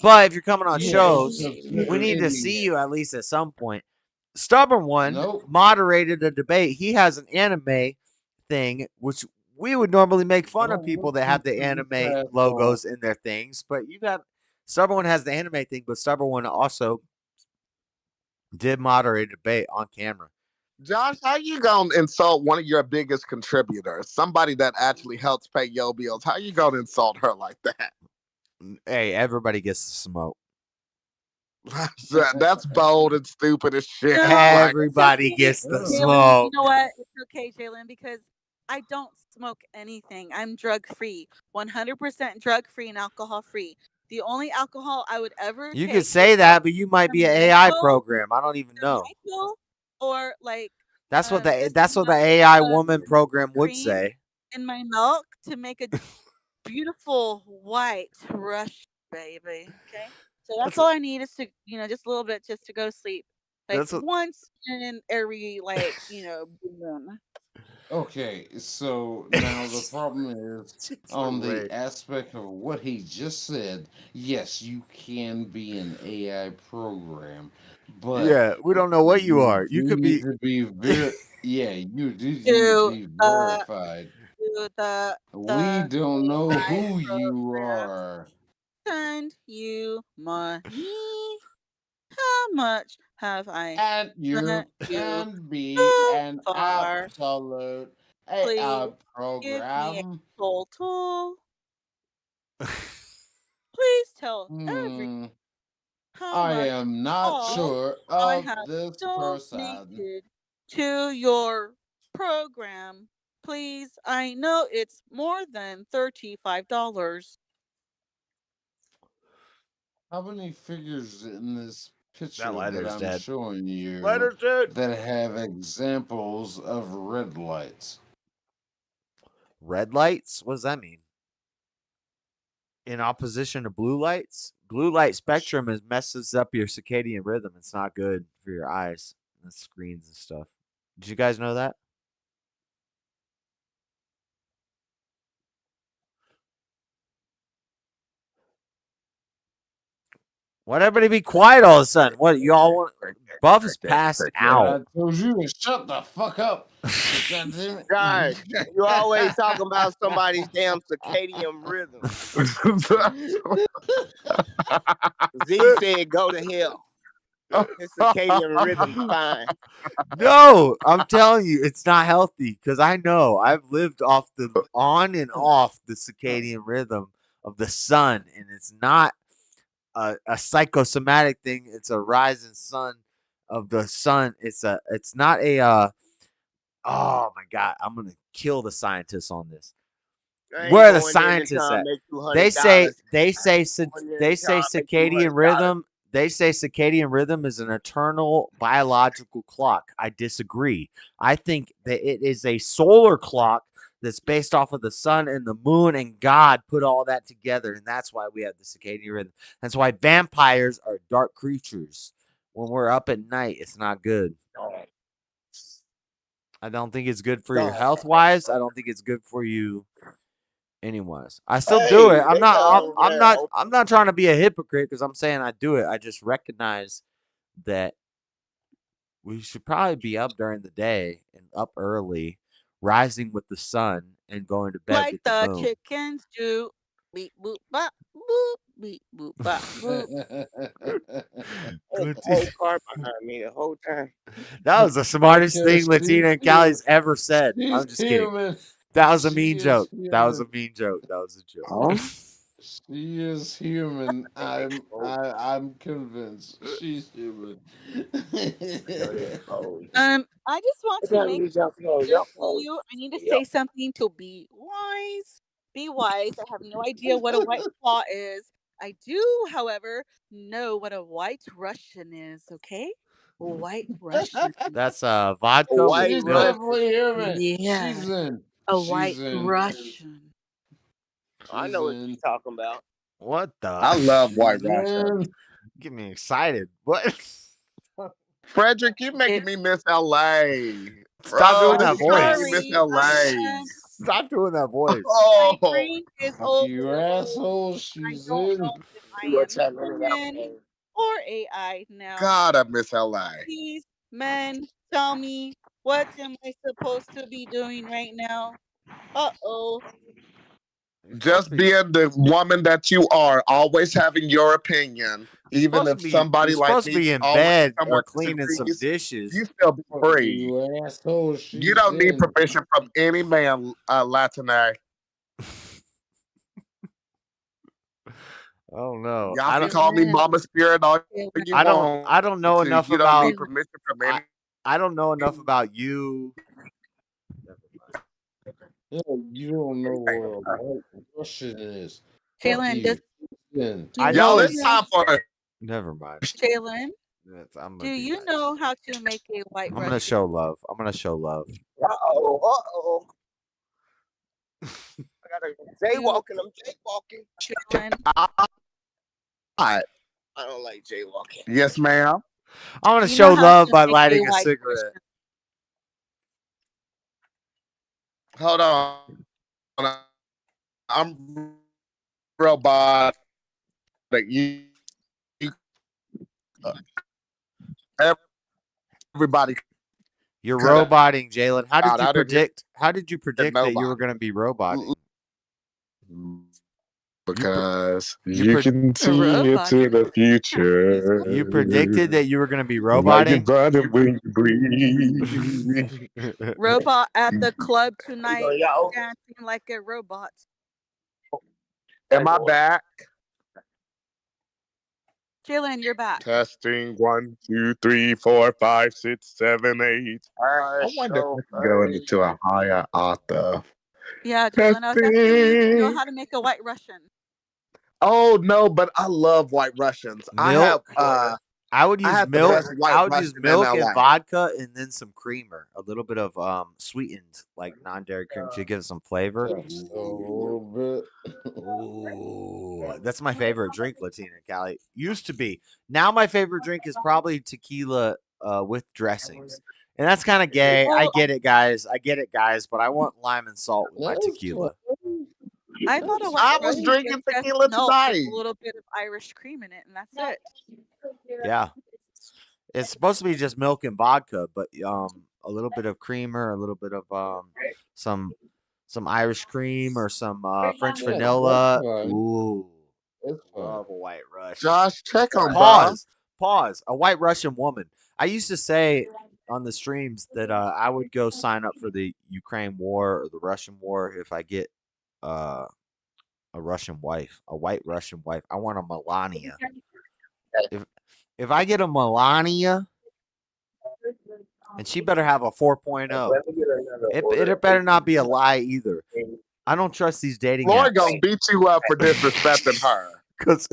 Speaker 1: But if you're coming on shows, we need to see you at least at some point. Stubborn One moderated a debate. He has an anime thing, which we would normally make fun of people that have the anime logos in their things. But you got Stubborn One has the anime thing, but Stubborn One also did moderate a debate on camera.
Speaker 9: Josh, how you gonna insult one of your biggest contributors, somebody that actually helps pay your bills? How you gonna insult her like that?
Speaker 1: Hey, everybody gets to smoke.
Speaker 9: That's bold and stupid as shit.
Speaker 1: Everybody gets the
Speaker 18: Jalen,
Speaker 1: smoke.
Speaker 18: you know what? It's okay, Jalen, because I don't smoke anything. I'm drug free, 100% drug free and alcohol free. The only alcohol I would ever
Speaker 1: You
Speaker 18: take
Speaker 1: could say that, but you might be an AI program. I don't even know.
Speaker 18: or like
Speaker 1: That's what the AI woman program would say.
Speaker 18: in my milk to make a beautiful white rush, baby. Okay, so that's all I need is to just a little bit just to go to sleep, like once in every blue moon.
Speaker 15: Okay, so now the problem is on the aspect of what he just said. Yes, you can be an AI program, but
Speaker 1: yeah, we don't know what you are. You could be.
Speaker 15: You need to be verified. We don't know who you are.
Speaker 18: Send you money. How much have I?
Speaker 15: And you can be an absolute AI program.
Speaker 18: Give me a total. Please tell everyone how
Speaker 15: I
Speaker 18: much
Speaker 15: am not
Speaker 18: all
Speaker 15: sure
Speaker 18: I
Speaker 15: of
Speaker 18: have
Speaker 15: this person.
Speaker 18: donated to your program. Please, I know it's more than $35.
Speaker 15: How many figures in this picture
Speaker 1: That
Speaker 15: that
Speaker 1: lighter's
Speaker 15: I'm
Speaker 1: dead.
Speaker 15: showing you
Speaker 1: Lighter's dead.
Speaker 15: that have examples of red lights?
Speaker 1: Red lights? What does that mean? In opposition to blue lights? Blue light spectrum messes up your circadian rhythm. It's not good for your eyes and the screens and stuff. Did you guys know that? Why'd everybody be quiet all of a sudden? What, you all want... Buff's passed out.
Speaker 15: I told you to shut the fuck up. God damn it.
Speaker 12: Guys, you always talking about somebody's damn circadian rhythm. Z said, "Go to hell." His circadian rhythm's fine.
Speaker 1: No, I'm telling you, it's not healthy because I know I've lived off the on and off the circadian rhythm of the sun, and it's not a psychosomatic thing. It's a rising sun of the sun. It's not a oh my god, I'm gonna kill the scientists on this.
Speaker 12: I ain't
Speaker 1: Where are the
Speaker 12: going there to
Speaker 1: scientists
Speaker 12: try
Speaker 1: at?
Speaker 12: and make
Speaker 1: They
Speaker 12: $200.
Speaker 1: say circadian rhythm. They say circadian rhythm is an eternal biological clock. I disagree. I think that it is a solar clock that's based off of the sun and the moon, and God put all that together, and that's why we have the circadian rhythm. That's why vampires are dark creatures. When we're up at night, it's not good. I don't think it's good for your health wise. I don't think it's good for you anyways. I still do it. I'm not trying to be a hypocrite because I'm saying I do it. I just recognize that we should probably be up during the day and up early, rising with the sun and going to bed
Speaker 18: Like
Speaker 1: with the
Speaker 18: the
Speaker 1: moon.
Speaker 18: chickens do. Beep boop bop boop beep boop bop boop.
Speaker 12: There's a whole car behind me the whole time.
Speaker 1: That was the smartest thing Latina and Callie's ever said. I'm just kidding.
Speaker 15: human.
Speaker 1: That was a
Speaker 15: She
Speaker 1: mean
Speaker 15: is
Speaker 1: joke. That was a
Speaker 15: human.
Speaker 1: mean joke. That was a joke.
Speaker 15: She is human. I'm convinced she's human.
Speaker 18: I just want to make it clear to you. I need to say something to be wise. Be wise. I have no idea what a white claw is. I do, however, know what a white Russian is. Okay, white Russian.
Speaker 1: That's vodka
Speaker 12: White
Speaker 1: with
Speaker 15: She's
Speaker 1: milk.
Speaker 15: definitely human.
Speaker 18: Yeah,
Speaker 15: She's in.
Speaker 18: a
Speaker 15: She's
Speaker 18: white
Speaker 15: in.
Speaker 18: Russian.
Speaker 12: I know what you're talking about.
Speaker 1: What the?
Speaker 9: I love White
Speaker 15: Man.
Speaker 9: Russian.
Speaker 1: Get me excited. What?
Speaker 9: Frederick, you making me miss LA.
Speaker 1: Stop doing that
Speaker 18: I'm
Speaker 1: voice.
Speaker 9: Making me miss
Speaker 18: sorry.
Speaker 9: LA.
Speaker 1: Stop doing that voice.
Speaker 18: My
Speaker 9: Oh,
Speaker 18: brain is
Speaker 15: You asshole.
Speaker 18: I
Speaker 15: She's
Speaker 18: don't
Speaker 15: in.
Speaker 18: know if I am human or AI now.
Speaker 9: God, I miss LA.
Speaker 18: Please, men, tell me, what am I supposed to be doing right now? Uh-oh.
Speaker 9: Just being the woman that you are, always having your opinion, even if somebody
Speaker 1: You're
Speaker 9: like
Speaker 1: supposed to
Speaker 9: me
Speaker 1: be in
Speaker 9: always
Speaker 1: bed
Speaker 9: somewhere
Speaker 1: or cleaning some
Speaker 9: disagrees,
Speaker 1: dishes.
Speaker 9: you still be free.
Speaker 15: You asshole. She's
Speaker 9: You don't need
Speaker 15: in.
Speaker 9: permission from any man, Latine.
Speaker 1: Oh no.
Speaker 9: Y'all can call me Mama Spirit all you
Speaker 1: I
Speaker 9: want
Speaker 1: don't know
Speaker 9: to.
Speaker 1: enough
Speaker 9: You don't
Speaker 1: about
Speaker 9: need permission from any.
Speaker 1: I don't know enough about you.
Speaker 15: Yeah, you don't know what a white Russian is.
Speaker 18: Jalen,
Speaker 15: Fuck you.
Speaker 1: I
Speaker 9: Y'all,
Speaker 1: know
Speaker 9: it's time for.
Speaker 1: Never mind.
Speaker 18: Jalen,
Speaker 1: I'm
Speaker 18: do
Speaker 1: gonna
Speaker 18: you know how to make a white
Speaker 1: I'm gonna
Speaker 18: Russian?
Speaker 1: show love. I'm gonna show love.
Speaker 12: Uh-oh. I gotta jaywalking. I'm jaywalking.
Speaker 18: Jalen,
Speaker 9: I
Speaker 12: don't like jaywalking.
Speaker 9: Yes, ma'am.
Speaker 1: I'm gonna
Speaker 18: do you
Speaker 1: show
Speaker 18: know how
Speaker 1: love
Speaker 18: to
Speaker 1: by
Speaker 18: make
Speaker 1: lighting a
Speaker 18: white
Speaker 1: cigarette.
Speaker 9: Hold on. I'm robot. You everybody.
Speaker 1: You're
Speaker 9: cut out.
Speaker 1: roboting, Jalen. How did
Speaker 9: I
Speaker 1: you
Speaker 9: didn't
Speaker 1: predict? How did you predict that you were
Speaker 9: nobody.
Speaker 1: gonna be roboting?
Speaker 10: Because
Speaker 1: You
Speaker 10: you
Speaker 1: pre-
Speaker 10: can see into the future.
Speaker 1: You predicted that you were gonna be
Speaker 10: Like your
Speaker 1: roboting.
Speaker 10: body when you breathe.
Speaker 18: Robot at the club tonight,
Speaker 12: Yo.
Speaker 18: dancing like a robot.
Speaker 9: Am I back?
Speaker 18: Jalen, you're back.
Speaker 9: Testing 1, 2, 3, 4, 5, 6, 7, 8. I wonder if I can go into a higher octave.
Speaker 18: Yeah, Jalen, I was asking you if you know how to make a White Russian.
Speaker 9: Oh no, but I love White Russians. I have
Speaker 1: Milk. I would use
Speaker 9: had the
Speaker 1: milk.
Speaker 9: best White
Speaker 1: I would use
Speaker 9: Russian in
Speaker 1: milk and
Speaker 9: LA.
Speaker 1: vodka, and then some creamer, a little bit of sweetened, like non-dairy cream to give it some flavor.
Speaker 15: Just a little bit.
Speaker 1: Ooh, that's my favorite drink, Latina Cali. Used to be. Now my favorite drink is probably tequila with dressings, and that's kind of gay. I
Speaker 18: Well,
Speaker 1: get it, guys. I get it, guys. But I want lime and salt with my tequila.
Speaker 18: I thought a White
Speaker 9: I was
Speaker 18: Russian
Speaker 9: drinking
Speaker 18: was just
Speaker 9: tequila
Speaker 18: milk with
Speaker 9: tonight.
Speaker 18: a little bit of Irish cream in it, and that's it.
Speaker 1: Yeah, it's supposed to be just milk and vodka, but a little bit of creamer, a little bit of some Irish cream or some French
Speaker 15: Yeah, that's
Speaker 1: vanilla.
Speaker 15: fine.
Speaker 1: Ooh,
Speaker 15: That's fine.
Speaker 1: love a White Russian.
Speaker 9: Josh, check on Bob.
Speaker 1: Pause. A White Russian woman. I used to say on the streams that I would go sign up for the Ukraine war or the Russian war if I get a Russian wife, a White Russian wife. I want a Melania. If I get a Melania, and she better have a 4.0. It better not be a lie either. I don't trust these dating
Speaker 9: Floyd
Speaker 1: apps.
Speaker 9: gonna beat you up for disrespecting her.
Speaker 1: Cause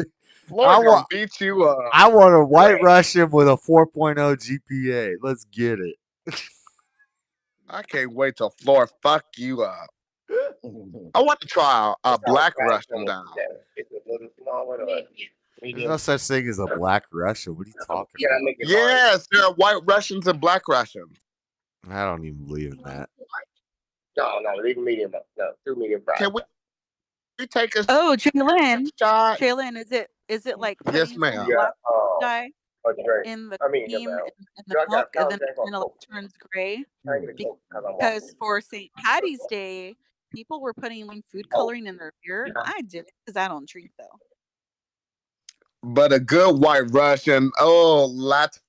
Speaker 9: Floyd gonna beat you up.
Speaker 1: I want a White Russian with a 4.0 GPA. Let's get it.
Speaker 9: I can't wait till Floyd fuck you up. I want to try a black Russian down.
Speaker 1: There's no such thing as a Black Russian. What are you talking about?
Speaker 9: Yes, there are White Russians and Black Russians.
Speaker 1: I don't even believe in that.
Speaker 12: No, leave medium. No, 2 medium fries.
Speaker 9: Can we take a
Speaker 18: Oh, Jalen.
Speaker 9: shot?
Speaker 18: Jalen, is it like
Speaker 9: Yes,
Speaker 18: putting
Speaker 9: ma'am.
Speaker 18: some black dye in the cream and the milk, and then it kind of turns gray? Because for St. Patty's Day, people were putting food coloring in their beer. I didn't, because I don't drink though.
Speaker 9: But a good White Russian, Latin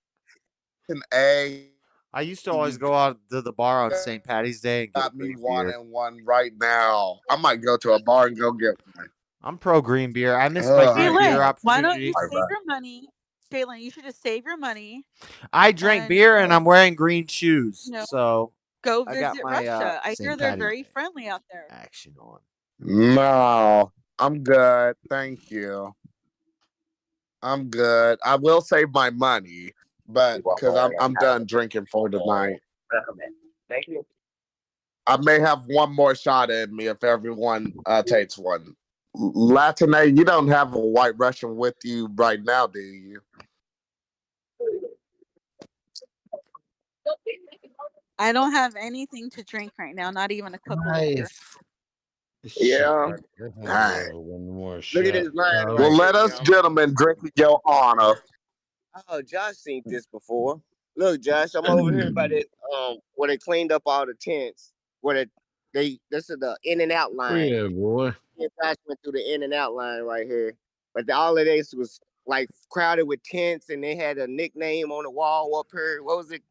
Speaker 9: A.
Speaker 1: I used to always go out to the bar on St. Patty's Day and get a
Speaker 9: Got me
Speaker 1: green beer.
Speaker 9: wanting one right now. I might go to a bar and go get one.
Speaker 1: I'm pro green beer. I miss my green beer
Speaker 18: Jalen, why don't
Speaker 1: opportunity.
Speaker 18: you save your money? Jalen, you should just save your money.
Speaker 1: I drank beer and I'm wearing green shoes,
Speaker 18: No.
Speaker 1: so
Speaker 18: Go
Speaker 1: I got
Speaker 18: visit
Speaker 1: my
Speaker 18: Russia. I hear
Speaker 1: St.
Speaker 18: they're
Speaker 1: Patty's
Speaker 18: very
Speaker 1: Day
Speaker 18: friendly out there.
Speaker 1: action on.
Speaker 9: No, I'm good. Thank you. I'm good. I will save my money, but because I'm done drinking for tonight.
Speaker 12: Thank you.
Speaker 9: I may have one more shot in me if everyone takes one. Latine, you don't have a White Russian with you right now, do you?
Speaker 18: I don't have anything to drink right now, not even a cup of beer.
Speaker 12: Yeah.
Speaker 9: Alright.
Speaker 15: One more
Speaker 12: Look at this line.
Speaker 9: Well, let us gentlemen drink in your honor.
Speaker 12: Oh, Josh seen this before. Look, Josh, I'm over here by the where they cleaned up all the tents. Where this is the in and out line.
Speaker 15: Yeah, boy.
Speaker 12: Me and Josh went through the in and out line right here. But all of this was like crowded with tents, and they had a nickname on the wall up here. What was it?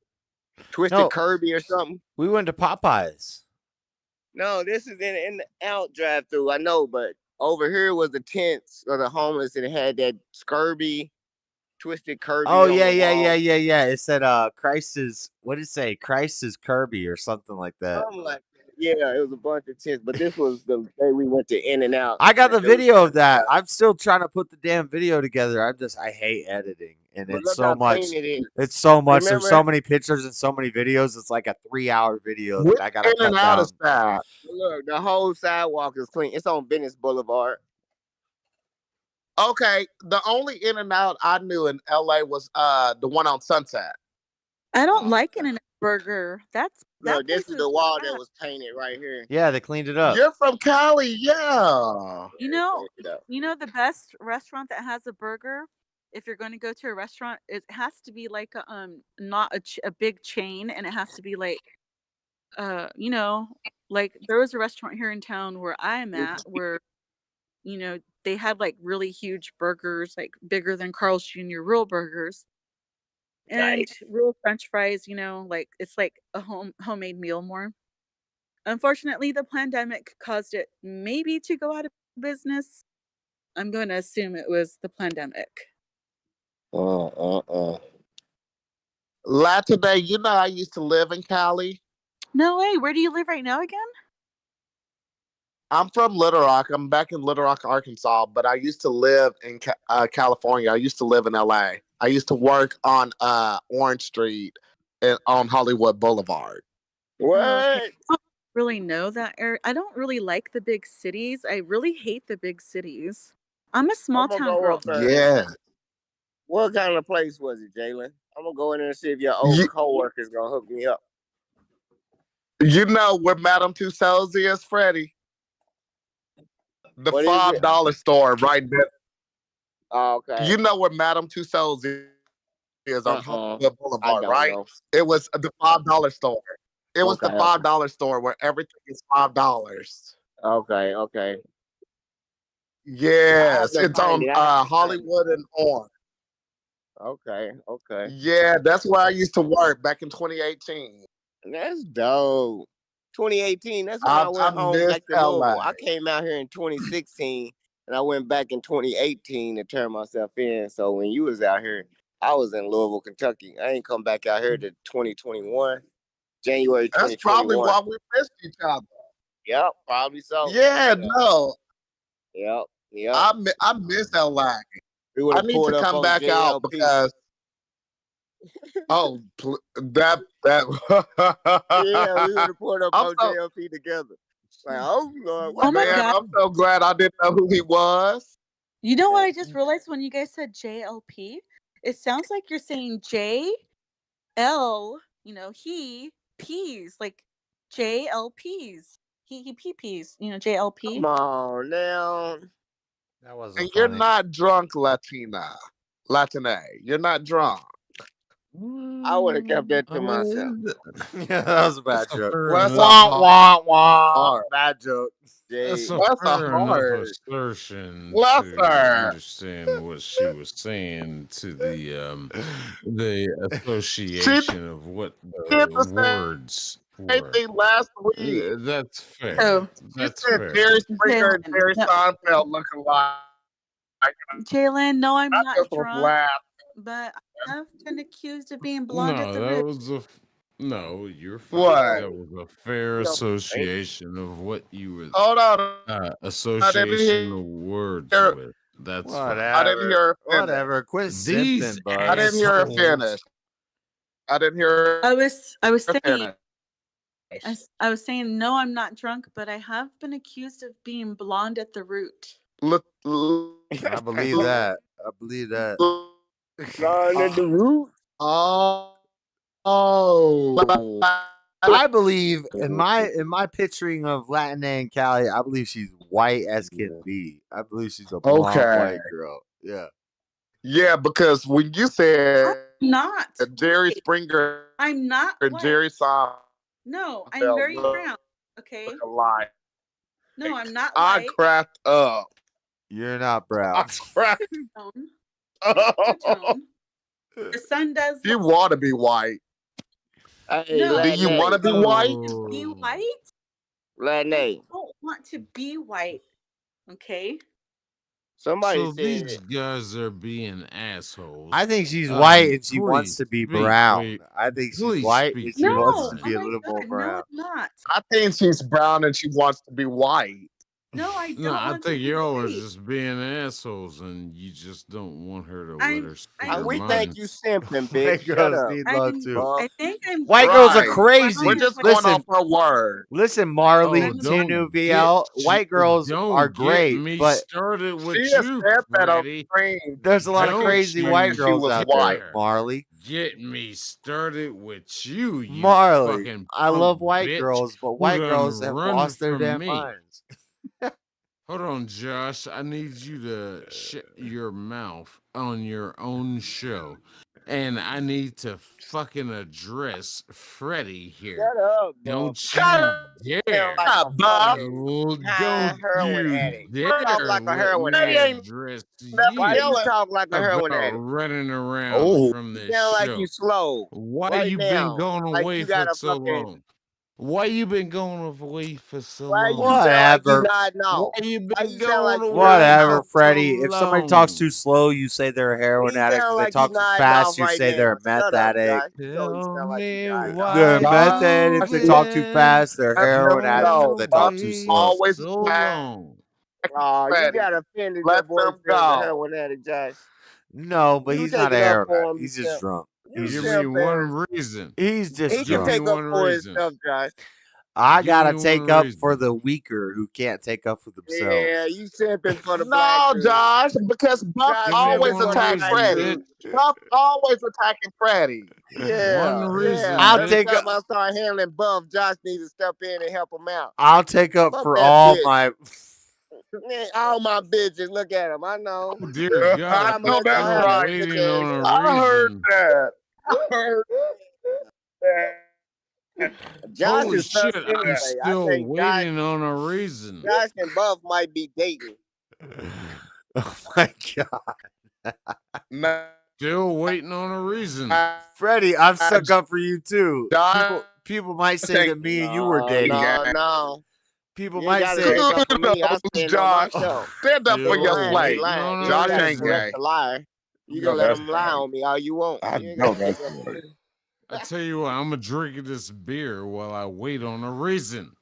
Speaker 12: Twisted Kirby or something?
Speaker 1: We went to Popeyes.
Speaker 12: No, this is in the out drive through. I know, but over here was the tents of the homeless, and it had that Scurvy, Twisted Kirby.
Speaker 1: Oh
Speaker 12: on
Speaker 1: yeah,
Speaker 12: the
Speaker 1: yeah,
Speaker 12: wall.
Speaker 1: yeah, yeah, yeah. It said Christ is, what did it say? Christ is Kirby or something like that.
Speaker 12: Something like that. Yeah, it was a bunch of tents, but this was the day we went to In and Out.
Speaker 1: I got the video of that. I'm still trying to put the damn video together. I hate editing, and
Speaker 12: But
Speaker 1: it's
Speaker 12: look
Speaker 1: so
Speaker 12: how
Speaker 1: much.
Speaker 12: clean it is.
Speaker 1: It's so much. There's so
Speaker 12: Remember-
Speaker 1: many pictures and so many videos. It's like a 3-hour video
Speaker 9: Which
Speaker 1: that I gotta
Speaker 9: In
Speaker 1: cut
Speaker 9: and Out
Speaker 1: down.
Speaker 9: is that?
Speaker 12: Look, the whole sidewalk is clean. It's on Venice Boulevard.
Speaker 9: Okay, the only In and Out I knew in LA was the one on Sunset.
Speaker 18: I don't like an burger.
Speaker 12: Look, this is the wall that was painted right here.
Speaker 1: Yeah, they cleaned it up.
Speaker 9: You're from Cali, yeah.
Speaker 18: You know the best restaurant that has a burger. If you're going to go to a restaurant, it has to be like a not a big chain, and it has to be like, like there was a restaurant here in town where I'm at where, they had like really huge burgers, like bigger than Carl's Jr. real burgers. And real French fries, like it's like a homemade meal more. Unfortunately, the pandemic caused it maybe to go out of business. I'm going to assume it was the pandemic.
Speaker 9: Today, you know, I used to live in Cali.
Speaker 18: No way. Where do you live right now again?
Speaker 9: I'm from Little Rock. I'm back in Little Rock, Arkansas, but I used to live in California. I used to live in LA. I used to work on Orange Street on Hollywood Boulevard.
Speaker 18: Oh, okay. I don't really know that area. I don't really like the big cities. I really hate the big cities. I'm a small town girl.
Speaker 9: Yeah.
Speaker 12: What kind of place was it, Jalen? I'm gonna go in there and see if your old coworker's gonna hook me up.
Speaker 9: You know where Madame Tussauds is, Freddie? The $5 store right there.
Speaker 12: Oh, okay.
Speaker 9: You know where Madame Tussauds is on Hollywood Boulevard, right? Know. It was the $5 store. It was the $5 store where everything is $5.
Speaker 12: Okay.
Speaker 9: Yes, it's on Hollywood and Orange.
Speaker 12: Okay.
Speaker 9: Yeah, that's where I used to work back in 2018.
Speaker 12: That's dope. 2018. That's when I went home back to Louisville. I came out here in 2016, and I went back in 2018 to turn myself in. So when you was out here, I was in Louisville, Kentucky. I ain't come back out here to 2021, January 2021.
Speaker 9: That's probably why we missed each other.
Speaker 12: Yep, probably so.
Speaker 9: Yeah, no.
Speaker 12: Yep.
Speaker 9: I miss LA. I need to come back out because. Oh, that.
Speaker 12: Yeah, we would have pulled up on JLP together. Like, oh Lord,
Speaker 18: my
Speaker 9: man,
Speaker 18: God.
Speaker 9: I'm so glad I didn't know who he was.
Speaker 18: You know what I just realized when you guys said JLP? It sounds like you're saying JL, he peas, like JLPs. He pees, JLP.
Speaker 12: Come on now.
Speaker 1: That wasn't
Speaker 9: And you're not drunk, Latina. You're not drunk.
Speaker 12: I would have kept that to myself.
Speaker 1: Yeah, that was a bad joke.
Speaker 9: Wah.
Speaker 1: Bad joke.
Speaker 6: That's a
Speaker 9: That's a
Speaker 6: fair enough
Speaker 9: hard
Speaker 6: assertion to
Speaker 9: Lesser.
Speaker 6: understand what she was saying to the association of what the words
Speaker 9: Same
Speaker 6: were.
Speaker 9: thing last week.
Speaker 6: That's fair.
Speaker 18: Oh.
Speaker 6: That's
Speaker 9: said
Speaker 6: fair.
Speaker 9: Jerry Springer and Jerry Seinfeld look alike.
Speaker 18: Jalen, no, I'm not
Speaker 9: just was
Speaker 18: drunk,
Speaker 9: laugh.
Speaker 18: but I have been accused of being blonde at
Speaker 6: No,
Speaker 18: the
Speaker 6: that
Speaker 18: root.
Speaker 6: was no, you're fine.
Speaker 9: What?
Speaker 6: That was a fair association of what you were
Speaker 9: Hold on.
Speaker 6: association of words with. That's
Speaker 1: Whatever.
Speaker 6: fine.
Speaker 9: I didn't hear her finish.
Speaker 1: Whatever. Quit
Speaker 6: These
Speaker 1: simping, bud.
Speaker 9: I didn't hear her
Speaker 6: assholes.
Speaker 9: finish. I didn't hear
Speaker 18: I was
Speaker 9: her
Speaker 18: saying
Speaker 9: finish.
Speaker 18: I was saying no, I'm not drunk, but I have been accused of being blonde at the root.
Speaker 1: I believe that.
Speaker 12: Blonde at the root.
Speaker 9: Oh.
Speaker 1: I believe in my picturing of Latina and Cali, I believe she's white as can be. I believe she's a blonde white girl. Yeah.
Speaker 9: Yeah, because when you said
Speaker 18: Not
Speaker 9: Jerry Springer
Speaker 18: I'm not
Speaker 9: and
Speaker 18: white.
Speaker 9: Jerry Seinfeld
Speaker 18: No, I'm very brown. Okay.
Speaker 9: look alike,
Speaker 18: No, I'm not
Speaker 9: I
Speaker 18: white.
Speaker 9: cracked up.
Speaker 1: You're not brown.
Speaker 9: I cracked
Speaker 18: Tone.
Speaker 9: up.
Speaker 18: Tone. The sun does.
Speaker 9: You want to be white.
Speaker 12: Hey,
Speaker 18: No.
Speaker 9: Do you want to be white?
Speaker 18: Be white?
Speaker 12: Latin.
Speaker 18: I don't want to be white. Okay.
Speaker 12: Somebody
Speaker 6: So
Speaker 12: said
Speaker 6: these guys are being assholes.
Speaker 1: I think she's white and she
Speaker 6: please
Speaker 1: wants to be
Speaker 6: speak,
Speaker 1: brown.
Speaker 6: wait,
Speaker 1: I think she's
Speaker 6: please
Speaker 1: white
Speaker 6: speak
Speaker 1: and she
Speaker 6: your
Speaker 1: wants to
Speaker 6: mind.
Speaker 1: be a little more
Speaker 18: No,
Speaker 1: brown.
Speaker 18: I'm not.
Speaker 9: I think she's brown and she wants to be white.
Speaker 18: No, I don't
Speaker 6: No, I
Speaker 18: want to
Speaker 6: think
Speaker 18: be
Speaker 6: y'all are
Speaker 18: white.
Speaker 6: just being assholes, and you just don't want her to let her speak her
Speaker 12: we
Speaker 6: mind.
Speaker 12: think you simping,
Speaker 1: White
Speaker 12: bitch. Shut
Speaker 1: girls
Speaker 12: up.
Speaker 1: need love too.
Speaker 18: I think I'm.
Speaker 1: White girls are
Speaker 9: Right.
Speaker 1: crazy.
Speaker 9: We're just going
Speaker 1: Listen,
Speaker 9: off her word.
Speaker 1: listen, Marley,
Speaker 6: Oh,
Speaker 1: Tinu,
Speaker 6: don't
Speaker 1: VL.
Speaker 6: get
Speaker 1: White girls
Speaker 6: don't
Speaker 1: are
Speaker 6: get
Speaker 1: great,
Speaker 6: me
Speaker 1: but
Speaker 6: started with
Speaker 9: She has
Speaker 6: you,
Speaker 9: said that on
Speaker 6: Freddie.
Speaker 9: screen.
Speaker 1: there's a lot of
Speaker 6: Don't
Speaker 1: crazy
Speaker 6: you
Speaker 1: white
Speaker 9: she
Speaker 1: girls
Speaker 9: was
Speaker 1: out
Speaker 9: white.
Speaker 1: there, Marley.
Speaker 6: get me started with you
Speaker 1: Marley,
Speaker 6: fucking
Speaker 1: I
Speaker 6: punk
Speaker 1: love white
Speaker 6: bitch
Speaker 1: girls, but
Speaker 6: who
Speaker 1: white
Speaker 6: done
Speaker 1: girls have
Speaker 6: run
Speaker 1: lost their
Speaker 6: from
Speaker 1: damn
Speaker 6: me.
Speaker 1: minds.
Speaker 6: Hold on, Josh. I need you to shut your mouth on your own show. And I need to fucking address Freddie here.
Speaker 12: Shut up, bro.
Speaker 6: Don't you dare.
Speaker 12: Like a
Speaker 9: Bob.
Speaker 6: Don't
Speaker 12: heroin
Speaker 6: you
Speaker 12: addict.
Speaker 6: dare
Speaker 12: Talk like a
Speaker 6: let
Speaker 12: heroin
Speaker 6: me
Speaker 12: addict.
Speaker 6: address
Speaker 12: Why you
Speaker 6: you
Speaker 12: talk like a heroin
Speaker 6: about
Speaker 12: addict?
Speaker 6: running around
Speaker 9: Oh.
Speaker 6: from
Speaker 12: You
Speaker 6: this
Speaker 12: sound like
Speaker 6: show.
Speaker 12: you slow.
Speaker 6: Why
Speaker 12: right
Speaker 6: you
Speaker 12: now.
Speaker 6: been going
Speaker 12: Like
Speaker 6: away
Speaker 12: you got
Speaker 6: for
Speaker 12: a
Speaker 6: so
Speaker 12: fucking
Speaker 6: long?
Speaker 15: Why you been going away for so
Speaker 12: Why
Speaker 15: long?
Speaker 12: you sound like you
Speaker 1: Whatever.
Speaker 12: nodding off?
Speaker 15: Why you
Speaker 12: Why
Speaker 15: been
Speaker 12: you sound like
Speaker 15: going
Speaker 12: you
Speaker 15: away
Speaker 12: nodding
Speaker 1: Whatever,
Speaker 12: off?
Speaker 15: for so
Speaker 1: Freddie. If somebody talks
Speaker 15: long?
Speaker 1: too slow, you say they're a heroin
Speaker 12: He
Speaker 1: addict. If
Speaker 12: sound
Speaker 1: they
Speaker 12: like he
Speaker 1: talk too
Speaker 12: nodding
Speaker 1: fast,
Speaker 12: off
Speaker 1: you
Speaker 12: right
Speaker 1: say they're
Speaker 12: now.
Speaker 1: a meth
Speaker 12: Shut up,
Speaker 1: addict.
Speaker 12: Josh. You know he
Speaker 15: Tell
Speaker 12: sound like he
Speaker 15: me
Speaker 12: nodding off.
Speaker 1: They're a
Speaker 15: why
Speaker 1: meth
Speaker 15: you
Speaker 1: addict if they talk too
Speaker 15: been
Speaker 1: fast. They're a
Speaker 4: Let
Speaker 1: heroin
Speaker 4: them
Speaker 1: addict if
Speaker 4: go.
Speaker 1: they
Speaker 4: Buff
Speaker 1: talk too
Speaker 15: away
Speaker 1: slow.
Speaker 15: for
Speaker 4: always
Speaker 15: so
Speaker 4: attacking
Speaker 15: long?
Speaker 12: Oh, you
Speaker 4: Freddie.
Speaker 12: got offended your
Speaker 4: Let them
Speaker 12: boyfriend's a
Speaker 4: go.
Speaker 12: heroin addict, Josh.
Speaker 1: No, but
Speaker 12: You
Speaker 1: he's not
Speaker 12: take
Speaker 1: a
Speaker 12: it up
Speaker 1: heroin
Speaker 12: for
Speaker 1: addict.
Speaker 12: him, you
Speaker 1: He's just
Speaker 12: simp.
Speaker 1: drunk.
Speaker 12: You
Speaker 1: He's
Speaker 15: Give
Speaker 1: just
Speaker 15: me
Speaker 12: simp
Speaker 15: one
Speaker 12: ass.
Speaker 15: reason.
Speaker 1: he's just
Speaker 12: He can
Speaker 15: Give me
Speaker 1: drunk.
Speaker 12: take up
Speaker 15: one
Speaker 12: for
Speaker 15: reason.
Speaker 12: himself, Josh.
Speaker 1: I
Speaker 15: Give me
Speaker 1: gotta
Speaker 15: one
Speaker 1: take up for
Speaker 15: reason.
Speaker 1: the weaker who can't take up for themselves.
Speaker 12: Yeah, you simping for the black
Speaker 9: No,
Speaker 12: dude.
Speaker 9: Josh, because Buff
Speaker 12: Josh
Speaker 15: Give me
Speaker 12: simping
Speaker 9: always
Speaker 15: one
Speaker 12: for the
Speaker 9: attacks
Speaker 12: white
Speaker 15: reason,
Speaker 9: Freddie.
Speaker 15: bitch.
Speaker 12: dude.
Speaker 9: Buff always attacking Freddie.
Speaker 15: One
Speaker 12: Yeah,
Speaker 15: reason,
Speaker 12: yeah.
Speaker 1: I'll
Speaker 12: Every
Speaker 1: take up
Speaker 12: time I start handling Buff, Josh needs to step in and help him out.
Speaker 1: I'll take up
Speaker 12: Fuck
Speaker 1: for
Speaker 12: that
Speaker 1: all
Speaker 12: bitch.
Speaker 1: my
Speaker 12: Man, all my bitches. Look at them. I know.
Speaker 15: Oh dear
Speaker 12: But
Speaker 15: God,
Speaker 9: I
Speaker 12: I'm
Speaker 9: know
Speaker 12: gonna let
Speaker 9: that's
Speaker 12: y'all
Speaker 15: still
Speaker 12: have
Speaker 9: right.
Speaker 12: that bitch
Speaker 15: waiting
Speaker 12: ass
Speaker 15: on a
Speaker 12: shit.
Speaker 9: I heard
Speaker 15: reason.
Speaker 9: that. I heard that.
Speaker 12: Josh
Speaker 15: Holy
Speaker 12: is stuck
Speaker 15: shit, I'm
Speaker 12: anyway. I
Speaker 15: still
Speaker 12: think Josh,
Speaker 15: waiting on a reason.
Speaker 12: Josh and Buff might be dating.
Speaker 1: oh my god.
Speaker 9: No,
Speaker 15: Still waiting on a reason.
Speaker 1: Freddie, I've stuck up for you too.
Speaker 9: Josh
Speaker 1: People might say that me and you were
Speaker 12: No,
Speaker 1: dating.
Speaker 12: no, no.
Speaker 1: People
Speaker 12: You ain't
Speaker 1: might
Speaker 12: gotta
Speaker 1: say
Speaker 12: stick up for me. I
Speaker 9: kudos,
Speaker 12: stand on
Speaker 9: Josh.
Speaker 12: myself.
Speaker 9: Stand up for
Speaker 12: He
Speaker 9: your
Speaker 15: Still
Speaker 12: lying. He
Speaker 9: slave.
Speaker 15: waiting
Speaker 12: lying.
Speaker 15: on
Speaker 12: You
Speaker 15: a
Speaker 12: ain't
Speaker 9: Josh
Speaker 12: gotta
Speaker 9: ain't
Speaker 15: reason.
Speaker 12: correct
Speaker 9: gay.
Speaker 12: the liar. You
Speaker 9: No,
Speaker 12: can let
Speaker 9: that's
Speaker 12: him lie
Speaker 9: right.
Speaker 12: on me all you want.
Speaker 9: I
Speaker 12: You ain't
Speaker 9: know
Speaker 12: gotta
Speaker 9: that's
Speaker 12: stick up for
Speaker 9: right.
Speaker 12: me.
Speaker 15: I tell you what, I'm gonna drink this beer while I wait on a reason.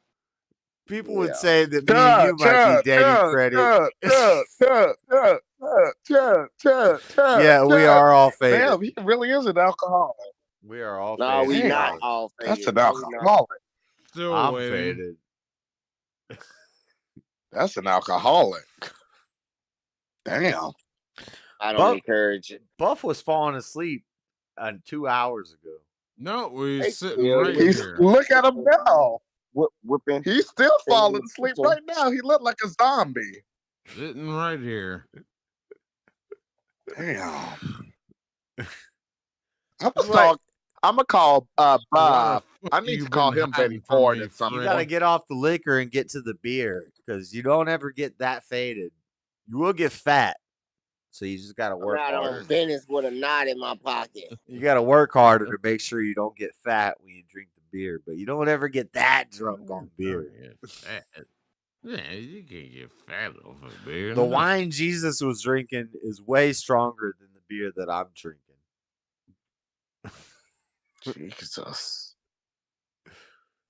Speaker 1: People would
Speaker 12: Yeah.
Speaker 1: say that me and
Speaker 9: Chug,
Speaker 1: you might be
Speaker 9: chug,
Speaker 1: dating,
Speaker 9: chug,
Speaker 1: Freddie.
Speaker 9: chug, chug, chug, chug, chug, chug, chug, chug,
Speaker 1: Yeah, we
Speaker 9: chug.
Speaker 1: are all faded.
Speaker 9: Damn, he really is an alcoholic.
Speaker 1: We are all
Speaker 12: No, we
Speaker 1: faded.
Speaker 12: not
Speaker 9: Damn,
Speaker 12: all
Speaker 9: that's
Speaker 12: faded.
Speaker 9: an
Speaker 12: No, we not.
Speaker 9: alcoholic.
Speaker 15: Still
Speaker 1: I'm
Speaker 15: waiting.
Speaker 1: faded.
Speaker 9: That's an alcoholic. Damn.
Speaker 12: I don't
Speaker 1: Buff,
Speaker 12: encourage it.
Speaker 1: Buff was falling asleep 2 hours ago.
Speaker 15: No, we're
Speaker 12: Hey,
Speaker 15: sitting
Speaker 12: yeah,
Speaker 15: right
Speaker 9: He's
Speaker 15: here.
Speaker 9: look at him now.
Speaker 12: whipping.
Speaker 9: He's still falling asleep right now. He looked like a zombie.
Speaker 15: Sitting right here.
Speaker 9: Damn.
Speaker 1: Like,
Speaker 9: I'm gonna call
Speaker 15: Why the
Speaker 9: Bob.
Speaker 15: fuck
Speaker 9: I need
Speaker 15: you
Speaker 9: to call
Speaker 15: been
Speaker 9: him
Speaker 15: hiding
Speaker 9: Betty
Speaker 15: from
Speaker 9: Ford
Speaker 15: me,
Speaker 9: at some
Speaker 1: you
Speaker 15: Freddie?
Speaker 1: got to
Speaker 9: point.
Speaker 1: get off the liquor and get to the beer because you don't ever get that faded. You will get fat. So you just got to
Speaker 12: I'm
Speaker 1: work
Speaker 12: not
Speaker 1: harder.
Speaker 12: on business with a knot in my pocket.
Speaker 1: You got to work harder to make sure you don't get fat when you drink the beer, but you don't ever get that drunk on beer.
Speaker 15: Fat. Yeah, you can't get fat off of beer.
Speaker 1: The
Speaker 15: No.
Speaker 1: wine Jesus was drinking is way stronger than the beer that I'm drinking.
Speaker 9: Jesus.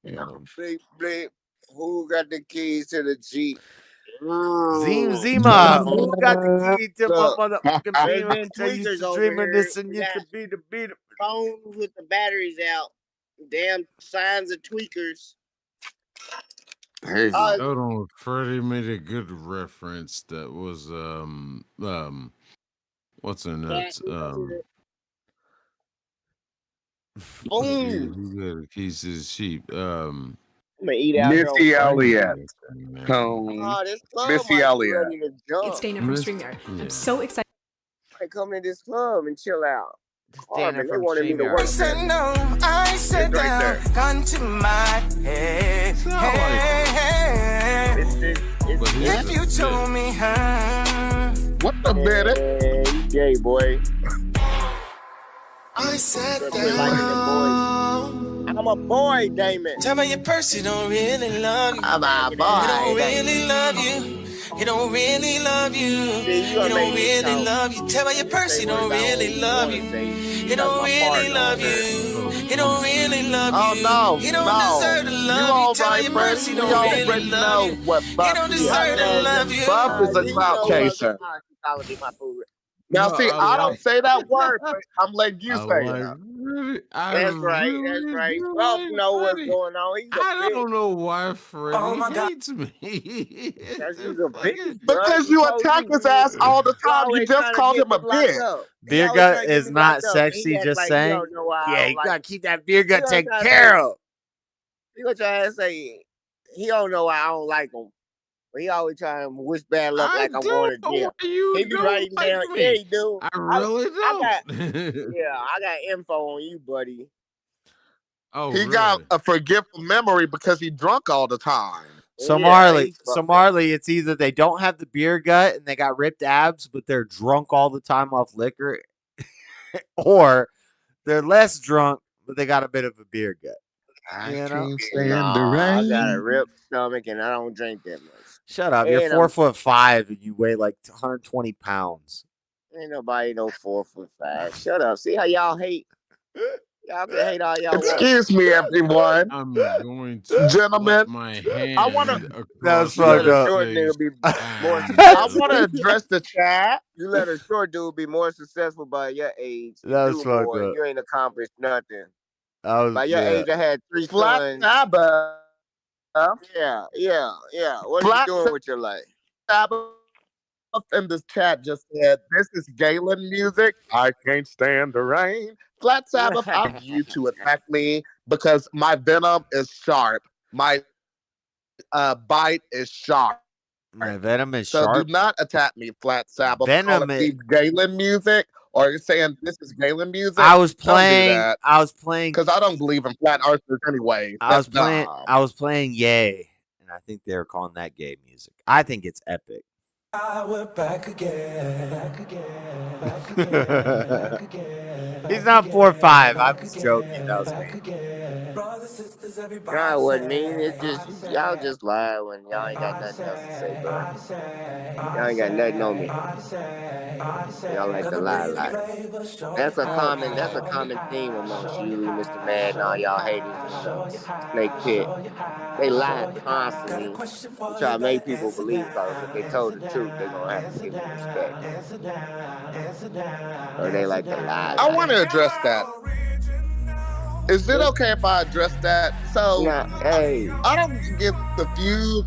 Speaker 9: Yeah.
Speaker 12: Bleep, bleep. Who got the keys to the Jeep?
Speaker 1: Zima, who got the key to my
Speaker 12: Look,
Speaker 1: motherfucking
Speaker 12: there's
Speaker 1: beamer?
Speaker 12: been
Speaker 1: I used
Speaker 12: tweakers
Speaker 1: to
Speaker 12: over
Speaker 1: dream of
Speaker 12: here.
Speaker 1: this and
Speaker 12: We
Speaker 1: used to
Speaker 12: got
Speaker 1: be the beat.
Speaker 12: phones with the batteries out. Damn signs of tweakers.
Speaker 9: Hey.
Speaker 15: Hold on, Freddie made a good reference. That was what's her nuts?
Speaker 12: Boom.
Speaker 15: Who got a keys to the sheep?
Speaker 12: I'm gonna eat out here on
Speaker 9: Missy
Speaker 12: Friday.
Speaker 9: Elliott.
Speaker 12: Oh, this club
Speaker 9: Missy
Speaker 12: might be
Speaker 9: Elliott.
Speaker 12: ready to jump.
Speaker 19: It's Dana from StreamYard. I'm so excited.
Speaker 12: I come to this club and chill out.
Speaker 1: Dana
Speaker 12: They
Speaker 1: from
Speaker 12: wanted me to
Speaker 1: StreamYard.
Speaker 12: work
Speaker 17: I said
Speaker 12: there.
Speaker 17: no, I said
Speaker 12: It's right
Speaker 17: down,
Speaker 12: there.
Speaker 17: gun to my head. Hey, if you told me,
Speaker 9: What the minute?
Speaker 12: Yeah, you gay, boy.
Speaker 17: I said
Speaker 12: Definitely liking them boys. I'm a boy, Damon.
Speaker 17: Tell me your person don't really love you.
Speaker 12: I'm a
Speaker 17: He
Speaker 12: boy,
Speaker 17: don't
Speaker 12: Damon.
Speaker 17: really love you. He don't really love you.
Speaker 12: See, you
Speaker 17: He
Speaker 12: gonna
Speaker 17: don't
Speaker 12: make me
Speaker 17: really
Speaker 12: talk.
Speaker 17: love you. Tell me your person don't really love you. He don't really love you. He don't really love
Speaker 9: Oh
Speaker 17: you.
Speaker 9: no,
Speaker 17: He don't
Speaker 9: no.
Speaker 17: deserve to
Speaker 9: You
Speaker 17: love you.
Speaker 9: all
Speaker 17: Tell me
Speaker 9: right,
Speaker 17: your
Speaker 9: Freddie?
Speaker 17: person
Speaker 9: We
Speaker 17: don't really
Speaker 9: already
Speaker 17: love
Speaker 9: know
Speaker 17: you.
Speaker 9: what
Speaker 17: He
Speaker 9: Buff
Speaker 17: don't
Speaker 9: is.
Speaker 17: deserve to love you.
Speaker 9: Buff is a
Speaker 12: You
Speaker 9: clout
Speaker 12: know what?
Speaker 9: chaser.
Speaker 12: She's calling me my food.
Speaker 9: Now,
Speaker 15: No,
Speaker 9: see, I don't say that word, but I'm letting you
Speaker 15: I
Speaker 9: say
Speaker 15: like
Speaker 9: it.
Speaker 15: Freddie. I
Speaker 12: That's right. That's
Speaker 15: really
Speaker 12: right.
Speaker 15: do
Speaker 12: Buff
Speaker 15: like
Speaker 12: know what's
Speaker 15: Freddie.
Speaker 12: going on. He's a
Speaker 15: I
Speaker 12: bitch.
Speaker 15: don't know why Freddie
Speaker 17: Oh my God.
Speaker 15: hates me.
Speaker 12: Because he's
Speaker 15: The
Speaker 12: a bitch,
Speaker 15: fucking-
Speaker 12: bro.
Speaker 9: Because
Speaker 12: You
Speaker 9: you
Speaker 12: told
Speaker 9: attack
Speaker 12: you
Speaker 9: his ass all the
Speaker 12: you
Speaker 9: time. You
Speaker 12: always
Speaker 9: just
Speaker 12: trying to
Speaker 9: called
Speaker 12: get
Speaker 9: him
Speaker 12: me
Speaker 9: a
Speaker 12: locked
Speaker 9: bitch.
Speaker 12: up. He
Speaker 1: Beer
Speaker 12: always
Speaker 1: gut
Speaker 12: trying to get
Speaker 1: is
Speaker 12: me
Speaker 1: not
Speaker 12: locked up.
Speaker 1: sexy,
Speaker 12: He act
Speaker 1: just
Speaker 12: like he
Speaker 1: saying.
Speaker 12: don't know why I
Speaker 1: Yeah,
Speaker 12: don't
Speaker 1: you
Speaker 12: like
Speaker 1: gotta
Speaker 12: him.
Speaker 1: keep that beer
Speaker 12: He
Speaker 1: gut
Speaker 12: gonna
Speaker 1: taken
Speaker 12: try to
Speaker 1: care
Speaker 12: say,
Speaker 1: of.
Speaker 12: he gonna try to say he don't know why I don't like him. But he always trying to wish bad luck
Speaker 15: I
Speaker 12: like I'm
Speaker 15: don't
Speaker 12: going to
Speaker 15: know
Speaker 12: jail.
Speaker 15: why you
Speaker 12: He be
Speaker 15: don't
Speaker 12: writing
Speaker 15: like
Speaker 12: down, yeah,
Speaker 15: me.
Speaker 12: he do.
Speaker 15: I really
Speaker 12: I got,
Speaker 15: don't.
Speaker 12: yeah, I got info on you, buddy.
Speaker 15: Oh,
Speaker 9: He got
Speaker 15: really?
Speaker 9: a forgetful memory because he drunk all the time.
Speaker 1: So
Speaker 12: Yeah,
Speaker 1: Marley,
Speaker 12: he's fucked up.
Speaker 1: it's either they don't have the beer gut and they got ripped abs, but they're drunk all the time off liquor, or they're less drunk but they got a bit of a beer gut.
Speaker 9: I
Speaker 1: You know?
Speaker 9: can't
Speaker 12: No,
Speaker 9: stand the
Speaker 12: I got a
Speaker 9: rain.
Speaker 12: ripped stomach and I don't drink that much.
Speaker 1: Shut up. You're
Speaker 12: And I'm
Speaker 1: 4'5" and you weigh like 120 pounds.
Speaker 12: ain't nobody no 4'5". Shut up. See how y'all hate? Y'all can hate all y'all want.
Speaker 9: Excuse me, everyone.
Speaker 6: I'm going to
Speaker 9: Gentlemen,
Speaker 6: put my
Speaker 9: I want
Speaker 6: hand
Speaker 9: to.
Speaker 1: That's
Speaker 6: across
Speaker 12: You let
Speaker 1: fucked
Speaker 12: a
Speaker 6: my
Speaker 1: up.
Speaker 12: short
Speaker 6: face
Speaker 12: nigga be more
Speaker 9: I
Speaker 6: and
Speaker 9: want
Speaker 12: successful.
Speaker 9: to address the chat.
Speaker 12: You let a short dude be more successful by your age. You
Speaker 1: That's
Speaker 12: do
Speaker 1: fucked
Speaker 12: more.
Speaker 1: up.
Speaker 12: You ain't accomplished nothing.
Speaker 1: I was,
Speaker 12: By your
Speaker 1: yeah.
Speaker 12: age, I had 3
Speaker 9: Black
Speaker 12: sons.
Speaker 9: Sabbath.
Speaker 12: Yeah. What are you
Speaker 9: Black
Speaker 12: doing with your life?
Speaker 9: Sabbath in this chat just said, "This is Galen music. I can't stand the rain." Flat Sabbath, I want you to attack me because my venom is sharp. My bite is sharp.
Speaker 1: My venom is
Speaker 9: So do
Speaker 1: sharp.
Speaker 9: not attack me, Flat Sabbath, calling
Speaker 1: Venom.
Speaker 9: me Galen music or you're saying this is Galen music.
Speaker 1: I was
Speaker 9: Don't do
Speaker 1: playing.
Speaker 9: that.
Speaker 1: I was playing.
Speaker 9: Because I don't believe in flat earthers anyway. That's dumb.
Speaker 1: I was playing Yay, and I think they were calling that gay music. I think it's epic.
Speaker 17: We're back again.
Speaker 1: He's not 4'5". I'm just joking. That was me.
Speaker 12: God wasn't mean. It's just y'all just lie when y'all ain't got nothing else to say, bro. Y'all ain't got nothing on me. Y'all like to lie. That's a common theme amongst you, Mr. Mad, and all y'all haters in the snake pit. They lie constantly and try to make people believe because if they told the truth, they're gonna have to give them respect. Or they like to lie.
Speaker 9: I want to address that. Is it
Speaker 12: Yes.
Speaker 9: okay if I address that? So
Speaker 12: Nah, hey.
Speaker 9: I don't get the feud.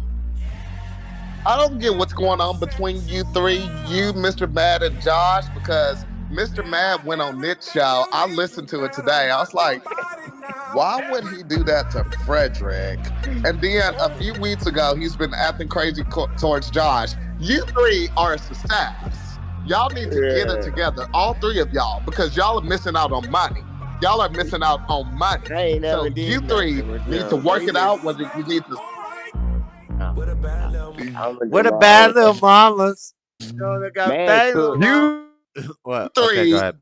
Speaker 9: I don't get what's going on between you three, you, Mr. Mad, and Josh, because Mr. Mad went on Nick's show. I listened to it today. I was like, why would he do that to Frederick? And then a few weeks ago, he's been acting crazy towards Josh. You three are a success. Y'all need to get it together, all three of y'all, because y'all are missing out on money. Y'all are missing out on money.
Speaker 12: I ain't never
Speaker 9: So
Speaker 12: did
Speaker 9: you three
Speaker 12: nothing with
Speaker 9: need to
Speaker 12: them. They
Speaker 9: work it
Speaker 12: just
Speaker 9: out, whether you need to.
Speaker 12: I'm gonna do
Speaker 1: What a
Speaker 12: my
Speaker 1: bad
Speaker 12: own
Speaker 1: little
Speaker 12: thing.
Speaker 1: mamas. No, they got
Speaker 12: Man
Speaker 1: bad little
Speaker 12: cook.
Speaker 1: mamas.
Speaker 9: You
Speaker 1: What? Okay, go
Speaker 9: three
Speaker 1: ahead.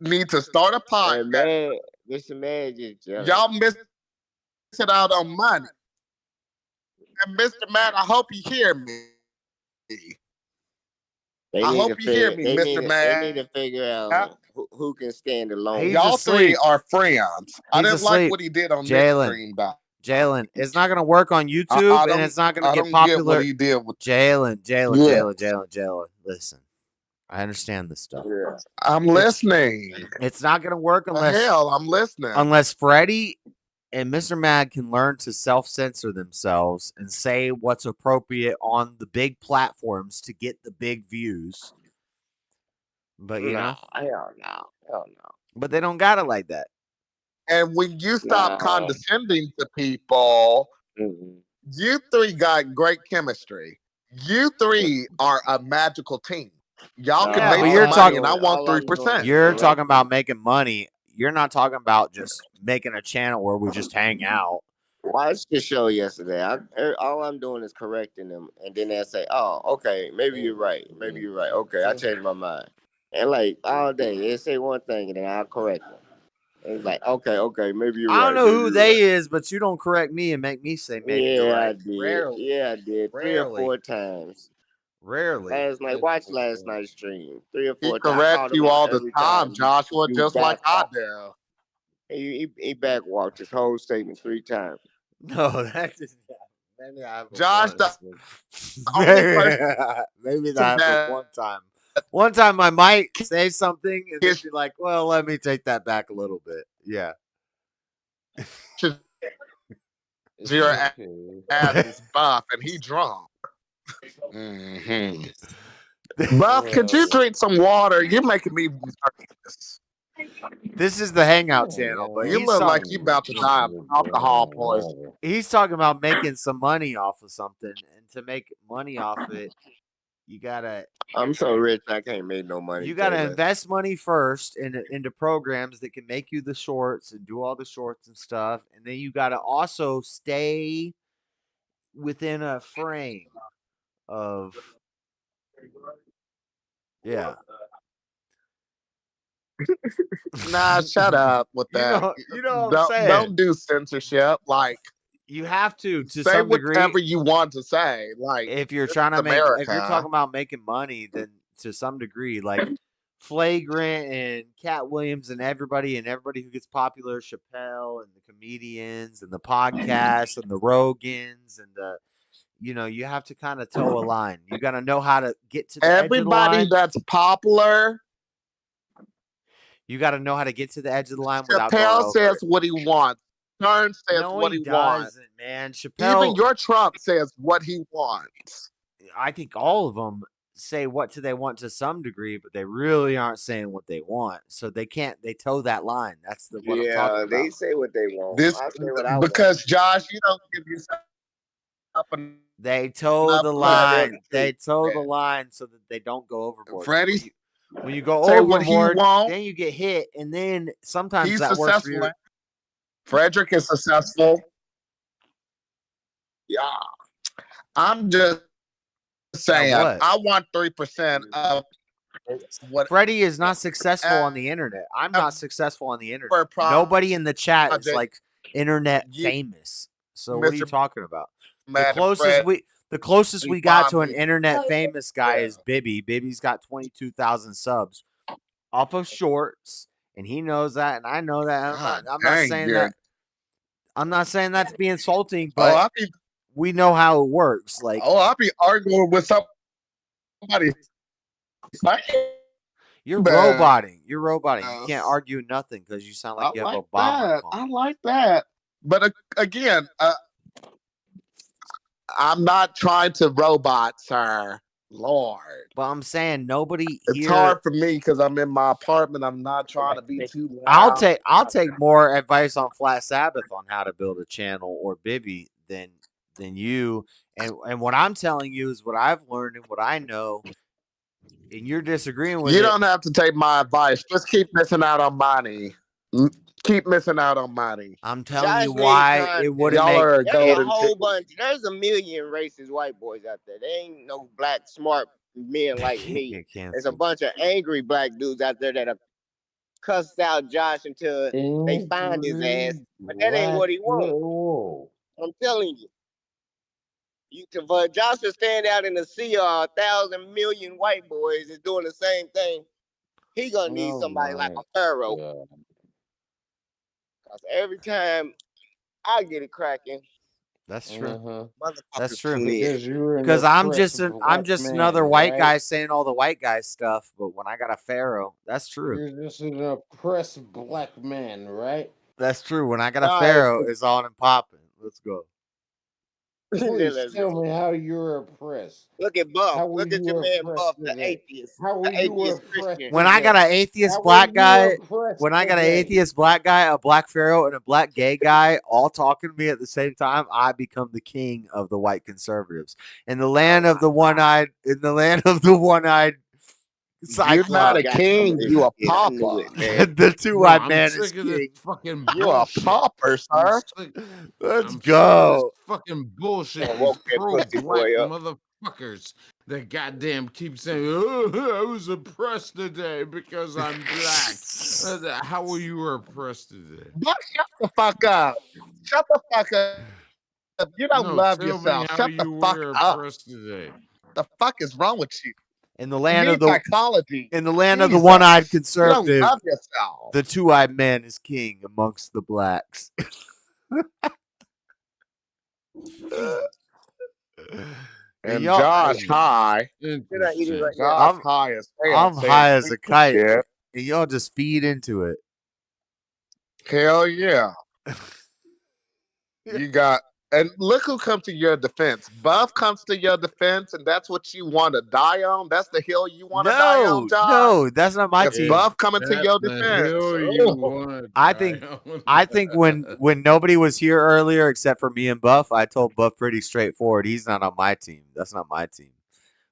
Speaker 9: need to start a podcast.
Speaker 12: And man, Mr. Man just jealous.
Speaker 9: Y'all missing out on money. And Mr. Matt, I hope you hear me.
Speaker 12: They
Speaker 9: I
Speaker 12: need to
Speaker 9: hope you hear
Speaker 12: figure.
Speaker 9: me,
Speaker 12: They
Speaker 9: Mr.
Speaker 12: need to
Speaker 9: Matt.
Speaker 12: figure out who can stand alone.
Speaker 1: He's
Speaker 9: Y'all three
Speaker 1: asleep.
Speaker 9: are friends. I
Speaker 1: He's
Speaker 9: didn't like
Speaker 1: asleep.
Speaker 9: what he did on Nick's
Speaker 1: Jalen.
Speaker 9: stream, though.
Speaker 1: Jalen, it's not gonna work on
Speaker 9: I
Speaker 1: YouTube, and
Speaker 9: don't
Speaker 1: it's not gonna
Speaker 9: I
Speaker 1: get
Speaker 9: don't get what
Speaker 1: popular.
Speaker 9: he did with
Speaker 1: Jalen.
Speaker 9: yeah.
Speaker 1: Listen, I understand this stuff.
Speaker 12: Yeah.
Speaker 9: I'm listening.
Speaker 1: It's not gonna work
Speaker 9: Hell, I'm listening.
Speaker 1: unless Freddie and Mr. Mad can learn to self-censor themselves and say what's appropriate on the big platforms to get the big views. But you know,
Speaker 12: Hell no.
Speaker 1: but they don't got it like that.
Speaker 9: And when you stop
Speaker 12: Nah.
Speaker 9: condescending to people,
Speaker 12: Mm-mm.
Speaker 9: you three got great chemistry. You three are a magical team. Y'all can
Speaker 1: Yeah,
Speaker 9: make
Speaker 1: but
Speaker 12: all
Speaker 1: you're
Speaker 9: some
Speaker 12: I'm
Speaker 9: money,
Speaker 1: talking.
Speaker 9: and I
Speaker 12: doing,
Speaker 9: want
Speaker 12: all I'm doing
Speaker 9: 3%.
Speaker 12: is
Speaker 1: You're talking
Speaker 12: correcting.
Speaker 1: about making money. You're not talking about just making a channel where we just hang out.
Speaker 12: Watched the show yesterday. All I'm doing is correcting them, and then they say, "Oh, okay, maybe you're right. Maybe you're right. Okay, I changed my mind." And like all day, they say one thing, and then I'll correct them. And it's like, okay, maybe you're
Speaker 1: I don't
Speaker 12: right.
Speaker 1: know
Speaker 12: Maybe
Speaker 1: who
Speaker 12: you're
Speaker 1: they
Speaker 12: right.
Speaker 1: is, but you don't correct me and make me say maybe you're
Speaker 12: Yeah, I
Speaker 1: right.
Speaker 12: did.
Speaker 1: Rarely.
Speaker 12: Yeah, I did. 3 or 4 times. Last night, watch last night's stream. 3 or
Speaker 9: He
Speaker 12: 4 times. I
Speaker 9: corrects
Speaker 12: called him
Speaker 9: you
Speaker 12: out
Speaker 9: all the
Speaker 12: every
Speaker 9: time,
Speaker 12: time.
Speaker 9: Joshua,
Speaker 12: You
Speaker 9: just like I
Speaker 12: backwalk.
Speaker 9: do.
Speaker 12: He backwalked his whole statement 3 times.
Speaker 1: No, that just maybe I have
Speaker 9: Josh, the
Speaker 1: once.
Speaker 9: only person
Speaker 1: Maybe that happened
Speaker 9: that
Speaker 1: one time. One time I might say something and then
Speaker 9: gets
Speaker 1: be like, "Well, let me take that back a little bit." Yeah.
Speaker 9: your ass is Buff, and he drunk. Buff, could you drink some water? You're making me nervous.
Speaker 1: This is the Hangout channel, but
Speaker 9: You look like you about to die of alcohol poisoning.
Speaker 1: he's talking about making some money off of something, and to make money off it, you gotta
Speaker 12: I'm so rich I can't make no money, Taylor.
Speaker 1: invest money first into programs that can make you the shorts and do all the shorts and stuff, and then you gotta also stay within a frame of yeah.
Speaker 9: Nah, shut up with that.
Speaker 1: You know what I'm saying.
Speaker 9: Don't do censorship. Like,
Speaker 1: you have to
Speaker 9: say
Speaker 1: some degree.
Speaker 9: whatever you want to say. Like,
Speaker 1: if you're trying to make,
Speaker 9: America.
Speaker 1: if you're talking about making money, then to some degree, like Flagrant and Cat Williams and everybody who gets popular, Chappelle and the comedians and the podcasts and the Rogans and the, you have to kind of toe a line. You got to know how to get to the edge of the line.
Speaker 9: Everybody that's popular.
Speaker 1: You got to know how to get to the edge of the line without going
Speaker 9: Chappelle
Speaker 1: over
Speaker 9: says
Speaker 1: it.
Speaker 9: what he wants. Stern says
Speaker 1: No,
Speaker 9: what
Speaker 1: he
Speaker 9: he wants.
Speaker 1: doesn't, man. Chappelle.
Speaker 9: Even your Trump says what he wants.
Speaker 1: I think all of them say what they want to some degree, but they really aren't saying what they want. So they toe that line. That's what I'm talking about.
Speaker 12: They say what they want.
Speaker 9: This
Speaker 12: I say what I
Speaker 9: because
Speaker 12: want.
Speaker 9: Josh, you don't give yourself
Speaker 1: They toe the line. They toe the line so that they don't go overboard.
Speaker 9: Freddie,
Speaker 1: when you go
Speaker 9: say what he
Speaker 1: overboard,
Speaker 9: want.
Speaker 1: then you get hit, and then sometimes
Speaker 9: He's
Speaker 1: that works for
Speaker 9: successful.
Speaker 1: you.
Speaker 9: Frederick is successful. Yeah, I'm just saying. I want 3% of what.
Speaker 1: Freddie is not successful on the internet. I'm not successful on the internet. Nobody in the chat is like internet famous. So what are you talking about? The closest we got to an internet famous guy is Bibby. Bibby's got 22,000 subs off of shorts, and he knows that, and I know that. I'm not saying that. I'm not saying that to be insulting, but we know how it works. Like,
Speaker 9: I'll be arguing with somebody.
Speaker 1: You're roboting. You're roboting. You can't argue nothing because you sound like you have a bomb.
Speaker 9: I like that. But again, I'm not trying to robot, sir. Lord.
Speaker 1: But I'm saying nobody
Speaker 9: It's hard for me because I'm in my apartment. I'm not trying to be too loud.
Speaker 1: I'll take more advice on Flat Sabbath on how to build a channel or Bibby than you. And what I'm telling you is what I've learned and what I know. And you're disagreeing with
Speaker 9: You don't have to take my advice. Just keep missing out on money. Keep missing out on money.
Speaker 1: I'm telling you why it wouldn't make
Speaker 12: There's a whole bunch. There's a million racist white boys out there. There ain't no black smart men like me. There's a bunch of angry black dudes out there that have cussed out Josh until they find his ass. But that ain't what he wants. I'm telling you. For Josh to stand out in the sea of 1,000 million white boys is doing the same thing, he gonna need somebody like a Pharaoh. Because every time I get it cracking,
Speaker 1: that's true.
Speaker 12: That's
Speaker 1: true.
Speaker 12: Because
Speaker 1: Because I'm just another white guy saying all the white guy stuff. But when I got a Pharaoh, that's true.
Speaker 15: You're just an oppressed black man, right?
Speaker 1: That's true. When I got a Pharaoh, it's on and popping. Let's go.
Speaker 15: Please tell me how you're oppressed.
Speaker 12: Look at Buff. Look at your man Buff, the atheist.
Speaker 15: How were you oppressed?
Speaker 1: When I got an atheist black guy, a black Pharaoh, and a black gay guy all talking to me at the same time, I become the king of the white conservatives. In the land of the one-eyed,
Speaker 9: You're not a king, you a pauper.
Speaker 1: The two-eyed man is king.
Speaker 9: You a pauper, sir.
Speaker 1: Let's go.
Speaker 6: This fucking bullshit. These pro-black motherfuckers that goddamn keep saying, "Oh, I was oppressed today because I'm black." How were you oppressed today?
Speaker 9: Shut the fuck up. Shut the fuck up. You don't love yourself. Shut the fuck up.
Speaker 6: Today.
Speaker 9: The fuck is wrong with you?
Speaker 1: In the land of
Speaker 9: psychology.
Speaker 1: In the land of the one-eyed conservative,
Speaker 9: you don't love yourself.
Speaker 1: The two-eyed man is king amongst the blacks.
Speaker 9: And Josh high.
Speaker 1: I'm high as a kite. And y'all just feed into it.
Speaker 9: Hell yeah. You got, and look who comes to your defense. Buff comes to your defense, and that's what you want to die on. That's the hill you want to die on, Josh.
Speaker 1: No, that's not my team.
Speaker 9: Buff coming to your defense.
Speaker 1: I think when nobody was here earlier except for me and Buff, I told Buff pretty straightforward. He's not on my team. That's not my team.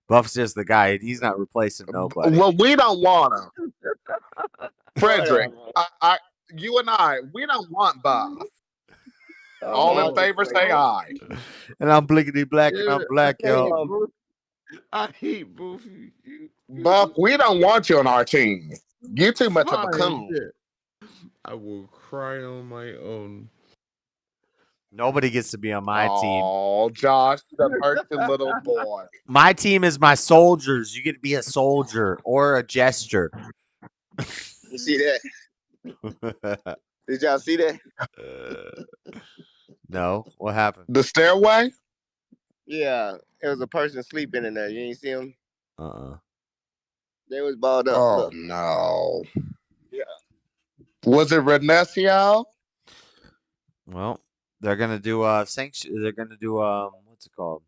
Speaker 1: Buff's just the guy. He's not replacing nobody.
Speaker 9: Well, we don't want him. Frederick, you and I, we don't want Buff. All in favor, say aye.
Speaker 1: And I'm blickety black and I'm black, y'all.
Speaker 6: I hate both of you.
Speaker 9: Buff, we don't want you on our team. You're too much of a
Speaker 15: Fine.
Speaker 9: coon.
Speaker 15: I will cry on my own.
Speaker 1: Nobody gets to be on my team.
Speaker 9: Oh, Josh, you done hurt your little boy.
Speaker 1: My team is my soldiers. You get to be a soldier or a jester.
Speaker 12: You see that? Did y'all see that?
Speaker 1: No, what happened?
Speaker 9: The stairway?
Speaker 12: Yeah, it was a person sleeping in there. You ain't see him?
Speaker 1: Uh-uh.
Speaker 12: They was balled up.
Speaker 9: Oh,
Speaker 12: Look.
Speaker 9: no.
Speaker 12: Yeah.
Speaker 9: Was it Renesio?
Speaker 1: Well, they're gonna do sanction. They're gonna do what's it called?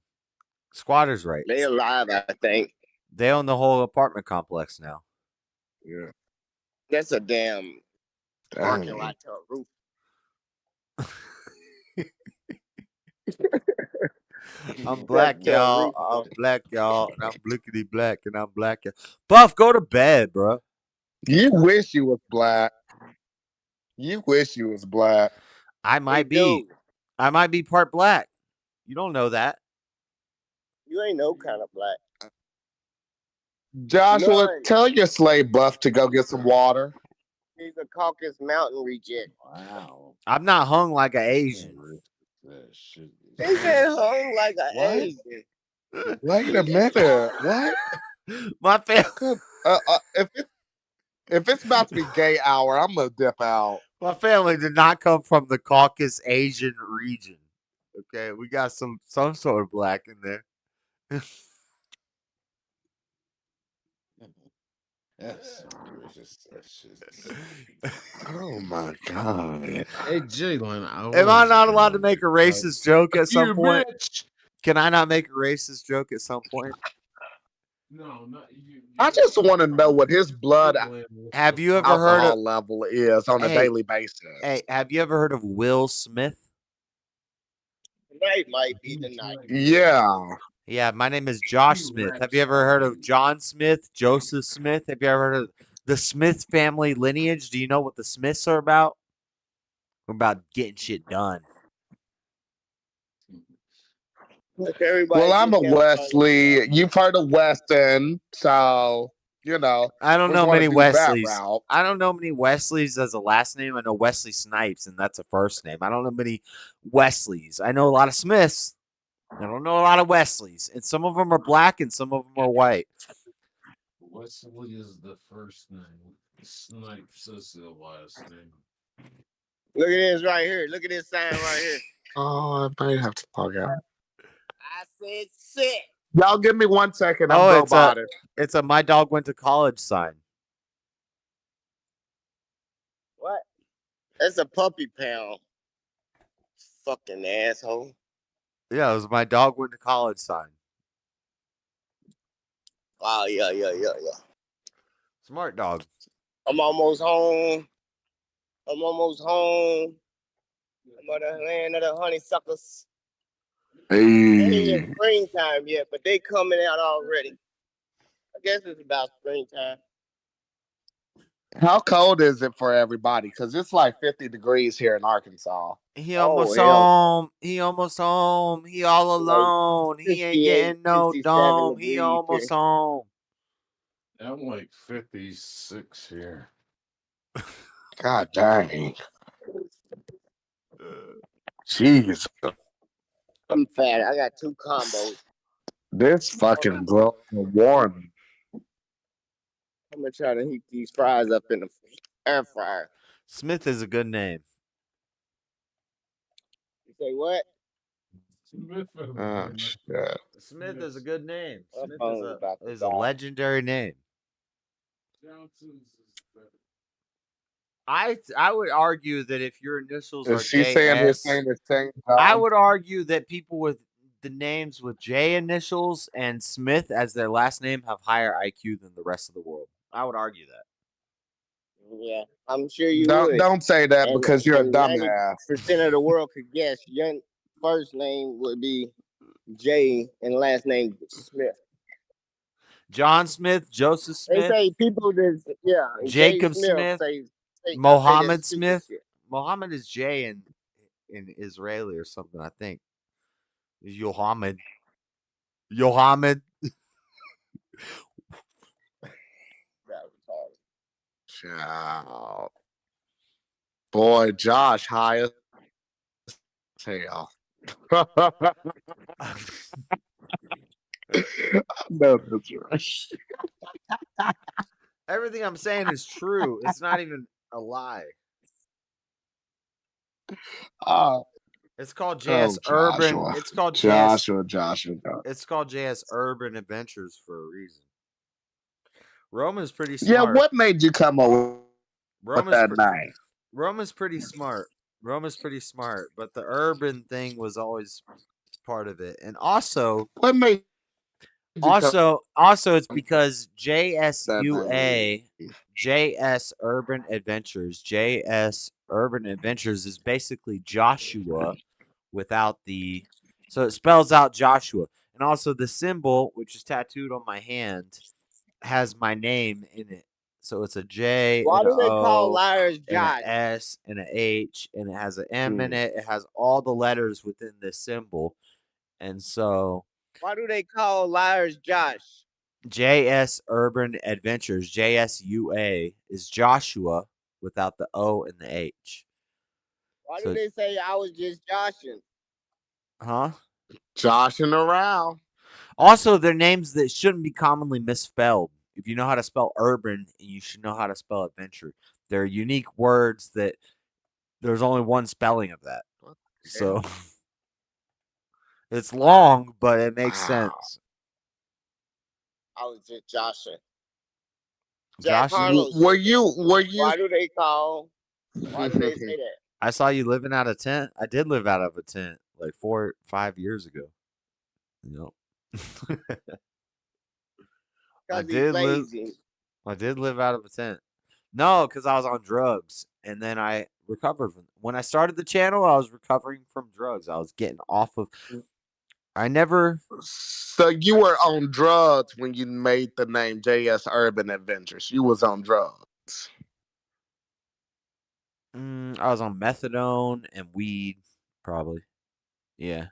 Speaker 1: Squatters' rights.
Speaker 12: They alive, I think.
Speaker 1: They own the whole apartment complex now.
Speaker 9: Yeah.
Speaker 12: That's a damn parking lot to a roof.
Speaker 1: I'm black, y'all. I'm black, y'all. And I'm blickety black, and I'm black. Buff, go to bed, bro.
Speaker 9: You wish you was black. You wish you was black.
Speaker 1: I might be. I might be part black. You don't know that.
Speaker 12: You ain't no kind of black.
Speaker 9: Joshua,
Speaker 12: None.
Speaker 9: tell your slave Buff to go get some water.
Speaker 12: He's a Caucasus Mountain reject.
Speaker 9: Wow.
Speaker 1: I'm not hung like an Asian.
Speaker 12: He said hung like an Asian.
Speaker 9: Wait a minute. What?
Speaker 1: My family.
Speaker 9: If it's about to be gay hour, I'm gonna dip out.
Speaker 1: My family did not come from the Caucasus Asian region. Okay, we got some sort of black in there.
Speaker 15: That's delicious.
Speaker 9: Oh my god.
Speaker 15: Hey Jalen,
Speaker 1: Am I not allowed to make a racist joke at some
Speaker 15: You
Speaker 1: point?
Speaker 15: bitch.
Speaker 1: Can I not make a racist joke at some point?
Speaker 15: No, not you.
Speaker 9: I just want to know what his blood
Speaker 1: Have you ever heard
Speaker 9: alcohol
Speaker 1: of
Speaker 9: level is on a daily basis.
Speaker 1: Hey, have you ever heard of Will Smith?
Speaker 12: Tonight might be the night.
Speaker 9: Yeah.
Speaker 1: Yeah, my name is Josh Smith. Have you ever heard of John Smith, Joseph Smith? Have you ever heard of the Smith family lineage? Do you know what the Smiths are about? We're about getting shit done.
Speaker 9: Well, I'm a Wesley. You've heard of Weston, so you know.
Speaker 1: I don't
Speaker 9: we're
Speaker 1: know
Speaker 9: gonna
Speaker 1: many
Speaker 9: do that
Speaker 1: Wesleys.
Speaker 9: route.
Speaker 1: I don't know many Wesleys as a last name. I know Wesley Snipes, and that's a first name. I don't know many Wesleys. I know a lot of Smiths. I don't know a lot of Wesleys, and some of them are black and some of them are white.
Speaker 15: Wesley is the first name. Snipes is the last name.
Speaker 12: Look at this right here. Look at this sign right here.
Speaker 9: Oh, I might have to log out.
Speaker 12: I said sit.
Speaker 9: Y'all give me 1 second. I'm
Speaker 1: it's a my dog went to college sign.
Speaker 12: What? That's a puppy pound. Fucking asshole.
Speaker 1: Yeah, it was my dog went to college sign.
Speaker 12: Oh, yeah.
Speaker 1: Smart dog.
Speaker 12: I'm almost home. I'm on the land of the honeysuckers. It ain't even springtime yet, but they coming out already. I guess it's about springtime.
Speaker 9: How cold is it for everybody? Because it's like 50 degrees here in Arkansas.
Speaker 1: He almost home. He almost home. He all alone. He ain't getting no dome. He almost home.
Speaker 15: I'm like 56 here.
Speaker 9: God dang. Jeez.
Speaker 12: I'm fat. I got 2 combos.
Speaker 9: This fucking global warming.
Speaker 12: I'm gonna try to heat these fries up in the air fryer.
Speaker 1: Smith is a good name.
Speaker 12: You say what?
Speaker 9: Oh, shit.
Speaker 1: Smith is a good name.
Speaker 12: My
Speaker 1: Smith
Speaker 12: phone's about to
Speaker 1: is a
Speaker 12: die.
Speaker 1: legendary name. I would argue that if your initials are
Speaker 9: Is she saying the
Speaker 1: JS,
Speaker 9: same
Speaker 1: I
Speaker 9: time?
Speaker 1: would argue that people with the names with J initials and Smith as their last name have higher IQ than the rest of the world. I would argue that.
Speaker 12: Yeah, I'm sure you would.
Speaker 9: Don't say that because you're a dumbass.
Speaker 12: 90% of the world could guess your first name would be J and last name Smith.
Speaker 1: John Smith, Joseph
Speaker 12: They
Speaker 1: Smith,
Speaker 12: say people that
Speaker 1: Jacob
Speaker 12: J. Smith,
Speaker 1: Smith,
Speaker 12: say
Speaker 1: Mohammed
Speaker 12: that stupid
Speaker 1: Smith.
Speaker 12: shit.
Speaker 1: Mohammed is J in Israeli or something, I think. Is Yohammed.
Speaker 9: Child. Boy, Josh, high as hell. I know that's right.
Speaker 1: Everything I'm saying is true. It's not even a lie. It's called JS Urban.
Speaker 9: Joshua.
Speaker 1: It's called
Speaker 9: Joshua.
Speaker 1: It's called JS Urban Adventures for a reason. Roma's pretty
Speaker 9: Yeah,
Speaker 1: smart.
Speaker 9: what made you come up with that name?
Speaker 1: Roma's pretty smart. But the urban thing was always part of it. And also,
Speaker 9: what made
Speaker 1: also it's because JSUA, JS Urban Adventures, JS Urban Adventures is basically Joshua without the, so it spells out Joshua. And also the symbol, which is tattooed on my hand, has my name in it. So it's a J
Speaker 12: Why
Speaker 1: and a
Speaker 12: do they call
Speaker 1: O
Speaker 12: liars
Speaker 1: and
Speaker 12: Josh?
Speaker 1: an S and an H, and it has an M in it. It has all the letters within this symbol. And so
Speaker 12: Why do they call liars Josh?
Speaker 1: JS Urban Adventures, JSUA, is Joshua without the O and the H.
Speaker 12: Why
Speaker 1: So,
Speaker 12: do they say I was just joshing?
Speaker 1: huh?
Speaker 9: Joshing around.
Speaker 1: Also, they're names that shouldn't be commonly misspelled. If you know how to spell urban, you should know how to spell adventure. They're unique words that there's only one spelling of that. So it's long, but it makes sense.
Speaker 12: I was just joshing.
Speaker 1: Josh,
Speaker 9: were you?
Speaker 12: Why do they call? Why do they say that?
Speaker 1: I saw you living out of a tent. I did live out of a tent like 4 or 5 years ago. Yep. I did live out of a tent. No, because I was on drugs, and then I recovered from. When I started the channel, I was recovering from drugs. I was getting off of. I never.
Speaker 9: So you were on drugs when you made the name JS Urban Adventures. You was on drugs.
Speaker 1: I was on methadone and weed, probably. Yeah.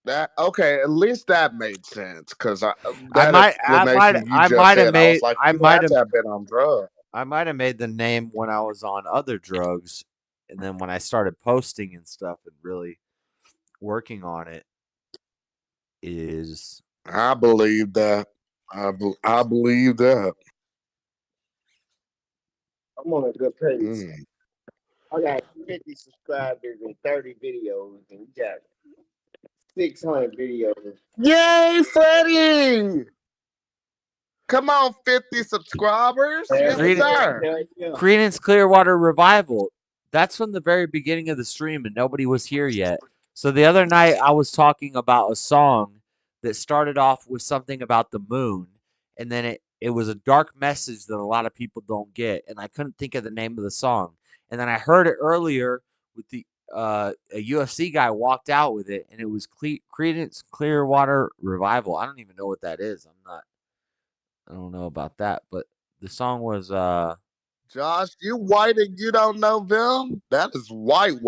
Speaker 9: That okay? At least that made sense because that
Speaker 1: I might
Speaker 9: explanation you just
Speaker 1: have
Speaker 9: said, I was
Speaker 1: made.
Speaker 9: like,
Speaker 1: I
Speaker 9: you
Speaker 1: might
Speaker 9: had
Speaker 1: have.
Speaker 9: to have been on drugs.
Speaker 1: I might have made the name when I was on other drugs, and then when I started posting and stuff and really working on it, is
Speaker 9: I believe that. I believe that.
Speaker 12: I'm on a good page. I got 50 subscribers and 30 videos, and we got 600 videos.
Speaker 9: Yay, Freddie! Come on, 50 subscribers. Yes, sir.
Speaker 1: Creedence Clearwater Revival. That's from the very beginning of the stream, and nobody was here yet. So the other night, I was talking about a song that started off with something about the moon, and then it was a dark message that a lot of people don't get, and I couldn't think of the name of the song. And then I heard it earlier with the a UFC guy walked out with it, and it was Creedence Clearwater Revival. I don't even know what that is. I don't know about that, but the song was
Speaker 9: Josh, you white and you don't know them? That is white.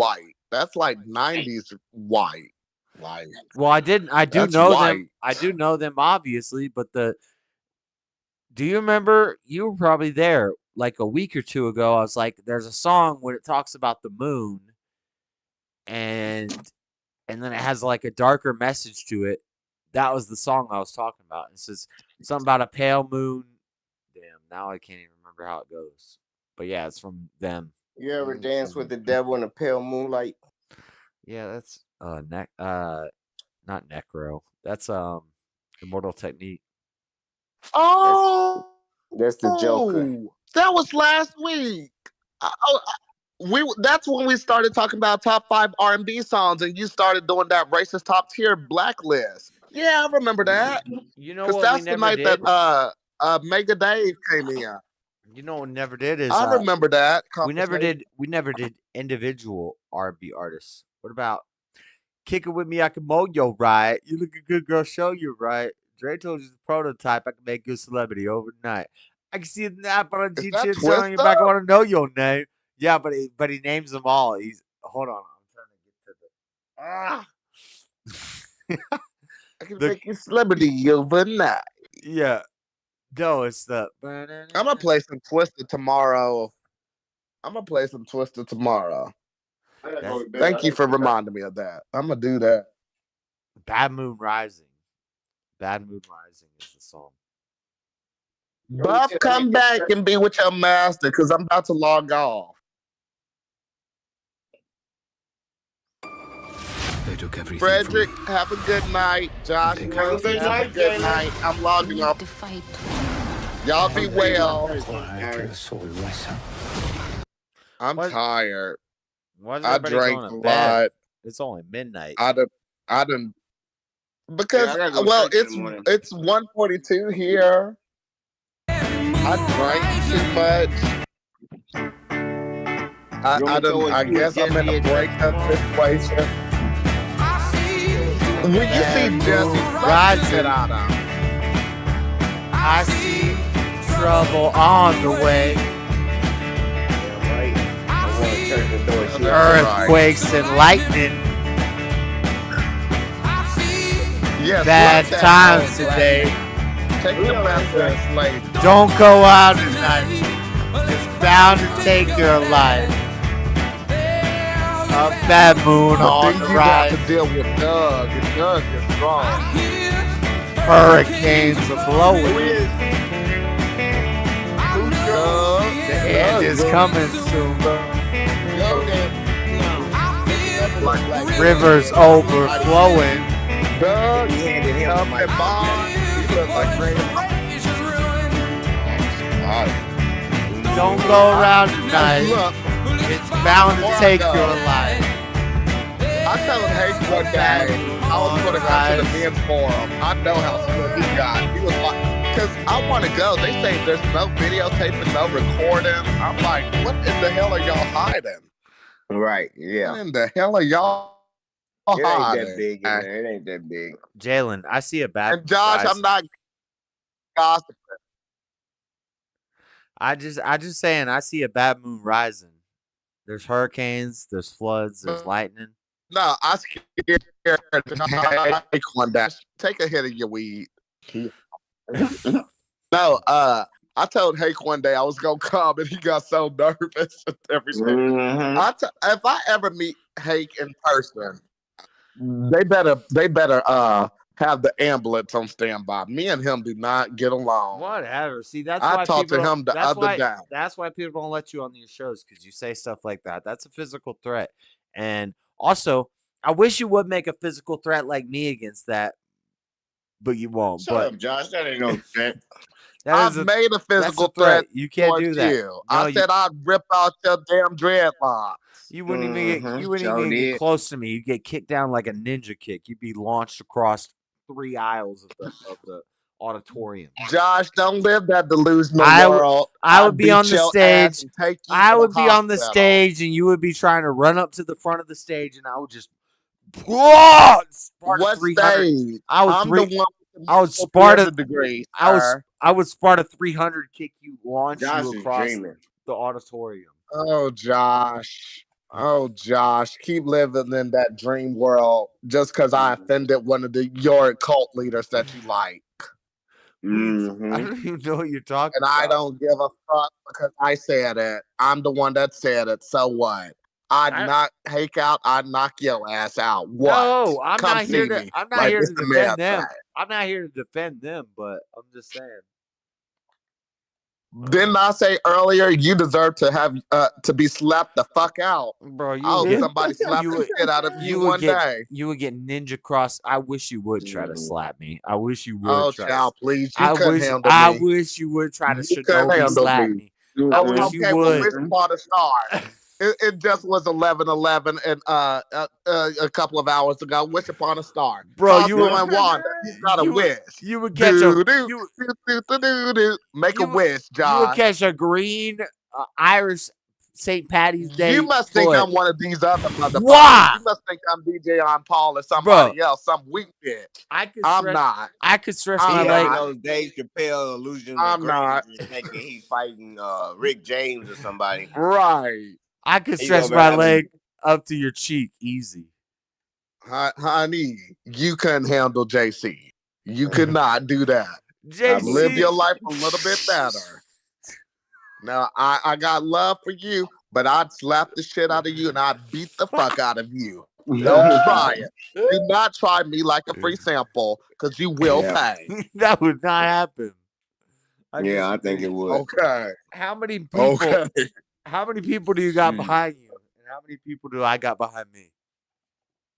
Speaker 9: That's like 90s white. Like,
Speaker 1: well, I do
Speaker 9: that's
Speaker 1: know
Speaker 9: white.
Speaker 1: them. I do know them obviously, but do you remember, you were probably there like a week or two ago, I was like, there's a song when it talks about the moon and then it has like a darker message to it. That was the song I was talking about. It says something about a pale moon. Damn, now I can't even remember how it goes. But yeah, it's from them.
Speaker 12: You ever dance with the devil in the pale moonlight?
Speaker 1: Yeah, that's not Necro. That's Immortal Technique.
Speaker 9: Oh,
Speaker 12: that's the Joker.
Speaker 9: That was last week. That's when we started talking about top 5 R&B songs, and you started doing that racist top tier blacklist. Yeah, I remember that.
Speaker 1: You know
Speaker 9: because
Speaker 1: what
Speaker 9: that's
Speaker 1: we
Speaker 9: the
Speaker 1: never
Speaker 9: night
Speaker 1: did?
Speaker 9: that Mega Dave came in.
Speaker 1: You know what we never did is
Speaker 9: I remember that.
Speaker 1: We never did individual R&B artists. What about Kick It With Me, I Can Mow You Right? You look a good girl, show you right. Dre told you the prototype, I can make you a celebrity overnight. I can see the app on a G chin on your back. I want to know your name. Yeah, but he names them all. Hold on, I'm trying to get to the
Speaker 9: I can make you a celebrity overnight.
Speaker 1: Yeah. No, it's the.
Speaker 9: I'm gonna play some Twisted tomorrow. Thank you for reminding me of that. I'm gonna do that.
Speaker 1: Bad Moon Rising. Bad Moon Rising is the song.
Speaker 9: Buff, come back and be with your master because I'm about to log off.
Speaker 20: They took everything.
Speaker 9: Frederick, have a good night. Josh, have a good night. I'm logging off. Y'all be well. I'm tired.
Speaker 1: Why's
Speaker 9: I
Speaker 1: everybody
Speaker 9: drank
Speaker 1: going
Speaker 9: a
Speaker 1: to bed?
Speaker 9: lot.
Speaker 1: It's only midnight.
Speaker 9: I done because
Speaker 12: Yeah, I gotta go
Speaker 9: well,
Speaker 12: church in the morning.
Speaker 9: it's 1:42 here. I drank too much. I guess I'm in a breakup situation. When you see Jesse
Speaker 1: Rising. I see trouble on the way. Earthquakes and lightning.
Speaker 9: Yes,
Speaker 1: Bad
Speaker 9: like that
Speaker 1: times
Speaker 9: old
Speaker 1: today.
Speaker 9: Take the master slave.
Speaker 1: Don't go out tonight. It's bound to take your life. A bad moon on the
Speaker 9: You
Speaker 1: rise.
Speaker 9: got to deal with Doug, and Doug is strong.
Speaker 1: Hurricanes are blowing. The end is coming soon. Rivers overflowing.
Speaker 9: Doug, come and bond. He looks like
Speaker 1: Don't go around tonight. It's bound to take your life.
Speaker 9: I told Hank one day I was going to go to the men's forum. I know how slow he got. He was like, because I want to go. They say there's no videotaping, no recording. I'm like, what in the hell are y'all hiding?
Speaker 12: Right, yeah.
Speaker 9: What in the hell are y'all
Speaker 12: It ain't
Speaker 9: hiding?
Speaker 12: that big in there. It ain't that big.
Speaker 1: Jalen, I see a bad.
Speaker 9: And Josh, I'm not gossiping.
Speaker 1: I just saying, I see a bad moon rising. There's hurricanes, there's floods, there's lightning.
Speaker 9: No, I scared take one dash. Take a hit of your weed. No, I told Hank one day I was gonna come, and he got so nervous and everything.
Speaker 12: Mm-hmm.
Speaker 9: If I ever meet Hank in person, they better have the ambulance on standby. Me and him do not get along.
Speaker 1: Whatever. See, that's
Speaker 9: I
Speaker 1: why
Speaker 9: talked
Speaker 1: people
Speaker 9: to
Speaker 1: don't-
Speaker 9: him the
Speaker 1: that's
Speaker 9: other
Speaker 1: why,
Speaker 9: day.
Speaker 1: That's why people don't let you on these shows, because you say stuff like that. That's a physical threat. And also, I wish you would make a physical threat like me against that, but you won't.
Speaker 12: Shut up, Josh. That ain't no threat.
Speaker 9: I've made a physical threat.
Speaker 1: You can't do
Speaker 9: towards
Speaker 1: that.
Speaker 9: you.
Speaker 1: No,
Speaker 9: I said I'd rip out your damn dreadlocks.
Speaker 1: You wouldn't even
Speaker 12: Sure
Speaker 1: get
Speaker 12: did.
Speaker 1: close to me. You'd get kicked down like a ninja kick. You'd be launched across 3 aisles of the auditorium.
Speaker 9: Josh, don't live that delusional
Speaker 1: I
Speaker 9: world.
Speaker 1: would be on the stage.
Speaker 9: Take you
Speaker 1: I
Speaker 9: to
Speaker 1: would be on the
Speaker 9: hospital.
Speaker 1: stage, and you would be trying to run up to the front of the stage, and I would just Sparta
Speaker 9: What
Speaker 1: 300.
Speaker 9: stage?
Speaker 1: I would
Speaker 9: I'm the one with the
Speaker 1: I would
Speaker 9: musical
Speaker 1: Sparta
Speaker 9: theater degree,
Speaker 1: I
Speaker 9: sir.
Speaker 1: would Sparta 300 kick you, launch
Speaker 12: Josh
Speaker 1: you
Speaker 12: is
Speaker 1: across
Speaker 12: dreaming.
Speaker 1: the auditorium.
Speaker 9: Oh, Josh. Oh, Josh. Keep living in that dream world just because I offended one of your cult leaders that you like.
Speaker 1: I don't even know what you're talking
Speaker 9: And
Speaker 1: about.
Speaker 9: I don't give a fuck because I said it. I'm the one that said it. So what? I'd knock Hake out. I'd knock your ass out. What?
Speaker 1: No, I'm
Speaker 9: Come
Speaker 1: not
Speaker 9: see
Speaker 1: here to.
Speaker 9: me.
Speaker 1: I'm not
Speaker 9: Like
Speaker 1: here to
Speaker 9: Mr.
Speaker 1: defend
Speaker 9: Man
Speaker 1: them.
Speaker 9: said.
Speaker 1: I'm not here to defend them, but I'm just saying.
Speaker 9: Didn't I say earlier you deserve to have to be slapped the fuck out?
Speaker 1: Bro, you
Speaker 9: I hope
Speaker 1: would get
Speaker 9: somebody slapped the shit out of you one day.
Speaker 1: You would get ninja cross. I wish you would try to slap me. I wish you would
Speaker 9: Oh,
Speaker 1: try.
Speaker 9: child, please. You
Speaker 1: I
Speaker 9: couldn't
Speaker 1: wish.
Speaker 9: handle
Speaker 1: I
Speaker 9: me.
Speaker 1: wish you would try to
Speaker 9: You couldn't
Speaker 1: shinobi
Speaker 9: handle
Speaker 1: slap
Speaker 9: me.
Speaker 1: me. I wish you
Speaker 9: Okay, well,
Speaker 1: would.
Speaker 9: which part to start? It just was 11:11 and a couple of hours ago. Wish upon a star.
Speaker 1: Bro, you
Speaker 9: Cosmo
Speaker 1: would-
Speaker 9: and Wanda. He's got a wish.
Speaker 1: You would catch a.
Speaker 9: Make a wish,
Speaker 1: You would
Speaker 9: Josh.
Speaker 1: catch a green Irish St. Patty's Day.
Speaker 9: You must think
Speaker 1: foot.
Speaker 9: I'm one of these other motherfuckers.
Speaker 1: Why?
Speaker 9: You must think I'm DJ on Paul or somebody else, some weak bitch. I'm not.
Speaker 1: I could stretch
Speaker 9: I'm
Speaker 1: my
Speaker 12: He
Speaker 1: leg.
Speaker 12: on those Dave Chappelle illusions
Speaker 9: I'm
Speaker 12: of
Speaker 9: not.
Speaker 12: greatness, thinking he's fighting Rick James or somebody.
Speaker 9: Right.
Speaker 1: I could
Speaker 12: He's
Speaker 1: stretch
Speaker 12: over
Speaker 1: my
Speaker 12: having-
Speaker 1: leg up to your cheek easy.
Speaker 9: Honey, you couldn't handle JC. You could not do that. Live your
Speaker 1: JC.
Speaker 9: life a little bit better. Now, I got love for you, but I'd slap the shit out of you and I'd beat the fuck out of you. Don't try it. Do not try me like a free sample, because you will pay.
Speaker 1: That would not happen.
Speaker 12: I think it would.
Speaker 9: Okay.
Speaker 1: How many people?
Speaker 9: Okay.
Speaker 1: How many people do you got behind you, and how many people do I got behind me?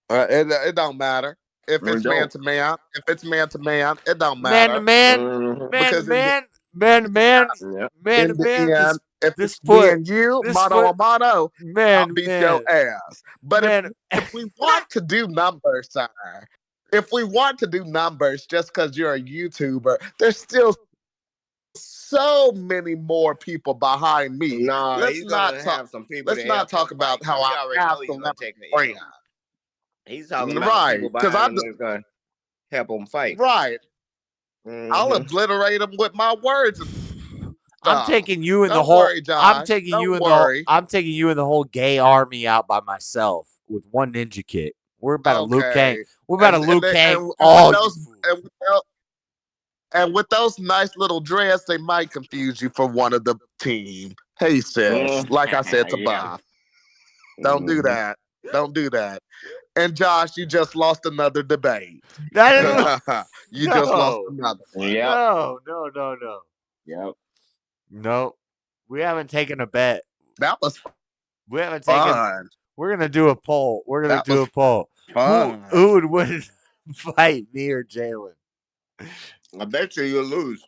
Speaker 9: It don't matter. If it's man to man, it don't
Speaker 1: Man
Speaker 9: matter.
Speaker 1: to man, man to man, man to man, man to
Speaker 9: In the
Speaker 1: man.
Speaker 9: end, if
Speaker 1: This
Speaker 9: it's me
Speaker 1: foot,
Speaker 9: and you,
Speaker 1: this
Speaker 9: mano a
Speaker 1: foot,
Speaker 9: mano, I'll
Speaker 1: man,
Speaker 9: beat
Speaker 1: man,
Speaker 9: your ass. But
Speaker 1: man.
Speaker 9: if we want to do numbers, sir, if we want to do numbers just because you're a YouTuber, there's still so many more people behind me.
Speaker 12: No,
Speaker 9: Let's
Speaker 12: he's
Speaker 9: not
Speaker 12: gonna
Speaker 9: talk.
Speaker 12: have some people
Speaker 9: Let's
Speaker 12: to
Speaker 9: not
Speaker 12: help
Speaker 9: talk
Speaker 12: him
Speaker 9: about
Speaker 12: fight.
Speaker 9: how
Speaker 12: We
Speaker 9: I
Speaker 12: already
Speaker 9: have
Speaker 12: know he's
Speaker 9: to
Speaker 12: gonna
Speaker 9: let
Speaker 12: take
Speaker 9: my
Speaker 12: the
Speaker 9: friend.
Speaker 12: L. He's talking about
Speaker 9: Right,
Speaker 12: people
Speaker 9: because
Speaker 12: behind him that's gonna help him fight.
Speaker 9: right. I'll
Speaker 12: Mhm.
Speaker 9: obliterate them with my words.
Speaker 1: I'm taking you in the
Speaker 9: Don't
Speaker 1: whole.
Speaker 9: worry, Josh.
Speaker 1: I'm taking you
Speaker 9: Don't
Speaker 1: in the.
Speaker 9: worry.
Speaker 1: I'm taking you in the whole gay army out by myself with one ninja kick. We're about to Liu Kang.
Speaker 9: Okay.
Speaker 1: We're about to
Speaker 9: And,
Speaker 1: Liu
Speaker 9: and, they,
Speaker 1: Kang
Speaker 9: and, and
Speaker 1: all
Speaker 9: with
Speaker 1: you
Speaker 9: those
Speaker 1: fools.
Speaker 9: and with those nice little dreads, they might confuse you for one of the team. Hey sis, like I said to
Speaker 12: Yeah.
Speaker 9: Bob, don't do that. Don't do that. And Josh, you just lost another debate.
Speaker 1: That is
Speaker 9: You just lost another.
Speaker 12: Yep.
Speaker 1: No.
Speaker 12: Yep.
Speaker 1: No. We haven't taken a bet.
Speaker 9: That was
Speaker 1: We haven't taken.
Speaker 9: fun.
Speaker 1: We're gonna do a poll. We're gonna
Speaker 9: That
Speaker 1: do
Speaker 9: was
Speaker 1: a poll.
Speaker 9: fun.
Speaker 1: Who would win fight, me or Jalen?
Speaker 12: I bet you'll lose.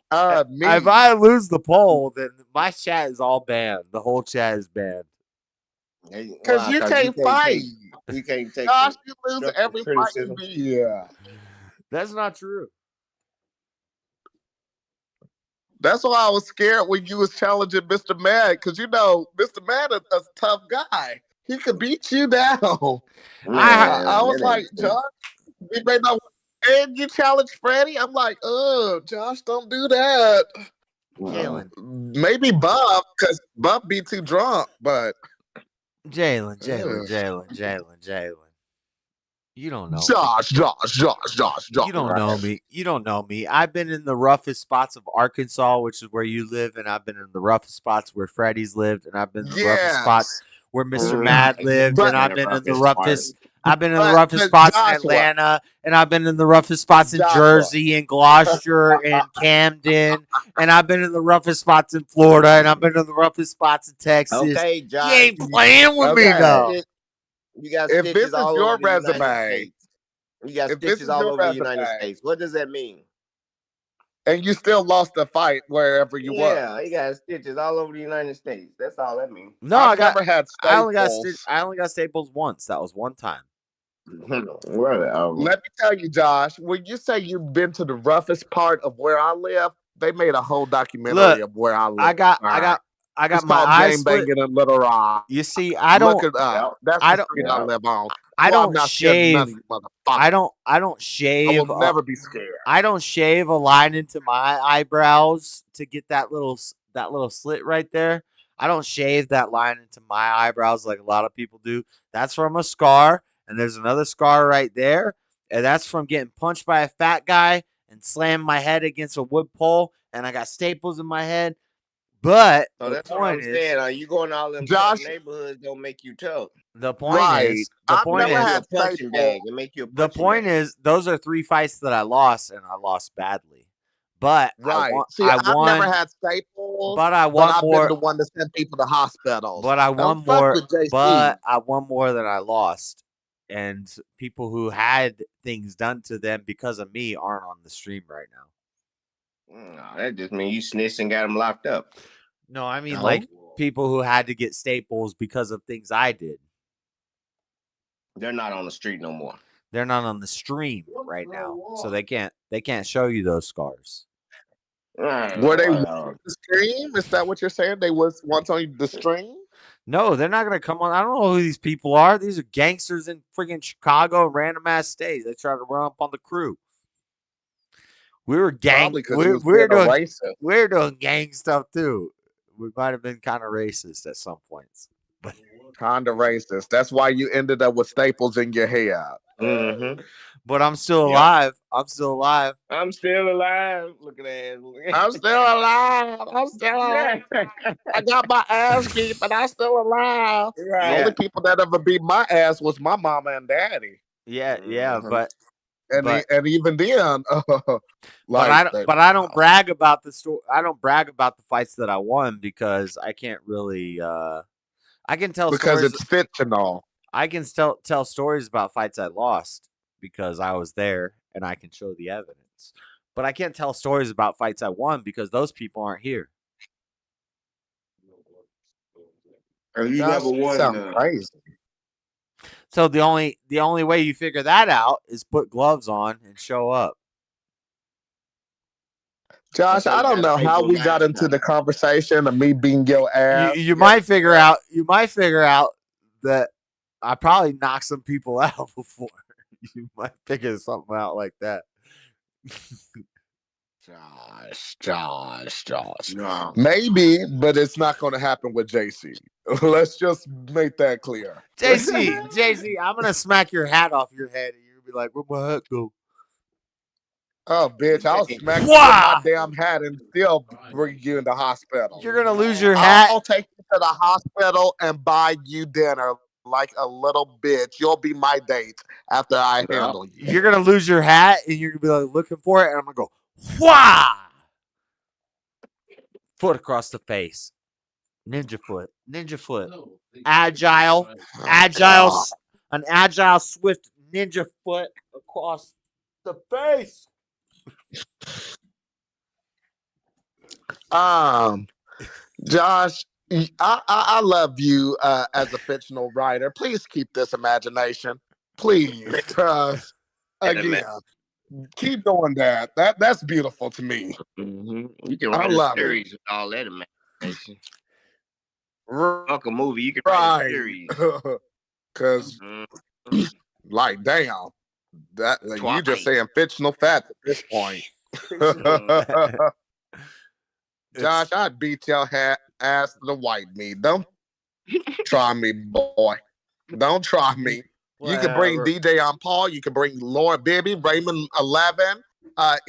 Speaker 9: Me.
Speaker 1: If I lose the poll, then my chat is all banned. The whole chat is banned.
Speaker 9: Because you can't fight.
Speaker 12: You can't take
Speaker 9: Josh, you lose
Speaker 12: constructive
Speaker 9: every fight you
Speaker 12: criticism.
Speaker 9: be. Yeah.
Speaker 1: That's not true.
Speaker 9: That's why I was scared when you was challenging Mr. Mad, because you know Mr. Mad is a tough guy. He could beat you down. I was like, Josh, we may not. And you challenge Freddie. I'm like, Josh, don't do that.
Speaker 1: Jalen.
Speaker 9: Maybe Bob, because Bob be too drunk, but
Speaker 1: Jalen. You don't know.
Speaker 9: Josh.
Speaker 1: You don't know me. You don't know me. I've been in the roughest spots of Arkansas, which is where you live, and I've been in the roughest spots where Freddie's lived, and I've been in the roughest spots where Mr. Mad lived, and I've been in the roughest. I've been in the roughest spots in Atlanta, and I've been in the roughest spots in Jersey and Gloucester and Camden, and I've been in the roughest spots in Florida, and I've been in the roughest spots in Texas.
Speaker 12: Okay, Josh.
Speaker 1: You ain't playing with me though.
Speaker 12: You got
Speaker 9: if this
Speaker 12: stitches
Speaker 9: is
Speaker 12: all
Speaker 9: your
Speaker 12: over the United
Speaker 9: resume,
Speaker 12: States. You got
Speaker 9: if this
Speaker 12: stitches
Speaker 9: is
Speaker 12: all
Speaker 9: your
Speaker 12: over the United
Speaker 9: resume,
Speaker 12: States. What does that mean?
Speaker 9: and you still lost the fight wherever you were.
Speaker 12: Yeah, you got stitches all over the United States. That's all that means.
Speaker 1: No,
Speaker 9: I've never had
Speaker 1: I only got staples once. That was one time.
Speaker 9: Let me tell you, Josh, when you say you've been to the roughest part of where I live, they made a whole documentary of where I live.
Speaker 1: I got
Speaker 9: it's
Speaker 1: my
Speaker 9: called
Speaker 1: eyes
Speaker 9: Game Banging in Little Rock.
Speaker 1: You see, I don't.
Speaker 9: Look it up. That's the street I live on.
Speaker 1: I
Speaker 9: Well, I'm
Speaker 1: don't
Speaker 9: not scared of
Speaker 1: shave.
Speaker 9: none of you motherfuckers.
Speaker 1: I don't shave.
Speaker 9: I will never be scared.
Speaker 1: I don't shave a line into my eyebrows to get that little slit right there. I don't shave that line into my eyebrows like a lot of people do. That's from a scar, and there's another scar right there, and that's from getting punched by a fat guy and slammed my head against a wood pole, and I got staples in my head. But
Speaker 12: So
Speaker 1: the
Speaker 12: that's what I'm
Speaker 1: point is,
Speaker 12: saying. Are you going all them tough neighborhoods don't make you tough?
Speaker 1: the point is,
Speaker 12: punching bag and make you a
Speaker 1: the point is, those are 3 fights that I lost, and I lost badly. But
Speaker 9: Right.
Speaker 1: I
Speaker 9: I've
Speaker 1: won.
Speaker 9: never had staples,
Speaker 1: But I won
Speaker 9: I've
Speaker 1: more.
Speaker 9: been the one to send people to hospitals.
Speaker 1: But I won
Speaker 9: Don't fuck
Speaker 1: more.
Speaker 9: with JC.
Speaker 1: But I won more than I lost, and people who had things done to them because of me aren't on the stream right now.
Speaker 12: No, that just means you snitched and got them locked up.
Speaker 1: No, I mean like people who had to get staples because of things I did.
Speaker 12: They're not on the street no more.
Speaker 1: They're not on the stream right now, so they can't show you those scars.
Speaker 9: Were they on the stream? Is that what you're saying? They was once on the stream?
Speaker 1: No, they're not gonna come on. I don't know who these people are. These are gangsters in freaking Chicago, random ass states. They try to run up on the crew. We were gang. We're doing gang stuff too. We might have been kind of racist at some points.
Speaker 9: Kind of racist. That's why you ended up with staples in your head.
Speaker 1: Mm-hmm. But I'm still
Speaker 12: Yep.
Speaker 1: alive. I'm still alive.
Speaker 12: I'm still alive. Look at that.
Speaker 9: I'm still alive. I'm still alive. I got my ass beat, but I'm still alive. The
Speaker 12: Right.
Speaker 9: only people that ever beat my ass was my mama and daddy.
Speaker 1: Yeah, but
Speaker 9: And even then,
Speaker 1: but
Speaker 9: like
Speaker 1: I don't brag about the story. I don't brag about the fights that I won because I can't really. I can tell
Speaker 9: because
Speaker 1: stories.
Speaker 9: it's fictional.
Speaker 1: I can tell stories about fights I lost because I was there and I can show the evidence. But I can't tell stories about fights I won because those people aren't here.
Speaker 12: You
Speaker 9: Josh,
Speaker 12: never
Speaker 9: you
Speaker 12: won
Speaker 9: sound
Speaker 12: none.
Speaker 9: crazy.
Speaker 1: So the only way you figure that out is put gloves on and show up.
Speaker 9: Josh, I don't know how we got into the conversation of me beating your ass.
Speaker 1: You might figure out that I probably knocked some people out before. You might figure something out like that.
Speaker 9: Josh.
Speaker 12: No.
Speaker 9: Maybe, but it's not going to happen with JC. Let's just make that clear.
Speaker 1: JC, I'm gonna smack your hat off your head, and you'll be like, "Where'd my hat go?"
Speaker 9: Oh, bitch! I'll smack you with my damn hat and still bring you in the hospital.
Speaker 1: You're gonna lose your hat.
Speaker 9: I'll take you to the hospital and buy you dinner like a little bitch. You'll be my date after I handle you.
Speaker 1: You're gonna lose your hat, and you're gonna be like looking for it, and I'm gonna go, "Wah!" Foot across the face, ninja foot, agile, an agile, swift ninja foot across the face.
Speaker 9: Josh, I love you as a fictional writer. Please keep this imagination. Please. Again, keep doing that. That's beautiful to me.
Speaker 12: Mm-hmm. You can
Speaker 9: I
Speaker 12: write a
Speaker 9: love
Speaker 12: series
Speaker 9: it.
Speaker 12: with all that imagination. Fuck a movie, you can write a series.
Speaker 9: Because, like, damn, that you just saying fictional facts at this point. Josh, I'd beat your ass to the white meat. Don't try me, boy. Don't try me. You can bring DJ on Paul. You can bring Laura Bibby, Raymond 11,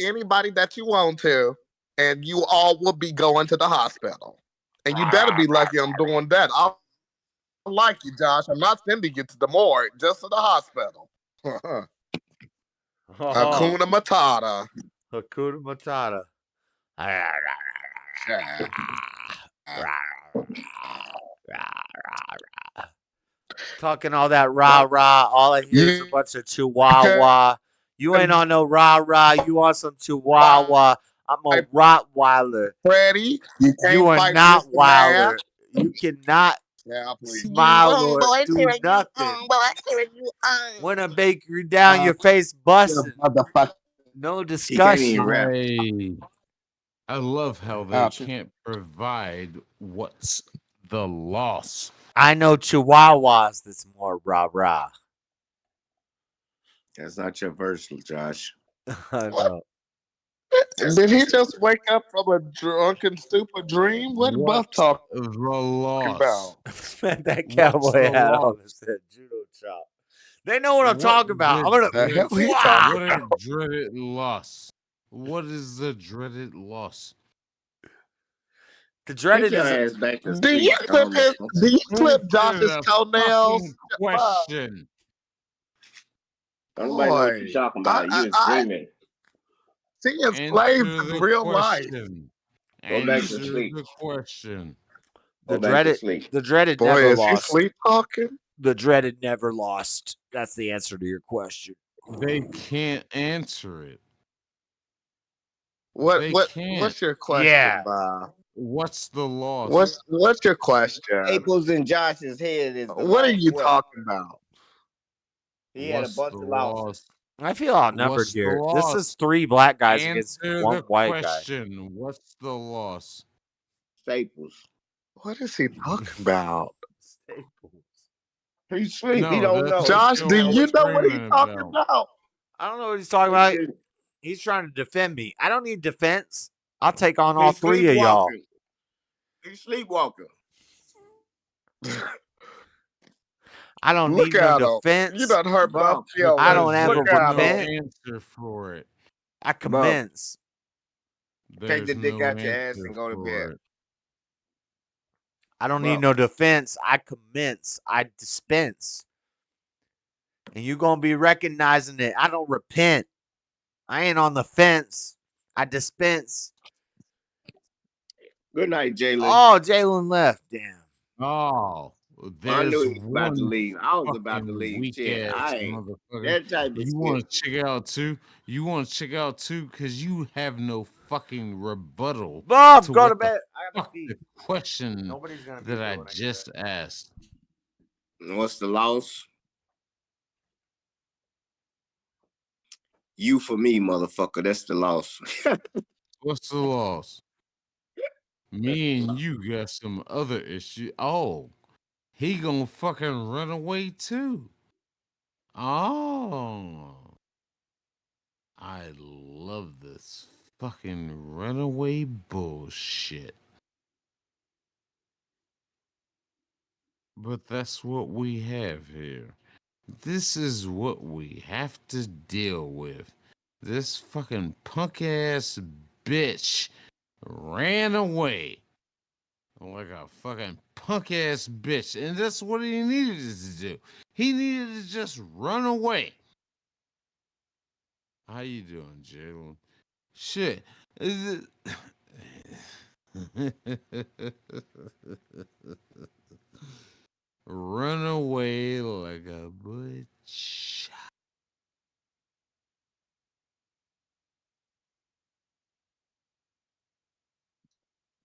Speaker 9: anybody that you want to, and you all will be going to the hospital. And you better be lucky I'm doing that. I like you, Josh. I'm not sending you to the morgue, just to the hospital. Hakuna Matata.
Speaker 1: Hakuna Matata. Talking all that rah. All I hear is a bunch of chihuahua. You ain't on no rah. You on some chihuahua. I'm a Rottweiler.
Speaker 9: Freddie,
Speaker 1: you are not Wilder. You cannot smile or do nothing. When I bake you down, your face busting. No discussion.
Speaker 15: I love how they can't provide what's the loss.
Speaker 1: I know Chihuahuas that's more rah.
Speaker 12: That's not your verse, Josh.
Speaker 1: I know.
Speaker 9: Did he just wake up from a drunken, stupid dream? What Buff talking about?
Speaker 1: Man, that cowboy hat on his head, judo chop. They know what I'm talking about. I'm gonna.
Speaker 15: What a dreaded loss. What is the dreaded loss?
Speaker 1: The dreaded
Speaker 12: is.
Speaker 9: Do you clip Josh's toenails?
Speaker 15: Question.
Speaker 12: Nobody know what you're talking about. You was dreaming.
Speaker 9: Seeing slaves in real life.
Speaker 12: Go back to sleep.
Speaker 15: The question.
Speaker 1: The dreaded
Speaker 9: Boy,
Speaker 1: never
Speaker 9: is
Speaker 1: lost.
Speaker 9: he sleep talking?
Speaker 1: The dreaded never lost. That's the answer to your question.
Speaker 15: They can't answer it.
Speaker 9: What's your question, Bob?
Speaker 15: What's the loss?
Speaker 9: What's your question?
Speaker 12: Staples in Josh's head is.
Speaker 9: What are you talking about?
Speaker 12: He had a bunch of losses.
Speaker 1: I feel outnumbered here. This is 3 black guys against 1 white guy.
Speaker 15: What's the loss?
Speaker 12: Staples.
Speaker 9: What is he talking about?
Speaker 1: Staples.
Speaker 12: He's asleep. He don't know.
Speaker 9: Josh, do you know what he's talking about?
Speaker 1: I don't know what he's talking about. He's trying to defend me. I don't need defense. I'll take on all 3 of y'all.
Speaker 12: He's sleepwalking.
Speaker 1: I don't
Speaker 9: Look
Speaker 1: need no
Speaker 9: at him. You
Speaker 1: defense.
Speaker 9: done hurt my
Speaker 1: I
Speaker 9: feelings.
Speaker 1: don't
Speaker 6: Because
Speaker 1: ever
Speaker 9: Look
Speaker 6: there's
Speaker 9: at
Speaker 6: no
Speaker 9: him.
Speaker 1: repent.
Speaker 6: answer for it.
Speaker 1: I
Speaker 12: Bub,
Speaker 1: commence.
Speaker 12: take
Speaker 6: There's
Speaker 12: the dick
Speaker 6: no
Speaker 12: out your ass
Speaker 6: answer
Speaker 12: and go to bed.
Speaker 6: for it.
Speaker 1: I don't need
Speaker 12: Bub.
Speaker 1: no defense. I commence. I dispense. And you gonna be recognizing it. I don't repent. I ain't on the fence. I dispense.
Speaker 12: Good night, Jalen.
Speaker 1: Oh, Jalen left. Damn.
Speaker 6: Oh,
Speaker 12: I knew
Speaker 6: there's
Speaker 12: he was about to
Speaker 6: one
Speaker 12: leave. I was about to
Speaker 6: fucking
Speaker 12: leave.
Speaker 6: weak
Speaker 12: Shit,
Speaker 6: ass
Speaker 12: I ain't
Speaker 6: motherfucker.
Speaker 12: that type of
Speaker 6: You
Speaker 12: shit.
Speaker 6: want to check out too? You want to check out too? Because you have no fucking rebuttal
Speaker 1: Bob,
Speaker 6: to
Speaker 1: go to
Speaker 6: what the
Speaker 1: bed. I gotta
Speaker 6: fuck
Speaker 1: pee.
Speaker 6: the question
Speaker 1: Nobody's gonna be
Speaker 6: that
Speaker 1: here
Speaker 6: I
Speaker 1: when I get
Speaker 6: just asked.
Speaker 12: What's the loss? You for me, motherfucker. That's the loss.
Speaker 6: What's the loss? Me and you got some other issue. Oh, he gonna fucking run away too. Oh, I love this fucking runaway bullshit. But that's what we have here. This is what we have to deal with. This fucking punk ass bitch ran away like a fucking punk ass bitch. And that's what he needed to do. He needed to just run away. How you doing, Jalen? Shit. Is it... Run away like a butch.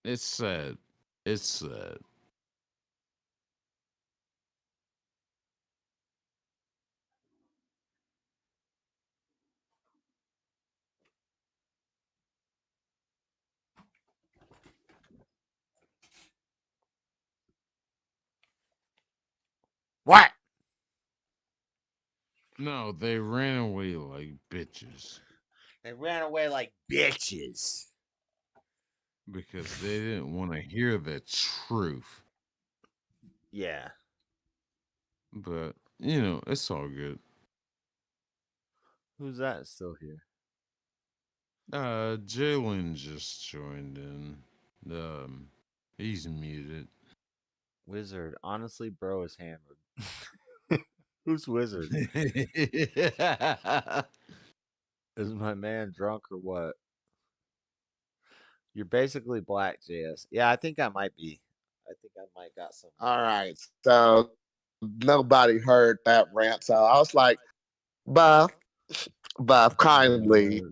Speaker 6: It's sad. It's sad.
Speaker 1: What?
Speaker 6: No, they ran away like bitches
Speaker 1: They ran away like bitches.
Speaker 6: because they didn't want to hear the truth.
Speaker 1: Yeah.
Speaker 6: But, you know, it's all good.
Speaker 1: Who's that still here?
Speaker 6: Jalen just joined in. He's muted.
Speaker 1: Wizard. Honestly, bro is hammered. Who's Wizard? Is my man drunk or what? You're basically black, JS. Yeah, I think I might be. I think I might got some.
Speaker 9: All right. So nobody heard that rant. So I was like, Buff, kindly.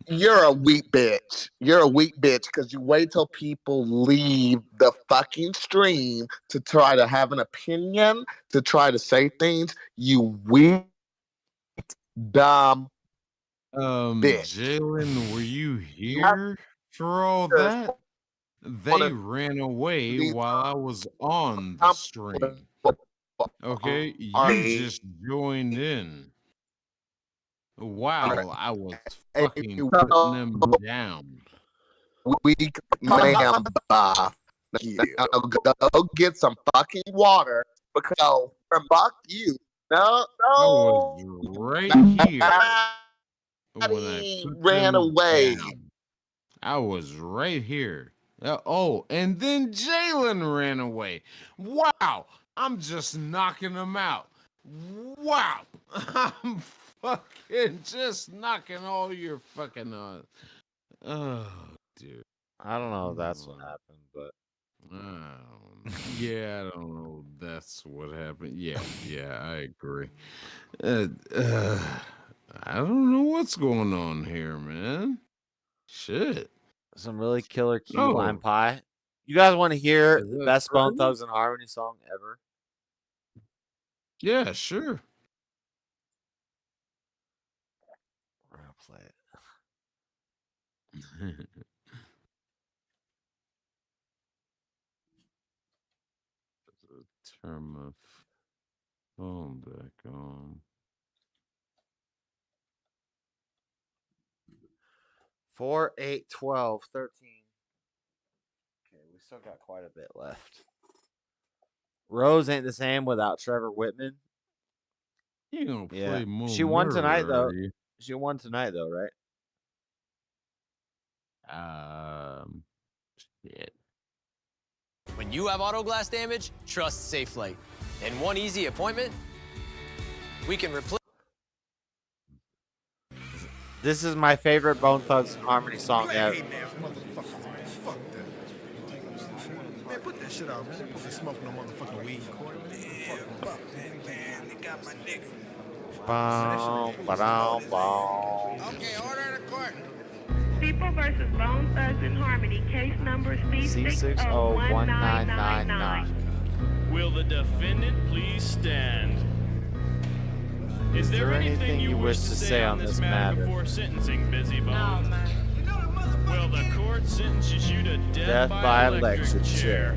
Speaker 9: You're a weak bitch. You're a weak bitch because you wait till people leave the fucking stream to try to have an opinion, to try to say things. You weak, dumb bitch.
Speaker 6: Jalen, were you here for all that? They ran away while I was on the stream. Okay, you just joined in while I was fucking putting them down.
Speaker 9: Weak man, Buff. Go get some fucking water because fuck you. No.
Speaker 6: I was right here when I put
Speaker 9: ran
Speaker 6: them
Speaker 9: away.
Speaker 6: down. I was right here. Oh, and then Jalen ran away. Wow, I'm just knocking him out. Wow, I'm fucking just knocking all your fucking oh, dude.
Speaker 1: I don't know if that's what happened, but
Speaker 6: yeah, I don't know. That's what happened. Yeah, I agree. I don't know what's going on here, man. Shit.
Speaker 1: some really killer key lime pie. You guys want to hear the best Bone
Speaker 6: true?
Speaker 1: Thugs and Harmony song ever?
Speaker 6: Yeah, sure.
Speaker 1: We're gonna play it.
Speaker 6: Turn my phone back on.
Speaker 1: 4, 8, 12, 13. Okay, we still got quite a bit left. Rose ain't the same without Trevor Whitman.
Speaker 6: You gonna
Speaker 1: Yeah,
Speaker 6: play more
Speaker 1: she won tonight
Speaker 6: murder,
Speaker 1: though.
Speaker 6: are you?
Speaker 1: She won tonight though, right?
Speaker 6: Shit.
Speaker 20: When you have auto glass damage, trust SafeLight. In one easy appointment, we can replace.
Speaker 1: This is my favorite Bone Thugs Harmony song ever.
Speaker 21: Man, put that shit out, man. They supposed to smoke no motherfucking weed. They got my nigga.
Speaker 1: Okay,
Speaker 21: order in the court.
Speaker 22: People versus Bone Thugs and Harmony, case number C6019999.
Speaker 23: Will the defendant please stand? Is there anything you wish to say on this matter before sentencing, Busy Bone? No, man. Will the court sentences you to death by electric chair?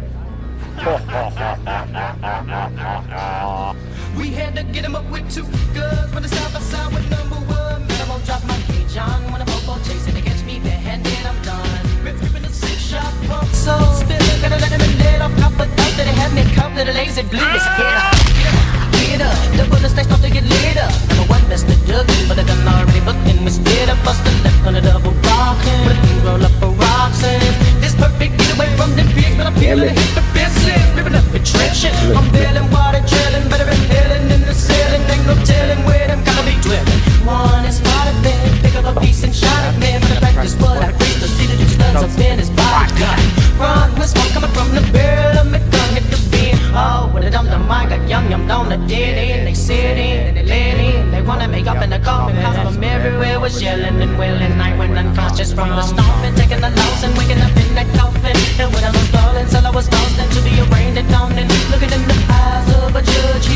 Speaker 17: We had to get him up with 2 guns, but the side by side with number 1. Man, I won't drop my cage on when I'm up chasing to catch me barehanded. I'm done. Ripping the 6-shot pump, so spilling, gotta let him in dead off top, but out that they had me cuffed to the lazy blue. Get up, get up, the bullets they start to get lit up. Number 1, Mr. Duggan, but I done already booked and we split up, bust the left on the double rockin'. But we roll up a rocks and this perfect get away from the pigs, but I'm feeling hit the fences, ripping up the trenches. I'm bailing, water drilling, better than hailing in the ceiling. Ain't no telling where them gotta be dwelling. One is spotted then, pick up a piece and shot it, man. But I practice what I preach, the city just stuns up in his body gun. Run with smoke coming from the barrel of my gun, hit the beat. Oh, with a dum-dum, I got yum-yum down the dead end. They sit in and they let in, they wanna make up in the coffin. Cause from everywhere was yelling and wailing. I went unconscious from the stomping, taking the loss and waking up in that coffin. And when I was falling, till I was tossed into the arraigned and down and looking in the eyes of a judge.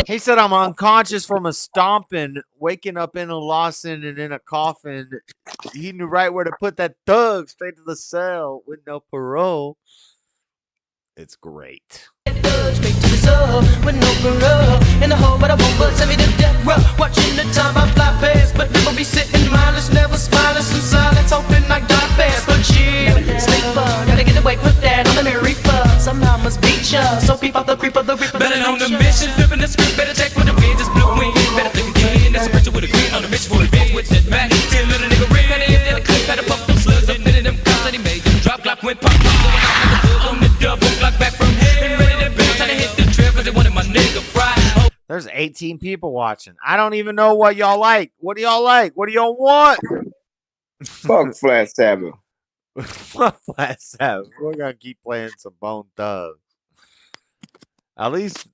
Speaker 1: He said I'm unconscious from a stomping, waking up in a Lawson and in a coffin. He knew right where to put that thug, straight to the cell with no parole. It's great.
Speaker 17: Straight to the soul, with no parole. In the hole, but I won't bust, send me to death row. Watching the time I fly past, but never be sitting mindless, never smiling. Some silence, hoping I die fast. But chill, sleeper, gotta get away, put that on the mirror reaper. Somehow must beat ya, so peep out the creeper, the reaper.
Speaker 24: Better on the mission, flipping the script, better check when the wind just blew in. Better think again, that's a picture with a grin on the mission for a bitch with that Mac. Till little nigga ring, and he had a clip, had a pump them slugs up into them cops, and he made them drop, Glock went pop, on the double, Glock back from hell, and ready to bounce, trying to hit the trail, cause they wanted my nigga fried.
Speaker 1: There's 18 people watching. I don't even know what y'all like. What do y'all like? What do y'all want?
Speaker 12: Fuck Flat Sabbath.
Speaker 1: Fuck Flat Sabbath. We're gonna keep playing some Bone Thugs. At least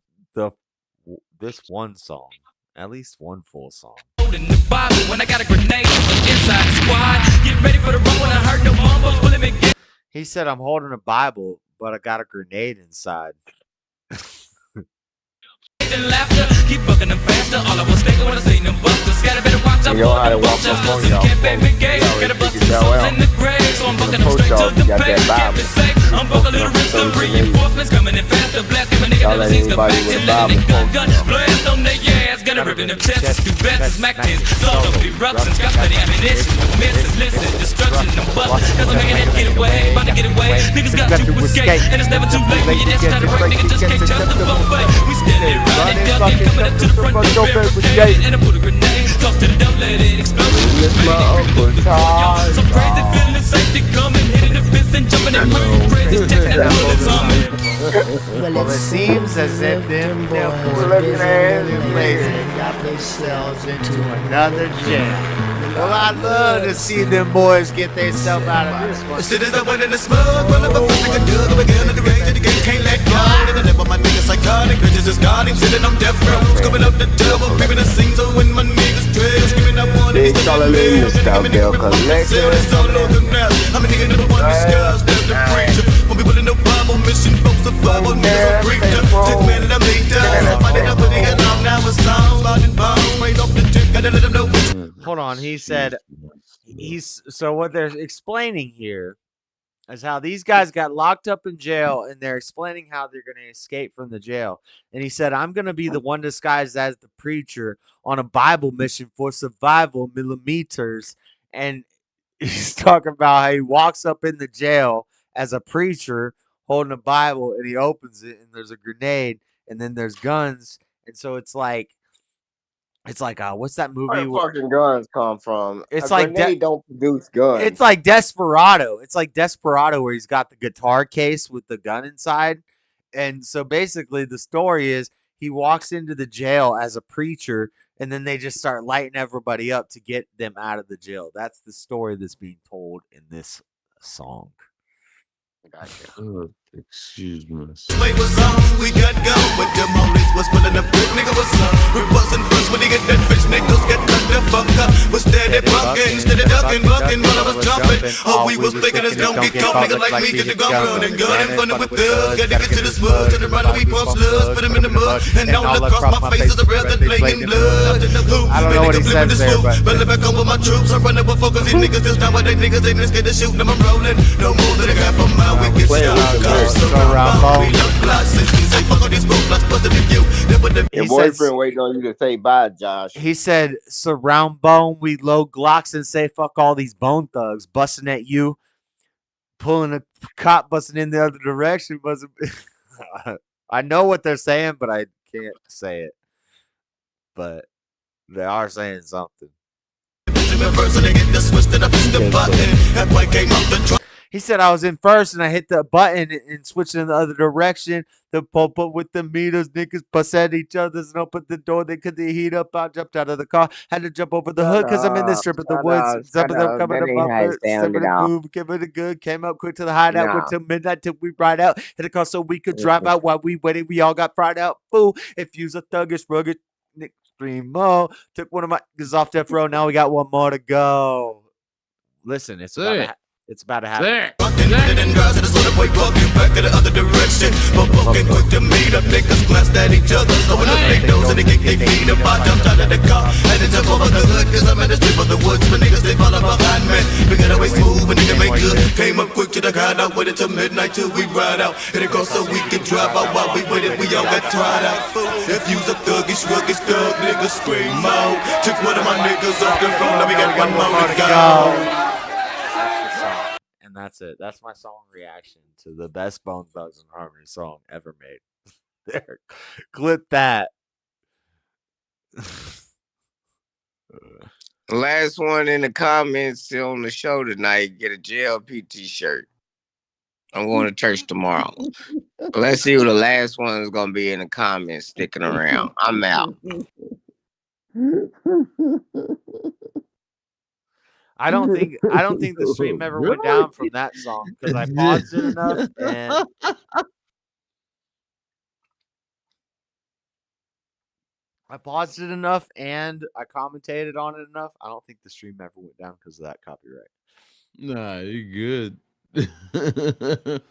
Speaker 1: this one song. At least one full song.
Speaker 24: In the Bible, when I got a grenade inside the squad, get ready for the run when I heard no mumbles, pulling me.
Speaker 1: He said I'm holding a Bible, but I got a grenade inside.
Speaker 24: And laughter, keep bucking them faster. All I was thinking when I seen them busters. Gotta better watch out for them vultures. Can't pay me gay. Gotta bust some souls in the grave. So I'm bucking them straight to the pain. Can't be safe. I'm bucking little wrist of reinforcements coming in faster. Blasting my nigga never sees the back. Till they gun blast on their ass. Gonna rip in them chests. Do best smack pins. Salt up eruptions. Got plenty ammunition. Misses, listen, destruction. I'm busting. Cause I'm making that get away. About to get away. Niggas got to escape. And it's never too late. When you dance, try to break. Nigga just can't trust the buffet. We steady running. Coming up to the front door, barricaded, and I put a grenade. Toss to the door, let it explode. So crazy, feeling safety coming, hitting the fence and jumping and running crazy, taking that bullets on me.
Speaker 1: Well, it seems as if them boys got themselves into another jam. Well, I'd love to see them boys get themselves out of this one.
Speaker 21: Shit is up in the smoke, run up a fist like a dug, again in the rage, and the game can't let go. And the never my niggas psychotic, bitches just got him sitting on death row. Scooping up the double, creeping the scene, so when my niggas trail, screaming up one of these niggas, I'm a nigga never want to discuss, there's the preacher. From people in the Bible, mission, folks of Bible, niggas a preacher. Took man and I made down, somebody up with the alarm, now a sound, sliding bombs, sprayed off the dick, gotta let them know.
Speaker 1: Hold on, he said so what they're explaining here is how these guys got locked up in jail, and they're explaining how they're going to escape from the jail. And he said, I'm going to be the one disguised as the preacher on a Bible mission for survival millimeters. And he's talking about how he walks up in the jail as a preacher holding a Bible, and he opens it, and there's a grenade, and then there's guns, and so it's like what's that movie?
Speaker 12: Where fucking guns come from?
Speaker 1: It's
Speaker 12: A
Speaker 1: like
Speaker 12: grenade don't produce guns.
Speaker 1: it's like Desperado. It's like Desperado where he's got the guitar case with the gun inside. And so basically the story is he walks into the jail as a preacher and then they just start lighting everybody up to get them out of the jail. That's the story that's being told in this song.
Speaker 15: Gotcha. Excuse me.
Speaker 21: Wait, was on, we got go with the mollies was pulling up good nigga was up. Ribas and first when he get that fish niggas get cut the fuck up. Was steady bucking, steady ducking, bucking while I was jumping. Oh, we was thinking this don't get caught, nigga like me get the gun running gun in front of with thugs. Gotta get to the smooth, to the run we pump slugs, put him in the mud, and don't look across my face is a real that playing blood.
Speaker 1: I don't know what he says there, but
Speaker 21: back on with my troops, I run up with focus, these niggas just not what they niggas, they just get to shoot them, I'm rolling. No more than a guy from my wicked style.
Speaker 12: Your boyfriend waiting on you to say bye, Josh.
Speaker 1: He said, surround bone, we load Glocks and say fuck all these bone thugs, busting at you, pulling a cop, busting in the other direction. I know what they're saying, but I can't say it. But they are saying something. He said I was in first and I hit the button and switched in the other direction. The pop up with the meters, niggas bust at each other's and opened the door. They could the heat up. I jumped out of the car. Had to jump over the hood because I'm in this strip of the woods. Some of them coming up, stepping the move, giving it good. Came up quick to the hideout. Went till midnight till we ride out. Hit a car so we could drive out while we waited. We all got fried out. Fool. If you's a thuggish, rugged, extreme mo. Took one of my niggas off death row. Now we got one more to go. Listen, it's about to happen.
Speaker 21: Back in the other direction, but walking quick to meet up. Niggas glanced at each other, throwing up their nose and they kick their feet up. I jumped out of the car, had to jump over the hood, cause I'm in the strip of the woods. But niggas, they follow behind me. We got away smooth and nigga make good. Came up quick to the hideout, waited till midnight till we ride out. Hit it go so we could drive out while we waited, we all got tried out. If you's a thuggish, ruggish thug, nigga scream out. Took one of my niggas off the phone, now we got one more to go.
Speaker 1: And that's it. That's my song reaction to the best Bone Thugs and Harmony song ever made. There, clip that.
Speaker 12: Last one in the comments on the show tonight, get a JLP t-shirt. I'm going to church tomorrow. Let's see who the last one is going to be in the comments sticking around. I'm out.
Speaker 1: I don't think the stream ever went down from that song because I paused it enough and I commentated on it enough. I don't think the stream ever went down because of that copyright.
Speaker 15: Nah, you good.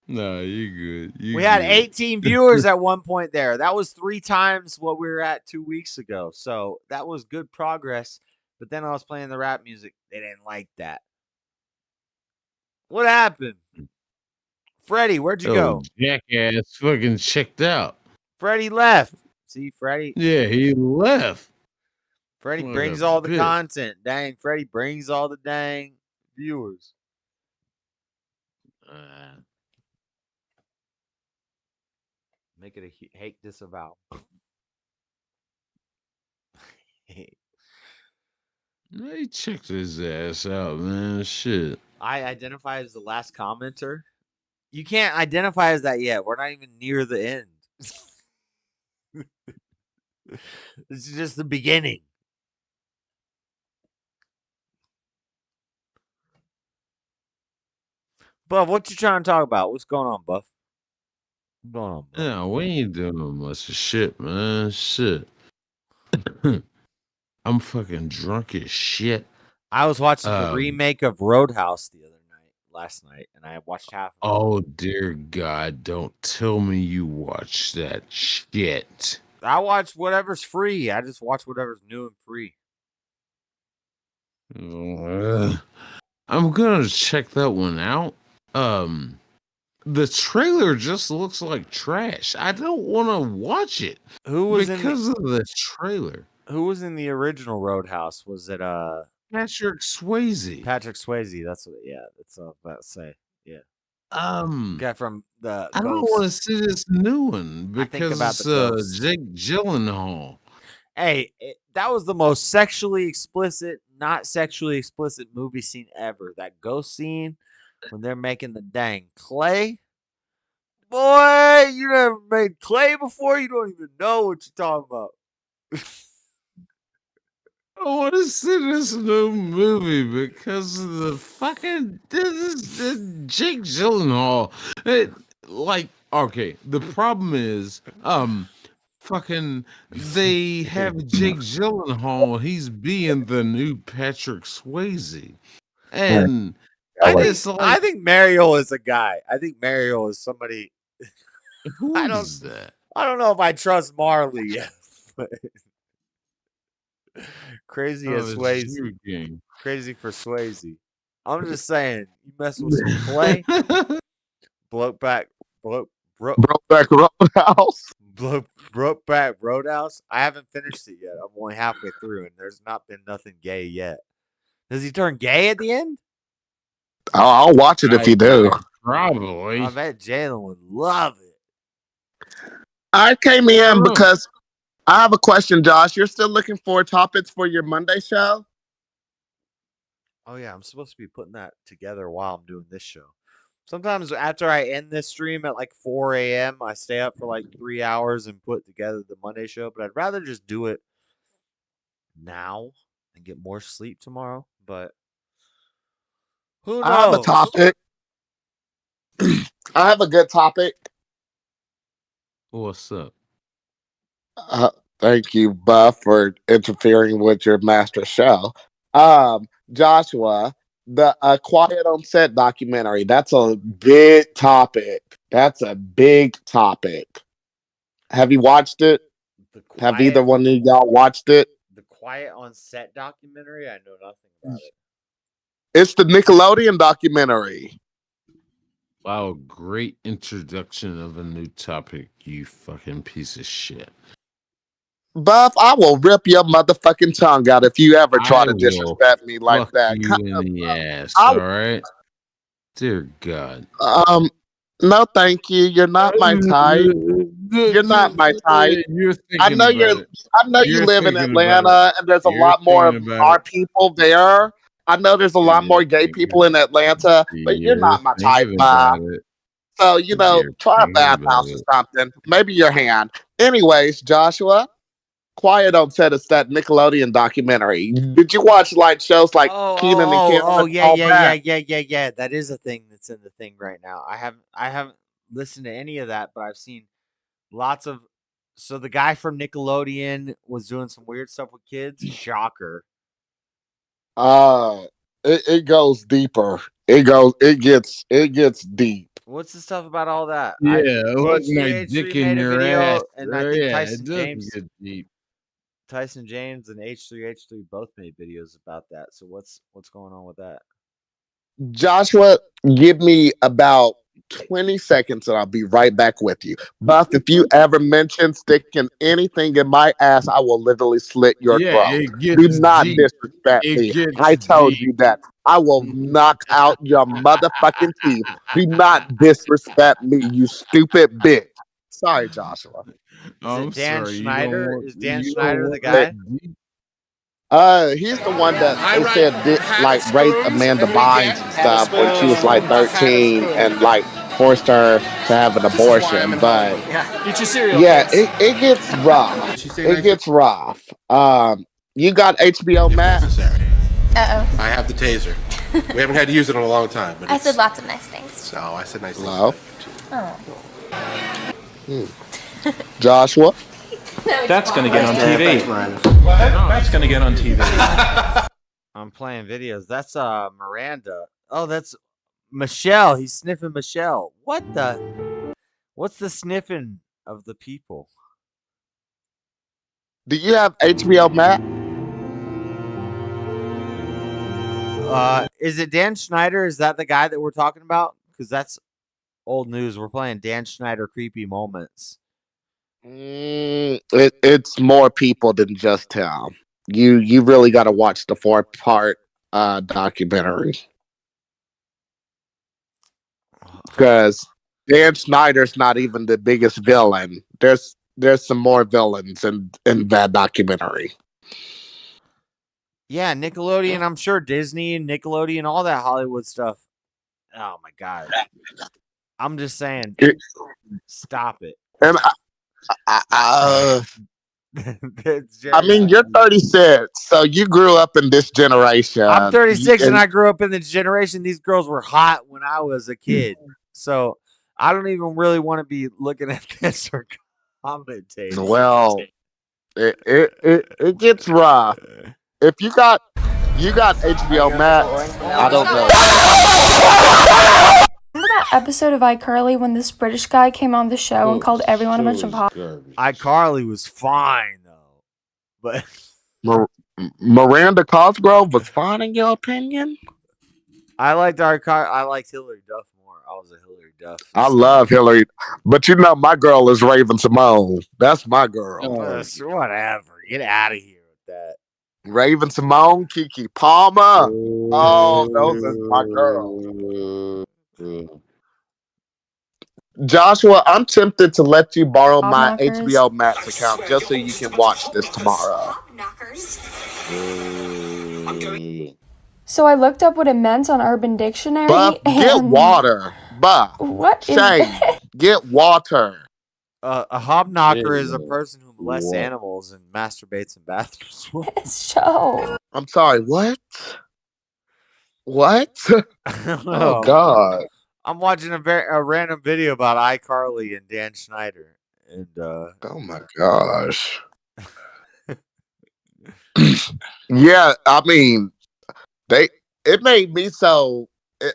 Speaker 15: Nah, you good.
Speaker 1: We had 18 viewers at one point there. That was 3 times what we were at 2 weeks ago. So that was good progress. But then I was playing the rap music. They didn't like that. What happened? Freddie, where'd you go?
Speaker 15: Jackass fucking checked out.
Speaker 1: Freddie left. See, Freddie?
Speaker 15: Yeah, he left.
Speaker 1: Freddie brings all the content. Dang, Freddie brings all the dang viewers. Make it a hate disavow.
Speaker 15: He checked his ass out, man. Shit.
Speaker 1: I identify as the last commenter. You can't identify as that yet. We're not even near the end. This is just the beginning. Buff, what you trying to talk about? What's going on, Buff? What's going on, Buff?
Speaker 15: Yeah, we ain't doing much of shit, man. Shit. I'm fucking drunk as shit.
Speaker 1: I was watching the remake of Roadhouse last night, and I watched half of it.
Speaker 15: Oh, dear God, don't tell me you watched that shit.
Speaker 1: I watch whatever's free. I just watch whatever's new and free.
Speaker 15: I'm gonna check that one out. The trailer just looks like trash. I don't want to watch it.
Speaker 1: Who was
Speaker 15: because of the trailer?
Speaker 1: Who was in the original Roadhouse? Was it
Speaker 15: Patrick Swayze?
Speaker 1: Patrick Swayze. That's what. Yeah, that's what I was about to say. Yeah. Guy from the
Speaker 15: I don't
Speaker 1: Ghost.
Speaker 15: want to see this new one
Speaker 1: I think about
Speaker 15: because
Speaker 1: the Ghost.
Speaker 15: Jake Gyllenhaal.
Speaker 1: Hey, that was the most sexually explicit, not sexually explicit movie scene ever. That ghost scene when they're making the dang clay. Boy, you never made clay before? You don't even know what you're talking about.
Speaker 15: I want to see this new movie because of the fucking this Jake Gyllenhaal. Okay, the problem is, fucking they have Jake Gyllenhaal. He's being the new Patrick Swayze, and
Speaker 1: I think Mariel is a guy. I think Mariel is somebody.
Speaker 15: Who is that?
Speaker 1: I don't know if I trust Marley yet. Crazy as Swayze. Crazy for Swayze. I'm just saying, you mess with some clay. Brokeback Roadhouse. I haven't finished it yet. I'm only halfway through, and there's not been nothing gay yet. Does he turn gay at the end?
Speaker 9: I'll watch it if you do.
Speaker 15: Probably.
Speaker 1: I bet Jalen would love it.
Speaker 9: I came in because I have a question, Josh. You're still looking for topics for your Monday show?
Speaker 1: Oh yeah, I'm supposed to be putting that together while I'm doing this show. Sometimes after I end this stream at like 4 a.m., I stay up for like 3 hours and put together the Monday show. But I'd rather just do it now and get more sleep tomorrow. But who knows?
Speaker 9: I have a topic. I have a good topic.
Speaker 15: What's up?
Speaker 9: Thank you, Buff, for interfering with your master show. Joshua, the Quiet on Set documentary, that's a big topic. That's a big topic. Have you watched it? Have either one of y'all watched it?
Speaker 1: The Quiet on Set documentary? I know nothing about it.
Speaker 9: It's the Nickelodeon documentary.
Speaker 15: Wow, great introduction of a new topic, you fucking piece of shit.
Speaker 9: Buff, I will rip your motherfucking tongue out if you ever try to disrespect me like that.
Speaker 15: You in the ass, all right? Dear God.
Speaker 9: No, thank you. You're not my type. You're not my type. I know you live in Atlanta, and there's a lot more of our people there. I know there's a lot more gay people in Atlanta, but you're not my type, Buff. So, try a bathhouse or something. Maybe your hand. Anyways, Joshua, Quiet on Set is that Nickelodeon documentary. Did you watch shows like Keenan and Kel?
Speaker 1: Oh yeah. That is a thing that's in the thing right now. I haven't listened to any of that, but I've seen lots of. So the guy from Nickelodeon was doing some weird stuff with kids. Shocker.
Speaker 9: It goes deeper. It gets deep.
Speaker 1: What's the stuff about all that?
Speaker 15: Yeah, like my dick in your ass.
Speaker 1: And I think Tyson
Speaker 15: it does
Speaker 1: James.
Speaker 15: get deep.
Speaker 1: Tyson James and H3H3 both made videos about that. So what's going on with that?
Speaker 9: Joshua, give me about 20 seconds and I'll be right back with you. Buff, if you ever mention sticking anything in my ass, I will literally slit your throat. Do not disrespect me. I told you that. I will knock out your motherfucking teeth. Do not disrespect me, you stupid bitch. Sorry, Joshua.
Speaker 1: Is it Dan Schneider? Is Dan Schneider the guy?
Speaker 9: He's the one that they said did raped Amanda Bynes and stuff when she was 13 and forced her to have an abortion. But it gets rough. It gets rough. You got HBO Max?
Speaker 2: Uh-oh. I have the taser. We haven't had to use it in a long time. But
Speaker 3: I said lots of nice things.
Speaker 2: So I said nice things.
Speaker 3: Oh.
Speaker 9: Joshua?
Speaker 5: That's going to get on TV. That's going to get on TV.
Speaker 1: I'm playing videos. That's Miranda. Oh, that's Michelle. He's sniffing Michelle. What's the sniffing of the people?
Speaker 9: Do you have HBO Max?
Speaker 1: Is it Dan Schneider? Is that the guy that we're talking about? Because that's old news. We're playing Dan Schneider creepy moments.
Speaker 9: It's more people than just him. You really got to watch the 4-part documentary. because Dan Schneider's not even the biggest villain. There's some more villains in that documentary.
Speaker 1: Yeah, Nickelodeon. I'm sure Disney and Nickelodeon, all that Hollywood stuff. Oh my god! I'm just saying, stop it.
Speaker 9: And I mean, you're 36, so you grew up in this generation.
Speaker 1: I'm 36, and I grew up in this generation. These girls were hot when I was a kid, so I don't even really want to be looking at this or commentating.
Speaker 9: Well, it gets rough. If you got HBO Max, I don't know.
Speaker 3: Remember that episode of iCarly when this British guy came on the show and called everyone a bunch of hot?
Speaker 1: iCarly was fine though, but
Speaker 9: Miranda Cosgrove was fine in your opinion?
Speaker 1: I liked I liked Hillary Duff more. I was a Hillary Duff.
Speaker 9: I love Hillary, but you know my girl is Raven Simone. That's my girl.
Speaker 1: Whatever. Get out of here with that.
Speaker 9: Raven Simone, Kiki Palmer. Oh, those are my girls. Joshua, I'm tempted to let you borrow my HBO Max account just so you can watch this tomorrow.
Speaker 3: So I looked up what it meant on Urban Dictionary.
Speaker 9: Buff, get water. Buff.
Speaker 3: What is
Speaker 9: Shane, get water.
Speaker 1: A hobknocker is a person who molests animals and masturbates in bathrooms.
Speaker 3: Show.
Speaker 9: I'm sorry, what? What? Oh, God.
Speaker 1: I'm watching a random video about iCarly and Dan Schneider. And
Speaker 9: oh my gosh. Yeah, I mean, it made me so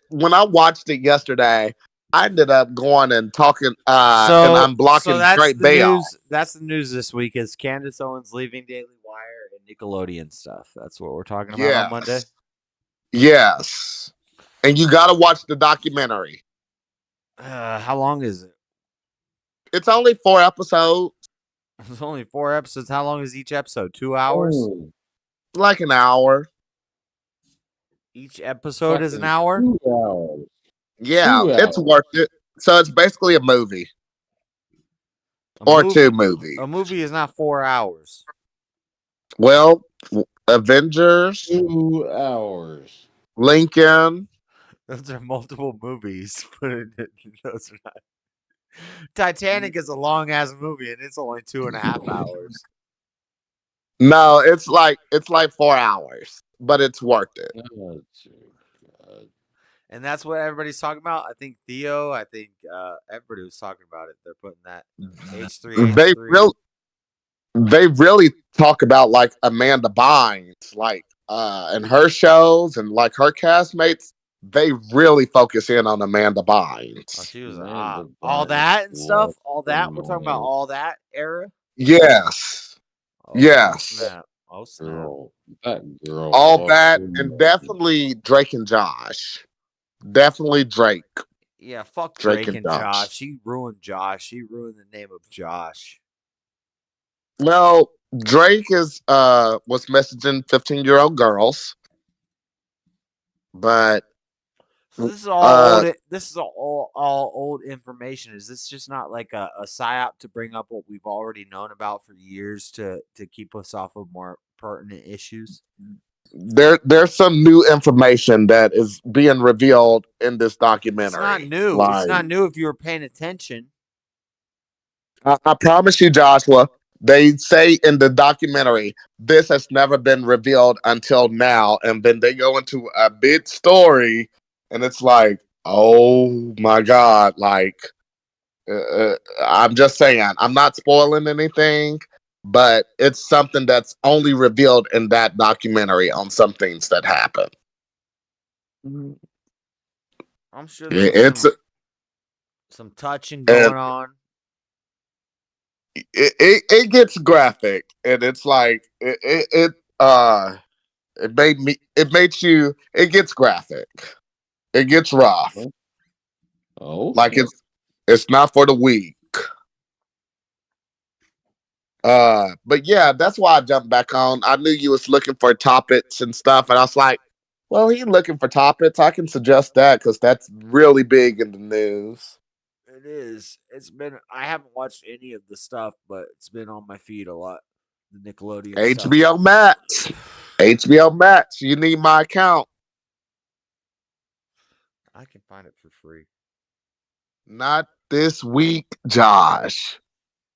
Speaker 9: when I watched it yesterday, I ended up going and talking and I'm blocking Drake Bell.
Speaker 1: That's the news this week is Candace Owens leaving Daily Wire and Nickelodeon stuff. That's what we're talking about on Monday.
Speaker 9: Yes. And you got to watch the documentary.
Speaker 1: How long is it?
Speaker 9: It's only 4 episodes.
Speaker 1: It's only 4 episodes. How long is each episode? 2 hours?
Speaker 9: Like an hour.
Speaker 1: Each episode is an hour?
Speaker 15: 2 hours.
Speaker 9: Yeah,
Speaker 15: 2
Speaker 9: it's
Speaker 15: hours.
Speaker 9: worth it. So it's basically a movie. Two movies.
Speaker 1: A movie is not 4 hours.
Speaker 9: Well, Avengers.
Speaker 15: 2 hours.
Speaker 9: Lincoln.
Speaker 1: Those are multiple movies. Those are not. Titanic is a long ass movie and it's only 2.5 hours.
Speaker 9: No, it's like 4 hours, but it's worth it.
Speaker 15: Oh,
Speaker 1: and that's what everybody's talking about. I think Theo, everybody was talking about it. They're putting that H3.
Speaker 9: They really talk about like Amanda Bynes, like and her shows and like her castmates. They really focus in on Amanda Bynes.
Speaker 1: Oh, she was all that and stuff. All that we're talking about. All that era.
Speaker 9: Yes. Yes.
Speaker 1: Snap. Oh snap.
Speaker 15: That girl.
Speaker 9: All that and definitely Drake and Josh. Definitely Drake.
Speaker 1: Yeah, fuck Drake and Josh. She ruined Josh. She ruined the name of Josh.
Speaker 9: Well, Drake was messaging 15-year-old girls. But
Speaker 1: so this is all old. This is all old information. Is this just not like a psyop to bring up what we've already known about for years to keep us off of more pertinent issues?
Speaker 9: There's some new information that is being revealed in this documentary.
Speaker 1: It's not new. It's not new if you were paying attention.
Speaker 9: I promise you, Joshua. They say in the documentary, this has never been revealed until now. And then they go into a big story, and it's like, oh my God. Like, I'm just saying, I'm not spoiling anything, but it's something that's only revealed in that documentary on some things that happen.
Speaker 1: I'm sure there's some touching going on.
Speaker 9: It gets graphic, and it's like it gets graphic. It gets rough.
Speaker 15: Oh,
Speaker 9: like it's not for the weak. But yeah, that's why I jumped back on. I knew you was looking for topics and stuff, and I was like, Well, he's looking for topics. I can suggest that because that's really big in the news.
Speaker 1: It is. It's been. I haven't watched any of the stuff, but it's been on my feed a lot. The Nickelodeon stuff.
Speaker 9: HBO Max. HBO Max. You need my account.
Speaker 1: I can find it for free.
Speaker 9: Not this week, Josh.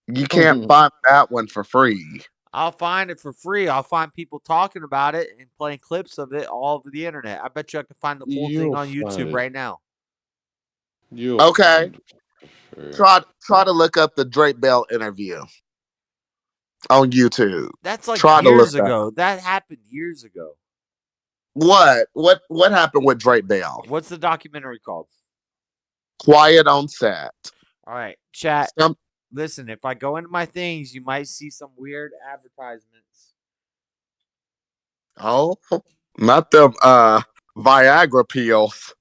Speaker 9: You can't find that one for free.
Speaker 1: I'll find it for free. I'll find people talking about it and playing clips of it all over the internet. I bet you I can find the full thing on YouTube right now.
Speaker 9: Okay. Try to look up the Drake Bell interview on YouTube.
Speaker 1: That's like
Speaker 9: Try
Speaker 1: years ago. That happened years ago.
Speaker 9: What happened with Drake Bell?
Speaker 1: What's the documentary called?
Speaker 9: Quiet on Set.
Speaker 1: All right, chat. Listen, if I go into my things, you might see some weird advertisements.
Speaker 9: Oh, not them Viagra pills.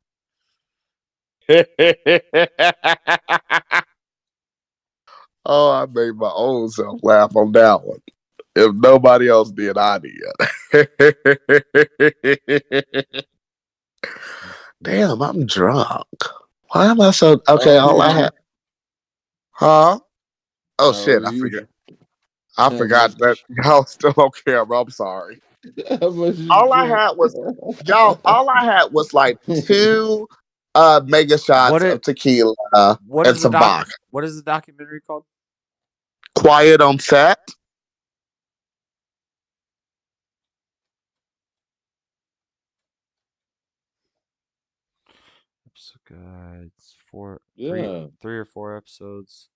Speaker 9: Oh, I made my own self laugh on that one. If nobody else did, I did. Damn, I'm drunk. Why am I so okay? All I had, huh? Oh shit! I forgot. I forgot that y'all still on camera. I'm sorry. All I had was y'all. All I had was like 2 mega shots of tequila and some vodka.
Speaker 1: What is the documentary called?
Speaker 9: Quiet on Set.
Speaker 1: Episode guides. 3 or 4 episodes.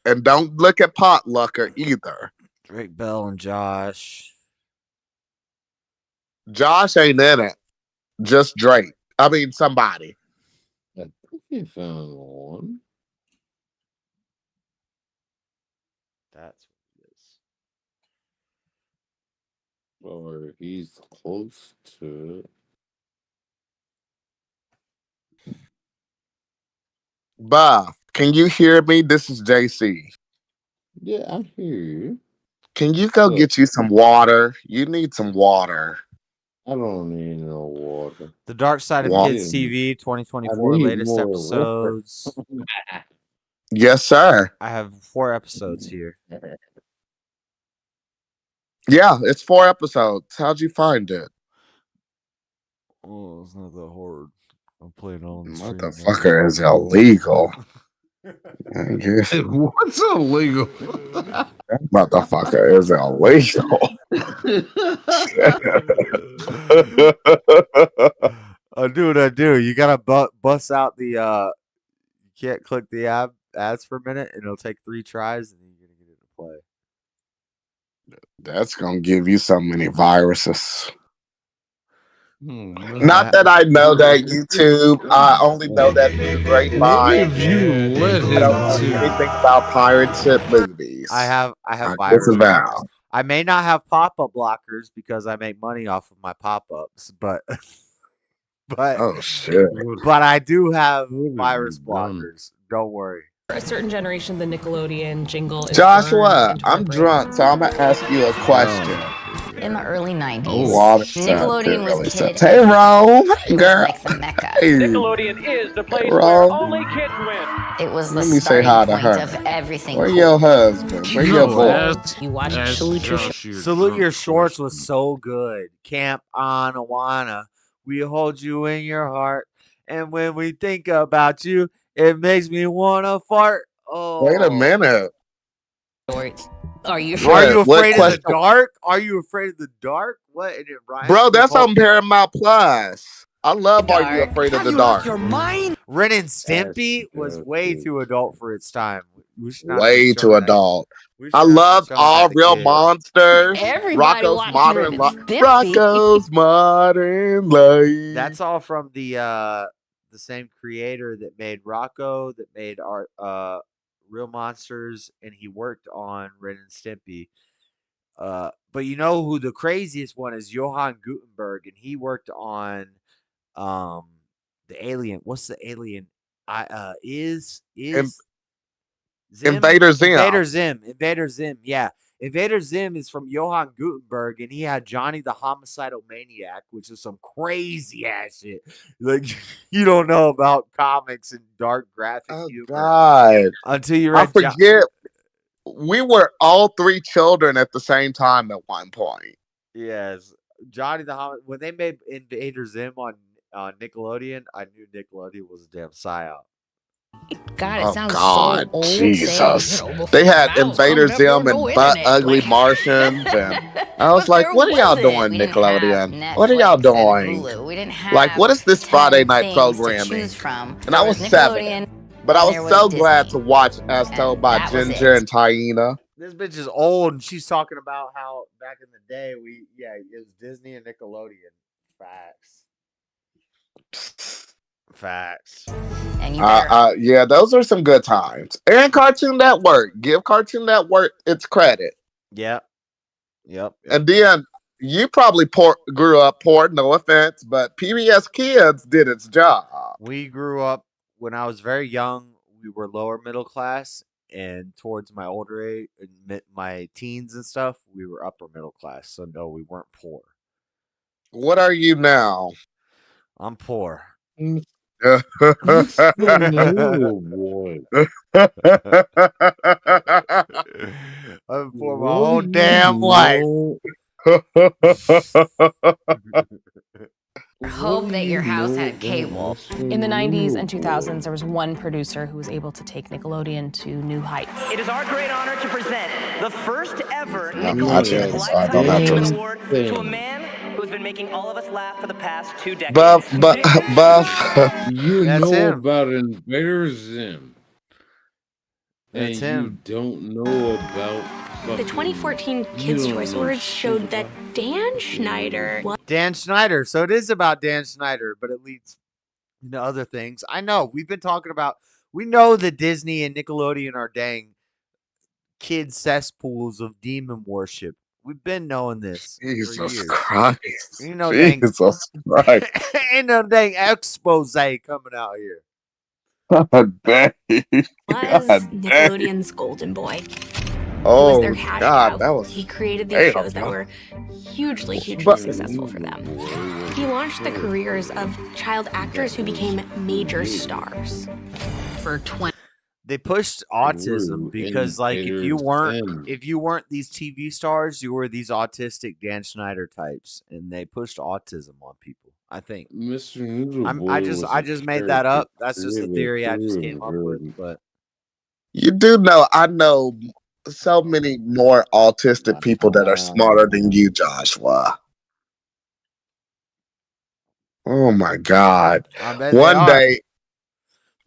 Speaker 9: And don't look at Potlucker either.
Speaker 1: Drake Bell and Josh.
Speaker 9: Josh ain't in it. Just Drake. I mean, somebody.
Speaker 15: I think he found one.
Speaker 1: That's what it is.
Speaker 15: Or he's close to it.
Speaker 9: Buff, can you hear me? This is JC.
Speaker 15: Yeah, I hear you.
Speaker 9: Can you go get you some water? You need some water.
Speaker 15: I don't need no water.
Speaker 1: The Dark Side of Kids TV 2024 latest episodes.
Speaker 9: Yes, sir.
Speaker 1: I have 4 episodes here.
Speaker 9: Yeah, it's 4 episodes. How'd you find it?
Speaker 1: Oh, it's not that hard. I'm playing on the
Speaker 9: Motherfucker is illegal.
Speaker 6: What's illegal?
Speaker 9: That motherfucker is illegal.
Speaker 1: I do what I do. You gotta bust out the. You can't click the ads for a minute, and it'll take 3 tries, and then you're gonna get it to play.
Speaker 9: That's gonna give you so many viruses. Not that I know that YouTube. I only know that through the grapevine. I don't know anything about pirate movies.
Speaker 1: I have viruses.
Speaker 9: Disavow.
Speaker 1: I may not have pop-up blockers because I make money off of my pop-ups, but
Speaker 9: oh shit!
Speaker 1: But I do have virus blockers. Don't worry.
Speaker 19: For a certain generation, the Nickelodeon jingle is
Speaker 9: Joshua, I'm drunk, so I'm gonna ask you a question.
Speaker 7: In the early 90s,
Speaker 9: Nickelodeon
Speaker 7: was pitted
Speaker 9: Hey, Rome, hey, girl.
Speaker 7: like the Mecca.
Speaker 9: Hey.
Speaker 8: Nickelodeon is the place
Speaker 9: Bro.
Speaker 8: where only kids win.
Speaker 7: It was the
Speaker 9: Let me say hi to
Speaker 7: starting point
Speaker 9: her.
Speaker 7: of everything.
Speaker 9: Where
Speaker 7: cool.
Speaker 9: your husband? Where your boy?
Speaker 7: You watch Salute Your Shorts.
Speaker 1: Salute Your Shorts was so good. Camp on Awana. We hold you in your heart. And when we think about you, it makes me want to fart. Oh.
Speaker 9: Wait a minute.
Speaker 7: Are you
Speaker 1: afraid of the dark? Are you afraid of the dark? What? And it rhymes
Speaker 9: Bro, that's
Speaker 1: with
Speaker 9: on Paramount Plus. I love Are You Afraid of the Dark?
Speaker 1: Ren and Stimpy was way too adult for its time. We should not
Speaker 9: Way
Speaker 1: be
Speaker 9: too
Speaker 1: showing that.
Speaker 9: adult.
Speaker 1: We should
Speaker 9: I
Speaker 1: not be
Speaker 9: loved
Speaker 1: showing
Speaker 9: All
Speaker 1: that to
Speaker 9: Real
Speaker 1: kids.
Speaker 9: Monsters.
Speaker 7: Everybody
Speaker 9: Rocco's
Speaker 7: watched
Speaker 9: Modern
Speaker 7: Ren and
Speaker 9: Life.
Speaker 7: Stimpy.
Speaker 9: Rocco's Modern Life.
Speaker 1: That's all from the same creator that made Rocco, that made our Real Monsters, and he worked on Ren and Stimpy. But you know who the craziest one is? Johann Gutenberg, and he worked on the Alien. What's the Alien? Zim?
Speaker 9: Invader Zim.
Speaker 1: Invader Zim. Yeah. Invader Zim is from Johann Gutenberg, and he had Johnny the Homicidal Maniac, which is some crazy ass shit. Like you don't know about comics and dark graphic humor
Speaker 9: God.
Speaker 1: until you
Speaker 9: I
Speaker 1: read.
Speaker 9: forget. We were all 3 children at the same time at one point.
Speaker 1: Yes, Johnny the when they made Invader Zim on Nickelodeon, I knew Nickelodeon was a damn psyop.
Speaker 7: God, it
Speaker 9: Oh
Speaker 7: sounds
Speaker 9: God,
Speaker 7: so old.
Speaker 9: Jesus!
Speaker 7: Saying, you know,
Speaker 9: They
Speaker 7: before
Speaker 9: had
Speaker 7: mouse
Speaker 9: Invader
Speaker 7: coming up, there
Speaker 9: Zim
Speaker 7: was
Speaker 9: and
Speaker 7: no
Speaker 9: butt
Speaker 7: internet.
Speaker 9: ugly
Speaker 7: Like-
Speaker 9: Martians, and I was
Speaker 7: But
Speaker 9: like,
Speaker 7: there
Speaker 9: "What are y'all
Speaker 7: wasn't.
Speaker 9: doing,
Speaker 7: We didn't have
Speaker 9: Nickelodeon? What are
Speaker 7: Netflix
Speaker 9: y'all
Speaker 7: and
Speaker 9: doing?
Speaker 7: Hulu. We didn't have
Speaker 9: Like, what is this
Speaker 7: 10
Speaker 9: Friday night
Speaker 7: things
Speaker 9: programming?"
Speaker 7: to choose from.
Speaker 9: And
Speaker 7: There
Speaker 9: I was
Speaker 7: was
Speaker 9: 7,
Speaker 7: Nickelodeon,
Speaker 9: but I
Speaker 7: and
Speaker 9: was
Speaker 7: there
Speaker 9: so
Speaker 7: was
Speaker 9: glad
Speaker 7: Disney.
Speaker 9: to watch As Told
Speaker 7: And
Speaker 9: by
Speaker 7: that was
Speaker 9: Ginger
Speaker 7: it.
Speaker 9: and Taina.
Speaker 1: This bitch is old, and she's talking about how back in the day it was Disney and Nickelodeon. Facts.
Speaker 7: And you better
Speaker 9: Yeah, those are some good times. And Cartoon Network. Give Cartoon Network its credit.
Speaker 1: Yep.
Speaker 9: And then you probably grew up poor, no offense, but PBS Kids did its job.
Speaker 1: We grew up when I was very young. We were lower middle class, and towards my older age, my teens and stuff, we were upper middle class. So no, we weren't poor.
Speaker 9: What are you now?
Speaker 1: I'm poor.
Speaker 15: Mr. Noodle Boy.
Speaker 1: I've poor my whole damn life.
Speaker 7: Hope that your house had cable.
Speaker 19: In the 90s and 2000s, there was one producer who was able to take Nickelodeon to new heights.
Speaker 11: It is our great honor to present the first ever
Speaker 9: I'm watching
Speaker 11: Nickelodeon
Speaker 9: it, so I
Speaker 11: Lifetime
Speaker 9: don't have to-
Speaker 11: Achievement Award to a man who has been making all of us laugh for the past 2 decades.
Speaker 9: Buff.
Speaker 15: You
Speaker 1: That's
Speaker 15: know
Speaker 1: him.
Speaker 15: about Invader Zim.
Speaker 1: That's
Speaker 15: and
Speaker 1: him.
Speaker 15: you don't know about
Speaker 13: The 2014 Kids' Choice Awards showed that Dan Schneider.
Speaker 1: Dan Schneider. So it is about Dan Schneider, but it leads into other things. I know. We've been talking about. We know that Disney and Nickelodeon are dang kid cesspools of demon worship. We've been knowing this for
Speaker 9: Jesus
Speaker 1: years.
Speaker 9: Christ.
Speaker 1: You know, dang,
Speaker 9: Jesus Christ.
Speaker 1: ain't no dang expose coming out here.
Speaker 9: God dang.
Speaker 13: Was
Speaker 9: God dang.
Speaker 13: Nickelodeon's golden boy.
Speaker 9: Oh,
Speaker 13: He was their cash
Speaker 9: God,
Speaker 13: cow.
Speaker 9: that was.
Speaker 13: He created these
Speaker 9: Damn,
Speaker 13: shows that
Speaker 9: bro.
Speaker 13: were hugely
Speaker 9: But-
Speaker 13: successful for them. He launched the careers of child actors who became major stars.
Speaker 7: For 20.
Speaker 1: They pushed autism
Speaker 15: Ooh,
Speaker 1: because, like,
Speaker 15: Invader Zim.
Speaker 1: if you weren't these TV stars, you were these autistic Dan Schneider types, and they pushed autism on people. I think.
Speaker 15: Mr. Noodle Boy
Speaker 1: I
Speaker 15: was
Speaker 1: just
Speaker 15: a
Speaker 1: made that up.
Speaker 15: character
Speaker 1: That's just a
Speaker 15: created
Speaker 1: theory I just
Speaker 15: through
Speaker 1: came
Speaker 15: and
Speaker 1: up
Speaker 15: through.
Speaker 1: with. But
Speaker 9: You do know, I know so many more autistic people that are smarter than you, Joshua. Oh my God.
Speaker 1: I bet they
Speaker 9: One
Speaker 1: are.
Speaker 9: day,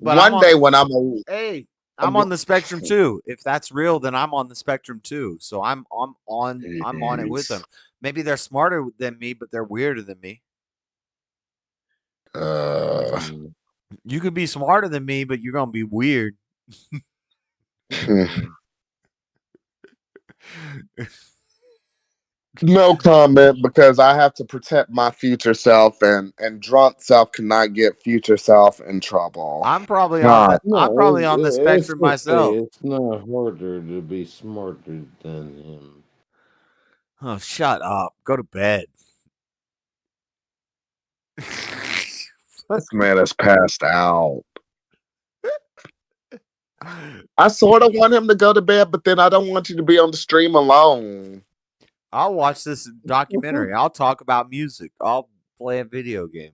Speaker 1: But
Speaker 9: one day when I'm a,
Speaker 1: Hey, I'm on the spectrum too. If that's real, then I'm on the spectrum too. So I'm on it with them. Maybe they're smarter than me, but they're weirder than me. You could be smarter than me, but you're gonna be weird.
Speaker 9: no comment because I have to protect my future self, and drunk self cannot get future self in trouble.
Speaker 1: I'm probably
Speaker 9: God.
Speaker 1: I'm probably on the
Speaker 15: it's
Speaker 1: spectrum
Speaker 15: okay.
Speaker 1: myself.
Speaker 15: It's not harder to be smarter than him.
Speaker 1: Oh, shut up. Go to bed.
Speaker 9: This man is passed out. I sort of want him to go to bed, but then I don't want you to be on the stream alone.
Speaker 1: I'll watch this documentary. I'll talk about music. I'll play a video game.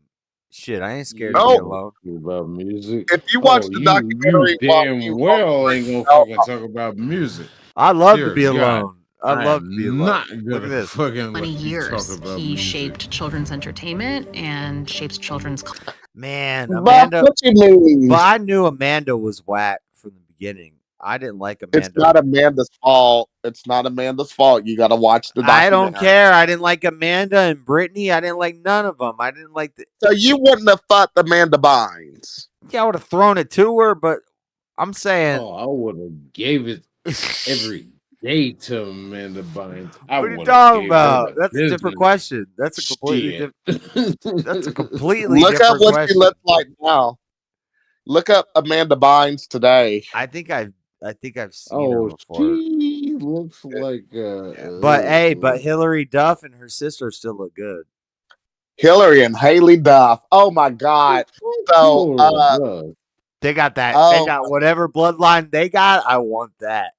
Speaker 1: Shit, I ain't scared to be alone.
Speaker 15: About music.
Speaker 9: If you watch the documentary,
Speaker 15: you
Speaker 9: while
Speaker 15: damn
Speaker 9: you
Speaker 15: well ain't gonna fucking talk about music.
Speaker 1: I love to
Speaker 15: Dear
Speaker 1: be
Speaker 15: God,
Speaker 1: alone. I love
Speaker 15: am
Speaker 1: to be alone.
Speaker 15: Not
Speaker 1: Look at
Speaker 15: gonna
Speaker 1: this.
Speaker 15: fucking
Speaker 7: 20
Speaker 15: let you
Speaker 7: years,
Speaker 15: talk about
Speaker 7: he
Speaker 15: music.
Speaker 7: shaped children's entertainment and shapes children's.
Speaker 1: Man,
Speaker 9: Buff,
Speaker 1: Amanda.
Speaker 9: what you mean?
Speaker 1: But I knew Amanda was whack from the beginning. I didn't like Amanda.
Speaker 9: It's not Amanda's fault. It's not Amanda's fault. You got to watch the documentary.
Speaker 1: I don't care. I didn't like Amanda and Brittany. I didn't like none of them. I didn't like the.
Speaker 9: So you wouldn't have fucked Amanda Bynes.
Speaker 1: Yeah, I would have thrown it to her, but I'm saying.
Speaker 15: Oh, I would have gave it every day to Amanda Bynes.
Speaker 1: What are you talking about? That's a different question. That's a completely
Speaker 15: Shit.
Speaker 1: different. That's a completely
Speaker 9: Look
Speaker 1: different
Speaker 9: up what
Speaker 1: question.
Speaker 9: she looks like now. Look up Amanda Bynes today.
Speaker 1: I think I've seen her before.
Speaker 15: She looks like.
Speaker 1: But hey, but Hillary Duff and her sister still look good.
Speaker 9: Hillary and Haley Duff. Oh my God. So
Speaker 1: they got that. They got whatever bloodline they got. I want that.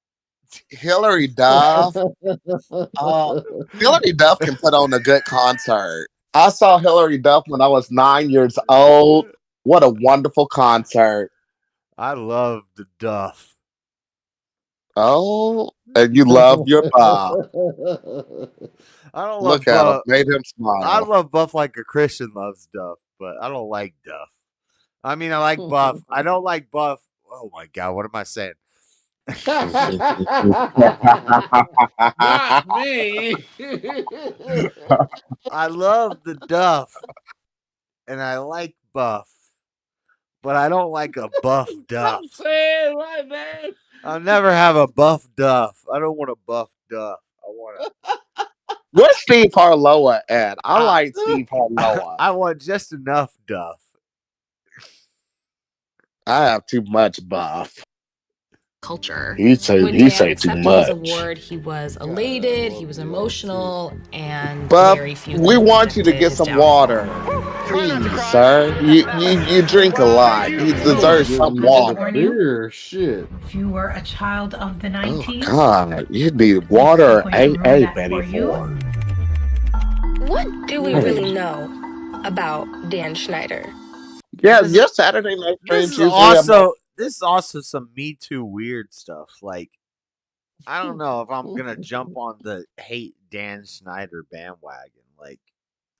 Speaker 9: Hillary Duff. Hillary Duff can put on a good concert. I saw Hillary Duff when I was 9 years old. What a wonderful concert.
Speaker 1: I love the Duff.
Speaker 9: Oh, and you love your Buff.
Speaker 1: I don't
Speaker 9: Look
Speaker 1: love
Speaker 9: at
Speaker 1: Buff.
Speaker 9: him. Made him smile.
Speaker 1: I love Buff like a Christian loves Duff, but I don't like Duff. I mean, I like Buff. I don't like Buff. Oh my God, what am I saying?
Speaker 15: Not me.
Speaker 1: I love the Duff, and I like Buff, but I don't like a Buff Duff.
Speaker 15: I'm saying right there.
Speaker 1: I'll never have a Buff Duff. I don't want a Buff Duff. I want a.
Speaker 9: Where's Steve Harloa at? I like Steve Harloa.
Speaker 1: I want just enough Duff.
Speaker 9: I have too much Buff.
Speaker 7: Culture.
Speaker 9: He say too
Speaker 7: Accepted
Speaker 9: much.
Speaker 7: his award, he was elated, he was emotional, and
Speaker 9: Buff,
Speaker 7: very few.
Speaker 9: we want you to get some water. Please, sir. You drink a lot. You deserve some water.
Speaker 15: Shit.
Speaker 10: If you were a child of the 90s,
Speaker 9: God, you need water or AA, Betty Ford.
Speaker 13: What do we really know about Dan Schneider?
Speaker 9: Yeah, your Saturday night
Speaker 1: This
Speaker 9: streams
Speaker 1: is also some Me Too weird stuff. Like, I don't know if I'm gonna jump on the hate Dan Schneider bandwagon. Like,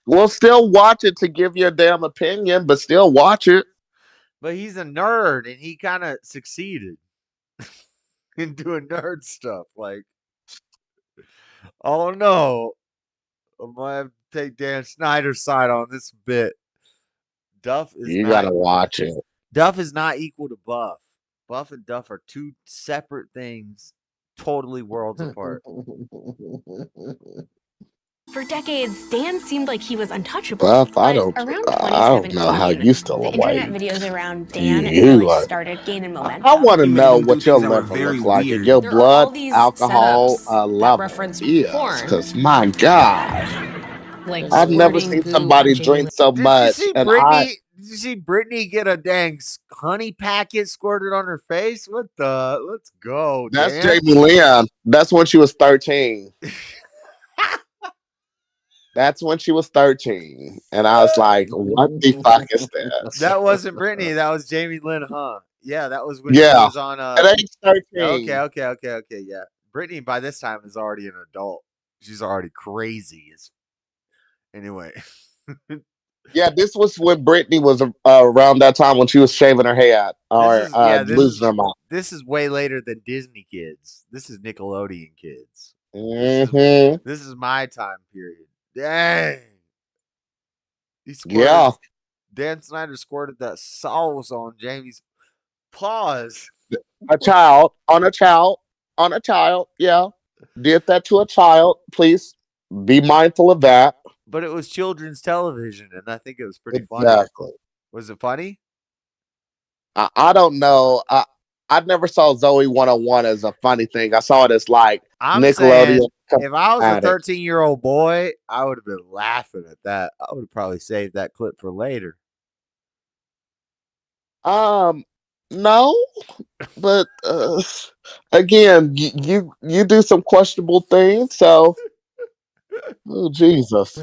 Speaker 9: we'll still watch it to give you a damn opinion, but still watch it.
Speaker 1: but he's a nerd and he kind of succeeded in doing nerd stuff. Like, oh no, I might have to take Dan Schneider's side on this bit. Duff is
Speaker 9: You gotta watch it.
Speaker 1: Duff is not equal to Buff. Buff and Duff are two separate things, totally worlds apart.
Speaker 13: For decades, Dan seemed like he was untouchable.
Speaker 9: Buff, I
Speaker 13: But
Speaker 9: don't
Speaker 13: around
Speaker 9: know how you still
Speaker 13: the
Speaker 9: awake.
Speaker 13: internet videos around Dan
Speaker 9: You
Speaker 13: really
Speaker 9: are-
Speaker 13: started gaining momentum.
Speaker 9: I want to know what your liver looks like and your
Speaker 13: There are all
Speaker 9: blood
Speaker 13: these
Speaker 9: alcohol
Speaker 13: setups that
Speaker 9: level.
Speaker 13: reference
Speaker 9: Yes,
Speaker 13: porn.
Speaker 9: because my God,
Speaker 13: Like
Speaker 9: I've never
Speaker 13: squirting
Speaker 9: seen
Speaker 13: goo
Speaker 9: somebody
Speaker 13: on Jamie
Speaker 9: drink so much.
Speaker 1: Did
Speaker 9: And
Speaker 1: you see Brittany get a dang honey packet squirted on her face? What the? Let's go.
Speaker 9: that's
Speaker 1: Dan.
Speaker 9: Jamie Lynn. That's when she was 13. That's when she was 13. And I was like, what the fuck is this?
Speaker 1: That wasn't Brittany. That was Jamie Lynn, huh? Yeah, that was when
Speaker 9: Yeah.
Speaker 1: she was on.
Speaker 9: At age 13.
Speaker 1: Okay. Yeah, Brittany by this time is already an adult. She's already crazy. Anyway.
Speaker 9: Yeah, this was when Brittany was around that time when she was shaving her head or losing her mind.
Speaker 1: This is way later than Disney Kids. This is Nickelodeon Kids.
Speaker 9: Mm-hmm.
Speaker 1: This is my time period. Dang. Dan Snyder squirted that sauce on Jamie's paws.
Speaker 9: On a child. Yeah. Did that to a child. Please be mindful of that.
Speaker 1: But it was children's television, and I think it was pretty funny.
Speaker 9: Exactly.
Speaker 1: Was it funny?
Speaker 9: I don't know. I never saw Zoe 101 as a funny thing. I saw it as like
Speaker 1: I'm
Speaker 9: Nickelodeon.
Speaker 1: saying, if I was a
Speaker 9: at it.
Speaker 1: 13-year-old boy, I would have been laughing at that. I would have probably saved that clip for later.
Speaker 9: No, but again, you do some questionable things, so oh Jesus!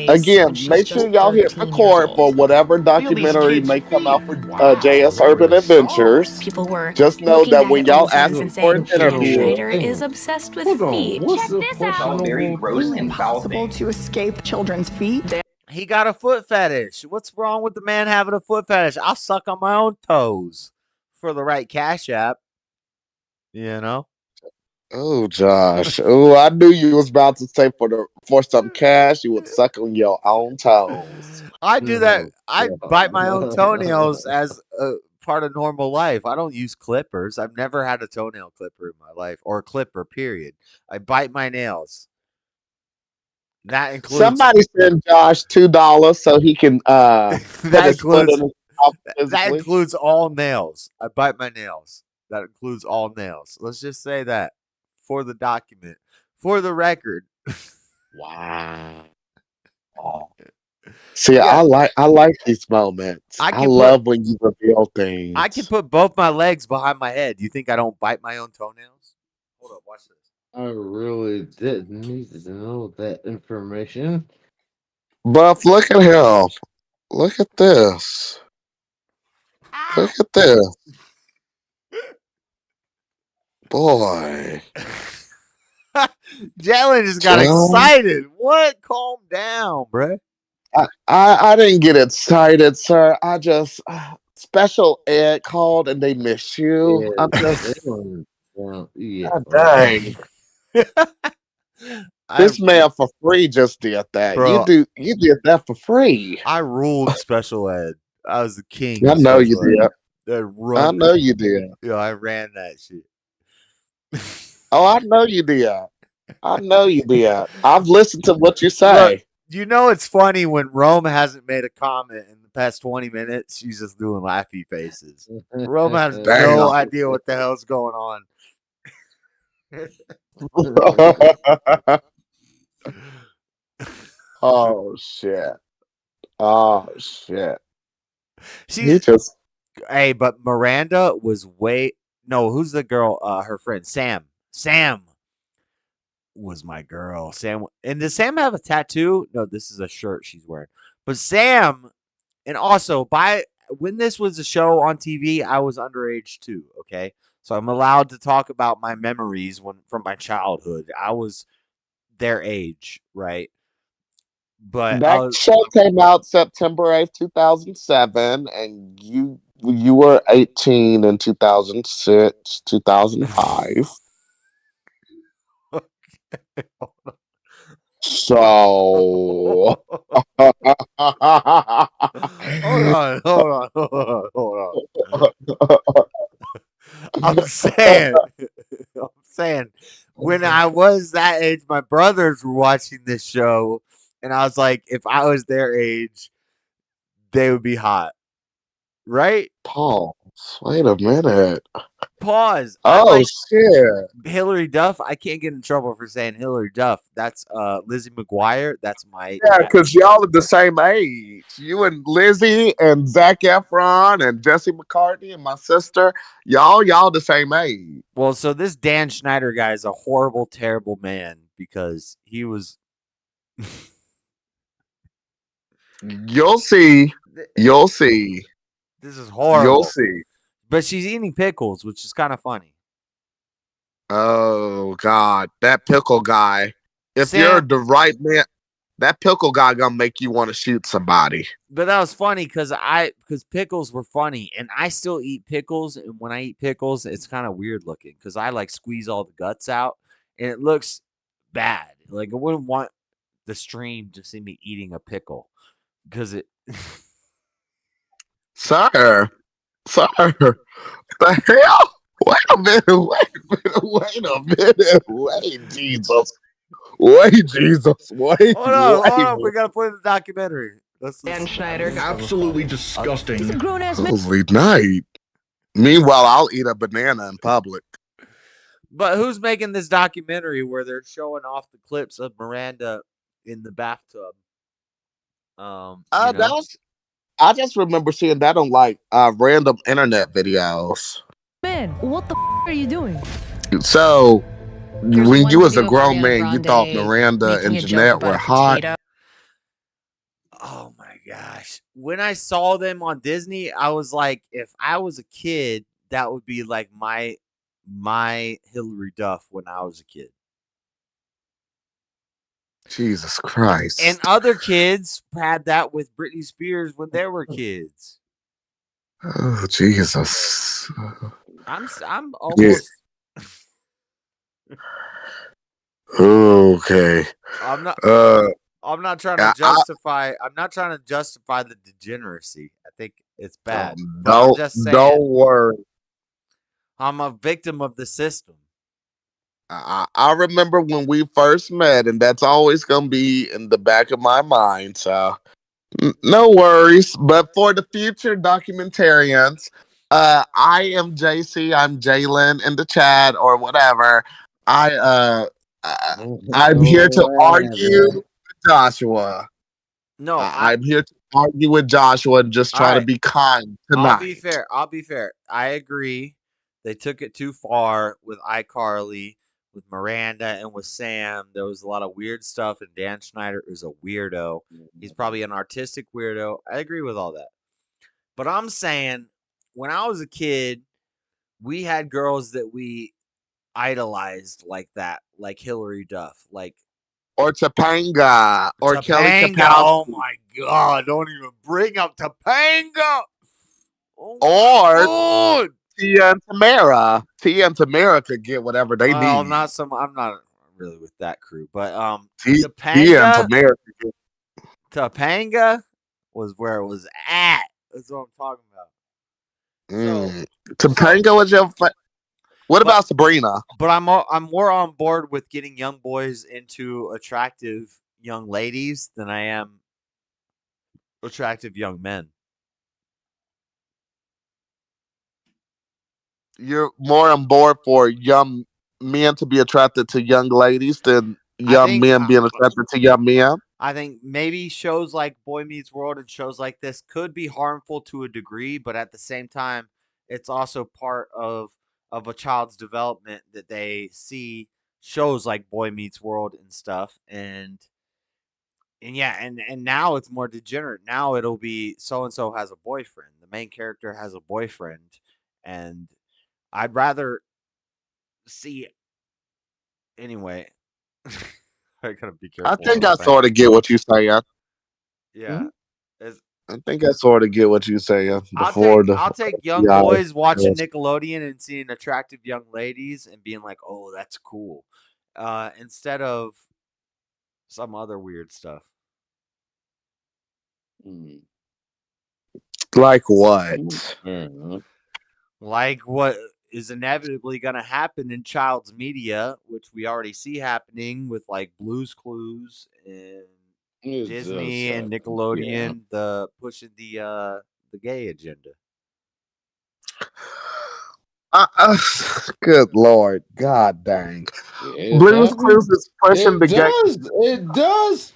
Speaker 9: Again, make sure y'all hit record for whatever documentary may come out for JS Urban Adventures.
Speaker 13: People were
Speaker 9: Just know
Speaker 13: looking
Speaker 9: that
Speaker 13: at
Speaker 9: when
Speaker 13: it
Speaker 9: y'all
Speaker 13: on the
Speaker 9: ask
Speaker 13: surface
Speaker 9: for
Speaker 13: and
Speaker 9: an
Speaker 13: saying,
Speaker 9: interview,
Speaker 13: Schneider is obsessed with feet.
Speaker 15: What's
Speaker 13: Check this out.
Speaker 14: Very gross and foul thing.
Speaker 10: to escape children's feet.
Speaker 1: He got a foot fetish. What's wrong with the man having a foot fetish? I'll suck on my own toes for the right cash app. You know?
Speaker 9: oh Josh, oh I knew you was about to say for some cash you would suck on your own toes.
Speaker 1: I do that. I bite my own toenails as a part of normal life. I don't use clippers. I've never had a toenail clipper in my life, or a clipper, period. I bite my nails. That includes
Speaker 9: Somebody send Josh $2 so he can
Speaker 1: that includes all nails. I bite my nails. That includes all nails. Let's just say that for the document, for the record.
Speaker 9: Wow. See, I like these moments. I love when you reveal things.
Speaker 1: I can put both my legs behind my head. You think I don't bite my own toenails? Hold up, watch this.
Speaker 15: I really didn't need to know that information.
Speaker 9: Buff, look at him. Look at this. Look at this. Boy.
Speaker 1: Jalen just got excited. What? Calm down, bruh.
Speaker 9: I didn't get excited, sir. I just special ed called and they miss you.
Speaker 15: Yeah,
Speaker 9: I'm just
Speaker 15: yeah.
Speaker 9: God dang. This man for free just did that.
Speaker 1: Bro,
Speaker 9: you did that for free.
Speaker 1: I ruled special ed. I was the king.
Speaker 9: I know you did. I know you did.
Speaker 1: Yeah, I ran that shit.
Speaker 9: Oh, I know you did. I know you did. I've listened to what you say.
Speaker 1: Look, you know it's funny when Rome hasn't made a comment in the past 20 minutes. She's just doing laughy faces. Rome has no idea what the hell's going on.
Speaker 9: Oh shit. Oh shit.
Speaker 1: Hey, but Miranda was who's the girl? Her friend Sam. Sam was my girl. Sam, and does Sam have a tattoo? No, this is a shirt she's wearing. But Sam, and also when this was a show on TV, I was underage too. Okay, so I'm allowed to talk about my memories from my childhood. I was their age, right? But
Speaker 9: that show came out September 8th, 2007, and you were 18 in 2006, 2005. So
Speaker 1: hold on. I'm saying when I was that age, my brothers were watching this show, and I was like, if I was their age, they would be hot, right?
Speaker 9: Pause. Wait a minute.
Speaker 1: Pause.
Speaker 9: Oh shit.
Speaker 1: Hillary Duff. I can't get in trouble for saying Hillary Duff. That's Lizzie McGuire. That's my
Speaker 9: because y'all are the same age. You and Lizzie and Zac Efron and Jesse McCartney and my sister. Y'all the same age.
Speaker 1: Well, so this Dan Schneider guy is a horrible, terrible man because he was.
Speaker 9: You'll see. You'll see.
Speaker 1: This is horrible.
Speaker 9: You'll see.
Speaker 1: But she's eating pickles, which is kind of funny.
Speaker 9: Oh God, that pickle guy! If you're the right man, that pickle guy gonna make you want to shoot somebody.
Speaker 1: But that was funny because pickles were funny, and I still eat pickles. And when I eat pickles, it's kind of weird looking because I like squeeze all the guts out, and it looks bad. Like I wouldn't want the stream to see me eating a pickle because it.
Speaker 9: Sir. The hell? Wait a minute. Wait, Jesus. Wait.
Speaker 1: Hold on. We gotta play the documentary.
Speaker 4: Dan Schneider. Absolutely disgusting.
Speaker 1: He's a grown-ass man.
Speaker 9: Holy night. Meanwhile, I'll eat a banana in public.
Speaker 1: But who's making this documentary where they're showing off the clips of Miranda in the bathtub?
Speaker 9: I just remember seeing that on random internet videos.
Speaker 16: Man, what the are you doing?
Speaker 9: So, when you was a grown man, you thought Miranda and Jeanette were hot.
Speaker 1: Oh my gosh. When I saw them on Disney, I was like, if I was a kid, that would be like my Hillary Duff when I was a kid.
Speaker 9: Jesus Christ.
Speaker 1: And other kids had that with Britney Spears when they were kids.
Speaker 9: Oh Jesus.
Speaker 1: I'm almost
Speaker 9: okay.
Speaker 1: I'm not trying to justify I'm not trying to justify the degeneracy. I think it's bad.
Speaker 9: Don't worry.
Speaker 1: I'm a victim of the system.
Speaker 9: I remember when we first met, and that's always going to be in the back of my mind. So, no worries. But for the future documentarians, I am JC. I'm Jalen in the chat or whatever. I'm here to argue with Joshua.
Speaker 1: No,
Speaker 9: I'm here to argue with Joshua and just try to be kind tonight.
Speaker 1: I'll be fair. I agree. They took it too far with iCarly, with Miranda, and with Sam. There was a lot of weird stuff, and Dan Schneider is a weirdo. He's probably an artistic weirdo. I agree with all that. But I'm saying, when I was a kid, we had girls that we idolized like that, like Hillary Duff,
Speaker 9: or Topanga, or Kelly
Speaker 1: Topanga.
Speaker 9: Kapowski.
Speaker 1: Oh my God! Don't even bring up Topanga.
Speaker 9: Or Tia and Tamara. Tia and Tamara could get whatever they need.
Speaker 1: I'm not really with that crew, but
Speaker 9: Tia and Tamara could get.
Speaker 1: Topanga was where it was at. That's what I'm talking about.
Speaker 9: Topanga was your. What about Sabrina?
Speaker 1: But I'm more on board with getting young boys into attractive young ladies than I am attractive young men.
Speaker 9: You're more on board for young men to be attracted to young ladies than young men being attracted to young men?
Speaker 1: I think maybe shows like Boy Meets World and shows like this could be harmful to a degree, but at the same time, it's also part of a child's development that they see shows like Boy Meets World and stuff, and yeah, and now it's more degenerate. Now it'll be so and so has a boyfriend. The main character has a boyfriend, and I'd rather see anyway. I gotta be careful.
Speaker 9: I think I sort of get what you're saying.
Speaker 1: Yeah.
Speaker 9: I think I sort of get what you're saying.
Speaker 1: I'll take young boys watching Nickelodeon and seeing attractive young ladies and being like, "Oh, that's cool," instead of some other weird stuff.
Speaker 9: Like what?
Speaker 1: Like what is inevitably going to happen in child's media, which we already see happening with like Blue's Clues and Disney and Nickelodeon, the pushing the gay agenda.
Speaker 9: Good Lord, God dang! Blue's Clues is pushing the gay.
Speaker 15: It does.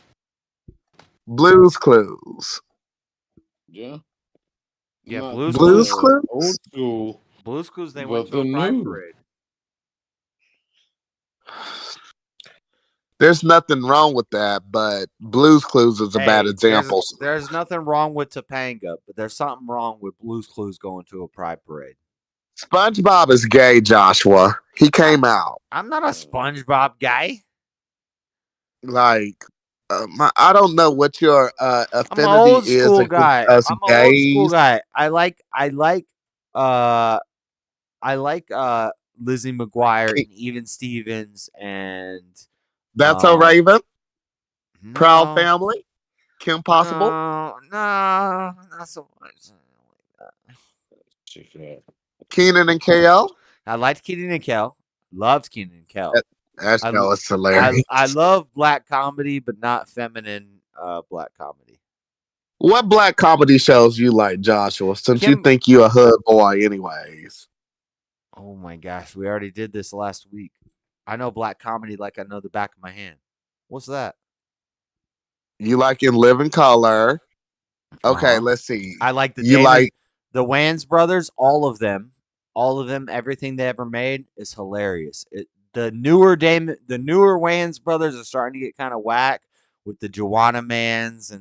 Speaker 9: Blue's Clues.
Speaker 15: Yeah.
Speaker 1: Yeah,
Speaker 9: Blue's
Speaker 15: Clues.
Speaker 9: Clues.
Speaker 15: Old school.
Speaker 1: Blue's Clues. They went to a pride parade.
Speaker 9: There's nothing wrong with that, but Blue's Clues is a bad example.
Speaker 1: There's nothing wrong with Topanga, but there's something wrong with Blue's Clues going to a pride parade.
Speaker 9: SpongeBob is gay, Joshua. He came out.
Speaker 1: I'm not a SpongeBob guy.
Speaker 9: Like, I don't know what your affinity
Speaker 1: I'm an old
Speaker 9: is.
Speaker 1: School guy. I'm an old school guy. I like Lizzie McGuire and Even Stevens and
Speaker 9: That's a Raven. No. Proud Family. Kim Possible.
Speaker 1: No, not so much.
Speaker 9: Keenan and Kel.
Speaker 1: I liked Keenan and Kel. Loved Keenan and Kel.
Speaker 9: That show is hilarious.
Speaker 1: I love black comedy, but not feminine black comedy.
Speaker 9: What black comedy shows you like, Joshua? Since you think you're a hood boy anyways.
Speaker 1: Oh my gosh, we already did this last week. I know black comedy like I know the back of my hand. What's that?
Speaker 9: You like In Living Color. Okay, let's see.
Speaker 1: I like the Wayans brothers, all of them, everything they ever made is hilarious. The newer Wayans brothers are starting to get kind of whack with the Joanna Mans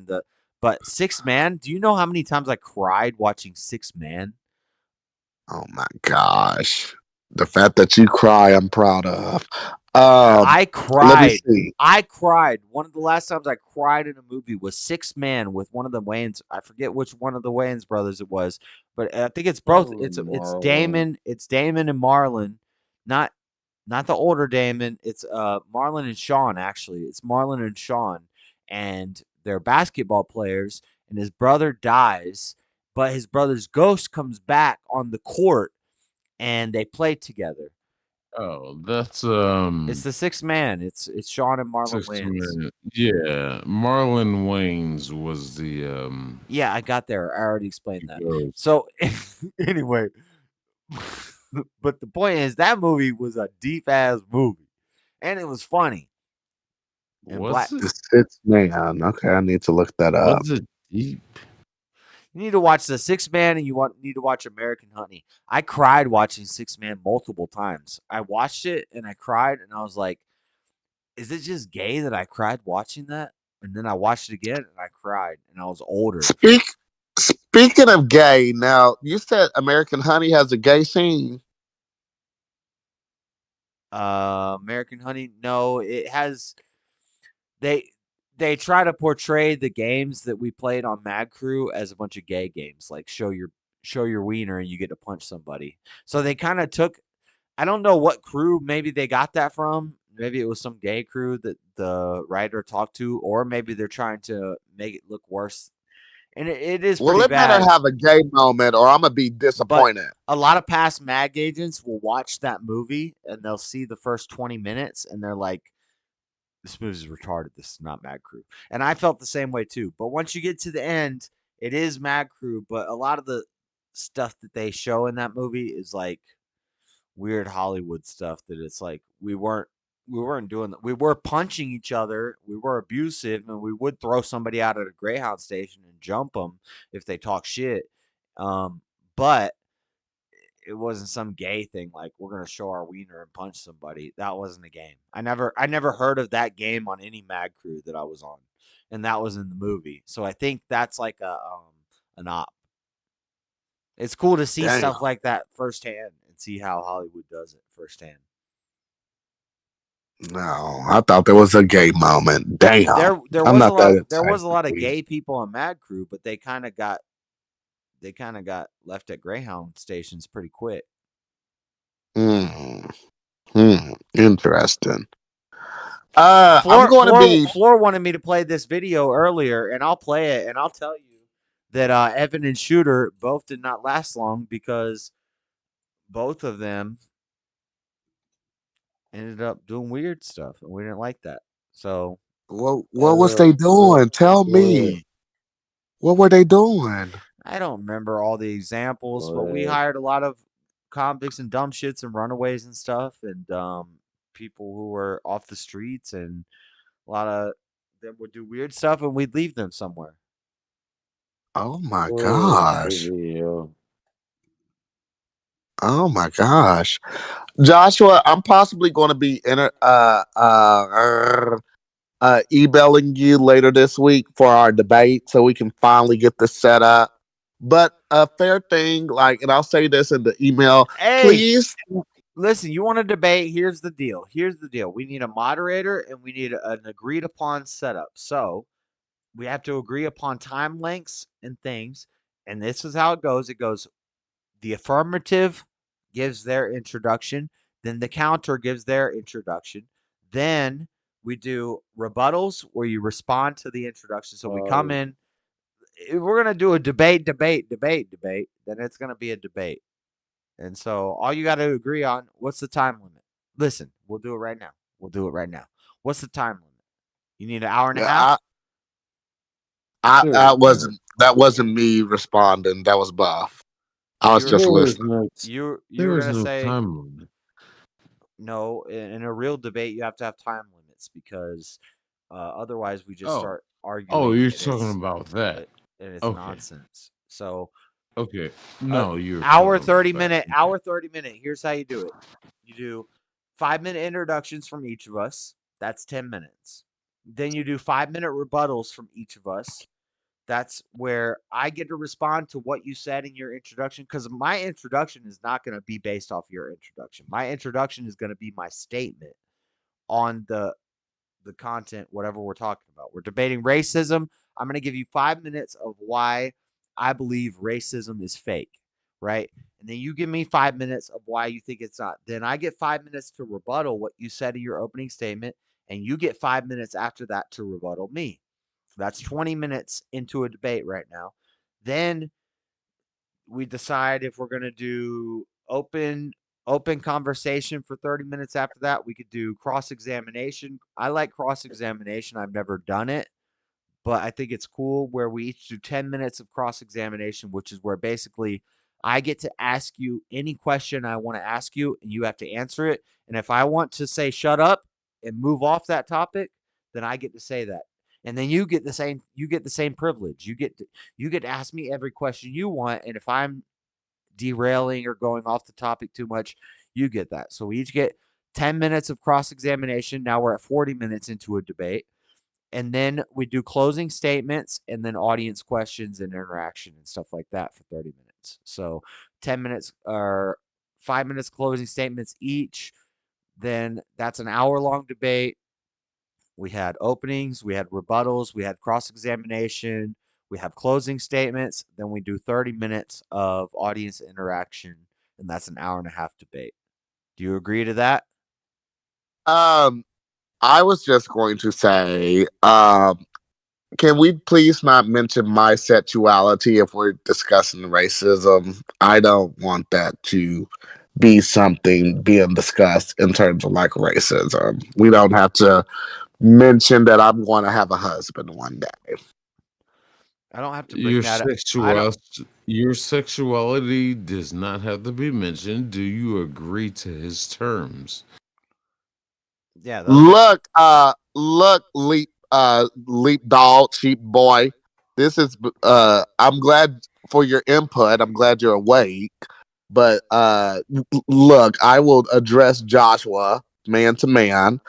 Speaker 1: but Six Man, do you know how many times I cried watching Six Man?
Speaker 9: Oh my gosh. The fact that you cry, I'm proud of.
Speaker 1: I cried. I cried. One of the last times I cried in a movie was Six Man with one of the Wayans. I forget which one of the Wayans brothers it was, but I think it's both. It's Damon. It's Damon and Marlon, not the older Damon. It's Marlon and Sean. Actually, it's Marlon and Sean, and they're basketball players. And his brother dies, but his brother's ghost comes back on the court, and they play together.
Speaker 6: Oh, that's
Speaker 1: It's the Six Man. It's Sean and Marlon Wayans.
Speaker 6: Yeah, Marlon Wayans was the
Speaker 1: Yeah, I got there. I already explained that. So anyway, but the point is that movie was a deep ass movie. and it was funny. And
Speaker 6: Was it?
Speaker 9: The Sixth Man. Okay, I need to look that up.
Speaker 6: Was it deep?
Speaker 1: You need to watch The Sixth Man, and need to watch American Honey. I cried watching Sixth Man multiple times. I watched it and I cried, and I was like, "Is it just gay that I cried watching that?" And then I watched it again and I cried, and I was older.
Speaker 9: Speaking of gay, now you said American Honey has a gay scene.
Speaker 1: American Honey, no, it has. They try to portray the games that we played on Mad Crew as a bunch of gay games, like show your wiener and you get to punch somebody. So they kind of took. I don't know what crew maybe they got that from. Maybe it was some gay crew that the writer talked to, or maybe they're trying to make it look worse. And it is
Speaker 9: Well,
Speaker 1: pretty
Speaker 9: it
Speaker 1: bad.
Speaker 9: better have a gay moment, or I'm gonna be
Speaker 1: But
Speaker 9: disappointed.
Speaker 1: a lot of past MAG agents will watch that movie and they'll see the first 20 minutes and they're like, this movie's retarded. This is not Mad Crew. And I felt the same way too. But once you get to the end, it is Mad Crew. But a lot of the stuff that they show in that movie is like weird Hollywood stuff that it's like we weren't doing that. We were punching each other. We were abusive, and we would throw somebody out at a Greyhound station and jump them if they talk shit. But it wasn't some gay thing like we're gonna show our wiener and punch somebody. That wasn't a game. I never heard of that game on any Mad Crew that I was on, and that was in the movie. So I think that's like an op. It's cool to see
Speaker 9: Damn.
Speaker 1: stuff like that firsthand and see how Hollywood does it firsthand.
Speaker 9: No, I thought there was a gay moment. Damn.
Speaker 1: There was a lot of gay people on Mad Crew, but they kind of got left at Greyhound stations pretty quick.
Speaker 9: Interesting. I'm going to be.
Speaker 1: Floor wanted me to play this video earlier, and I'll play it, and I'll tell you that Evan and Shooter both did not last long because both of them ended up doing weird stuff, and we didn't like that. So
Speaker 9: What was they doing? Tell me. What were they doing?
Speaker 1: I don't remember all the examples, but we hired a lot of convicts and dumb shits and runaways and stuff, and people who were off the streets, and a lot of them would do weird stuff, and we'd leave them somewhere.
Speaker 9: Oh my gosh. Oh my gosh. Joshua, I'm possibly going to be emailing you later this week for our debate so we can finally get this set up. But a fair thing, like, and I'll say this in the email, please.
Speaker 1: Listen, you want to debate? Here's the deal. We need a moderator and we need an agreed upon setup. So we have to agree upon time lengths and things. And this is how it goes. It goes, the affirmative gives their introduction. Then the counter gives their introduction. Then we do rebuttals where you respond to the introduction. So we come in. If we're going to do a debate, then it's going to be a debate. And so all you got to agree on, what's the time limit? Listen, we'll do it right now. What's the time limit? You need an hour and a half?
Speaker 9: That wasn't me responding. That was Buff. I was just listening.
Speaker 1: You were going to say time limit. No, in a real debate, you have to have time limits because otherwise we just start arguing.
Speaker 6: Oh, you're talking about that.
Speaker 1: And it's nonsense. So
Speaker 6: okay. No, you're
Speaker 1: hour 30 minute. Here's how you do it. You do 5-minute introductions from each of us. That's 10 minutes. Then you do 5-minute rebuttals from each of us. That's where I get to respond to what you said in your introduction, because my introduction is not going to be based off your introduction. My introduction is going to be my statement on the content, whatever we're talking about. We're debating racism. I'm going to give you 5 minutes of why I believe racism is fake, right? And then you give me 5 minutes of why you think it's not. Then I get 5 minutes to rebuttal what you said in your opening statement, and you get 5 minutes after that to rebuttal me. So that's 20 minutes into a debate right now. Then we decide if we're going to do open conversation for 30 minutes after that. We could do cross-examination. I like cross-examination. I've never done it, but I think it's cool where we each do 10 minutes of cross-examination, which is where basically I get to ask you any question I want to ask you, and you have to answer it. And if I want to say shut up, and move off that topic, then I get to say that. And then you get the same privilege. You get to ask me every question you want, and if I'm derailing or going off the topic too much, you get that. So we each get 10 minutes of cross-examination. Now we're at 40 minutes into a debate. And then we do closing statements and then audience questions and interaction and stuff like that for 30 minutes. So 10 minutes or 5 minutes closing statements each. Then that's an hour-long debate. We had openings, we had rebuttals, we had cross-examination, we have closing statements, then we do 30 minutes of audience interaction, and that's an hour and a half debate. Do you agree to that?
Speaker 9: I was just going to say, can we please not mention my sexuality if we're discussing racism? I don't want that to be something being discussed in terms of like racism. We don't have to mention that I'm going to have a husband one day.
Speaker 1: I don't have to bring that up.
Speaker 6: Your sexuality does not have to be mentioned. Do you agree to his terms?
Speaker 1: Yeah.
Speaker 9: Look, leap dog, sheep boy. This is I'm glad for your input. I'm glad you're awake. But look, I will address Joshua man to man.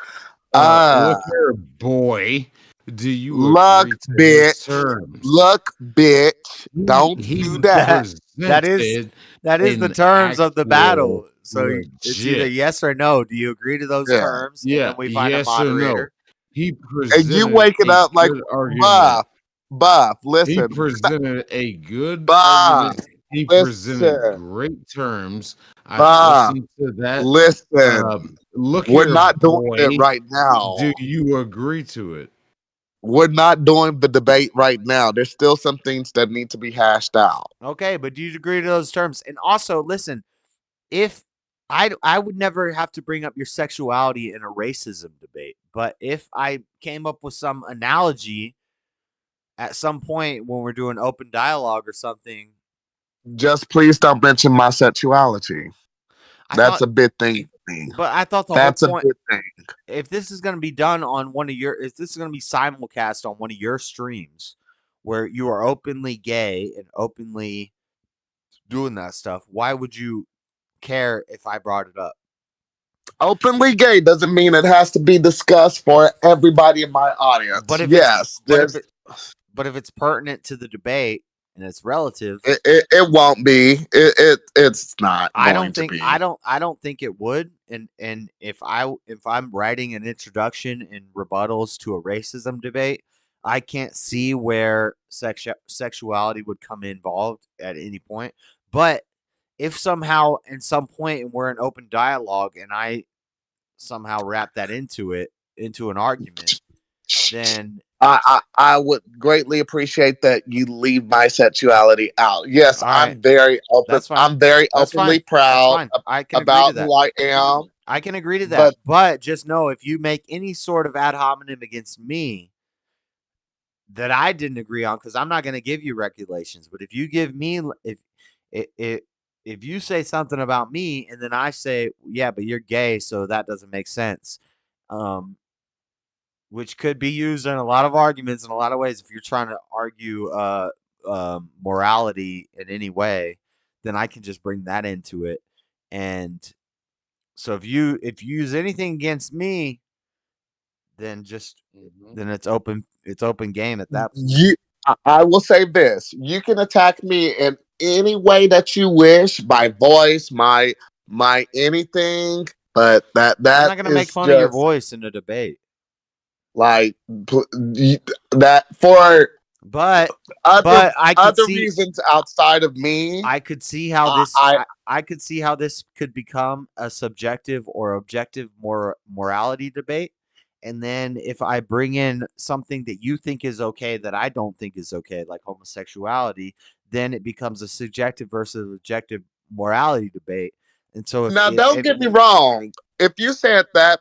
Speaker 6: Look here, boy. Do you
Speaker 9: look,
Speaker 6: agree to
Speaker 9: bitch?
Speaker 6: his terms?
Speaker 9: Look, bitch. Don't do that.
Speaker 1: That is the terms of the battle. So it's either yes or no. Do you agree to those terms?
Speaker 6: Yeah.
Speaker 1: And then we find a moderator.
Speaker 6: He presented
Speaker 9: and you waking up like Buff. Listen,
Speaker 6: he presented a good argument. He presented great terms. I listened to that.
Speaker 9: Listen,
Speaker 6: look,
Speaker 9: we're
Speaker 6: here,
Speaker 9: not
Speaker 6: boy.
Speaker 9: doing it right now.
Speaker 6: Do you agree to it?
Speaker 9: We're not doing the debate right now. There's still some things that need to be hashed out.
Speaker 1: Okay, but do you agree to those terms? And also, listen, if I would never have to bring up your sexuality in a racism debate, but if I came up with some analogy at some point when we're doing open dialogue or something,
Speaker 9: just please don't mention my sexuality. That's a big thing for me.
Speaker 1: But I thought
Speaker 9: that's
Speaker 1: whole point,
Speaker 9: a big thing.
Speaker 1: If this is going to be done on if this is going to be simulcast on one of your streams where you are openly gay and openly doing that stuff, why would you care if I brought it up?
Speaker 9: Openly gay doesn't mean it has to be discussed for everybody in my audience. But if
Speaker 1: but if it's pertinent to the debate and it's relative,
Speaker 9: it won't be. It's not.
Speaker 1: I don't think it would. And if I'm writing an introduction and rebuttals to a racism debate, I can't see where sexuality would come involved at any point. But if somehow in some point we're in open dialogue and I somehow wrap that into an argument, then
Speaker 9: I would greatly appreciate that you leave my sexuality out. Yes, I'm very open. I'm very openly proud about who I am.
Speaker 1: I can agree to that. But just know if you make any sort of ad hominem against me that I didn't agree on, because I'm not going to give you regulations, but if you give me if you say something about me and then I say, yeah, but you're gay, so that doesn't make sense. Which could be used in a lot of arguments in a lot of ways. If you're trying to argue morality in any way, then I can just bring that into it. And so if you use anything against me, then then it's open game at that point.
Speaker 9: I will say this: you can attack me in any way that you wish, my voice, my anything, but that
Speaker 1: I'm not going to make fun of your voice in a debate.
Speaker 9: Like that for,
Speaker 1: but
Speaker 9: I could see reasons outside of me.
Speaker 1: I could see how this. I could see how this could become a subjective or objective morality debate. And then if I bring in something that you think is okay that I don't think is okay, like homosexuality, then it becomes a subjective versus objective morality debate. And so
Speaker 9: don't get me wrong. If you said that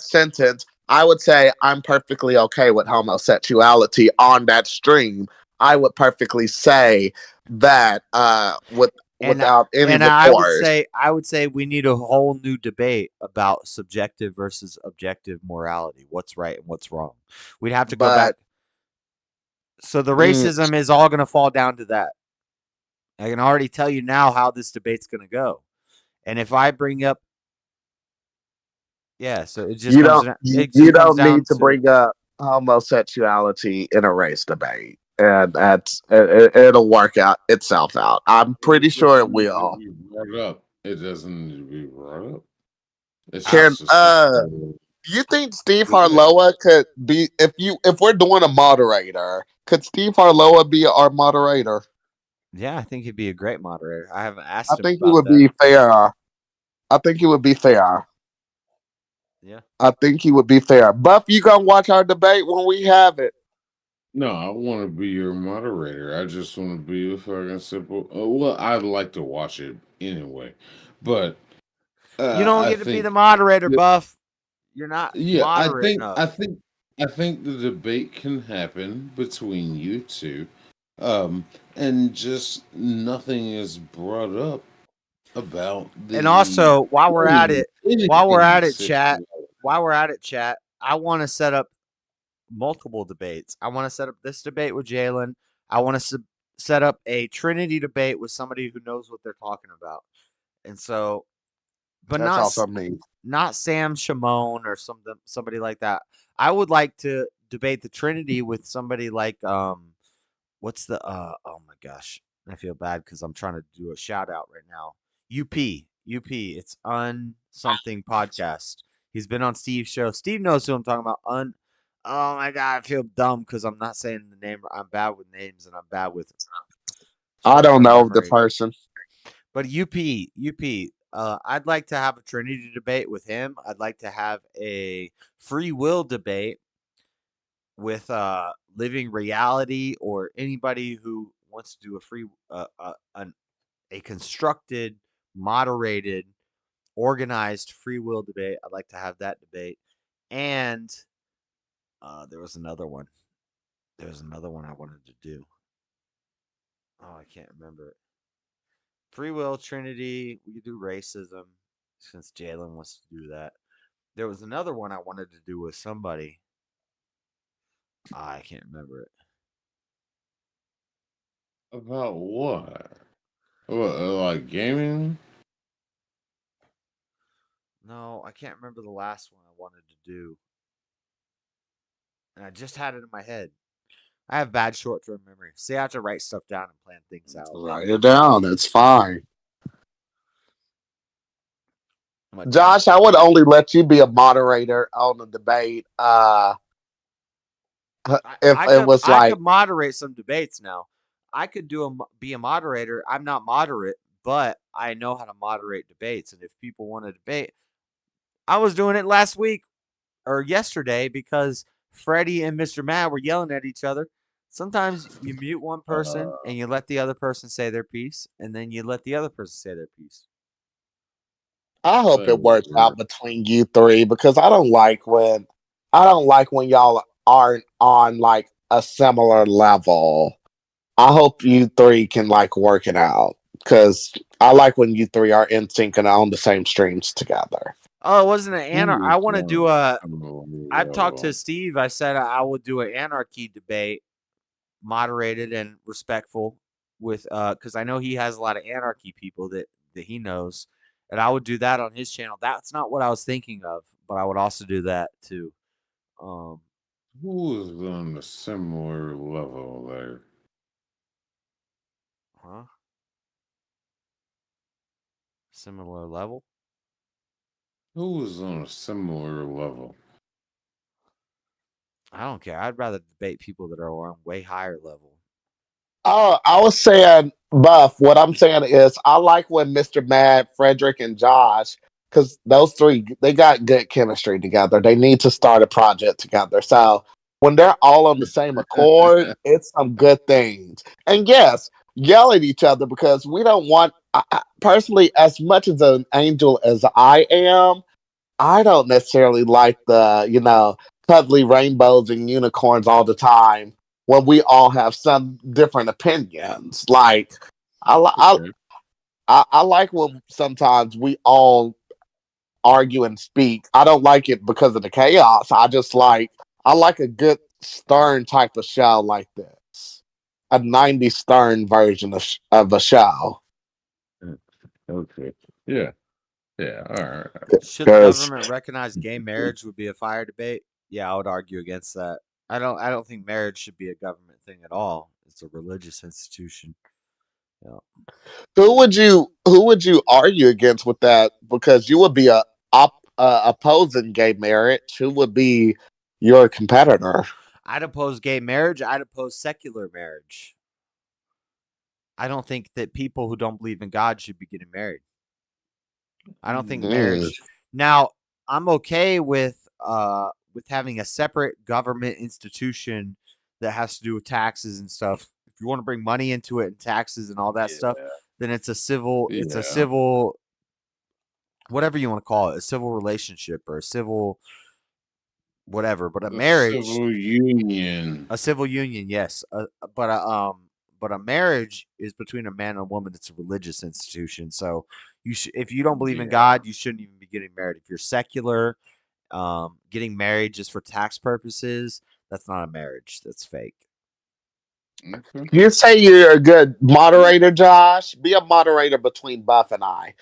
Speaker 9: sentence, I would say I'm perfectly okay with homosexuality on that stream. I would perfectly say that without any
Speaker 1: and
Speaker 9: recourse.
Speaker 1: I would say we need a whole new debate about subjective versus objective morality. What's right and what's wrong. We'd have to go back. So the racism is all going to fall down to that. I can already tell you now how this debate's going to go. And if I bring up, so it just comes down.
Speaker 9: You don't need to bring up homosexuality in a race debate, and it'll work out itself out. I'm pretty sure it will.
Speaker 6: It doesn't need to be brought up.
Speaker 9: Do you think Steve Harloa could be if we're doing a moderator? Could Steve Harloa be our moderator?
Speaker 1: Yeah, I think he'd be a great moderator. I haven't asked him.
Speaker 9: I think he would be fair. I think he would be fair.
Speaker 1: Yeah.
Speaker 9: I think he would be fair. Buff, you gonna watch our debate when we have it?
Speaker 6: No, I want to be your moderator. I just want to be a fucking simple. Well, I'd like to watch it anyway, but
Speaker 1: you don't get to be the moderator, Buff. You're not.
Speaker 6: Yeah,
Speaker 1: moderate
Speaker 6: I think the debate can happen between you two, and just nothing is brought up about the.
Speaker 1: And also, while we're at it, chat, I want to set up multiple debates. I want to set up this debate with Jalen. I want to set up a Trinity debate with somebody who knows what they're talking about. And so, but
Speaker 9: that's also me.
Speaker 1: Not Sam Shimon or somebody like that. I would like to debate the Trinity with somebody like what's the oh my gosh, I feel bad because I'm trying to do a shout out right now. UP, it's something podcast. He's been on Steve's show. Steve knows who I'm talking about. Oh my god, I feel dumb because I'm not saying the name. I'm bad with names and I'm bad with.
Speaker 9: I don't know the person.
Speaker 1: But UP. I'd like to have a Trinity debate with him. I'd like to have a free will debate with Living Reality or anybody who wants to do a free a constructed, moderated, organized free will debate. I'd like to have that debate. And there was another one. I wanted to do. Oh, I can't remember it. Free will, Trinity. We could do racism since Jalen wants to do that. There was another one I wanted to do with somebody. I can't remember it.
Speaker 6: About what? What, like gaming?
Speaker 1: No, I can't remember the last one I wanted to do. And I just had it in my head. I have bad short-term memory. See, I have to write stuff down and plan things out.
Speaker 9: Write it down. It's fine. Josh, I would only let you be a moderator on the debate. I could
Speaker 1: moderate some debates now. I could be a moderator. I'm not moderate, but I know how to moderate debates. And if people want to debate, I was doing it last week or yesterday because Freddie and Mr. Mad were yelling at each other. Sometimes you mute one person and you let the other person say their piece, and then you let the other person say their piece.
Speaker 9: I hope it works out between you three because I don't like when y'all aren't on like a similar level. I hope you three can like work it out because I like when you three are in sync and on the same streams together.
Speaker 1: Oh, it wasn't an anarchy. I want to do I've talked to Steve. I said I would do an anarchy debate, moderated and respectful, with because I know he has a lot of anarchy people that he knows, and I would do that on his channel. That's not what I was thinking of, but I would also do that too.
Speaker 6: Who is on a similar level there?
Speaker 1: Huh? Similar level?
Speaker 6: Who is on a similar level?
Speaker 1: I don't care. I'd rather debate people that are on way higher level.
Speaker 9: Oh, I was saying, Buff, what I'm saying is I like when Mr. Mad, Frederick, and Josh, because those three, they got good chemistry together. They need to start a project together. So when they're all on the same accord, it's some good things. And yes, yell at each other because we don't want, personally, as much as an angel as I am, I don't necessarily like the, cuddly rainbows and unicorns all the time when we all have some different opinions. Like, I like when sometimes we all argue and speak. I don't like it because of the chaos. I like a good stern type of show like this. A 90s stern version of a show.
Speaker 6: Okay. Yeah. Yeah. All right.
Speaker 1: Should the government recognize gay marriage would be a fire debate? Yeah, I would argue against that. I don't think marriage should be a government thing at all. It's a religious institution. Yeah.
Speaker 9: Who would you argue against with that? Because you would be opposing gay marriage. Who would be your competitor?
Speaker 1: I'd oppose gay marriage. I'd oppose secular marriage. I don't think that people who don't believe in God should be getting married. I don't think marriage. Now, I'm okay with having a separate government institution that has to do with taxes and stuff. If you want to bring money into it and taxes and all that stuff, then it's a civil whatever you want to call it, a civil relationship or a civil whatever. But a marriage,
Speaker 6: civil union,
Speaker 1: yes. But a marriage is between a man and a woman. It's a religious institution. So if you don't believe in God, you shouldn't even be getting married. If you're secular, getting married just for tax purposes, that's not a marriage. That's fake.
Speaker 9: You say you're a good moderator, Josh. Be a moderator between Buff and I.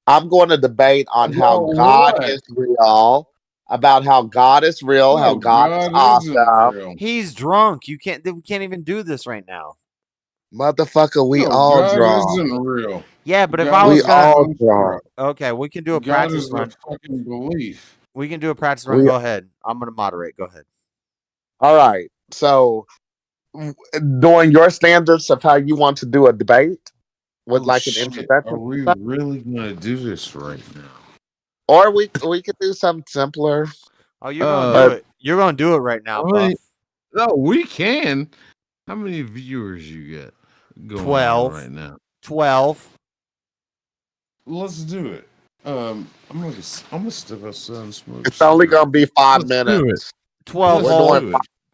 Speaker 9: I'm going to debate on how God is real. About how God is real, how God is awesome.
Speaker 1: He's drunk. We can't even do this right now.
Speaker 9: Motherfucker, we all
Speaker 6: God
Speaker 9: drunk.
Speaker 6: isn't real.
Speaker 1: Yeah, but if
Speaker 6: God
Speaker 1: I was
Speaker 9: all drunk.
Speaker 1: Okay, we can do a
Speaker 6: God
Speaker 1: practice
Speaker 6: is
Speaker 1: run.
Speaker 6: a fucking belief.
Speaker 1: We can do a practice run. Go ahead. I'm gonna moderate. Go ahead.
Speaker 9: All right. So, during your standards of how you want to do a debate with an introduction,
Speaker 6: are we really gonna do this right now?
Speaker 9: Or we could do something simpler.
Speaker 1: Oh, you're gonna do it. You're gonna do it right now, Buff.
Speaker 6: No, we can. How many viewers you got going
Speaker 1: 12
Speaker 6: on right now?
Speaker 1: 12.
Speaker 6: Let's do it. I'm gonna step outside and smoke.
Speaker 9: It's only gonna be 5 minutes.
Speaker 1: 12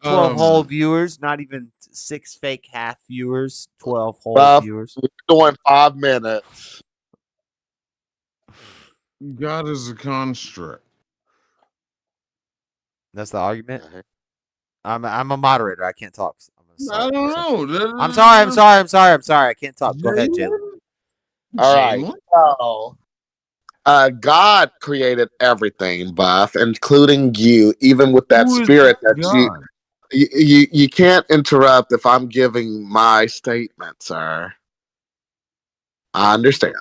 Speaker 1: whole viewers, not even 6 fake half viewers. 12 whole viewers.
Speaker 9: We're doing 5 minutes.
Speaker 6: God is a construct.
Speaker 1: That's the argument. I'm a moderator. I can't talk.
Speaker 6: I don't know.
Speaker 1: I'm sorry. I can't talk. Go ahead, Jalen.
Speaker 9: All right. So, God created everything, Buff, including you, even with that spirit that you can't interrupt if I'm giving my statement, sir. I understand.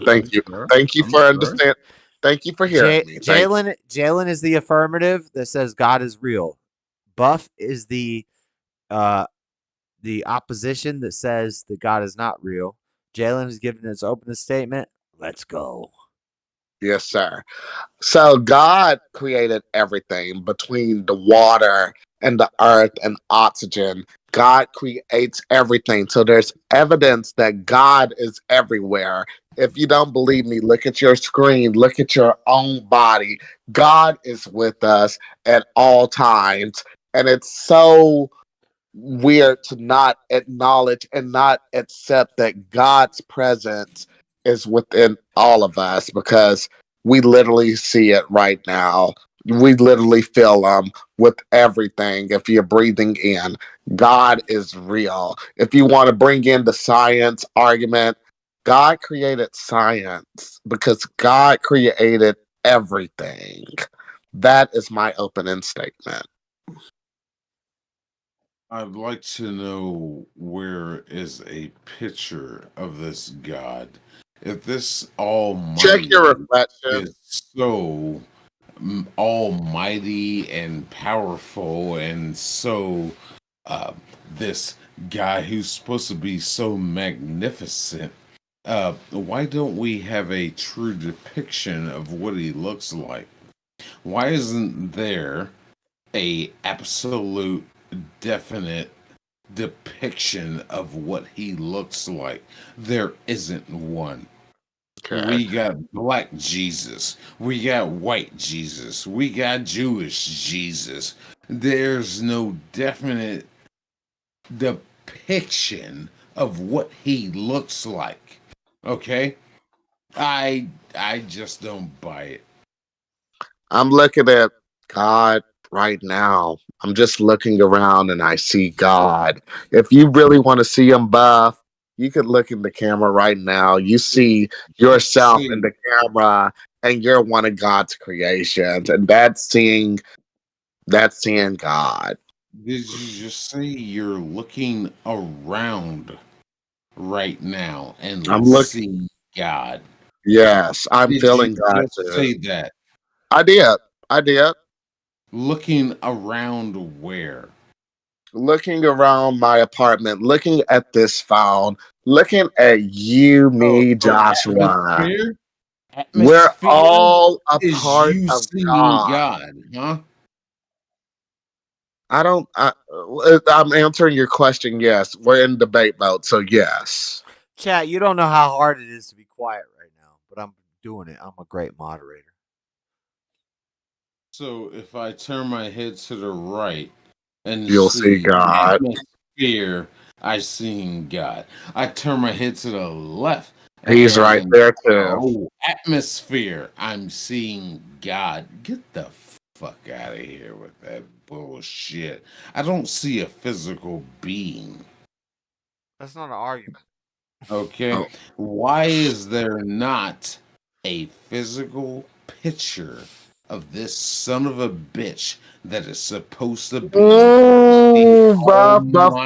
Speaker 9: Thank you. Thank you for understanding. Thank you for hearing me.
Speaker 1: Jalen is the affirmative that says God is real. Buff is the opposition that says that God is not real. Jalen is giving his opening statement. Let's go.
Speaker 9: Yes, sir. So God created everything between the water and the earth and oxygen. God creates everything. So there's evidence that God is everywhere. If you don't believe me, look at your screen, look at your own body. God is with us at all times. And it's so weird to not acknowledge and not accept that God's presence is within all of us, because we literally see it right now. We literally feel with everything. If you're breathing in, God is real. If you want to bring in the science argument, God created science because God created everything. That is my opening statement.
Speaker 6: I'd like to know where is a picture of this God. If this Almighty
Speaker 9: check your reflection
Speaker 6: is so almighty and powerful, and so this guy who's supposed to be so magnificent, why don't we have a true depiction of what he looks like? Why isn't there a absolute definite depiction of what he looks like? There isn't one. Okay. We got black Jesus, we got white Jesus, we got Jewish Jesus. There's no definite depiction of what he looks like.
Speaker 15: Okay, I just don't buy it.
Speaker 9: I'm looking at God right now. I'm just looking around and I see God. If you really want to see him, Buff, you could look in the camera right now. You see yourself in the camera, and you're one of God's creations, and that's seeing God.
Speaker 15: Did you just say you're looking around right now and
Speaker 9: I'm looking.
Speaker 15: seeing God?
Speaker 9: Yes, I'm
Speaker 15: Did you
Speaker 9: feeling God
Speaker 15: just
Speaker 9: too.
Speaker 15: say that?
Speaker 9: I did.
Speaker 15: Looking around where?
Speaker 9: Looking around my apartment, looking at this phone, looking at you, me, Joshua.
Speaker 15: Atmosphere?
Speaker 9: We're
Speaker 15: Atmosphere
Speaker 9: all a
Speaker 15: is
Speaker 9: part
Speaker 15: you
Speaker 9: of
Speaker 15: seeing
Speaker 9: God.
Speaker 15: God, huh?
Speaker 9: I'm answering your question. Yes, we're in debate mode, so yes.
Speaker 1: Chat, you don't know how hard it is to be quiet right now, but I'm doing it. I'm a great moderator.
Speaker 15: So if I turn my head to the right and
Speaker 9: You'll see God.
Speaker 15: atmosphere, I seen God. I turn my head to the left.
Speaker 9: He's right there too.
Speaker 15: Atmosphere, I'm seeing God. Get the fuck out of here with that bullshit. I don't see a physical being.
Speaker 1: That's not an argument.
Speaker 15: Okay.
Speaker 9: Oh.
Speaker 15: Why is there not a physical picture of this son of a bitch that is supposed to be
Speaker 9: Buff,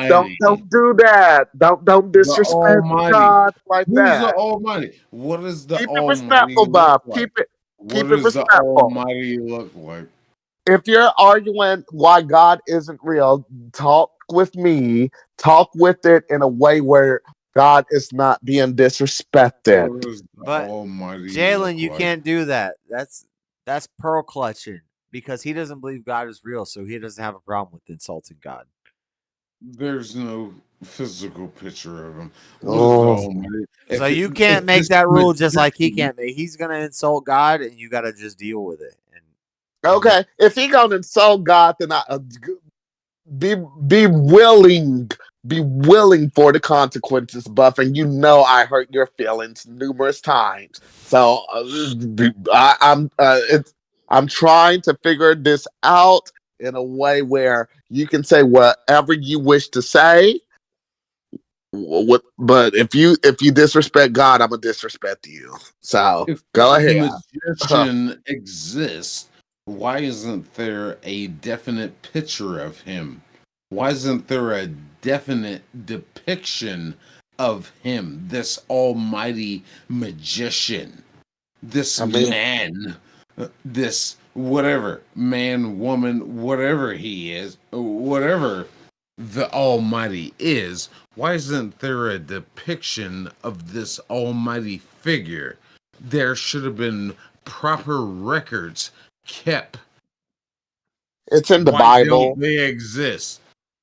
Speaker 9: don't do that. Don't
Speaker 15: the
Speaker 9: disrespect
Speaker 15: Almighty?
Speaker 9: God like
Speaker 15: Who's the
Speaker 9: that.
Speaker 15: Almighty? What does the
Speaker 9: Keep it
Speaker 15: Almighty
Speaker 9: respectful,
Speaker 15: look
Speaker 9: Buff.
Speaker 15: like? What
Speaker 9: Keep it
Speaker 15: does the
Speaker 9: respectful.
Speaker 15: Almighty look like?
Speaker 9: If you're arguing why God isn't real, talk with me. Talk with it in a way where God is not being disrespected.
Speaker 15: What does the
Speaker 1: But
Speaker 15: Almighty
Speaker 1: Jalen,
Speaker 15: look
Speaker 1: you
Speaker 15: like?
Speaker 1: can't do that. That's pearl clutching because he doesn't believe God is real, so he doesn't have a problem with insulting God.
Speaker 15: There's no physical picture of him. What is the
Speaker 9: Oh.
Speaker 15: Almighty?
Speaker 1: So you can't make that rule just like he can't make. He's gonna insult God, and you gotta just deal with it.
Speaker 9: Okay, if he gonna insult God, then be willing for the consequences, Buff. And you know I hurt your feelings numerous times. So I'm trying to figure this out in a way where you can say whatever you wish to say. But if you disrespect God, I'm gonna disrespect you. So
Speaker 15: If
Speaker 9: go
Speaker 15: the
Speaker 9: ahead.
Speaker 15: magician exists, why isn't there a definite picture of him? Why isn't there a definite depiction of him, this almighty magician, this man, this whatever, man, woman, whatever he is, whatever the Almighty is, why isn't there a depiction of this almighty figure? There should have been proper records kept.
Speaker 9: It's in the
Speaker 15: Why
Speaker 9: Bible.
Speaker 15: don't they exist?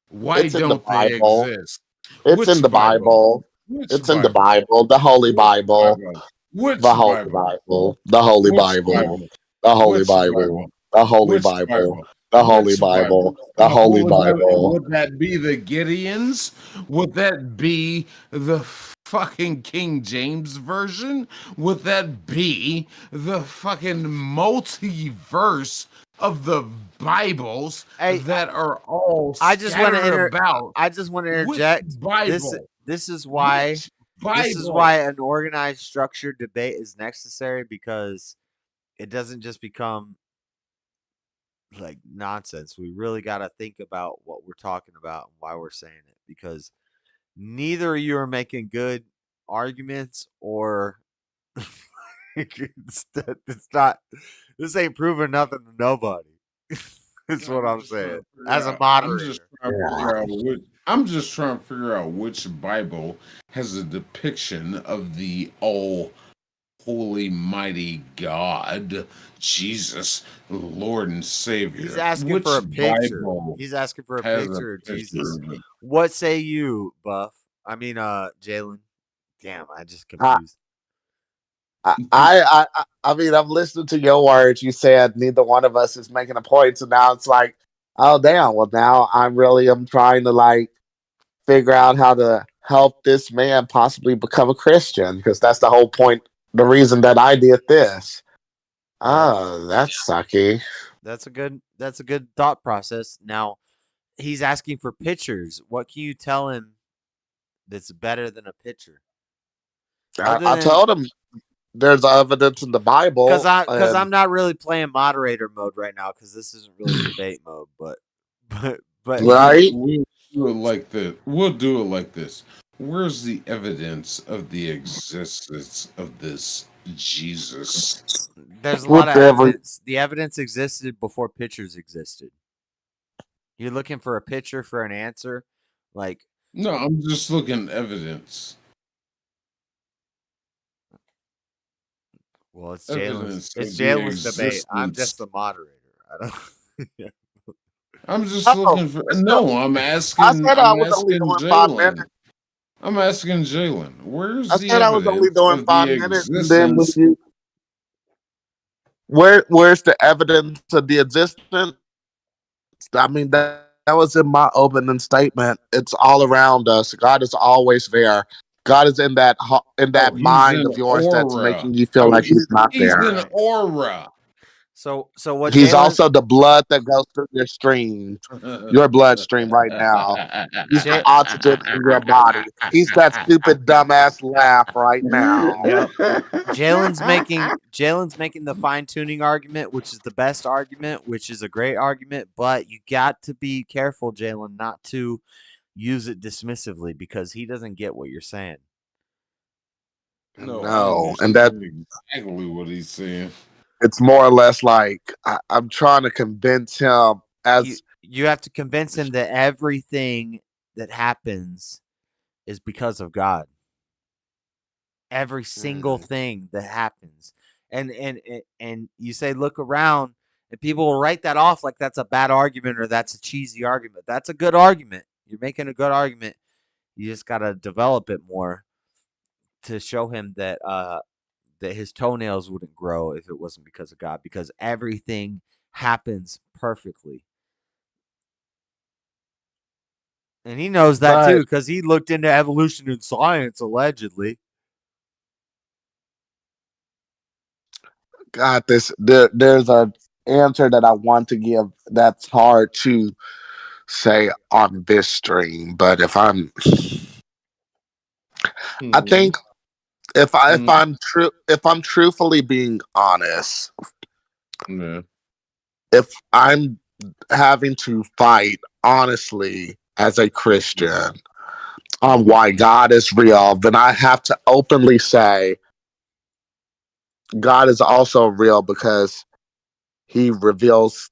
Speaker 15: Why
Speaker 9: It's in the
Speaker 15: don't they
Speaker 9: Bible.
Speaker 15: exist?
Speaker 9: It's
Speaker 15: Which
Speaker 9: in the Bible.
Speaker 15: Which
Speaker 9: It's in the
Speaker 15: Bible?
Speaker 9: Bible. The Holy Bible.
Speaker 15: Which
Speaker 9: The Holy
Speaker 15: Bible?
Speaker 9: Bible. The Holy
Speaker 15: Which
Speaker 9: Bible.
Speaker 15: Bible?
Speaker 9: The Holy
Speaker 15: Which
Speaker 9: Bible.
Speaker 15: Bible?
Speaker 9: The Holy
Speaker 15: Which
Speaker 9: Bible.
Speaker 15: Bible?
Speaker 9: The Holy
Speaker 15: Which
Speaker 9: Bible. The Holy Bible.
Speaker 15: Would that be the Gideons? Would that be the fucking King James version? Would that be the fucking multiverse of the Bibles that are all
Speaker 1: I just want to
Speaker 15: about?
Speaker 1: I just want to
Speaker 15: Which
Speaker 1: interject.
Speaker 15: Bible?
Speaker 1: This is why an organized, structured debate is necessary, because it doesn't just become like nonsense. We really got to think about what we're talking about and why we're saying it, because neither of you are making good arguments, or it's not. This ain't proving nothing to nobody. That's what I'm saying. As a moderator,
Speaker 15: I'm just trying to figure out which Bible has a depiction of the all holy mighty God, Jesus, Lord and Savior.
Speaker 1: he's asking
Speaker 15: Which
Speaker 1: for a picture.
Speaker 15: Bible
Speaker 1: He's asking for a
Speaker 15: has
Speaker 1: picture of Jesus.
Speaker 15: of it?
Speaker 1: What say you, Buff? I mean, Jalen. Damn, I just
Speaker 9: I,
Speaker 1: confused.
Speaker 9: I mean, I'm listening to your words. You said neither one of us is making a point, so now it's like, oh damn. Well, now I'm trying to like figure out how to help this man possibly become a Christian, because that's the whole point, the reason that I did this. Oh, that's sucky.
Speaker 1: That's a good thought process. Now, he's asking for pictures. What can you tell him that's better than a picture?
Speaker 9: I told him there's evidence in the Bible.
Speaker 1: Because I'm not really playing moderator mode right now, because this isn't really debate mode. But
Speaker 9: right.
Speaker 15: We'll do it like this. We'll do it like this. Where's the evidence of the existence of this Jesus?
Speaker 1: There's a lot of evidence. The evidence existed before pictures existed. You're looking for a picture for an answer, like.
Speaker 15: No, I'm just looking at evidence.
Speaker 1: Well, it's Jalen's debate. I'm just the moderator. I don't.
Speaker 15: I'm just looking for. No, I'm asking.
Speaker 9: I said I was only doing 5 minutes.
Speaker 15: I'm asking Jalen. Where's
Speaker 9: I
Speaker 15: the
Speaker 9: said I was only doing
Speaker 15: of
Speaker 9: 5
Speaker 15: the
Speaker 9: minutes, and then
Speaker 15: existence?
Speaker 9: where's the evidence of the existence? I mean, that was in my opening statement. It's all around us. God is always there. God is in that mind of yours that's making you feel like He's not there.
Speaker 15: He's an aura.
Speaker 1: So what?
Speaker 9: He's also the blood that goes through your stream, your bloodstream right now. He's the oxygen in your body. He's that stupid dumbass laugh right now.
Speaker 1: Yep. Jalen's making the fine tuning argument, which is the best argument, which is a great argument, but you got to be careful, Jalen, not to use it dismissively, because he doesn't get what you're saying.
Speaker 9: No, and that's
Speaker 15: exactly what he's saying.
Speaker 9: It's more or less like I'm trying to convince him
Speaker 1: you have to convince him that everything that happens is because of God. Every single thing that happens. And you say, look around, and people will write that off like that's a bad argument or that's a cheesy argument. That's a good argument. You're making a good argument. You just got to develop it more to show him that that his toenails wouldn't grow if it wasn't because of God, because everything happens perfectly. And he knows that too, because he looked into evolution and science, allegedly.
Speaker 9: God, there's an answer that I want to give that's hard to say on this stream, but if I'm I think if I'm truthfully being honest, if I'm having to fight honestly as a Christian on why God is real, then I have to openly say God is also real because He reveals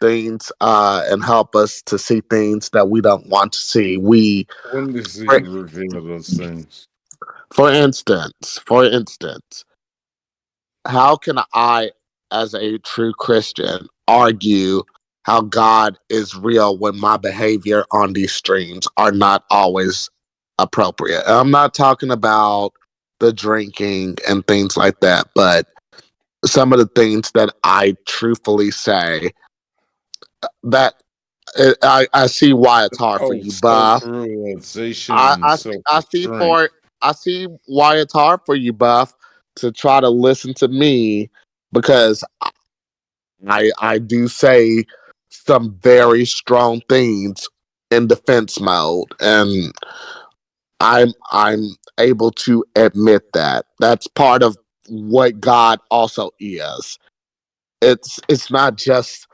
Speaker 9: things and help us to see things that we don't want to see.
Speaker 15: When does He reveal those things?
Speaker 9: For instance, how can I, as a true Christian, argue how God is real when my behavior on these streams are not always appropriate? And I'm not talking about the drinking and things like that, but some of the things that I truthfully say that I see why it's hard for you, Buff. I see why it's hard for you, Buff, to try to listen to me, because I do say some very strong things in defense mode, and I'm able to admit that. That's part of what God also is. It's not just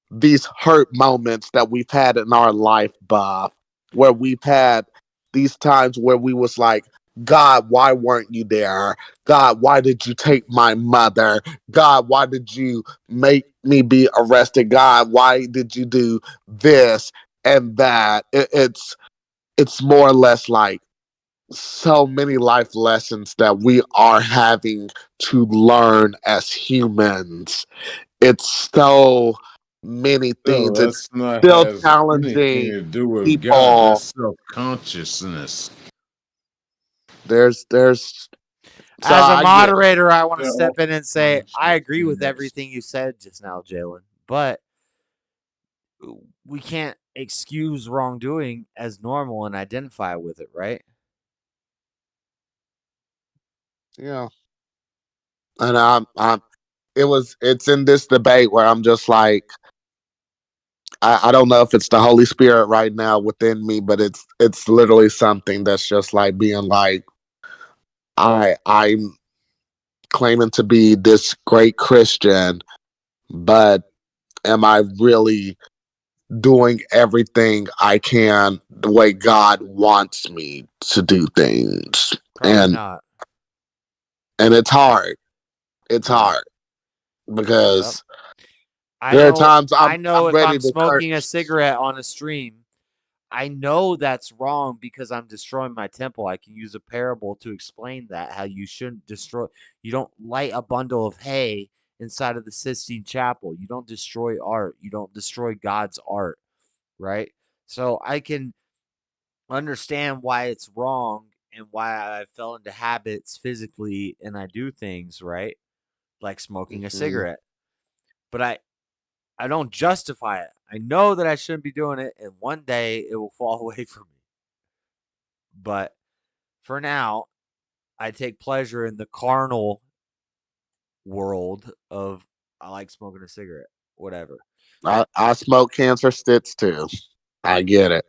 Speaker 9: these hurt moments that we've had in our life, Bob, where we've had these times where we was like, God, why weren't you there? God, why did you take my mother? God, why did you make me be arrested? God, why did you do this and that? It's more or less like so many life lessons that we are having to learn as humans. It's so many things.
Speaker 15: No,
Speaker 9: it's still challenging
Speaker 15: to do with
Speaker 9: people.
Speaker 15: God. That's self-consciousness.
Speaker 9: There's
Speaker 1: as a moderator, I want to step in and say I agree with everything you said just now, Jalen, but we can't excuse wrongdoing as normal and identify with it, right?
Speaker 9: Yeah. And it's in this debate where I'm just like, I don't know if it's the Holy Spirit right now within me, but it's literally something that's just like being like, I'm claiming to be this great Christian, but am I really doing everything I can the way God wants me to do things?
Speaker 1: Probably not.
Speaker 9: And it's hard. It's hard because there are times
Speaker 1: I know
Speaker 9: I'm
Speaker 1: if
Speaker 9: ready
Speaker 1: I'm
Speaker 9: to
Speaker 1: smoking a cigarette on a stream, I know that's wrong because I'm destroying my temple. I can use a parable to explain that, how you shouldn't destroy. You don't light a bundle of hay inside of the Sistine Chapel. You don't destroy art. You don't destroy God's art, right? So I can understand why it's wrong and why I fell into habits physically and I do things, right? Like smoking a cigarette. But I don't justify it. I know that I shouldn't be doing it, and one day it will fall away from me. But for now, I take pleasure in the carnal world of I like smoking a cigarette, whatever.
Speaker 9: I smoke cancer sticks too. I get it.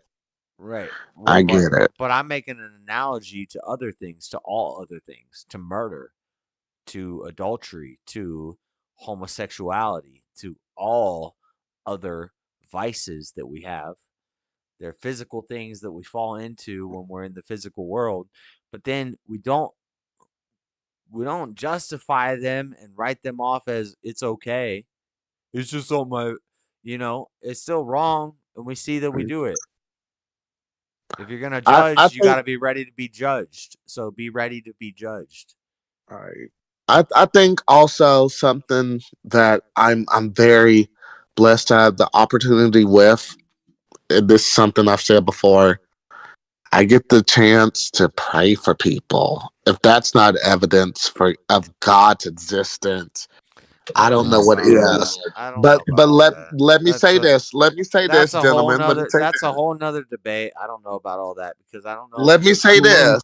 Speaker 1: Right. Well,
Speaker 9: I get it.
Speaker 1: But I'm making an analogy to other things, to all other things, to murder, to adultery, to homosexuality, to all other vices that we have. They're physical things that we fall into when we're in the physical world, but then we don't justify them and write them off as it's okay. It's just on my, it's still wrong, and we see that we do it. If you're gonna
Speaker 9: I
Speaker 1: judge, you got
Speaker 9: think
Speaker 1: to be ready to be judged. So be ready to be judged.
Speaker 9: I think also something that I'm very blessed to have the opportunity with. And this is something I've said before. I get the chance to pray for people. If that's not evidence of God's existence, I don't know what is.
Speaker 1: I don't
Speaker 9: But
Speaker 1: know about all that.
Speaker 9: let me say this. Let me say this,
Speaker 1: That's a whole
Speaker 9: gentlemen. Let me
Speaker 1: nother.
Speaker 9: say
Speaker 1: That's
Speaker 9: this.
Speaker 1: a whole nother debate. I don't know about all that because I don't know.
Speaker 9: Let me say this.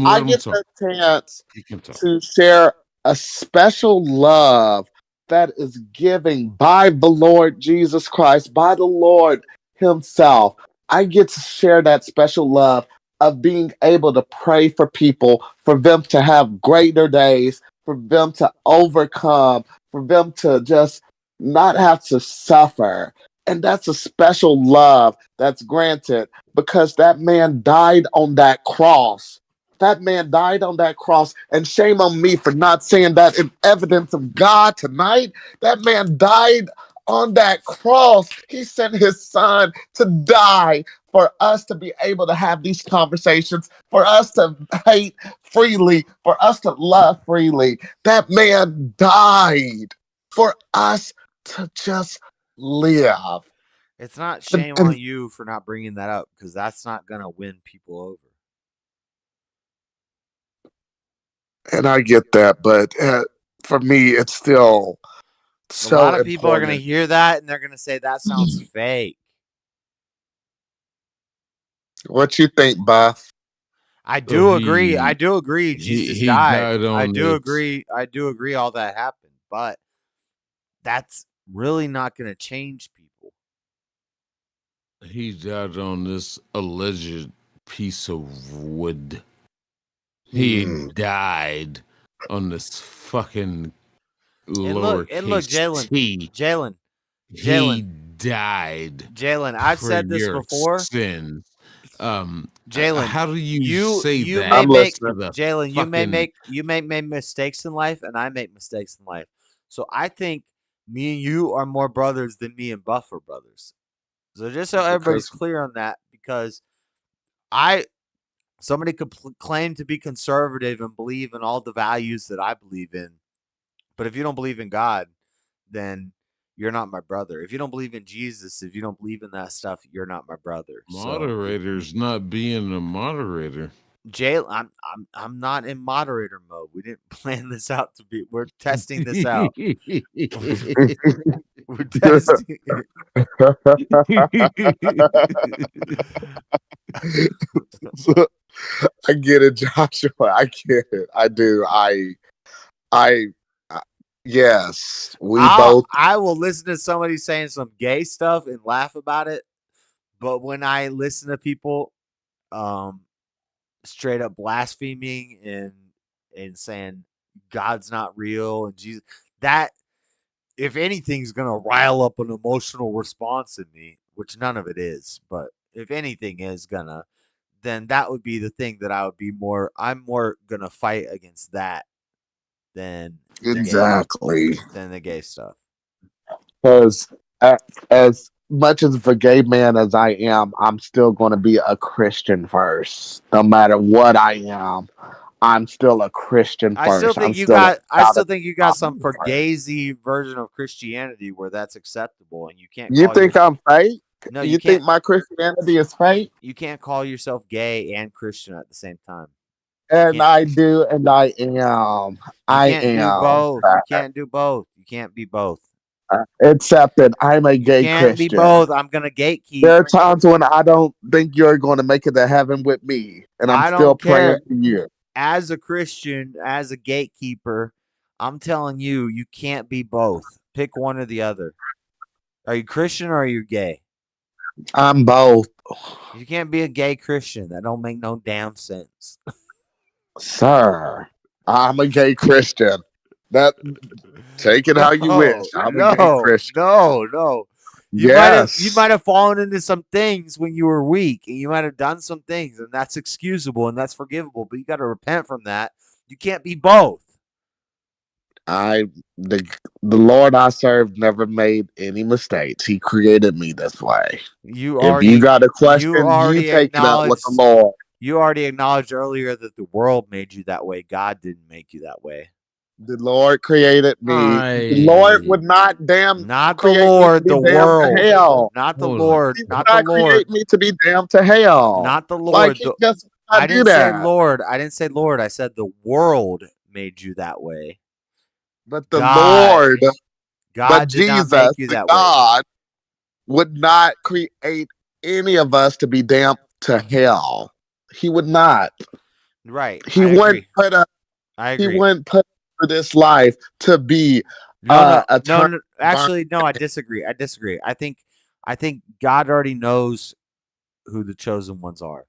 Speaker 9: I get
Speaker 6: talk.
Speaker 9: the chance
Speaker 6: He can talk.
Speaker 9: to share a special love that is given by the Lord Jesus Christ, by the Lord Himself. I get to share that special love of being able to pray for people, for them to have greater days, for them to overcome, for them to just not have to suffer. And that's a special love that's granted because that man died on that cross. That man died on that cross, and shame on me for not saying that in evidence of God tonight. That man died on that cross. He sent his son to die for us to be able to have these conversations, for us to hate freely, for us to love freely. That man died for us to just live.
Speaker 1: It's not shame on you for not bringing that up because that's not gonna win people over.
Speaker 9: And I get that, but for me, it's still so
Speaker 1: a lot of people are gonna
Speaker 9: important.
Speaker 1: hear that and they're gonna say that sounds fake.
Speaker 9: What you think, Buff?
Speaker 1: I do agree. I do agree. Jesus
Speaker 6: he
Speaker 1: died.
Speaker 6: died
Speaker 1: I
Speaker 6: on
Speaker 1: do
Speaker 6: this.
Speaker 1: agree. I do agree. All that happened, but that's really not gonna change people.
Speaker 6: He died on this alleged piece of wood. He died on this fucking lowercase t.
Speaker 1: Jalen.
Speaker 6: He died.
Speaker 1: Jalen, I've
Speaker 6: for
Speaker 1: said this
Speaker 6: your
Speaker 1: before.
Speaker 6: Sins.
Speaker 1: Jalen,
Speaker 6: how do you say that?
Speaker 1: May make
Speaker 6: to the
Speaker 1: Jalen,
Speaker 6: fucking-
Speaker 1: you may make mistakes in life, and I make mistakes in life. So I think me and you are more brothers than me and Buff are brothers. So just so everybody's clear on that, because somebody could claim to be conservative and believe in all the values that I believe in, but if you don't believe in God, then you're not my brother. If you don't believe in Jesus, if you don't believe in that stuff, you're not my brother.
Speaker 6: Moderator's not being a moderator.
Speaker 1: I'm not in moderator mode. We didn't plan this out to be. We're testing this out. We We're testing.
Speaker 9: I get it, Joshua. I get it. I do. I yes,
Speaker 1: I will listen to somebody saying some gay stuff and laugh about it, but when I listen to people straight up blaspheming and saying God's not real and Jesus, that if anything's gonna rile up an emotional response in me, which none of it is, but if anything is gonna, then that would be the thing that I'm more gonna fight against that than
Speaker 9: exactly.
Speaker 1: the gay stuff.
Speaker 9: Because as much as of a gay man as I am, I'm still going to be a Christian first. No matter what I am, I'm still a Christian
Speaker 1: I still
Speaker 9: first.
Speaker 1: think you got some forgazy version of Christianity where that's acceptable, and you can't.
Speaker 9: You think I'm fake?
Speaker 1: No,
Speaker 9: you think my Christianity is fake?
Speaker 1: You can't call yourself gay and Christian at the same time.
Speaker 9: And I do, and I am. I am.
Speaker 1: Do both. You can't do both. You can't be both.
Speaker 9: Except that I'm a gay
Speaker 1: can't
Speaker 9: Christian.
Speaker 1: Be both. I'm gonna gatekeep.
Speaker 9: There are times when I don't think you're going to make it to heaven with me, and I'm still praying for you.
Speaker 1: As a Christian, as a gatekeeper, I'm telling you, you can't be both. Pick one or the other. Are you Christian or are you gay?
Speaker 9: I'm both.
Speaker 1: You can't be a gay Christian. That don't make no damn sense.
Speaker 9: Sir, I'm a gay Christian. That take it how you wish. I'm a gay Christian.
Speaker 1: No. You
Speaker 9: Yes.
Speaker 1: might have fallen into some things when you were weak, and you might have done some things, and that's excusable and that's forgivable. But you got to repent from that. You can't be both.
Speaker 9: The Lord I serve never made any mistakes. He created me this way. If you got a question, you take it up with the Lord.
Speaker 1: You already acknowledged earlier that the world made you that way. God didn't make you that way.
Speaker 9: The Lord created me. The Lord would not damn
Speaker 1: not the Lord, the world.
Speaker 9: To hell.
Speaker 1: Not the Lord.
Speaker 9: He
Speaker 1: not
Speaker 9: would
Speaker 1: the Lord.
Speaker 9: Create me to be damned to hell.
Speaker 1: Not the Lord.
Speaker 9: Like he just
Speaker 1: I didn't say Lord. I didn't say Lord. I said the world made you that way.
Speaker 9: But the Lord,
Speaker 1: God did
Speaker 9: Jesus,
Speaker 1: not make you that
Speaker 9: God would not create any of us to be damned to hell. He would not.
Speaker 1: Right.
Speaker 9: He wouldn't put us. He wouldn't put for this life to be
Speaker 1: no. Actually, no. I disagree. I think God already knows who the chosen ones are.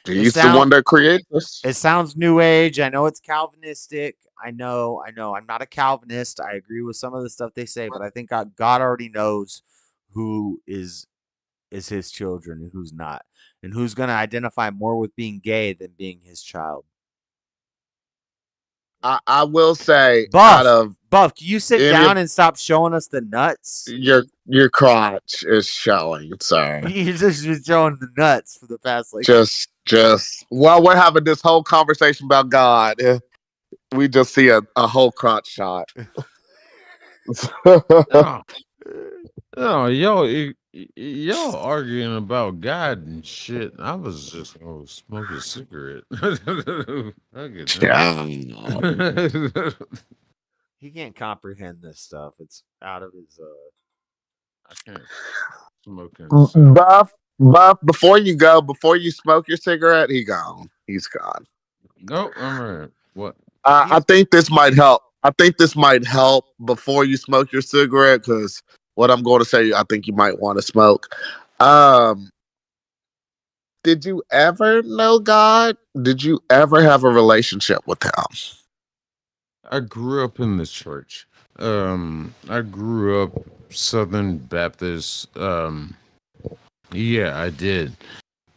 Speaker 9: He's the one that created us.
Speaker 1: It sounds new age. I know it's Calvinistic. I know. I'm not a Calvinist. I agree with some of the stuff they say, but I think God already knows who is his children and who's not, and who's going to identify more with being gay than being his child.
Speaker 9: I will say,
Speaker 1: Buff, can you sit down and stop showing us the nuts?
Speaker 9: Your crotch is showing, sir.
Speaker 1: You're just showing the nuts for the past
Speaker 9: just while we're having this whole conversation about God, we just see a whole crotch shot.
Speaker 6: Oh, y'all arguing about God and shit. I was just gonna smoke a cigarette.
Speaker 1: He can't comprehend this stuff. It's out of his.
Speaker 6: I can't smoke.
Speaker 9: Buff, before you smoke your cigarette, he's gone.
Speaker 6: No, I'm right. What?
Speaker 9: I think this might help. Before you smoke your cigarette, because what I'm going to say, I think you might want to smoke. Did you ever know God? Did you ever have a relationship with him?
Speaker 6: I grew up in the church. I grew up Southern Baptist. Yeah, I did.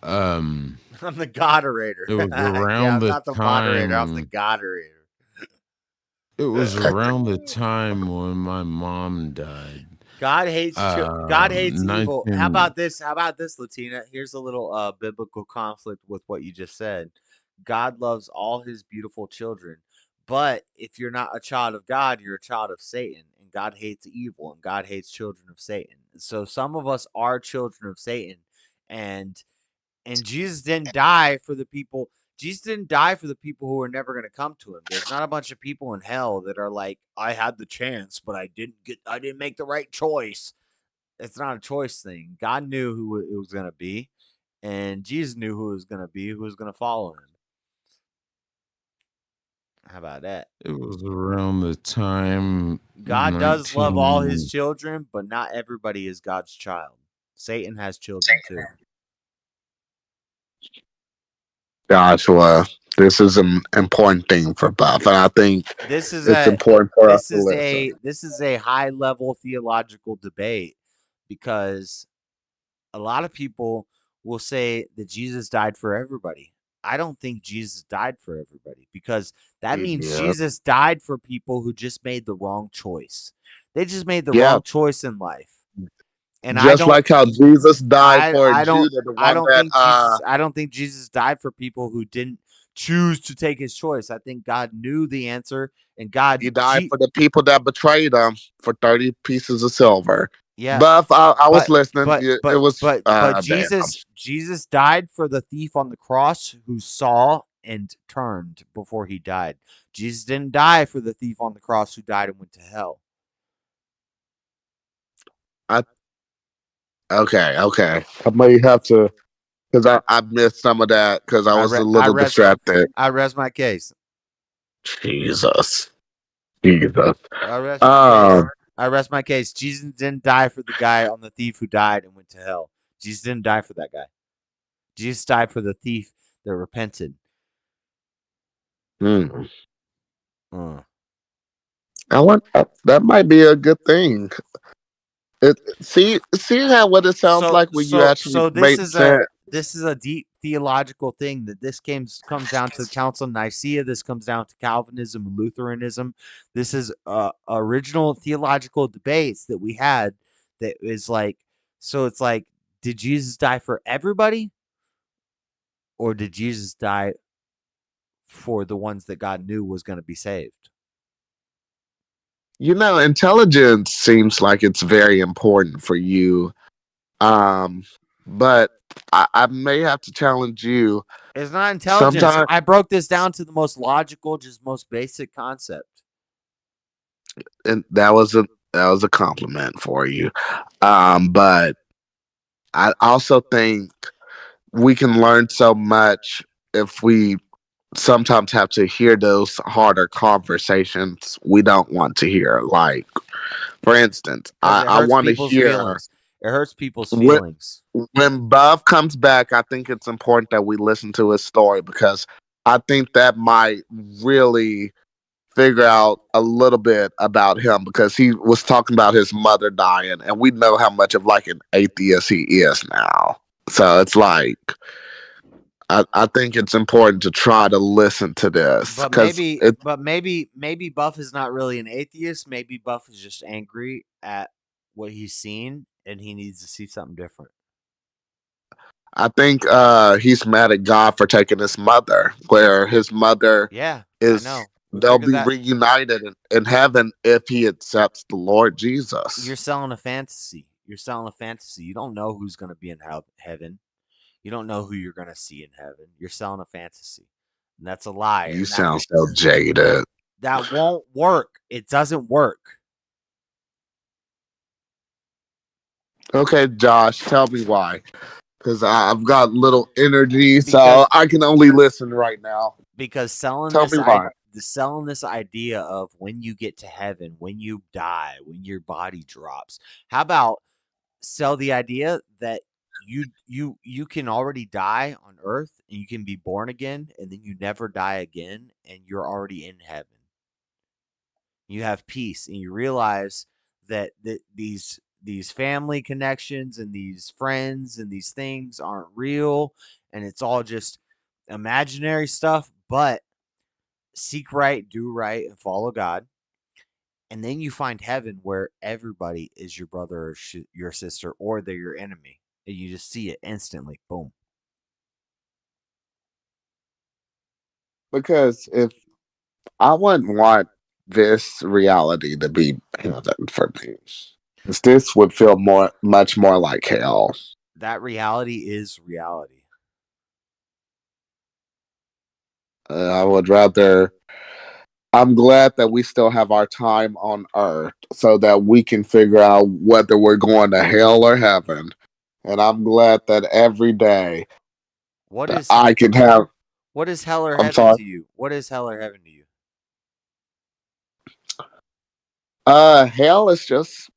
Speaker 1: I'm the Goderator.
Speaker 6: It was around the
Speaker 1: not the
Speaker 6: time.
Speaker 1: Moderator. I'm the Goderator.
Speaker 6: It was around the time when my mom died.
Speaker 1: God hates evil. How about this, Latina? Here's a little biblical conflict with what you just said. God loves all his beautiful children, but if you're not a child of God, you're a child of Satan, and God hates evil, and God hates children of Satan. So some of us are children of Satan, and Jesus didn't die for the people. Jesus didn't die for the people who are never going to come to him. There's not a bunch of people in hell that are like, I had the chance, but I didn't make the right choice. It's not a choice thing. God knew who it was going to be, and Jesus knew who it was going to be, who was going to follow him. How about that?
Speaker 6: It was around the time
Speaker 1: God does love all his children, but not everybody is God's child. Satan has children too.
Speaker 9: Joshua, this is an important thing for Buff, and I think
Speaker 1: This is
Speaker 9: important for us to listen.
Speaker 1: This is a high level theological debate because a lot of people will say that Jesus died for everybody. I don't think Jesus died for everybody because that means Jesus died for people who just made the wrong choice. They just made the wrong choice in life. And
Speaker 9: just like how Jesus died for Judah,
Speaker 1: I don't think Jesus died for people who didn't choose to take his choice. I think God knew the answer, and
Speaker 9: He died for the people that betrayed him for 30 pieces of silver.
Speaker 1: Yeah,
Speaker 9: Buff, I was listening.
Speaker 1: But Jesus died for the thief on the cross who saw and turned before he died. Jesus didn't die for the thief on the cross who died and went to hell.
Speaker 9: Okay. I may have to, because I missed some of that because I was a little distracted.
Speaker 1: I rest my case.
Speaker 9: Jesus.
Speaker 1: I rest my case. Jesus didn't die for the guy on the thief who died and went to hell. Jesus didn't die for that guy. Jesus died for the thief that repented.
Speaker 9: I want that might be a good thing. See how what it sounds like when you actually make sense.
Speaker 1: This is a deep theological thing that this comes down to the Council of Nicaea. This comes down to Calvinism and Lutheranism. This is original theological debates that we had. That is like, so it's like, did Jesus die for everybody, or did Jesus die for the ones that God knew was going to be saved?
Speaker 9: Intelligence seems like it's very important for you. But I may have to challenge you.
Speaker 1: It's not intelligence. I broke this down to the most logical, just most basic concept.
Speaker 9: And that was a compliment for you. But I also think we can learn so much if we sometimes have to hear those harder conversations we don't want to hear. Like, for instance, I want to hear.
Speaker 1: Feelings. It hurts people's feelings.
Speaker 9: When Buff comes back, I think it's important that we listen to his story because I think that might really figure out a little bit about him because he was talking about his mother dying, and we know how much of like an atheist he is now. So it's like, I think it's important to try to listen to this.
Speaker 1: But maybe Buff is not really an atheist. Maybe Buff is just angry at what he's seen, and he needs to see something different.
Speaker 9: I think he's mad at God for taking his mother, where his mother is. I know. They'll be reunited in heaven if he accepts the Lord Jesus.
Speaker 1: You're selling a fantasy. You don't know who's going to be in heaven. You don't know who you're going to see in heaven. You're selling a fantasy. And that's a lie.
Speaker 9: You sound so jaded.
Speaker 1: That won't work. It doesn't work.
Speaker 9: Okay, Josh, tell me why. Because I've got little energy, so I can only listen right now.
Speaker 1: Because selling this idea of when you get to heaven, when you die, when your body drops. How about sell the idea that you can already die on earth and you can be born again and then you never die again and you're already in heaven. You have peace and you realize that these family connections and these friends and these things aren't real and it's all just imaginary stuff, but seek right, do right, and follow God. And then you find heaven where everybody is your brother or your sister, or they're your enemy. And you just see it instantly. Boom.
Speaker 9: Because if I wouldn't want this reality to be heaven for me, because this would feel much more like hell.
Speaker 1: That reality is reality.
Speaker 9: I would rather. I'm glad that we still have our time on Earth so that we can figure out whether we're going to hell or heaven. And I'm glad that every day
Speaker 1: What
Speaker 9: that
Speaker 1: is
Speaker 9: I can have.
Speaker 1: what is hell or
Speaker 9: I'm
Speaker 1: heaven
Speaker 9: sorry.
Speaker 1: to you? What is hell or heaven to you?
Speaker 9: Hell is just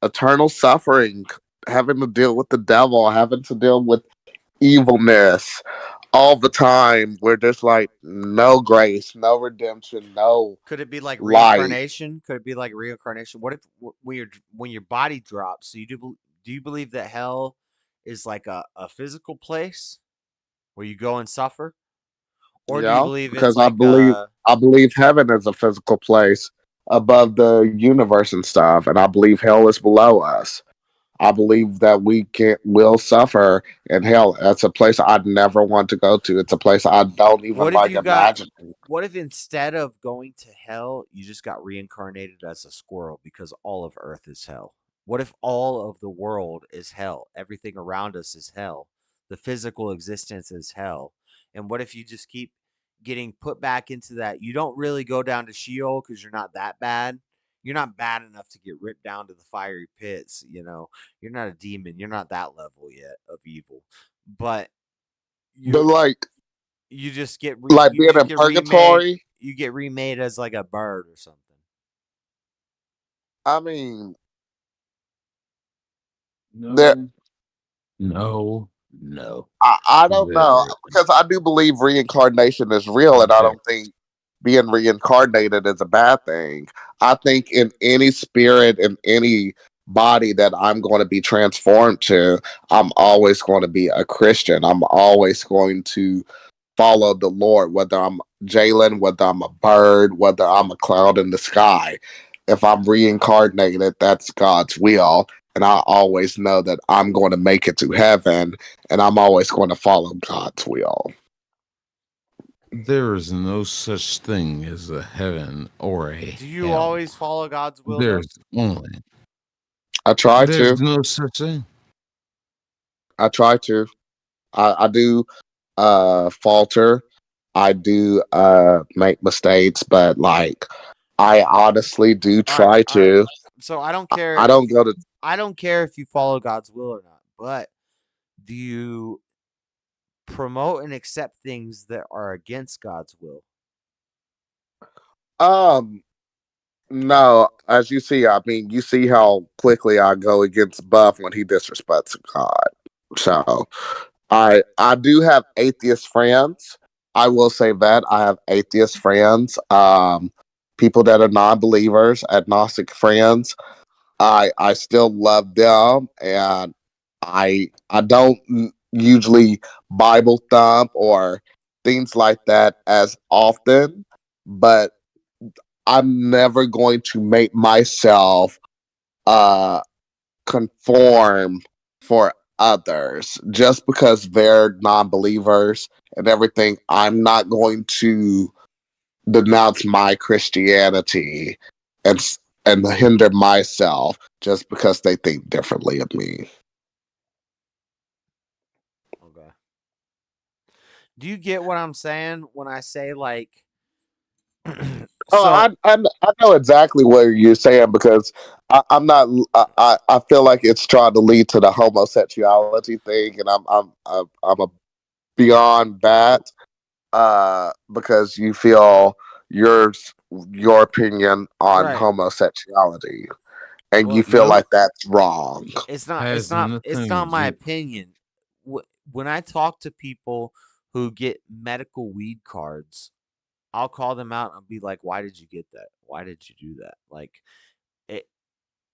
Speaker 9: eternal suffering, having to deal with the devil, having to deal with evilness all the time. Where there's like no grace, no redemption, no
Speaker 1: Could it be like
Speaker 9: light.
Speaker 1: reincarnation? Could it be like reincarnation? What if when your body drops? So do you believe that hell is like a physical place where you go and suffer, or do you
Speaker 9: Yeah,
Speaker 1: believe it's
Speaker 9: because
Speaker 1: like
Speaker 9: I believe heaven is a physical place above the universe and stuff, and I believe hell is below us. I believe that we can will suffer in hell. That's a place I'd never want to go to. It's a place I don't even
Speaker 1: what if
Speaker 9: like
Speaker 1: you got
Speaker 9: imagining.
Speaker 1: what if instead of going to hell, you just got reincarnated as a squirrel because all of Earth is hell? What if all of the world is hell? Everything around us is hell. The physical existence is hell. And what if you just keep getting put back into that? You don't really go down to Sheol because you're not that bad. You're not bad enough to get ripped down to the fiery pits, you know. You're not a demon. You're not that level yet of evil. But
Speaker 9: But
Speaker 1: you
Speaker 9: like
Speaker 1: you
Speaker 9: being
Speaker 1: just
Speaker 9: in
Speaker 1: get remade.
Speaker 9: purgatory,
Speaker 1: You get remade as like a bird or something.
Speaker 9: I mean, there.
Speaker 15: No, no, no.
Speaker 9: I don't know
Speaker 15: There.
Speaker 9: because I do believe reincarnation is real, and I
Speaker 15: There.
Speaker 9: don't think being reincarnated is a bad thing. I think in any spirit, in any body that I'm going to be transformed to, I'm always going to be a Christian. I'm always going to follow the Lord, whether I'm Jalen, whether I'm a bird, whether I'm a cloud in the sky. If I'm reincarnated, that's God's will. And I always know that I'm going to make it to heaven, and I'm always going to follow God's will.
Speaker 6: There is no such thing as a heaven or a
Speaker 1: Do you
Speaker 6: hell.
Speaker 1: always follow God's will though?
Speaker 6: There's only.
Speaker 9: I try
Speaker 6: There's
Speaker 9: to.
Speaker 6: no such thing.
Speaker 9: I try to. I do falter. I do make mistakes, but like I honestly do try
Speaker 1: All right.
Speaker 9: to.
Speaker 1: So I don't care
Speaker 9: I
Speaker 1: if
Speaker 9: don't go to.
Speaker 1: I don't care if you follow God's will or not, but do you promote and accept things that are against God's will?
Speaker 9: Um, no, as you see, I mean, you see how quickly I go against Buff when he disrespects God. So I do have atheist friends. I will say that I have atheist friends. People that are non-believers, agnostic friends. I still love them, and I don't usually Bible thump or things like that as often, but I'm never going to make myself uh conform for others just because they're non-believers and everything. I'm not going to denounce my Christianity and and hinder myself just because they think differently of me.
Speaker 1: Okay. Do you get what I'm saying when I say like
Speaker 9: Oh,
Speaker 1: so
Speaker 9: I know exactly what you're saying because I'm not. I feel like it's trying to lead to the homosexuality thing, and I'm a beyond that. Because you feel your opinion on
Speaker 1: right.
Speaker 9: homosexuality, and you
Speaker 1: Well,
Speaker 9: feel
Speaker 6: Nope.
Speaker 9: like that's wrong.
Speaker 6: Has
Speaker 1: it's
Speaker 6: nothing
Speaker 1: not
Speaker 6: to
Speaker 1: my
Speaker 6: do.
Speaker 1: opinion. When I talk to people who get medical weed cards, I'll call them out and be like, "Why did you get that? Why did you do that?" Like it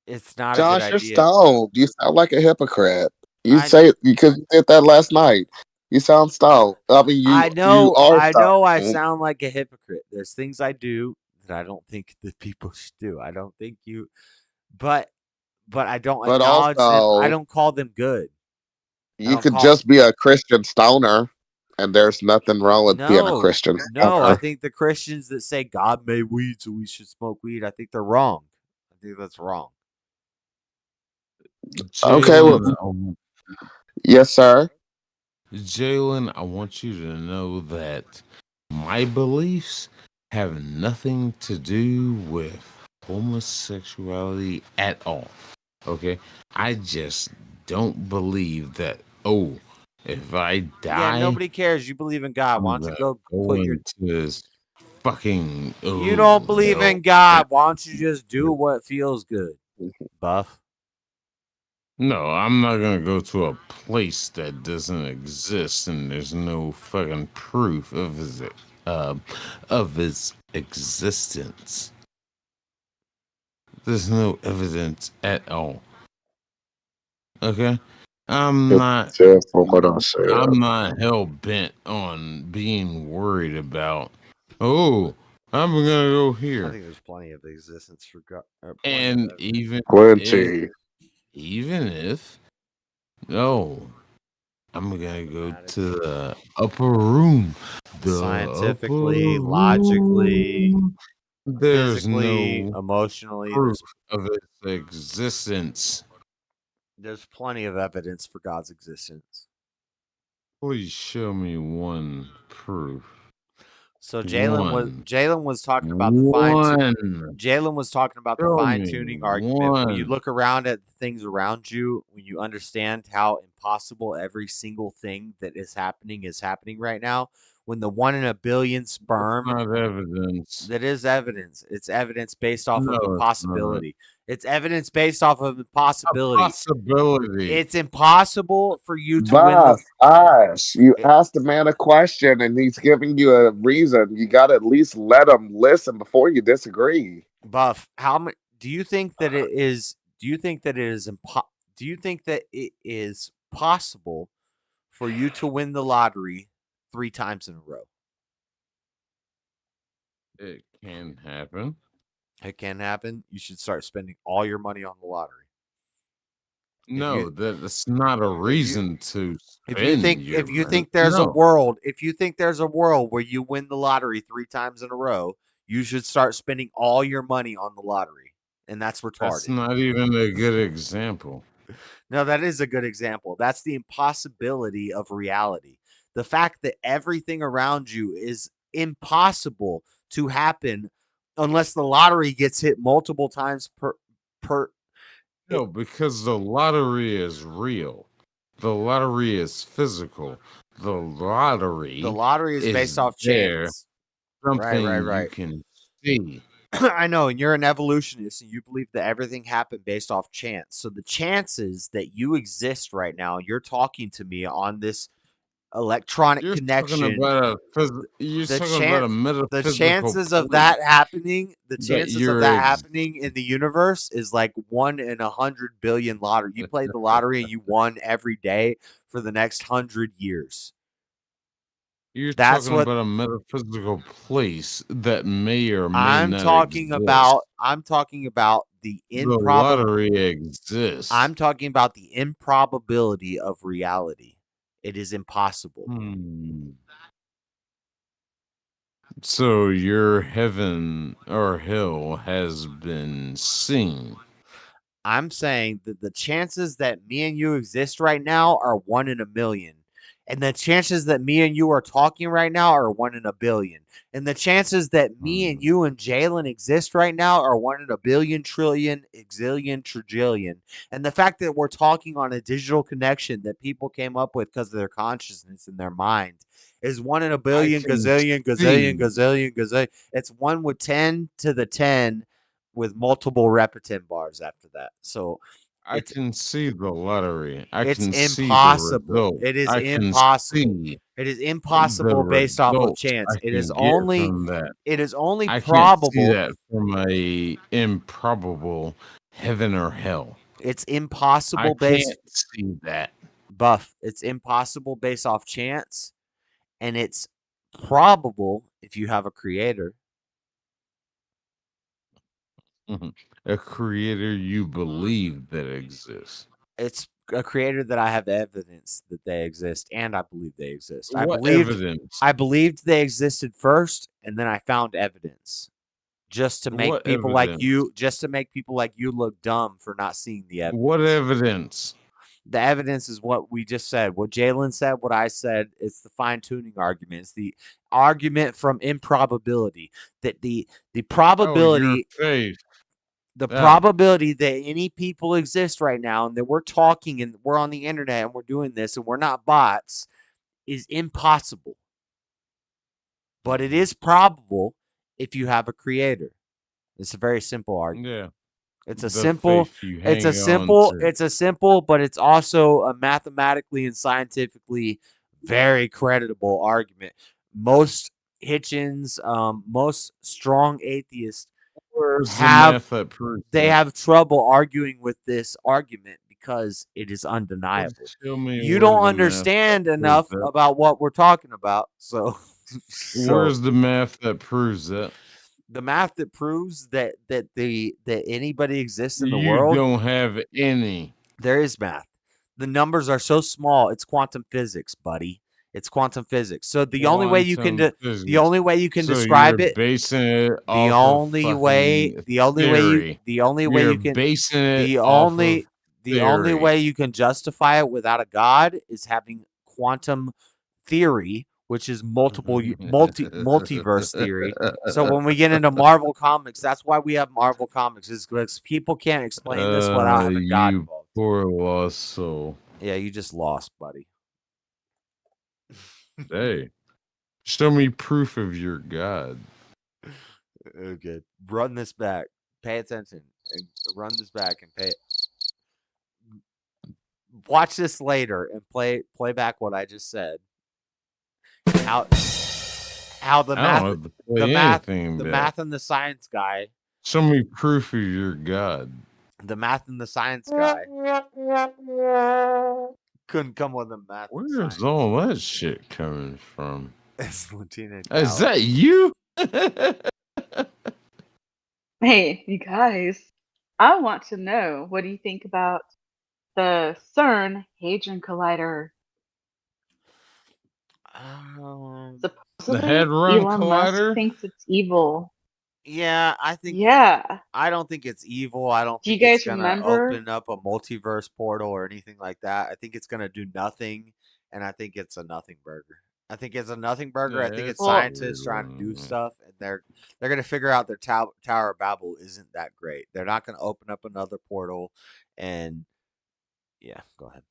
Speaker 1: it's not a good
Speaker 9: Josh, you're
Speaker 1: idea.
Speaker 9: stoned. You sound like a hypocrite. You
Speaker 1: I
Speaker 9: say because you did that last night. You sound stoned. I mean, you are
Speaker 1: I know I
Speaker 9: stoned.
Speaker 1: sound like a hypocrite. There's things I do that I don't think that people should do. I don't think you but I don't
Speaker 9: But
Speaker 1: acknowledge them. I
Speaker 9: also,
Speaker 1: don't call them good. I
Speaker 9: you
Speaker 1: don't
Speaker 9: could
Speaker 1: call
Speaker 9: just be a Christian stoner, and there's nothing wrong with being a
Speaker 1: No.
Speaker 9: Christian
Speaker 1: No, I
Speaker 9: stoner.
Speaker 1: think the Christians that say God made weed so we should smoke weed, I think they're wrong. I think that's wrong.
Speaker 9: Okay, well,
Speaker 6: Jalen,
Speaker 9: yes, sir.
Speaker 6: Jalen, I want you to know that
Speaker 15: my beliefs have nothing to do with homosexuality at all. Okay? I just don't believe that, if I
Speaker 1: Yeah,
Speaker 15: die,
Speaker 1: nobody cares. You believe in God. Why
Speaker 15: I'm
Speaker 1: don't you
Speaker 15: gonna
Speaker 1: go
Speaker 15: go
Speaker 1: put your...
Speaker 15: into this fucking
Speaker 1: You don't believe
Speaker 15: hell.
Speaker 1: in God. Why don't you just do what feels good, Buff?
Speaker 15: No, I'm not gonna go to a place that doesn't exist and there's no fucking proof of its existence. There's no evidence at all. Okay? I'm not hell bent on being worried about, I'm gonna go
Speaker 1: I
Speaker 15: here.
Speaker 1: think there's plenty of existence for God.
Speaker 15: And even if I'm gonna go to the upper room. The upper
Speaker 1: Scientifically, logically,
Speaker 15: room. There's
Speaker 1: physically,
Speaker 15: no
Speaker 1: emotionally,
Speaker 15: proof of its existence.
Speaker 1: there's plenty of evidence for God's existence.
Speaker 15: Please show me one proof.
Speaker 1: So Jalen was talking about the fine tuning argument. When you look around at the things around you, when you understand how impossible every single thing that is happening right now, when the 1 in a billion sperm,
Speaker 15: That's not evidence.
Speaker 1: that is evidence. It's evidence based off of
Speaker 15: No,
Speaker 1: impossibility. It's evidence based off of impossibility.
Speaker 15: Possibility.
Speaker 1: It's impossible for you to win the...
Speaker 9: You asked the man a question and he's giving you a reason. You got to at least let him listen before you disagree.
Speaker 1: Buff, how much do you think that it is? Do you think that it is possible for you to win the lottery 3 times in a row?
Speaker 15: It can happen.
Speaker 1: It can happen. You should start spending all your money on the lottery.
Speaker 15: No, that's not a reason to spend.
Speaker 1: If you think there's a world where you win the lottery 3 times in a row, you should start spending all your money on the lottery, and that's retarded.
Speaker 15: That's not even a good example.
Speaker 1: No, that is a good example. That's the impossibility of reality. The fact that everything around you is impossible to happen unless the lottery gets hit multiple times per.
Speaker 15: No, because the lottery is real. The lottery is physical. The lottery
Speaker 1: is based off chance.
Speaker 15: Something
Speaker 1: Right.
Speaker 15: you can see.
Speaker 1: I know, and you're an evolutionist, and you believe that everything happened based off chance. So the chances that you exist right now, you're talking to me on this electronic connection.
Speaker 15: You're talking about a metaphysical.
Speaker 1: The chances of that happening, in the universe is like 1 in 100 billion lottery. You played the lottery and you won every day for the next 100 years.
Speaker 15: You're talking about a metaphysical place that may or may not exist.
Speaker 1: I'm talking about the
Speaker 15: lottery exists.
Speaker 1: I'm talking about the improbability of reality. It is impossible.
Speaker 15: So your heaven or hell has been seen.
Speaker 1: I'm saying that the chances that me and you exist right now are 1 in a million. And the chances that me and you are talking right now are 1 in a billion. And the chances that me and you and Jalen exist right now are 1 in a billion, trillion, exillion, trillion. And the fact that we're talking on a digital connection that people came up with because of their consciousness in their mind is 1 in a billion, gazillion, gazillion, gazillion, gazillion. It's 1 with 10 to the 10 with multiple repetent bars after that. So
Speaker 15: I can see the lottery.
Speaker 1: It's impossible. It is impossible. It is impossible based off of chance. It is only probable.
Speaker 15: Can't see that from a improbable heaven or hell.
Speaker 1: It's impossible
Speaker 15: I can't see that.
Speaker 1: Buff. It's impossible based off chance, and it's probable if you have a creator.
Speaker 15: A creator you believe that exists.
Speaker 1: It's a creator that I have evidence that they exist, and I believe they exist.
Speaker 15: Evidence?
Speaker 1: I believed they existed first, and then I found evidence. Just to make people like you look dumb for not seeing the evidence.
Speaker 15: What evidence?
Speaker 1: The evidence is what we just said. What Jalen said, what I said. It's the fine-tuning argument. It's the argument from improbability. That the
Speaker 6: Oh, your
Speaker 1: probability
Speaker 6: faith.
Speaker 1: the
Speaker 6: Yeah.
Speaker 1: probability that any people exist right now and that we're talking and we're on the internet and we're doing this and we're not bots is impossible. But it is probable if you have a creator. It's a very simple argument.
Speaker 6: Yeah.
Speaker 1: It's
Speaker 6: The
Speaker 1: a simple,
Speaker 6: faith you
Speaker 1: it's a
Speaker 6: hang on
Speaker 1: simple,
Speaker 6: to.
Speaker 1: it's a simple, but it's also a mathematically and scientifically very creditable argument. Most Hitchens, most strong atheists
Speaker 6: Where's the math that proves
Speaker 1: they
Speaker 6: that?
Speaker 1: have trouble arguing with this argument because it is undeniable.
Speaker 6: Tell me
Speaker 1: You
Speaker 6: where
Speaker 1: don't
Speaker 6: the math
Speaker 1: understand
Speaker 6: proves
Speaker 1: enough
Speaker 6: that.
Speaker 1: about what we're talking about, so
Speaker 6: Where's the math that proves that?
Speaker 1: the math that proves that anybody exists in the
Speaker 6: You
Speaker 1: world.
Speaker 6: don't have any.
Speaker 1: There is math. The numbers are so small. It's quantum physics, buddy. It's quantum physics. So the only way you can describe it.
Speaker 6: Basing it
Speaker 1: The
Speaker 6: off
Speaker 1: only
Speaker 6: of
Speaker 1: way.
Speaker 6: fucking
Speaker 1: The only way you.
Speaker 6: theory.
Speaker 1: The only way
Speaker 6: You're
Speaker 1: you can.
Speaker 6: basing it
Speaker 1: The
Speaker 6: off
Speaker 1: only.
Speaker 6: of
Speaker 1: The only
Speaker 6: theory.
Speaker 1: way you can justify it without a god is having quantum theory, which is multiverse theory. So when we get into Marvel comics, that's why we have Marvel comics, is because people can't explain this without having God
Speaker 6: You
Speaker 1: involved.
Speaker 6: poor lost soul.
Speaker 1: Yeah, you just lost, buddy.
Speaker 6: Hey, show me proof of your God.
Speaker 1: Okay, run this back. Pay attention and run this back and pay. Watch this later and play back what I just said. How the math and the science guy.
Speaker 6: Show me proof of your God.
Speaker 1: The math and the science guy couldn't come with a math.
Speaker 6: Where's all that shit coming from?
Speaker 1: It's Latina.
Speaker 6: Is that you?
Speaker 18: Hey, you guys, I want to know, what do you think about the CERN Hadron Collider? Supposedly,
Speaker 6: The Hadron
Speaker 18: Elon
Speaker 6: Collider?
Speaker 18: Musk thinks it's evil.
Speaker 1: Yeah, I think.
Speaker 18: Yeah.
Speaker 1: I don't think it's evil. I don't
Speaker 18: Do you
Speaker 1: think it's
Speaker 18: guys
Speaker 1: gonna
Speaker 18: remember?
Speaker 1: open up a multiverse portal or anything like that. I think it's gonna do nothing, and I think it's a nothing burger. I think it's a nothing burger. I think it's scientists trying to do stuff, and they're gonna figure out their Tower of Babel isn't that great. They're not gonna open up another portal, and yeah, go ahead.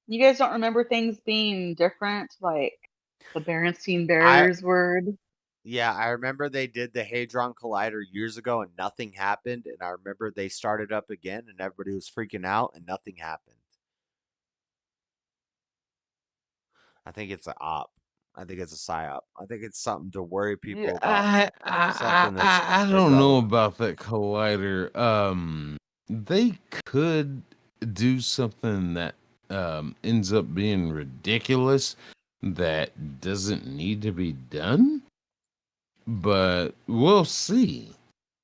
Speaker 18: You guys don't remember things being different, like the Berenstein Bears word?
Speaker 1: Yeah, I remember they did the Hadron Collider years ago and nothing happened. And I remember they started up again and everybody was freaking out and nothing happened. I think it's an op. I think it's a psyop. I think it's something to worry people about.
Speaker 6: I don't know about that collider. They could do something that ends up being ridiculous that doesn't need to be done, but we'll see.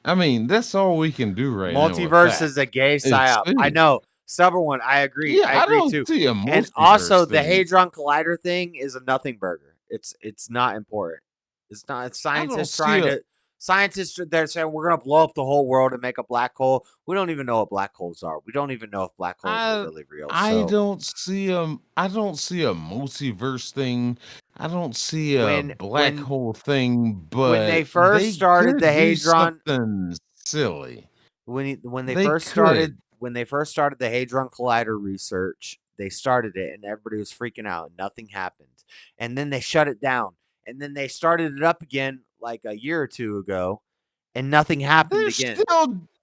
Speaker 6: I mean, that's all we can do right now.
Speaker 1: Multiverse is a gay psyop. I know. Stubborn one. I agree.
Speaker 6: Yeah,
Speaker 1: I agree
Speaker 6: don't
Speaker 1: too.
Speaker 6: see a
Speaker 1: And
Speaker 6: multiverse
Speaker 1: also the
Speaker 6: thing.
Speaker 1: Hadron Collider thing is a nothing burger. It's not important. It's not. It's scientists trying to. Scientists, they're saying we're gonna blow up the whole world and make a black hole. We don't even know what black holes are. We don't even know if black holes are really real.
Speaker 6: I don't see a multiverse thing. I don't see a black hole thing. But
Speaker 1: when they first started the Hadron,
Speaker 6: something silly.
Speaker 1: When they first started the Hadron Collider research, they started it and everybody was freaking out and nothing happened. And then they shut it down. And then they started it up again like a year or two ago, and nothing happened again.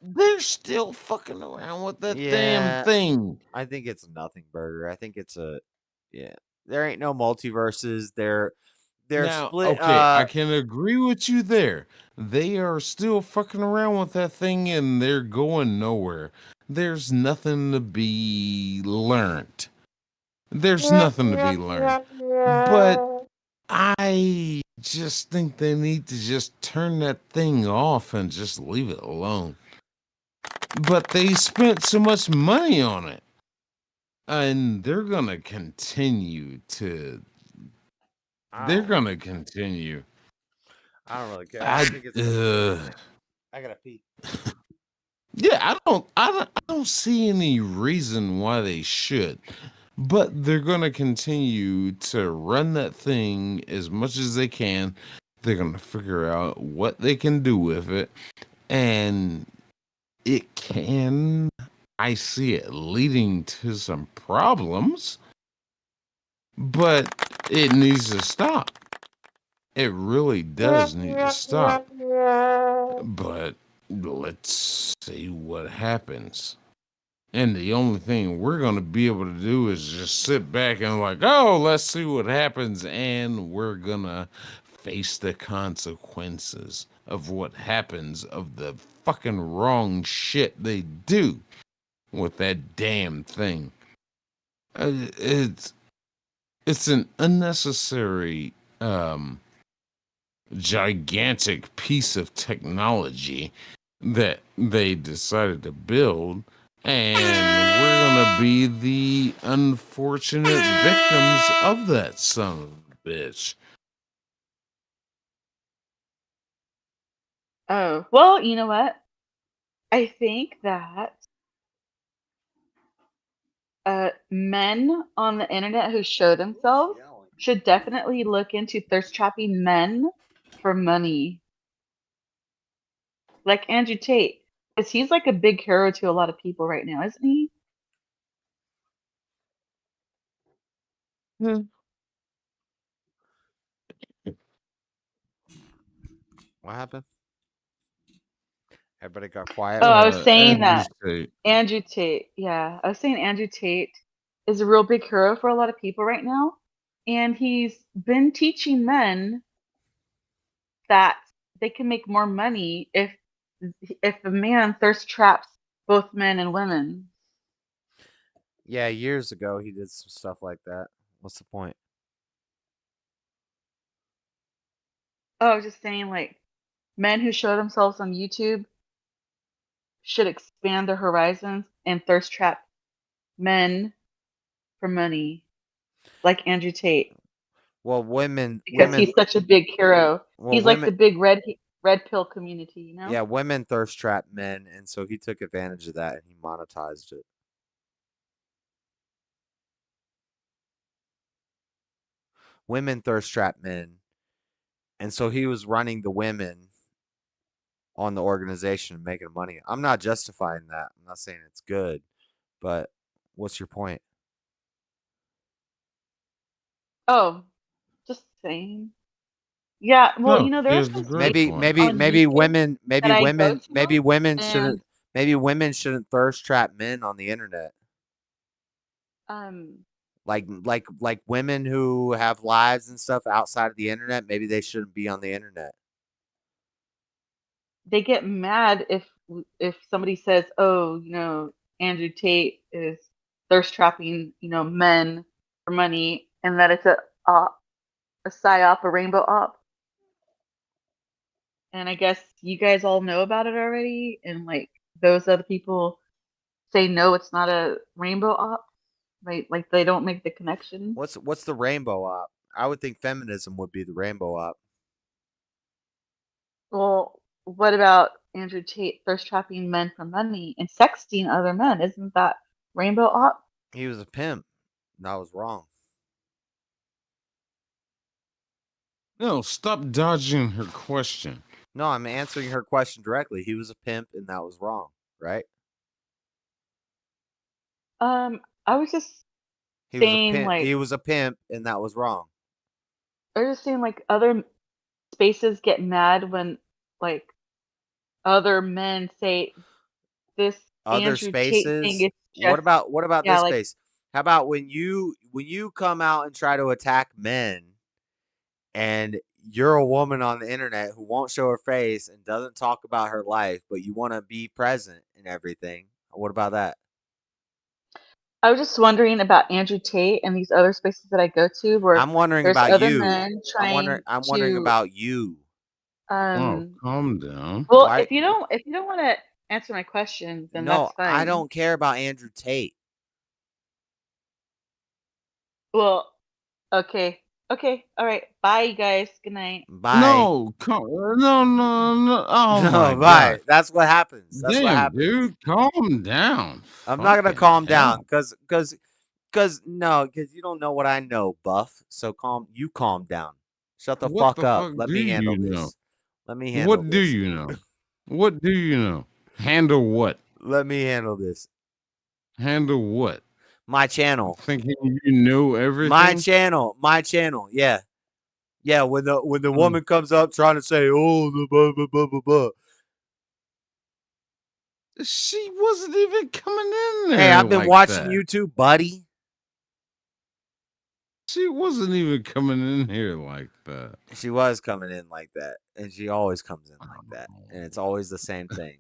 Speaker 6: They're still fucking around with that damn thing.
Speaker 1: I think it's a nothing burger. I think it's there ain't no multiverses. They're
Speaker 6: now,
Speaker 1: split.
Speaker 6: Okay, I can agree with you there. They are still fucking around with that thing and they're going nowhere. There's nothing to be learned. There's nothing to be learned. But I just think they need to just turn that thing off and just leave it alone. But they spent so much money on it. And they're going to continue to... They're going to continue.
Speaker 1: I don't really care. I think it's I gotta pee.
Speaker 6: Yeah, I don't don't see any reason why they should. But they're going to continue to run that thing as much as they can. They're going to figure out what they can do with it. And I see it leading to some problems, but it needs to stop. It really does need to stop. But let's see what happens. And the only thing we're going to be able to do is just sit back and like, oh, let's see what happens. And we're going to face the consequences of what happens, of the fucking wrong shit they do with that damn thing. It's an unnecessary, gigantic piece of technology that they decided to build, and we're gonna be the unfortunate victims of that son of a bitch.
Speaker 18: Oh, well, you know what? I think that men on the internet who show themselves should definitely look into thirst trapping men for money. Like Andrew Tate, because he's like a big hero to a lot of people right now, isn't he?
Speaker 1: What happened? Everybody got quiet.
Speaker 18: Oh, I was saying
Speaker 6: Andrew
Speaker 18: that
Speaker 6: Tate.
Speaker 18: Andrew Tate, yeah, I was saying Andrew Tate is a real big hero for a lot of people right now, and he's been teaching men that they can make more money if a man thirst traps both men and women.
Speaker 1: Yeah, years ago he did some stuff like that. What's the point?
Speaker 18: Oh, I was just saying, like, men who show themselves on YouTube should expand their horizons and thirst trap men for money, like Andrew Tate,
Speaker 1: Well, women,
Speaker 18: because he's such a big hero.
Speaker 1: well,
Speaker 18: He's like
Speaker 1: women,
Speaker 18: the big red pill community, you know?
Speaker 1: yeah, women thirst trap men, and so he took advantage of that and he monetized it. Women thirst trap men, and so he was running the women on the organization and making money. I'm not justifying that. I'm not saying it's good, but what's your point?
Speaker 18: Oh, just saying. Yeah, well,
Speaker 6: No,
Speaker 18: you know,
Speaker 6: he
Speaker 18: there's
Speaker 6: has a
Speaker 18: some
Speaker 6: great
Speaker 1: Maybe,
Speaker 18: spaces
Speaker 6: point.
Speaker 1: maybe,
Speaker 18: on
Speaker 1: maybe
Speaker 18: YouTube
Speaker 1: women,
Speaker 18: that I go to, and
Speaker 1: maybe women shouldn't thirst trap men on the internet.
Speaker 18: um,
Speaker 1: Like women who have lives and stuff outside of the internet, maybe they shouldn't be on the internet.
Speaker 18: they get mad if somebody says, "Oh, you know, Andrew Tate is thirst trapping, you know, men for money," and that it's a psyop, a rainbow op. And I guess you guys all know about it already, and like those other people say no, it's not a rainbow op. Like they don't make the connection.
Speaker 1: What's the rainbow op? I would think feminism would be the rainbow op.
Speaker 18: Well, what about Andrew Tate thirst trapping men for money and sexting other men? Isn't that rainbow op?
Speaker 1: He was a pimp. That was wrong.
Speaker 6: No, stop dodging her question.
Speaker 1: No, I'm answering her question directly. He was a pimp and that was wrong, right?
Speaker 18: I was just
Speaker 1: He was a
Speaker 18: saying
Speaker 1: pimp.
Speaker 18: like
Speaker 1: He was a pimp and that was wrong.
Speaker 18: I was just saying like other spaces get mad when like other men say this
Speaker 1: Other
Speaker 18: Andrew Tate thing
Speaker 1: spaces?
Speaker 18: is just
Speaker 1: What about
Speaker 18: yeah,
Speaker 1: this
Speaker 18: like
Speaker 1: space? How about when you come out and try to attack men and you're a woman on the internet who won't show her face and doesn't talk about her life, but you want to be present and everything. What about that?
Speaker 18: I was just wondering about Andrew Tate and these other spaces that I go to where
Speaker 1: I'm wondering
Speaker 18: there's
Speaker 1: about
Speaker 18: other
Speaker 1: you.
Speaker 18: men trying
Speaker 1: I'm wondering
Speaker 18: to
Speaker 1: about you.
Speaker 6: Oh,
Speaker 18: um
Speaker 6: calm down.
Speaker 18: well
Speaker 1: Why?
Speaker 18: if you don't want to answer my question, then
Speaker 1: No,
Speaker 18: that's
Speaker 1: I
Speaker 18: fine.
Speaker 1: don't care about Andrew Tate.
Speaker 18: Well, okay. Okay. All right. Bye, you guys. Good night.
Speaker 1: Bye.
Speaker 6: No. No. Oh my
Speaker 1: bye.
Speaker 6: God.
Speaker 1: That's what happens. That's what
Speaker 6: Damn,
Speaker 1: happens.
Speaker 6: dude, calm down.
Speaker 1: I'm not gonna
Speaker 6: Fucking
Speaker 1: calm
Speaker 6: hell.
Speaker 1: down because you don't know what I know, Buff. So calm down. Shut the
Speaker 6: What
Speaker 1: fuck
Speaker 6: the
Speaker 1: up.
Speaker 6: fuck
Speaker 1: Let
Speaker 6: do
Speaker 1: me handle
Speaker 6: you
Speaker 1: this.
Speaker 6: know?
Speaker 1: Let me handle
Speaker 6: What
Speaker 1: this.
Speaker 6: do you know? What do you know? Handle what?
Speaker 1: Let me handle this.
Speaker 6: Handle what?
Speaker 1: My channel.
Speaker 6: Thinking you know everything?
Speaker 1: My channel. Yeah. Yeah, when the woman comes up trying to say, oh, the blah, blah, blah, blah, blah.
Speaker 6: She wasn't even coming in there.
Speaker 1: Hey, I've been
Speaker 6: like
Speaker 1: watching
Speaker 6: that.
Speaker 1: YouTube, buddy.
Speaker 6: She wasn't even coming in here like that.
Speaker 1: She was coming in like that, and she always comes in like that, and it's always the same thing.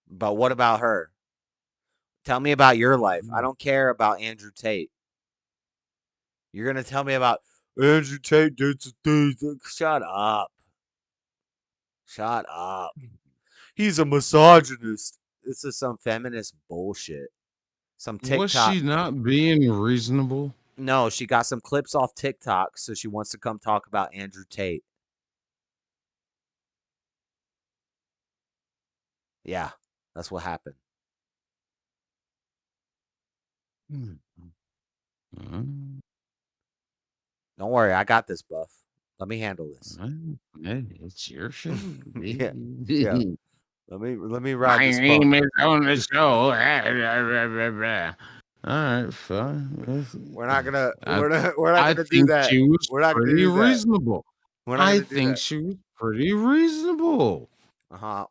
Speaker 1: But what about her? Tell me about your life. I don't care about Andrew Tate. You're gonna tell me about Andrew Tate did some things. Shut up. Shut up. He's a misogynist. This is some feminist bullshit. Some TikTok.
Speaker 6: Was she not being reasonable?
Speaker 1: No, she got some clips off TikTok, so she wants to come talk about Andrew Tate. Yeah, that's what happened. Don't worry, I got this, Buff. Let me handle this.
Speaker 6: It's your show.
Speaker 1: yeah. Let me ride
Speaker 6: My
Speaker 1: this. My
Speaker 6: name is on the show. All right, fine.
Speaker 1: We're not gonna do that.
Speaker 6: She was
Speaker 1: We're not gonna
Speaker 6: pretty
Speaker 1: do that.
Speaker 6: reasonable.
Speaker 1: We're not
Speaker 6: I
Speaker 1: gonna do
Speaker 6: think
Speaker 1: that.
Speaker 6: she was pretty reasonable.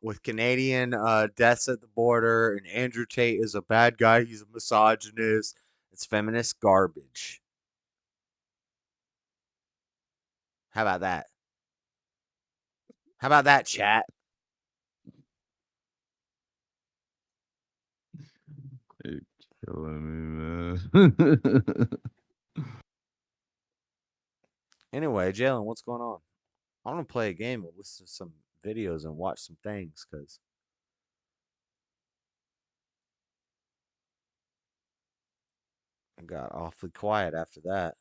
Speaker 1: With Canadian deaths at the border, and Andrew Tate is a bad guy. He's a misogynist. It's feminist garbage. How about that? How about that, chat?
Speaker 6: You're killing me, man.
Speaker 1: Anyway, Jalen, what's going on? I'm gonna play a game and listen to some videos and watch some things because I got awfully quiet after that.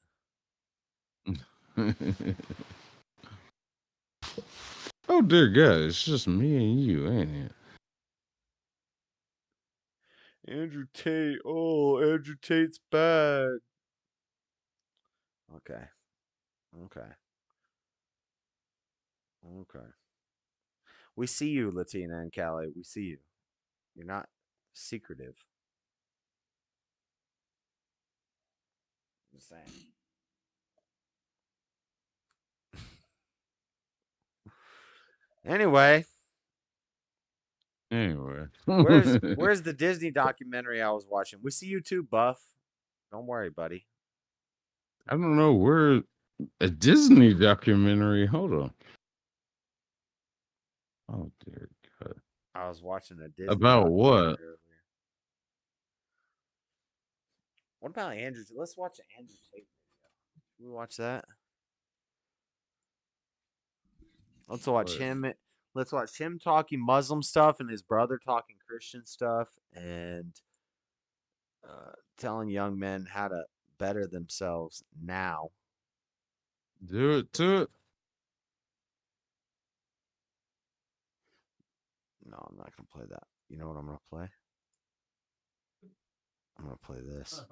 Speaker 6: Oh dear God, it's just me and you, ain't it?
Speaker 1: Andrew Tate. Oh, Andrew Tate's bad. Okay. We see you, Latina and Callie. We see you. You're not secretive. Just saying. Anyway. Where's the Disney documentary I was watching? We see you too, Buff. Don't worry, buddy.
Speaker 6: I don't know where a Disney documentary. Hold on. Oh dear God.
Speaker 1: I was watching a Disney
Speaker 6: about what?
Speaker 1: Earlier. What about Andrew? Let's watch an Andrew Tate video. Can we watch that? Let's watch him. Let's watch him talking Muslim stuff and his brother talking Christian stuff and telling young men how to better themselves now.
Speaker 6: Do it to it.
Speaker 1: No, I'm not gonna play that. You know what I'm gonna play? I'm gonna play this.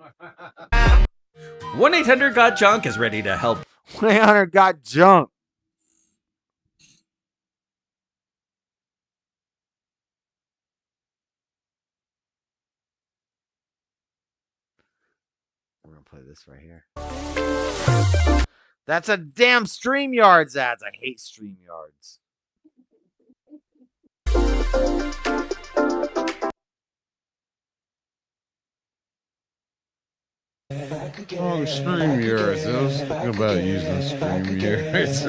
Speaker 17: 1-800-GOT-JUNK is ready to help.
Speaker 1: 1-800-GOT-JUNK. We're gonna play this right here. That's a damn StreamYards ads. I hate StreamYards.
Speaker 6: Oh, StreamYards. I was thinking about using StreamYards.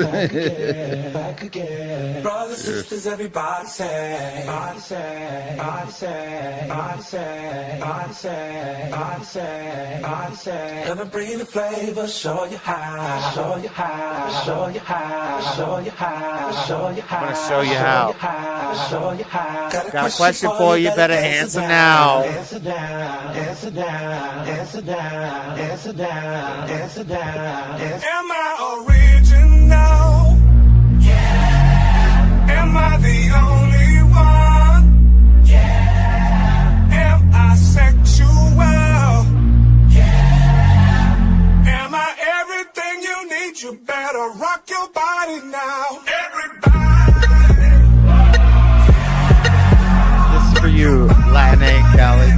Speaker 21: Brothers, sisters, everybody say, body say, body say, body say, body say, body say, body say. Come and bring the flavor, show you how, show you how, show you how, show you how, show you how.
Speaker 1: I'm gonna show you how.
Speaker 21: Show you how.
Speaker 1: Got a question for you. Better answer now.
Speaker 21: Answer down, answer down, answer down. Answer down, answer down. Am I original? Yeah. Am I the only one? Yeah. Am I sexual? Yeah. Am I everything you need? You better rock your body now.
Speaker 1: This is for you, Latin Cali.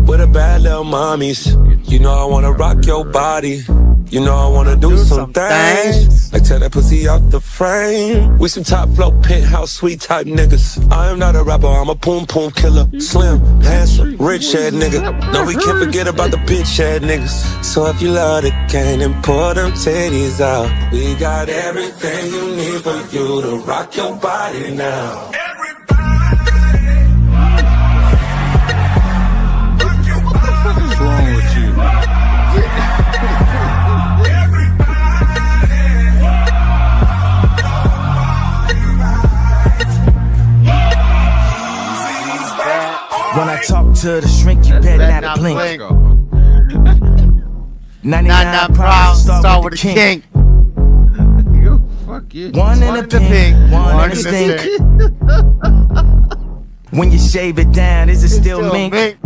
Speaker 21: With a bad little mommies, you know I wanna rock your body. You know I wanna do some things, like tear that pussy out the frame. We some top flow, penthouse, sweet type niggas. I am not a rapper, I'm a poom poom killer. Slim, handsome, rich head nigga. No, we can't forget about the bitch head niggas. So if you love the game, then pour them titties out. We got everything you need for you to rock your body now.
Speaker 6: What's wrong with you?
Speaker 21: When I talk to the shrink, you better not blink.
Speaker 1: 99 problems start with a kink.
Speaker 21: Fuck you. One in the pink, one in the stink. When you shave it down, is it still mink?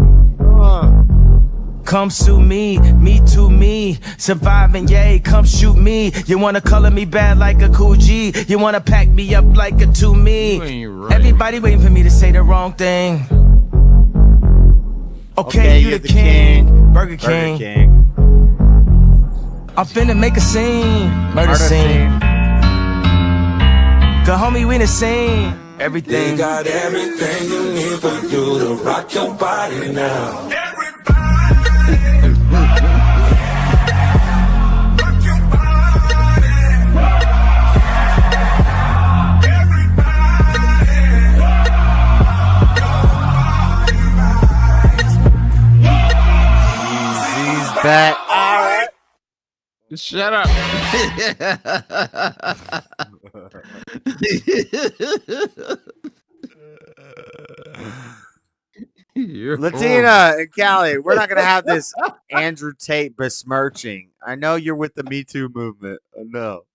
Speaker 21: Come sue me, me to me. Surviving, yay, come shoot me. You wanna color me bad like a cool G. You wanna pack me up like a 2-me. Right. Everybody waiting for me to say the wrong thing. Okay, you the king. Burger King. I'm finna make a scene. Murder scene. Cause homie, we in the scene. Everything. You got everything you need for you to rock your body now.
Speaker 1: Back.
Speaker 21: All right.
Speaker 6: Shut up.
Speaker 1: Latina and Callie, we're not gonna have this Andrew Tate besmirching. I know you're with the Me Too movement. I know,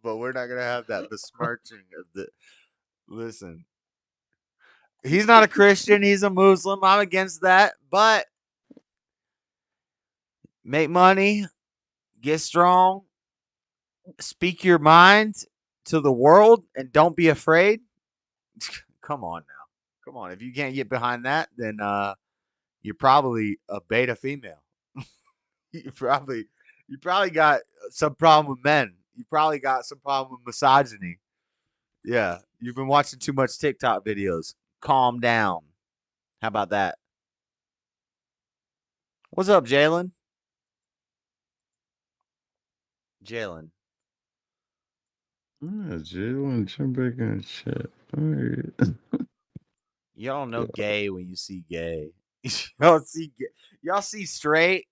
Speaker 1: but we're not gonna have that besmirching of the. Listen, he's not a Christian. He's a Muslim. I'm against that, but make money, get strong, speak your mind to the world, and don't be afraid. Come on now. Come on. If you can't get behind that, then you're probably a beta female. you probably got some problem with men. You probably got some problem with misogyny. Yeah. You've been watching too much TikTok videos. Calm down. How about that? What's up, Jalen? Jalen.
Speaker 6: Jalen, jump back in the chat. All right.
Speaker 1: Y'all don't know gay when you see gay. Y'all see straight,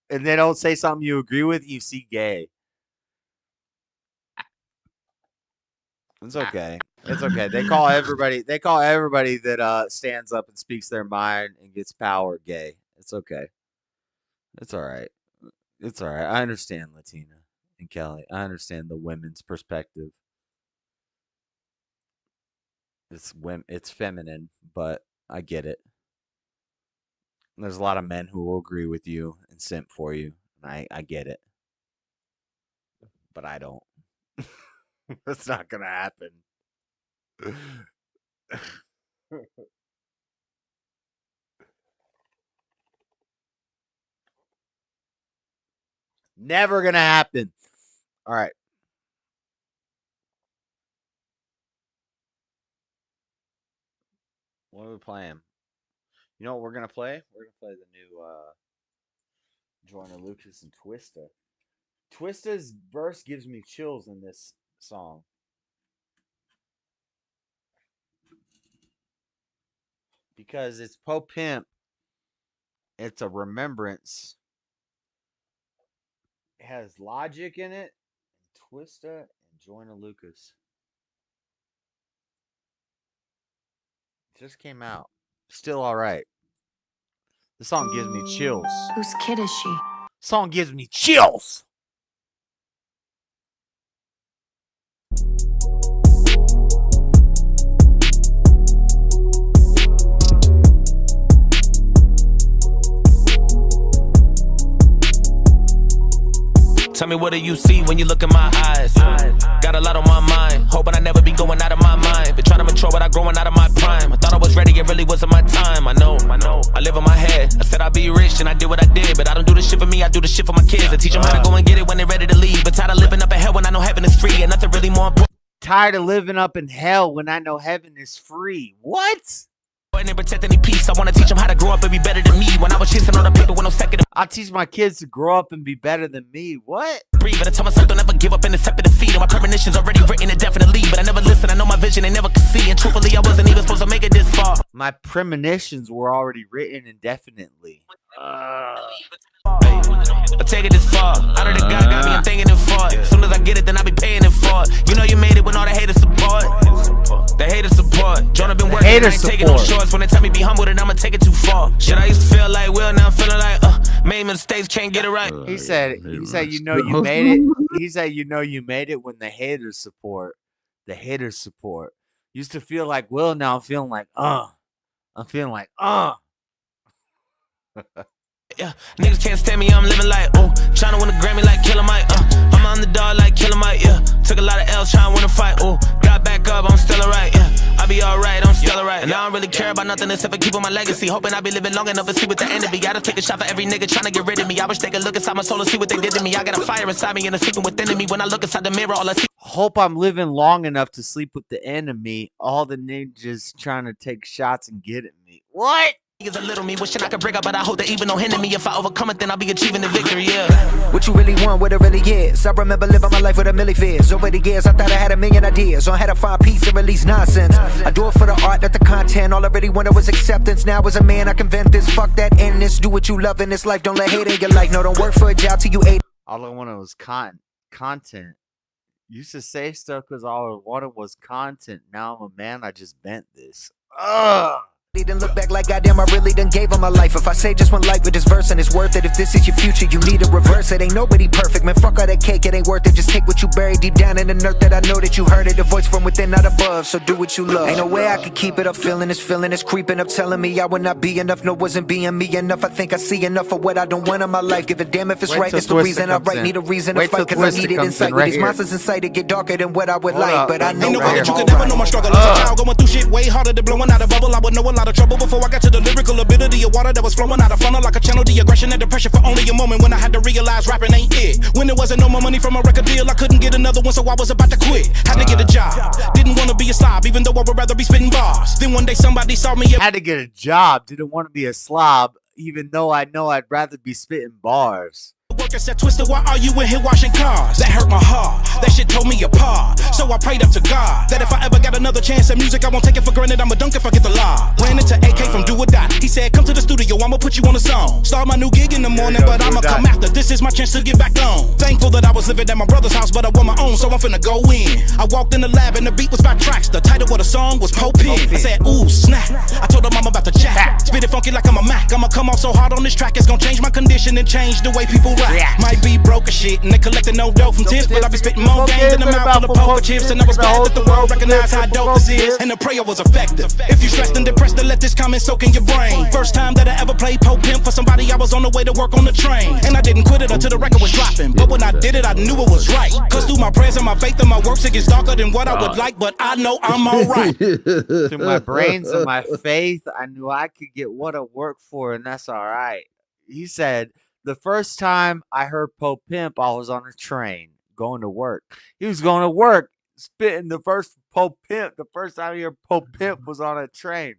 Speaker 1: and they don't say something you agree with. You see gay. It's okay. It's okay. They call everybody. They call everybody that stands up and speaks their mind and gets power gay. It's okay. It's all right. It's all right. I understand, Latina and Kelly. I understand the women's perspective. It's feminine, but I get it. There's a lot of men who will agree with you and simp for you. And I get it. But I don't. That's not gonna happen. Never gonna happen. All right. What are we playing? You know what we're gonna play? We're gonna play the new Joyner Lucas and Twista. Twista's verse gives me chills in this song. Because it's Pope Pimp. It's a remembrance. It has logic in it, Twista and Joyner Lucas. Just came out. Still all right. The song gives me chills.
Speaker 20: Whose kid is she?
Speaker 1: Song gives me chills.
Speaker 22: Tell me, what do you see when you look in my eyes? Got a lot on my mind, hoping I never be going out of my mind. Been trying to mature without growing out of my prime. I thought I was ready, it really wasn't my time. I know, I live in my head. I said I'd be rich and I did what I did, but I don't do this shit for me, I do this shit for my kids. I teach them how to go and get it when they're ready to leave. But tired of living up in hell when I know heaven is free and nothing really more important.
Speaker 1: Tired of living up in hell when I know heaven is free. What?
Speaker 22: And they protect any peace. I want to teach them how to grow up and be better than me. When I was chasing all the paper with no second.
Speaker 1: I'll teach my kids to grow up and be better than me. What?
Speaker 22: Breathe, but I tell myself don't ever give up and accept defeat. And my premonitions already written indefinitely, but I never listen. I know my vision, they never could see. And truthfully, I wasn't even supposed to make it this far.
Speaker 1: My premonitions were already written indefinitely.
Speaker 22: I take it this far. Out of the God got me, I'm thinking it for it. As soon as I get it, then I be paying it for it. You know you made it when all the haters support. The haters support. Jonah been working, I ain't taking no shorts. When they tell me be humble, then I'ma take it too far. Shit, I used to feel like Will, now I'm feeling like made mistakes, can't get it right.
Speaker 1: He said you know you made it. He said you know you made it when the haters support. The haters support. Used to feel like Will, now I'm feeling like I'm feeling like
Speaker 22: Yeah, niggas can't stand me, I'm living like, trying to win a Grammy like Killer Mike, I'm on the dog like Killer Mike, yeah. Took a lot of L's trying to win a fight, got back up, I'm still alright, yeah. I be alright, I'm still alright. And I don't really care about nothing except for keeping my legacy. Hoping I be living long enough to see what the end of me. Gotta take a shot for every nigga trying to get rid of me. I wish they could look inside my soul and see what they did to me. I got a fire inside me and a secret within me. When I look inside the mirror, all I see.
Speaker 1: Hope I'm living long enough to sleep with the enemy. All the ninjas trying to take shots and get at me. What?
Speaker 22: Is a little me wishing I could break up, but I hope that even no hinder me. If I overcome it, then I'll be achieving the victory, yeah.
Speaker 23: What you really want, what it really is. I remember living my life with a million fears. Over the years, I thought I had a million ideas on how to find peace and release nonsense. I do it for the art, not the content. All I really wanted was acceptance. Now as a man, I can vent this. Fuck that endless. Do what you love in this life. Don't let hate in your life. No, don't work for a job till you ate.
Speaker 1: All I wanted was content. Used to say stuff because all I wanted was content. Now I'm a man, I just bent this. Ugh.
Speaker 23: Then look back like goddamn I really done gave him my life. If I say just one life with this verse and it's worth it. If this is your future, you need to reverse it. Ain't nobody perfect, man, fuck all that cake, it ain't worth it. Just take what you buried deep down in the earth. That I know that you heard it, the voice from within, not above. So do what you love. Ain't no way I could keep it up, feeling is creeping up, telling me I would not be enough. No, wasn't being me enough. I think I see enough of what I don't want in my life. Give a damn if it's right, it's the reason I write. Need a reason to fight, cause I need it inside. With these monsters inside, it get darker than what I would like. But I know
Speaker 21: ain't nobody you could never know my struggle. As a child going through shit way harder than blowing out a bubble. I would know a lot of trouble before I got to the lyrical ability of water that was flowing out of funnel like a channel. The aggression and depression for only a moment when I had to realize rapping ain't it. When there wasn't no more money from a record deal, I couldn't get another one, so I was about to quit. Had to get a job. Didn't want to be a slob, even though I would rather be spitting bars. Then one day somebody saw me.
Speaker 1: Had to get a job. Didn't want to be a slob, even though I know I'd rather be spitting bars.
Speaker 21: Worker said, Twister, why are you in here washing cars? That hurt my heart, that shit tore me apart. So I prayed up to God, that if I ever got another chance at music, I won't take it for granted, I'ma dunk if I get the law. Ran into AK from Do or Die, he said, come to the studio, I'ma put you on a song. Start my new gig in the morning, but I'ma come after, this is my chance to get back on. Thankful that I was living at my brother's house, but I want my own, so I'm finna go in. I walked in the lab and the beat was by tracks, the title of the song was Pope Pin. I said, ooh, snap, I told them I'm about to jack. Spit it funky like I'm a Mac, I'ma come off so hard on this track, it's gonna change my condition and change the way people rap. Might be broke as shit, and they collecting no dough from tips, but I be spitting more game than a mouth full of poker chips, and I was glad that the world recognized how dope this is, and the prayer was effective. If you stressed and depressed, then let this comment soak in your brain. First time that I ever played Pope Pimp for somebody, I was on the way to work on the train, and I didn't quit it until the record was dropping, but when I did it, I knew it was right, cause through my prayers and my faith and my works, it gets darker than what I would like, but I know I'm alright.
Speaker 1: Through my brains and my faith, I knew I could get what I worked for, and that's alright. He said, the first time I heard Pope Pimp, I was on a train going to work. He was going to work, spitting the first Pope Pimp. The first time I heard Pope Pimp was on a train.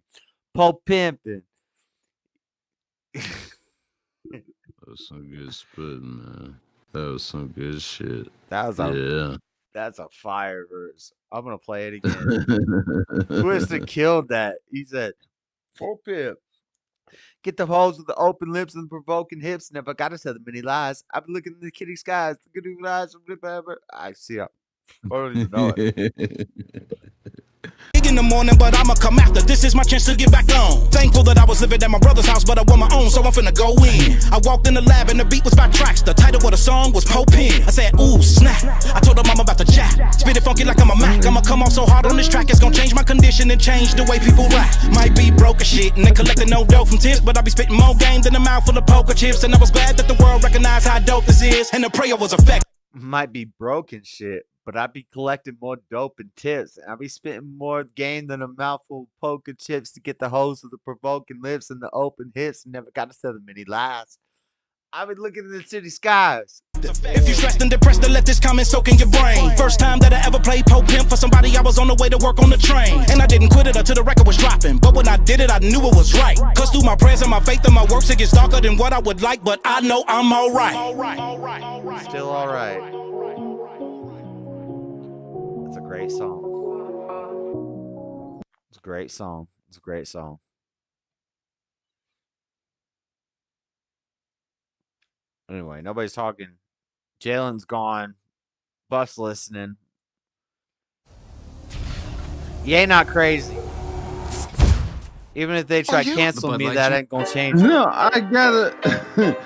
Speaker 1: Pope Pimping.
Speaker 6: That was some good spitting, man. That was some good shit.
Speaker 1: That's a fire verse. I'm gonna play it again. Twisted killed that. He said, Pope Pimp. Get the hoes with the open lips and the provoking hips. Never gotta tell them many lies. I've been looking in the kitty skies. The good eyes from the I see. I don't even know it.
Speaker 22: In the morning, but I'ma come after. This is my chance to get back on. Thankful that I was living at my brother's house, but I want my own, so I'm finna go in. I walked in the lab and the beat was by tracks. The title of the song was Pope Pin. I said, ooh, snap. I told her I'm about to jack. Spit it funky like I'm a Mac. I'ma come off so hard on this track, it's gonna change my condition and change the way people rap. Might be broke as shit, and they collecting no dope from tips, but I be spitting more game than a mouthful of poker chips. And I was glad that the world recognized how dope this is, and the prayer was effective.
Speaker 1: Might be broken shit, but I be collecting more dope and tips. I be spitting more game than a mouthful of poker chips to get the hoes with the provoking lips and the open hips. And never got to tell them many lies. I be looking in the city skies.
Speaker 22: If you stressed and depressed, then let this comment soak in your brain. First time that I ever played Pope Pimp for somebody, I was on the way to work on the train. And I didn't quit it until the record was dropping. But when I did it, I knew it was right. Cause through my prayers and my faith and my works, it gets darker than what I would like. But I know I'm alright.
Speaker 1: Still alright. It's a great song. It's a great song. It's a great song. Anyway, nobody's talking. Jalen's gone. Bus listening. You ain't not crazy. Even if they try to cancel me, that ain't gonna change.
Speaker 15: No, I gotta.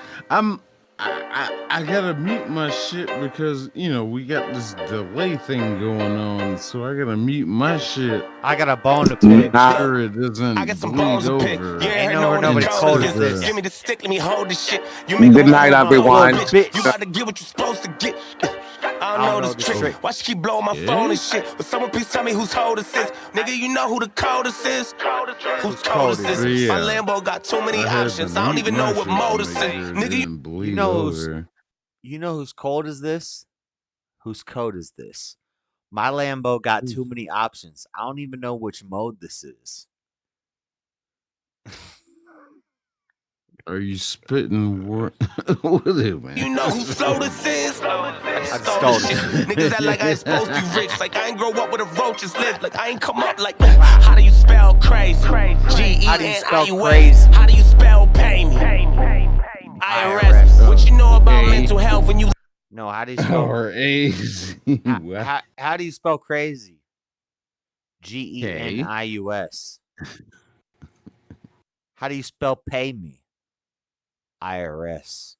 Speaker 15: I gotta mute my shit because we got this delay thing going on, so I gotta mute my shit.
Speaker 1: I got a bone to pick.
Speaker 15: Sure it doesn't
Speaker 22: I got some
Speaker 15: bleed
Speaker 22: bones to
Speaker 15: over.
Speaker 22: pick.
Speaker 1: Ain't nobody cold as this.
Speaker 22: Give me the stick, let me hold this shit.
Speaker 9: Good night, everyone.
Speaker 22: You gotta get what you're supposed to get. I don't know this trick. Why she keep blowing my phone and shit? But someone please tell me whose coldest is. Nigga, you know who the coldest is? Who's coldest is? My Lambo got too many options. I don't even know what mode it's in. Nigga,
Speaker 1: you know whose cold is this? Whose code is this? My Lambo got too many options. I don't even know which mode this is.
Speaker 15: Are you spitting word? What is it, man?
Speaker 22: you know who flow this is? I
Speaker 1: stole
Speaker 22: this shit. Niggas act like I ain't supposed to be rich. Like I ain't grow up with a roaches live. Like I ain't come up like, how do you spell crazy? G-E-N-I-U-S. How do you spell pay me? IRS. What you know about mental health when you...
Speaker 1: No, how do you spell... how do you spell crazy? G-E-N-I-U-S. How do you spell pay me? IRS.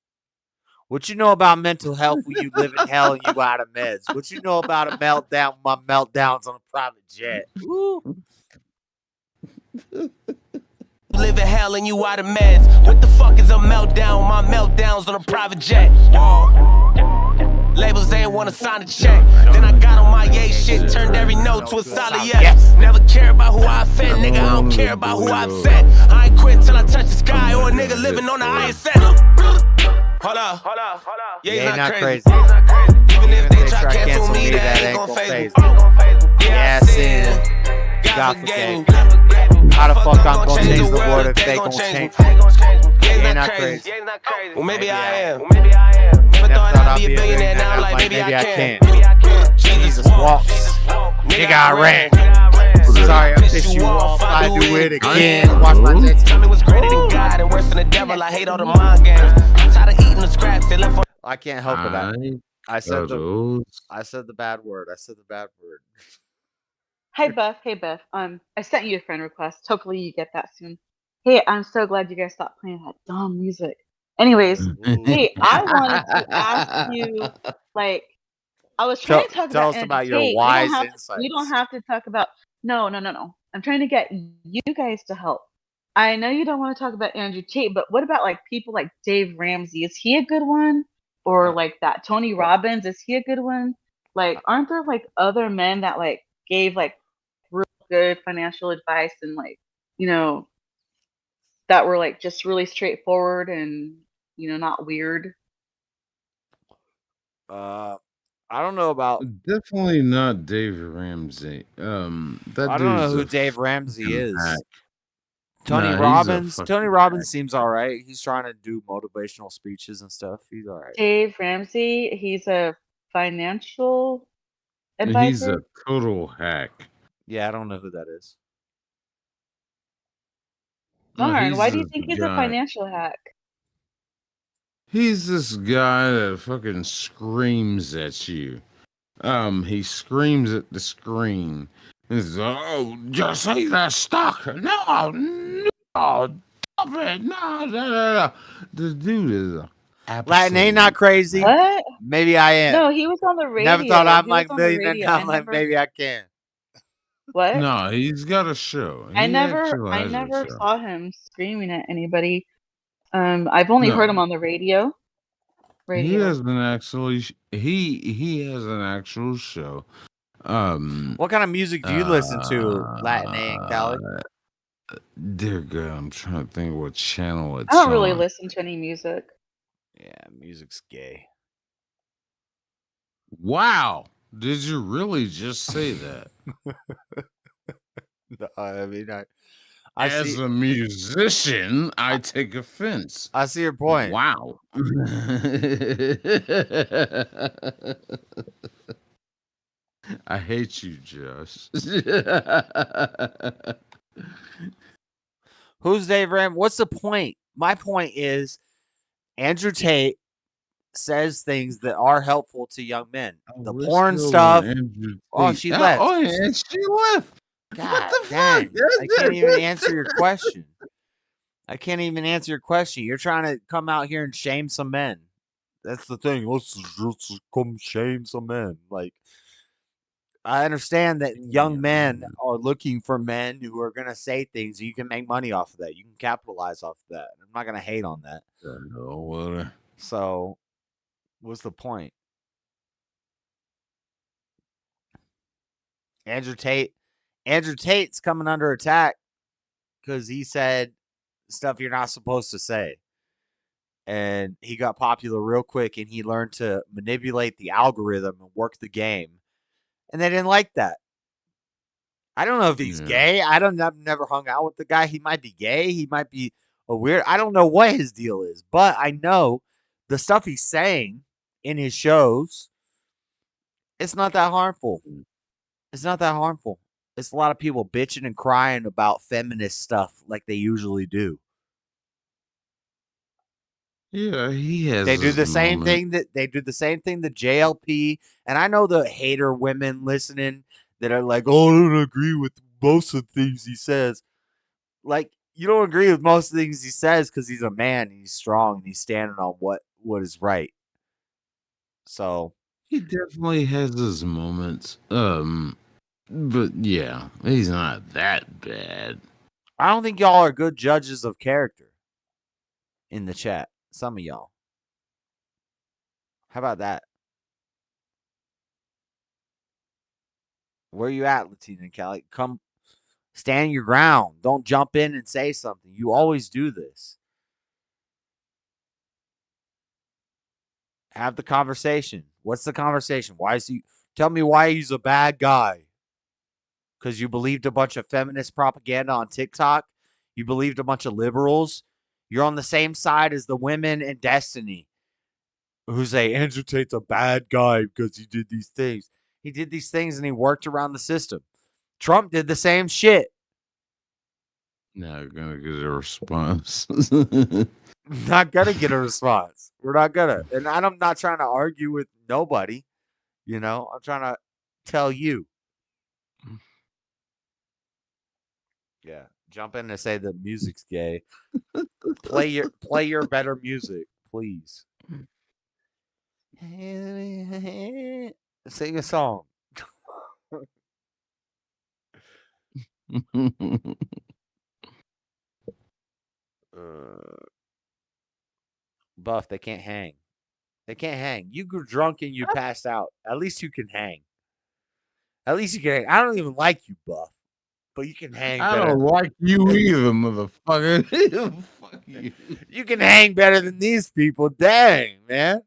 Speaker 1: What you know about mental health when you live in hell and you out of meds? What you know about a meltdown? My meltdowns on a private jet. Woo.
Speaker 22: Live in hell and you out of meds. What the fuck is a meltdown? My meltdowns on a private jet. Labels, they ain't wanna sign a check. Then I got on my yay shit, turned every note to a solid yes. Never care about who I offend, nigga, I don't care about who I upset. I ain't quit till I touch the sky or a nigga living on the ISS. Hold up. Yeah, he's not crazy. Even if they try to cancel me, that ain't gon' phase me. Yeah, I see it.
Speaker 1: God forgave. How the fuck I'm gonna change the world if they gon' change? Yeah, he's not crazy.
Speaker 22: Well, maybe I am.
Speaker 1: Never thought I'd be a billionaire, now I'm like, maybe I can. Jesus walks. Nigga, I ran. Sorry, I pissed you off. I do it again. Watch my next.
Speaker 22: Tell me what's greater than God and worse than the devil. I hate all the mind games. I'm tired of eating the scraps they left on.
Speaker 1: I can't help it. I said the bad word.
Speaker 18: Hey Beth. I sent you a friend request. Hopefully you get that soon. Hey, I'm so glad you guys stopped playing that dumb music. Anyways, hey, I wanted to ask you, like, I was trying to talk
Speaker 1: tell
Speaker 18: about
Speaker 1: us about your
Speaker 18: Tate.
Speaker 1: wise insights.
Speaker 18: You don't have to talk about. No. I'm trying to get you guys to help. I know you don't want to talk about Andrew Tate, but what about like people like Dave Ramsey? Is he a good one? Or like that Tony Robbins? Is he a good one? Like, aren't there like other men that like gave like real good financial advice and like, that were like just really straightforward and not weird?
Speaker 1: I don't know about.
Speaker 15: Definitely not Dave Ramsey.
Speaker 1: I don't know who Dave Ramsey is. Tony Robbins. Tony Robbins seems all right. He's trying to do motivational speeches and stuff. He's all right.
Speaker 18: Dave Ramsey. He's a financial advisor.
Speaker 15: He's a total hack.
Speaker 1: Yeah, I don't know who that is.
Speaker 18: Darn, why do you
Speaker 6: this
Speaker 18: think he's a
Speaker 6: guy.
Speaker 18: financial hack?
Speaker 6: He's this guy that fucking screams at you. He screams at the screen. He's oh, just say that stock. No, stop it. No. The dude is
Speaker 1: Latin ain't not crazy.
Speaker 18: What?
Speaker 1: Maybe I am.
Speaker 18: No, he was on the radio.
Speaker 1: Never thought I'm
Speaker 18: He
Speaker 1: like
Speaker 18: was on the
Speaker 1: million, and
Speaker 18: radio.
Speaker 1: now
Speaker 18: I
Speaker 1: I'm like
Speaker 18: never.
Speaker 1: maybe I can.
Speaker 18: What?
Speaker 6: No, he's got a show.
Speaker 18: I
Speaker 6: He
Speaker 18: never
Speaker 6: actually has a show.
Speaker 18: saw him screaming at anybody. I've only heard him on the radio.
Speaker 6: He has an actually he has an actual show.
Speaker 1: What kind of music do you listen to, Latin and Cali?
Speaker 6: Dear God, I'm trying to think what channel it's
Speaker 18: I don't really
Speaker 6: on.
Speaker 18: listen to any music.
Speaker 1: Yeah, music's gay.
Speaker 6: Wow, did you really just say that?
Speaker 1: No, I mean, I
Speaker 6: As
Speaker 1: see,
Speaker 6: a musician, I take offense.
Speaker 1: I see your point.
Speaker 6: Wow. I hate you, Josh.
Speaker 1: Who's Dave Ram? What's the point? My point is Andrew Tate says things that are helpful to young men. The
Speaker 6: We're
Speaker 1: porn
Speaker 6: still
Speaker 1: stuff.
Speaker 6: on Andrew
Speaker 1: Oh,
Speaker 6: Tate.
Speaker 1: she left.
Speaker 6: Oh, yeah, she left.
Speaker 1: God
Speaker 6: What the
Speaker 1: dang.
Speaker 6: fuck?
Speaker 1: I can't even answer your question. I can't even answer your question. You're trying to come out here and shame some men. That's the thing. Let's just come shame some men. Like, I understand that young men are looking for men who are going to say things. You can make money off of that. You can capitalize off of that. I'm not going to hate on that. So, what's the point? Andrew Tate's coming under attack because he said stuff you're not supposed to say. And he got popular real quick, and he learned to manipulate the algorithm and work the game. And they didn't like that. I don't know if he's gay. I've never hung out with the guy. He might be gay. He might be a weird. I don't know what his deal is, but I know the stuff he's saying in his shows, it's not that harmful. It's not that harmful. It's a lot of people bitching and crying about feminist stuff like they usually do.
Speaker 6: Yeah, he has.
Speaker 1: They do the
Speaker 6: his
Speaker 1: same
Speaker 6: moment.
Speaker 1: thing that JLP, and I know the hater women listening that are like, "Oh, I don't agree with most of the things he says." Like, you don't agree with most of the things he says because he's a man and he's strong and he's standing on what is right. So
Speaker 6: He definitely has his moments. But yeah, he's not that bad.
Speaker 1: I don't think y'all are good judges of character in the chat. Some of y'all. How about that? Where you at, Latina and Cali? Come stand your ground. Don't jump in and say something. You always do this. Have the conversation. What's the conversation? Tell me why he's a bad guy. Because you believed a bunch of feminist propaganda on TikTok. You believed a bunch of liberals. You're on the same side as the women in Destiny who say Andrew Tate's a bad guy because he did these things. He did these things and he worked around the system. Trump did the same shit.
Speaker 6: Not gonna get a response.
Speaker 1: Not gonna get a response. We're not gonna. And I'm not trying to argue with nobody. You know, I'm trying to tell you. Yeah. Jump in and say the music's gay. Play your better music, please. Sing a song. Buff, they can't hang. They can't hang. You grew drunk and you passed out. At least you can hang. At least you can hang. I don't even like you, Buff. But you can hang
Speaker 6: I
Speaker 1: better.
Speaker 6: don't like you either, motherfucker. Fuck you.
Speaker 1: You can hang better than these people. Dang, man.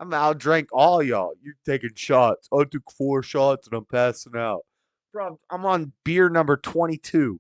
Speaker 1: I'm outdrank all y'all. You taking shots. I took 4 shots and I'm passing out. Bro, I'm on beer number 22.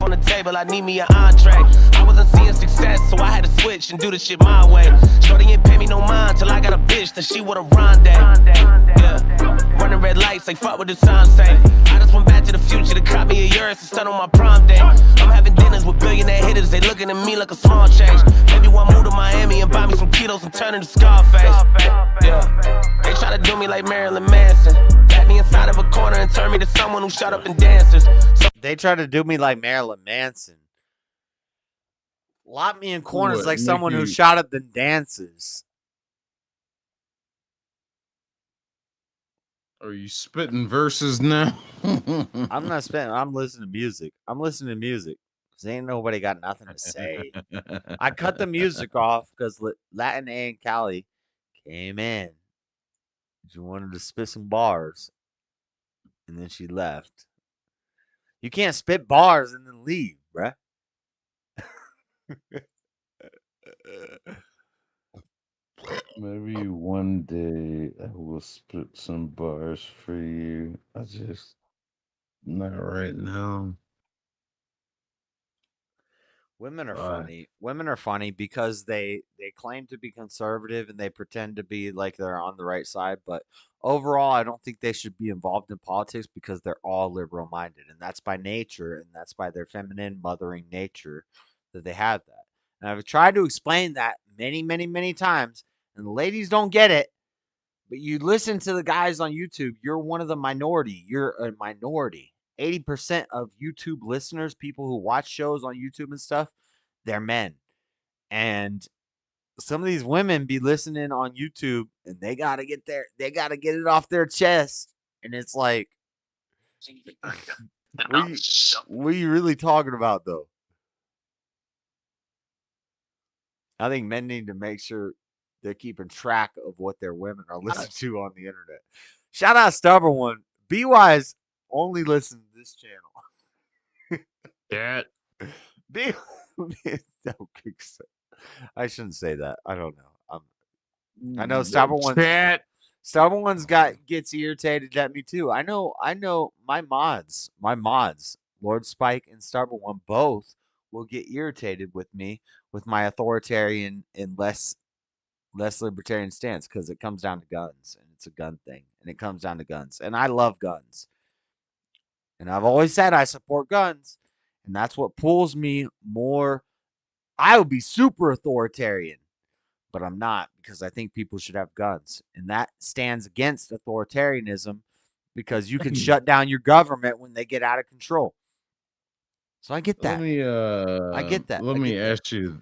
Speaker 22: On the table, I need me an entree. I wasn't seeing success, so I had to switch and do the shit my way. Shorty ain't pay me no mind till I got a bitch, then she would have run that. Yeah, running running red lights, like fuck what the sign say. I just went back to the future to copy a yours and start on my prom day. I'm having dinners with billionaire hitters, they looking at me like a small change. Maybe one move to Miami and buy me some ketos and turn into Scarface. Yeah, they try to do me like Marilyn Manson. Got me inside of a corner and turn me to someone who shut up and dances.
Speaker 1: They try to do me like Marilyn Manson. Lock me in corners like someone who shot up and dances.
Speaker 6: Are you spitting verses now?
Speaker 1: I'm not spitting. I'm listening to music. I'm listening to music. Cause ain't nobody got nothing to say. I cut the music off because Latin A and Cali came in. She wanted to spit some bars, and then she left. You can't spit bars and then leave, bruh.
Speaker 15: Maybe one day I will spit some bars for you. I just not right now.
Speaker 1: Women are funny. Women are funny because they claim to be conservative and they pretend to be like they're on the right side, but overall I don't think they should be involved in politics because they're all liberal minded, and that's by nature, and that's by their feminine mothering nature that they have that. And I've tried to explain that many times, and the ladies don't get it. But you listen to the guys on YouTube, you're one of the minority. You're a minority. 80% of YouTube listeners, people who watch shows on YouTube and stuff, they're men. And some of these women be listening on YouTube and they got to get it off their chest. And it's like, what are you really talking about though? I think men need to make sure they're keeping track of what their women are listening to on the internet. Shout out Stubborn One. Be Wise only listen to this channel.
Speaker 6: Yeah.
Speaker 1: I shouldn't say that. I don't know. I know Stubborn One. Stubborn One's gets irritated at me too. I know my mods, Lord Spike and Stubborn One both will get irritated with me with my authoritarian and less libertarian stance because it comes down to guns, and it's a gun thing, and it comes down to guns, and I love guns, and I've always said I support guns, and that's what pulls me more. I would be super authoritarian, but I'm not, because I think people should have guns, and that stands against authoritarianism because you can shut down your government when they get out of control. So I get that. I get that.
Speaker 6: Let me ask you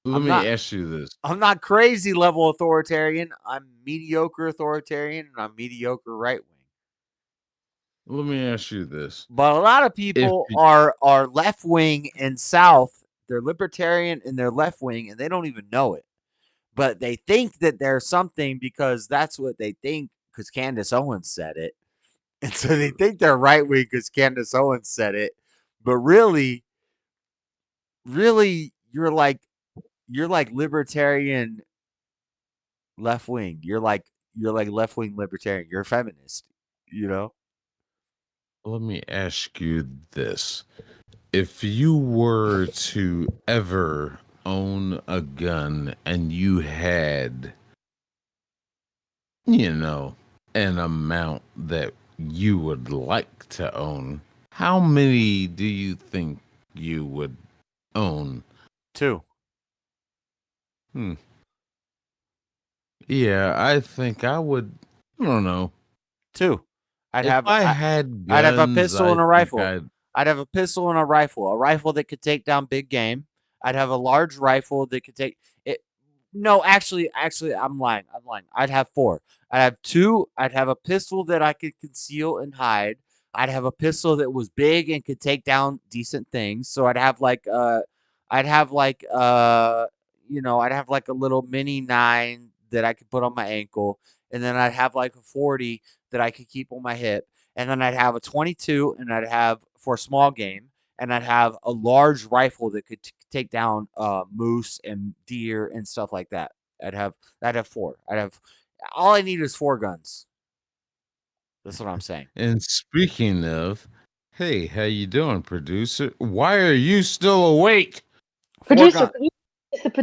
Speaker 6: this.
Speaker 1: I'm not crazy level authoritarian. I'm mediocre authoritarian, and I'm mediocre right wing.
Speaker 6: Let me ask you this.
Speaker 1: But a lot of people are left wing and south. They're libertarian and they're left wing, and they don't even know it. But they think that they're something because that's what they think because Candace Owens said it. And so they think they're right wing because Candace Owens said it. But really, you're like libertarian left wing. You're like left wing libertarian. You're a feminist, you know?
Speaker 6: Let me ask you this. If you were to ever own a gun and you had, an amount that you would like to own, how many do you think you would own?
Speaker 1: 2.
Speaker 6: Yeah, I think I would. I don't know.
Speaker 1: 2. I'd have a pistol and a rifle. I'd have a pistol and a rifle that could take down big game. I'd have a large rifle that could take it. No, actually, I'm lying. I'd have 4. I'd have 2. I'd have a pistol that I could conceal and hide. I'd have a pistol that was big and could take down decent things. So I'd have I'd have a little mini 9 that I could put on my ankle, and then I'd have like a 40 that I could keep on my hip, and then I'd have a 22, and I'd have for small game, and I'd have a large rifle that could take down moose and deer and stuff like that. I'd have 4. All I need is 4 guns. That's what I'm saying.
Speaker 6: And speaking of, hey, how you doing, producer? Why are you still awake?
Speaker 18: Producer, Mr.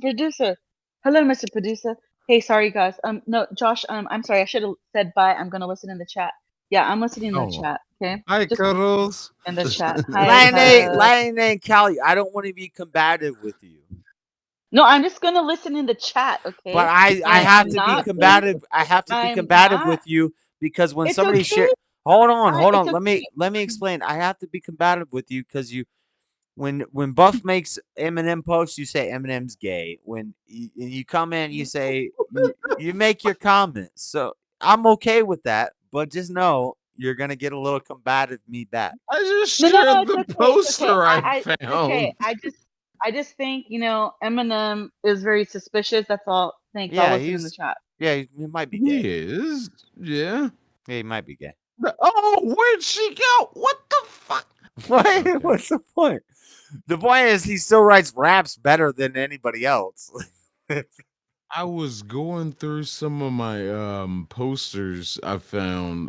Speaker 18: Producer. Hello, Mr. Producer. Hey, sorry guys. No, Josh. I'm sorry. I should have said bye. I'm gonna listen in the chat. Yeah, I'm listening in the chat. Okay.
Speaker 6: Hi,
Speaker 18: Just
Speaker 6: Cuddles.
Speaker 18: in the chat. Hi.
Speaker 1: Lane and Callie, I don't want to be combative with you.
Speaker 18: No, I'm just gonna listen in the chat. Okay.
Speaker 1: But I have to be combative. I have to be combative with you because when somebody
Speaker 18: okay.
Speaker 1: hold on.
Speaker 18: It's
Speaker 1: Let me explain. I have to be combative with you because when Buff makes Eminem posts, you say Eminem's gay. When you come in, you say you make your comments. So I'm okay with that, but just know you're gonna get a little combative me back.
Speaker 6: I just shared the poster I found.
Speaker 18: Okay, I just think Eminem is very suspicious. That's all. Thanks.
Speaker 1: Yeah,
Speaker 18: I'll listen in the chat.
Speaker 1: Yeah, he might be gay.
Speaker 6: He is. Yeah.
Speaker 1: Yeah, he might be gay.
Speaker 6: Oh, where'd she go? What the fuck?
Speaker 1: What? Okay. What's the point? The point is he still writes raps better than anybody else.
Speaker 6: I was going through some of my posters I found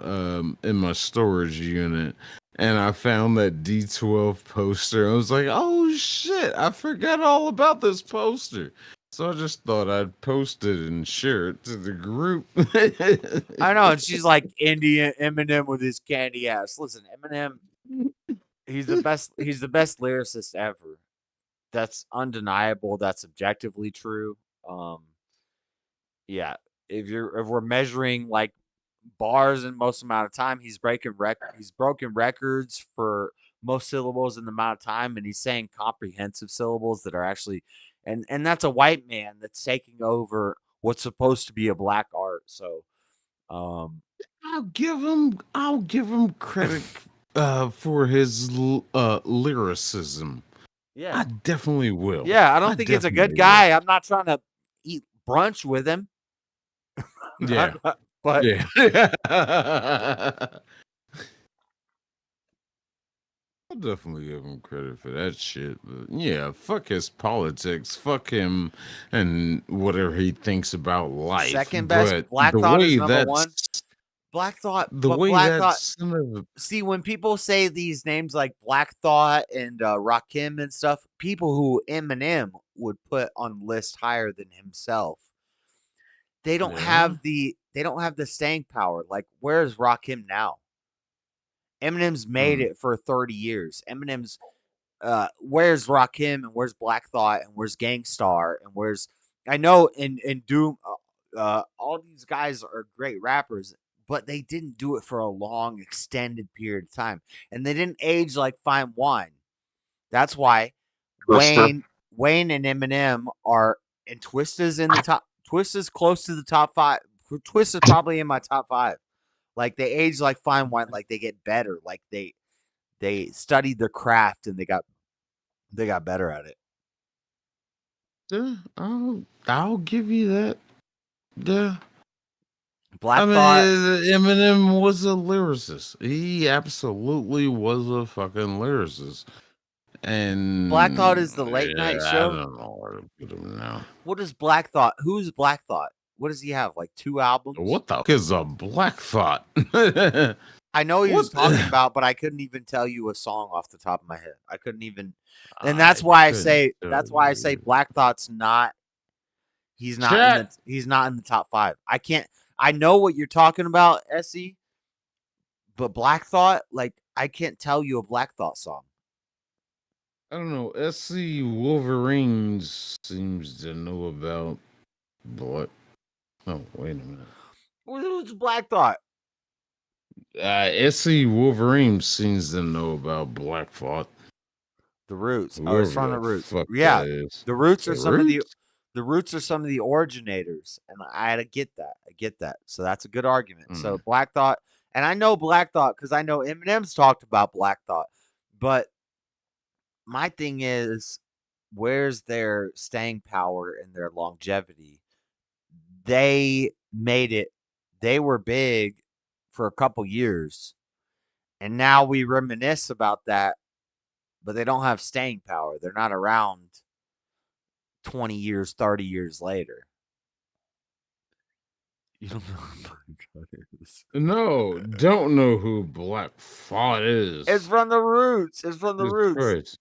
Speaker 6: in my storage unit, and I found that D12 poster. I was like, oh shit, I forgot all about this poster. So I just thought I'd post it and share it to the group.
Speaker 1: I know, and she's like Indian Eminem with his candy ass. Listen, Eminem, he's the best lyricist ever. That's undeniable. That's objectively true. Yeah, if we're measuring like bars in most amount of time, he's broken records for most syllables in the amount of time, and he's saying comprehensive syllables that are actually and that's a white man that's taking over what's supposed to be a black art. So
Speaker 6: I'll give him credit for his lyricism.
Speaker 1: Yeah,
Speaker 6: I definitely will.
Speaker 1: Yeah, I don't think he's a good guy. I'm not trying to eat brunch with him.
Speaker 6: Yeah.
Speaker 1: But
Speaker 6: yeah. I'll definitely give him credit for that shit. But yeah, fuck his politics. Fuck him and whatever he thinks about life.
Speaker 1: Second best,
Speaker 6: but
Speaker 1: Black
Speaker 6: the
Speaker 1: Thought
Speaker 6: way
Speaker 1: is number
Speaker 6: that's,
Speaker 1: one. Black Thought,
Speaker 6: the
Speaker 1: but
Speaker 6: way
Speaker 1: Black
Speaker 6: that
Speaker 1: Thought.
Speaker 6: son of a-
Speaker 1: See, when people say these names like Black Thought and Rakim and stuff, people who Eminem would put on the list higher than himself, they don't have the staying power. Like, where's Rakim now? Eminem's made it for 30 years. Eminem's where's Rakim and where's Black Thought and where's Gangstar and where's I know in Doom all these guys are great rappers, but they didn't do it for a long extended period of time, and they didn't age like fine wine. That's why Wayne and Eminem are, and Twista's in the top. Twista's close to the top 5. Twista's probably in my top 5. Like, they age like fine wine, like they get better, like they studied their craft and they got better at it.
Speaker 6: Yeah, I'll give you that. Yeah.
Speaker 1: Black
Speaker 6: I mean,
Speaker 1: Thought.
Speaker 6: Eminem was a lyricist. He absolutely was a fucking lyricist. And
Speaker 1: Black Thought is the late night show.
Speaker 6: I don't know where to put him now.
Speaker 1: What is Black Thought? Who's Black Thought? What does he have? Like 2 albums?
Speaker 6: What the fuck is a Black Thought?
Speaker 1: I know he was talking about, but I couldn't even tell you a song off the top of my head. I couldn't even, and that's why I say Black Thought's not. He's not. He's not in the top 5. I can't. I know what you're talking about, SE. But Black Thought, like, I can't tell you a Black Thought song.
Speaker 6: I don't know. SC Wolverine seems to know about what? Oh, wait a minute.
Speaker 1: What's Black Thought?
Speaker 6: SC Wolverine seems to know about Black Thought.
Speaker 1: The Roots. I was from the Roots.
Speaker 6: Yeah,
Speaker 1: the Roots are some of the Roots are some of the originators, and I get that. I get that. So that's a good argument. So Black Thought, and I know Black Thought because I know Eminem's talked about Black Thought, but my thing is, where's their staying power and their longevity? They made it. They were big for a couple years, and now we reminisce about that, but they don't have staying power. They're not around 20 years, 30 years later. You don't know who Black Thought is.
Speaker 6: No, don't know who Black Thought is.
Speaker 1: It's from the Roots. It's from the Roots.
Speaker 6: Christ.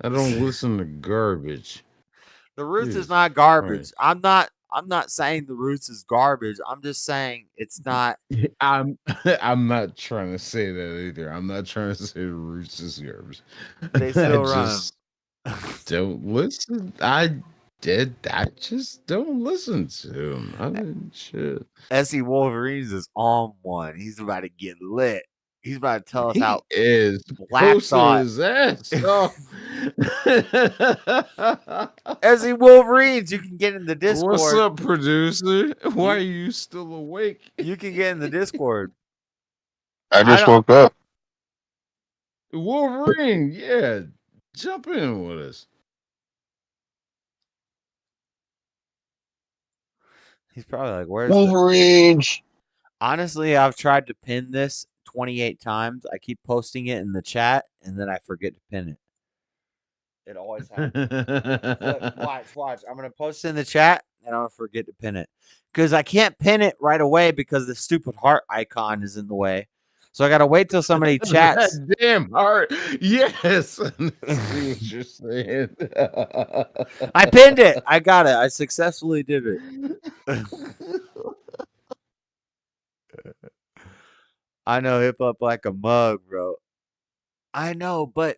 Speaker 6: I don't listen to garbage.
Speaker 1: The Roots is not garbage.
Speaker 6: Christ.
Speaker 1: I'm not saying the Roots is garbage. I'm just saying it's not.
Speaker 15: I'm not trying to say that either. I'm not trying to say the Roots is garbage.
Speaker 1: They still
Speaker 15: I
Speaker 1: run.
Speaker 15: just don't listen. I just don't listen to him. I mean, shit.
Speaker 1: SE Wolverines is on one. He's about to get lit. He's about to tell us
Speaker 15: He
Speaker 1: how
Speaker 15: is
Speaker 1: Black
Speaker 15: posting
Speaker 1: Thought.
Speaker 15: his ass off.
Speaker 1: SE Wolverines, you can get in the Discord.
Speaker 15: What's up, producer? Why are you still awake?
Speaker 1: You can get in the Discord.
Speaker 2: I just woke up.
Speaker 15: Wolverine, yeah. Jump in with us.
Speaker 1: He's probably like, where's
Speaker 2: Wolverines?
Speaker 1: Honestly, I've tried to pin this 28 times. I keep posting it in the chat, and then I forget to pin it. It always happens. Look, watch. I'm going to post it in the chat, and I'm going to forget to pin it. Because I can't pin it right away because the stupid heart icon is in the way. So I got to wait till somebody chats.
Speaker 15: That damn heart. Yes. I see what you're saying.
Speaker 1: I pinned it. I got it. I successfully did it. I know hip hop like a mug, bro. I know, but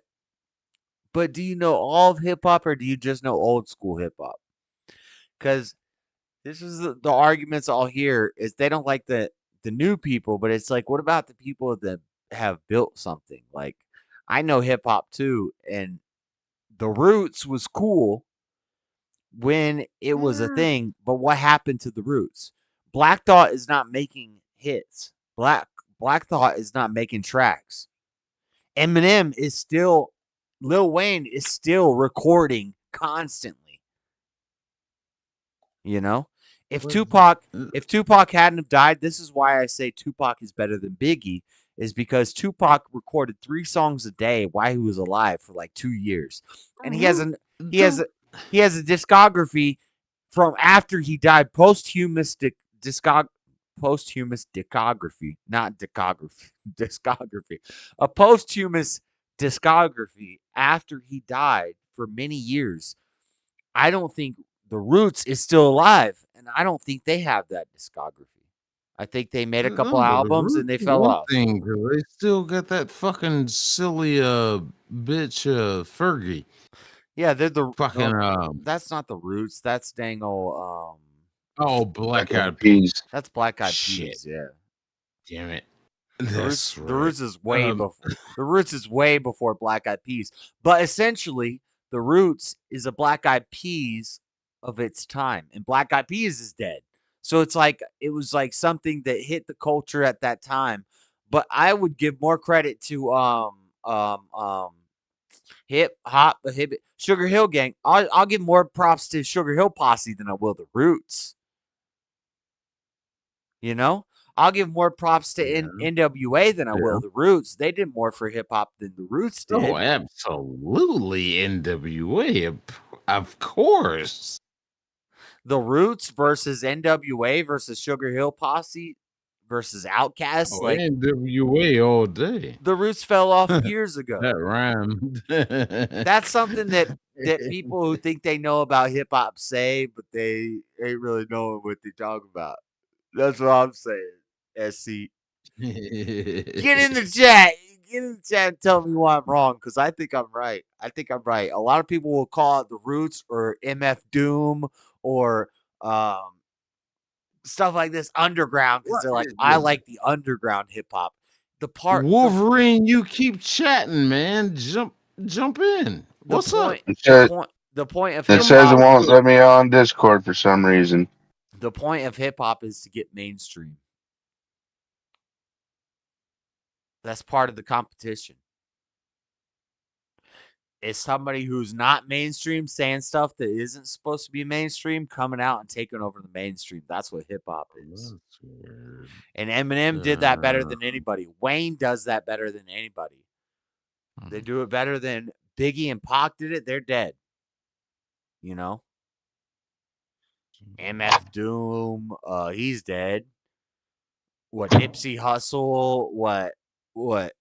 Speaker 1: do you know all of hip hop or do you just know old school hip hop? Because this is the arguments I'll hear is they don't like the new people, but it's like, what about the people that have built something? Like, I know hip hop too, and the Roots was cool when it was a thing, but what happened to the Roots? Black Thought is not making hits. Black Thought is not making tracks. Eminem is still, Lil Wayne is still recording constantly. You know, if Tupac hadn't have died, this is why I say Tupac is better than Biggie, is because Tupac recorded 3 songs a day while he was alive for like 2 years, and he has a discography from after he died, posthumous discography, not discography, discography, a posthumous discography after he died for many years. I don't think the Roots is still alive, and I don't think they have that discography. I think they made a couple albums and they fell off.
Speaker 15: They still got that fucking silly bitch Fergie.
Speaker 1: Yeah, they're the
Speaker 15: fucking
Speaker 1: that's not the Roots. That's dang old
Speaker 15: Black Eyed Peas.
Speaker 1: That's Black Eyed Peas. Yeah.
Speaker 15: Damn it.
Speaker 1: The Roots is way before. The Roots is way before Black Eyed Peas. But essentially, the Roots is a Black Eyed Peas of its time, and Black Eyed Peas is dead. So it's like it was like something that hit the culture at that time. But I would give more credit to hip hop, Sugar Hill Gang. I'll give more props to Sugar Hill Posse than I will the Roots. You know, I'll give more props to NWA than I will the Roots. They did more for hip hop than the Roots did.
Speaker 15: Oh, absolutely, NWA, of course.
Speaker 1: The Roots versus NWA versus Sugar Hill Posse versus Outkast.
Speaker 15: Like NWA all day.
Speaker 1: The Roots fell off years ago.
Speaker 15: That rhymed.
Speaker 1: That's something that people who think they know about hip hop say, but they ain't really knowing what they talk about. That's what I'm saying. SC. Get in the chat. Get in the chat and tell me why I'm wrong, because I think I'm right. A lot of people will call it the Roots or MF Doom or stuff like this underground, because they're like, I like the underground hip hop. The part
Speaker 15: Wolverine, you keep chatting, man. Jump in. What's up?
Speaker 1: The point of
Speaker 2: it says it won't let me on Discord for some reason.
Speaker 1: The point of hip hop is to get mainstream. That's part of the competition. Is somebody who's not mainstream saying stuff that isn't supposed to be mainstream coming out and taking over the mainstream. That's what hip hop is. And Eminem did that better than anybody. Wayne does that better than anybody. They do it better than Biggie and Pac did it. They're dead. You know? MF Doom, he's dead. What, Nipsey Hussle, what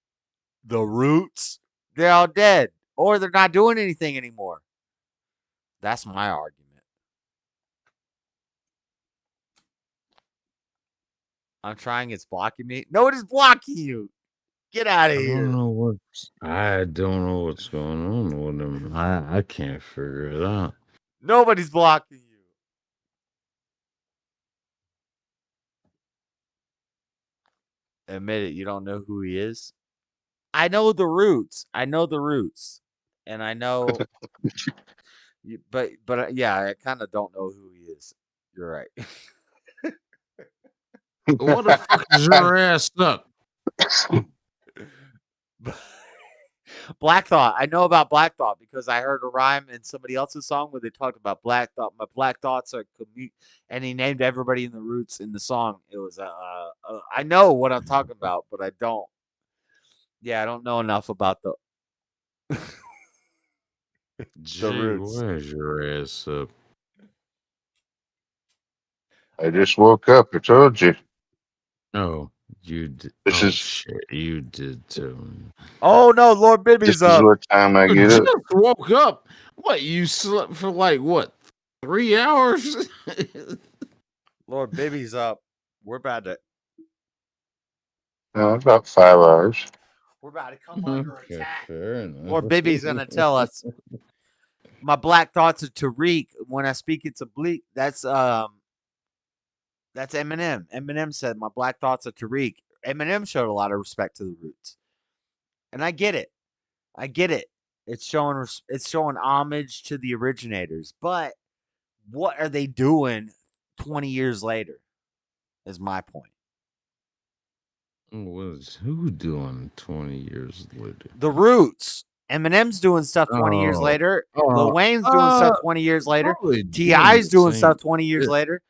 Speaker 1: the Roots, they're all dead. Or they're not doing anything anymore. That's my argument. I'm trying. It's blocking me. No, it is blocking you. Get out of
Speaker 15: I
Speaker 1: here.
Speaker 15: don't know what's going on with him. I can't figure it out.
Speaker 1: Nobody's blocking you. Admit it. You don't know who he is. I know the roots. And I know. But yeah, I kind of don't know who he is. You're right.
Speaker 15: What the fuck is your ass up?
Speaker 1: Black Thought. I know about Black Thought because I heard a rhyme in somebody else's song where they talked about Black Thought. My Black Thoughts are and he named everybody in the roots in the song. It was I know what I'm talking about, but I don't. Yeah, I don't know enough about the roots.
Speaker 15: Where's your ass up?
Speaker 2: I just woke up. I told you.
Speaker 15: Oh, you did. Shit, you did too.
Speaker 1: Oh no, Lord Bibby's
Speaker 2: this
Speaker 1: up.
Speaker 2: is what time I get up.
Speaker 15: Just woke up. What, you slept for like what? 3 hours?
Speaker 1: Lord Bibby's up. We're about to.
Speaker 2: No, about 5 hours.
Speaker 1: We're about to come under attack.
Speaker 15: Fair enough.
Speaker 1: Lord Bibby's gonna tell us. My Black Thoughts are Tariq. When I speak, it's oblique. That's Eminem. Eminem said, "My Black Thoughts are Tariq." Eminem showed a lot of respect to the roots, and I get it. It's showing homage to the originators. But what are they doing 20 years later? Is my point.
Speaker 15: Was who doing 20 years later?
Speaker 1: The roots. Eminem's doing stuff 20 years later. Lil Wayne's doing stuff 20 years later. T.I.'s doing stuff 20 years later.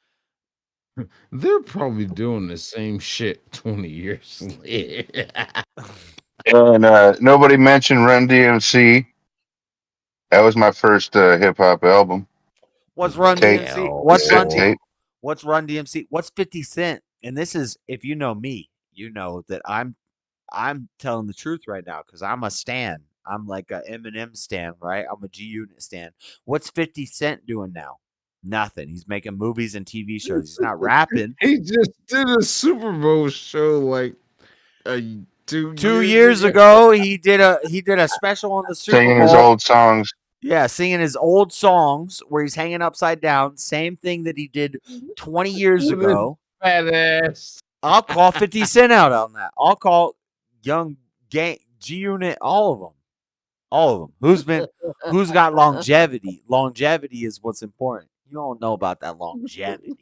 Speaker 15: They're probably doing the same shit 20 years later.
Speaker 2: And nobody mentioned Run DMC. That was my first hip hop album.
Speaker 1: What's Run DMC? What's Run DMC? What's 50 Cent? And this is, if you know me, you know that I'm telling the truth right now because I'm a stan. I'm like a Eminem stan, right? I'm a G Unit stan. What's 50 Cent doing now? Nothing. He's making movies and TV shows. He's not rapping.
Speaker 15: He just did a Super Bowl show like
Speaker 1: 2 years ago. He did a special on the Super Bowl.
Speaker 2: Singing his old songs.
Speaker 1: Yeah, singing his old songs where he's hanging upside down. Same thing that he did 20 years ago.
Speaker 15: Badass.
Speaker 1: I'll call 50 Cent out on that. I'll call Young Gang G Unit, all of them. All of them. Who's got longevity? Longevity is what's important. You don't know about that longevity.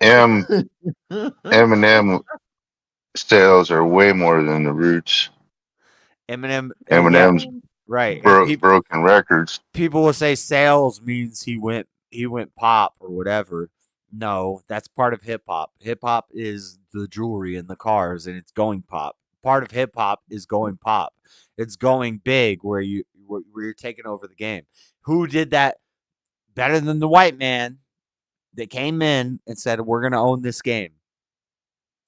Speaker 2: Eminem sales are way more than the roots.
Speaker 1: Eminem's right.
Speaker 2: Broken records.
Speaker 1: People will say sales means he went pop or whatever. No, that's part of hip hop. Hip hop is the jewelry and the cars, and it's going pop. Part of hip hop is going pop. It's going big where you're taking over the game. Who did that better than the white man that came in and said, "We're gonna own this game"?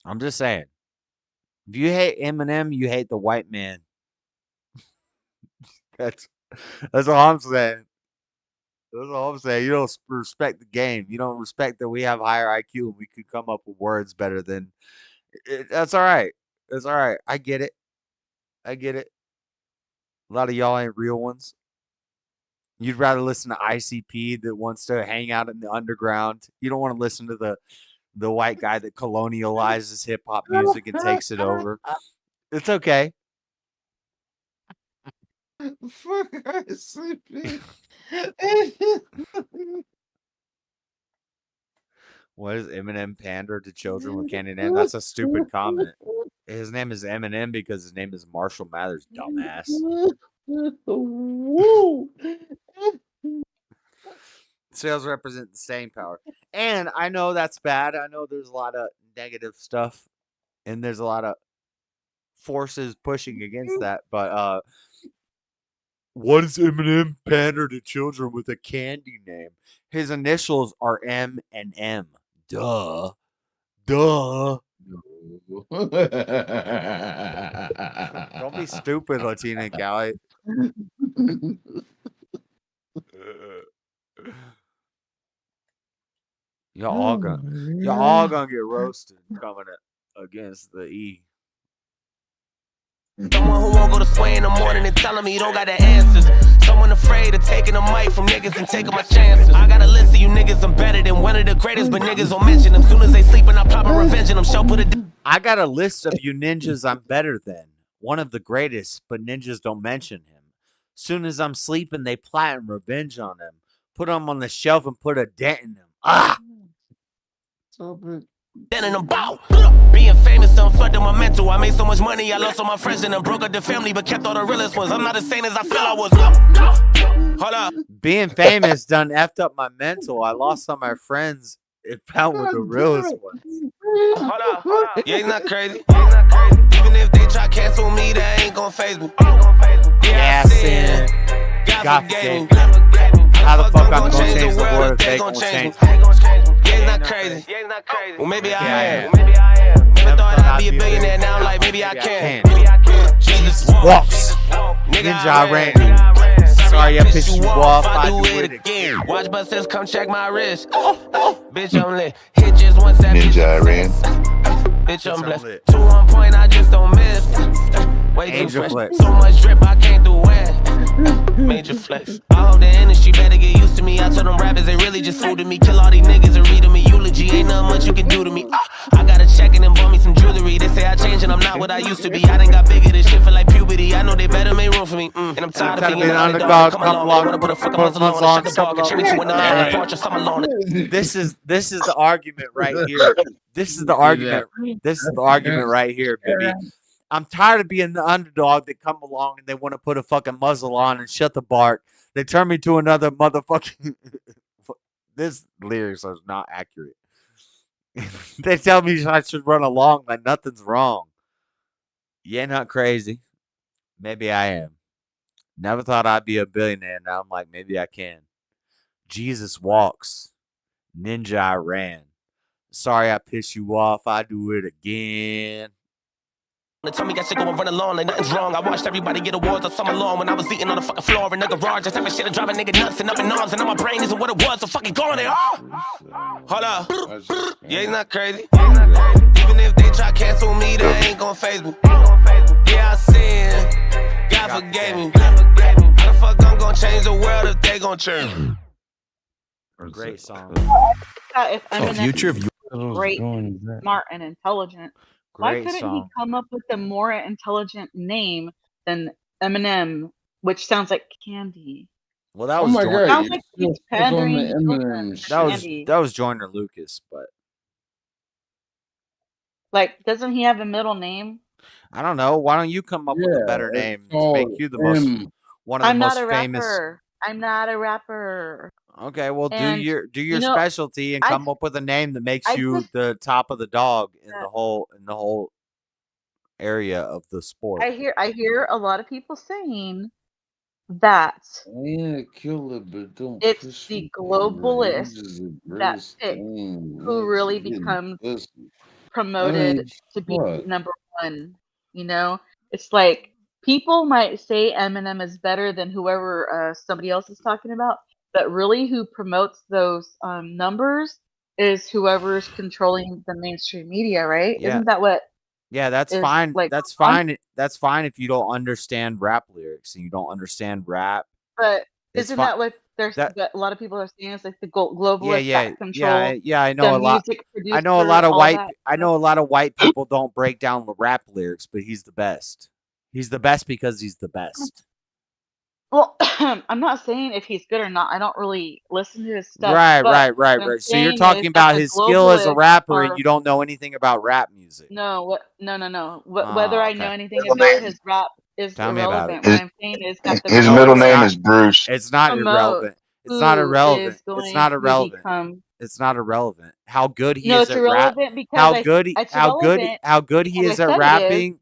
Speaker 1: I'm just saying. If you hate Eminem, you hate the white man. That's all I'm saying. That's all I'm saying. You don't respect the game. You don't respect that we have higher IQ and we could come up with words better than. That's all right. That's all right. I get it. A lot of y'all ain't real ones. You'd rather listen to ICP that wants to hang out in the underground. You don't want to listen to the white guy that colonializes hip hop music and takes it over. It's okay.
Speaker 15: Fuck ICP.
Speaker 1: What is Eminem pander to children with candy name? That's a stupid comment. His name is Eminem because his name is Marshall Mathers, dumbass. Sales represent the staying power. And I know that's bad. I know there's a lot of negative stuff and there's a lot of forces pushing against that. But what does Eminem pander to children with a candy name? His initials are M and M. Duh. Don't be stupid, Latina Cali. Y'all gonna get roasted coming against the E.
Speaker 22: Someone who won't go to sway in the morning and telling me you don't got the answers. Someone afraid of taking a mic from niggas and taking my chances. I got a list of you niggas, I'm better than one of the greatest, but niggas don't mention them. Soon as they sleep and I plot my revenge and them, show put it.
Speaker 1: I got a list of you ninjas I'm better than. One of the greatest, but ninjas don't mention him. Soon as I'm sleeping, they plotting revenge on him. Put him on the shelf and put a dent in him. Ah!
Speaker 22: Then in about being famous done fucked up my mental. I made so much money, I lost all my friends and then broke up the family, but kept all the realest ones. I'm not as sane as I felt I was. Hold up.
Speaker 1: Being famous done effed up my mental. I lost all my friends. It found with the realest ones.
Speaker 22: Hold up. Yeah, it's not crazy. Even if they try cancel me, that ain't gon' phase me.
Speaker 1: Yeah, I sin. God forgave me. How the fuck I'm gonna change the world if they gon' change me?
Speaker 22: Yeah, it's not crazy. Well, maybe I am. Never thought I'd be a billionaire, now I'm like, maybe I can.
Speaker 1: Jesus walks. Ninja, I ran. Sorry, I pissed you off. I do it again.
Speaker 22: Watch busters come check my wrist. Bitch, I'm lit. Hit just once that
Speaker 2: Ninja, I ran.
Speaker 22: Bitch, I'm blessed. 2 on point, I just don't miss. Way too
Speaker 1: Angel
Speaker 22: fresh.
Speaker 1: flex.
Speaker 22: So much drip, I can't do it. Major flex. I hope the industry better get used to me. I told them rappers they really just fooled me. Kill all these niggas and read them a eulogy. Ain't nothing much you can do to me. I got a check and then bought me some jewelry. They say I changed and I'm not what I used to be. I done got bigger, this shit feel like puberty. I know they better make room for me. And I'm tired of being an underdog. Come along, wanna put a fucking muzzle on. Shut the dog and chimney to another porch or something alone.
Speaker 1: This is the argument right here. This is the argument. This is the argument right here, baby. I'm tired of being the underdog that come along and they want to put a fucking muzzle on and shut the bark. They turn me to another motherfucking. This lyrics are not accurate. They tell me I should run along like nothing's wrong. Yeah, not crazy. Maybe I am. Never thought I'd be a billionaire. Now I'm like, maybe I can. Jesus walks. Ninja, I ran. Sorry I pissed you off. I do it again.
Speaker 22: They tell me I should go and run along like nothing's wrong. I watched everybody get awards all summer long when I was eating on the fucking floor in the garage. That type of shit to drive a nigga nuts and up in arms. And now my brain isn't what it was, so fucking going there. Hold up. Yeah, it's not crazy. Even if they try cancel me, that ain't gon' phase me. Yeah, I sin. God forgave me. How the fuck I'm gon' change the world if they gon' change?
Speaker 1: Great song.
Speaker 18: If Eminem is great,
Speaker 15: going
Speaker 18: smart, and intelligent, why
Speaker 1: Great
Speaker 18: couldn't
Speaker 1: song.
Speaker 18: he come up with a more intelligent name than Eminem, which sounds like candy?
Speaker 1: Well, that was
Speaker 15: my
Speaker 1: Joyner.
Speaker 15: God.
Speaker 18: Sounds like he's
Speaker 15: It's on the
Speaker 18: pandering to
Speaker 15: Eminem
Speaker 18: children.
Speaker 15: shit.
Speaker 1: That was Joyner Lucas, but
Speaker 18: Like, doesn't he have a middle name?
Speaker 1: I don't know. Why don't you come up with a better
Speaker 15: it's
Speaker 1: name to
Speaker 15: called
Speaker 1: make you the most one of the
Speaker 18: I'm
Speaker 1: most
Speaker 18: not a
Speaker 1: famous?
Speaker 18: rapper. I'm not a rapper.
Speaker 1: Okay, well,
Speaker 18: And,
Speaker 1: do your
Speaker 18: you know,
Speaker 1: specialty and
Speaker 18: I-
Speaker 1: come up with a name that makes
Speaker 18: I
Speaker 1: you
Speaker 18: just-
Speaker 1: the top of the dog in the whole area of the sport.
Speaker 18: I hear a lot of people saying that
Speaker 15: I ain't a killer, but don't
Speaker 18: it's
Speaker 15: push
Speaker 18: the
Speaker 15: me.
Speaker 18: globalist
Speaker 15: Revenge is the
Speaker 18: that
Speaker 15: greatest
Speaker 18: pick
Speaker 15: thing.
Speaker 18: who really
Speaker 15: Getting
Speaker 18: becomes
Speaker 15: pussy.
Speaker 18: promoted
Speaker 15: I mean,
Speaker 18: to be
Speaker 15: fuck.
Speaker 18: number one. You know, it's like people might say Eminem is better than whoever somebody else is talking about, but really who promotes those numbers is whoever's controlling the mainstream media, right?
Speaker 1: Yeah.
Speaker 18: Isn't that what?
Speaker 1: Yeah, that's
Speaker 18: is,
Speaker 1: fine.
Speaker 18: like,
Speaker 1: That's
Speaker 18: on-
Speaker 1: fine. That's fine if you don't understand rap lyrics and you don't understand rap.
Speaker 18: But
Speaker 1: It's
Speaker 18: isn't
Speaker 1: fi-
Speaker 18: that what there's
Speaker 1: that-
Speaker 18: what a lot of people are saying? It's like the globalists
Speaker 1: yeah,
Speaker 18: that control
Speaker 1: yeah. I know
Speaker 18: the
Speaker 1: a lot.
Speaker 18: music
Speaker 1: I know a lot
Speaker 18: producer,
Speaker 1: of
Speaker 18: all
Speaker 1: white.
Speaker 18: that
Speaker 1: I know a lot of white people don't break down the rap lyrics, but he's the best. He's the best because he's the best.
Speaker 18: Well, I'm not saying if he's good or not. I don't really listen to his stuff.
Speaker 1: Right.
Speaker 18: What I'm
Speaker 1: So you're
Speaker 18: saying
Speaker 1: talking
Speaker 18: is that
Speaker 1: about
Speaker 18: the
Speaker 1: his skill as a
Speaker 18: globalists
Speaker 1: rapper, and
Speaker 18: are-
Speaker 1: you don't know anything about rap music.
Speaker 18: No.
Speaker 1: Oh,
Speaker 18: Whether I know
Speaker 1: okay.
Speaker 18: anything
Speaker 2: Middle
Speaker 18: about
Speaker 2: name.
Speaker 18: his rap is
Speaker 1: Tell me about
Speaker 18: irrelevant.
Speaker 1: it.
Speaker 18: What I'm saying is that the
Speaker 2: His
Speaker 1: No,
Speaker 2: middle
Speaker 1: it's
Speaker 2: name
Speaker 1: not.
Speaker 2: is Bruce.
Speaker 1: It's not
Speaker 18: promote
Speaker 1: irrelevant. It's not
Speaker 18: who
Speaker 1: irrelevant.
Speaker 18: is going
Speaker 1: It's not
Speaker 18: to
Speaker 1: irrelevant.
Speaker 18: become.
Speaker 1: It's not irrelevant. How good he
Speaker 18: No,
Speaker 1: is
Speaker 18: it's
Speaker 1: at rap.
Speaker 18: irrelevant because
Speaker 1: How
Speaker 18: I-
Speaker 1: good
Speaker 18: it's irrelevant
Speaker 1: how good he
Speaker 18: because
Speaker 1: is
Speaker 18: I
Speaker 1: at
Speaker 18: said it is,
Speaker 1: rapping.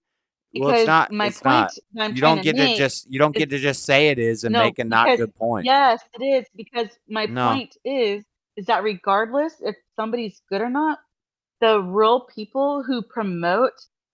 Speaker 1: Well, it's
Speaker 18: because
Speaker 1: not.
Speaker 18: my
Speaker 1: It's
Speaker 18: point
Speaker 1: not.
Speaker 18: that I'm
Speaker 1: You
Speaker 18: trying
Speaker 1: don't
Speaker 18: to
Speaker 1: get to
Speaker 18: make
Speaker 1: just. You don't get to just say it is and
Speaker 18: No,
Speaker 1: make a not
Speaker 18: because
Speaker 1: good point.
Speaker 18: yes, it is because my
Speaker 1: No.
Speaker 18: point is that regardless if somebody's good or not, the real people who promote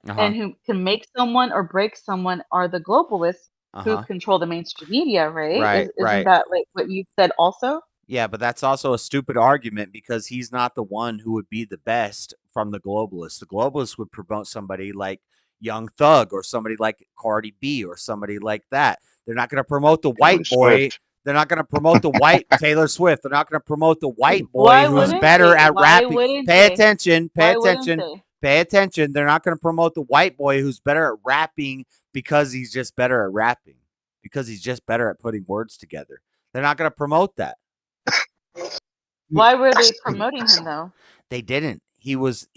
Speaker 1: Uh-huh.
Speaker 18: and who can make someone or break someone are the globalists who
Speaker 1: Uh-huh.
Speaker 18: control the mainstream media, right?
Speaker 1: Right,
Speaker 18: Isn't
Speaker 1: right.
Speaker 18: that like what you said also?
Speaker 1: Yeah, but that's also a stupid argument because he's not the one who would be the best from the globalists. The globalists would promote somebody like Young Thug or somebody like Cardi B or somebody like that. They're not going to promote the white boy.
Speaker 2: Swift.
Speaker 1: They're not going to promote the white Taylor Swift. They're not going to promote the white boy
Speaker 18: Why
Speaker 1: who's
Speaker 18: wouldn't
Speaker 1: better
Speaker 18: they?
Speaker 1: at
Speaker 18: Why
Speaker 1: rapping.
Speaker 18: wouldn't
Speaker 1: Pay
Speaker 18: they?
Speaker 1: attention. Pay
Speaker 18: Why wouldn't
Speaker 1: attention.
Speaker 18: they?
Speaker 1: Pay attention. They're not going to promote the white boy who's better at rapping because he's just better at rapping. Because he's just better at putting words together. They're not going to promote that.
Speaker 18: Why were they promoting him though?
Speaker 1: They didn't. He was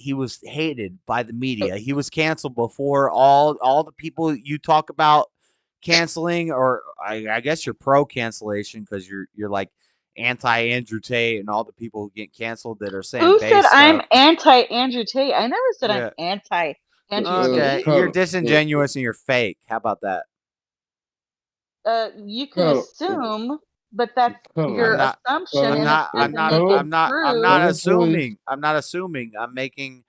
Speaker 1: hated by the media. He was canceled before all the people you talk about canceling, or I guess you're pro cancellation because you're like anti Andrew Tate and all the people who get canceled that are saying
Speaker 18: Who
Speaker 1: base
Speaker 18: said I'm
Speaker 1: stuff.
Speaker 18: anti Andrew Tate? I never said
Speaker 1: Yeah.
Speaker 18: I'm anti Andrew
Speaker 1: Okay,
Speaker 18: Tate.
Speaker 1: you're disingenuous and you're fake. How about that?
Speaker 18: You can assume, but that's your assumption, and it doesn't make it true.
Speaker 1: I'm not assuming. I'm not assuming. I'm making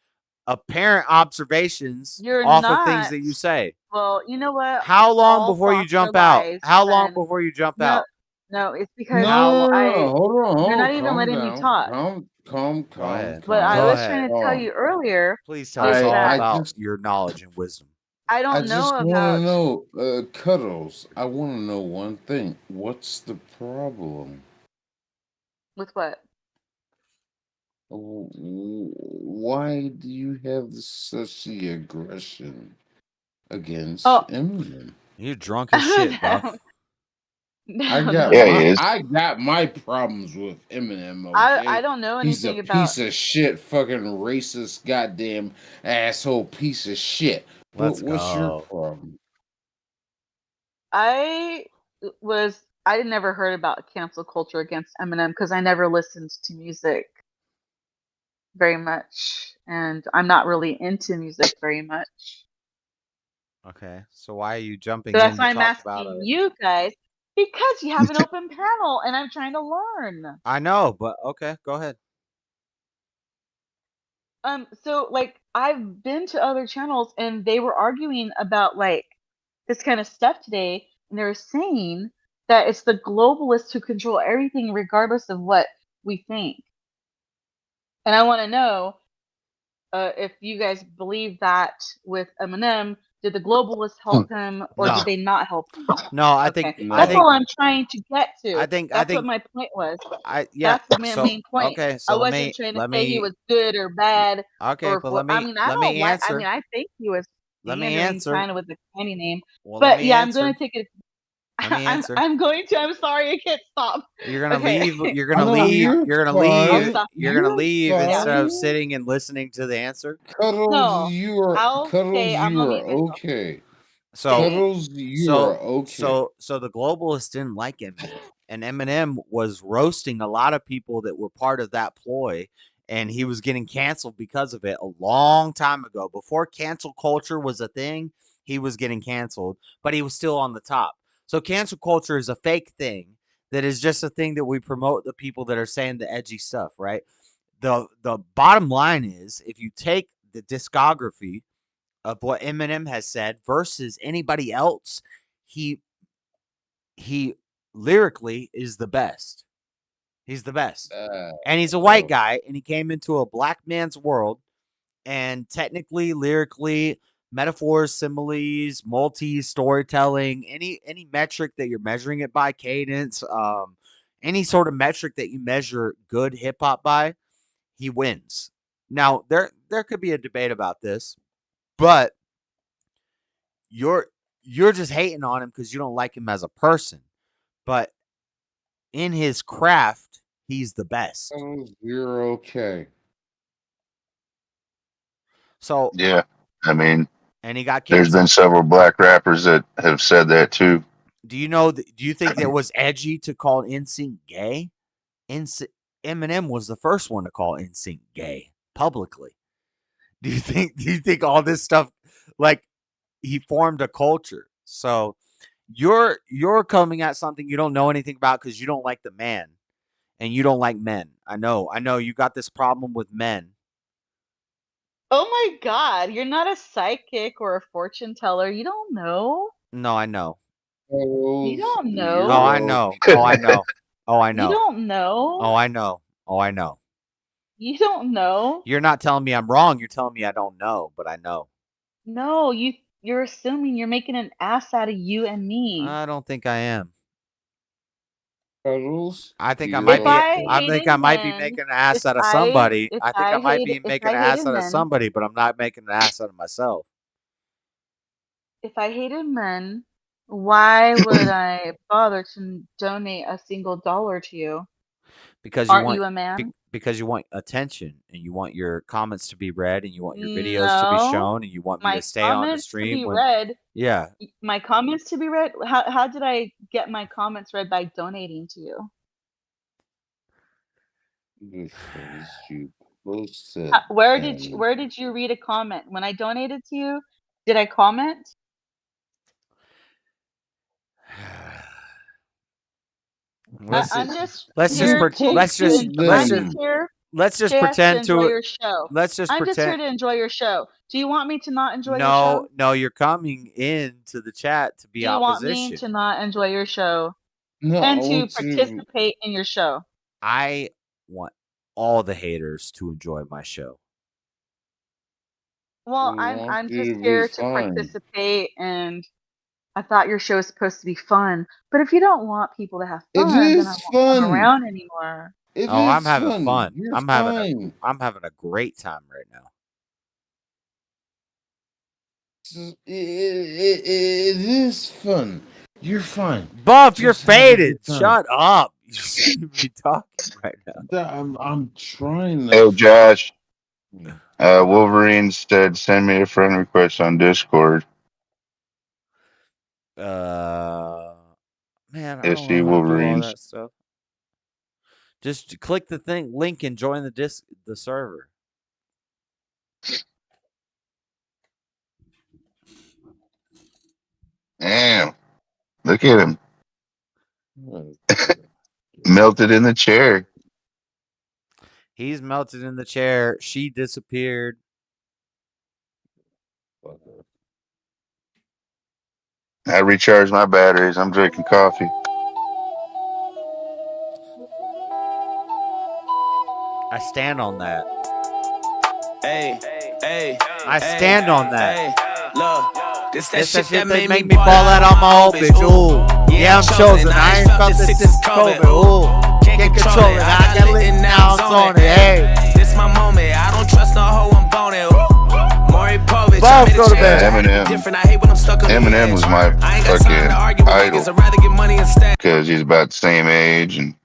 Speaker 1: apparent observations
Speaker 18: You're
Speaker 1: off
Speaker 18: not.
Speaker 1: of things that you say.
Speaker 18: Well, you know what?
Speaker 1: How
Speaker 18: It's
Speaker 1: long
Speaker 18: all
Speaker 1: before you
Speaker 18: false
Speaker 1: jump
Speaker 18: or
Speaker 1: out?
Speaker 18: lies,
Speaker 1: How long
Speaker 18: friend.
Speaker 1: before you jump
Speaker 18: No,
Speaker 1: out?
Speaker 18: no, it's because
Speaker 15: No, hold on.
Speaker 18: you're not even
Speaker 15: Calm
Speaker 18: letting
Speaker 15: down.
Speaker 18: me talk.
Speaker 15: Calm.
Speaker 18: What I
Speaker 1: Go
Speaker 18: was
Speaker 1: ahead.
Speaker 18: trying to tell you earlier
Speaker 1: Please tell
Speaker 18: is
Speaker 1: us all
Speaker 18: that
Speaker 1: about your knowledge and wisdom.
Speaker 18: I
Speaker 15: I
Speaker 18: don't
Speaker 15: just
Speaker 18: know
Speaker 15: want
Speaker 18: about.
Speaker 15: to know, Cuddles. I want to know one thing. What's the problem?
Speaker 18: With what?
Speaker 15: Why do you have such the aggression against
Speaker 18: Oh.
Speaker 15: Eminem?
Speaker 1: You're drunk as shit, Buff.
Speaker 15: I got my problems with Eminem. Okay?
Speaker 18: I don't know
Speaker 15: He's a
Speaker 18: anything about.
Speaker 15: piece of shit, fucking racist, goddamn asshole piece of shit.
Speaker 1: Let's
Speaker 15: but what's
Speaker 1: go.
Speaker 15: your problem?
Speaker 18: I never heard about cancel culture against Eminem because I never listened to music very much, and I'm not really into music very much.
Speaker 1: Okay, so why are you jumping
Speaker 18: So
Speaker 1: in
Speaker 18: that's
Speaker 1: to
Speaker 18: why I'm
Speaker 1: talk about
Speaker 18: asking
Speaker 1: it?
Speaker 18: you guys because you have an open panel, and I'm trying to learn.
Speaker 1: I know, but okay, go ahead.
Speaker 18: So like I've been to other channels and they were arguing about like this kind of stuff today, and they were saying that it's the globalists who control everything regardless of what we think. And I want to know if you guys believe that with Eminem, did the globalists help him or
Speaker 1: No.
Speaker 18: did they not help him?
Speaker 1: No, I
Speaker 18: Okay.
Speaker 1: think
Speaker 18: That's all I'm trying to get to.
Speaker 1: I think
Speaker 18: That's what my point was.
Speaker 1: yeah.
Speaker 18: That's my main point.
Speaker 1: Okay, so
Speaker 18: I wasn't trying to say he was good or bad.
Speaker 1: Okay,
Speaker 18: or
Speaker 1: but
Speaker 18: for, I mean, I
Speaker 1: let
Speaker 18: don't
Speaker 1: me
Speaker 18: like.
Speaker 1: answer.
Speaker 18: I mean, I think he was
Speaker 1: Let me
Speaker 18: pandering
Speaker 1: answer.
Speaker 18: kind of with the candy name.
Speaker 1: Well, let
Speaker 18: but
Speaker 1: me
Speaker 18: yeah,
Speaker 1: answer.
Speaker 18: I'm going to take it.
Speaker 1: Let me answer.
Speaker 18: I'm going to. I'm sorry, I can't stop.
Speaker 1: You're gonna
Speaker 18: Okay.
Speaker 1: leave. You're gonna leave. You're gonna
Speaker 18: I'll
Speaker 1: leave.
Speaker 18: stop
Speaker 1: You're
Speaker 18: now.
Speaker 1: gonna leave
Speaker 18: Yeah.
Speaker 1: instead of sitting and listening to the answer.
Speaker 15: Cuddles,
Speaker 18: No,
Speaker 15: you are
Speaker 18: I'll say I'm gonna mute myself.
Speaker 15: okay.
Speaker 1: So
Speaker 15: Cuddles, you are okay.
Speaker 1: So the globalists didn't like Eminem, and Eminem was roasting a lot of people that were part of that ploy, and he was getting canceled because of it a long time ago. Before cancel culture was a thing, he was getting canceled, but he was still on the top. So cancel culture is a fake thing that is just a thing that we promote the people that are saying the edgy stuff, right? The bottom line is if you take the discography of what Eminem has said versus anybody else, he lyrically is the best. He's the best. And he's a white guy, and he came into a black man's world, and technically, lyrically, metaphors, similes, storytelling, any metric that you're measuring it by, cadence, any sort of metric that you measure good hip hop by, he wins. Now, there could be a debate about this, but you're just hating on him because you don't like him as a person. But in his craft, he's the best.
Speaker 15: You're okay.
Speaker 1: So
Speaker 2: yeah, I mean,
Speaker 1: and he got
Speaker 2: there's
Speaker 1: canceled.
Speaker 2: been several black rappers that have said that too.
Speaker 1: Do you know? Do you think it was edgy to call NSYNC gay? Eminem was the first one to call NSYNC gay publicly. Do you think all this stuff, like, he formed a culture? So you're coming at something you don't know anything about because you don't like the man, and you don't like men. I know you got this problem with men.
Speaker 18: Oh my God, you're not a psychic or a fortune teller. You don't know.
Speaker 1: No, I know.
Speaker 18: You don't know.
Speaker 1: Oh, I know. Oh, I know. Oh, I know.
Speaker 18: You don't know.
Speaker 1: Oh, I know. Oh, I know.
Speaker 18: You don't know.
Speaker 1: You're not telling me I'm wrong. You're telling me I don't know, but I know.
Speaker 18: No, you're assuming you're making an ass out of you and me.
Speaker 1: I don't think I am.
Speaker 15: Cuddles.
Speaker 1: I think I
Speaker 15: Yeah.
Speaker 1: might be.
Speaker 18: I
Speaker 1: I think I might be making an ass out of somebody. I think I might be making an ass out of somebody, but I'm not making an ass out of myself.
Speaker 18: If I hated men, why would I bother to donate a single dollar to you?
Speaker 1: Because
Speaker 18: Aren't you a man?
Speaker 1: Because you want attention, and you want your comments to be read, and you want your videos to be shown, and you want me to stay on the stream.
Speaker 18: To be read.
Speaker 1: Yeah.
Speaker 18: My comments to be read. How did I get my comments read by donating to you? Where did you read a comment when I donated to you? Did I comment?
Speaker 1: Let's
Speaker 18: just
Speaker 1: pretend to
Speaker 18: enjoy your show.
Speaker 1: Let's just
Speaker 18: I'm
Speaker 1: pretend.
Speaker 18: just here to enjoy your show. Do you want me to not enjoy your show?
Speaker 1: No, you're coming into the chat to be opposition.
Speaker 18: Do you want me to not enjoy your show?
Speaker 15: No,
Speaker 18: and to participate in your show?
Speaker 1: I want all the haters to enjoy my show.
Speaker 18: Well, I'm just here to participate, and I thought your show was supposed to be fun. But if you don't want people to have fun, then I won't come around anymore.
Speaker 1: I'm having fun. I'm having a great time right now.
Speaker 15: It is fun. You're fine.
Speaker 1: Buff, you're faded. Shut up. You shouldn't be talking right now.
Speaker 15: I'm trying.
Speaker 2: Hey, Josh. Wolverine said, "Send me a friend request on Discord."
Speaker 1: Man, I
Speaker 2: SC
Speaker 1: don't know
Speaker 2: Wolverines.
Speaker 1: all that stuff. Just click the link and join the server.
Speaker 2: Damn. Look at him. Melted in the chair.
Speaker 1: He's melted in the chair. She disappeared.
Speaker 2: I recharged my batteries. I'm drinking coffee.
Speaker 1: I stand on that.
Speaker 22: Hey,
Speaker 1: I stand on that.
Speaker 22: Look, this that
Speaker 1: It's
Speaker 22: shit that
Speaker 1: they
Speaker 22: made
Speaker 1: me ball out on my old bitch. Ooh, yeah, I'm chosen. I ain't felt this since COVID. Ooh, can't control it. I got lit and now I'm on it. Hey,
Speaker 22: this my moment. I don't trust no hoe. I'm bone it. Maury Povich.
Speaker 1: Both go to bed.
Speaker 2: Eminem was my fucking idol because he's about the same age, and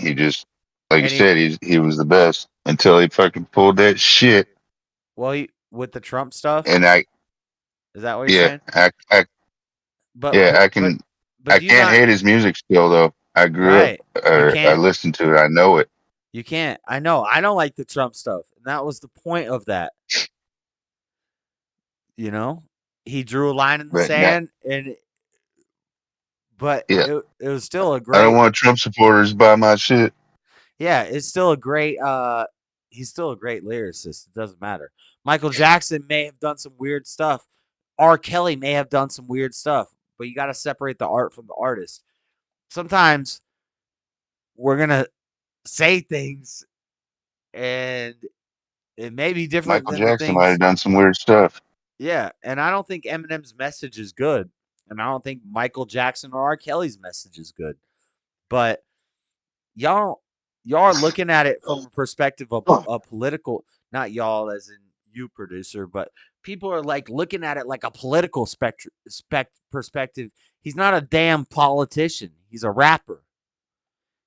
Speaker 2: he just, like you said, he was the best until he fucking pulled that shit.
Speaker 1: Well, with the Trump stuff,
Speaker 2: and
Speaker 1: is that what you're saying?
Speaker 2: I can't hate his music still though. I grew up, or I listened to it. I know it.
Speaker 1: You can't. I know. I don't like the Trump stuff, and that was the point of that. You know, he drew a line in the sand, but it was still a great.
Speaker 2: I don't want Trump supporters to buy my shit.
Speaker 1: Yeah, it's still a great. He's still a great lyricist. It doesn't matter. Michael Jackson may have done some weird stuff. R. Kelly may have done some weird stuff, but you got to separate the art from the artist. Sometimes we're gonna say things, and it may be different.
Speaker 2: Michael Jackson might have done some weird stuff.
Speaker 1: Yeah, and I don't think Eminem's message is good, and I don't think Michael Jackson or R. Kelly's message is good. But y'all are looking at it from a perspective of a political, not y'all as in you, producer, but people are like looking at it like a political perspective. He's not a damn politician. He's a rapper.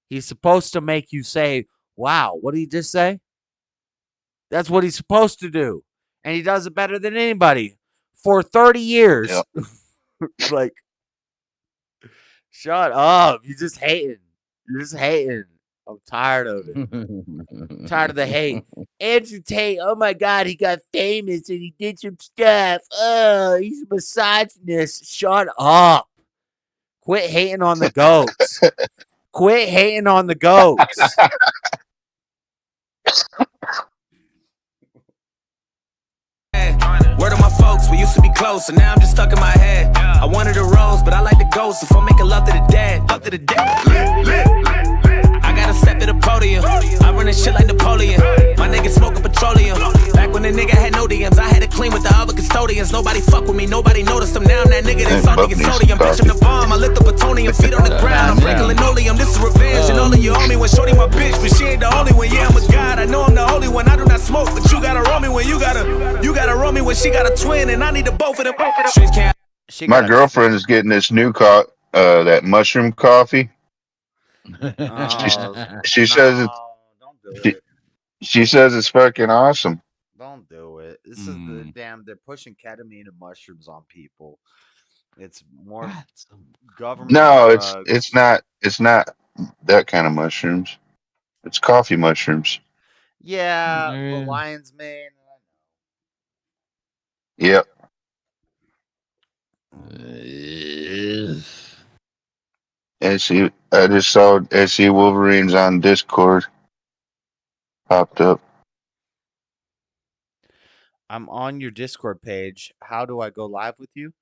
Speaker 1: He's supposed to make you say, wow, what did he just say? That's what he's supposed to do. And he does it better than anybody for 30 years. Yep. Like, shut up. You're just hating. I'm tired of it. I'm tired of the hate. Andrew Tate, oh my God, he got famous and he did some stuff. Oh, he's a misogynist. Shut up. Quit hating on the goats. Quit hating on the goats.
Speaker 22: Word of my folks, we used to be close, and now I'm just stuck in my head. I wanted a rose, but I like the ghost. If I'm making love to the dead, love to the dead. to the podium. I run this shit like Napoleon. My niggas smoking petroleum. Back when the nigga had no DMs, I had to clean with the other custodians. Nobody fuck with me, nobody noticed them. Now I'm that nigga that's salty and sodium. Bitch, I'm the bomb. I lit the plutonium, feet on the ground. I'm breaking linoleum. This is revenge, and all of you owe me when shorty my bitch, but she ain't the only one. Yeah, I'm a god. I know I'm the holy one. I do not smoke, but you gotta roll me when you gotta roll me when she got a twin, and I need the both of them. Streets can't.
Speaker 2: My girlfriend is getting this new that mushroom coffee. She says she says it's fucking awesome.
Speaker 1: Don't do it. This is the damn. They're pushing ketamine and mushrooms on people. It's more government.
Speaker 2: No,
Speaker 1: drugs.
Speaker 2: it's not that kind of mushrooms. It's coffee mushrooms.
Speaker 1: Yeah, the lion's mane.
Speaker 2: Yep. I just saw SC Wolverines on Discord. Popped up.
Speaker 1: I'm on your Discord page. How do I go live with you?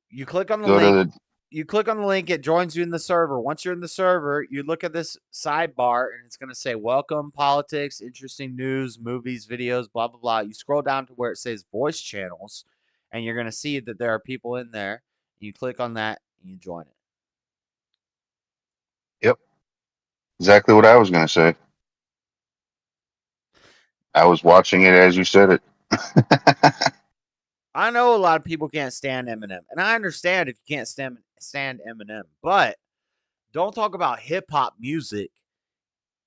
Speaker 1: You click on the link. You click on the link. It joins you in the server. Once you're in the server, you look at this sidebar, and it's going to say "Welcome, politics, interesting news, movies, videos, blah blah blah." You scroll down to where it says "Voice channels," and you're going to see that there are people in there. You click on that, and you join it.
Speaker 2: Yep. Exactly what I was going to say. I was watching it as you said it.
Speaker 1: I know a lot of people can't stand Eminem, and I understand if you can't stand Eminem, but don't talk about hip hop music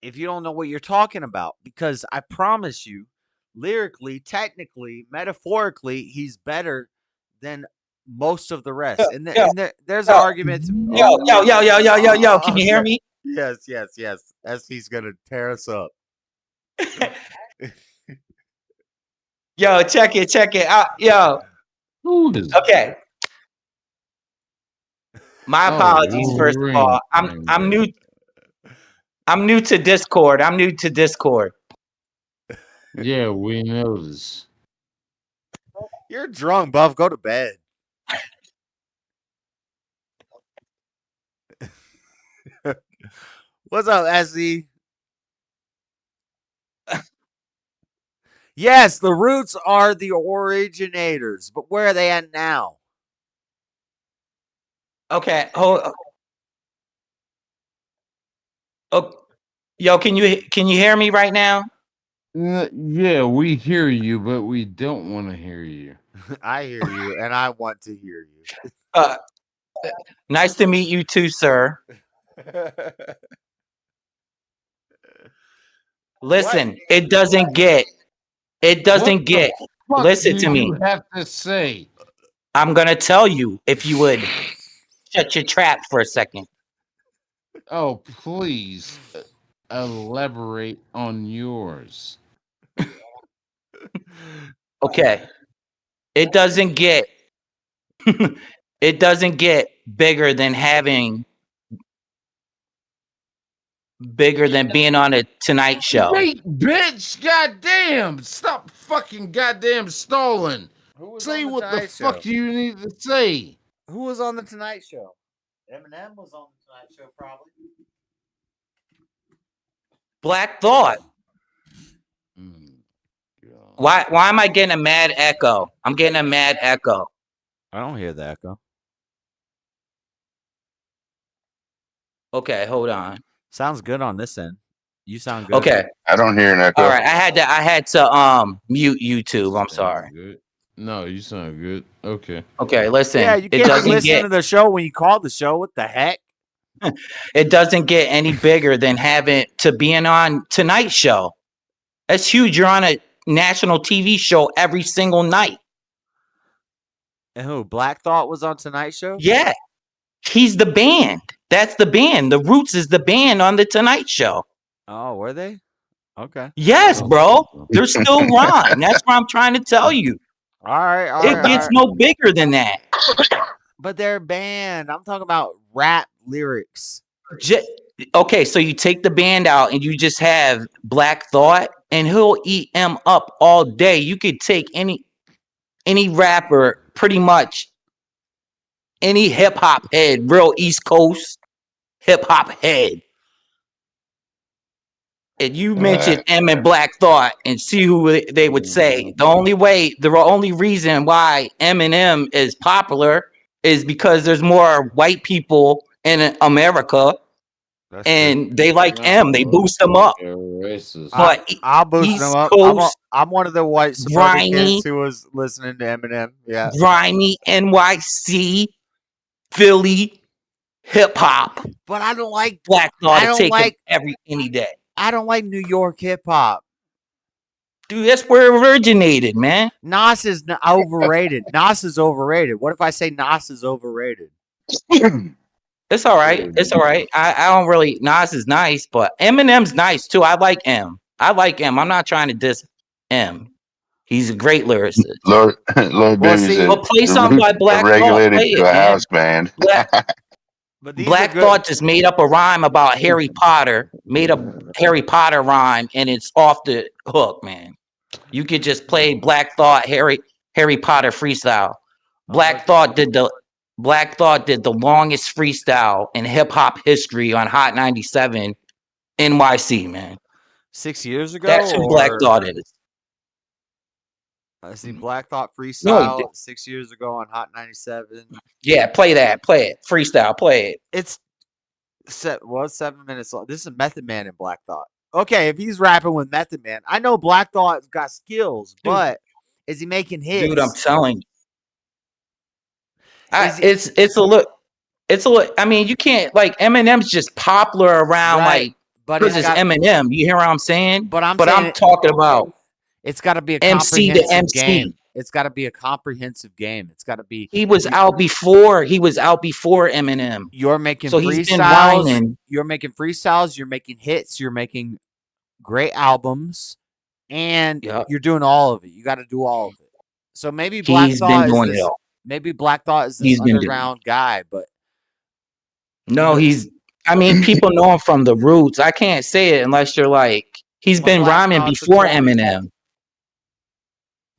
Speaker 1: if you don't know what you're talking about, because I promise you, lyrically, technically, metaphorically, he's better than most of the rest. There's arguments.
Speaker 5: Yo, can you hear me?
Speaker 1: Yes. SC's gonna tear us up.
Speaker 5: Yo, check it out. Yo. Okay. My apologies, first of all. I'm new to Discord.
Speaker 15: Yeah, we noticed.
Speaker 1: You're drunk, Buff. Go to bed. What's up, SC? Yes, the Roots are the originators, but where are they at now?
Speaker 5: Okay. Oh, yo, can you hear me right now?
Speaker 15: Yeah, we hear you, but we don't want to hear you.
Speaker 1: I hear you, and I want to hear you.
Speaker 5: Nice to meet you too, sir. Listen, it doesn't get. Listen to me.
Speaker 15: You have to say.
Speaker 5: I'm gonna tell you if you would shut your trap for a second.
Speaker 15: Oh, please elaborate on yours.
Speaker 5: Okay. It doesn't get bigger than being on a Tonight Show.
Speaker 15: Wait, bitch! Goddamn! Stop fucking goddamn stalling. Say what the fuck you need to say.
Speaker 1: Who was on the Tonight Show? Eminem was on the Tonight Show, probably.
Speaker 5: Black Thought. Why am I getting a mad echo? I'm getting a mad echo.
Speaker 1: I don't hear the echo.
Speaker 5: Okay, hold on.
Speaker 1: Sounds good on this end. You sound good.
Speaker 5: Okay.
Speaker 2: I don't hear an echo.
Speaker 5: All right, I had to mute YouTube. I'm sorry.
Speaker 15: Good. No, you sound good. Okay.
Speaker 5: Okay, listen.
Speaker 1: Yeah, you can't listen to the show when you call the show. What the heck?
Speaker 5: It doesn't get any bigger than being on Tonight Show. That's huge. You're on a national TV show every single night.
Speaker 1: And who? Black Thought was on Tonight Show?
Speaker 5: Yeah. He's the band. That's the band. The Roots is the band on the Tonight Show.
Speaker 1: Oh, were they? Okay.
Speaker 5: Yes, bro. They're still Ron. That's what I'm trying to tell you.
Speaker 1: All right.
Speaker 5: It gets no bigger than that.
Speaker 1: But they're banned. I'm talking about rap lyrics.
Speaker 5: Okay, so you take the band out and you just have Black Thought, and he'll eat him up all day. You could take any rapper, pretty much any hip hop head, real East Coast hip hop head. And you mentioned M and Black Thought, and see who they would say. The only reason why Eminem is popular is because there's more white people in America, and they like M. They boost him up. But
Speaker 1: I'll boost
Speaker 5: East
Speaker 1: them up.
Speaker 5: Coast,
Speaker 1: I'm one of the white suburban kids who was listening to Eminem. Yeah,
Speaker 5: grimy NYC, Philly, hip hop.
Speaker 1: but I don't like
Speaker 5: Black Thought
Speaker 1: I
Speaker 5: to
Speaker 1: don't
Speaker 5: take
Speaker 1: like
Speaker 5: him any day.
Speaker 1: I don't like New York hip hop.
Speaker 5: Dude, that's where it originated, man.
Speaker 1: Nas is overrated. Nas is overrated. What if I say Nas is overrated?
Speaker 5: It's all right. It's all right. I don't really. Nas is nice, but Eminem's nice too. I like M. I'm not trying to diss M. He's a great lyricist.
Speaker 2: Lord Baby said,
Speaker 5: play something by Black Thought.
Speaker 2: regulated
Speaker 5: Play
Speaker 2: to
Speaker 5: it,
Speaker 2: a
Speaker 5: man.
Speaker 2: house band.
Speaker 5: Black Thought just made up a rhyme about Harry Potter. Made a Harry Potter rhyme, and it's off the hook, man. You could just play Black Thought Harry Potter freestyle. Black Thought did the longest freestyle in hip hop history on Hot 97 NYC, man.
Speaker 1: 6 years ago.
Speaker 5: That's who Black Thought is.
Speaker 1: I see Black Thought freestyle 6 years ago on Hot 97.
Speaker 5: Yeah, play that. Play it. Freestyle. Play it.
Speaker 1: It's 7 minutes long. This is Method Man and Black Thought. Okay, if he's rapping with Method Man, I know Black Thought's got skills, but is he making hits?
Speaker 5: Dude, I'm telling you. It's a look. I mean, you can't like Eminem's just popular around because it's Eminem. You hear what I'm saying? But I'm talking about
Speaker 1: it's got to be a
Speaker 5: MC to MC.
Speaker 1: game. It's got to be a comprehensive game. It's got to be.
Speaker 5: He was out before Eminem.
Speaker 1: You're making
Speaker 5: so
Speaker 1: freestyles.
Speaker 5: He's been whining.
Speaker 1: You're making freestyles. You're making hits. You're making great albums, and you're doing all of it. You got to do all of it. So maybe Black Thought is this. Maybe Black Thought is this underground guy, but
Speaker 5: no, I mean, people know him from the roots. I can't say it unless you're like he's been rhyming before Eminem.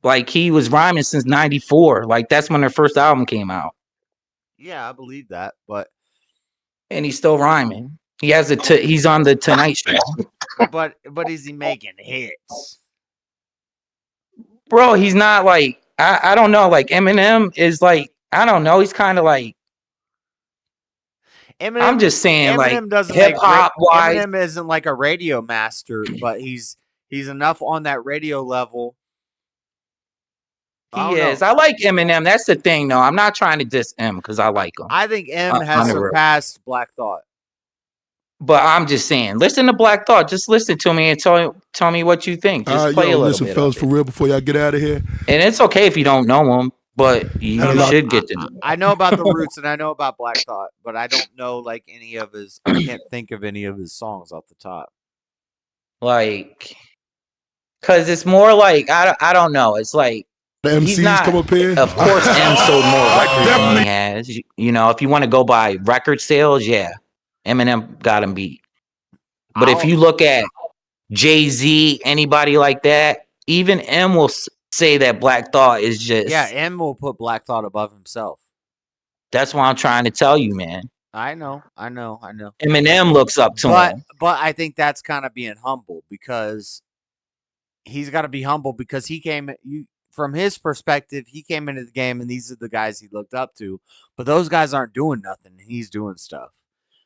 Speaker 5: Like he was rhyming since '94. Like that's when their first album came out.
Speaker 1: Yeah, I believe that,
Speaker 5: and he's still rhyming. He has he's on the Tonight Show.
Speaker 1: But is he making hits?
Speaker 5: Bro, he's not like I don't know. Like Eminem is like I don't know. He's kind of like
Speaker 1: Eminem.
Speaker 5: I'm just saying,
Speaker 1: Eminem doesn't
Speaker 5: hip hop wise.
Speaker 1: Eminem isn't like a radio master, but he's enough on that radio level.
Speaker 5: He is. I like Eminem. That's the thing, though. I'm not trying to diss M because I like him.
Speaker 1: I think M has surpassed Black Thought.
Speaker 5: But I'm just saying, listen to Black Thought. Just listen to me and tell me what you think. Just play a little
Speaker 3: listen,
Speaker 5: bit.
Speaker 3: Fellas, for real, before y'all get out of here.
Speaker 5: And it's okay if you don't know him, but you should get to know him.
Speaker 1: I know about the roots and I know about Black Thought, but I don't know like any of his. I can't think of any of his songs off the top.
Speaker 5: Like, cause it's more like I don't know. It's like.
Speaker 3: The MCs come up here.
Speaker 5: Of course, M sold more records than he has. You know, if you want to go by record sales, yeah, Eminem got him beat. But if you look at Jay-Z, anybody like that, even M will say that Black Thought is just.
Speaker 1: Yeah, M will put Black Thought above himself.
Speaker 5: That's what I'm trying to tell you, man.
Speaker 1: I know.
Speaker 5: Eminem looks up to him.
Speaker 1: But I think that's kind of being humble because he's got to be humble because he came. From his perspective, he came into the game, and these are the guys he looked up to. But those guys aren't doing nothing. He's doing stuff.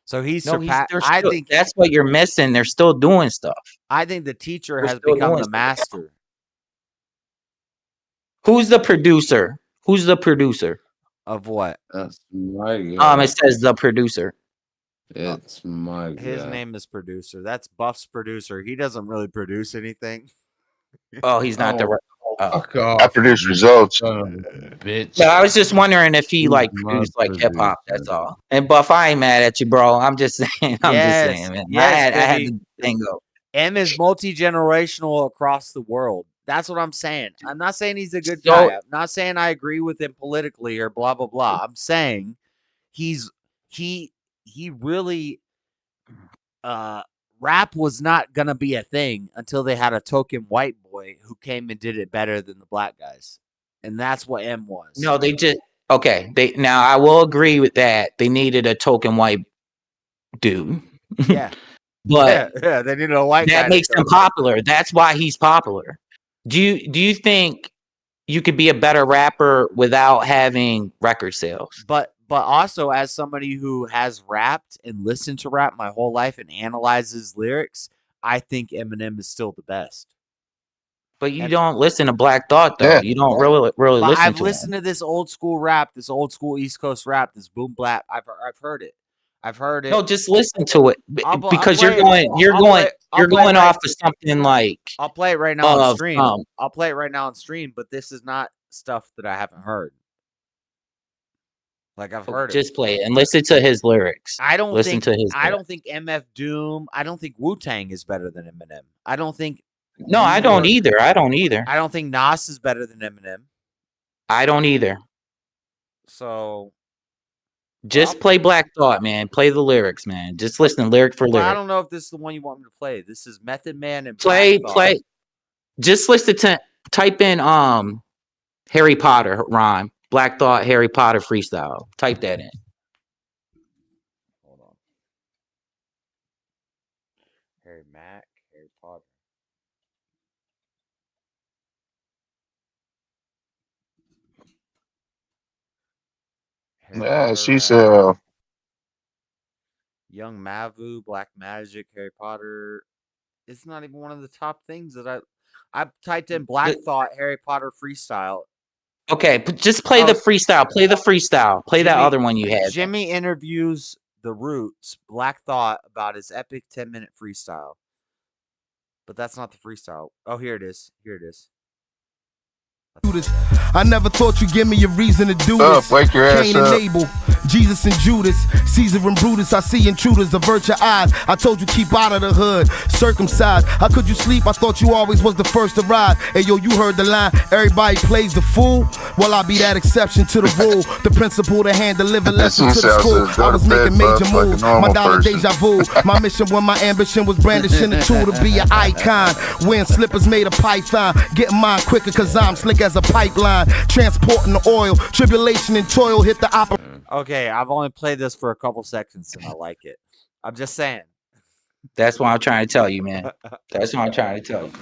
Speaker 1: So he's surpassed. I think
Speaker 5: that's what you're missing. They're still doing stuff.
Speaker 1: I think the teacher has become the master.
Speaker 5: Who's the producer? Who's the producer
Speaker 1: of what?
Speaker 15: That's my guy.
Speaker 5: It says the producer.
Speaker 15: It's my guy.
Speaker 1: His name is producer. That's Buff's producer. He doesn't really produce anything.
Speaker 5: Oh, he's not the.
Speaker 2: I produce results.
Speaker 15: Bitch.
Speaker 5: Yeah, I was just wondering if he like produced like hip hop. That's all. And Buff, I ain't mad at you, bro. I'm just saying. I'm just saying, man.
Speaker 1: Yes,
Speaker 5: I had the thing go.
Speaker 1: M is multi-generational across the world. That's what I'm saying. I'm not saying he's a good guy. I'm not saying I agree with him politically or blah blah blah. I'm saying he really rap was not gonna be a thing until they had a token white boy who came and did it better than the black guys, and that's what M was.
Speaker 5: No, they just now I will agree with that. They needed a token white dude.
Speaker 1: Yeah,
Speaker 5: but
Speaker 1: they needed a white guy.
Speaker 5: That makes him popular. That's why he's popular. Do you think you could be a better rapper without having record sales?
Speaker 1: But also, as somebody who has rapped and listened to rap my whole life and analyzes lyrics, I think Eminem is still the best.
Speaker 5: But you don't listen to Black Thought though. You don't really listen
Speaker 1: I've
Speaker 5: to
Speaker 1: listened to this old school rap, this old school East Coast rap, this boom bap. I've heard it. I've heard it.
Speaker 5: No, just listen to it because
Speaker 1: you're
Speaker 5: going off of something like.
Speaker 1: I'll play it right now on stream. I'll play it right now on stream, but this is not stuff that I haven't heard. Like I've heard
Speaker 5: just play it and listen to his lyrics.
Speaker 1: I don't think MF Doom. I don't think Wu-Tang is better than Eminem. I don't think.
Speaker 5: No, I don't either. I don't
Speaker 1: think Nas is better than Eminem.
Speaker 5: I don't either.
Speaker 1: So.
Speaker 5: Just play Black Thought, man. Play the lyrics, man. Just listen lyric for lyric.
Speaker 1: I don't know if this is the one you want me to play. This is Method Man and
Speaker 5: play. Just listen to type in Harry Potter rhyme. Black Thought Harry Potter freestyle. Type that in.
Speaker 1: Hold on. Harry Potter.
Speaker 2: Yeah, she said.
Speaker 1: Young Mavu, Black Magic, Harry Potter. It's not even one of the top things that I typed in Black Thought Harry Potter freestyle.
Speaker 5: Okay, but just play the freestyle. Play the freestyle. Play that other one you had.
Speaker 1: Jimmy interviews The Roots, Black Thought, about his epic 10-minute freestyle. But that's not the freestyle. Oh, here it is.
Speaker 3: I never thought you'd give me a reason to do this.
Speaker 2: Wake your ass
Speaker 3: Cain
Speaker 2: up.
Speaker 3: and Abel, Jesus and Judas, Caesar and Brutus. I see intruders, avert your eyes. I told you keep out of the hood, circumcised. How could you sleep? I thought you always was the first to ride. Hey yo, you heard the line, everybody plays the fool. Well, I'll be that exception to the rule. The principle to hand deliver lessons to the school. I was making major moves, my dollar deja vu. My mission when my ambition was brandishing the tool to be an icon. Wearing slippers made of python, getting mine quicker cause I'm slick as a pipeline. Transporting the oil, tribulation and toil hit the opera.
Speaker 1: Okay, I've only played this for a couple seconds and I like it. I'm just saying.
Speaker 5: That's what I'm trying to tell you, man. That's what I'm trying to tell you.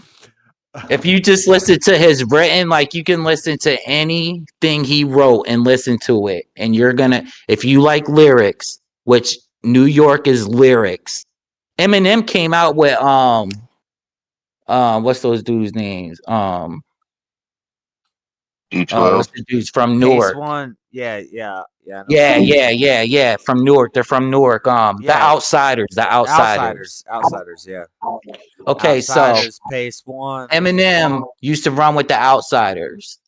Speaker 5: If you just listen to his written, like you can listen to anything he wrote and listen to it. And you're gonna, if you like lyrics, which New York is lyrics. Eminem came out with what's those dudes' names? What's the dudes from Newark?
Speaker 1: One. Yeah.
Speaker 5: From Newark. They're from Newark. The Outsiders. The Outsiders.
Speaker 1: Outsiders, yeah.
Speaker 5: Okay,
Speaker 1: Outsiders, so Pace One.
Speaker 5: Eminem used to run with the Outsiders.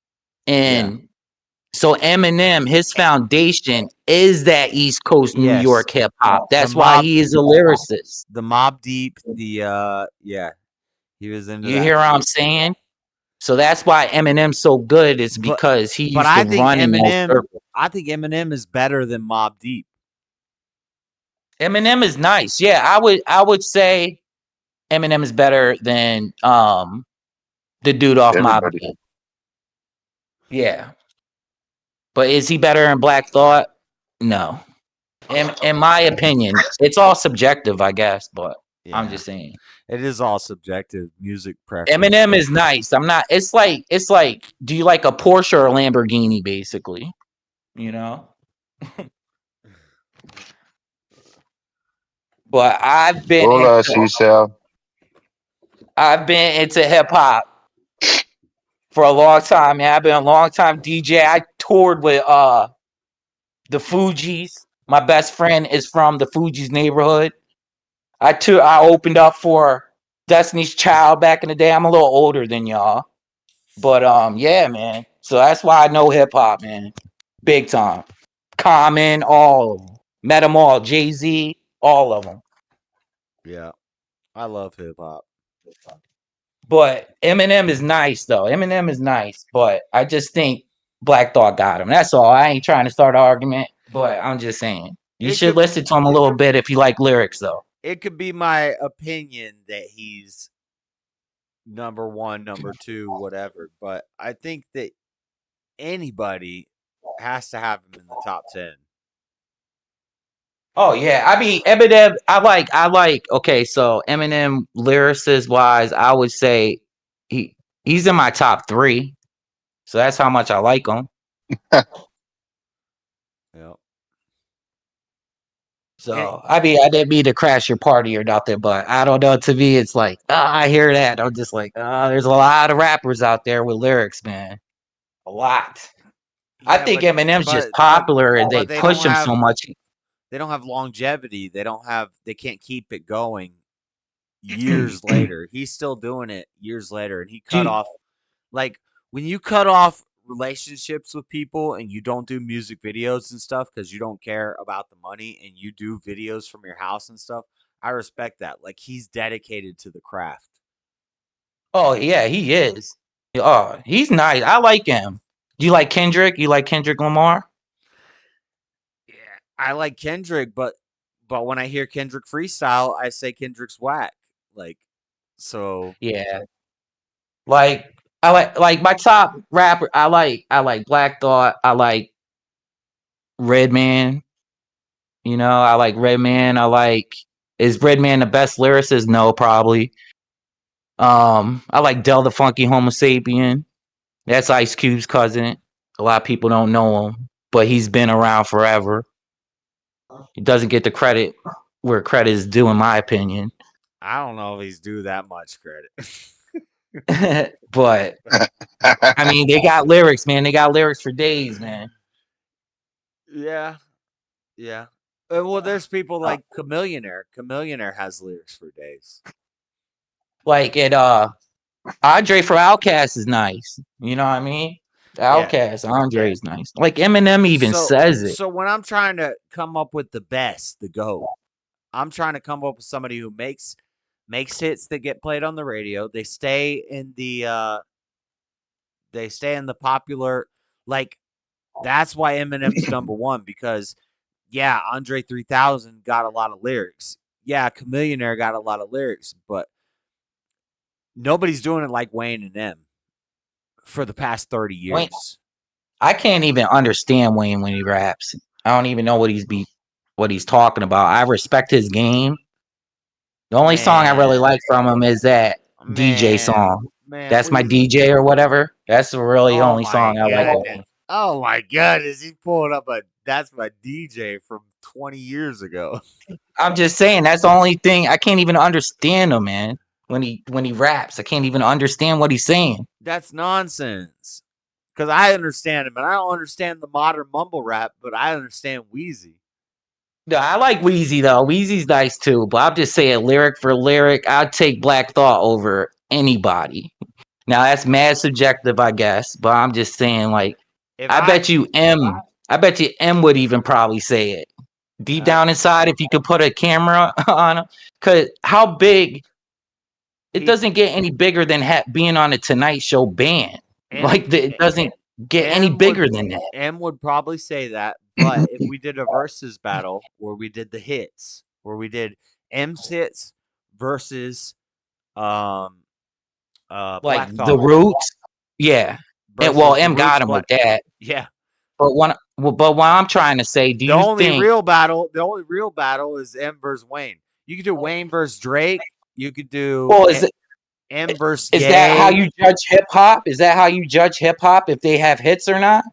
Speaker 5: And so Eminem, his foundation is that East Coast New York hip hop. That's why he is a lyricist.
Speaker 1: The Mobb Deep, he was into
Speaker 5: You hear what I'm saying? So that's why Eminem's so good. It's because he used to run in those circles.
Speaker 1: I think Eminem is better than Mobb Deep.
Speaker 5: Eminem is nice. Yeah, I would say Eminem is better than the dude off Mobb Deep. Yeah. But is he better in Black Thought? No. In my opinion, it's all subjective, I guess, but I'm just saying.
Speaker 1: It is all subjective music preference.
Speaker 5: Eminem is nice. It's like do you like a Porsche or a Lamborghini basically? You know? But I've been into hip hop for a long time, man. I've been a long time DJ. I toured with the Fugees. My best friend is from the Fugees neighborhood. I opened up for Destiny's Child back in the day. I'm a little older than y'all. But yeah, man. So that's why I know hip hop, man. Big time. Common, all of them. Met them all. Jay-Z, all of them.
Speaker 1: Yeah. I love hip hop.
Speaker 5: But Eminem is nice, though. Eminem is nice. But I just think Black Thought got him. That's all. I ain't trying to start an argument. But I'm just saying. You should listen to him a little bit if you like lyrics, though.
Speaker 1: It could be my opinion that he's number one, number two, whatever. But I think that anybody has to have him in the top 10.
Speaker 5: Oh yeah, I mean Eminem. I like. Okay, so Eminem lyricist wise, I would say he's in my top 3. So that's how much I like him.
Speaker 1: Yeah.
Speaker 5: So I mean, I didn't mean to crash your party or nothing, but I don't know. To me, it's like I hear that. I'm just like, there's a lot of rappers out there with lyrics, man. A lot. I think Eminem's just popular and they
Speaker 1: they don't
Speaker 5: push him
Speaker 1: have
Speaker 5: so much.
Speaker 1: they don't have longevity. They can't keep it going years later. He's still doing it years later, and he cut off like when you cut off relationships with people and you don't do music videos and stuff because you don't care about the money and you do videos from your house and stuff. I respect that. Like he's dedicated to the craft.
Speaker 5: Oh yeah, he is. Oh, he's nice. I like him. Do you like Kendrick? You like Kendrick Lamar?
Speaker 1: Yeah, I like Kendrick, but when I hear Kendrick freestyle, I say Kendrick's whack. Like, so
Speaker 5: yeah. Like I like my top rapper. I like Black Thought. I like Redman. You know, I like Redman. Is Redman the best lyricist? No, probably. I like Del the Funky Homo Sapien. That's Ice Cube's cousin. A lot of people don't know him, but he's been around forever. He doesn't get the credit where credit is due, in my opinion.
Speaker 1: I don't know if he's due that much credit.
Speaker 5: But I mean, they got lyrics, man. They got lyrics for days, man.
Speaker 1: Yeah. Well, there's people like Chameleonaire. Chameleonaire has lyrics for days.
Speaker 5: Like Andre from Outkast is nice. You know what I mean? Outkast, Andre is nice. Like Eminem even says it.
Speaker 1: So when I'm trying to come up with the best, the GOAT, I'm trying to come up with somebody who makes hits that get played on the radio. They stay in the popular, like that's why Eminem's number one, because yeah, Andre 3000 got a lot of lyrics. Yeah, Chameleonaire got a lot of lyrics, but nobody's doing it like Wayne and them for the past 30 years.
Speaker 5: Wayne, I can't even understand Wayne when he raps. I don't even know what he's talking about. I respect his game. The only song I really like from him is that DJ song. That's my DJ or whatever. That's the really only song I like.
Speaker 1: Oh my god, is he pulling up that's my DJ from 20 years ago?
Speaker 5: I'm just saying that's the only thing. I can't even understand him, man. When he raps, I can't even understand what he's saying.
Speaker 1: That's nonsense. Because I understand him, and I don't understand the modern mumble rap, but I understand Wheezy.
Speaker 5: No, I like Wheezy though. Wheezy's nice too, but I'm just saying, lyric for lyric, I'd take Black Thought over anybody. Now that's mad subjective, I guess, but I'm just saying, like, I bet you M would even probably say it deep down inside if you could put a camera on him. Because how big? It doesn't get any bigger than being on a Tonight Show band. It doesn't get any bigger than that.
Speaker 1: M would probably say that, but if we did a versus battle where we did the hits, where we did M's hits versus
Speaker 5: like
Speaker 1: Black Thought,
Speaker 5: the Roots, yeah. And, well, M got him with that,
Speaker 1: yeah.
Speaker 5: But what I'm trying to say,
Speaker 1: the only real battle is M versus Wayne. You could do Wayne versus Drake. You could do M versus
Speaker 5: Is that how you judge hip hop? Is that how you judge hip hop, if they have hits or not?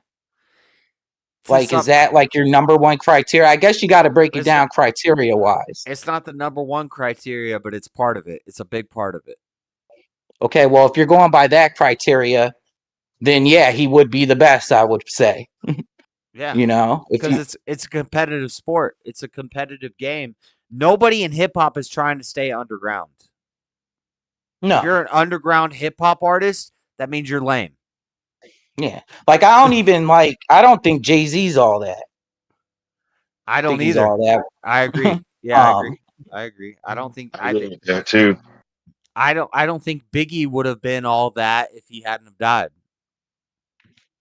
Speaker 5: Like, is that like your number one criteria? I guess you got to break it down criteria wise.
Speaker 1: It's not the number one criteria, but it's part of it. It's a big part of it.
Speaker 5: Okay, well, if you're going by that criteria, then yeah, he would be the best, I would say.
Speaker 1: Yeah,
Speaker 5: you know,
Speaker 1: because it's a competitive sport. It's a competitive game. Nobody in hip hop is trying to stay underground.
Speaker 5: No,
Speaker 1: if you're an underground hip hop artist, that means you're lame.
Speaker 5: Yeah, like I don't think Jay-Z's all that.
Speaker 1: I don't either.
Speaker 5: All that.
Speaker 1: I agree. Yeah, I agree. I think
Speaker 2: that too.
Speaker 1: I don't think Biggie would have been all that if he hadn't have died.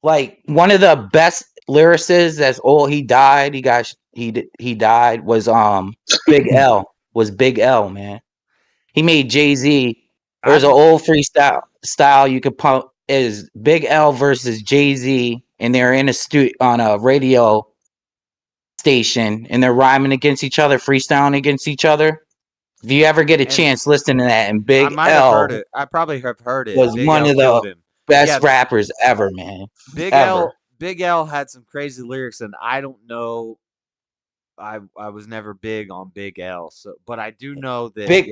Speaker 5: Like one of the best lyricists that's old, he died. He died was Big L. Was Big L, man. He made Jay-Z. There's an old freestyle you could pump is Big L versus Jay-Z, and they're in a on a radio station and they're rhyming against each other, freestyling against each other. If you ever get a chance, listen to that. And Big
Speaker 1: I might have heard it. I probably have heard it.
Speaker 5: was
Speaker 1: Big
Speaker 5: one
Speaker 1: L
Speaker 5: of
Speaker 1: killed
Speaker 5: the
Speaker 1: him.
Speaker 5: best rappers ever, man.
Speaker 1: Big
Speaker 5: ever.
Speaker 1: L had some crazy lyrics, and I don't know. I was never big on Big L, so but I do know that.
Speaker 5: Big,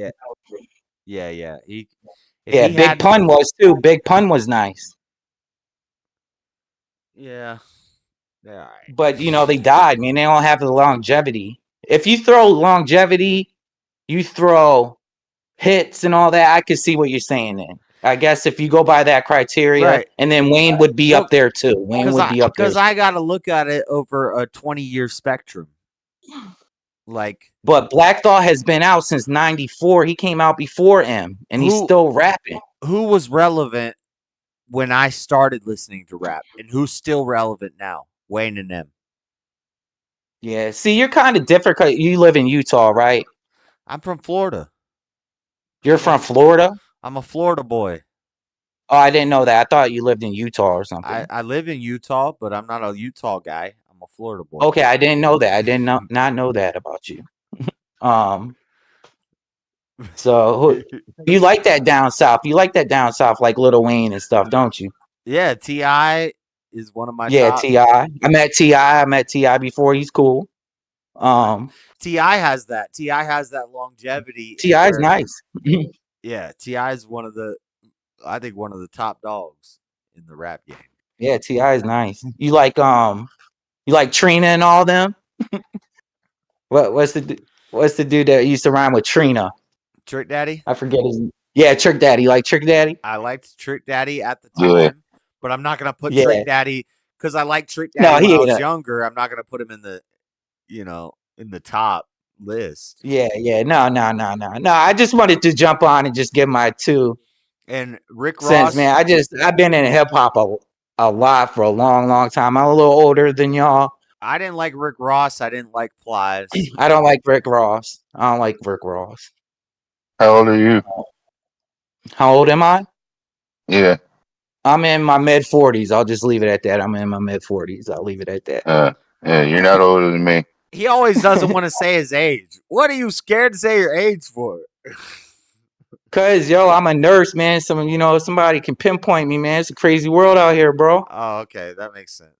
Speaker 1: yeah. He
Speaker 5: Big Pun was too. Big Pun was nice.
Speaker 1: Yeah.
Speaker 5: But they died, man. They don't have the longevity. If you throw longevity, you throw hits and all that, I could see what you're saying then. I guess if you go by that criteria,
Speaker 1: Right.
Speaker 5: and then Wayne would be up there too. Wayne would be up there.
Speaker 1: Because I got to look at it over a 20-year spectrum.
Speaker 5: But Black Thought has been out since '94. He came out before M, and he's still rapping.
Speaker 1: Who was relevant when I started listening to rap, and who's still relevant now? Wayne and M.
Speaker 5: Yeah, see, you're kind of different because you live in Utah, right?
Speaker 1: I'm from Florida.
Speaker 5: You're from Florida?
Speaker 1: I'm a Florida boy.
Speaker 5: Oh, I didn't know that. I thought you lived in Utah or something.
Speaker 1: I live in Utah, but I'm not a Utah guy. I'm a Florida boy.
Speaker 5: Okay, I didn't know that. I did not know that about you. So you like that down south? You like that down south, like Lil Wayne and stuff, don't you?
Speaker 1: Yeah, T.I. is one of my
Speaker 5: yeah
Speaker 1: top.
Speaker 5: T.I. I met T.I. before. He's cool.
Speaker 1: T.I. has that. T.I. has that longevity.
Speaker 5: T.I. is nice.
Speaker 1: Yeah, T.I. is one of the top dogs in the rap game.
Speaker 5: Yeah, T.I. is nice. You like Trina and all them? What's the dude that used to rhyme with Trina?
Speaker 1: Trick Daddy?
Speaker 5: I forget his name. Yeah, Trick Daddy. You like Trick Daddy?
Speaker 1: I liked Trick Daddy at the time, but I'm not gonna put Trick Daddy because I like Trick Daddy when I was younger. I'm not gonna put him in the, in the top list.
Speaker 5: Yeah. No. I just wanted to jump on and just give my 2.
Speaker 1: And Rick
Speaker 5: Ross,
Speaker 1: Ross,
Speaker 5: man, I've been in hip hop a lot for a long time. I'm a little older than y'all.
Speaker 1: I didn't like Rick Ross. I didn't like Plies.
Speaker 5: I don't like Rick Ross. I don't like Rick Ross.
Speaker 2: How old are you?
Speaker 5: How old am I?
Speaker 2: Yeah.
Speaker 5: I'm in my mid 40s. I'll just leave it at that. I'm in my mid 40s. I'll leave it at that.
Speaker 2: Yeah, you're not older than me.
Speaker 1: He always doesn't want to say his age. What are you scared to say your age for?
Speaker 5: Cause I'm a nurse, man. Somebody can pinpoint me, man. It's a crazy world out here, bro.
Speaker 1: Oh, okay, that makes sense.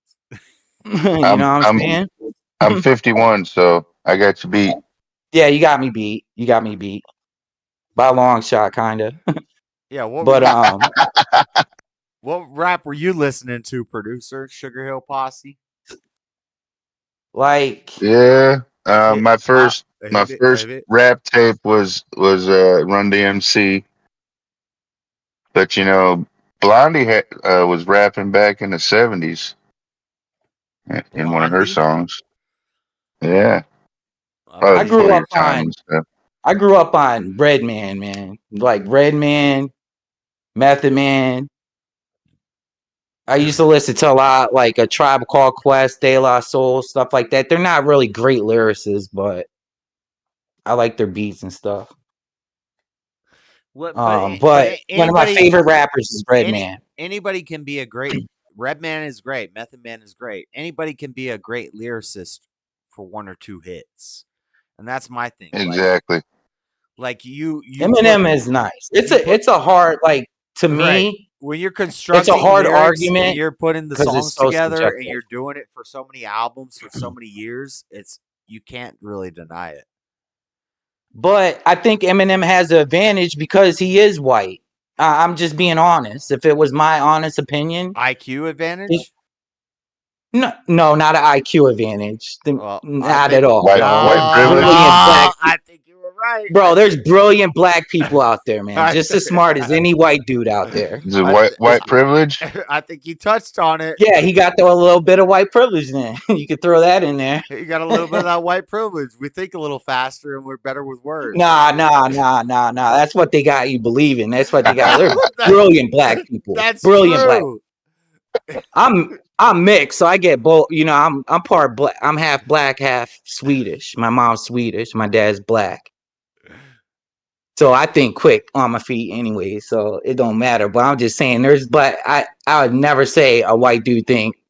Speaker 5: You know what I'm saying?
Speaker 2: I'm 51, so I got you beat.
Speaker 5: Yeah, you got me beat. By a long shot, kinda.
Speaker 1: Yeah, what rap were you listening to, producer? Sugar Hill Posse?
Speaker 2: My first rap tape was Run DMC. But Blondie was rapping back in the 70s in one of her songs. Yeah.
Speaker 5: I grew up on Redman, man. Like Redman, Method Man. I used to listen to a lot like A Tribe Called Quest, De La Soul, stuff like that. They're not really great lyricists, but I like their beats and stuff. But one of my favorite rappers is Redman.
Speaker 1: Anybody can be a great Redman is great. Method Man is great. Anybody can be a great lyricist for 1 or 2 hits, and that's my thing.
Speaker 2: Exactly.
Speaker 1: Like you
Speaker 5: Eminem is nice. It's a hard to me.
Speaker 1: When you're constructing,
Speaker 5: it's a hard argument.
Speaker 1: And you're putting the songs
Speaker 5: so
Speaker 1: together,
Speaker 5: subjective.
Speaker 1: and you're doing it for so many albums for so many years. You can't really deny it.
Speaker 5: But I think Eminem has an advantage because he is white. I'm just being honest. If it was my honest opinion,
Speaker 1: IQ advantage.
Speaker 5: No, not an IQ advantage. Not at all.
Speaker 2: White privilege.
Speaker 1: I think you were right,
Speaker 5: bro. There's brilliant black people out there, man. Just as smart as any white dude out there.
Speaker 2: Is it white privilege?
Speaker 1: I think you touched on it.
Speaker 5: Yeah, he got a little bit of white privilege. Then you could throw that in there.
Speaker 1: You got a little bit of that white privilege. We think a little faster and we're better with words.
Speaker 5: Nah. That's what they got you believing. That's what they got. They're brilliant black people.
Speaker 1: That's
Speaker 5: brilliant
Speaker 1: true.
Speaker 5: Black. I'm mixed, so I get both. I'm part black. I'm half black, half Swedish. My mom's Swedish. My dad's black. So I think quick on my feet anyway. So it don't matter. But I'm just saying, but I would never say a white dude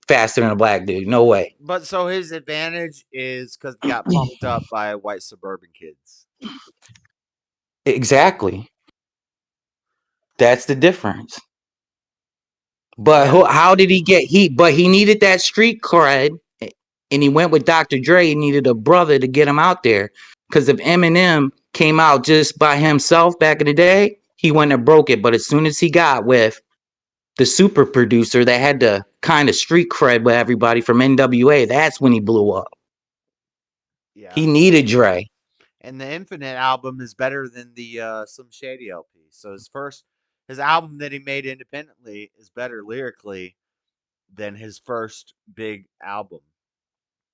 Speaker 5: faster than a black dude. No way.
Speaker 1: But so his advantage is because he got pumped up by white suburban kids.
Speaker 5: Exactly. That's the difference. But how did he get heat? But he needed that street cred, and he went with Dr. Dre. He needed a brother to get him out there. Because if Eminem came out just by himself back in the day, he wouldn't have broke it. But as soon as he got with the super producer that had the kind of street cred with everybody from NWA, that's when he blew up.
Speaker 1: Yeah.
Speaker 5: He needed Dre.
Speaker 1: And the Infinite album is better than the Slim Shady LP. So his album that he made independently is better lyrically than his first big album.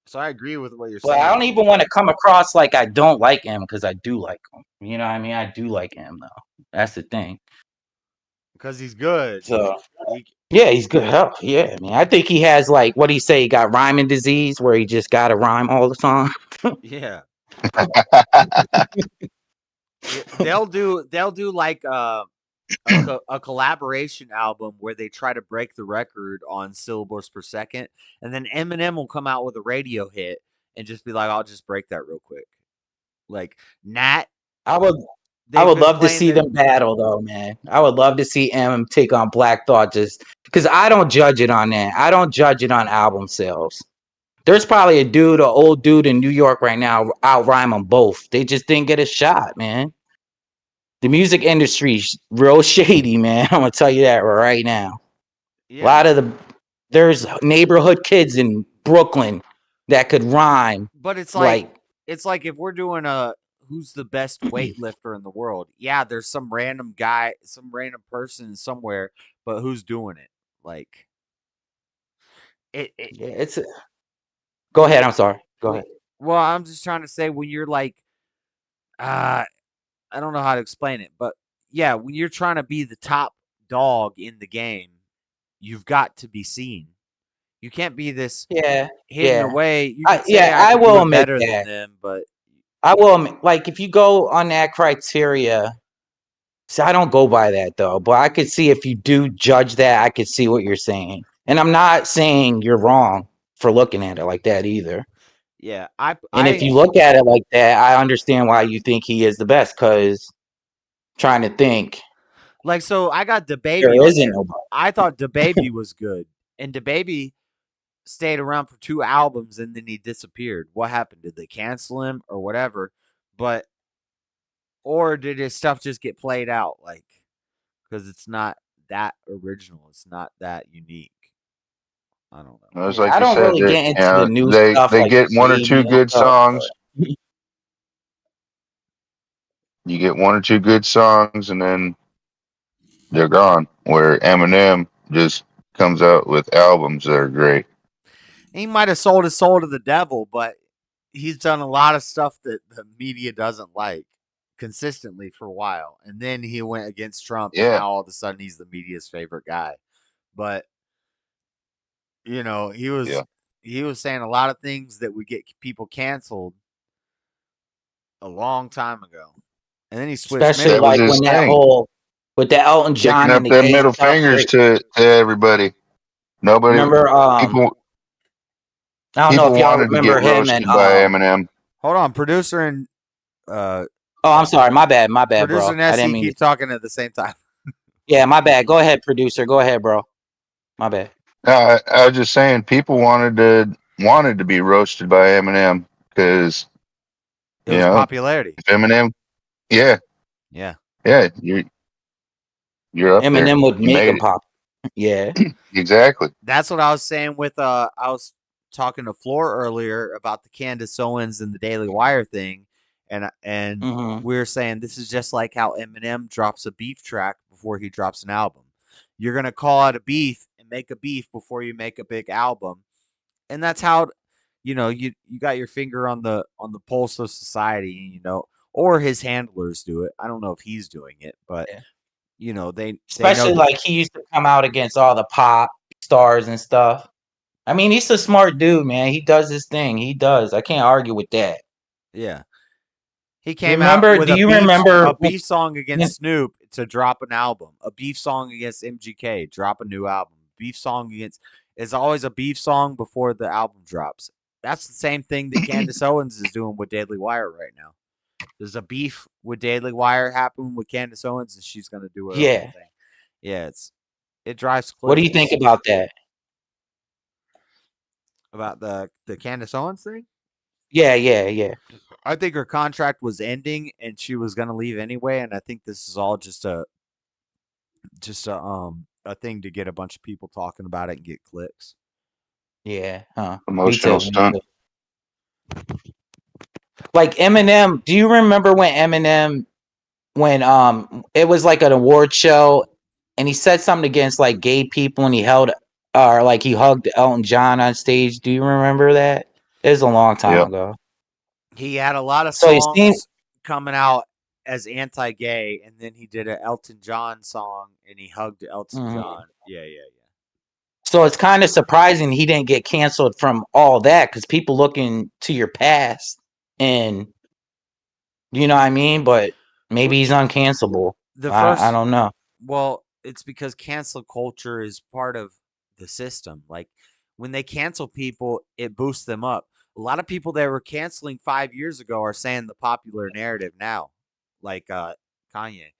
Speaker 1: So I agree with what you're saying.
Speaker 5: Well, I don't even want to come across like I don't like him because I do like him. You know what I mean? I do like him though. That's the thing.
Speaker 1: Because he's good.
Speaker 5: So yeah, he's good. Hell, yeah, I mean, I think he has like what he say. He got rhyming disease where he just got to rhyme all the time.
Speaker 1: Yeah. They'll do like a collaboration album where they try to break the record on syllables per second, and then Eminem will come out with a radio hit and just be like, "I'll just break that real quick." Like Nat,
Speaker 5: I would love to see them battle though, man. I would love to see M take on Black Thought just because I don't judge it on that. I don't judge it on album sales. There's probably an old dude in New York right now out rhyme them both. They just didn't get a shot, man. The music industry's real shady, man. I'm gonna tell you that right now.
Speaker 1: Yeah.
Speaker 5: A lot of there's neighborhood kids in Brooklyn that could rhyme.
Speaker 1: But it's like if we're doing who's the best weightlifter in the world? Yeah, there's some random guy, some random person somewhere, but who's doing it? Like
Speaker 5: it's Go ahead, I'm sorry. Go ahead.
Speaker 1: Well, I'm just trying to say when you're like I don't know how to explain it, but yeah, when you're trying to be the top dog in the game, you've got to be seen. You can't be this hidden away. You can say I will admit better than them, but
Speaker 5: I will admit, like if you go on that criteria. See, I don't go by that though, but I could see if you do judge that, I could see what you're saying, and I'm not saying you're wrong for looking at it like that either.
Speaker 1: Yeah,
Speaker 5: if you look at it like that, I understand why you think he is the best. Because trying to think,
Speaker 1: like, so I got DaBaby.
Speaker 5: There isn't nobody.
Speaker 1: I thought DaBaby was good, and DaBaby stayed around for 2 albums and then he disappeared. What happened? Did they cancel him or whatever? Or did his stuff just get played out? Like, because it's not that original, it's not that unique. I don't know.
Speaker 2: It's like
Speaker 5: I don't really get into the new stuff.
Speaker 2: They get one or two good songs. You get one or two good songs, and then they're gone. Where Eminem just comes out with albums that are great.
Speaker 1: He might have sold his soul to the devil, but he's done a lot of stuff that the media doesn't like consistently for a while. And then he went against Trump, and now all of a sudden he's the media's favorite guy. But you know, he was saying a lot of things that would get people canceled a long time ago. And then he switched.
Speaker 5: Especially like when that whole with the Elton John
Speaker 2: and the them middle fingers to everybody. Nobody
Speaker 5: remember.
Speaker 2: People,
Speaker 5: I don't know if y'all remember him and
Speaker 2: by Eminem.
Speaker 1: Hold on, producer and.
Speaker 5: Oh, I'm sorry. My bad,
Speaker 1: Producer
Speaker 5: bro.
Speaker 1: and SC keep talking at the same time.
Speaker 5: Yeah, my bad. Go ahead, producer. Go ahead, bro. My bad.
Speaker 2: I was just saying, people wanted to be roasted by Eminem because
Speaker 1: it was popularity.
Speaker 2: If Eminem, yeah,
Speaker 1: you're
Speaker 2: up
Speaker 5: Eminem
Speaker 2: there.
Speaker 5: would make him pop. Yeah,
Speaker 2: exactly.
Speaker 1: That's what I was saying with I was talking to Floor earlier about the Candace Owens and the Daily Wire thing, and we were saying this is just like how Eminem drops a beef track before he drops an album. You're gonna call it a beef and make a beef before you make a big album, and that's how you got your finger on the pulse of society, or his handlers do it. I don't know if he's doing it, but they
Speaker 5: especially like he used to come out against all the pop stars and stuff. I mean, he's a smart dude, man. He does his thing. He does. I can't argue with that.
Speaker 1: Yeah. He came out with a beef song against Snoop to drop an album. A beef song against MGK, drop a new album. Beef song against is always a beef song before the album drops. That's the same thing that Candace Owens is doing with Daily Wire right now. There's a beef with Daily Wire happening with Candace Owens, and she's gonna do her own thing. Yeah, it drives Cliff.
Speaker 5: What do you think about that?
Speaker 1: About the Candace Owens thing?
Speaker 5: Yeah.
Speaker 1: I think her contract was ending, and she was gonna leave anyway. And I think this is all just a thing to get a bunch of people talking about it and get clicks.
Speaker 5: Yeah,
Speaker 2: Emotional stunt.
Speaker 5: Like Eminem, do you remember when Eminem, when it was like an award show, and he said something against like gay people, and he hugged Elton John on stage? Do you remember that? It was a long time ago.
Speaker 1: He had a lot of songs coming out as anti-gay, and then he did an Elton John song, and he hugged Elton John. Yeah.
Speaker 5: So it's kind of surprising he didn't get canceled from all that, because people looking to your past, and you know what I mean? But maybe he's uncancelable. I don't know.
Speaker 1: Well, it's because cancel culture is part of the system. Like, when they cancel people, it boosts them up. A lot of people that were canceling 5 years ago are saying the popular narrative now, like Kanye.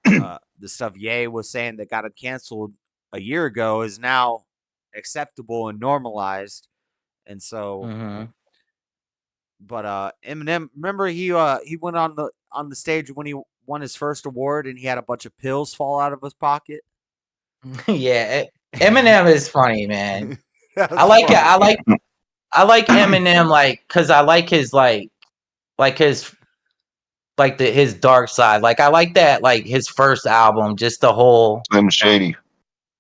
Speaker 1: The stuff Ye was saying that got him canceled a year ago is now acceptable and normalized, and so. But Eminem, remember he went on the stage when he won his first award, and he had a bunch of pills fall out of his pocket.
Speaker 5: Yeah, Eminem is funny, man. I like it. I like Eminem, like, cause I like his his dark side. Like, I like that, like his first album, just the whole
Speaker 2: Slim Shady.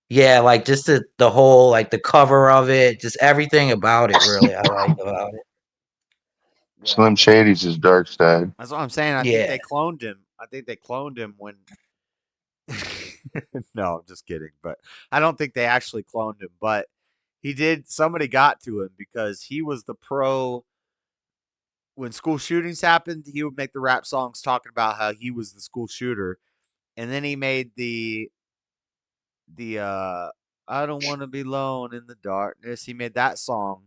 Speaker 5: Yeah, like just the whole, like the cover of it, just everything about it. Really, I like about it.
Speaker 2: Slim Shady's his dark side.
Speaker 1: That's what I'm saying. I think they cloned him. I think they cloned him when. No, I'm just kidding. But I don't think they actually cloned him. But he did. Somebody got to him because he was the pro. When school shootings happened, he would make the rap songs talking about how he was the school shooter, and then he made the I don't want to be alone in the darkness. He made that song,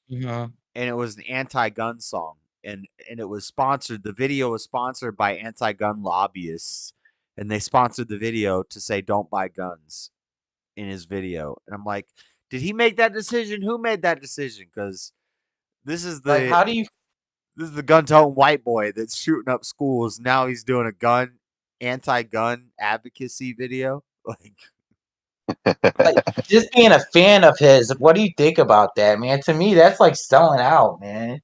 Speaker 1: and it was an anti-gun song, and it was sponsored. The video was sponsored by anti-gun lobbyists, and they sponsored the video to say "Don't buy guns" in his video. And I'm like, did he make that decision? Who made that decision? Because this is the This is the gun-toting white boy that's shooting up schools. Now he's doing a anti-gun advocacy video.
Speaker 5: Like, just being a fan of his, what do you think about that, man? To me, that's like selling out, man.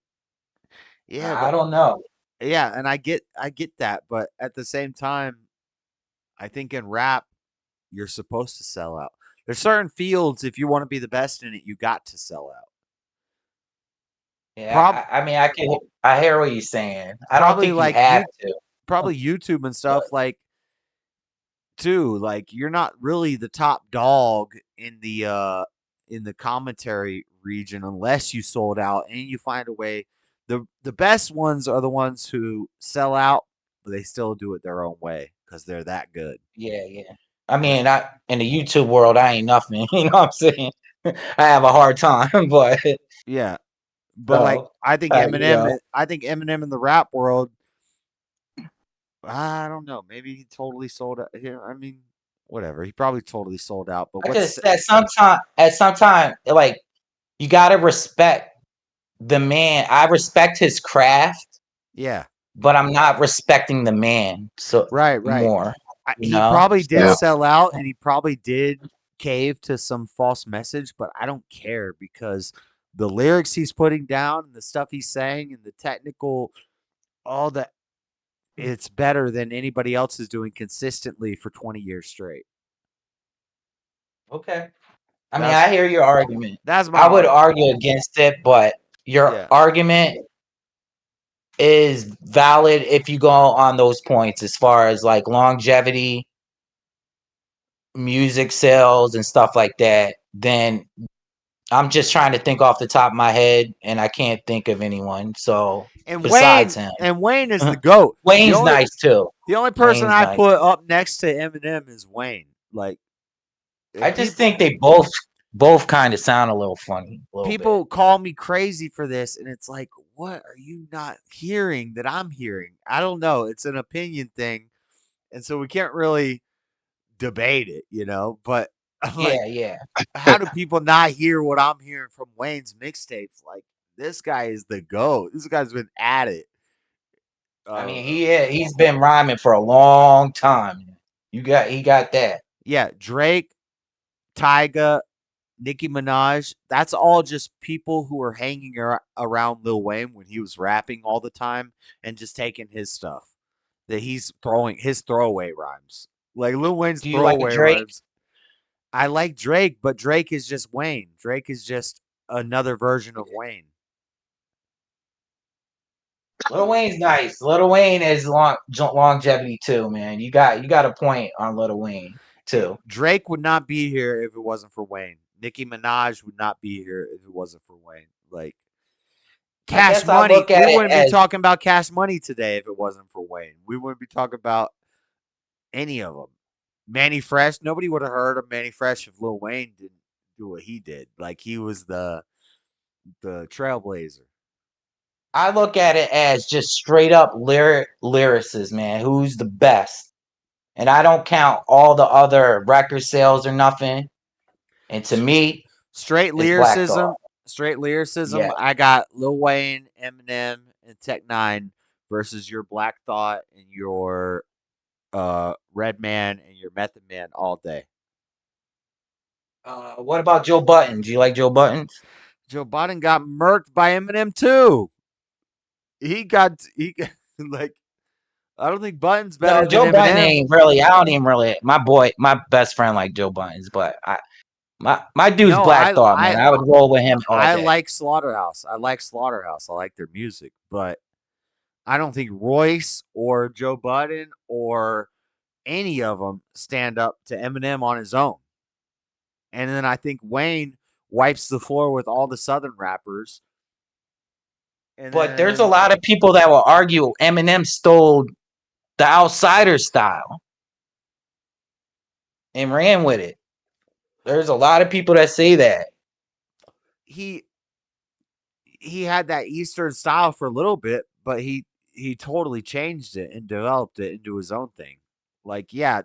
Speaker 1: Yeah,
Speaker 5: I don't know.
Speaker 1: Yeah, and I get that, but at the same time, I think in rap, you're supposed to sell out. There's certain fields, if you want to be the best in it, you got to sell out.
Speaker 5: Yeah, I mean, I hear what you're saying. I don't think you have to.
Speaker 1: Probably YouTube and stuff, like, too. Like, you're not really the top dog in the commentary region unless you sold out and you find a way. The best ones are the ones who sell out, but they still do it their own way because they're that good.
Speaker 5: Yeah. I mean, in the YouTube world, I ain't nothing. You know what I'm saying? I have a hard time, but
Speaker 1: yeah. But like, I think Eminem. I think Eminem in the rap world. I don't know. Maybe he totally sold out. Yeah, I mean, whatever. He probably totally sold out. But
Speaker 5: at some time, like, you gotta respect the man. I respect his craft.
Speaker 1: Yeah.
Speaker 5: But I'm not respecting the man. So
Speaker 1: right.
Speaker 5: More.
Speaker 1: He probably did sell out, and he probably did cave to some false message. But I don't care because the lyrics he's putting down, and the stuff he's saying, and the technical, all that. It's better than anybody else is doing consistently for 20 years straight.
Speaker 5: Okay. I mean, I hear your argument.
Speaker 1: I
Speaker 5: would argue against it, but your argument is valid if you go on those points as far as like longevity, music sales, and stuff like that. Then I'm just trying to think off the top of my head, and I can't think of anyone. So besides him,
Speaker 1: and Wayne is the GOAT.
Speaker 5: Wayne's nice too.
Speaker 1: The only person put up next to Eminem is Wayne. Like,
Speaker 5: I just think they both Both kind of sound a little funny.
Speaker 1: People call me crazy for this, and it's like, what are you not hearing that I'm hearing? I don't know. It's an opinion thing, and so we can't really debate it, But I'm like,
Speaker 5: yeah.
Speaker 1: How do people not hear what I'm hearing from Wayne's mixtapes? Like, this guy is the GOAT. This guy's been at it.
Speaker 5: I mean, he's been rhyming for a long time. He got that.
Speaker 1: Yeah, Drake, Tyga, Nicki Minaj, that's all just people who were hanging around Lil Wayne when he was rapping all the time and just taking his stuff that he's throwing, his throwaway rhymes. Like Lil Wayne's throwaway rhymes. I like Drake, but Drake is just Wayne. Drake is just another version of Wayne.
Speaker 5: Lil Wayne's nice. Lil Wayne is longevity too, man. You got a point on Lil Wayne too.
Speaker 1: Drake would not be here if it wasn't for Wayne. Nicki Minaj would not be here if it wasn't for Wayne. Like Cash Money, we wouldn't be talking about Cash Money today if it wasn't for Wayne. We wouldn't be talking about any of them. Manny Fresh, nobody would have heard of Manny Fresh if Lil Wayne didn't do what he did. Like he was the trailblazer.
Speaker 5: I look at it as just straight up lyricists, man. Who's the best? And I don't count all the other record sales or nothing. And to me,
Speaker 1: straight lyricism.
Speaker 5: Yeah.
Speaker 1: I got Lil Wayne, Eminem, and Tech Nine versus your Black Thought and your Redman and your Method Man all day.
Speaker 5: What about Joe Budden? Do you like Joe Budden?
Speaker 1: Joe Budden got murked by Eminem too. He got like. I don't think Button's better.
Speaker 5: No, Joe Budden ain't really. I don't even really. My best friend like Joe Budden's, but my dude's Black Thought, man. I would roll with him all day.
Speaker 1: I like Slaughterhouse. I like their music, but I don't think Royce or Joe Budden or any of them stand up to Eminem on his own. And then I think Wayne wipes the floor with all the Southern rappers.
Speaker 5: But there's a lot of people that will argue Eminem stole the outsider style and ran with it. There's a lot of people that say that.
Speaker 1: He had that Eastern style for a little bit, but he totally changed it and developed it into his own thing. Like, yeah,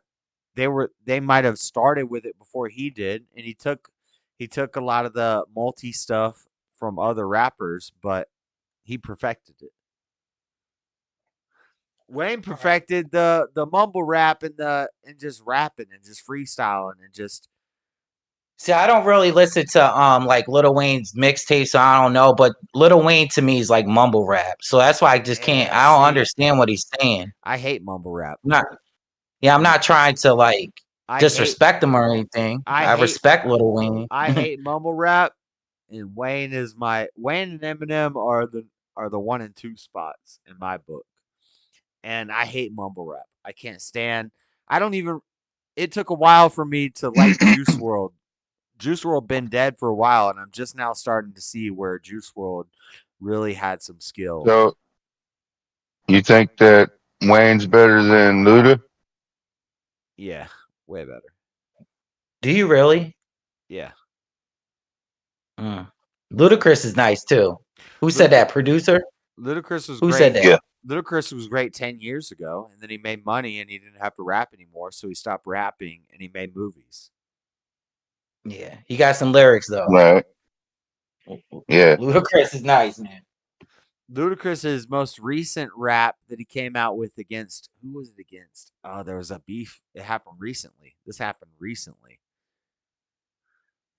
Speaker 1: they might have started with it before he did, and he took a lot of the multi stuff from other rappers, but he perfected it. Wayne perfected the mumble rap and just rapping and just freestyling and just.
Speaker 5: See, I don't really listen to like Lil Wayne's mixtape, so I don't know. But Lil Wayne to me is like mumble rap, so that's why I just can't. I don't understand what he's saying.
Speaker 1: I hate mumble rap.
Speaker 5: I'm not trying to like disrespect him or anything. I respect Lil Wayne.
Speaker 1: I hate mumble rap, and Wayne and Eminem are the 1 and 2 spots in my book. And I hate mumble rap. I can't stand. It took a while for me to like Juice WRLD. Juice WRLD been dead for a while, and I'm just now starting to see where Juice WRLD really had some skill.
Speaker 2: So, you think that Wayne's better than Luda?
Speaker 1: Yeah, way better.
Speaker 5: Do you really?
Speaker 1: Yeah.
Speaker 5: Ludacris is nice too. Who said that? Producer?
Speaker 1: Ludacris was
Speaker 5: Who
Speaker 1: great.
Speaker 5: said that?
Speaker 2: Yeah.
Speaker 1: Ludacris was great 10 years ago, and then he made money and he didn't have to rap anymore, so he stopped rapping and he made movies.
Speaker 5: Yeah, he got some lyrics though.
Speaker 2: Right. Yeah.
Speaker 5: Ludacris is nice, man.
Speaker 1: Ludacris's most recent rap that he came out with against, who was it against? Oh, there was a beef. It happened recently. This happened recently.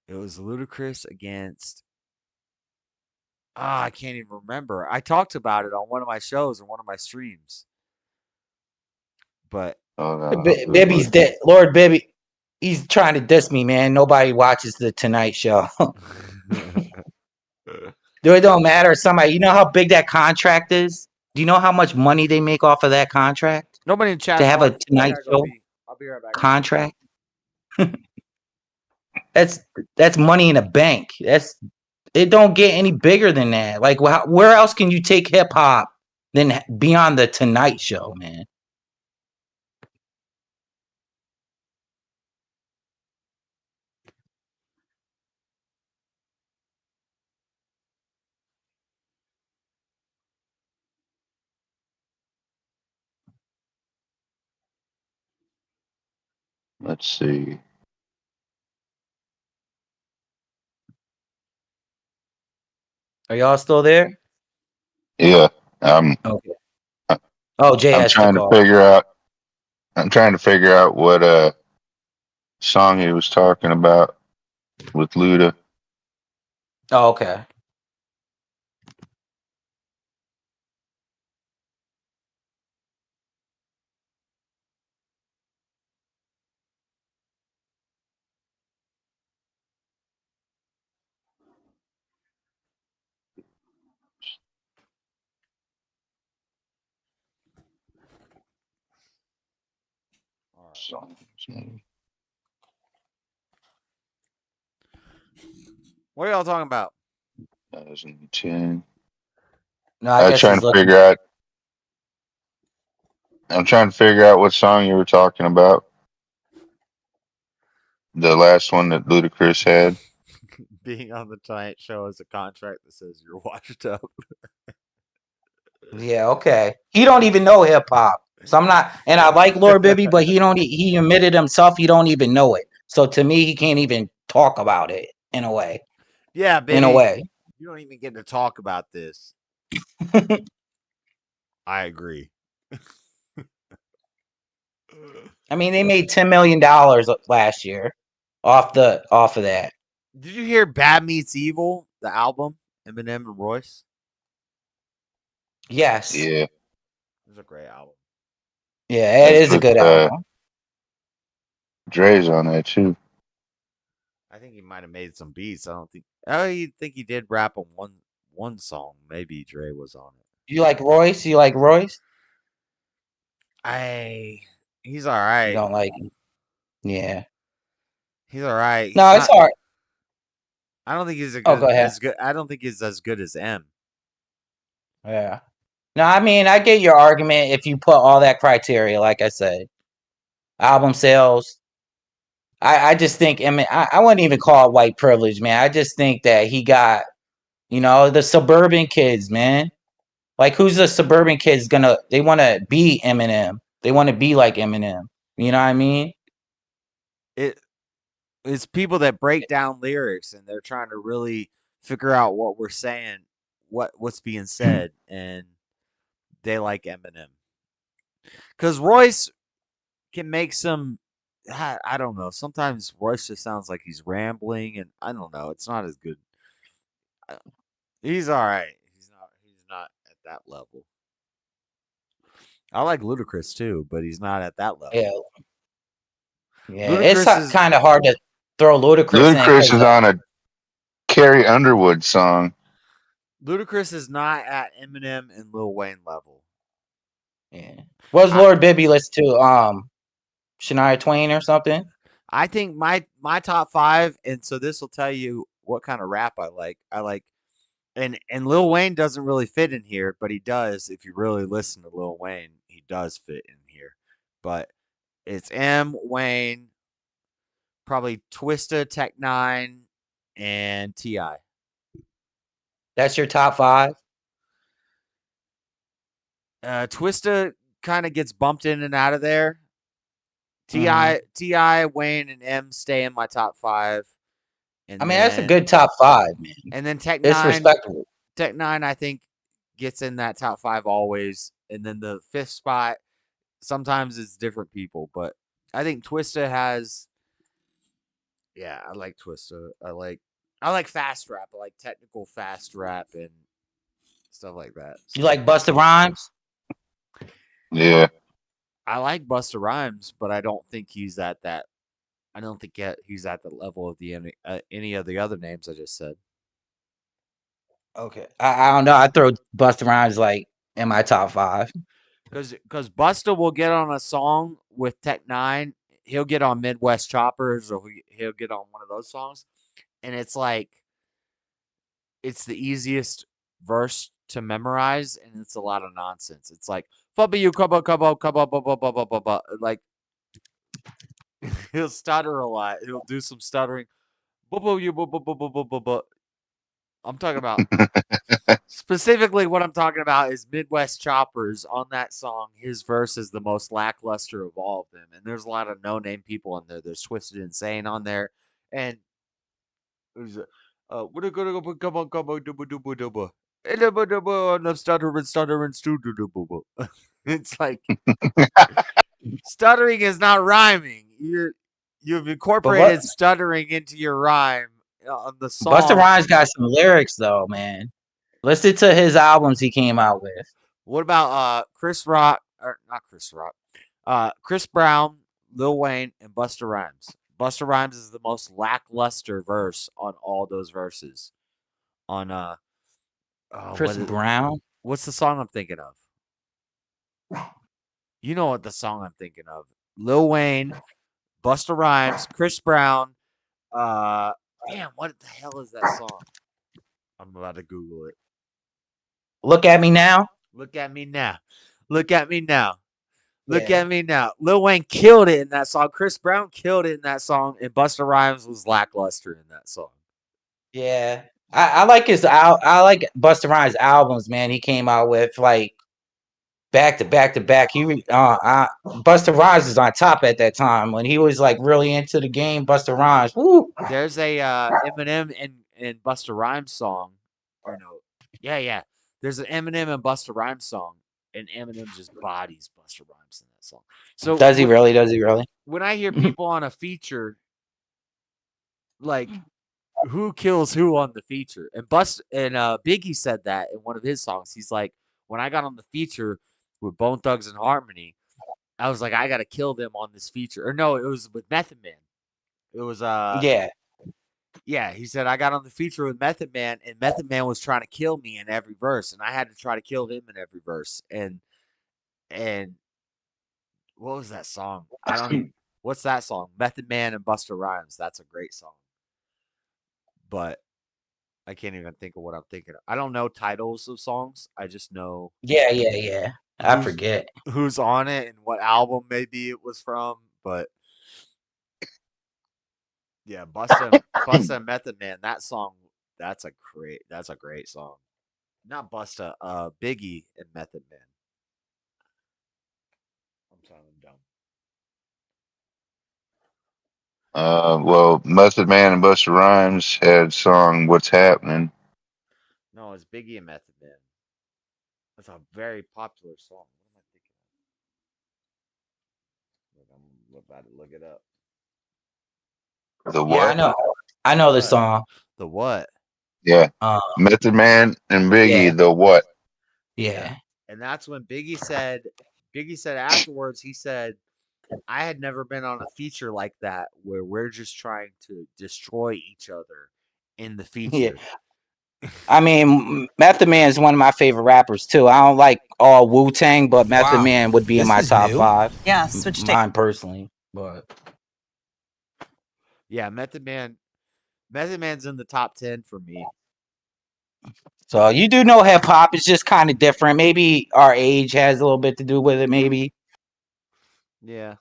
Speaker 1: It was Ludacris against. I can't even remember. I talked about it on one of my shows and one of my streams. But
Speaker 5: Bibby's dead. Lord Bibby, he's trying to diss me, man. Nobody watches the Tonight Show. It don't matter. Somebody, you know how big that contract is? Do you know how much money they make off of that contract?
Speaker 1: Nobody in chat
Speaker 5: to have a Tonight Show
Speaker 1: I'll be right back.
Speaker 5: contract. That's money in the bank. It don't get any bigger than that. Like, where else can you take hip hop than beyond the Tonight Show, man?
Speaker 2: Let's see.
Speaker 5: Are y'all still there?
Speaker 2: Yeah,
Speaker 5: Okay. Oh, Jay
Speaker 2: I'm
Speaker 5: has to
Speaker 2: trying to
Speaker 5: call.
Speaker 2: figure out. I'm trying to figure out what song he was talking about with Luda.
Speaker 5: Oh, okay.
Speaker 1: What are y'all talking about?
Speaker 2: 2010.
Speaker 5: No, I guess he's looking.
Speaker 2: I'm trying to figure out what song you were talking about. The last one that Ludacris had.
Speaker 1: Being on the Tonight Show is a contract that says you're washed up.
Speaker 5: Yeah, okay. He don't even know hip hop. So I'm not, and I like Lord Bibby, but he admitted himself he don't even know it. So to me, he can't even talk about it in a way.
Speaker 1: Yeah,
Speaker 5: In a
Speaker 1: Bibby,
Speaker 5: way.
Speaker 1: you don't even get to talk about this. I agree.
Speaker 5: I mean, they made $10 million last year off of that.
Speaker 1: Did you hear Bad Meets Evil, the album, Eminem and Royce?
Speaker 5: Yes.
Speaker 2: Yeah.
Speaker 1: It's a great album.
Speaker 5: Yeah, it is a good album.
Speaker 2: Dre's on that too.
Speaker 1: I think he might have made some beats. I think he did rap on one song. Maybe Dre was on it.
Speaker 5: You like Royce? You like Royce?
Speaker 1: He's all right.
Speaker 5: You don't like him? Yeah.
Speaker 1: He's all right.
Speaker 5: No, it's hard.
Speaker 1: I don't think he's
Speaker 5: go ahead.
Speaker 1: as good. I don't think he's as good as M.
Speaker 5: Yeah. No, I mean, I get your argument if you put all that criteria, like I said. Album sales. I just think, I mean, I wouldn't even call it white privilege, man. I just think that he got, the suburban kids, man. Like, who's the suburban kids they want to be Eminem. They want to be like Eminem. You know what I mean?
Speaker 1: It's people that break down lyrics and they're trying to really figure out what we're saying, what's being said, and they like Eminem. Because Royce can make some, I don't know. Sometimes Royce just sounds like he's rambling, and I don't know. It's not as good. He's all right. He's not at that level. I like Ludacris too, but he's not at that level.
Speaker 5: Yeah. Yeah, it's kind of hard to throw Ludacris in.
Speaker 2: Ludacris is on a Carrie Underwood song.
Speaker 1: Ludacris is not at Eminem and Lil Wayne level.
Speaker 5: Yeah. What's Lord Bibby listen to? Shania Twain or something?
Speaker 1: I think my top 5, and so this will tell you what kind of rap I like. And Lil Wayne doesn't really fit in here, but he does. If you really listen to Lil Wayne, he does fit in here. But it's M, Wayne, probably Twista, Tech 9, and T.I.
Speaker 5: That's your top 5?
Speaker 1: Twista kind of gets bumped in and out of there. T.I., Wayne, and M stay in my top 5. And
Speaker 5: I mean, that's a good top 5, man.
Speaker 1: And then Tech 9.
Speaker 5: It's respectable.
Speaker 1: Tech 9, I think, gets in that top 5 always. And then the 5th spot, sometimes it's different people. But I think Twista has... Yeah, I like Twista. I like fast rap. I like technical fast rap and stuff like that.
Speaker 5: You like Busta Rhymes?
Speaker 2: Yeah.
Speaker 1: I like Busta Rhymes, but I don't think he's at that. I don't think he's at the level of any of the other names I just said.
Speaker 5: Okay, I don't know. I throw Busta Rhymes like in my top 5.
Speaker 1: Because Busta will get on a song with Tech 9. He'll get on Midwest Choppers, or he'll get on one of those songs, and it's like it's the easiest verse to memorize, and it's a lot of nonsense. It's like like he'll stutter a lot. He'll do some stuttering. I'm talking about specifically what I'm talking about is Midwest Choppers on that song. His verse is the most lackluster of all of them, and there's a lot of no-name people in there. There's Twisted Insane on there, and there's what a good come on duba duba duba. I'm stuttering It's like stuttering is not rhyming. You've incorporated stuttering into your rhyme on the song.
Speaker 5: Busta Rhymes got some lyrics though, man. Listen to his albums he came out with.
Speaker 1: What about Chris Rock or not Chris Rock? Chris Brown, Lil Wayne, and Busta Rhymes. Busta Rhymes is the most lackluster verse on all those verses. On
Speaker 5: Chris Brown.
Speaker 1: What's the song I'm thinking of? You know what the song I'm thinking of? Lil Wayne, Busta Rhymes, Chris Brown. Damn, what the hell is that song? I'm about to Google it.
Speaker 5: Look at me now.
Speaker 1: Look at me now. Look at me now. Look at me now. Lil Wayne killed it in that song. Chris Brown killed it in that song, and Busta Rhymes was lackluster in that song.
Speaker 5: Yeah, I like I like Busta Rhymes albums, man. He came out with like back to back to back. Busta Rhymes is on top at that time when he was like really into the game. Busta Rhymes. Woo.
Speaker 1: There's a Eminem and Busta Rhymes song. Or no, yeah. There's an Eminem and Busta Rhymes song, and Eminem just bodies Busta Rhymes in that song. So
Speaker 5: does he really? Does he really?
Speaker 1: When I hear people on a feature, like who kills who on the feature, and Biggie said that in one of his songs. He's like, when I got on the feature with Bone Thugs and Harmony, I was like, I gotta kill them on this feature. Or no, it was with Method Man. It was Yeah, he said I got on the feature with Method Man, and Method Man was trying to kill me in every verse, and I had to try to kill him in every verse. And what was that song? I don't even. What's that song? Method Man and Busta Rhymes. That's a great song. But I can't even think of what I'm thinking of. I don't know titles of songs. I just know.
Speaker 5: Yeah. I forget
Speaker 1: who's on it and what album maybe it was from, but. Yeah, Busta and Method Man, that song, that's a great song. Not Busta, Biggie and Method Man. I'm sounding dumb.
Speaker 2: Well, Method Man and Busta Rhymes had song "What's Happening."
Speaker 1: No, it's Biggie and Method Man. That's a very popular song. What am I thinking of? I'm about to look it up.
Speaker 2: The what?
Speaker 5: Yeah, I know the song.
Speaker 1: The what?
Speaker 2: Yeah. Method Man and Biggie, the what?
Speaker 5: Yeah.
Speaker 1: And that's when Biggie said afterwards, he said, I had never been on a feature like that where we're just trying to destroy each other in the feature.
Speaker 5: Yeah. I mean, Method Man is one of my favorite rappers too. I don't like all Wu-Tang, but Method Man would be in my top 5.
Speaker 8: Yeah, switch tape.
Speaker 5: Mine personally, but
Speaker 1: yeah, Method Man's in the top 10 for me.
Speaker 5: So you do know hip hop is just kind of different. Maybe our age has a little bit to do with it. Maybe.
Speaker 1: Yeah.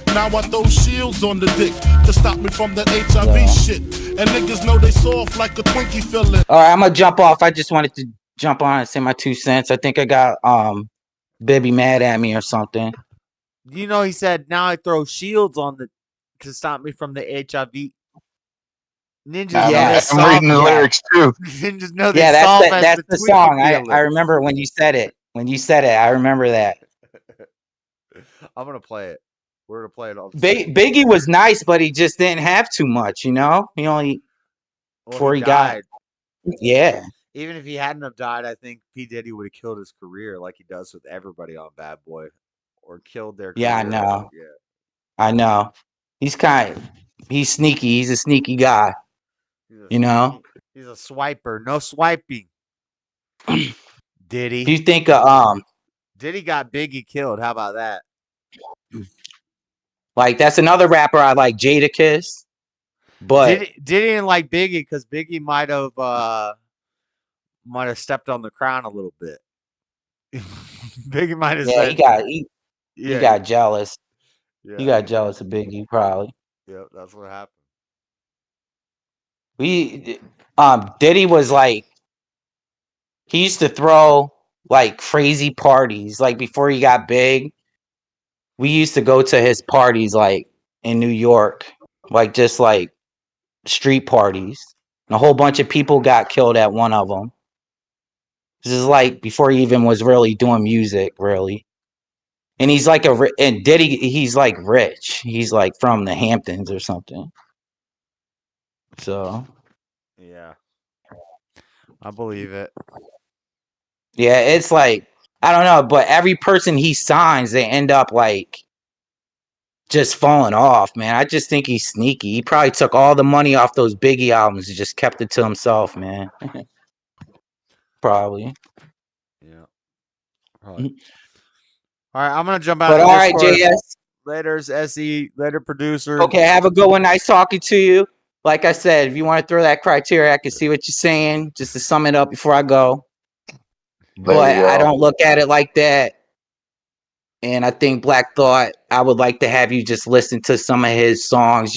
Speaker 3: Now I throw shields on the dick to stop me from that HIV shit. And niggas know they soft like a Twinkie feeling.
Speaker 5: All right, I'm gonna jump off. I just wanted to jump on and say my 2 cents. I think I got Bibby mad at me or something.
Speaker 1: You know, he said, now I throw shields on to stop me from the HIV. Ninjas
Speaker 2: I'm reading the lyrics too.
Speaker 1: Ninjas know
Speaker 5: that's the song. I remember when you said it. I remember that.
Speaker 1: I'm gonna play it. We're gonna play it all.
Speaker 5: Biggie was nice, but he just didn't have too much. You know, he only before he died. Yeah.
Speaker 1: Even if he hadn't have died, I think P. Diddy would have killed his career like he does with everybody on Bad Boy, or killed their career.
Speaker 5: Yeah, I know.
Speaker 1: Yeah.
Speaker 5: I know. He's sneaky. He's a sneaky guy. You know?
Speaker 1: He's a swiper. No swiping. Diddy.
Speaker 5: Do you think
Speaker 1: Diddy got Biggie killed? How about that?
Speaker 5: Like that's another rapper I like, Jadakiss. But
Speaker 1: Diddy didn't like Biggie because Biggie might have stepped on the crown a little bit. Biggie might have said,
Speaker 5: he got jealous.
Speaker 1: Yeah.
Speaker 5: He got jealous of Biggie, probably.
Speaker 1: Yep, that's what happened.
Speaker 5: Diddy was like, he used to throw like crazy parties. Like before he got big, we used to go to his parties like in New York, like just like street parties. And a whole bunch of people got killed at one of them. This is like before he even was really doing music, really. And he's like and Diddy, he's like rich. He's like from the Hamptons or something. So.
Speaker 1: Yeah. I believe it.
Speaker 5: Yeah, it's like, I don't know, but every person he signs, they end up like just falling off, man. I just think he's sneaky. He probably took all the money off those Biggie albums and just kept it to himself, man. Probably.
Speaker 1: Yeah. Probably. All right, I'm gonna jump out.
Speaker 5: But
Speaker 1: all
Speaker 5: right, JS.
Speaker 1: Later's SE. Later, producer.
Speaker 5: Okay, have a good one. Nice talking to you. Like I said, if you want to throw that criteria, I can see what you're saying. Just to sum it up before I go. But I don't look at it like that. And I think Black Thought, I would like to have you just listen to some of his songs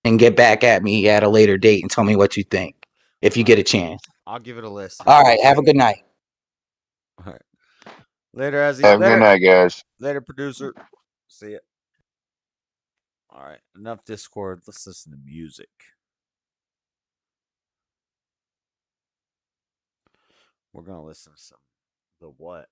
Speaker 5: and get back at me at a later date and tell me what you think, if you get a chance.
Speaker 1: I'll give it a list.
Speaker 5: All right, have a good night.
Speaker 1: All right. Later, SE.
Speaker 2: Have a good night, guys.
Speaker 1: Later, producer. See ya. All right, enough Discord. Let's listen to music. We're gonna listen to some The What.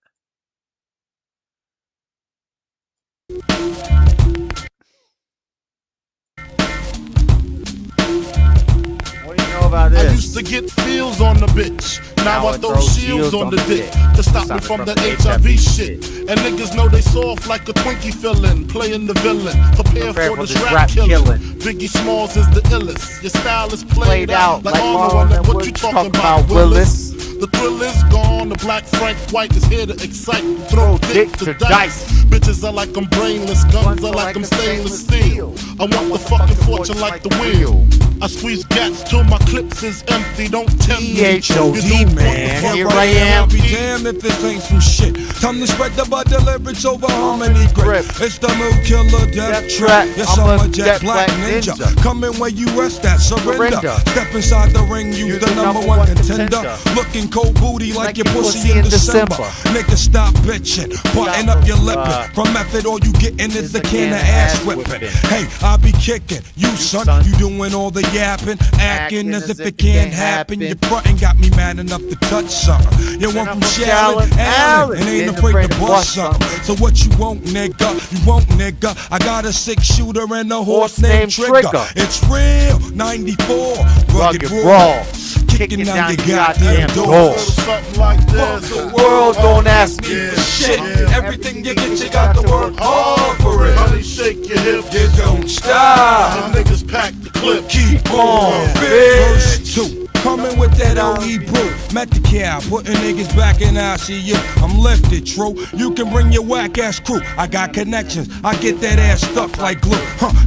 Speaker 1: What do you know about this?
Speaker 3: I used to get feels on the bitch. Now I throw shields on the dick to stop me from that HIV shit. And niggas know they soft like a Twinkie fillin', playing the villain. Prepare for this rap killing. Biggie Smalls is the illest. Your style is played out like Arnold. What you talking about, Willis? The thrill is gone, the Black Frank White is here to excite. Throw dick to dice. Bitches are like I'm brainless, guns are like I'm stainless steel. I want the fucking fortune like the wheel. I squeeze gats till my clips is empty, don't tempt me.
Speaker 1: H.O.D. man, here I am.
Speaker 8: I'll be damned if this ain't some shit. Time to spread the butter leverage over harmony grip. It's the mood killer death track. Yes, I'm a jet black ninja. Coming where you rest at, surrender. Step inside the ring, you the number one contender. Looking cold booty like your pussy in December. Nigga, stop bitching, button up your lippin'. From method, all you gettin' is a can of ass whipping. Hey, I be kicking. You son, you doing all the yapping, acting as if it can't happen. Your frontin' got me mad enough to touch something. You want from Sharon Allen, and ain't afraid to bust something. So what you want, nigga? You want, nigga? I got a 6-shooter and a horse named Trigger. It's real, 94, rugged raw. Kicking down your goddamn door.
Speaker 3: Something like this.
Speaker 1: The world don't ask me for
Speaker 8: shit. Everything you get, you got to work hard for it.
Speaker 3: Honey, shake your hips.
Speaker 8: You don't stop.
Speaker 3: The niggas pack the clip.
Speaker 8: Keep on, bitch. Verse 2. Coming with that OE brew. Met the cow, putting niggas back in ICU. I'm lifted, true. You can bring your whack ass crew. I got connections. I get that ass stuck like glue.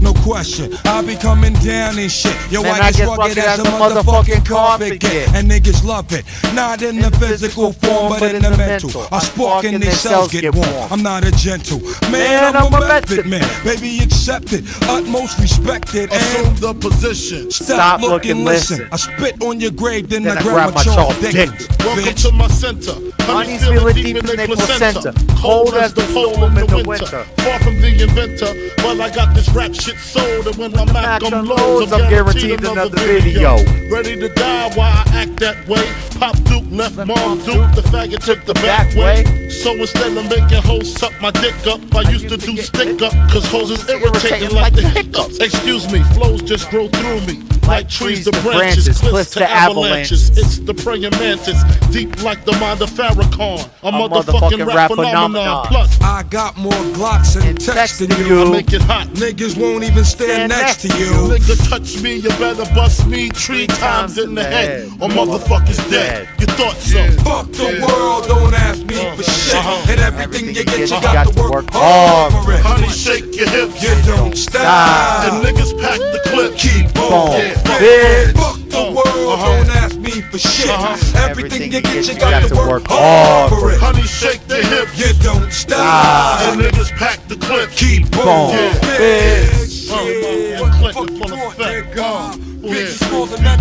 Speaker 8: No question. I'll be coming down and shit. Your white is rugged as a motherfucking carpet get. And niggas love it. Not in the physical form, but in the mental. I spark and they cells get warm. I'm not a gentle man, I'm a method man. Baby, accept it. Utmost respected.
Speaker 3: Assume the position.
Speaker 8: Stop, look, and listen. I spit on your grave, then I grab my chalk dick.
Speaker 3: Welcome to my center.
Speaker 1: Honey's feeling deep in their placenta. Cold as the pole in the winter.
Speaker 3: Far from the inventor. Well, I got this rap shit sold, and when I'm back on loads, I'm guaranteed another video. Ready to die while I act that way. Pop Duke left Mom Duke. The faggot took the back way. So instead of making hoes suck my dick up, I used to do stick up, cause hoes is irritating like the hiccups. Excuse me, flows just grow through me. Like trees to branches, cliffs to avalanches. It's the praying mantis, deep like the mind of Farrakhan. A motherfucking rap phenomenon. Plus,
Speaker 8: I got more Glocks and text than you.
Speaker 3: I make it hot.
Speaker 8: Niggas won't even stand next to you.
Speaker 3: Nigga touch me, you better bust me 3 times in the head, or motherfuckers dead. You thought so?
Speaker 8: Fuck the world, don't ask me for shit. And everything you get, you got to work hard for it.
Speaker 3: Honey, shake your hips.
Speaker 8: You don't stop.
Speaker 3: And niggas pack the clip.
Speaker 8: Keep on.
Speaker 1: Bitch.
Speaker 8: Fuck the world, don't ask me for shit. Everything you get, you got to work hard for it.
Speaker 3: Honey, shake the hips.
Speaker 8: You don't stop.
Speaker 3: And niggas pack the clip.
Speaker 8: Keep on.
Speaker 3: Bitch. One click is full effect.
Speaker 8: Bitch, more than that.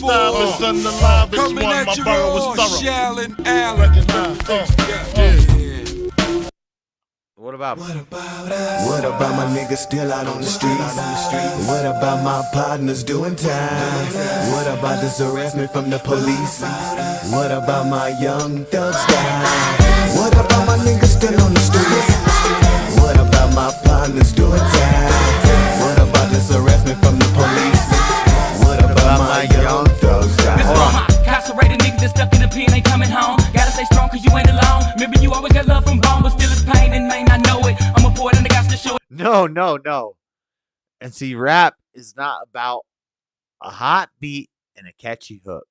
Speaker 8: stylist and the livest
Speaker 22: Coming
Speaker 8: one.
Speaker 22: at
Speaker 8: My
Speaker 22: you
Speaker 8: borough
Speaker 22: raw,
Speaker 8: was thorough.
Speaker 22: Shallon Allen.
Speaker 1: What about
Speaker 23: my niggas still out on the streets? What about my partners doing time? What about this harassment from the police? What about my young thug style? What about my niggas still on the streets? What about my partners doing time? What about this harassment from the police? What about my young thug style?
Speaker 22: Incarcerated niggas that stuck in the pen ain't coming home. Gotta stay strong cause you ain't alone. Remember you always got love from bone, but still it's pain and may not know it. I'm a poet and I got to show it.
Speaker 1: No. And see, rap is not about a hot beat and a catchy hook.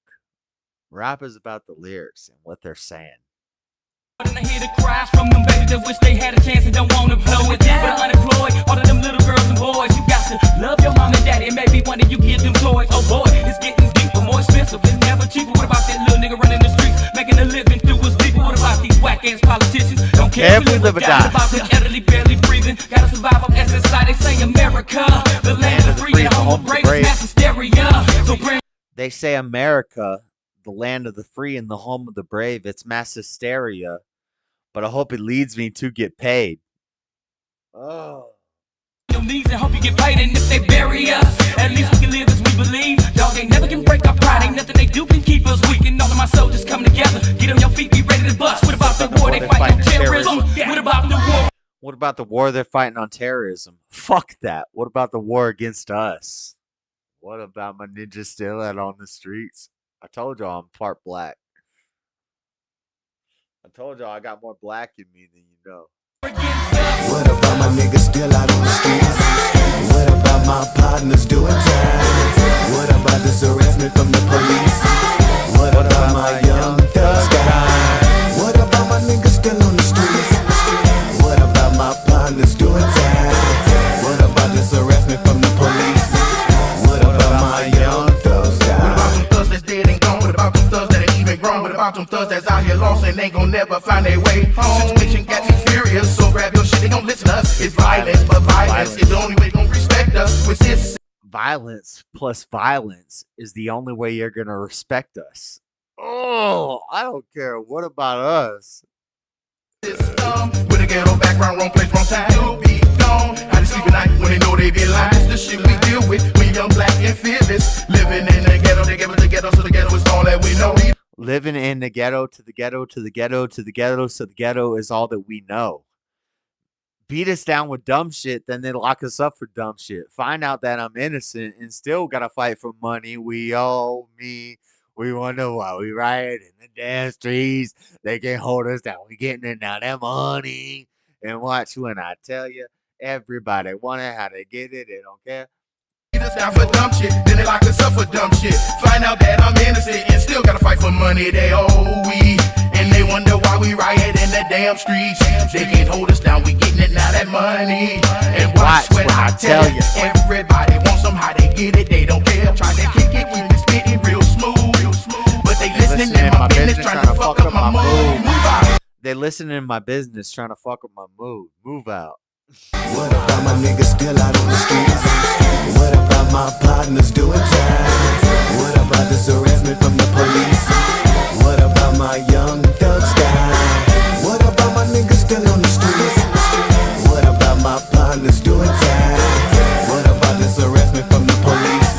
Speaker 1: Rap is about the lyrics and what they're saying.
Speaker 22: And I hear the cries from them babies that wish they had a chance and don't want to blow it down. For the unemployed, all of them little girls and boys, you got to love your mom and daddy and maybe one of you give them toys. Oh boy, it's getting deeper, more expensive and never cheaper. What about that little nigga running the streets, making a living through his deeper? What about these whack ass politicians? Don't care if we live or die. What about the elderly barely breathing? Gotta survive on SSI. They say America, the land of the free and home of brave, mass hysteria. So bring.
Speaker 1: They say America, the land of the free and the home of the brave. It's mass hysteria. But I hope it leads me to get paid. Oh.
Speaker 22: Your knees and hope you get paid, and if they bury us, at least we can live as we believe. Dog, they never can break our pride. Ain't nothing they do can keep us weak. And all of my soldiers come together. Get on your feet, be ready to bust. What about the war they fight on terrorism? What about the war?
Speaker 1: What about the war they're fighting on terrorism? Fuck that. What about the war against us? What about my ninja still out on the streets? I told y'all I'm part black. I told y'all I got more black in me than you know.
Speaker 23: What about my niggas still out on the streets? What about my partners doing time? What about this harassment from the police? What about my young thug style? What about my niggas still on the streets? What about my partners doing time? What about this harassment from the police? What about my young thug style?
Speaker 21: What about them thugs that's dead and gone? What about them thugs that ain't even grown? What about them thugs that's out here lost and ain't gon' never find their way home? Situation got me furious, so grab your shit, they gon' listen to us. It's violence, but violence is the only way they gon' respect us. With this
Speaker 1: violence plus violence is the only way you're gonna respect us. Oh, I don't care. What about us?
Speaker 21: system, with a ghetto background, wrong place, wrong time. You'll be gone. How they sleep at night when they know they be lying. It's the shit we deal with. We young, black, and fearless. Living in the ghetto, they give us the ghetto, so the ghetto is all that we know.
Speaker 1: Living in the ghetto, to the ghetto, to the ghetto, to the ghetto, so the ghetto is all that we know. Beat us down with dumb shit, then they lock us up for dumb shit. Find out that I'm innocent and still gotta fight for money. We owe me. We wonder why we riot in the damn streets. They can't hold us down. We getting it now, that money. And watch when I tell you, everybody wanted how to get it. They don't care.
Speaker 21: Beat us down for dumb shit, then they lock us up for dumb shit. Find out that I'm innocent and still gotta fight for money they owe we. And they wonder why we riot in the damn streets. They can't hold us down, we getting it now, that money. And watch when I tell you, everybody wants some, how they get it, they don't care. Try to kick it, keep it spitting real smooth. But they listening in my business, trying to fuck up my mood. Move out.
Speaker 1: They listening in my business, trying to fuck up my mood. Move out.
Speaker 23: What about my niggas still out on the streets? What about my partners doing time? What about this harassment from the police? What about my young thug style? What about my niggas still on the streets? What about my partners doing time? What about this harassment from the police?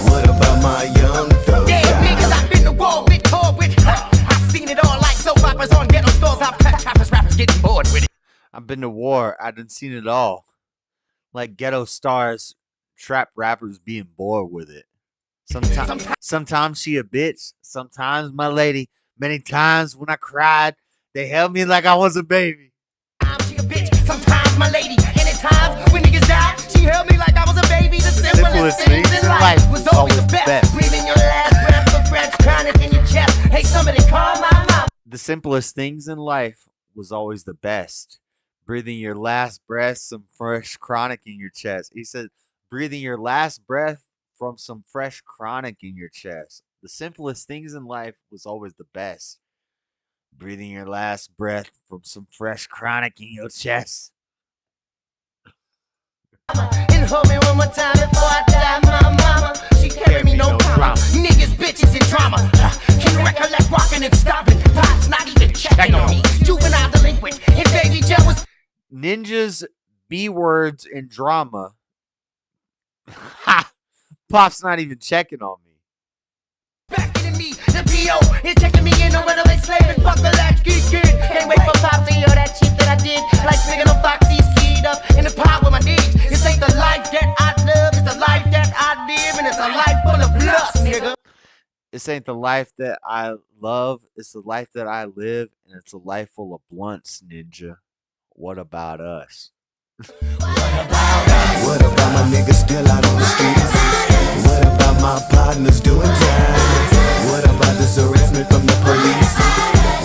Speaker 23: What about my young thug style?
Speaker 21: Yeah, niggas, I've been to war with, tour with. I've seen it all like soap operas on ghetto stores. I've cut choppers, rappers getting bored with it.
Speaker 1: I've been to war. I done seen it all. Like ghetto stars, trap rappers being bored with it. Sometimes she a bitch. Sometimes my lady. Many times when I cried, they held me like I was a baby.
Speaker 21: She a bitch. Sometimes my lady. Anytime when niggas die, she held me like I was a baby. The simplest things in life was always the best. Breathing your last breath of breath, chronic in your chest. Hey, somebody call my mom.
Speaker 1: The simplest things in life was always the best. Breathing your last breath, some fresh chronic in your chest. He said, breathing your last breath from some fresh chronic in your chest. The simplest things in life was always the best. Breathing your last breath from some fresh chronic in your chest.
Speaker 21: And hold me one more time before I die, my mama. She carry me no drama. Niggas, bitches, and drama. Can you recollect rocking and stopping? Pop's not even checking on me. Juvenile delinquent in baby jail was.
Speaker 1: Ninjas, B words, and drama. Ha! Pop's not even checking on me.
Speaker 21: Back into me, the P.O. is checking me in on runaway slave and fuck the latchkey kid. Can't wait for Pop to hear that shit that I did. Like singing on Foxy, skied up in the pot with my knees. This ain't the life that I love, it's the life that I live, and it's a life full of lust, nigga.
Speaker 1: This ain't the life that I love, it's the life that I live, and it's a life full of blunts, ninja. What about us?
Speaker 21: What about my niggas still out on the streets? What about my partners doing time? What about this harassment from the police?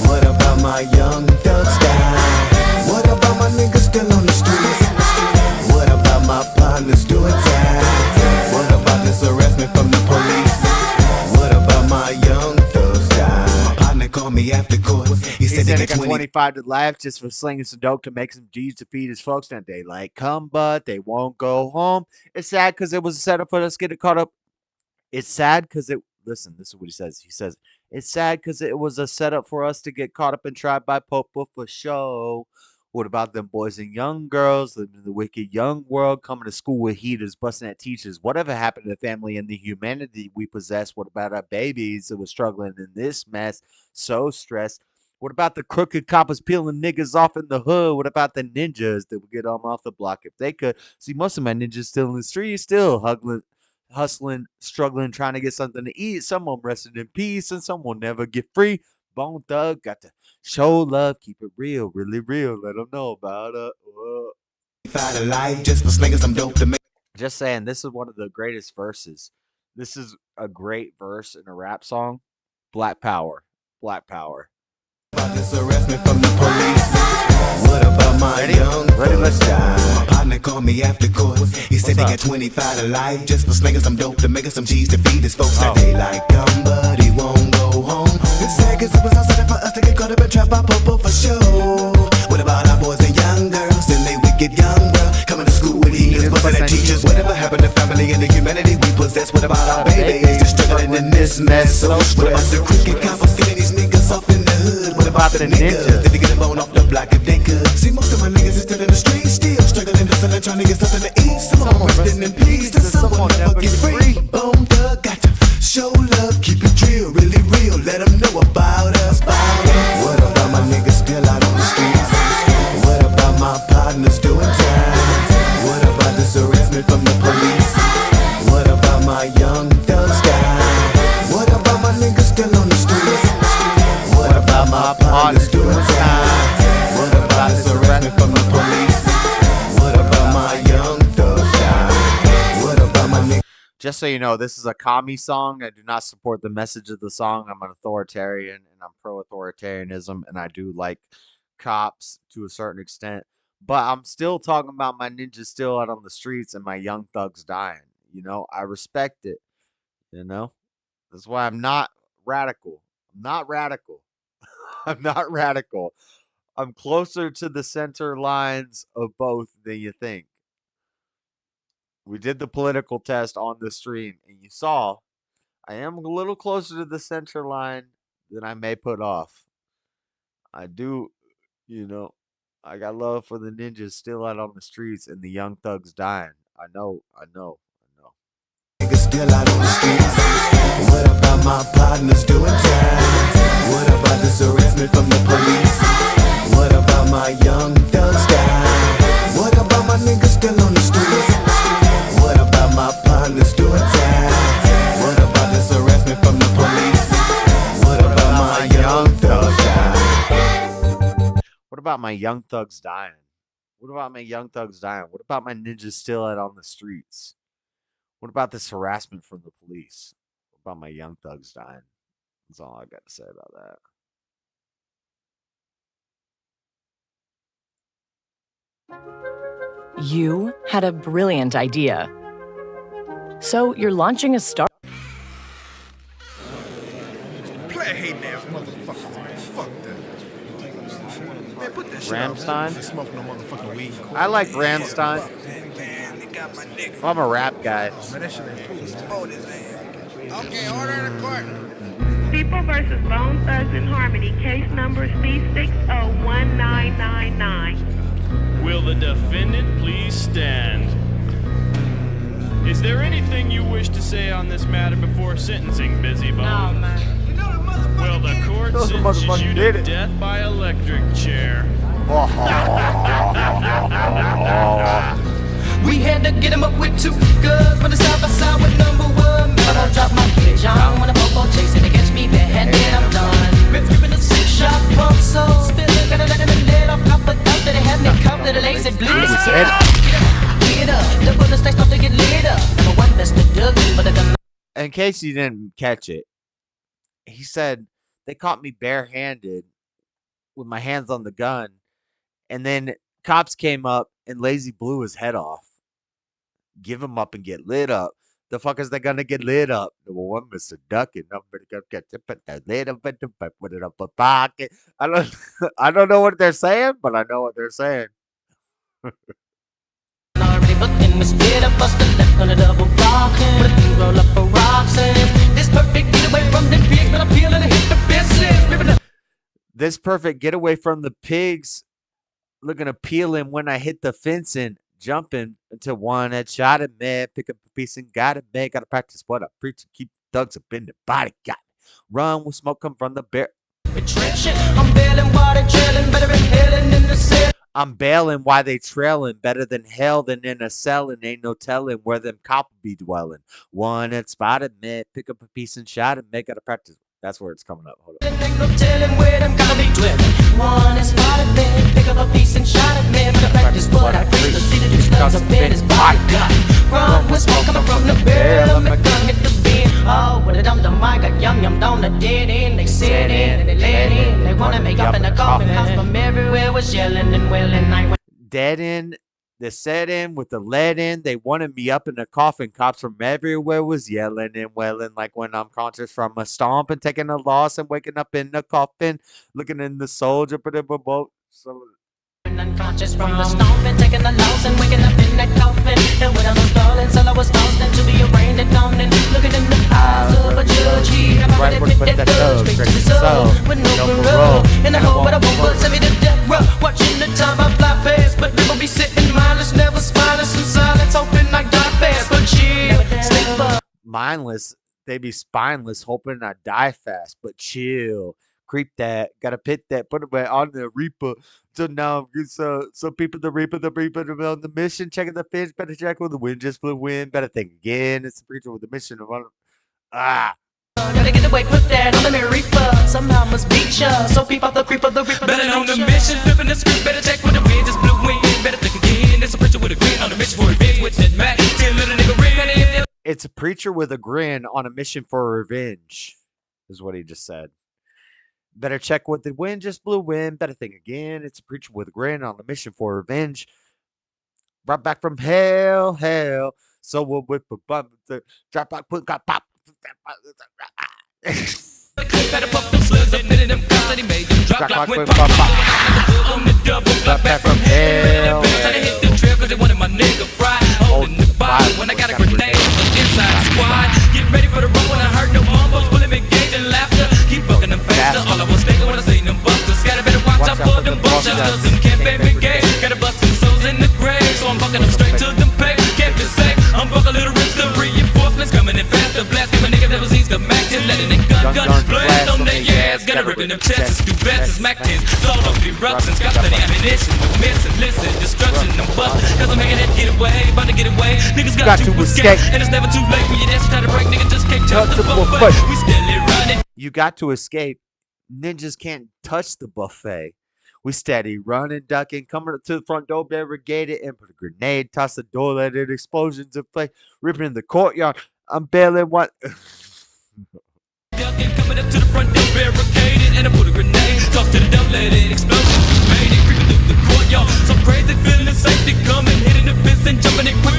Speaker 21: What about my young thugs dying? What about my niggas still on the streets? What about my partners doing time? What about this harassment from the police? What about my young thugs dying? My partner called me after court. He said
Speaker 1: they got 25 to life just for slinging some dope to make some G's to feed his folks. Now they like come, but they won't go home. It's sad because it was a setup for us getting caught up. It's sad because it. Listen, this is what he says. He says it's sad because it was a setup for us to get caught up and tried by Popo for show. What about them boys and young girls living in the wicked young world, coming to school with heaters, busting at teachers? Whatever happened to the family and the humanity we possess? What about our babies that were struggling in this mess? So stressed. What about the crooked coppers peeling niggas off in the hood? What about the ninjas that would get them off the block if they could? See, most of my ninjas still in the streets, still hustling, struggling, trying to get something to eat. Some of them rested in peace, and some will never get free. Bone Thug got to show love, keep it real, really real. Let them know about
Speaker 21: life just for slinging some dope to make.
Speaker 1: Just saying, this is one of the greatest verses. This is a great verse in a rap song. Black Power. Black Power.
Speaker 21: About this harassment from the police. What about my young thugs dying? My partner called me after court. He said they got 25 to life just for slinging some dope to making some cheese to feed his folks. Now they like come, but he won't go home. It's sad cause it was all set up for us to get caught up and trapped by Popo for sure. What about our boys and young girls and they wicked young girl coming to school with heaters, busting at teachers? Whatever happened to family and the humanity we possess? What about our babies just struggling in this mess? So what about the cricket coppers getting these niggas off in the hood? What about the niggas? Did they get a bone off the block if they could? See, most of my niggas is still in the streets, still struggling, hustling, trying to get something to eat. Some of them resting in peace, till someone never get free. Bone Thug got to show love, keep it real, really real. Let them know about us. What about my niggas still out on the streets? What about my partners doing time? What about this harassment from the police? What about my young thugs dying? What about my niggas still on the streets? What about my partners doing time? What about this harassment from the police? What about my young thugs dying? What about my niggas?
Speaker 1: Just so you know, this is a commie song. I do not support the message of the song. I'm an authoritarian and I'm pro-authoritarianism, and I do like cops to a certain extent. But I'm still talking about my ninjas still out on the streets and my young thugs dying. You know, I respect it. You know, that's why I'm not radical. I'm not radical. I'm not radical. I'm closer to the center lines of both than you think. We did the political test on the stream, and you saw I am a little closer to the center line than I may put off. I do, you know, I got love for the ninjas still out on the streets and the young thugs dying. I know.
Speaker 21: Niggas still out on the streets. What about my partners doing time? What about this harassment from the police? What about my young thugs dying? What about my niggas still on the streets? What about my partners doing time? What about this harassment from the police? What about my young thugs dying?
Speaker 1: What about my young thugs dying? What about my young thugs dying? What about my ninjas still out on the streets? What about this harassment from the police? What about my young thugs dying? That's all I got to say about that.
Speaker 12: You had a brilliant idea. So you're launching a start.
Speaker 3: Play hating ass motherfuckers, man. Fuck that. Man, put that shit
Speaker 1: Ramstein?
Speaker 3: out. Smoke no motherfucking weed.
Speaker 1: I like Ramstein. I'm a rap guy.
Speaker 3: Man, that shit ain't cool, man.
Speaker 21: Okay, order in the court.
Speaker 11: People versus Bone Thugs and Harmony, case number C601999.
Speaker 19: Will the defendant please stand? Is there anything you wish to say on this matter before sentencing, Busy Bone? No, man. Will the court sentence you to death by electric chair?
Speaker 21: We had to get him up with 2 guns, but the side by side with number 1. But I drop my cage on when a popo chasing against me, and then I'm done. Ripping a 6-shot pump, so spilling, gotta let him let off. Cop a thought that it had me cuffed to the lazy blues. Get up, the bullets they start to get lit up. Number 1, Mr. Duggan, but the gun.
Speaker 1: In case you didn't catch it, he said they caught me barehanded with my hands on the gun, and then cops came up and Lazy blew his head off. Give him up and get lit up. The fuck is they gonna get lit up? Number 1, Mr. Duckin. I'm gonna get lit up and put it up a pocket. I don't know what they're saying, but I know what they're saying. This perfect getaway from the pigs. Looking to peel him when I hit the fence and jumping until one had shot him, man. Pick up a piece and got it, man. Gotta practice what I preach and keep thugs up in the body. Got it. Run with smoke come from the bear. I'm bailing why they trailing. Better than hell than in a cell, and ain't no telling where them cops be dwelling. One had spotted, man. Pick up a piece and shot him, man. Gotta practice. That's where it's coming up. Hold on.
Speaker 21: Ain't no telling where them gotta be dwelling. One is spotted, man. Pick up a piece and shot it, man. But the practice what I preach. The city just thugs up in his body. Got it. Run with smoke coming from the barrel. I'm gun hit the bin. Oh, with a dum-dum, I got yum-yum down the dead end. They sit in and they let in. They wanna make up in the coffin. Cops from everywhere was yelling and wailing. I went
Speaker 1: dead in. The set in with the lead in, they wanted me up in the coffin. Cops from everywhere was yelling and wailing like when I'm conscious from a stomp and taking a loss and waking up in the coffin, looking in the soldier, but in a boat. So
Speaker 21: unconscious from the stomp and taking the loss and waking up in that coffin. And when I was stalling, so I was tossed into the arraigned and down and looking in the eyes of a judge. He right put that dove straight to the soul with no parole. And I hope that I won't send me to death row. Watching the time I fly past, but people be sitting mindless, never spineless in silence, hoping I die fast. But chill, stay up.
Speaker 1: Mindless, they be spineless, hoping I die fast. But chill. Creep that, gotta pit that, put it on the Reaper. So now, so people, the Reaper on the mission, checking the fish, better check with the wind, just blew wind, better think again. It's the preacher with the mission.
Speaker 21: Gotta get away, put that on the Reaper. Somehow must beat ya. So peep out the creeper, better on the mission, flipping the script, better check with the wind, just blew wind, better think again. It's a preacher with a grin on a mission for revenge with that Mac. Till little nigga ring.
Speaker 1: It's a preacher with a grin on a mission for revenge, is what he just said. Better check what the wind just blew in. Better think again. It's a preacher with a grin on a mission for revenge. Brought back from hell. So we'll whip a bump. Drop back, put got pop. Drop back from hell.
Speaker 21: When I got a grenade inside squad, get ready for the run when I heard no bombs, pulling me gauge and laughter. Keep bucking them faster. All I was thinking when I seen them busters. Gotta better watch out for them busters. Them can't baby gauge. Gotta bust them souls in the grave. So I'm bucking them straight to them pegs. Can't be safe. I'm bucking little rips. The reinforcements coming in faster. Blasting my nigga that was east the Mac 10. Letting it gun. Blast on their ass. Gotta rip in them chests. Do vests. Mac 10s. Sold off eruptions. Got plenty ammunition. No missing. Listen. Destruction. I'm busting. Cause I'm making it get away. About to get away. Niggas got to escape. And it's never too late when you dance. Try to break. Nigga just can't touch the buffet. We still running.
Speaker 1: You got to escape. Ninjas can't touch the buffet. We steady running, ducking, coming to the front door, barricade it, and put a grenade, toss the door, let it explosions in play, ripping in the courtyard. I'm bailing what?
Speaker 21: Ducking, coming up to the front door, barricaded, and I put a grenade, toss to the door, let it explosions made it, creeping through the courtyard. So crazy, feeling safety coming, hitting the fence and jumping it quick.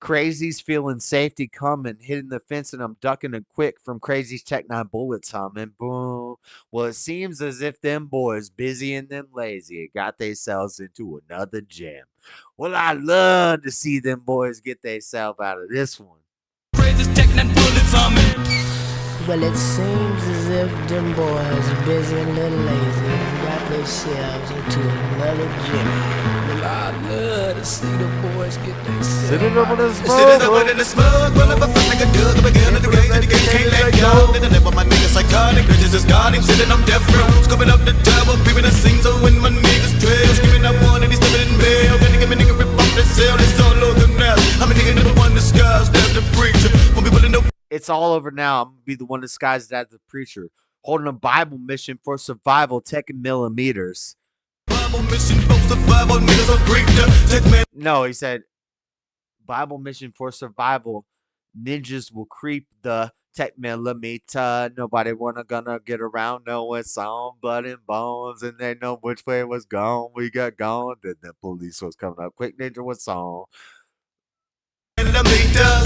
Speaker 1: Crazy's feeling safety coming, hitting the fence, and I'm ducking it quick from Crazy's Tech 9 bullets humming. Boom. Well, it seems as if them boys, busy and them lazy, got themselves into another jam. Well, I love to see them boys get themselves out of this one.
Speaker 21: Crazy's Tech 9 bullets humming.
Speaker 7: Well, it seems as if them boys are busy and a little lazy and got themselves into another Jimmy. Well, I love to see the boys get themselves
Speaker 1: Sitting up in the
Speaker 22: Sitting up in the smug, well, if I feel like a dug, I begin to the gauge, can't let go. Then I live with my niggas psychotic, bitches just got him, sitting on death row. Scooping up the double, peeping the scene, so when my niggas trail, screaming up one and he's stepping in bail. Gonna give me nigga rip off the cell, it's all over now. I'm a nigga number one disguised as the preacher. For people to know.
Speaker 1: It's all over now. I'm gonna be the one disguised as the preacher, holding a Bible mission for survival, taking millimeters.
Speaker 22: Bible mission for survival, niggas are preacher.
Speaker 1: No, he said, Bible mission for survival. Ninjas will creep the tech millimeter. Nobody gonna get around knowing song, blood and bones, and they know which way was gone. We got gone. Then the police was coming up. Quick ninja with song.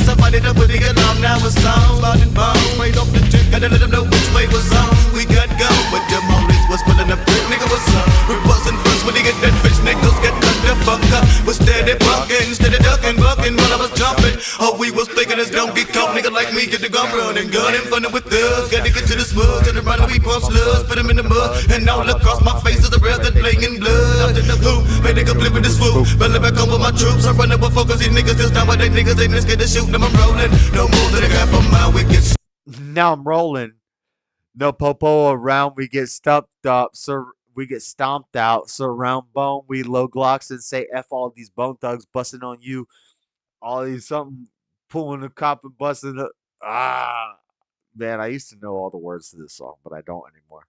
Speaker 22: Somebody to put it on now with songs, blood and bones, right off the tick, gotta let them know which way was on. We got go, but the police was pulling up quick, nigga was on. We wasn't first when they get that fish, niggas get cut the fuck up. Was steady bucking, steady ducking, bucking while I was jumping. All we was thinking is don't get caught, nigga like me, get the gun running, gun and funnin' with us. Gotta get to the smudge, and around we pump slugs, put them in the mud, and all across my face is a real that playing blood. I'm in the hoop, made nigga flip with this swoop, belly back on with my troops. I run up with focus, these niggas just down with they niggas, they miss get the shoot, them I'm rolling. No more than a half a mile, we get.
Speaker 1: Now I'm rolling. No popo around, we get stumped up, we get stomped out. Surround bone, we low glocks and say F all these bone thugs busting on you. All these something pulling the cop and busting the man, I used to know all the words to this song, but I don't anymore.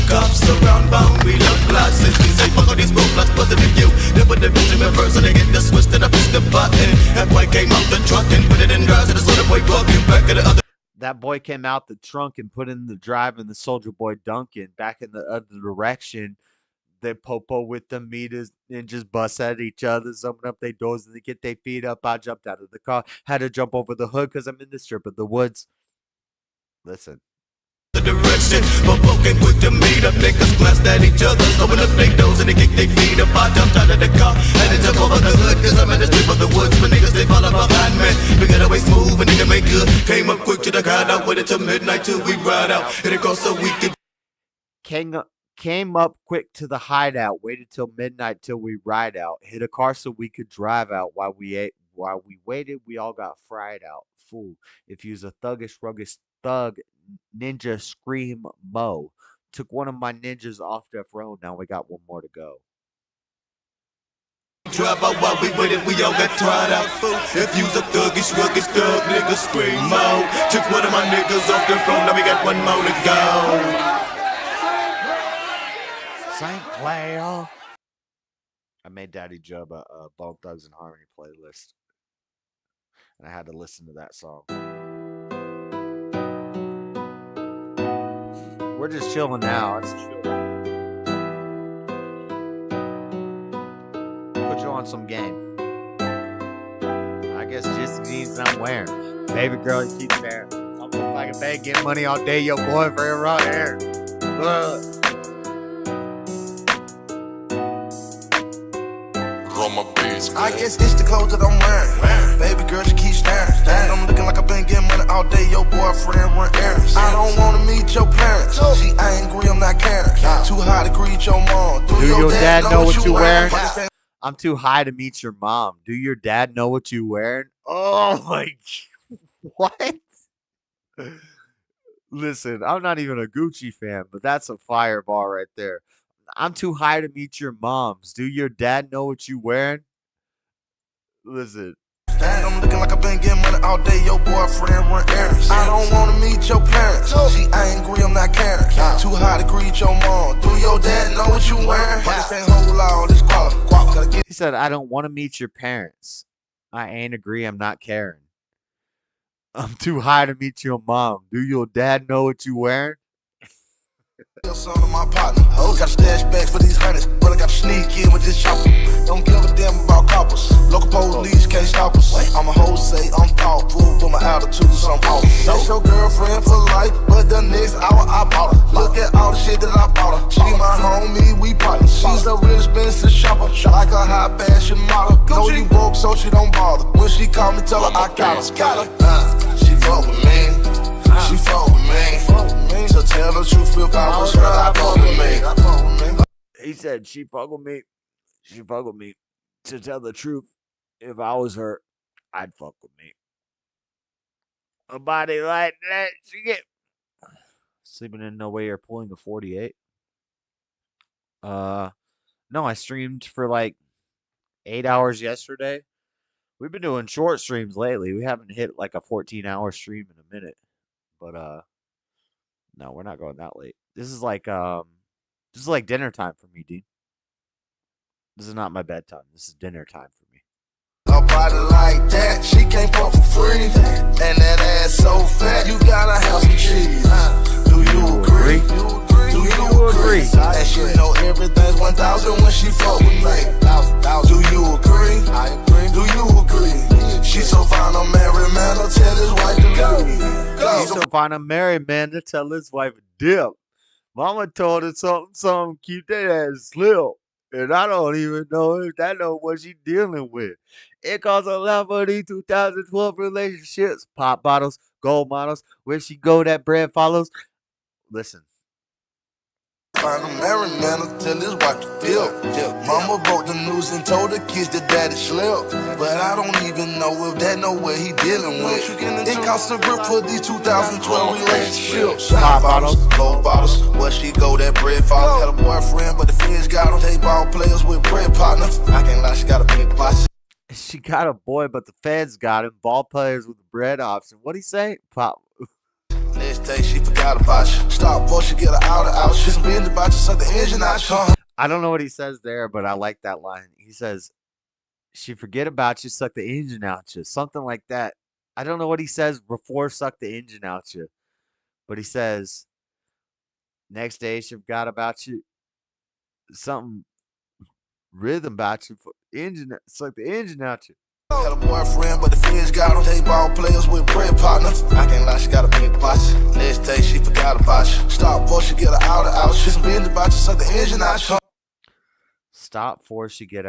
Speaker 22: Cops around bound, we love blood since we say fuck all these roadblocks, busting at you. They put the bitch in reverse so they get the switch and I push the button. That boy came out the truck and put it in drive, so the soda boy walking back at the other.
Speaker 1: That boy came out the trunk and put in the drive, and the soldier boy Duncan back in the other direction. They popo with the meters and just bust at each other, open up their doors and they get their feet up. I jumped out of the car, had to jump over the hood because I'm in the strip of the woods. Listen.
Speaker 22: The direction, but poking quick to meet up, niggas glanced at each other, open up their doors and they kick their feet up. I jumped out of the car, had to jump over the hood, cause I'm in the strip of the woods, but niggas they follow behind me. We got away smooth and nigga make good, came up quick to the crowd, out with it till midnight till we ride out, hit it across so we could.
Speaker 1: Came up quick to the hideout, waited till midnight till we ride out, hit a car so we could drive out. While we waited, we all got fried out. Fool, if you's a thuggish, ruggish thug, ninja scream mo. Took one of my ninjas off death row, now we got one more to go.
Speaker 22: Drive out while we waited, we all got tried out. If you's a thuggish, ruggish thug, nigga scream mo. Took one of my niggas off death row, now we got one more to go.
Speaker 1: St. Clair. I made Daddy Jub a Bone Thugs and Harmony playlist, and I had to listen to that song. We're just chilling now. It's chill. Put you on some game. I guess just the jeans I'm wearing. Baby girl, you keep staring. I'm like a bag, get money all day. Your boyfriend right here.
Speaker 13: I guess it's the clothes that I'm wearing. Baby girl, she keeps staring. I'm looking like I've been getting money all day. Your boyfriend run errands. I don't wanna meet your parents. She angry, I'm not caring. Too high to greet your mom.
Speaker 1: Do your dad know what you wearing? I'm too high to meet your mom. Do your dad know what you wearing? Oh my, what? Listen, I'm not even a Gucci fan, but that's a fireball right there. I'm too high to meet your moms. Do your dad know what you wearing? Listen.
Speaker 13: I'm looking like I've been getting money all day. Your boyfriend run errands. I don't wanna meet your parents. She angry, I'm not caring. Too high to greet your mom. Do your dad know what you wearing?
Speaker 1: He said, I don't want to meet your parents. I ain't agree, I'm not caring. I'm too high to meet your mom. Do your dad know what you wearing?
Speaker 13: Son of my partner, got stash bags for these hundreds, but I got to sneak in with this chopper. Don't give a damn about coppers. Local police can't stop us. I'm a hoe, say I'm thoughtful, but my attitude's I'm off. That's your girlfriend for life, but the next hour I bought her. Look at all the shit that I bought her. She my homie, we partners. She's a real expensive shopper, like a high fashion model. Know you broke, so she don't bother. When she call me, tell her I got her. She fuck with me, she fuck with me.
Speaker 1: said she fuck with me. She fuck with me. To tell the truth, if I was her, I'd fuck with me. A body like that, she get sleeping in no way you're pulling a 48. No, I streamed for like 8 hours yesterday. We've been doing short streams lately. We haven't hit like a 14-hour stream in a minute. But no, we're not going that late. This is like dinner time for me, Dean. This is not my bedtime. This is dinner time for me.
Speaker 13: A body like that, she can't fuck for free. And that ass so fat, you gotta have some cheese. Do you agree? Do you agree? And she know everything's 1,000 when she fuck with me. Do you agree? I agree. Do you agree? She so fine, a married man to tell his wife to go.
Speaker 1: She's so fine, a married man to tell his wife to dip. Mama told her something, keep that ass slip. And I don't even know if I know what she dealing with. It costs a lot for these 2012 relationships. Pop bottles, gold models. Where she go, that bread follows. Listen.
Speaker 13: Find a married man to tell his wife to dip. Mama broke the news and told the kids that daddy slept. But I don't even know if that know what he dealing with. It costs a grip for these 2012 relationships. Pop bottles, gold bottles. Where she go, that bread follows. Had a boyfriend, but the feds got him. They ball players with bread partners. I can't lie, she got a big boss.
Speaker 1: She got a boy, but the feds got him. Ball players with the bread option. What'd he say? Pop.
Speaker 13: Next day she forgot about you. Stop before she get her out. She's been about you, suck the engine out you.
Speaker 1: I don't know what he says there, but I like that line. He says, she forget about you, suck the engine out you. Something like that. I don't know what he says before suck the engine out you. But he says, next day she forgot about you. Something rhythm about you. Engine, suck the engine out you.
Speaker 13: Had a boyfriend, but the feds got him. They ball players with bread partners. I can't lie, she got a big boss. Next day she forgot about you. Stop before she get her out. She's been about you, suck the engine out you.
Speaker 1: Stop before she get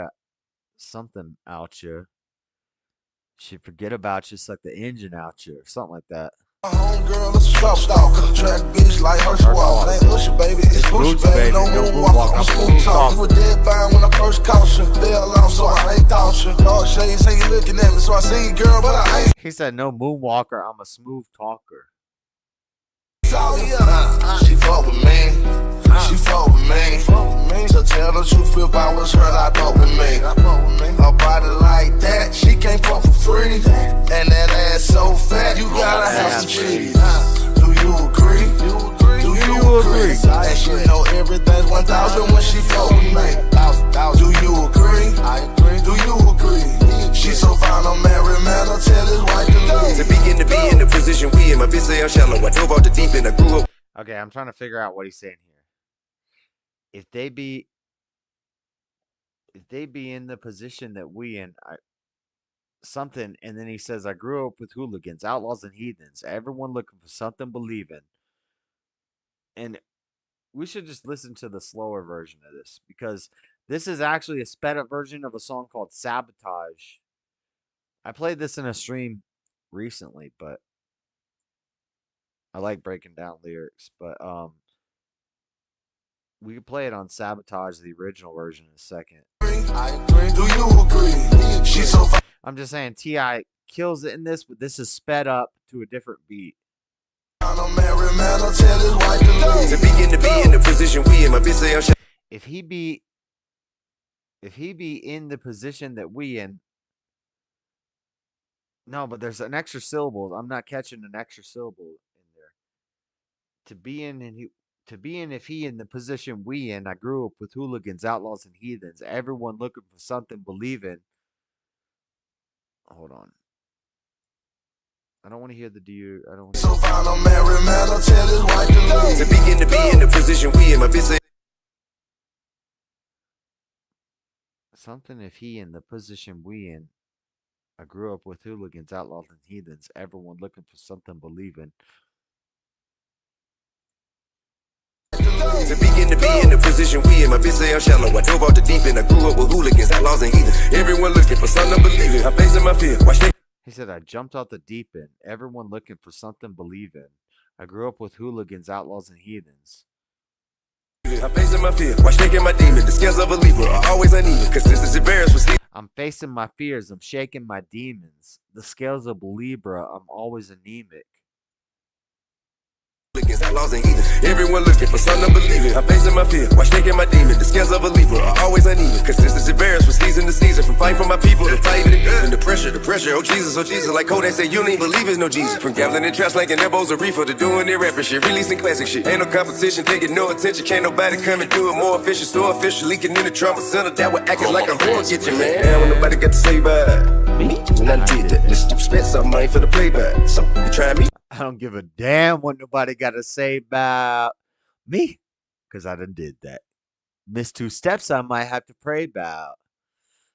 Speaker 1: something out you. She forget about you, suck the engine out you, or something like that.
Speaker 13: Homegirl, it's a drop stalker. Track bitch like Herschel. Ain't Usher, baby, it's Boochie, baby. No moonwalk, I'm smooth talk. You were dead fine when I first caught you. Fell off, so I ain't thought you. Dog shades ain't looking at me, so I seen girl, but I ain't.
Speaker 1: He said, no moonwalker, I'm a smooth talker.
Speaker 13: She fuck with me. She fuck with me. To tell the truth, if I was her, I'd fuck with me. Her body like that, she can't fuck for free. And that ass so fat, you gotta have some cheese. Do you agree? Do you agree? And she know everything's 1,000 when she fuck with me. Do you agree? I agree. Do you agree? She so fine, a married man, I'll tell his wife to leave.
Speaker 10: To begin to be in the position we in, my bitch say I'm shallow. I drove off the deep end, I grew up.
Speaker 1: Okay, I'm trying to figure out what he's saying here. If they be in the position that we in, something, and then he says, I grew up with hooligans, outlaws, and heathens. Everyone looking for something to believe in. And we should just listen to the slower version of this, because this is actually a sped up version of a song called Sabotage. I played this in a stream recently, but I like breaking down lyrics. But we could play it on Sabotage, the original version, in a second.
Speaker 13: I agree. Do you agree? She's so fine.
Speaker 1: I'm just saying, T.I. kills it in this, but this is sped up to a different beat.
Speaker 13: A married man, I'll tell his wife to leave.
Speaker 10: To begin to be in the position we in, my bitch say I'm shallow.
Speaker 1: If he be in the position that we in. No, but there's an extra syllable. I'm not catching an extra syllable in there. To be in if he in the position we in. I grew up with hooligans, outlaws, and heathens. Everyone looking for something to believe in. Hold on. I don't want to hear the do. I don't want to.
Speaker 13: So find a married man, I'll tell his wife to leave.
Speaker 10: To begin to be in the position we in, my bitch say.
Speaker 1: Something if he in the position we in. I grew up with hooligans, outlaws, and heathens. Everyone looking for something to believe in.
Speaker 10: To begin to be in the position we in, my bitch say I'm shallow. I drove off the deep end, I grew up with hooligans, outlaws, and heathens. Everyone looking for something to believe in. I'm facing my fear. Watch they.
Speaker 1: He said, I jumped off the deep end. Everyone looking for something to believe in. I grew up with hooligans, outlaws, and heathens.
Speaker 10: I'm facing my fear, while shaking my demon. The scales of a Libra are always uneven. Consistency bears with sleep.
Speaker 1: I'm facing my fears. I'm shaking my demons. The scales of Libra. I'm always anemic.
Speaker 10: Outlaws and heathens. Everyone looking for something to believe in. I'm facing my fear, while shaking my demon. The scales of a Libra are always uneven. Consistency varies from season to season. From fighting for my people to fighting and the pressure. Oh Jesus, like Kodak said, you don't even believe it's no Jesus. From gambling and trash, like elbows of reefer to doing their rapping shit, releasing classic shit. Ain't no competition, taking no attention. Can't nobody come and do it more efficient. So official, leaking in the trauma center. That would acting like a whore get you, man. When nobody got to say bye. Me, when I did that, let's spend some money for the playback. So you try me.
Speaker 1: I don't give a damn what nobody got to say about me, because I done did that. Missed 2 steps I might have to pray about.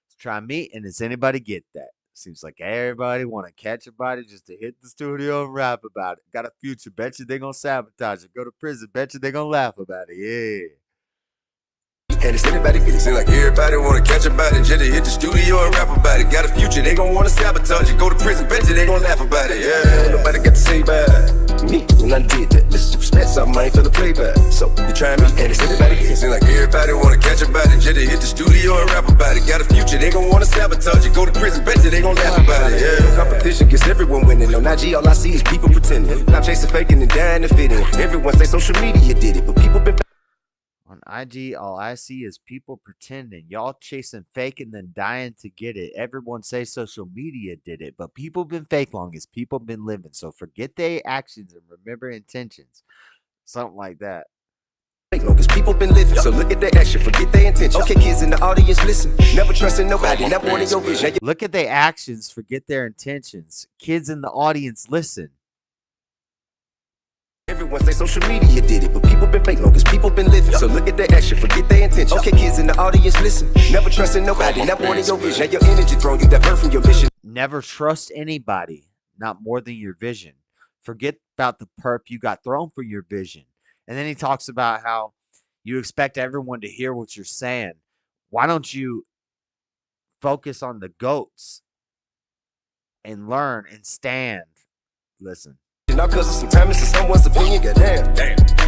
Speaker 1: Let's try me, and does anybody get that? Seems like everybody want to catch a body just to hit the studio and rap about it. Got a future, bet you they gonna sabotage it. Go to prison, bet you they gonna laugh about it. Yeah.
Speaker 10: And it's anybody get it. Seem like everybody wanna catch about it. Just to hit the studio and rap about it. Got a future, they gon' wanna sabotage it. Go to prison, bet you they gon' laugh about it. Yeah, nobody got to say bye. Me, when I did that, let's spend some money for the playback. So you try me, and it's anybody get it. Seem like everybody wanna catch about it. Just to hit the studio and rap about it. Got a future, they gon' wanna sabotage it. Go to prison, bet you they gon' laugh about it. Yeah, no competition gets everyone winning. On IG, all I see is people pretending. Not chasing, faking, and dying to fit in. Everyone say social media did it, but people been.
Speaker 1: On IG, all I see is people pretending. Y'all chasing fake and then dying to get it. Everyone say social media did it, but people been fake long as people been living. So forget their actions and remember intentions. Something like that.
Speaker 10: Long as people been living, so look at their action, forget their intention. Okay, kids in the audience, listen. Never trusting nobody, not more than your vision.
Speaker 1: Look at their actions, forget their intentions. Kids in the audience, listen.
Speaker 10: Everyone say social media did it, but people been fake long as people been living. So look at their action, forget their intention. Okay, kids in the audience, listen. Never trusting nobody, not more than your vision. Now your energy throwing you divert from your mission.
Speaker 1: Never trust anybody, not more than your vision. Forget about the perp you got thrown for your vision. And then he talks about how you expect everyone to hear what you're saying. Why don't you focus on the goats and learn and stand? Listen.
Speaker 10: Not cause of some time, it's someone's opinion, goddamn.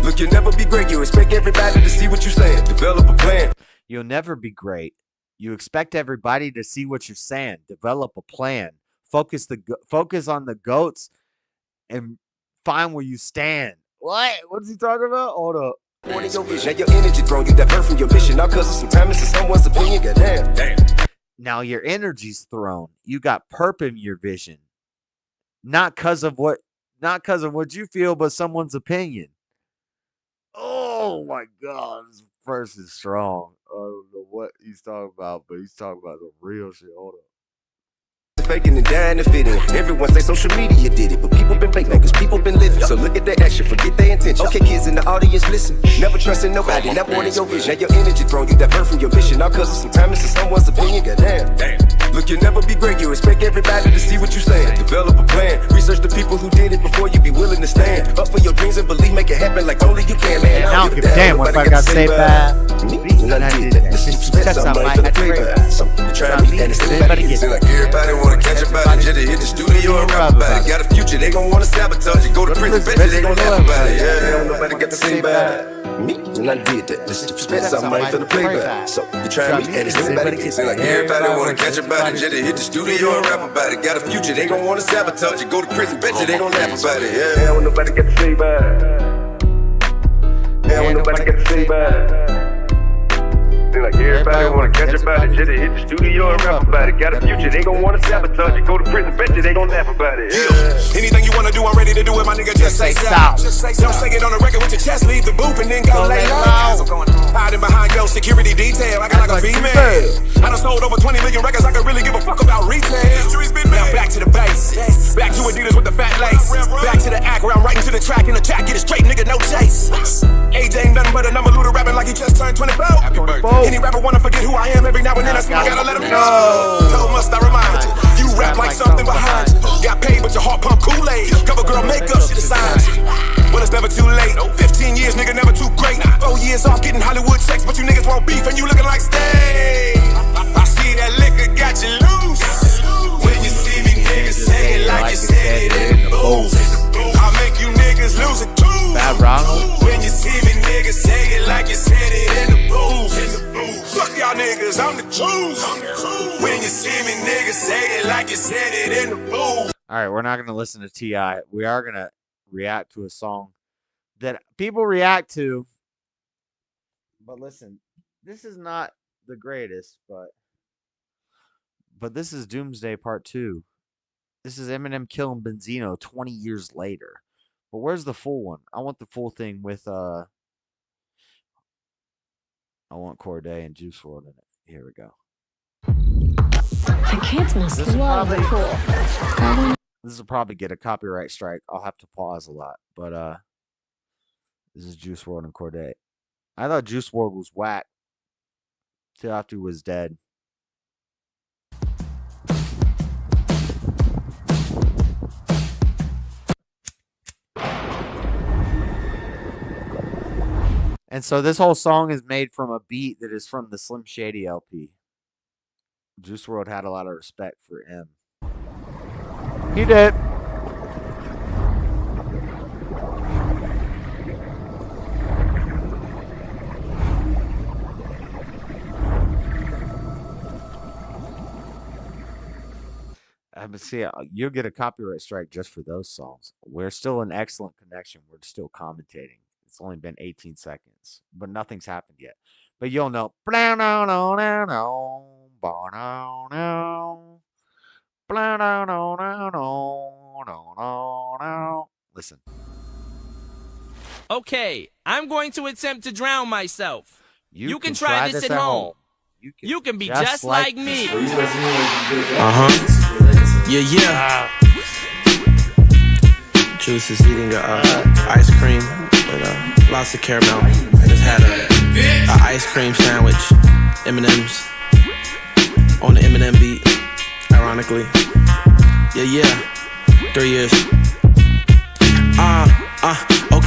Speaker 10: Look, you'll never be great. You expect everybody to see what you're saying. Develop a plan.
Speaker 1: You'll never be great. You expect everybody to see what you're saying. Develop a plan. Focus on the goats and find where you stand. What? What's he talking about? Hold up.
Speaker 10: Now your energy throwing you divert from your mission. Not cause of some time, it's someone's opinion, goddamn.
Speaker 1: Now your energy's thrown. You got perp in your vision. Not cause of what you feel, but someone's opinion. Oh my God, this verse is strong. I don't know what he's talking about, but he's talking about the real shit. Hold up.
Speaker 10: Faking and dying to fit in. Everyone say social media did it, but people been fake long as people been living. So look at their action, forget their intention. Okay, kids in the audience, listen. Never trusting nobody, not more than your vision. Now your energy throwing you divert from your mission. Not cause of some time, it's someone's opinion, goddamn. Look, you'll never be great. You expect everybody to see what you're saying. Develop a plan. Research the people who did it before you be willing to stand up for your dreams and believe, make it happen like only you can, man.
Speaker 1: I don't give a damn what I got to say bad.
Speaker 10: When I did that, let's spend some money for the playback. So you try me, and it's anybody get it. Like everybody wanna catch about it, just to hit the studio and rap about it. Got a future, they gon' wanna sabotage it. Go to prison, bet you they gon' laugh about it. Yeah, nobody got to say bad. Me, when I did that, let's spend some money for the playback. So you try me, and it's anybody get it. Like everybody wanna catch about it, just to hit the studio and rap about it. Got a future, they gon' wanna sabotage it. Go to prison, bet you they gon' laugh about it. Yeah, when nobody got to say bad. Yeah, when nobody got to say bad. Like everybody wanna catch about it, just to hit the studio and rap about it. Got a future, they gon' wanna sabotage it. Go to prison, bet you they gon' laugh about it. Yeah. Anything you wanna do, I'm ready to do it, my nigga. Just say so. Don't say it on the record with your chest, leave the booth and then go lay low. Hiding behind your security detail, I got like a female. I done sold over 20 million records, I could really give a fuck about retail. History's been made. Now back to the basics, back to Adidas with the fat lace, back to the act where I'm writing to the track in the track, get it straight, nigga, no chase. AJ ain't nothing but a number looter rapping like he just turned 24. Happy birthday. Any rapper wanna forget who I am every now and then, that's why I gotta let him know. So must I remind you, you rap like something behind you. Got paid but your heart pump Kool-Aid. Cover girl makeup, she designed you. Well, it's never too late. 15 years, nigga, never too great. 4 years off getting Hollywood checks, but you niggas won't beef and you looking like stay. I see that liquor got you loose. When you see me, niggas say it like you said it in the booth. I make you niggas lose it too.
Speaker 1: Bad Ronald.
Speaker 10: When you see me, niggas say it like you said just said it in the booth.
Speaker 1: All right, we're not going to listen to T.I. We are going to react to a song that people react to. But listen, this is not the greatest, but this is Doomsday Part 2. This is Eminem killing Benzino 20 years later. But where's the full one? I want the full thing with I want Corday and Juice WRLD in it. Here we go.
Speaker 4: The kids must love the pool.
Speaker 1: This will probably get a copyright strike. I'll have to pause a lot. But this is Juice WRLD and Corday. I thought Juice WRLD was whack till after he was dead. And so this whole song is made from a beat that is from the Slim Shady LP. Juice WRLD had a lot of respect for him. He did. But see, you'll get a copyright strike just for those songs. We're still in excellent connection. We're still commentating. It's only been 18 seconds, but nothing's happened yet. But you'll know. Listen.
Speaker 14: Okay, I'm going to attempt to drown myself.
Speaker 1: You can try this at home.
Speaker 14: You can be just like me.
Speaker 22: Yeah. Juice is eating ice cream with lots of caramel. I just had a ice cream sandwich, M&M's on the M&M beat, ironically. Yeah. 3 years.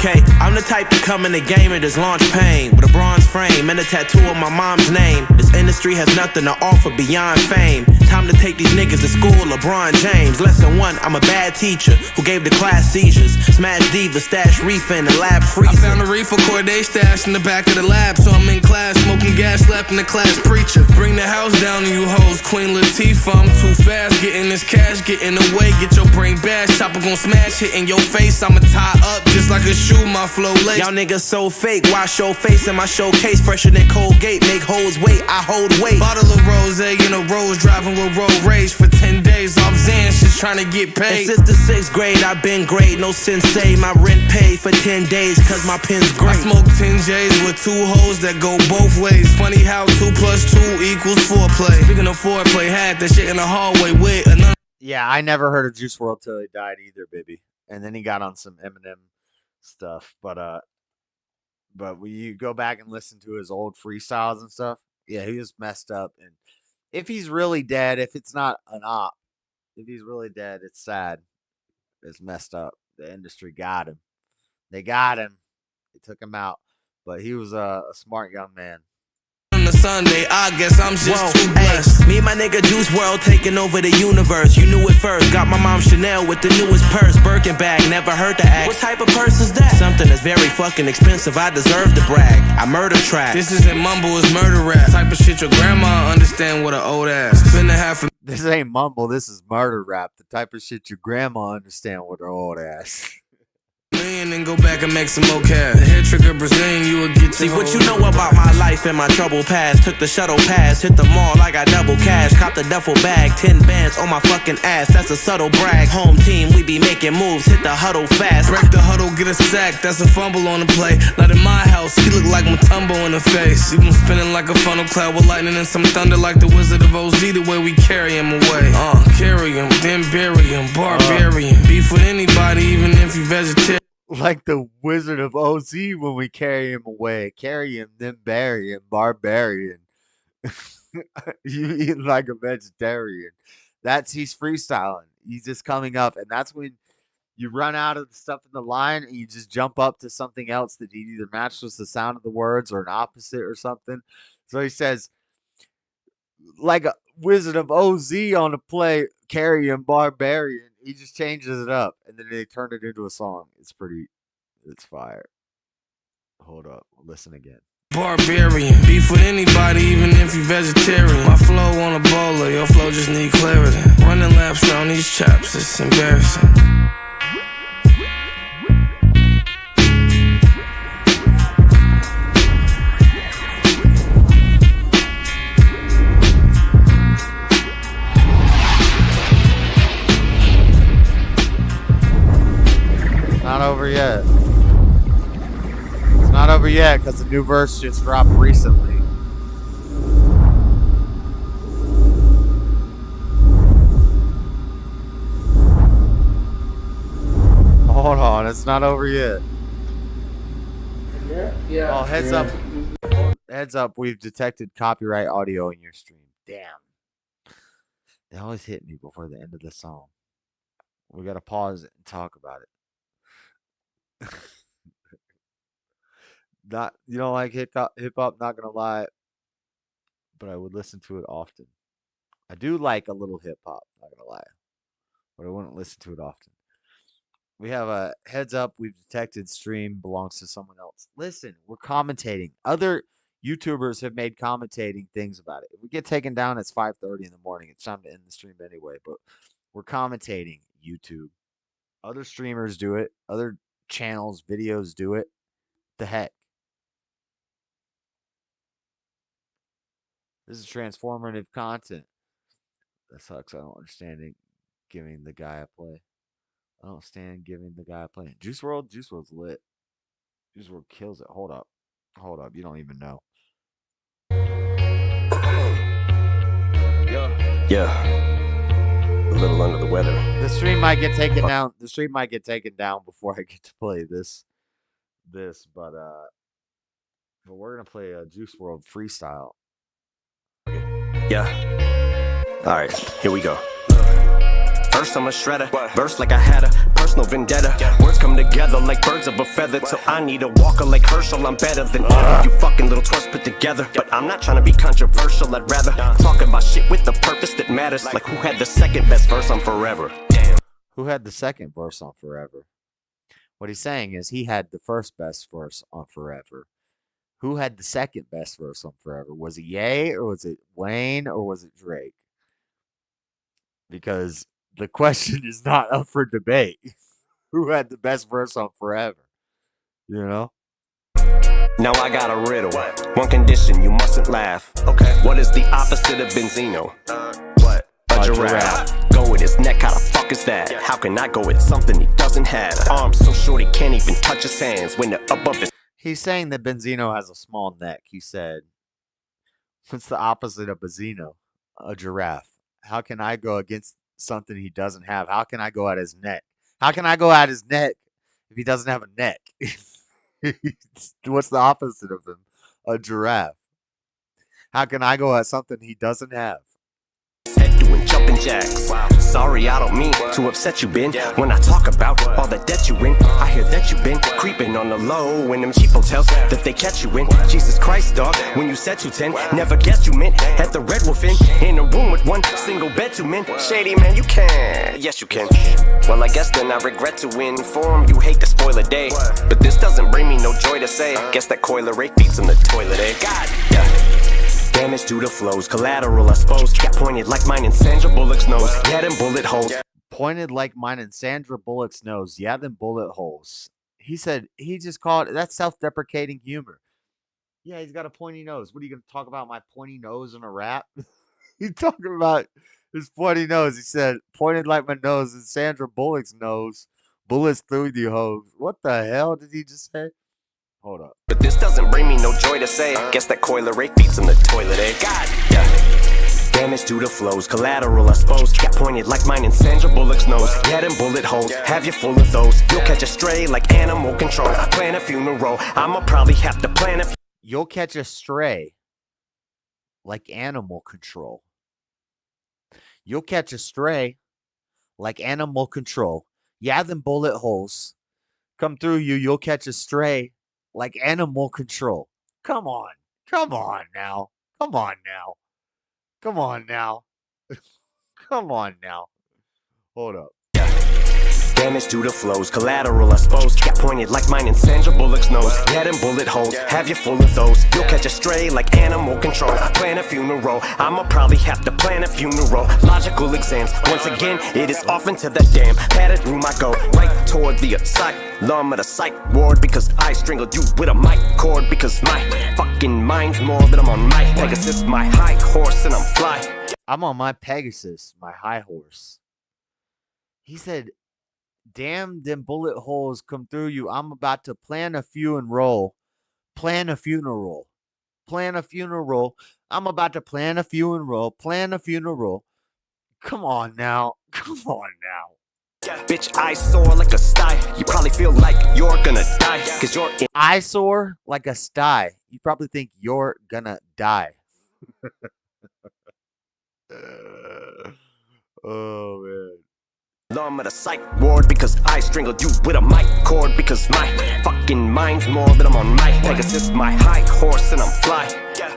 Speaker 22: Okay, I'm the type to come in the game and just launch pain with a bronze frame and a tattoo of my mom's name. This industry has nothing to offer beyond fame. Time to take these niggas to school, LeBron James. Lesson 1, I'm a bad teacher who gave the class seizures. Smash divas, stash reefer in the lab freezer.
Speaker 20: I found a reefer Corday stashed in the back of the lab, so I'm in class smoking gas, slapping the class preacher. Bring the house down to you hoes, Queen Latifah. I'm too fast, getting this cash, getting away, get your brain bashed. Chopper gon' smash, hitting your face. I'ma tie up just like a shoe, my flow lace.
Speaker 22: Y'all niggas so fake, wash your face in my showcase. Fresher than Colgate, make hoes wait, I hold weight.
Speaker 20: Bottle of rosé in a rose, driving with road rage for 10 days off Xans, just trying to get paid.
Speaker 22: And since the 6th grade, I've been great, no sensei. My rent paid for 10 days, cause my pen's great.
Speaker 20: I smoke 10 J's with 2 hoes that go both ways. Funny how 2 + 2 equals 4 Speaking of foreplay, had that shit in the hallway with another.
Speaker 1: Yeah, I never heard of Juice WRLD till he died either, baby. And then he got on some Eminem stuff, but when you go back and listen to his old freestyles and stuff, yeah, he was messed up. And if he's really dead, if it's not an op, if he's really dead, it's sad. It's messed up. The industry got him. They got him. They took him out, but he was a smart young man.
Speaker 20: Sunday, I guess I'm just too blessed.
Speaker 22: Me and my nigga Juice WRLD taking over the universe. You knew it first. Got my mom Chanel with the newest purse. Birkin bag, never heard the act. What type of purse is that? Something that's very fucking expensive. I deserve to brag. I murder track.
Speaker 20: This isn't mumble, it's murder rap. Type of shit your grandma understand with an old ass. Spend a half.
Speaker 1: This ain't mumble. This is murder rap. The type of shit your grandma understand with her old ass.
Speaker 20: And then go back and make some more cash. The head trigger Brazilian, you will get.
Speaker 22: See what you know about my life and my trouble past. Took the shuttle pass, hit the mall, I got double cash. Cop the duffel bag, 10 bands on my fucking ass. That's a subtle brag. Home team, we be making moves, hit the huddle fast.
Speaker 20: Break the huddle, get a sack, that's a fumble on the play. Not in my house, he look like Mutombo in the face. Even spinning like a funnel cloud with lightning and some thunder like the Wizard of Oz. The way we carry him away. Carry him, then bury him, barbarian. Beef with anybody, even if you vegetarian.
Speaker 1: Like the Wizard of Oz when we carry him away. Carry him, then bury him, barbarian. You eat like a vegetarian. He's freestyling. He's just coming up, and that's when you run out of the stuff in the line and you just jump up to something else that either matches the sound of the words or an opposite or something. So he says, like a Wizard of Oz on a play, carry him, barbarian. He just changes it up, and then they turn it into a song. It's fire. Hold up, listen again.
Speaker 20: Barbarian, beef with anybody, even if you vegetarian. My flow on a bowl bipolar, your flow just need clarity. Running laps around these chaps, it's embarrassing.
Speaker 1: Not over yet. It's not over yet because the new verse just dropped recently. Hold on, it's not over yet.
Speaker 7: Yeah.
Speaker 1: Oh, heads up. Heads up, we've detected copyright audio in your stream. Damn. They always hit me before the end of the song. We gotta pause it and talk about it. Not, you don't like hip hop, not gonna lie, but I would listen to it often. I do like a little hip hop, not gonna lie, but I wouldn't listen to it often. We have a heads up, we've detected stream belongs to someone else. Listen, we're commentating. Other YouTubers have made commentating things about it. If we get taken down, it's 5:30 in the morning. It's time to end the stream anyway, but we're commentating YouTube. Other streamers do it. Other channels, videos do it. The heck? This is transformative content. That sucks. I don't understand giving the guy a play. I don't stand giving the guy a play. Juice WRLD's lit. Juice WRLD kills it. Hold up. You don't even know.
Speaker 9: Yeah. A little under the weather.
Speaker 1: The stream might get taken down. The stream might get taken down before I get to play this, but we're gonna play a Juice WRLD freestyle.
Speaker 9: Yeah. All right, here we go. First I'm a shredder, verse like I had a personal vendetta. Words come together like birds of a feather. Till I need a walker like Herschel. I'm better than you fucking little twerps put together. But I'm not trying to be controversial. I'd rather talk about shit with the purpose that matters. Like who had the second best verse on Forever?
Speaker 1: Who had the second verse on Forever? What he's saying is he had the first best verse on Forever. Who had the second best verse on Forever? Was it Ye or was it Wayne or was it Drake? Because the question is not up for debate. Who had the best verse on Forever? You know?
Speaker 9: Now I got a riddle. One condition, you mustn't laugh. Okay. What is the opposite of Benzino? What? A giraffe. Go with his neck, how the fuck is that? How can I go with something he doesn't have? Arms so short he can't even touch his hands when they're above his...
Speaker 1: He's saying that Benzino has a small neck. He said, what's the opposite of Benzino? A giraffe. How can I go against something he doesn't have? How can I go at his neck? How can I go at his neck if he doesn't have a neck? What's the opposite of him? A giraffe. How can I go at something he doesn't have?
Speaker 9: Head doing jumping jacks. Wow. Sorry, I don't mean to upset you, Ben. When I talk about all the debt you in, I hear that you've been creeping on the low in them cheap hotels that they catch you in. Jesus Christ, dog, when you said 210, never guessed you meant at the Red Wolf Inn, in a room with one single bed, 2 men. Shady man, you can. Yes, you can. Well, I guess then I regret to inform you hate to spoil a day, but this doesn't bring me no joy to say. Guess that Coiler Ray feeds in the toilet, eh? God, yeah. Damage due to flows, collateral I suppose. Got pointed like mine in Sandra Bullock's nose. Yeah, them bullet holes.
Speaker 1: Pointed like mine in Sandra Bullock's nose. Yeah, them bullet holes. He said, he just called it, that's self-deprecating humor. Yeah, he's got a pointy nose. What are you going to talk about my pointy nose in a rap? He's talking about his pointy nose. He said, pointed like my nose in Sandra Bullock's nose. Bullets through you hoes. What the hell did he just say? Hold up.
Speaker 9: But this doesn't bring me no joy to say. Guess that Coiler Ray feeds in the toilet, eh? God, yeah. Damage due to flows, collateral I suppose. Got pointed like mine in Sandra Bullock's nose. Yeah, them bullet holes, have you full of those. You'll catch a stray like animal control. Plan a funeral, I'ma probably have to plan a...
Speaker 1: You'll catch a stray like animal control. You'll catch a stray like animal control. Yeah, them bullet holes come through you. You'll catch a stray like animal control. Come on. Come on now. Come on now. Come on now. Come on now. Hold up.
Speaker 9: Damage due to flows, collateral I suppose. Got pointed like mine in Sandra Bullock's nose. Head and bullet holes, have you full of those. You'll catch a stray like animal control. Plan a funeral, I'ma probably have to plan a funeral. Logical exams, once again, it is off into the damn padded room I go. Right toward the asylum of the psych ward. Because I strangled you with a mic cord. Because my fucking mind's more than I'm on my Pegasus, my high horse, and I'm fly.
Speaker 1: I'm on my Pegasus, my high horse. He said, damn, them bullet holes come through you. I'm about to plan a funeral. Plan a funeral. Plan a funeral. I'm about to plan a funeral. Plan a funeral. Come on now. Come on now.
Speaker 9: Bitch, I soar like a sty. You probably feel like you're gonna die. Cause you're in.
Speaker 1: I soar like a sty. You probably think you're gonna die. Oh, man.
Speaker 9: Lumb of the psych ward. Because I strangled you with a mic cord. Because my fucking mind's more than I'm on my Pegasus, my high horse, and I'm fly.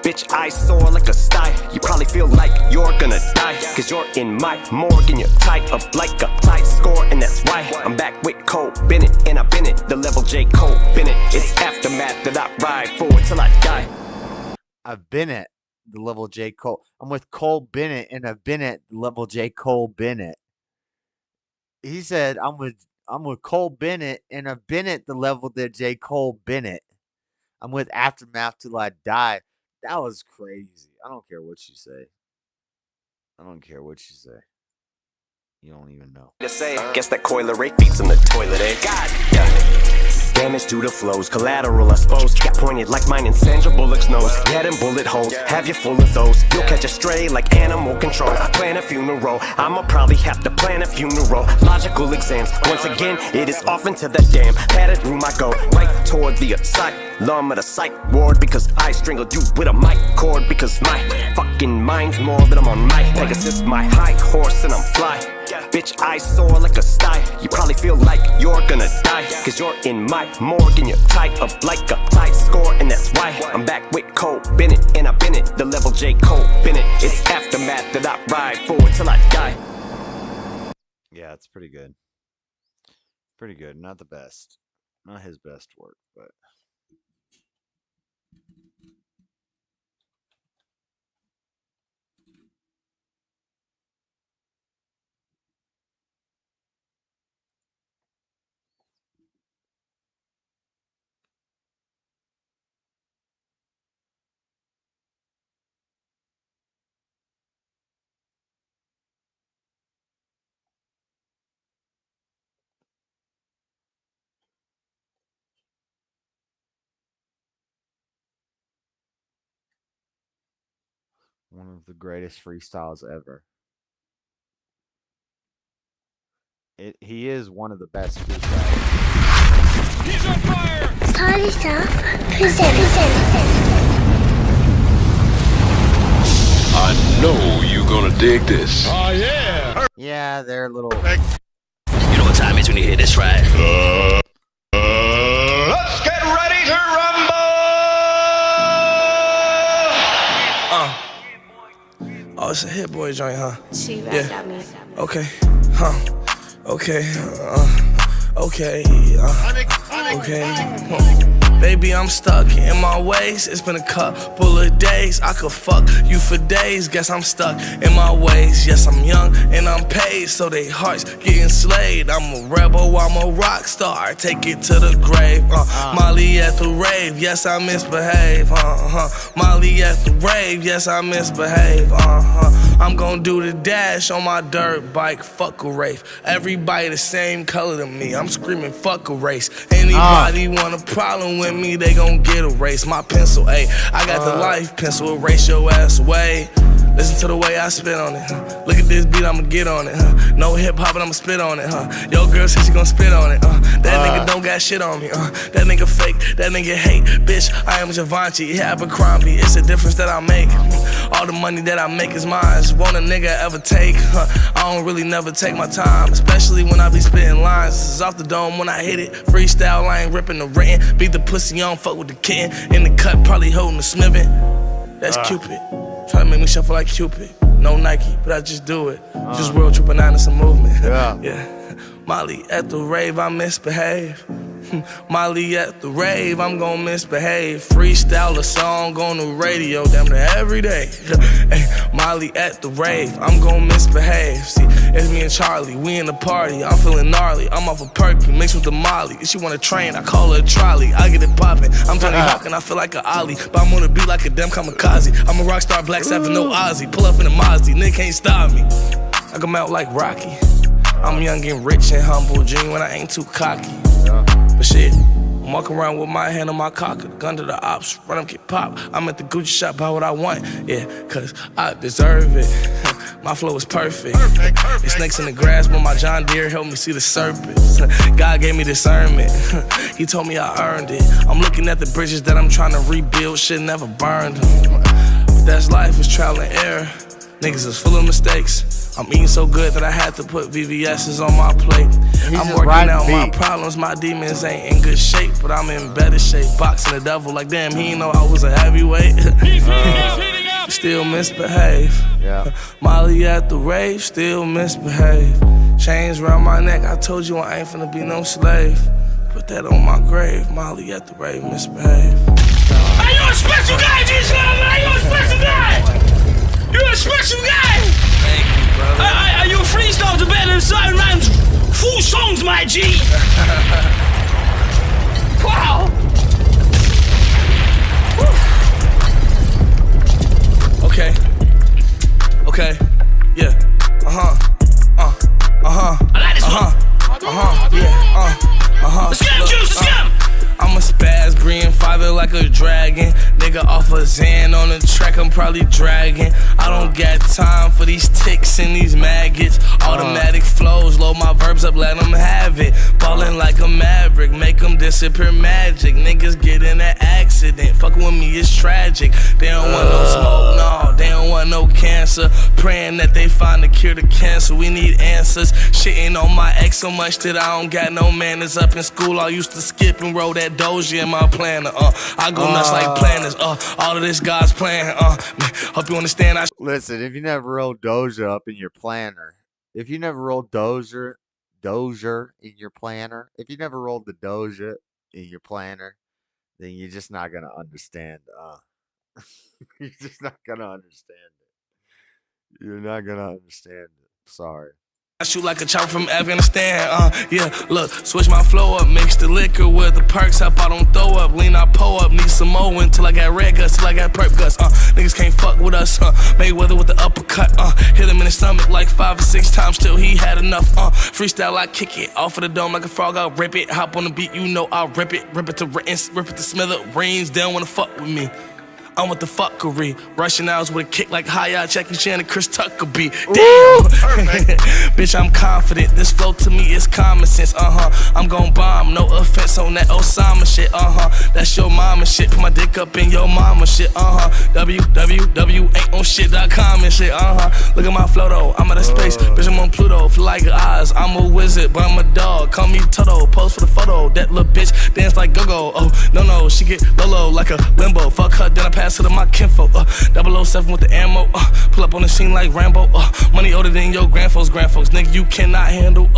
Speaker 9: Bitch, I soar like a sty. You probably feel like you're gonna die. Cause you're in my morgue and you're tied up like a tight score. And that's why I'm back with Cole Bennett. And I've been it, the level J. Cole Bennett. It's aftermath that I ride for till I die.
Speaker 1: I've been at the level J. Cole. I'm with Cole Bennett, and I've been at the level J. Cole Bennett. He said, I'm with Cole Bennett, and I've been at the level that J. Cole Bennett. I'm with Aftermath till I die. That was crazy. I don't care what you say. I don't care what you say. You don't even know.
Speaker 9: Guess that coiler rate feeds in the toilet, eh? God, yeah. Damage due to flows, collateral I suppose. Got pointed like mine in Sandra Bullock's nose. Head and bullet holes, have you full of those. You'll catch a stray like animal control. Plan a funeral, I'ma probably have to plan a funeral. Logical exams, once again, it is off into the damn padded room I go. Right toward the asylum of the psych ward. Because I strangled you with a mic cord. Because my fucking mind's more than I'm on my Pegasus, my high horse, and I'm fly. Bitch, I soar like a sty. You probably feel like you're gonna die. Cause you're in my morgue and you're tied up like a tight score. And that's why I'm back with Cole Bennett. And I've been it, the level J. Cole Bennett. It's aftermath that I ride for till I die.
Speaker 1: Yeah, it's pretty good. Pretty good. Not the best. Not his best work, but... One of the greatest freestyles ever. He is one of the best freestylers.
Speaker 19: He's on fire!
Speaker 6: Sorry, stuff. Present.
Speaker 16: I know you're gonna dig this.
Speaker 19: Oh, yeah!
Speaker 1: Yeah, they're a little...
Speaker 17: You know what time it is when you hear this, right?
Speaker 21: Let's get ready to rumble!
Speaker 20: Oh, it's a Hit Boy joint, huh?
Speaker 6: She
Speaker 20: got
Speaker 6: me.
Speaker 20: Okay, huh? Okay, okay, okay. Baby, I'm stuck in my ways. It's been a couple of days. I could fuck you for days. Guess I'm stuck in my ways. Yes, I'm young and I'm paid, so they hearts getting slayed. I'm a rebel, I'm a rock star. Take it to the grave. Molly at the rave. Yes, I misbehave. Molly at the rave. Yes, I misbehave. I'm gon' do the dash on my dirt bike. Fuck a rave. Everybody the same color to me. I'm screaming fuck a race. Anybody want a problem with me, they gon' get erased. My pencil, ayy, I got the life pencil, erase your ass away. Listen to the way I spit on it, huh? Look at this beat, I'ma get on it, huh? No hip hop, but I'ma spit on it, huh? Yo girl said she gon' spit on it, That nigga don't got shit on me, That nigga fake, that nigga hate. Bitch, I am Givenchy, Abercrombie. It's a difference that I make. All the money that I make is mine. Won't a nigga ever take, I don't really never take my time, especially when I be spitting lines. This is off the dome when I hit it. Freestyle, I ain't ripping the written. Beat the pussy on, fuck with the kitten. In the cut, probably holding the smithing. That's Cupid. Try to make me shuffle like Cupid. No Nike, but I just do it. Just world tripping out in some movement. Yeah. Molly at the rave, I misbehave. Molly at the rave, I'm gon' misbehave. Freestyle a song on the radio, damn near every day. Hey, Molly at the rave, I'm gon' misbehave. See, it's me and Charlie, we in the party, I'm feeling gnarly. I'm off a perky, mixed with the Molly. If she wanna train, I call her a trolley. I get it poppin', I'm Tony Hawk and I feel like a Ollie. But I'm gonna be like a damn kamikaze. I'm a rock star, Black Sabbath, no Ozzy. Pull up in a Mazda, nigga can't stop me. I come out like Rocky. I'm young and rich and humble, G, when I ain't too cocky. But shit, I'm walking around with my hand on my cocker, gun to the ops, run up, get pop. I'm at the Gucci shop, buy what I want, yeah, cause I deserve it. My flow is perfect. There's snakes in the grass, but my John Deere helped me see the serpents. God gave me discernment. He told me I earned it. I'm looking at the bridges that I'm trying to rebuild, shit never burned them. But that's life, is trial and error. Niggas is full of mistakes. I'm eating so good that I had to put VVS's on my plate. I'm working out my problems, my demons ain't in good shape, but I'm in better shape. Boxing the devil like damn, he ain't know I was a heavyweight. Still misbehave. Molly at the rave, still misbehave. Chains around my neck, I told you I ain't finna be no slave. Put that on my grave, Molly at the rave, misbehave.
Speaker 21: Are you a special guy, G-Slam? Are you a special guy? You're a special guy!
Speaker 20: Thank you, brother.
Speaker 21: Are you a freestyle to better than certain man's full songs, my G? Wow!
Speaker 20: Okay. Okay. Yeah.
Speaker 21: I like this one.
Speaker 20: Yeah.
Speaker 21: Let's get him, Juice, let's get him!
Speaker 20: I'm a spaz, green fighter like a dragon. Nigga off a Xan on the track, I'm probably dragging. I don't got time for these ticks and these maggots. Automatic flows, load my verbs up, let them have it. Ballin' like a maverick, make them disappear magic. Niggas get in an accident, fucking with me is tragic. They don't want no smoke, no, they don't want no cancer. Praying that they find the cure to cancer, we need answers. Shitting on my ex so much that I don't got no manners. Up in school, I used to skip and roll that Doja in my planner, I go nuts like planners, all of this God's plan, hope you understand.
Speaker 1: Listen, if you never rolled Doja up in your planner, if you never rolled Doja in your planner, if you never rolled the Doja in your planner, then you're just not gonna understand. You're just not gonna understand it. You're not gonna understand it. Sorry.
Speaker 20: I shoot like a chopper from Afghanistan, yeah, look, switch my flow up, mix the liquor with the perks up, I don't throw up, lean, I pull up, need some more until I got red guts, till I got perp guts, niggas can't fuck with us, Mayweather with the uppercut, hit him in the stomach like 5 or 6 times till he had enough, freestyle, I kick it, off of the dome like a frog, I'll rip it, hop on the beat, you know I'll rip it to rinse, rip it to smithereens, they don't wanna fuck with me. I'm with the fuckery. Rushing hours with a kick like Hayat, Jackie Chan and Chris Tucker be. Damn! Bitch, I'm confident. This flow to me is common sense. I'm gon' bomb. No offense on that Osama shit. That's your mama shit. Put my dick up in your mama shit. www.ain'tonshit.com and shit. Look at my flow though. I'm out of space. Bitch, I'm on Pluto. Feel like Oz. I'm a wizard, but I'm a dog. Call me Toto. Pose for the photo. That little bitch dance like go-go. Oh, no. She get low like a limbo. Fuck her, then I pass her to my kinfo. 007 with the ammo. Pull up on the scene like Rambo. Money older than your grandfolks. Nigga, you cannot handle.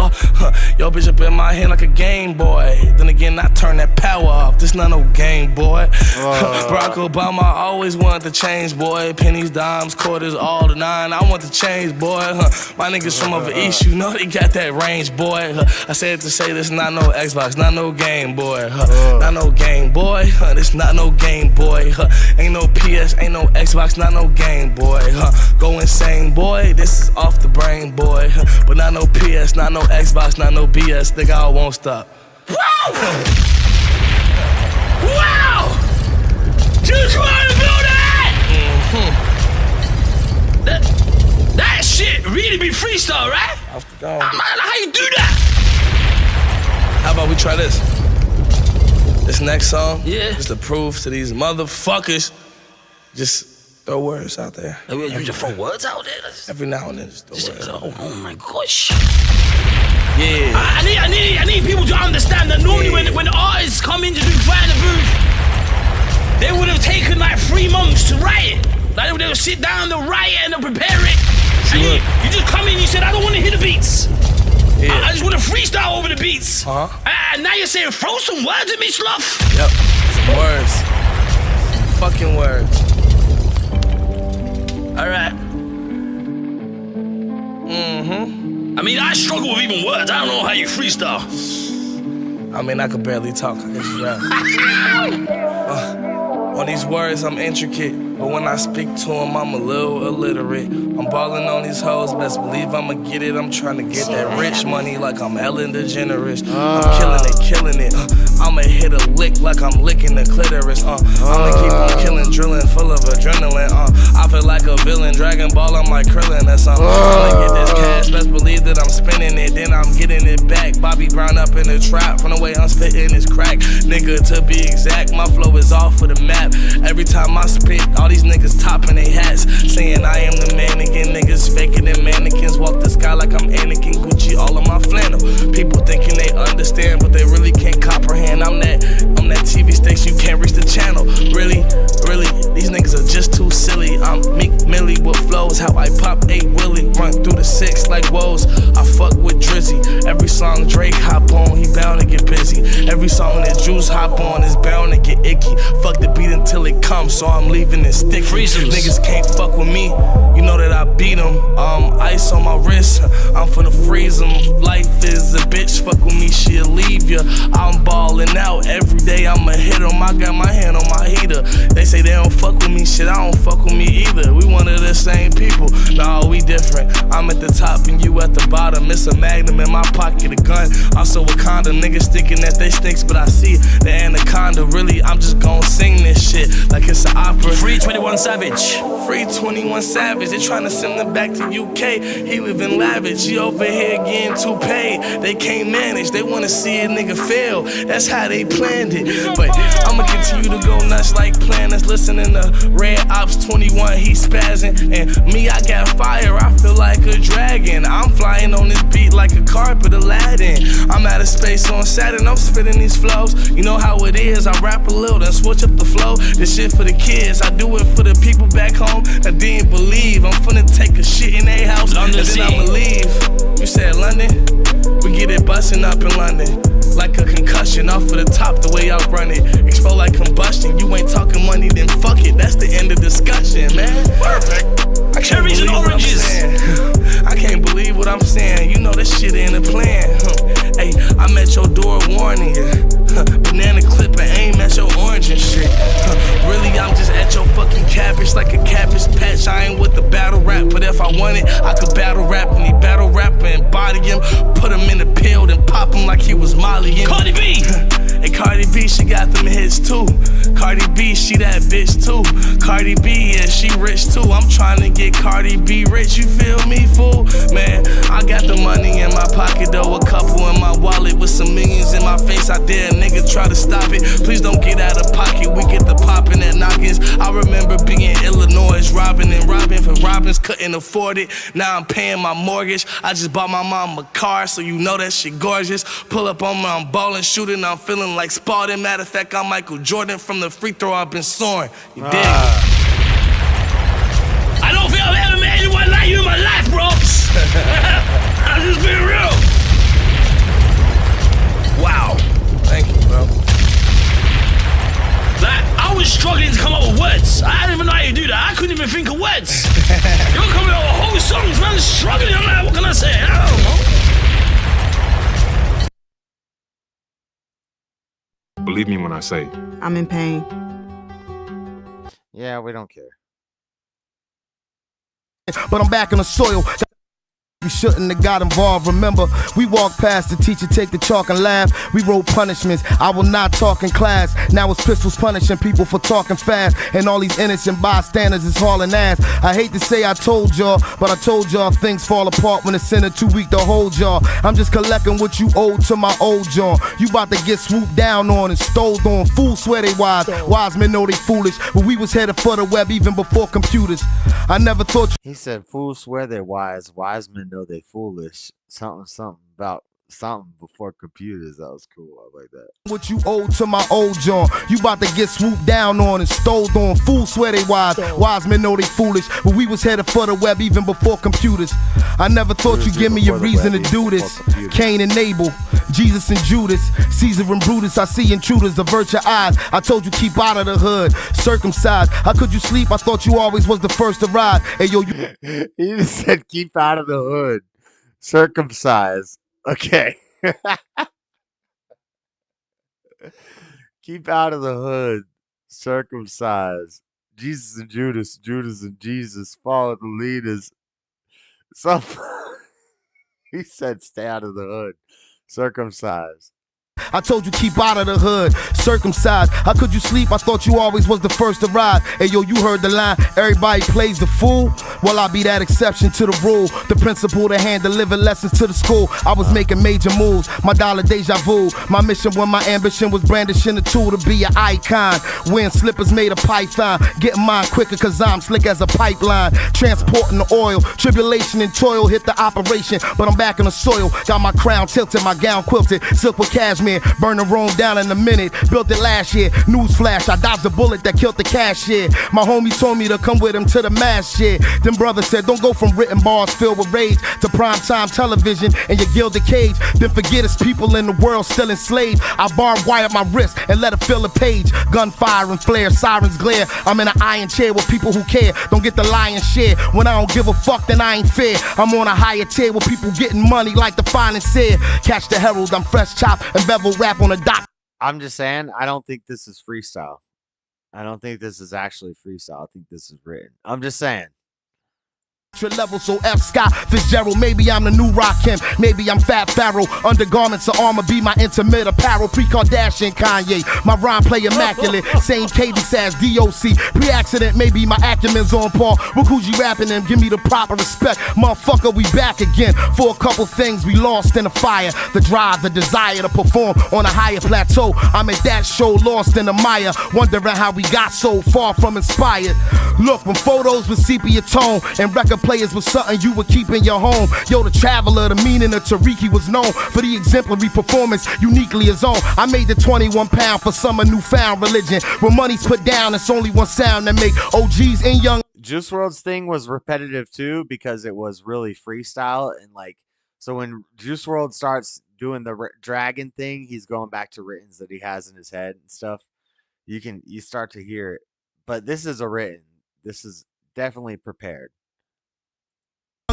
Speaker 20: Yo, bitch up in my hand like a Game Boy. Then again, I turn that power off. This not no Game Boy. Barack Obama always wanted to change, boy. Pennies, dimes, quarters, all the 9. I want to change, boy. My niggas from over east, you know they got that range, boy. I said to say this not no Xbox, not no Game Boy. Not no Game Boy. This not no Game Boy. Ain't no PS, ain't no Xbox, not no Game Boy. Go insane, boy. This is off the brain, boy. But not no PS, not no Xbox, not no BS. Nigga, I won't stop.
Speaker 21: Wow! Wow! Just wanna do that! That shit really be freestyle, right?
Speaker 20: Off the dome.
Speaker 21: How you do that?
Speaker 20: How about we try this? This next song,
Speaker 21: yeah,
Speaker 20: just to prove to these motherfuckers, just throw words out there.
Speaker 21: You just throw words out there?
Speaker 20: Every now and then, just throw words out there.
Speaker 21: Oh my gosh.
Speaker 20: Yeah.
Speaker 21: I need people to understand that normally when artists come in to do Fight in the Booth, they would have taken like 3 months to write it. Like they would sit down, they'll write it and they'll prepare it. And you just come in, you said, I don't want to hear the beats.
Speaker 17: I just want to freestyle over the beats. Now you're saying throw some words at me, Slough?
Speaker 20: Yep, some words. Some fucking words.
Speaker 17: Alright. I mean, I struggle with even words. I don't know how you freestyle.
Speaker 20: I mean, I could barely talk. I can just rap. On these words, I'm intricate, but when I speak to them, I'm a little illiterate. I'm balling on these hoes, best believe I'ma get it. I'm trying to get that rich money like I'm Ellen DeGeneres. I'm killing it. I'ma hit a lick like I'm licking the clitoris. I'ma keep on killing, drilling, full of adrenaline. I feel like a villain, Dragon Ball, I'm like Krillin or something. I'ma get this cash, best believe that I'm spinning it, then I'm getting it back. Bobby Brown up in the trap, from the way I'm spitting is crack. Nigga, to be exact, my flow is off of the map. Every time I spit, all these niggas topping their hats, saying I am the man again. Niggas faking and mannequins walk the sky like I'm Anakin, Gucci all on my flannel. People thinking they understand, but they really can't comprehend. I'm that TV station, you can't reach the channel. Really, these niggas are just too silly. I'm Meek Millie with flows, how I pop 8 Willie, run through the 6 like woes. I fuck with Drizzy. Every song Drake hop on, he bound to get busy. Every song that Juice hop on is bound to get icky. Fuck the beat until it comes, so I'm leaving it sticky. Niggas can't fuck with me, you know that I beat them. Ice on my wrist, I'm finna freeze them. Life is a bitch, fuck with me, she'll leave ya. I'm ballin' out every day, I'ma hit them. I got my hand on my heater. They say they don't fuck with me, shit, I don't fuck with me either. We one of the same people, nah, we different. I'm at the top and you at the bottom. It's a magnum in my pocket, a gun. Also Wakanda, niggas thinking that they snakes, but I see the anaconda. Really, I'm just gon' sing this shit like it's an opera.
Speaker 17: Free 21 Savage.
Speaker 20: Free 21 Savage. They tryna send him back to UK. He live in lavish. He over here getting too paid. They can't manage. They wanna see a nigga fail. That's how they planned it. But I'ma continue to go nuts like planners. Listening to Red Ops 21. He spazzing. And me, I got fire. I feel like a dragon. I'm flying on this beat like a carpet Aladdin. I'm out of space on Saturn. I'm spitting these flows. You know how it is. I rap a little, then switch up the flow. This shit for the kids. I do it for the people back home that didn't believe. I'm finna take a shit in their house London and then I'ma leave. You said London? We get it bustin' up in London. Like a concussion off of the top, the way I run it. Explode like combustion. You ain't talking money, then fuck it. That's the end of discussion, man. Perfect. Cherries and oranges. I can't believe what I'm saying. You know this shit ain't a plan. Hey, I'm at your door warning you. Banana clip and aim at your orange and shit. Really, I'm just at your fucking cabbage like a cabbage patch. I ain't with the battle rap, but if I want it, I could battle rap. And he battle rapper and body him. Put him in the pill, then pop him like he was Molly.
Speaker 17: Cardi B!
Speaker 20: Hey, Cardi B, she got them hits too. Cardi B, she that bitch too. Cardi B, yeah, she rich too. I'm trying to get Cardi B rich, you feel me, fool? Man, I got the money in my pocket though, a couple in my wallet with some millions in my face. I dare a nigga try to stop it. Please don't get out of pocket, we get the poppin' at knockins. I remember being in Illinois, robbing for Robbins, couldn't afford it. Now I'm paying my mortgage. I just bought my mom a car, so you know that shit gorgeous. Pull up on me, I'm ballin', shooting, I'm feeling like Spalding. Matter of fact, I'm Michael Jordan from the free throw, I've been soaring. You dig?
Speaker 17: I don't think I've ever met anyone like you in my life, bro. I'm just being real. Wow.
Speaker 20: Thank you, bro.
Speaker 17: Like, I was struggling to come up with words. I didn't even know how you do that. I couldn't even think of words. You're coming up with whole songs, man. Struggling. I'm like, what can I say? I don't know.
Speaker 5: Believe me when I say
Speaker 15: I'm in pain.
Speaker 1: Yeah, we don't care.
Speaker 3: But I'm back in the soil. We shouldn't have got involved. Remember, we walked past the teacher, take the chalk and laugh. We wrote punishments. I will not talk in class. Now it's pistols punishing people for talking fast. And all these innocent bystanders is hauling ass. I hate to say I told y'all, but I told y'all things fall apart when it's in a too weak to hold y'all. I'm just collecting what you owed to my old John. You about to get swooped down on and stole on. Fools swear they wise. Wise men know they foolish. But we was headed for the web even before computers. I never thought
Speaker 1: He said, fools swear they're wise. Wise men know they foolish. Something about something before computers. That was cool. I like that.
Speaker 3: What you owe to my old John, you about to get swooped down on and stole on. Fools swear they wise, wise men know they foolish. But we was headed for the web even before computers. I never thought you'd give me a reason to do this. Cain and Abel, Jesus and Judas, Caesar and Brutus. I see intruders, avert your eyes. I told you keep out of the hood, circumcised. How could you sleep? I thought you always was the first to ride. Hey yo, you
Speaker 1: he just said keep out of the hood, circumcised. Okay. Keep out of the hood, circumcised. Jesus and Judas, Judas and Jesus, follow the leaders. Some he said stay out of the hood, circumcised.
Speaker 3: I told you keep out of the hood, circumcised. How could you sleep? I thought you always was the first to ride. Hey yo, you heard the line, everybody plays the fool. Well, I'll be that exception to the rule. The principal to hand deliver lessons to the school. I was making major moves, my dollar deja vu. My mission when my ambition was brandishing a tool to be an icon. Wearing slippers made of python, getting mine quicker cause I'm slick as a pipeline. Transporting the oil, tribulation and toil hit the operation. But I'm back in the soil, got my crown tilted, my gown quilted, silk with cashmere. Burn the room down in a minute, built it last year. Newsflash, I dodged the bullet that killed the cashier. My homie told me to come with him to the mass shit. Then brother said don't go from written bars filled with rage to primetime television and your gilded cage. Then forget it's people in the world still enslaved. I barbed wire my wrist and let it fill a page. Gunfire and flare, sirens glare. I'm in an iron chair with people who care. Don't get the lion's share. When I don't give a fuck then I ain't fair. I'm on a higher tier with people getting money like the finest said. Catch the herald, I'm fresh chop and bevel rap on a dock.
Speaker 1: I'm just saying, I don't think this is freestyle. I don't think this is actually freestyle. I think this is written. I'm just saying.
Speaker 3: Level, so F. Scott Fitzgerald. Maybe I'm the new Rakim, maybe I'm Fat Pharaoh. Undergarments of armor be my intimate apparel. Pre-Kardashian Kanye, my rhyme play immaculate. Same cadence as DOC. Pre-accident, maybe my acumen's on par. Look who's you rapping and give me the proper respect. Motherfucker, we back again for a couple things we lost in the fire. The drive, the desire to perform on a higher plateau. I'm at that show lost in the mire, wondering how we got so far from inspired. Look, when photos with sepia tone and record players was something you would keep in your home. Yo, the traveler, the meaning of Tariki was known for the exemplary performance uniquely his own. I made the 21 pound for some newfound religion. When money's put down, it's only one sound that make OGs and young.
Speaker 1: Juice WRLD's thing was repetitive too because it was really freestyle and like so when Juice WRLD starts doing the dragon thing, he's going back to writtens that he has in his head and stuff. You start to hear it, but this is a written. This is definitely prepared.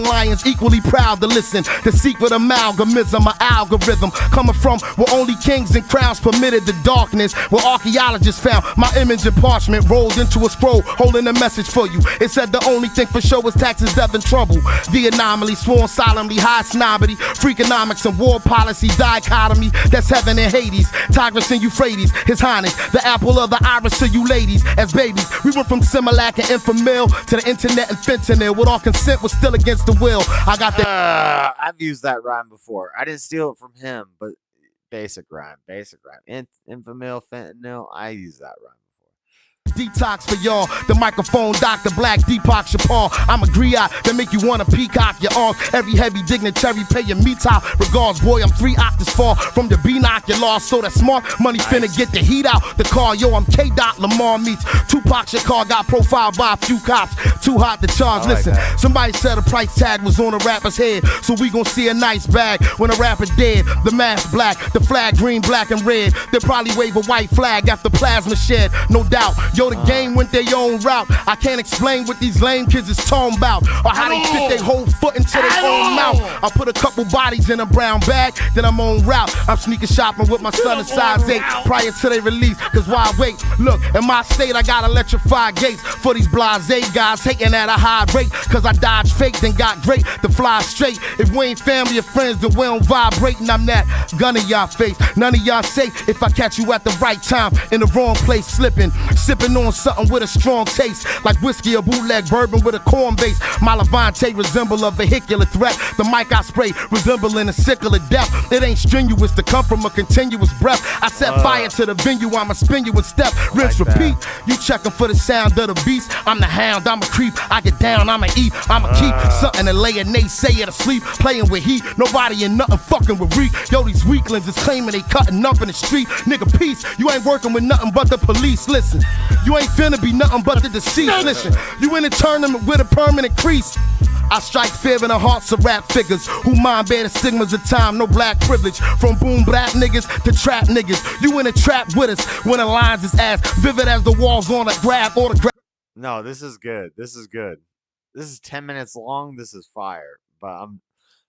Speaker 3: Lions equally proud to listen. The secret amalgamism, my algorithm coming from where only kings and crowns permitted the darkness. Where archaeologists found my image in parchment rolled into a scroll holding a message for you. It said the only thing for sure was taxes, death, and trouble. The anomaly sworn solemnly, high snobbery, freakonomics and war policy dichotomy. That's heaven and Hades, Tigris and Euphrates. His Highness, the apple of the iris to you ladies. As babies, we went from Similac and Infamil to the internet and fentanyl. With all consent was still against the will. I got that.
Speaker 1: I've used that rhyme before. I didn't steal it from him, but basic rhyme. Infamil, fentanyl. I use that rhyme.
Speaker 3: Detox for y'all, the microphone, Dr. Black, Deepak Chapar. I'm a griot that make you wanna peacock your arms. Every heavy dignitary pay your me top. Regards, boy, I'm 3 octaves far from the B-knock you lost. So that smart money finna get the heat out the car. Yo, I'm K-Dot Lamar meets Tupac Shakur. Got profiled by a few cops. Too hot to charge. Listen, somebody said a price tag was on a rapper's head. So we gon' see a nice bag when a rapper dead. The mask black, the flag green, black and red. They'll probably wave a white flag after plasma shed. No doubt. Yo, the game went their own route. I can't explain what these lame kids is talking about, or how they fit their whole foot into their own mouth. I put a couple bodies in a brown bag, then I'm on route. I'm sneaker shopping with my son in size 8 prior to their release. Cause why wait? Look, in my state, I got electrified gates for these blasé guys hating at a high rate. Cause I dodged fake, then got great to fly straight. If we ain't family or friends, then we don't vibrate. And I'm that gun in y'all face. None of y'all safe if I catch you at the right time in the wrong place slipping. Sipping sipping on something with a strong taste, like whiskey or bootleg bourbon with a corn base. My Levante resemble a vehicular threat. The mic I spray resembling a sickle of death. It ain't strenuous to come from a continuous breath. I set fire to the venue, I'ma spin you in step. Rinse,
Speaker 1: like
Speaker 3: repeat. You checking for the sound of the beast. I'm the hound, I'm a creep. I get down, I'ma eat. I'ma keep something to lay a naysayer to sleep. Playing with heat, nobody in nothing fucking with reek. Yo, these weaklings is claiming they cutting up in the street. Nigga, peace, you ain't working with nothing but the police. Listen, you ain't finna be nothing but the deceased. Listen, you in a tournament with a permanent crease. I strike fear in the hearts of rap figures who mind bear the stigmas of time, no black privilege. From boom black niggas to trap niggas. You in a trap with us when the lines is as vivid as the walls on a grab or the grab.
Speaker 1: No, this is good. This is good. This is 10 minutes long. This is fire. But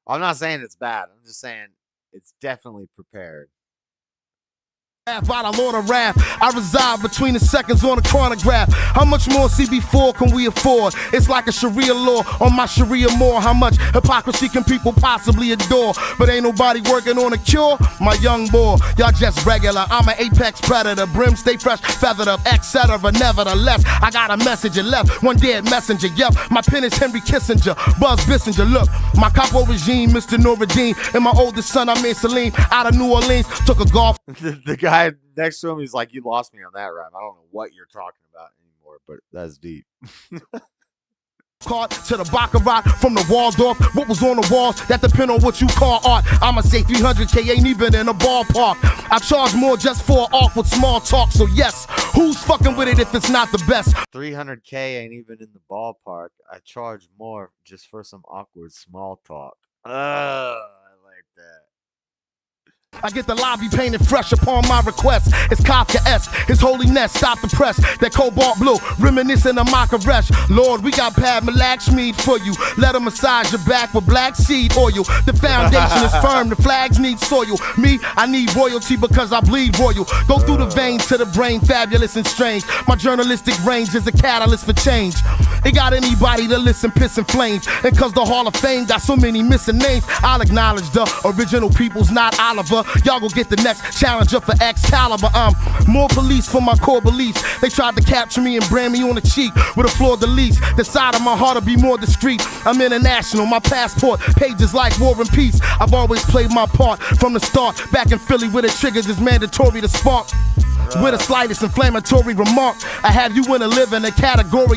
Speaker 1: I'm not saying it's bad. I'm just saying it's definitely prepared.
Speaker 3: By the Lord of Wrath, I reside between the seconds on the chronograph. How much more CB4 can we afford? It's like a Sharia law on my Sharia more. How much hypocrisy can people possibly adore? But ain't nobody working on a cure. My young boy, y'all just regular. I'm an apex predator, brim stay fresh, feathered up, etc. Nevertheless, I got a message and left. One dead messenger, yep. My pen is Henry Kissinger, Buzz Bissinger. Look, my capo regime, Mr. Noureddin, and my oldest son, I mean Salim, out of New Orleans, took a golf.
Speaker 1: The guy next to him, he's like, you lost me on that rhyme. I don't know what you're talking about anymore, but that's deep.
Speaker 3: Caught to the Baccarat from the Waldorf. What was on the walls, that depend on what you call art. I'ma say 300K ain't even in a ballpark. I charge more just for an awkward small talk. So yes, who's fucking with it if it's not the best?
Speaker 1: 300K ain't even in the ballpark. I charge more just for some awkward small talk. I like that.
Speaker 3: I get the lobby painted fresh upon my request. It's Kafka-esque, His Holiness, stop the press. That cobalt blue, reminiscent of Makaresh. Lord, we got Pad Malakshmi for you. Let him massage your back with black seed oil. The foundation is firm, the flags need soil. Me, I need royalty because I bleed royal. Go through the veins to the brain, fabulous and strange. My journalistic range is a catalyst for change. It got anybody to listen, piss and flames. And cause the Hall of Fame got so many missing names, I'll acknowledge the original people's not Oliver. Y'all go get the next challenger for Excalibur. I'm more police for my core beliefs. They tried to capture me and brand me on the cheek with a fleur de lis. The side of my heart will be more discreet. I'm international, my passport pages like War and Peace. I've always played my part from the start. Back in Philly where the triggers is mandatory to spark. With the slightest inflammatory remark, I have you in a live in a category.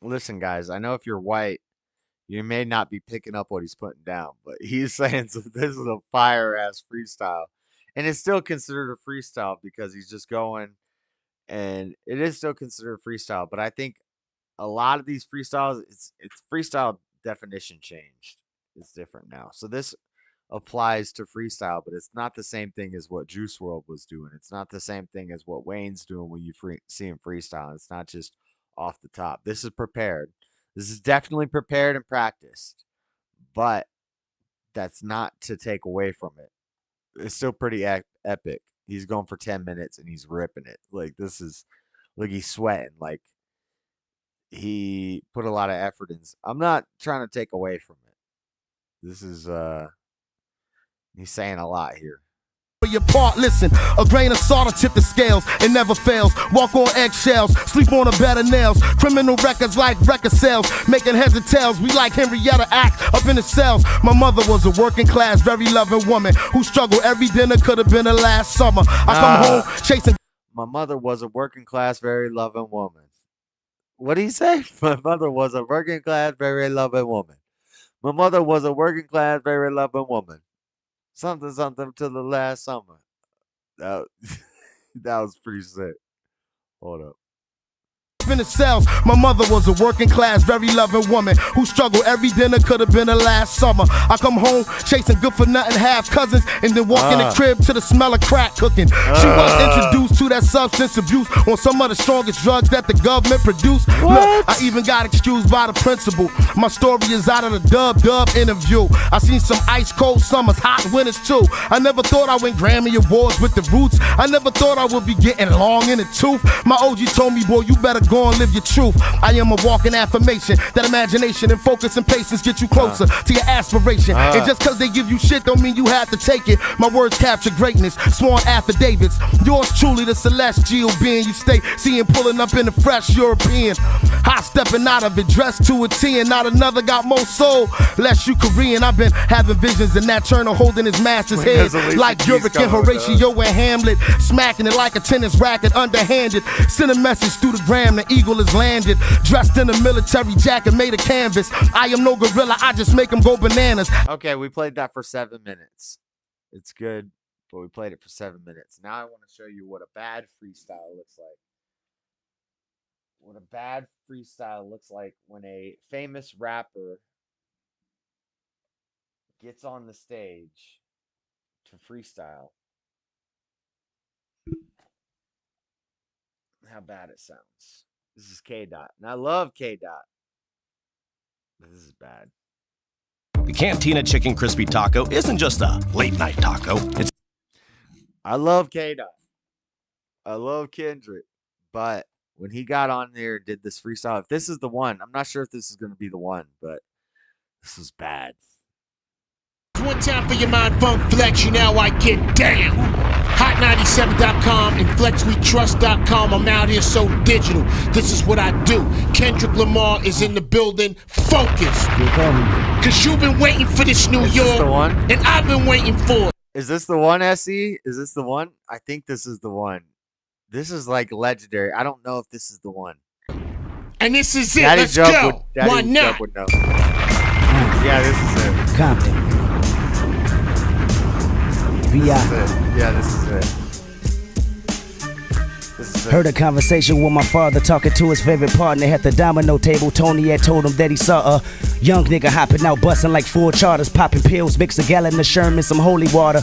Speaker 1: Listen, guys, I know if you're white, you may not be picking up what he's putting down, but he's saying so this is a fire-ass freestyle. And it's still considered a freestyle because he's just going, and it is still considered a freestyle. But I think a lot of these freestyles, it's freestyle definition changed. It's different now. So this applies to freestyle, but it's not the same thing as what Juice WRLD was doing. It's not the same thing as what Wayne's doing when you see him freestyle. It's not just off the top. This is prepared. This is definitely prepared and practiced, but that's not to take away from it. It's still pretty epic. He's going for 10 minutes and he's ripping it. Like, this is, look, he's sweating. Like, he put a lot of effort in. I'm not trying to take away from it. This is, he's saying a lot here.
Speaker 3: Your part, listen, a grain of salt to tip the scales, it never fails. Walk on eggshells, sleep on a bed of nails. Criminal records like record sales, making heads and tails. We like Henrietta act up in the cells. My mother was a working class, very loving woman who struggled every dinner could have been her last summer. I come home chasing.
Speaker 1: My mother was a working class, very loving woman. What did he say? My mother was a working class, very loving woman. My mother was a working class, very loving woman. Something to the last summer. That was pretty sick. Hold up.
Speaker 3: In the cells, my mother was a working class, very loving woman who struggled every dinner could have been her last summer. I come home chasing good for nothing half cousins and then walk in the crib to the smell of crack cooking. She was introduced to that substance abuse on some of the strongest drugs that the government produced. Look, I even got excused by the principal. My story is out of the dub interview. I seen some ice cold summers, hot winters too. I never thought I win Grammy Awards with the Roots. I never thought I would be getting long in the tooth. My OG told me, boy, you better go on, live your truth. I am a walking affirmation. That imagination and focus and patience get you closer to your aspiration. And just cause they give you shit don't mean you have to take it. My words capture greatness, sworn affidavits. Yours truly the celestial being you stay seeing pulling up in the fresh European. Hot stepping out of it, dressed to a T, and not another got more soul, less you Korean. I've been having visions in that Turner holding his master's head like Yorick and Horatio and Hamlet, smacking it like a tennis racket underhanded. Send a message through the gram, the eagle is landed, dressed in a military jacket made of canvas. I am no gorilla, I just make them go bananas.
Speaker 1: Okay, we played that for 7 minutes. It's good, but we played it for 7 minutes. Now I want to show you what a bad freestyle looks like. What a bad freestyle looks like when a famous rapper gets on the stage to freestyle. How bad it sounds. This is K-Dot, and I love K-Dot. This is bad.
Speaker 9: The Cantina Chicken Crispy Taco isn't just a late night taco.
Speaker 1: I love K-Dot. I love Kendrick, but when he got on there and did this freestyle, if this is the one, I'm not sure if this is going to be the one, but this is bad.
Speaker 2: One time for your mind funk flex, you know I get down. Hot97.com and FlexWeTrust.com. I'm out here so digital. This is what I do. Kendrick Lamar is in the building. Focus. Cause you've been waiting for this New York.
Speaker 1: The one?
Speaker 2: And I've been waiting for it.
Speaker 1: Is this the one, SE? Is this the one? I think this is the one. This is like legendary. I don't know if this is the one.
Speaker 2: And this is it.
Speaker 1: Daddy
Speaker 2: Let's
Speaker 1: Jump
Speaker 2: go. Why not?
Speaker 1: Would know. Yeah, this is it.
Speaker 15: Compton.
Speaker 1: Yeah, this is it.
Speaker 15: Heard a conversation with my father talking to his favorite partner at the domino table. Tony had told him that he saw a young nigga hopping out, busting like full charters, popping pills, mix a gallon of Sherman, some holy water.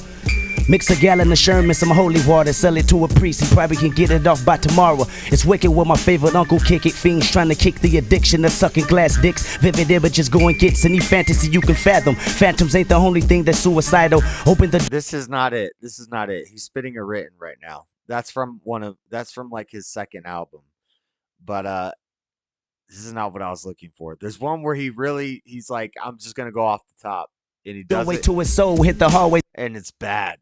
Speaker 15: Mix a gallon of Sherman, some holy water, sell it to a priest, he probably can get it off by tomorrow. It's wicked with my favorite uncle kick it, fiends trying to kick the addiction of sucking glass dicks. Vivid images going gets any fantasy you can fathom. Phantoms ain't the only thing that's suicidal. Open the.
Speaker 1: This is not it. This is not it. He's spitting a written right now. That's from like his second album. But this is not what I was looking for. There's one where he's like, I'm just gonna go off the top. And he does it.
Speaker 15: To his soul, hit the hallway.
Speaker 1: And it's bad.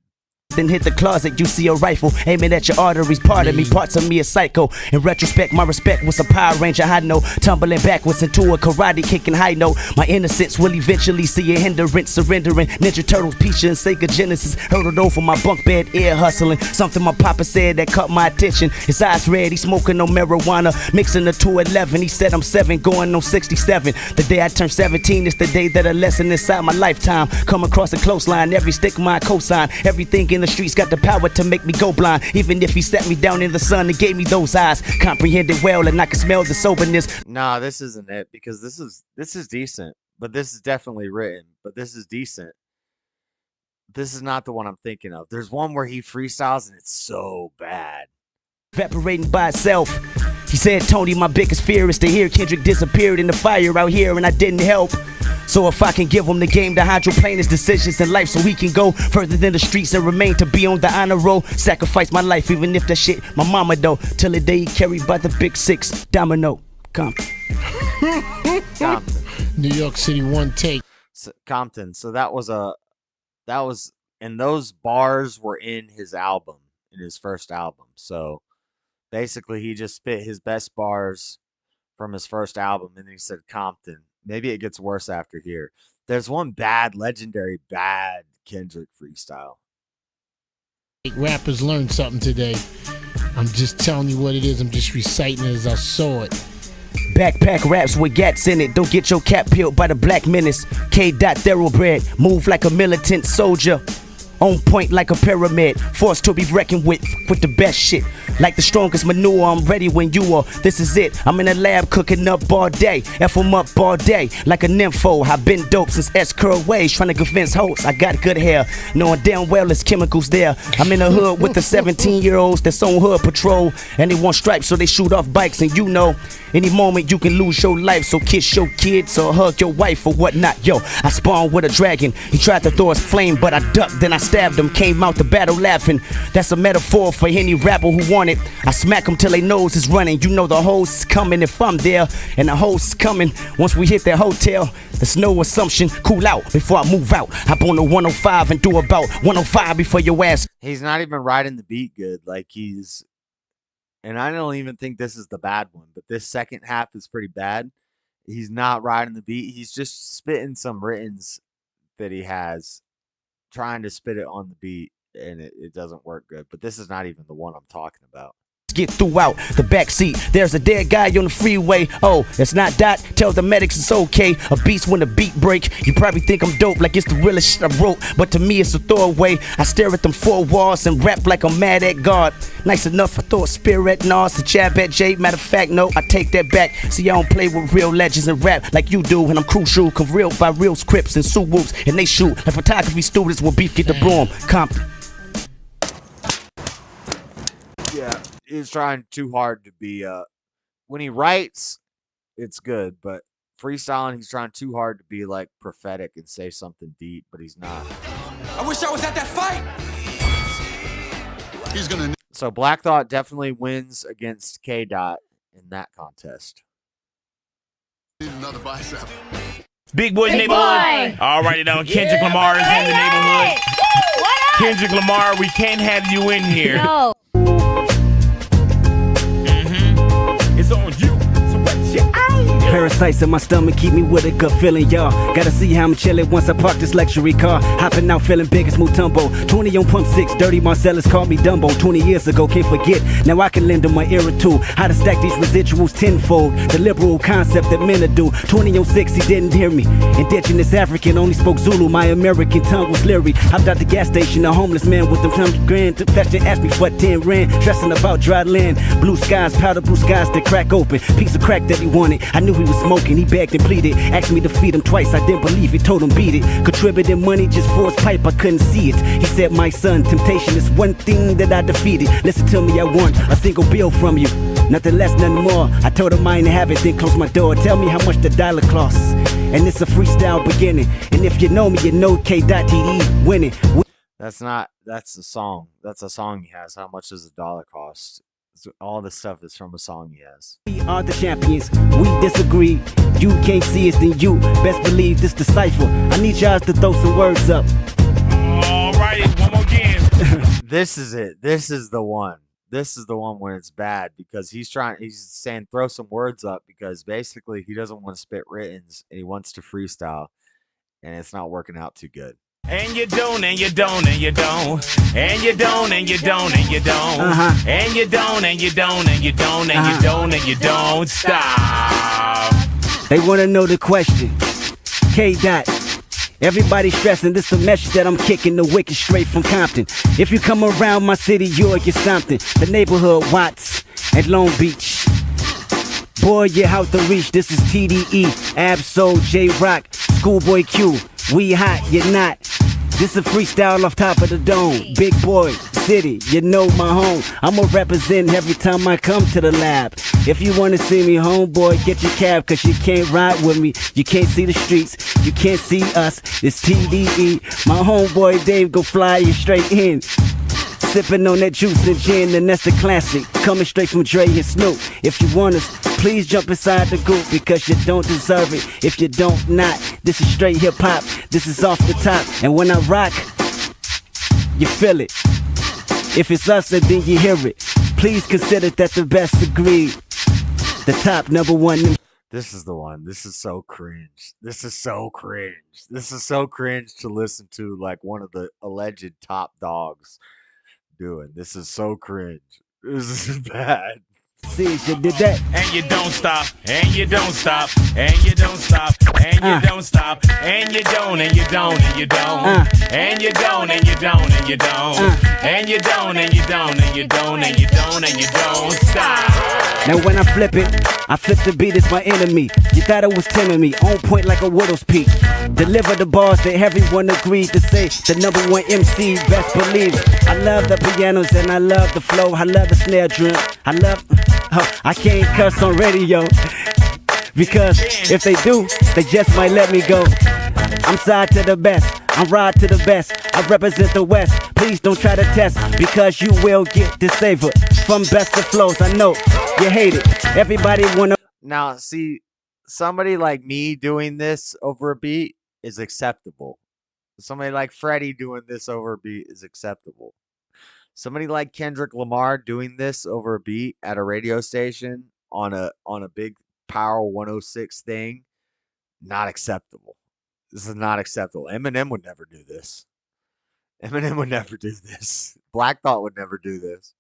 Speaker 15: Then hit the closet, you see a rifle aiming at your arteries. Pardon me, parts of me is psycho. In retrospect, my respect was a Power Ranger I know, tumbling backwards into a karate kicking high note. My innocence will eventually see a hindrance, surrendering. Ninja Turtles, Peach and Sega Genesis hurtled over my bunk bed, ear hustling. Something my papa said that caught my attention. His eyes red, he smoking no marijuana, mixing the 211. He said I'm 7, going on 67. The day I turned 17 is the day that a lesson inside my lifetime. Come across a close line, every stick my cosign. Everything in the streets got the power to make me go blind. Even if he set me down in the sun and gave me those eyes, comprehended well and I can smell the soberness.
Speaker 1: Nah, this isn't it, because this is decent, but this is definitely written, but this is decent. This is not the one I'm thinking of. There's one where he freestyles and it's so bad.
Speaker 15: Evaporating by itself. He said, Tony, my biggest fear is to hear Kendrick disappeared in the fire out here and I didn't help. So if I can give him the game to hydroplane his decisions in life so he can go further than the streets and remain to be on the honor roll. Sacrifice my life even if that shit my mama though. Till the day he carried by the big 6 domino. Compton.
Speaker 1: Compton.
Speaker 2: New York City one take.
Speaker 1: Compton. So that was and those bars were in his album, in his first album. So basically he just spit his best bars from his first album and then he said Compton. Maybe it gets worse after here. There's one legendary bad Kendrick freestyle.
Speaker 2: Rappers learned something today. I'm just telling you what it is. I'm just reciting it as I saw it.
Speaker 15: Backpack raps with gats in it. Don't get your cap peeled by the black menace. K-Dot thoroughbred. Move like a militant soldier. On point like a pyramid, forced to be reckoned with the best shit. Like the strongest manure, I'm ready when you are. This is it, I'm in the lab cooking up all day. F them up all day, like a nympho. I've been dope since S-curl ways, trying to convince hoes I got good hair, knowing damn well there's chemicals there. I'm in the hood with the 17-year-olds that's on hood patrol, and they want stripes so they shoot off bikes. And you know, any moment you can lose your life, so kiss your kids or hug your wife or whatnot. Yo, I spawned with a dragon, he tried to throw his flame, but I ducked, then I stabbed him, came out the battle laughing. That's a metaphor for any rapper who want it. I smack them till they nose is running. You know the hoes coming if I'm there, and the hoes coming once we hit that hotel. There's no assumption, cool out before I move out. Hop on the 105 and do about 105 before your ass.
Speaker 1: He's not even riding the beat good. Like and I don't even think this is the bad one, but this second half is pretty bad. He's not riding the beat. He's just spitting some writtens that he has, trying to spit it on the beat, and it doesn't work good. But this is not even the one I'm talking about.
Speaker 15: Get through out the back seat. There's a dead guy on the freeway. Oh, it's not Dot. Tell the medics it's okay. A beast when the beat break. You probably think I'm dope, like it's the realest shit I wrote, but to me it's a throwaway. I stare at them four walls and rap like I'm mad at God. Nice enough, I throw a spear at Nas, to jab at Jay. Matter of fact, no, I take that back. See, I don't play with real legends and rap like you do, and I'm crucial. Cause real by real scripts and sue whoops, and they shoot like photography students will beef get the broom. Compton.
Speaker 1: Yeah, he's trying too hard to be when he writes, it's good, but freestyling, he's trying too hard to be like prophetic and say something deep, but he's not.
Speaker 21: I wish I was at that fight. He's gonna.
Speaker 1: So Black Thought definitely wins against K Dot in that contest.
Speaker 21: Need another bicep.
Speaker 14: Big Boy's Neighborhood. All righty now, Kendrick Lamar is in the neighborhood.
Speaker 8: What up?
Speaker 14: Kendrick Lamar, we can't have you in here.
Speaker 8: No.
Speaker 14: It's on you. So what's your
Speaker 15: Parasites in my stomach keep me with a good feeling, y'all. Gotta see how I'm chillin' once I park this luxury car. Hopping out feeling big as Mutombo. 20 on pump 6, Dirty Marcellus called me Dumbo. 20 years ago, can't forget. Now I can lend them my era too. How to stack these residuals tenfold. The liberal concept that men do. 20 on 6, he didn't hear me. Indigenous African, only spoke Zulu. My American tongue was leery. Hopped out the gas station, a homeless man with them 100 grand. To fetch and asked me for 10 rand. Stressing about dry land. Blue skies, powder blue skies that crack open. Piece of crack that he wanted. I knew he was smoking, he begged and pleaded. Asked me to feed him twice, I didn't believe it. Told him beat it. Contributed money just for his pipe, I couldn't see it. He said, my son, temptation is one thing that I defeated. Listen to me, I want a single bill from you. Nothing less, nothing more. I told him I ain't have it, then close my door. Tell me how much the dollar costs. And it's a freestyle beginning. And if you know me, you know K.TD winning.
Speaker 1: That's a song. That's a song he has. How much does a dollar cost? All the stuff is from a song he has.
Speaker 15: We are the champions. We disagree. You can't see us, then you best believe this the cipher. I need y'all to throw some words up.
Speaker 14: All righty, one more again.
Speaker 1: This is it. This is the one. This is the one when it's bad because he's saying throw some words up because basically he doesn't want to spit writtens and he wants to freestyle and it's not working out too good.
Speaker 14: And you don't, and you don't, and you don't. And you don't, and you don't, and you don't. And you don't, and you don't, and you don't, and you don't, and you don't. Stop.
Speaker 15: They want to know the question. K-Dot. Everybody stressing this the message that I'm kicking the wicked straight from Compton. If you come around my city, you'll get something. The neighborhood Watts at Long Beach. Boy, you're out the reach. This is TDE, Absol, J-Rock, Schoolboy Q. We hot, you're not. This a freestyle off top of the dome. Big boy, city, you know my home. I'ma represent every time I come to the lab. If you wanna see me, homeboy, get your cab, cause you can't ride with me. You can't see the streets, you can't see us. It's TDE. My homeboy Dave go fly you straight in. Sipping on that juice and gin, and that's the classic. Coming straight from Dre and Snoop. If you want us, please jump inside the goop because you don't deserve it. If you don't not, this is straight hip hop. This is off the top. And when I rock, you feel it. If it's us, then you hear it. Please consider that the best agreed. The top number one.
Speaker 1: This is the one. This is so cringe. This is so cringe. This is so cringe to listen to like one of the alleged top dogs doing. This is so cringe. This is bad.
Speaker 15: See, you did that.
Speaker 14: And you don't stop, and you don't stop, and you don't stop, and you don't stop, and you don't, and you don't, and you don't, and you don't, and you don't, and you don't, and you don't, and you don't, and you don't, and you don't, and you don't stop.
Speaker 15: Now when I flip the beat, it's my enemy. You thought it was timid me, on point like a widow's peak. Deliver the bars that everyone agreed to say. The number one MC, best believe it. I love the pianos and I love the flow. I love the snare drum. I can't cuss on radio because if they do, they just might let me go. I'm side to the best. I'm ride to the best. I represent the West. Please don't try to test, because you will get disfavored from best of flows. I know you hate it. Everybody wanna.
Speaker 1: Now, see, somebody like me doing this over a beat is acceptable. Somebody like Freddie doing this over a beat is acceptable. Somebody like Kendrick Lamar doing this over a beat at a radio station on a big Power 106 thing, not acceptable. This is not acceptable. Eminem would never do this. Eminem would never do this. Black Thought would never do this.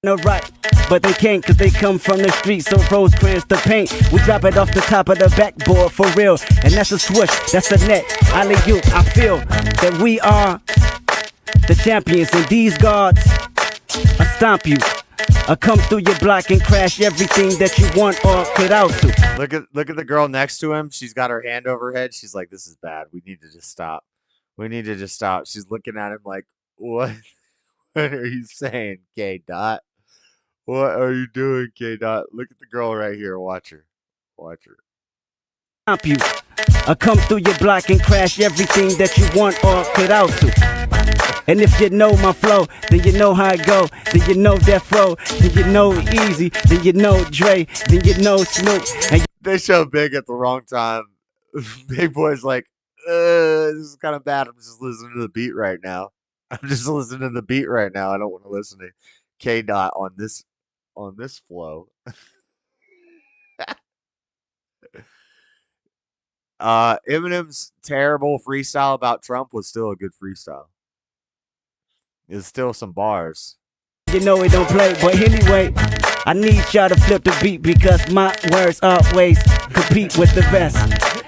Speaker 15: No right, but they can't, cause they come from the streets, so Rosecrans the paint. We drop it off the top of the backboard for real, and that's a swoosh, that's a net. Alley-oop, I feel that we are the champions, and these guards, I stomp you. I come through your block and crash everything that you want or could out to.
Speaker 1: Look at the girl next to him. She's got her hand over her head. She's like, "This is bad. We need to just stop. We need to just stop." She's looking at him like, "What? What are you saying, K. Dot? What are you doing, K. Dot? Look at the girl right here. Watch her. Watch her."
Speaker 15: Stomp you. I come through your block and crash everything that you want or could out to. And if you know my flow, then you know how it go. Then you know Death Row, then you know Easy, then you know Dre, then you know Snoop. And
Speaker 1: they show Big at the wrong time. Big Boy's like, this is kind of bad. I'm just listening to the beat right now. I'm just listening to the beat right now. I don't want to listen to K. Dot on this flow. Eminem's terrible freestyle about Trump was still a good freestyle. It's still some bars.
Speaker 15: You know it don't play, but anyway, I need y'all to flip the beat because my words always compete with the best.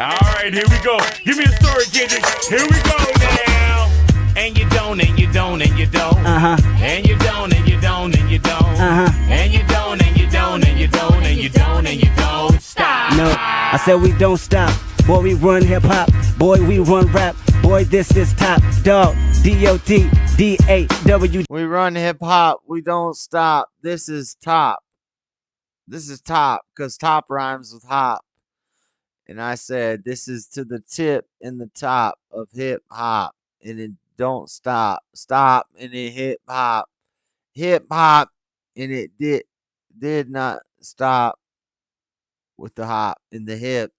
Speaker 14: All right, here we go. Give me a story, Kendrick. Here we go now. And you don't, and you don't, and you don't. And you don't, and you don't, and you don't. And you don't, and you don't, and you don't, and you don't, and you don't stop.
Speaker 15: No, I said we don't stop. Boy, we run hip hop. Boy, we run rap. Boy, this is top dog. D-O-T, D-A-W.
Speaker 1: We run hip hop. We don't stop. This is top. This is top, because top rhymes with hop. And I said, this is to the tip and the top of hip hop. And it don't stop. Stop and it hip hop. Hip hop. And it did not stop with the hop in the hip.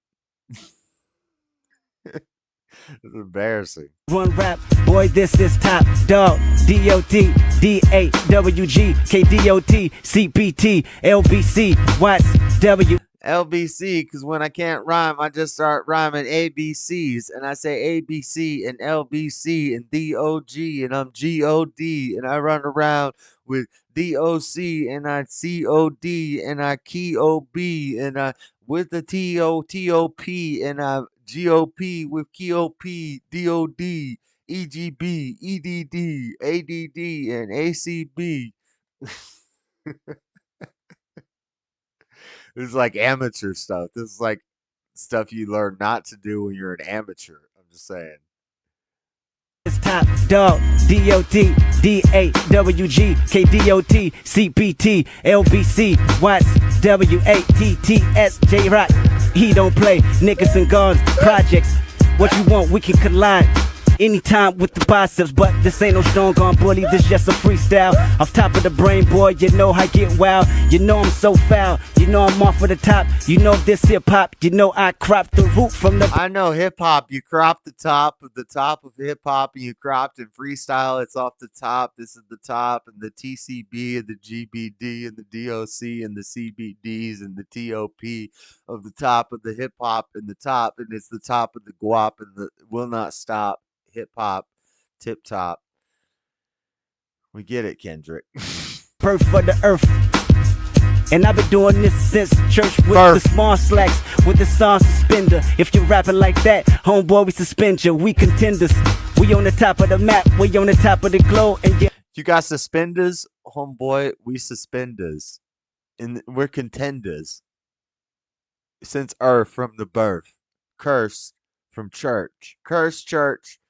Speaker 1: It's embarrassing.
Speaker 15: Run rap, boy, this is top dog. D-O-T, D-A-W-G, K-D-O-T, C-P-T, L-B-C, Watts, W.
Speaker 1: LBC, because when I can't rhyme, I just start rhyming ABCs. And I say ABC and LBC and D-O-G and I'm G-O-D. And I run around with D-O-C and I C-O-D and I Key-O-B and I with the T-O-T-O-P and I G-O-P with K-O-P, D-O-D, E-G-B, E-D-D, A-D-D, and A-C-B. This is like amateur stuff. This is like stuff you learn not to do when you're an amateur. I'm just saying.
Speaker 15: It's top dog. D-O-T, D-A-W-G, K-D-O-T, C-P-T, L-B-C, Watts, W-A-T-T-S, J-Rock. He don't play. Niggas and guns, projects. What you want, we can collide. Anytime with the biceps, but this ain't no strong arm bully, this just a freestyle. Off top of the brain, boy, you know I get wild. You know I'm so foul, you know I'm off of the top. You know this hip-hop, you know I crop the root from the...
Speaker 1: I know hip-hop, you crop the top of hip-hop, and you cropped in freestyle, it's off the top. This is the top, and the TCB, and the GBD, and the DOC, and the CBDs, and the TOP of the top of the hip-hop, and the top, and it's the top of the guap, and the will not stop. Hip hop, tip top. We get it, Kendrick.
Speaker 15: Birth for the earth. And I've been doing this since church with the small slacks, with the song suspender. If you're rapping like that, homeboy, we suspend you. We contenders. We on the top of the map. We on the top of the globe. And yeah.
Speaker 1: You got suspenders, homeboy. We suspenders. And we're contenders. Since earth from the birth. Curse from church. Curse church.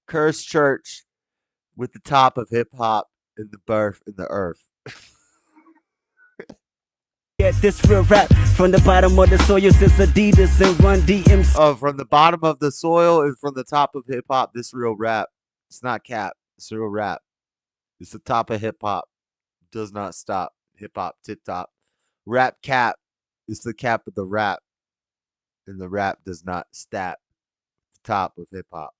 Speaker 1: Curse church with the top of hip hop and the birth and the earth.
Speaker 15: Get this real rap from the bottom of the soil since Adidas and Run DMC.
Speaker 1: Oh, from the bottom of the soil and from the top of hip hop, this real rap. It's not cap. It's real rap. It's the top of hip hop. Does not stop. Hip hop, tip top. Rap cap is the cap of the rap. And the rap does not stop. The top of hip hop.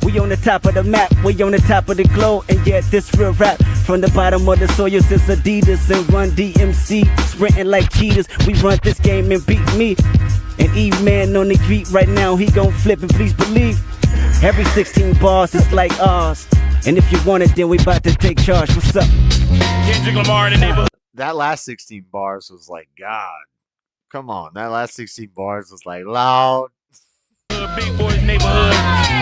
Speaker 15: We on the top of the map, we on the top of the globe, and yet this real rap from the bottom of the soil since Adidas and Run DMC, sprinting like cheaters. We run this game and beat me. And E-Man on the beat right now, he gon' flip and please believe. Every 16 bars is like ours, and if you want it, then we about to take charge. What's up?
Speaker 14: Kendrick Lamar in the neighborhood.
Speaker 1: That last 16 bars was like, God, come on. That last 16 bars was like loud.
Speaker 14: Big boys neighborhood.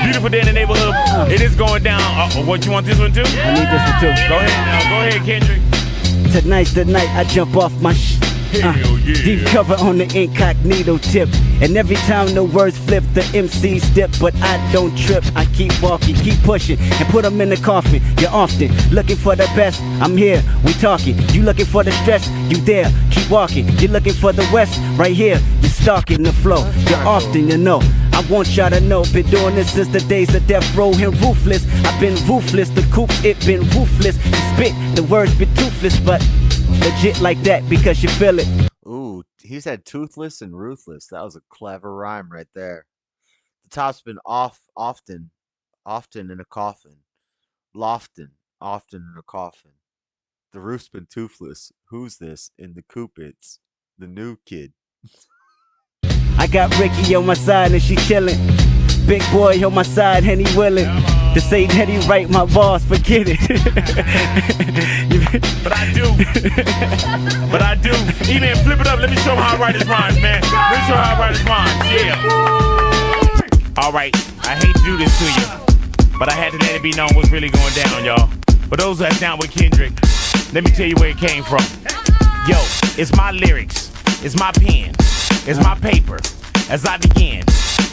Speaker 14: Beautiful day in the neighborhood. It is going down. What, you want this one too?
Speaker 15: I need this one too.
Speaker 14: Go ahead now. Go ahead, Kendrick.
Speaker 15: Tonight's the night I jump off my deep cover on the incognito tip. And every time the words flip, the MCs dip. But I don't trip, I keep walking, keep pushing, and put them in the coffin. You're often looking for the best, I'm here, we talking. You looking for the stress, you there, keep walking. You're looking for the west, right here, you're stalking the flow. You're often, you know, I want y'all to know, been doing this since the days of death row and ruthless. I've been ruthless, the coupe, it been ruthless. You spit, the words been toothless, but legit like that because you feel it.
Speaker 1: Ooh, he said toothless and ruthless. That was a clever rhyme right there. The top's been often in a coffin. Lofton, often in a coffin. The roof's been toothless. Who's this? In the coupe, it's the new kid.
Speaker 15: I got Ricky on my side and she chillin'. Big boy on my side and he willing to say that he write my bars, forget it.
Speaker 14: But I do. But I do. E-Man, flip it up. Let me show him how I write his rhymes, man. Let me show him how I write his rhymes. Yeah. All right. I hate to do this to you, but I had to let it be known what's really going down, y'all. For those that's down with Kendrick, let me tell you where it came from. Yo, it's my lyrics. It's my pen. It's my paper. As I begin,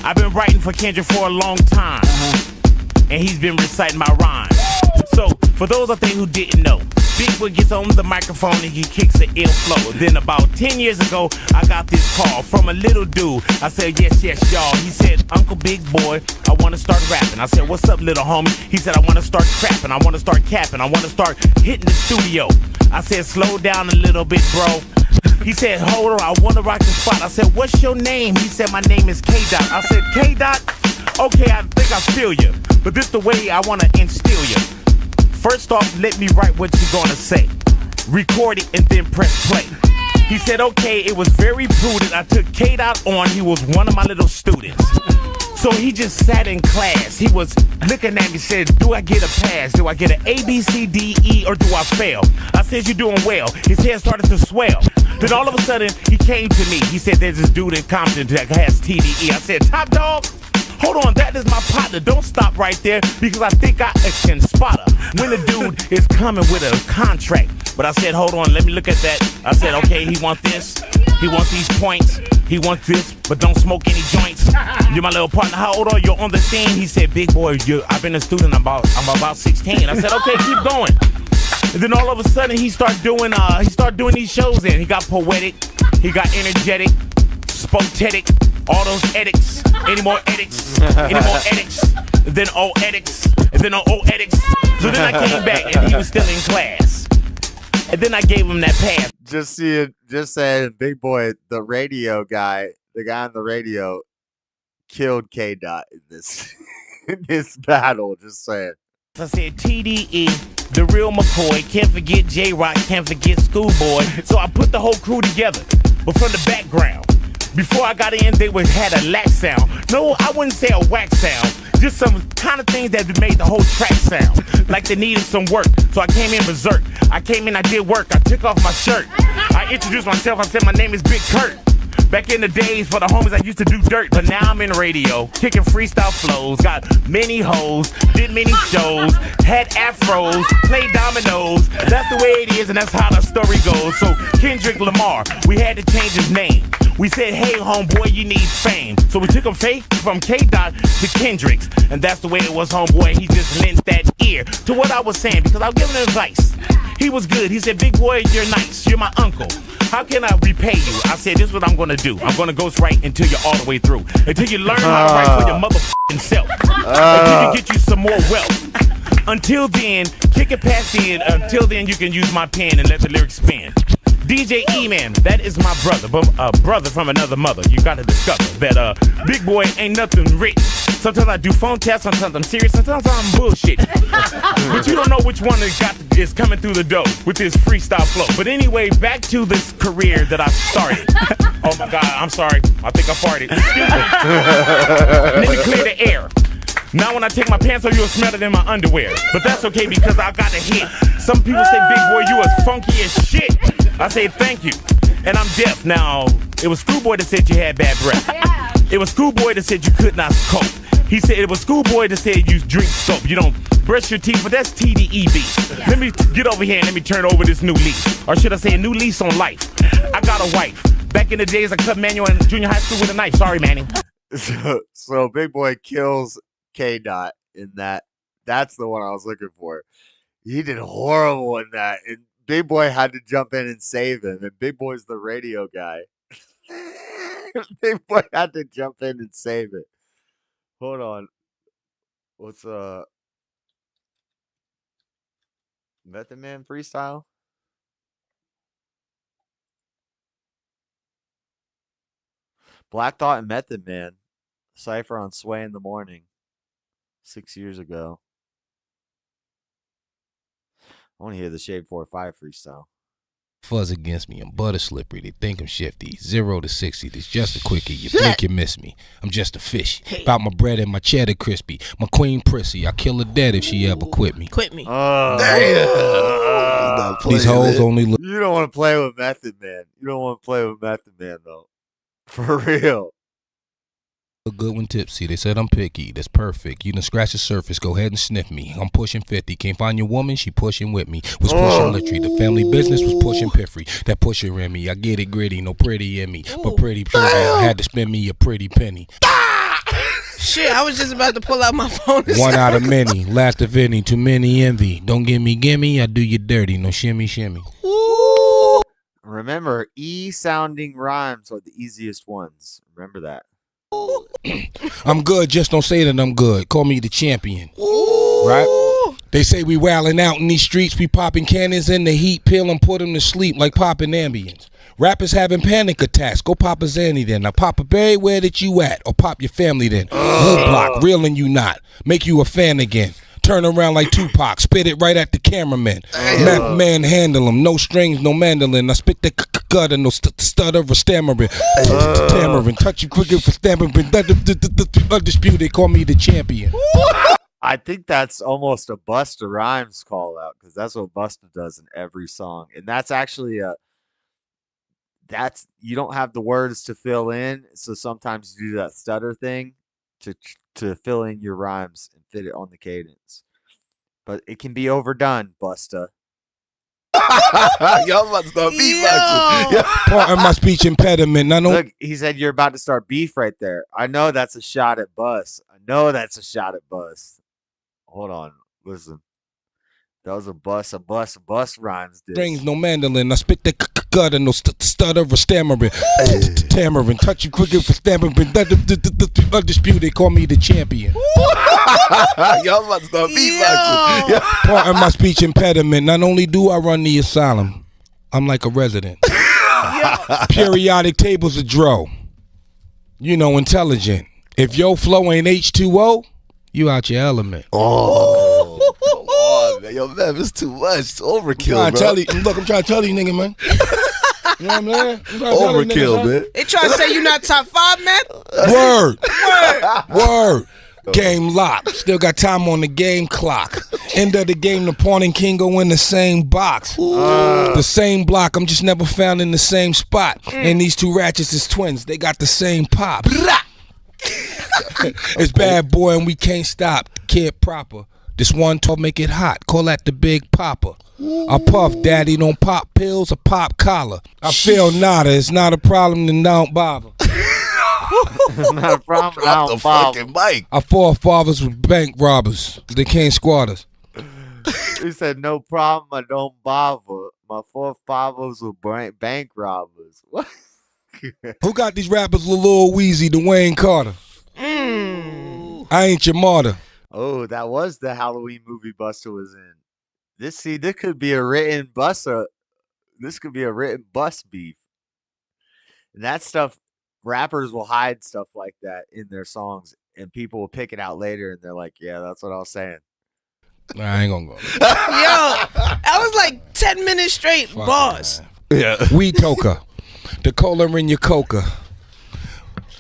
Speaker 14: I've been writing for Kendrick for a long time, and he's been reciting my rhymes. So, for those out there who didn't know, Big Boy gets on the microphone and he kicks an ill flow. Then about 10 years ago, I got this call from a little dude. I said, yes, y'all. He said, Uncle Big Boy, I want to start rapping. I said, what's up, little homie? He said, I want to start crapping. I want to start capping. I want to start hitting the studio. I said, slow down a little bit, bro. He said, hold on, I want to rock the spot. I said, what's your name? He said, my name is K-Dot. I said, K-Dot? Okay, I think I feel you. But this the way I want to instill you. First off, let me write what you're going to say. Record it and then press play. He said, okay, it was very prudent. I took K-Dot on. He was one of my little students. So he just sat in class. He was looking at me, said, do I get a pass? Do I get an A, B, C, D, E, or do I fail? I said, you're doing well. His head started to swell. Then all of a sudden, he came to me. He said, there's this dude in Compton that has TDE. I said, Top Dog, hold on, that is my partner. Don't stop right there because I think I can spot her when the dude is coming with a contract. But I said, hold on, let me look at that. I said, okay, he wants this. He wants these points. He wants this, but don't smoke any joints. You're my little partner. How old are you? You're on the scene. He said, big boy, I've been a student. I'm about 16. I said, okay, keep going. And then all of a sudden he started doing these shows in. He got poetic, he got energetic, spotetic, all those edicts. Any more edicts? Any more edicts? And then edicts. And then edicts. So then I came back and he was still in class. And then I gave him that pass.
Speaker 1: Just saying, Big Boy, the radio guy, the guy on the radio, killed K-Dot in this battle. Just saying.
Speaker 14: I said TDE, the real McCoy, can't forget J-Rock, can't forget Schoolboy. So I put the whole crew together, but from the background. Before I got in, they had a lack sound. No, I wouldn't say a whack sound. Just some kind of things that made the whole track sound. Like they needed some work. So I came in berserk. I came in, I did work. I took off my shirt. I introduced myself. I said my name is Big Kurt. Back in the days for the homies I used to do dirt. But now I'm in radio, kicking freestyle flows. Got many hoes, did many shows. Had afros, played dominoes. That's the way it is and that's how the story goes. So Kendrick Lamar, we had to change his name. We said, hey, homeboy, you need fame. So we took him from K-Dot to Kendrick's. And that's the way it was, homeboy. He just lent that ear to what I was saying because I was giving him advice. He was good. He said, big boy, you're nice. You're my uncle. how can I repay you? I said, this is what I'm gonna do. I'm gonna ghostwrite until you're all the way through. Until you learn how to write for your motherfucking self. Until you get you some more wealth. Until then, kick it past the end. Until then, you can use my pen and let the lyrics spin. DJ E-Man, that is my brother, but brother from another mother. You gotta discover that big boy ain't nothing written. Sometimes I do phone tests, sometimes I'm serious, sometimes I'm bullshit. But you don't know which one is coming through the door with this freestyle flow. But anyway, back to this career that I started. Oh my God, I'm sorry. I think I farted. Let me clear the air. Now when I take my pants off, you'll smell it in my underwear. But that's okay because I got a hit. Some people say, big boy, you as funky as shit. I say, thank you. And I'm deaf. Now, it was Schoolboy that said you had bad breath. Yeah. It was Schoolboy that said you could not cope. He said it was Schoolboy that said you drink soap. You don't brush your teeth, but that's TDEB. Yeah. Let me get over here and let me turn over this new leaf. Or should I say a new lease on life. I got a wife. Back in the days, I cut manual in junior high school with a knife. Sorry, Manny.
Speaker 1: So Big Boy kills K-Dot in that. That's the one I was looking for. He did horrible in that. And Big Boy had to jump in and save him. And Big Boy's the radio guy. Big Boy had to jump in and save it. Hold on. What's Method Man freestyle? Black Thought and Method Man. Cypher on Sway in the Morning. 6 years ago. I want to hear the Shade 4-5 freestyle.
Speaker 8: Fuzz against me, I'm butter slippery, they think I'm shifty. 0 to 60, it's just a quickie, you blink you miss me. I'm just a fish, about my bread and my cheddar crispy. My queen prissy, I kill her dead if she ever quit me.
Speaker 7: Quit me.
Speaker 1: Damn.
Speaker 8: These hoes only look.
Speaker 1: You don't want to play with Method Man. You don't want to play with Method Man though. For real.
Speaker 8: Look good when tipsy, they said I'm picky, that's perfect. You done scratch the surface, go ahead and sniff me. I'm pushing 50, can't find your woman, she pushing with me. Was pushing literally, the family business was pushing piffy. That pusher in me, I get it gritty, no pretty in me. But pretty, I had to spend me a pretty penny.
Speaker 7: Shit, I was just about to pull out my phone.
Speaker 8: One out of many, last of any, too many envy. Don't gimme, I do you dirty, no shimmy.
Speaker 7: Ooh.
Speaker 1: Remember, E sounding rhymes are the easiest ones. Remember that.
Speaker 8: I'm good, just don't say that I'm good. Call me the champion.
Speaker 7: Ooh.
Speaker 8: Right? They say we wildin' out in these streets, we popping cannons in the heat, pill and put them to sleep like popping ambience. Rappers having panic attacks, go pop a Zanny then. Now pop a berry, where that you at? Or pop your family then. Block, reeling you not, make you a fan again. Turn around like Tupac, spit it right at the cameraman. Map man handle him, no strings, no mandolin. I spit the gutter, no stutter or stammering. Tammering, touch you quicker for stammering. Undisputed, they call me the champion.
Speaker 1: I think that's almost a Busta Rhymes call out because that's what Busta does in every song, and that's actually you don't have the words to fill in, so sometimes you do that stutter thing to fill in your rhymes and fit it on the cadence. But it can be overdone, Busta.
Speaker 3: Y'all about to start beatboxing.
Speaker 8: Part of my speech impediment.
Speaker 1: Look, he said you're about to start beef right there. I know that's a shot at Bus. Hold on, listen. That was a bus rhymes.
Speaker 8: Strings, no mandolin. I spit the gutter, no stutter or stammering. Tammering, touch you quicker for stammering. Undisputed, they call me the champion.
Speaker 3: Y'all about to start beatboxing.
Speaker 8: Part of my speech impediment. Not only do I run the asylum, I'm like a resident. Periodic tables of dro. You know, intelligent. If your flow ain't H2O, you out your element.
Speaker 3: Oh, man. Yo, man, it's too much. It's overkill,
Speaker 8: I'm trying to tell you, nigga, man. You know what I'm saying?
Speaker 3: Overkill, man.
Speaker 7: They trying to say you not top 5, man?
Speaker 8: Word. Game locked. Still got time on the game clock. End of the game, the pawn and king go in the same box. The same block, I'm just never found in the same spot. And these two ratchets is twins. They got the same pop. It's bad boy and we can't stop. Kid proper. This one talk make it hot. Call that the Big Popper. I puff, daddy, don't pop pills or pop collar. I feel nada. It's not a problem, then don't bother.
Speaker 1: Not a problem.
Speaker 3: Drop the fucking mic.
Speaker 8: Our forefathers were bank robbers. They can't squat us.
Speaker 1: He said, no problem, I don't bother. My forefathers were bank robbers. What?
Speaker 8: Who got these rappers? Lil Weezy, Dwayne Carter. I ain't your martyr.
Speaker 1: Oh, that was the Halloween movie Buster was in. This could be a written Buster. This could be a written bus beef. And that stuff, rappers will hide stuff like that in their songs, and people will pick it out later, and they're like, "Yeah, that's what I was saying."
Speaker 8: I ain't gonna go.
Speaker 7: Yo, I was like 10 minutes straight, boss.
Speaker 8: Yeah. Weed toker. The cola in your coca.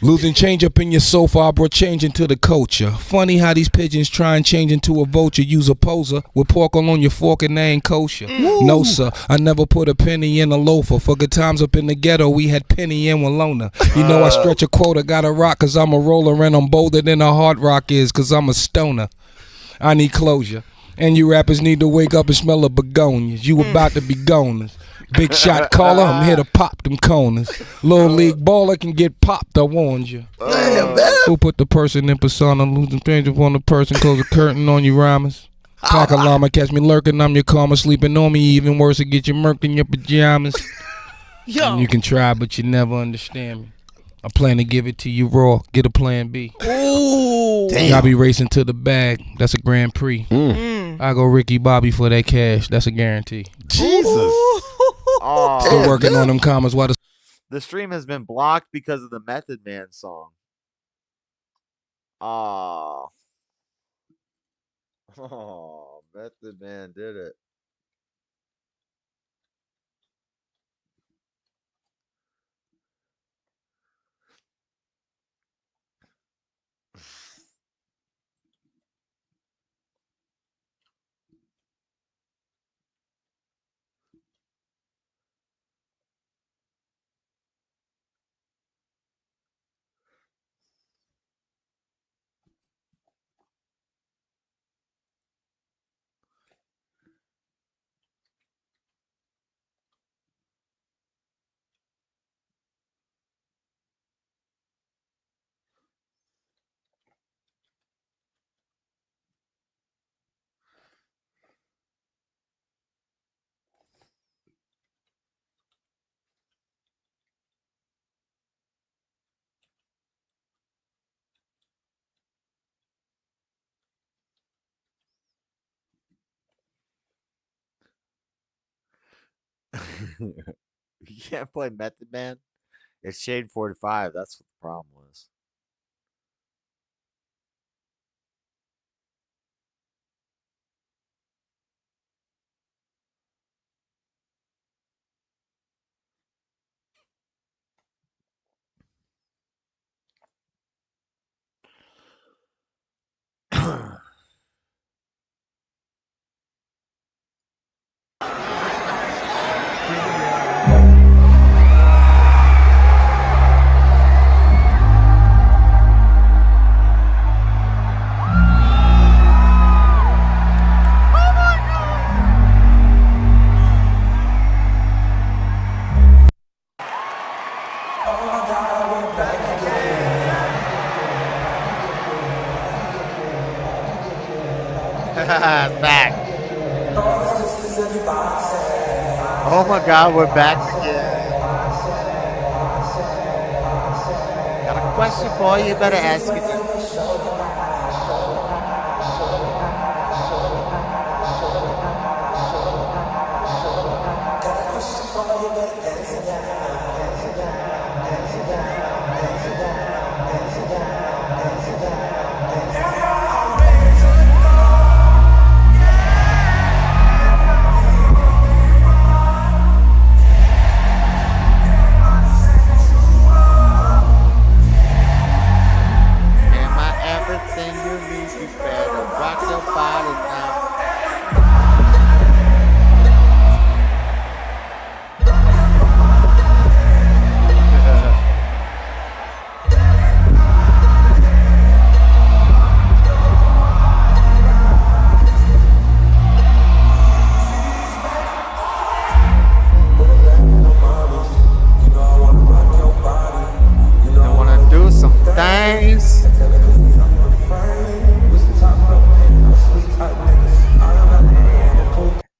Speaker 8: Losing change up in your sofa, I brought change into the culture. Funny how these pigeons try and change into a vulture. Use a poser with pork all on your fork and they ain't kosher. No sir, I never put a penny in a loafer. For good times up in the ghetto, we had Penny and Walona. You know I stretch a quota, got a rock cause I'm a roller, and I'm bolder than a hard rock is cause I'm a stoner. I need closure. And you rappers need to wake up and smell the begonias. You about to be goners. Big shot caller, I'm here to pop them corners. Little league baller can get popped, I warned you. Who put the person in persona? Losing strange upon the person, close the curtain on you rhymers. Clock a llama, catch me lurking, I'm your karma. Sleeping on me, even worse, it get you murked in your pajamas. And you can try, but you never understand me. I plan to give it to you raw, get a plan B.
Speaker 7: Ooh.
Speaker 8: Y'all be racing to the bag, that's a Grand Prix. I go Ricky Bobby for that cash, that's a guarantee.
Speaker 1: Jesus.
Speaker 8: Still working on them commas while
Speaker 1: the stream has been blocked because of the Method Man song. Oh, Method Man did it. You can't play Method Man. It's Shade 45. That's what the problem was. Back. Oh my God, we're back again. Got a question for you. Better ask it.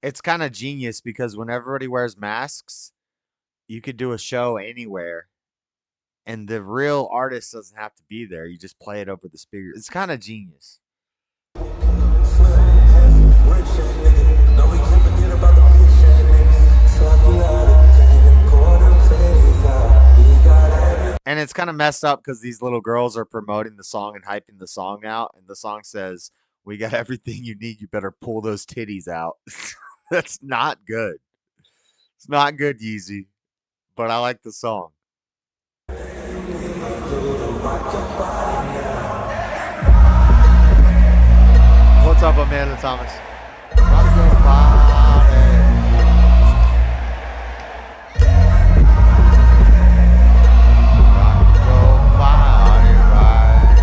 Speaker 1: It's kind of genius because when everybody wears masks, you could do a show anywhere, and the real artist doesn't have to be there. You just play it over the speaker. It's kind of genius. And it's kind of messed up because these little girls are promoting the song and hyping the song out, and the song says, "We got everything you need. You better pull those titties out." That's not good. It's not good, Yeezy, but I like the song. What's up, Amanda Thomas? Rock your body. Rock your body right.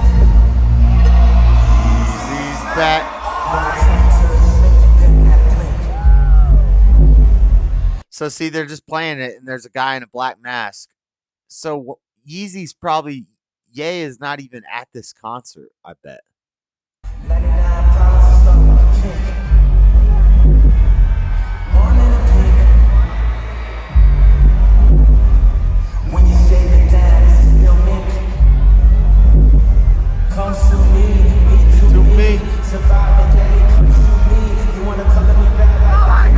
Speaker 1: Yeezy's back. So see, they're just playing it, and there's a guy in a black mask. So Yeezy's probably, Ye is not even at this concert, I bet.
Speaker 21: When you shake it down, it's still me. Come to me, survive the day, come to me. You wanna color me back like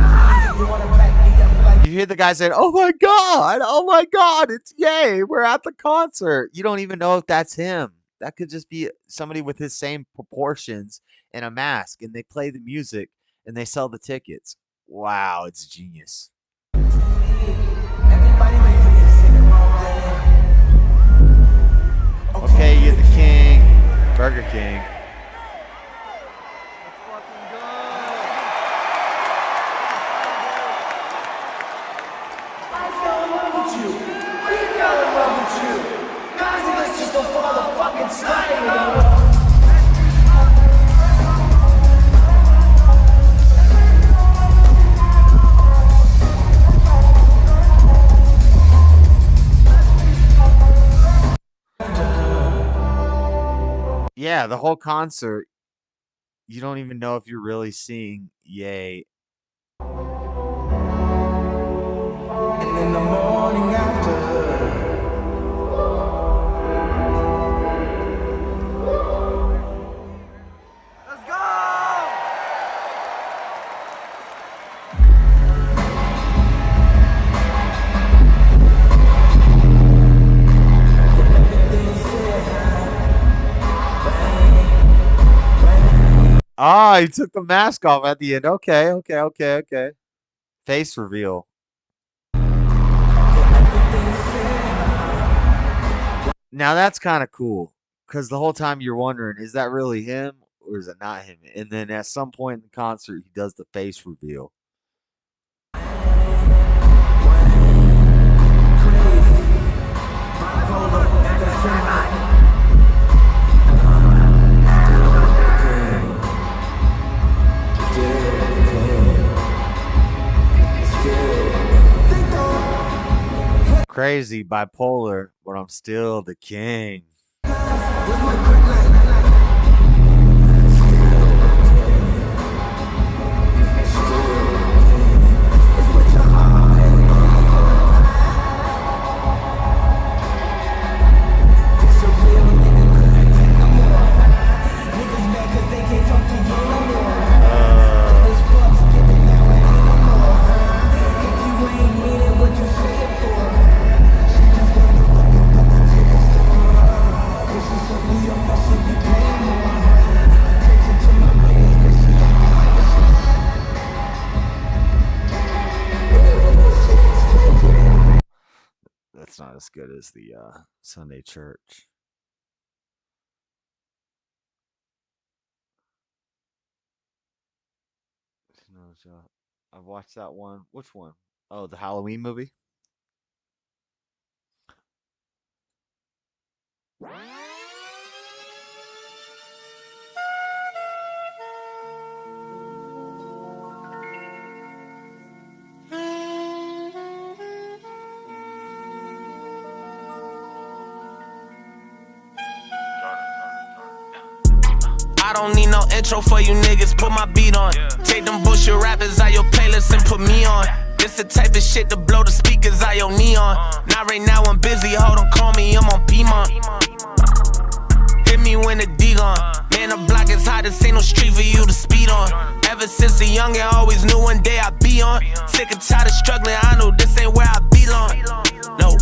Speaker 21: you wanna back me up like
Speaker 1: You hear the guy saying, "Oh my God, it's Ye. We're at the concert." You don't even know if that's him. That could just be somebody with his same proportions and a mask, and they play the music and they sell the tickets. Wow, it's genius. Okay, you're the king. Burger King. Yeah, the whole concert, you don't even know if you're really seeing Ye.
Speaker 21: and in the morning after.
Speaker 1: Ah, he took the mask off at the end. Okay. Face reveal. Now that's kind of cool because the whole time you're wondering, is that really him or is it not him? And then at some point in the concert, he does the face reveal. Crazy, bipolar, but I'm still the king. That's not as good as the Sunday church. I've watched that one. Which one? Oh, the Halloween movie?
Speaker 22: I don't need no intro for you niggas, put my beat on. Take them bullshit rappers out your playlist and put me on. This the type of shit to blow the speakers out your neon. Not right now, I'm busy, hold on, call me, I'm on Piedmont. Hit me when the D gone. Man, the block is hot, this ain't no street for you to speed on. Ever since a youngin', I always knew one day I'd be on. Sick and tired of struggling, I know this ain't where I belong. No,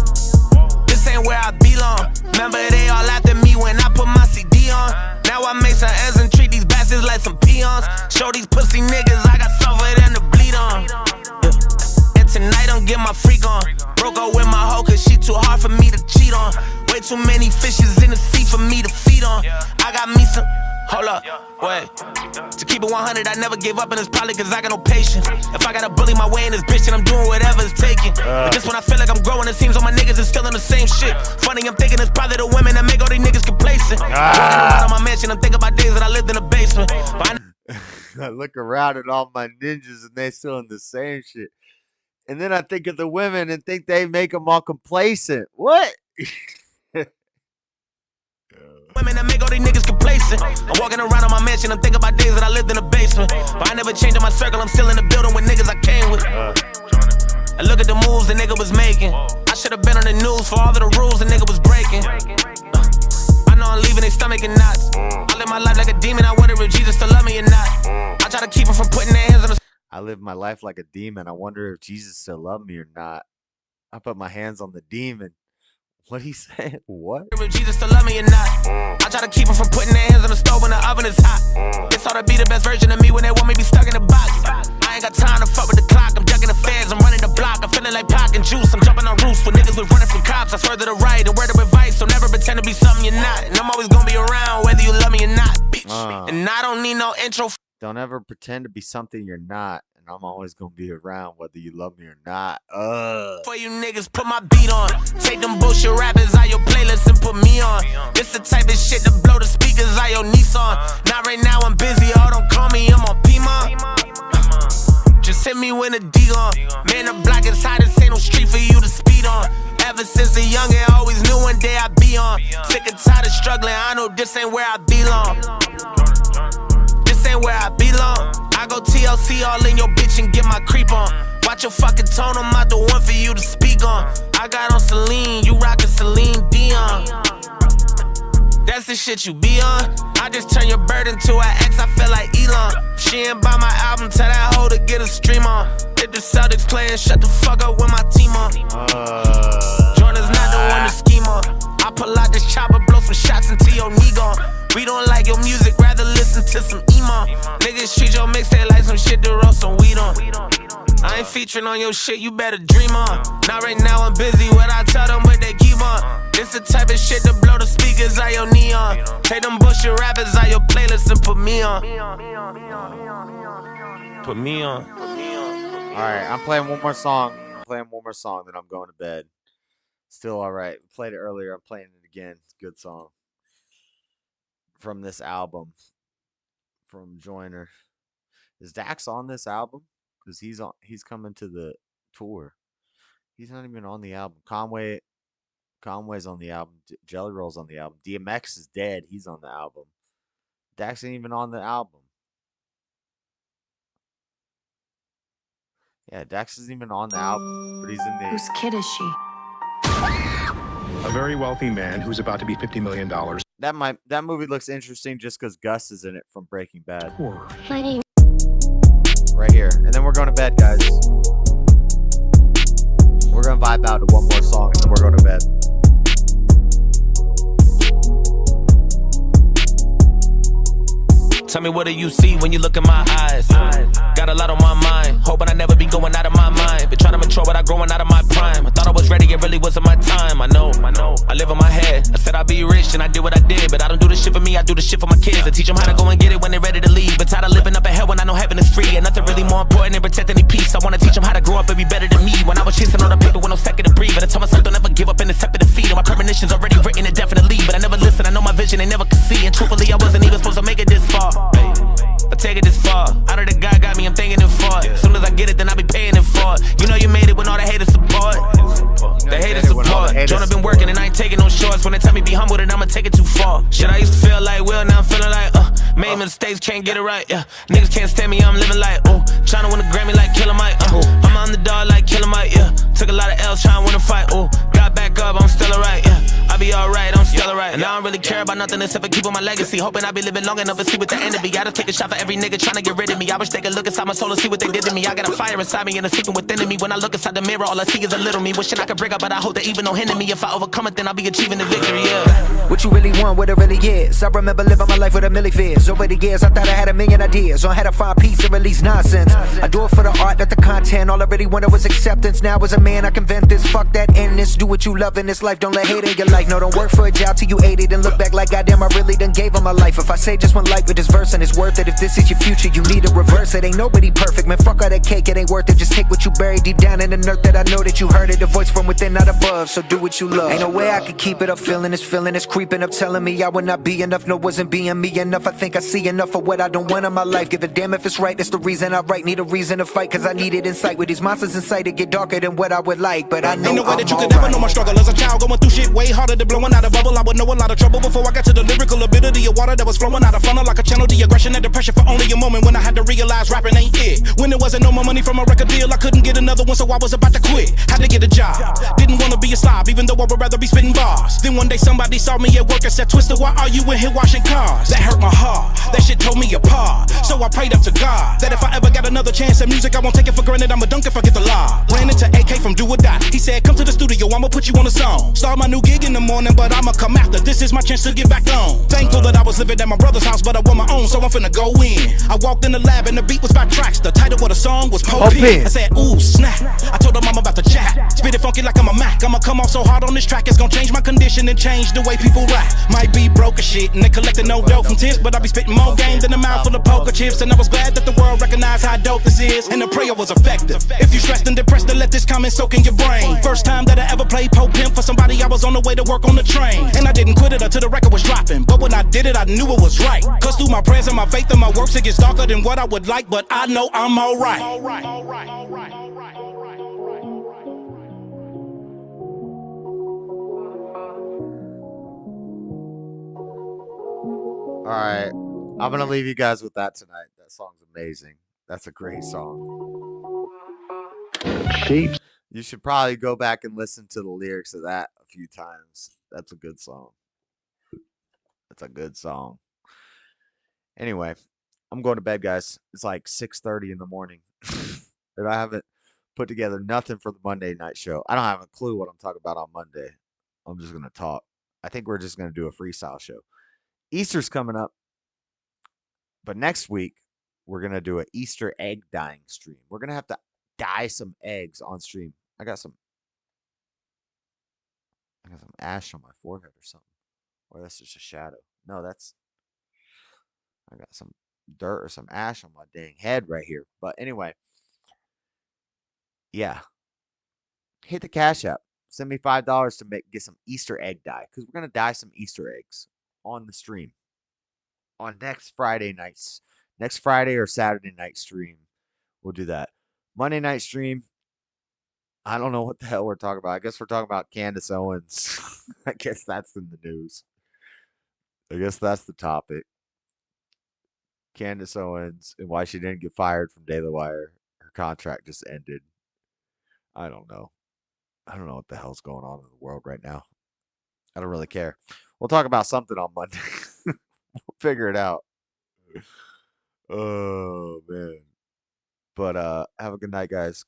Speaker 22: this ain't where I belong. Remember they all after me when I put my CD on. Now I make some ends and treat these bastards like some peons. Show these pussy niggas I got suffered and to bleed on. And tonight I'm get my freak on. Broke up with my hoe cause she too hard for me to cheat on. Way too many fishes in the sea for me to feed on. I got me some, hold up, wait. To keep it 100, I never give up and it's probably cause I got no patience. If I gotta bully my way in this bitch and I'm doing whatever it's taking. But just when I feel like I'm growing, it seems all my niggas is still in the same shit. Funny, I'm thinking it's probably the women that make all these niggas complacent. Walking around on my mansion, I'm thinking about days that I lived in the basement.
Speaker 1: I look around at all my ninjas and they still in the same shit. And then I think of the women and think they make them all complacent. What?
Speaker 22: Women that make all these niggas complacent. I'm walking around on my mansion, I'm thinking about days that I lived in the basement. But I never changed my circle, I'm still in the building with niggas I came with. I look at the moves the nigga was making. I should've been on the news for all of the rules the nigga was breaking. I know I'm leaving they stomach in knots. I live my life like a demon, I wonder if Jesus still love me or not. I try to keep him from putting their hands on the...
Speaker 1: I live my life like a demon, I wonder if Jesus still love me or not. I put my hands on the demon. What he said? What?
Speaker 22: If Jesus still love me or not. I try to keep them from putting their hands on the stove when the oven is hot. It's hard to be the best version of me when they want me to be stuck in a box. I ain't got time to fuck with the clock. I'm ducking the feds, I'm running the block. I'm feeling like Pac and Juice. I'm jumping on roofs when niggas was running from cops. I swear to the right and word of advice. So never pretend to be something you're not. And I'm always gonna be around whether you love me or not, bitch. And I don't need no intro.
Speaker 1: Don't ever pretend to be something you're not. I'm always gonna be around whether you love me or not.
Speaker 22: For you niggas, put my beat on. Take them bullshit rappers out your playlist and put me on. This the type of shit to blow the speakers out your Nissan. Not right now, I'm busy, oh don't call me, I'm on Piedmont. Just hit me when the D on. Man, the block is hot, this ain't no street for you to speed on. Ever since a youngin', I always knew one day I'd be on. Sick and tired of struggling, I know this ain't where I belong. This ain't where I belong. I go TLC all in your bitch and get my creep on. Watch your fucking tone, I'm not the one for you to speak on. I got on Celine, you rockin' Celine Dion. That's the shit you be on. I just turn your bird into an ex, I feel like Elon. She ain't buy my album, tell that hoe to get a stream on. If the Celtics playing, shut the fuck up with my team on. Jordan's not the one to scheme on. I pull out this chopper, blow some shots until your knee gone. We don't like your music, rather listen to some emo. Niggas treat your mixtape like some shit to roll some weed on. I ain't featuring on your shit, you better dream on. Not right now, I'm busy, what I tell them, but they keep on. This the type of shit to blow the speakers out your neon. Take them bullshit rappers out your playlist and put me on. Put me on.
Speaker 1: Alright, I'm playing one more song. Then I'm going to bed. Still alright. Played it earlier, I'm playing it again. It's a good song. From this album. From Joyner. Is Dax on this album? Because he's coming to the tour. He's not even on the album. Conway's on the album. Jelly Roll's on the album. DMX is dead. He's on the album. Dax ain't even on the album. Yeah, Dax isn't even on the album, but he's in the...
Speaker 4: Whose kid is she?
Speaker 5: A very wealthy man who's about to be $50 million.
Speaker 1: That movie looks interesting just because Gus is in it from Breaking Bad.
Speaker 6: My name.
Speaker 1: Right here. And then we're going to bed, guys. We're going to vibe out to one more song and then we're going to bed.
Speaker 22: Tell me what do you see when you look in my eyes? Got a lot on my mind, hoping I never be going out of my mind. Been trying to mature without growing out of my prime. I thought I was ready, it really wasn't my time. I know, I live in my head. I said I'd be rich and I did what I did, but I don't do this shit for me, I do this shit for my kids. I teach them how to go and get it when they're ready to leave. But tired of living up in hell when I know heaven is free. And nothing really more important than protecting their peace. I wanna teach them how to grow up and be better than me. When I was chasing on the paper with no second to breathe, and I told myself don't ever give up and accept defeat. And my premonitions already written indefinitely, but I never listened, I know my vision, they never could see. And truthfully, I wasn't even supposed to make it this far. I take it this far. Out of the God got me, I'm thinking it for it. As soon as I get it, then I be paying it for it. You know you made it when all the haters support. The haters support. Jonah been working and I ain't taking no shorts. When they tell me be humble, then I'ma take it too far. Shit, I used to feel like Will, now I'm feeling like made in the States, can't get it right, yeah. Niggas can't stand me, I'm living like, oh. Tryna win a Grammy like Killer Mike, I'm on the dog like Killer Mike, yeah. Took a lot of L's tryna win a fight, oh. Got back up, I'm still alright, yeah. I be alright, I'm still alright. And I don't really care about nothing except for keeping my legacy. Hoping I be living long enough to see what the end of me. Gotta take a shot for every nigga tryna get rid of me. I wish they could look inside my soul and see what they did to me. I got a fire inside me and a secret within me. When I look inside the mirror, all I see is a little me. Wishing I could break up, but I hope that even no hinder me. If I overcome it, then I'll be achieving the victory, yeah.
Speaker 12: What you really want, what it really is. I remember living my life with a million fears. Over the years, I thought I had a million ideas. On how to find peace and release nonsense. I do it for the art, not the content. All I really wanted was acceptance. Now as a man, I can vent this. Fuck that endless. Do what you love in this life. Don't let hate in your life. No, don't work for a job till you 80. Then look back like goddamn, I really done gave them my life. If I say just one life with this verse and it's worth it. If this is your future, you need to reverse it. Ain't nobody perfect, man. Fuck all that cake, it ain't worth it. Just take what you bury deep down in the earth. That I know that you heard it. A voice from within, not above. So do what you love. Ain't no way I could keep it up. Feeling is creeping up, telling me I would not be enough. No, wasn't being me enough. I think I see enough of what I don't want in my life. Give a damn if it's right, that's the reason I write. Need a reason to fight, cause I need it in sight. With these monsters in sight, it get darker than what I would like. But I know
Speaker 18: ain't no way
Speaker 12: I'm
Speaker 18: that you
Speaker 12: all
Speaker 18: could ever
Speaker 12: right.
Speaker 18: know my struggle as a child. Going through shit way harder than blowing out a bubble. I would know a lot of trouble before I got to the lyrical ability of water that was flowing out of funnel like a channel. The aggression and depression for only a moment when I had to realize rapping ain't it. When there wasn't no more money from a record deal, I couldn't get another one, so I was about to quit. Had to get a job. Didn't want to be a slob, even though I would rather be spitting bars. Then one day somebody saw me at work and said, Twister, why are you in here washing cars? That hurt my heart. That shit tore me apart. So I prayed up to God that if I ever got another chance at music, I won't take it for granted. I'ma dunk if I get the law. Ran into AK from Do or Die. He said, come to the studio, I'ma put you on a song. Start my new gig in the morning, but I'ma come after. This is my chance to get back on. Thankful that I was living at my brother's house, but I want my own, so I'm finna go in. I walked in the lab and the beat was 5 tracks. The title of the song was Pope Pin. I said, ooh, snap. I told them I'm about to jack. Spit it funky like I'm a Mac. I'ma come off so hard on this track, it's gonna change my condition and change the way people rap. Might be broke as shit and they collecting no dope from tips, but I be spitting more game than a mouth full of poker chips. And I was glad that the world recognized how dope this is, and the prayer was effective. If you stressed and depressed, then let this comment soak in your brain. First time that I ever played Pope Pimp for somebody, I was on the way to work on the train. And I didn't quit it until the record was dropping, but when I did it, I knew it was right. Cause through my prayers and my faith and my works, it gets darker than what I would like, but I know I'm alright.
Speaker 1: All right, I'm gonna leave you guys with that tonight. That song's amazing. That's a great song.
Speaker 23: Sheep.
Speaker 1: You should probably go back and listen to the lyrics of that a few times. That's a good song. That's a good song. Anyway, I'm going to bed, guys. It's like 6:30 in the morning, and I haven't put together nothing for the Monday night show. I don't have a clue what I'm talking about on Monday. I'm just gonna talk. I think we're just gonna do a freestyle show. Easter's coming up, but next week we're gonna do an Easter egg dyeing stream. We're gonna have to dye some eggs on stream. I got some ash on my forehead or something, or that's just a shadow. No, I got some dirt or some ash on my dang head right here. But anyway, yeah, hit the Cash App. Send me $5 to get some Easter egg dye, because we're gonna dye some Easter eggs on the stream on next Friday or Saturday night stream. We'll do that. Monday night stream, I don't know what the hell we're talking about. I guess we're talking about Candace Owens. I guess that's in the news. I guess that's the topic. Candace Owens and why she didn't get fired from Daily Wire. Her contract just ended. I don't know. I don't know what the hell's going on in the world right now. I don't really care. We'll talk about something on Monday. We'll figure it out. Oh, man. But have a good night, guys.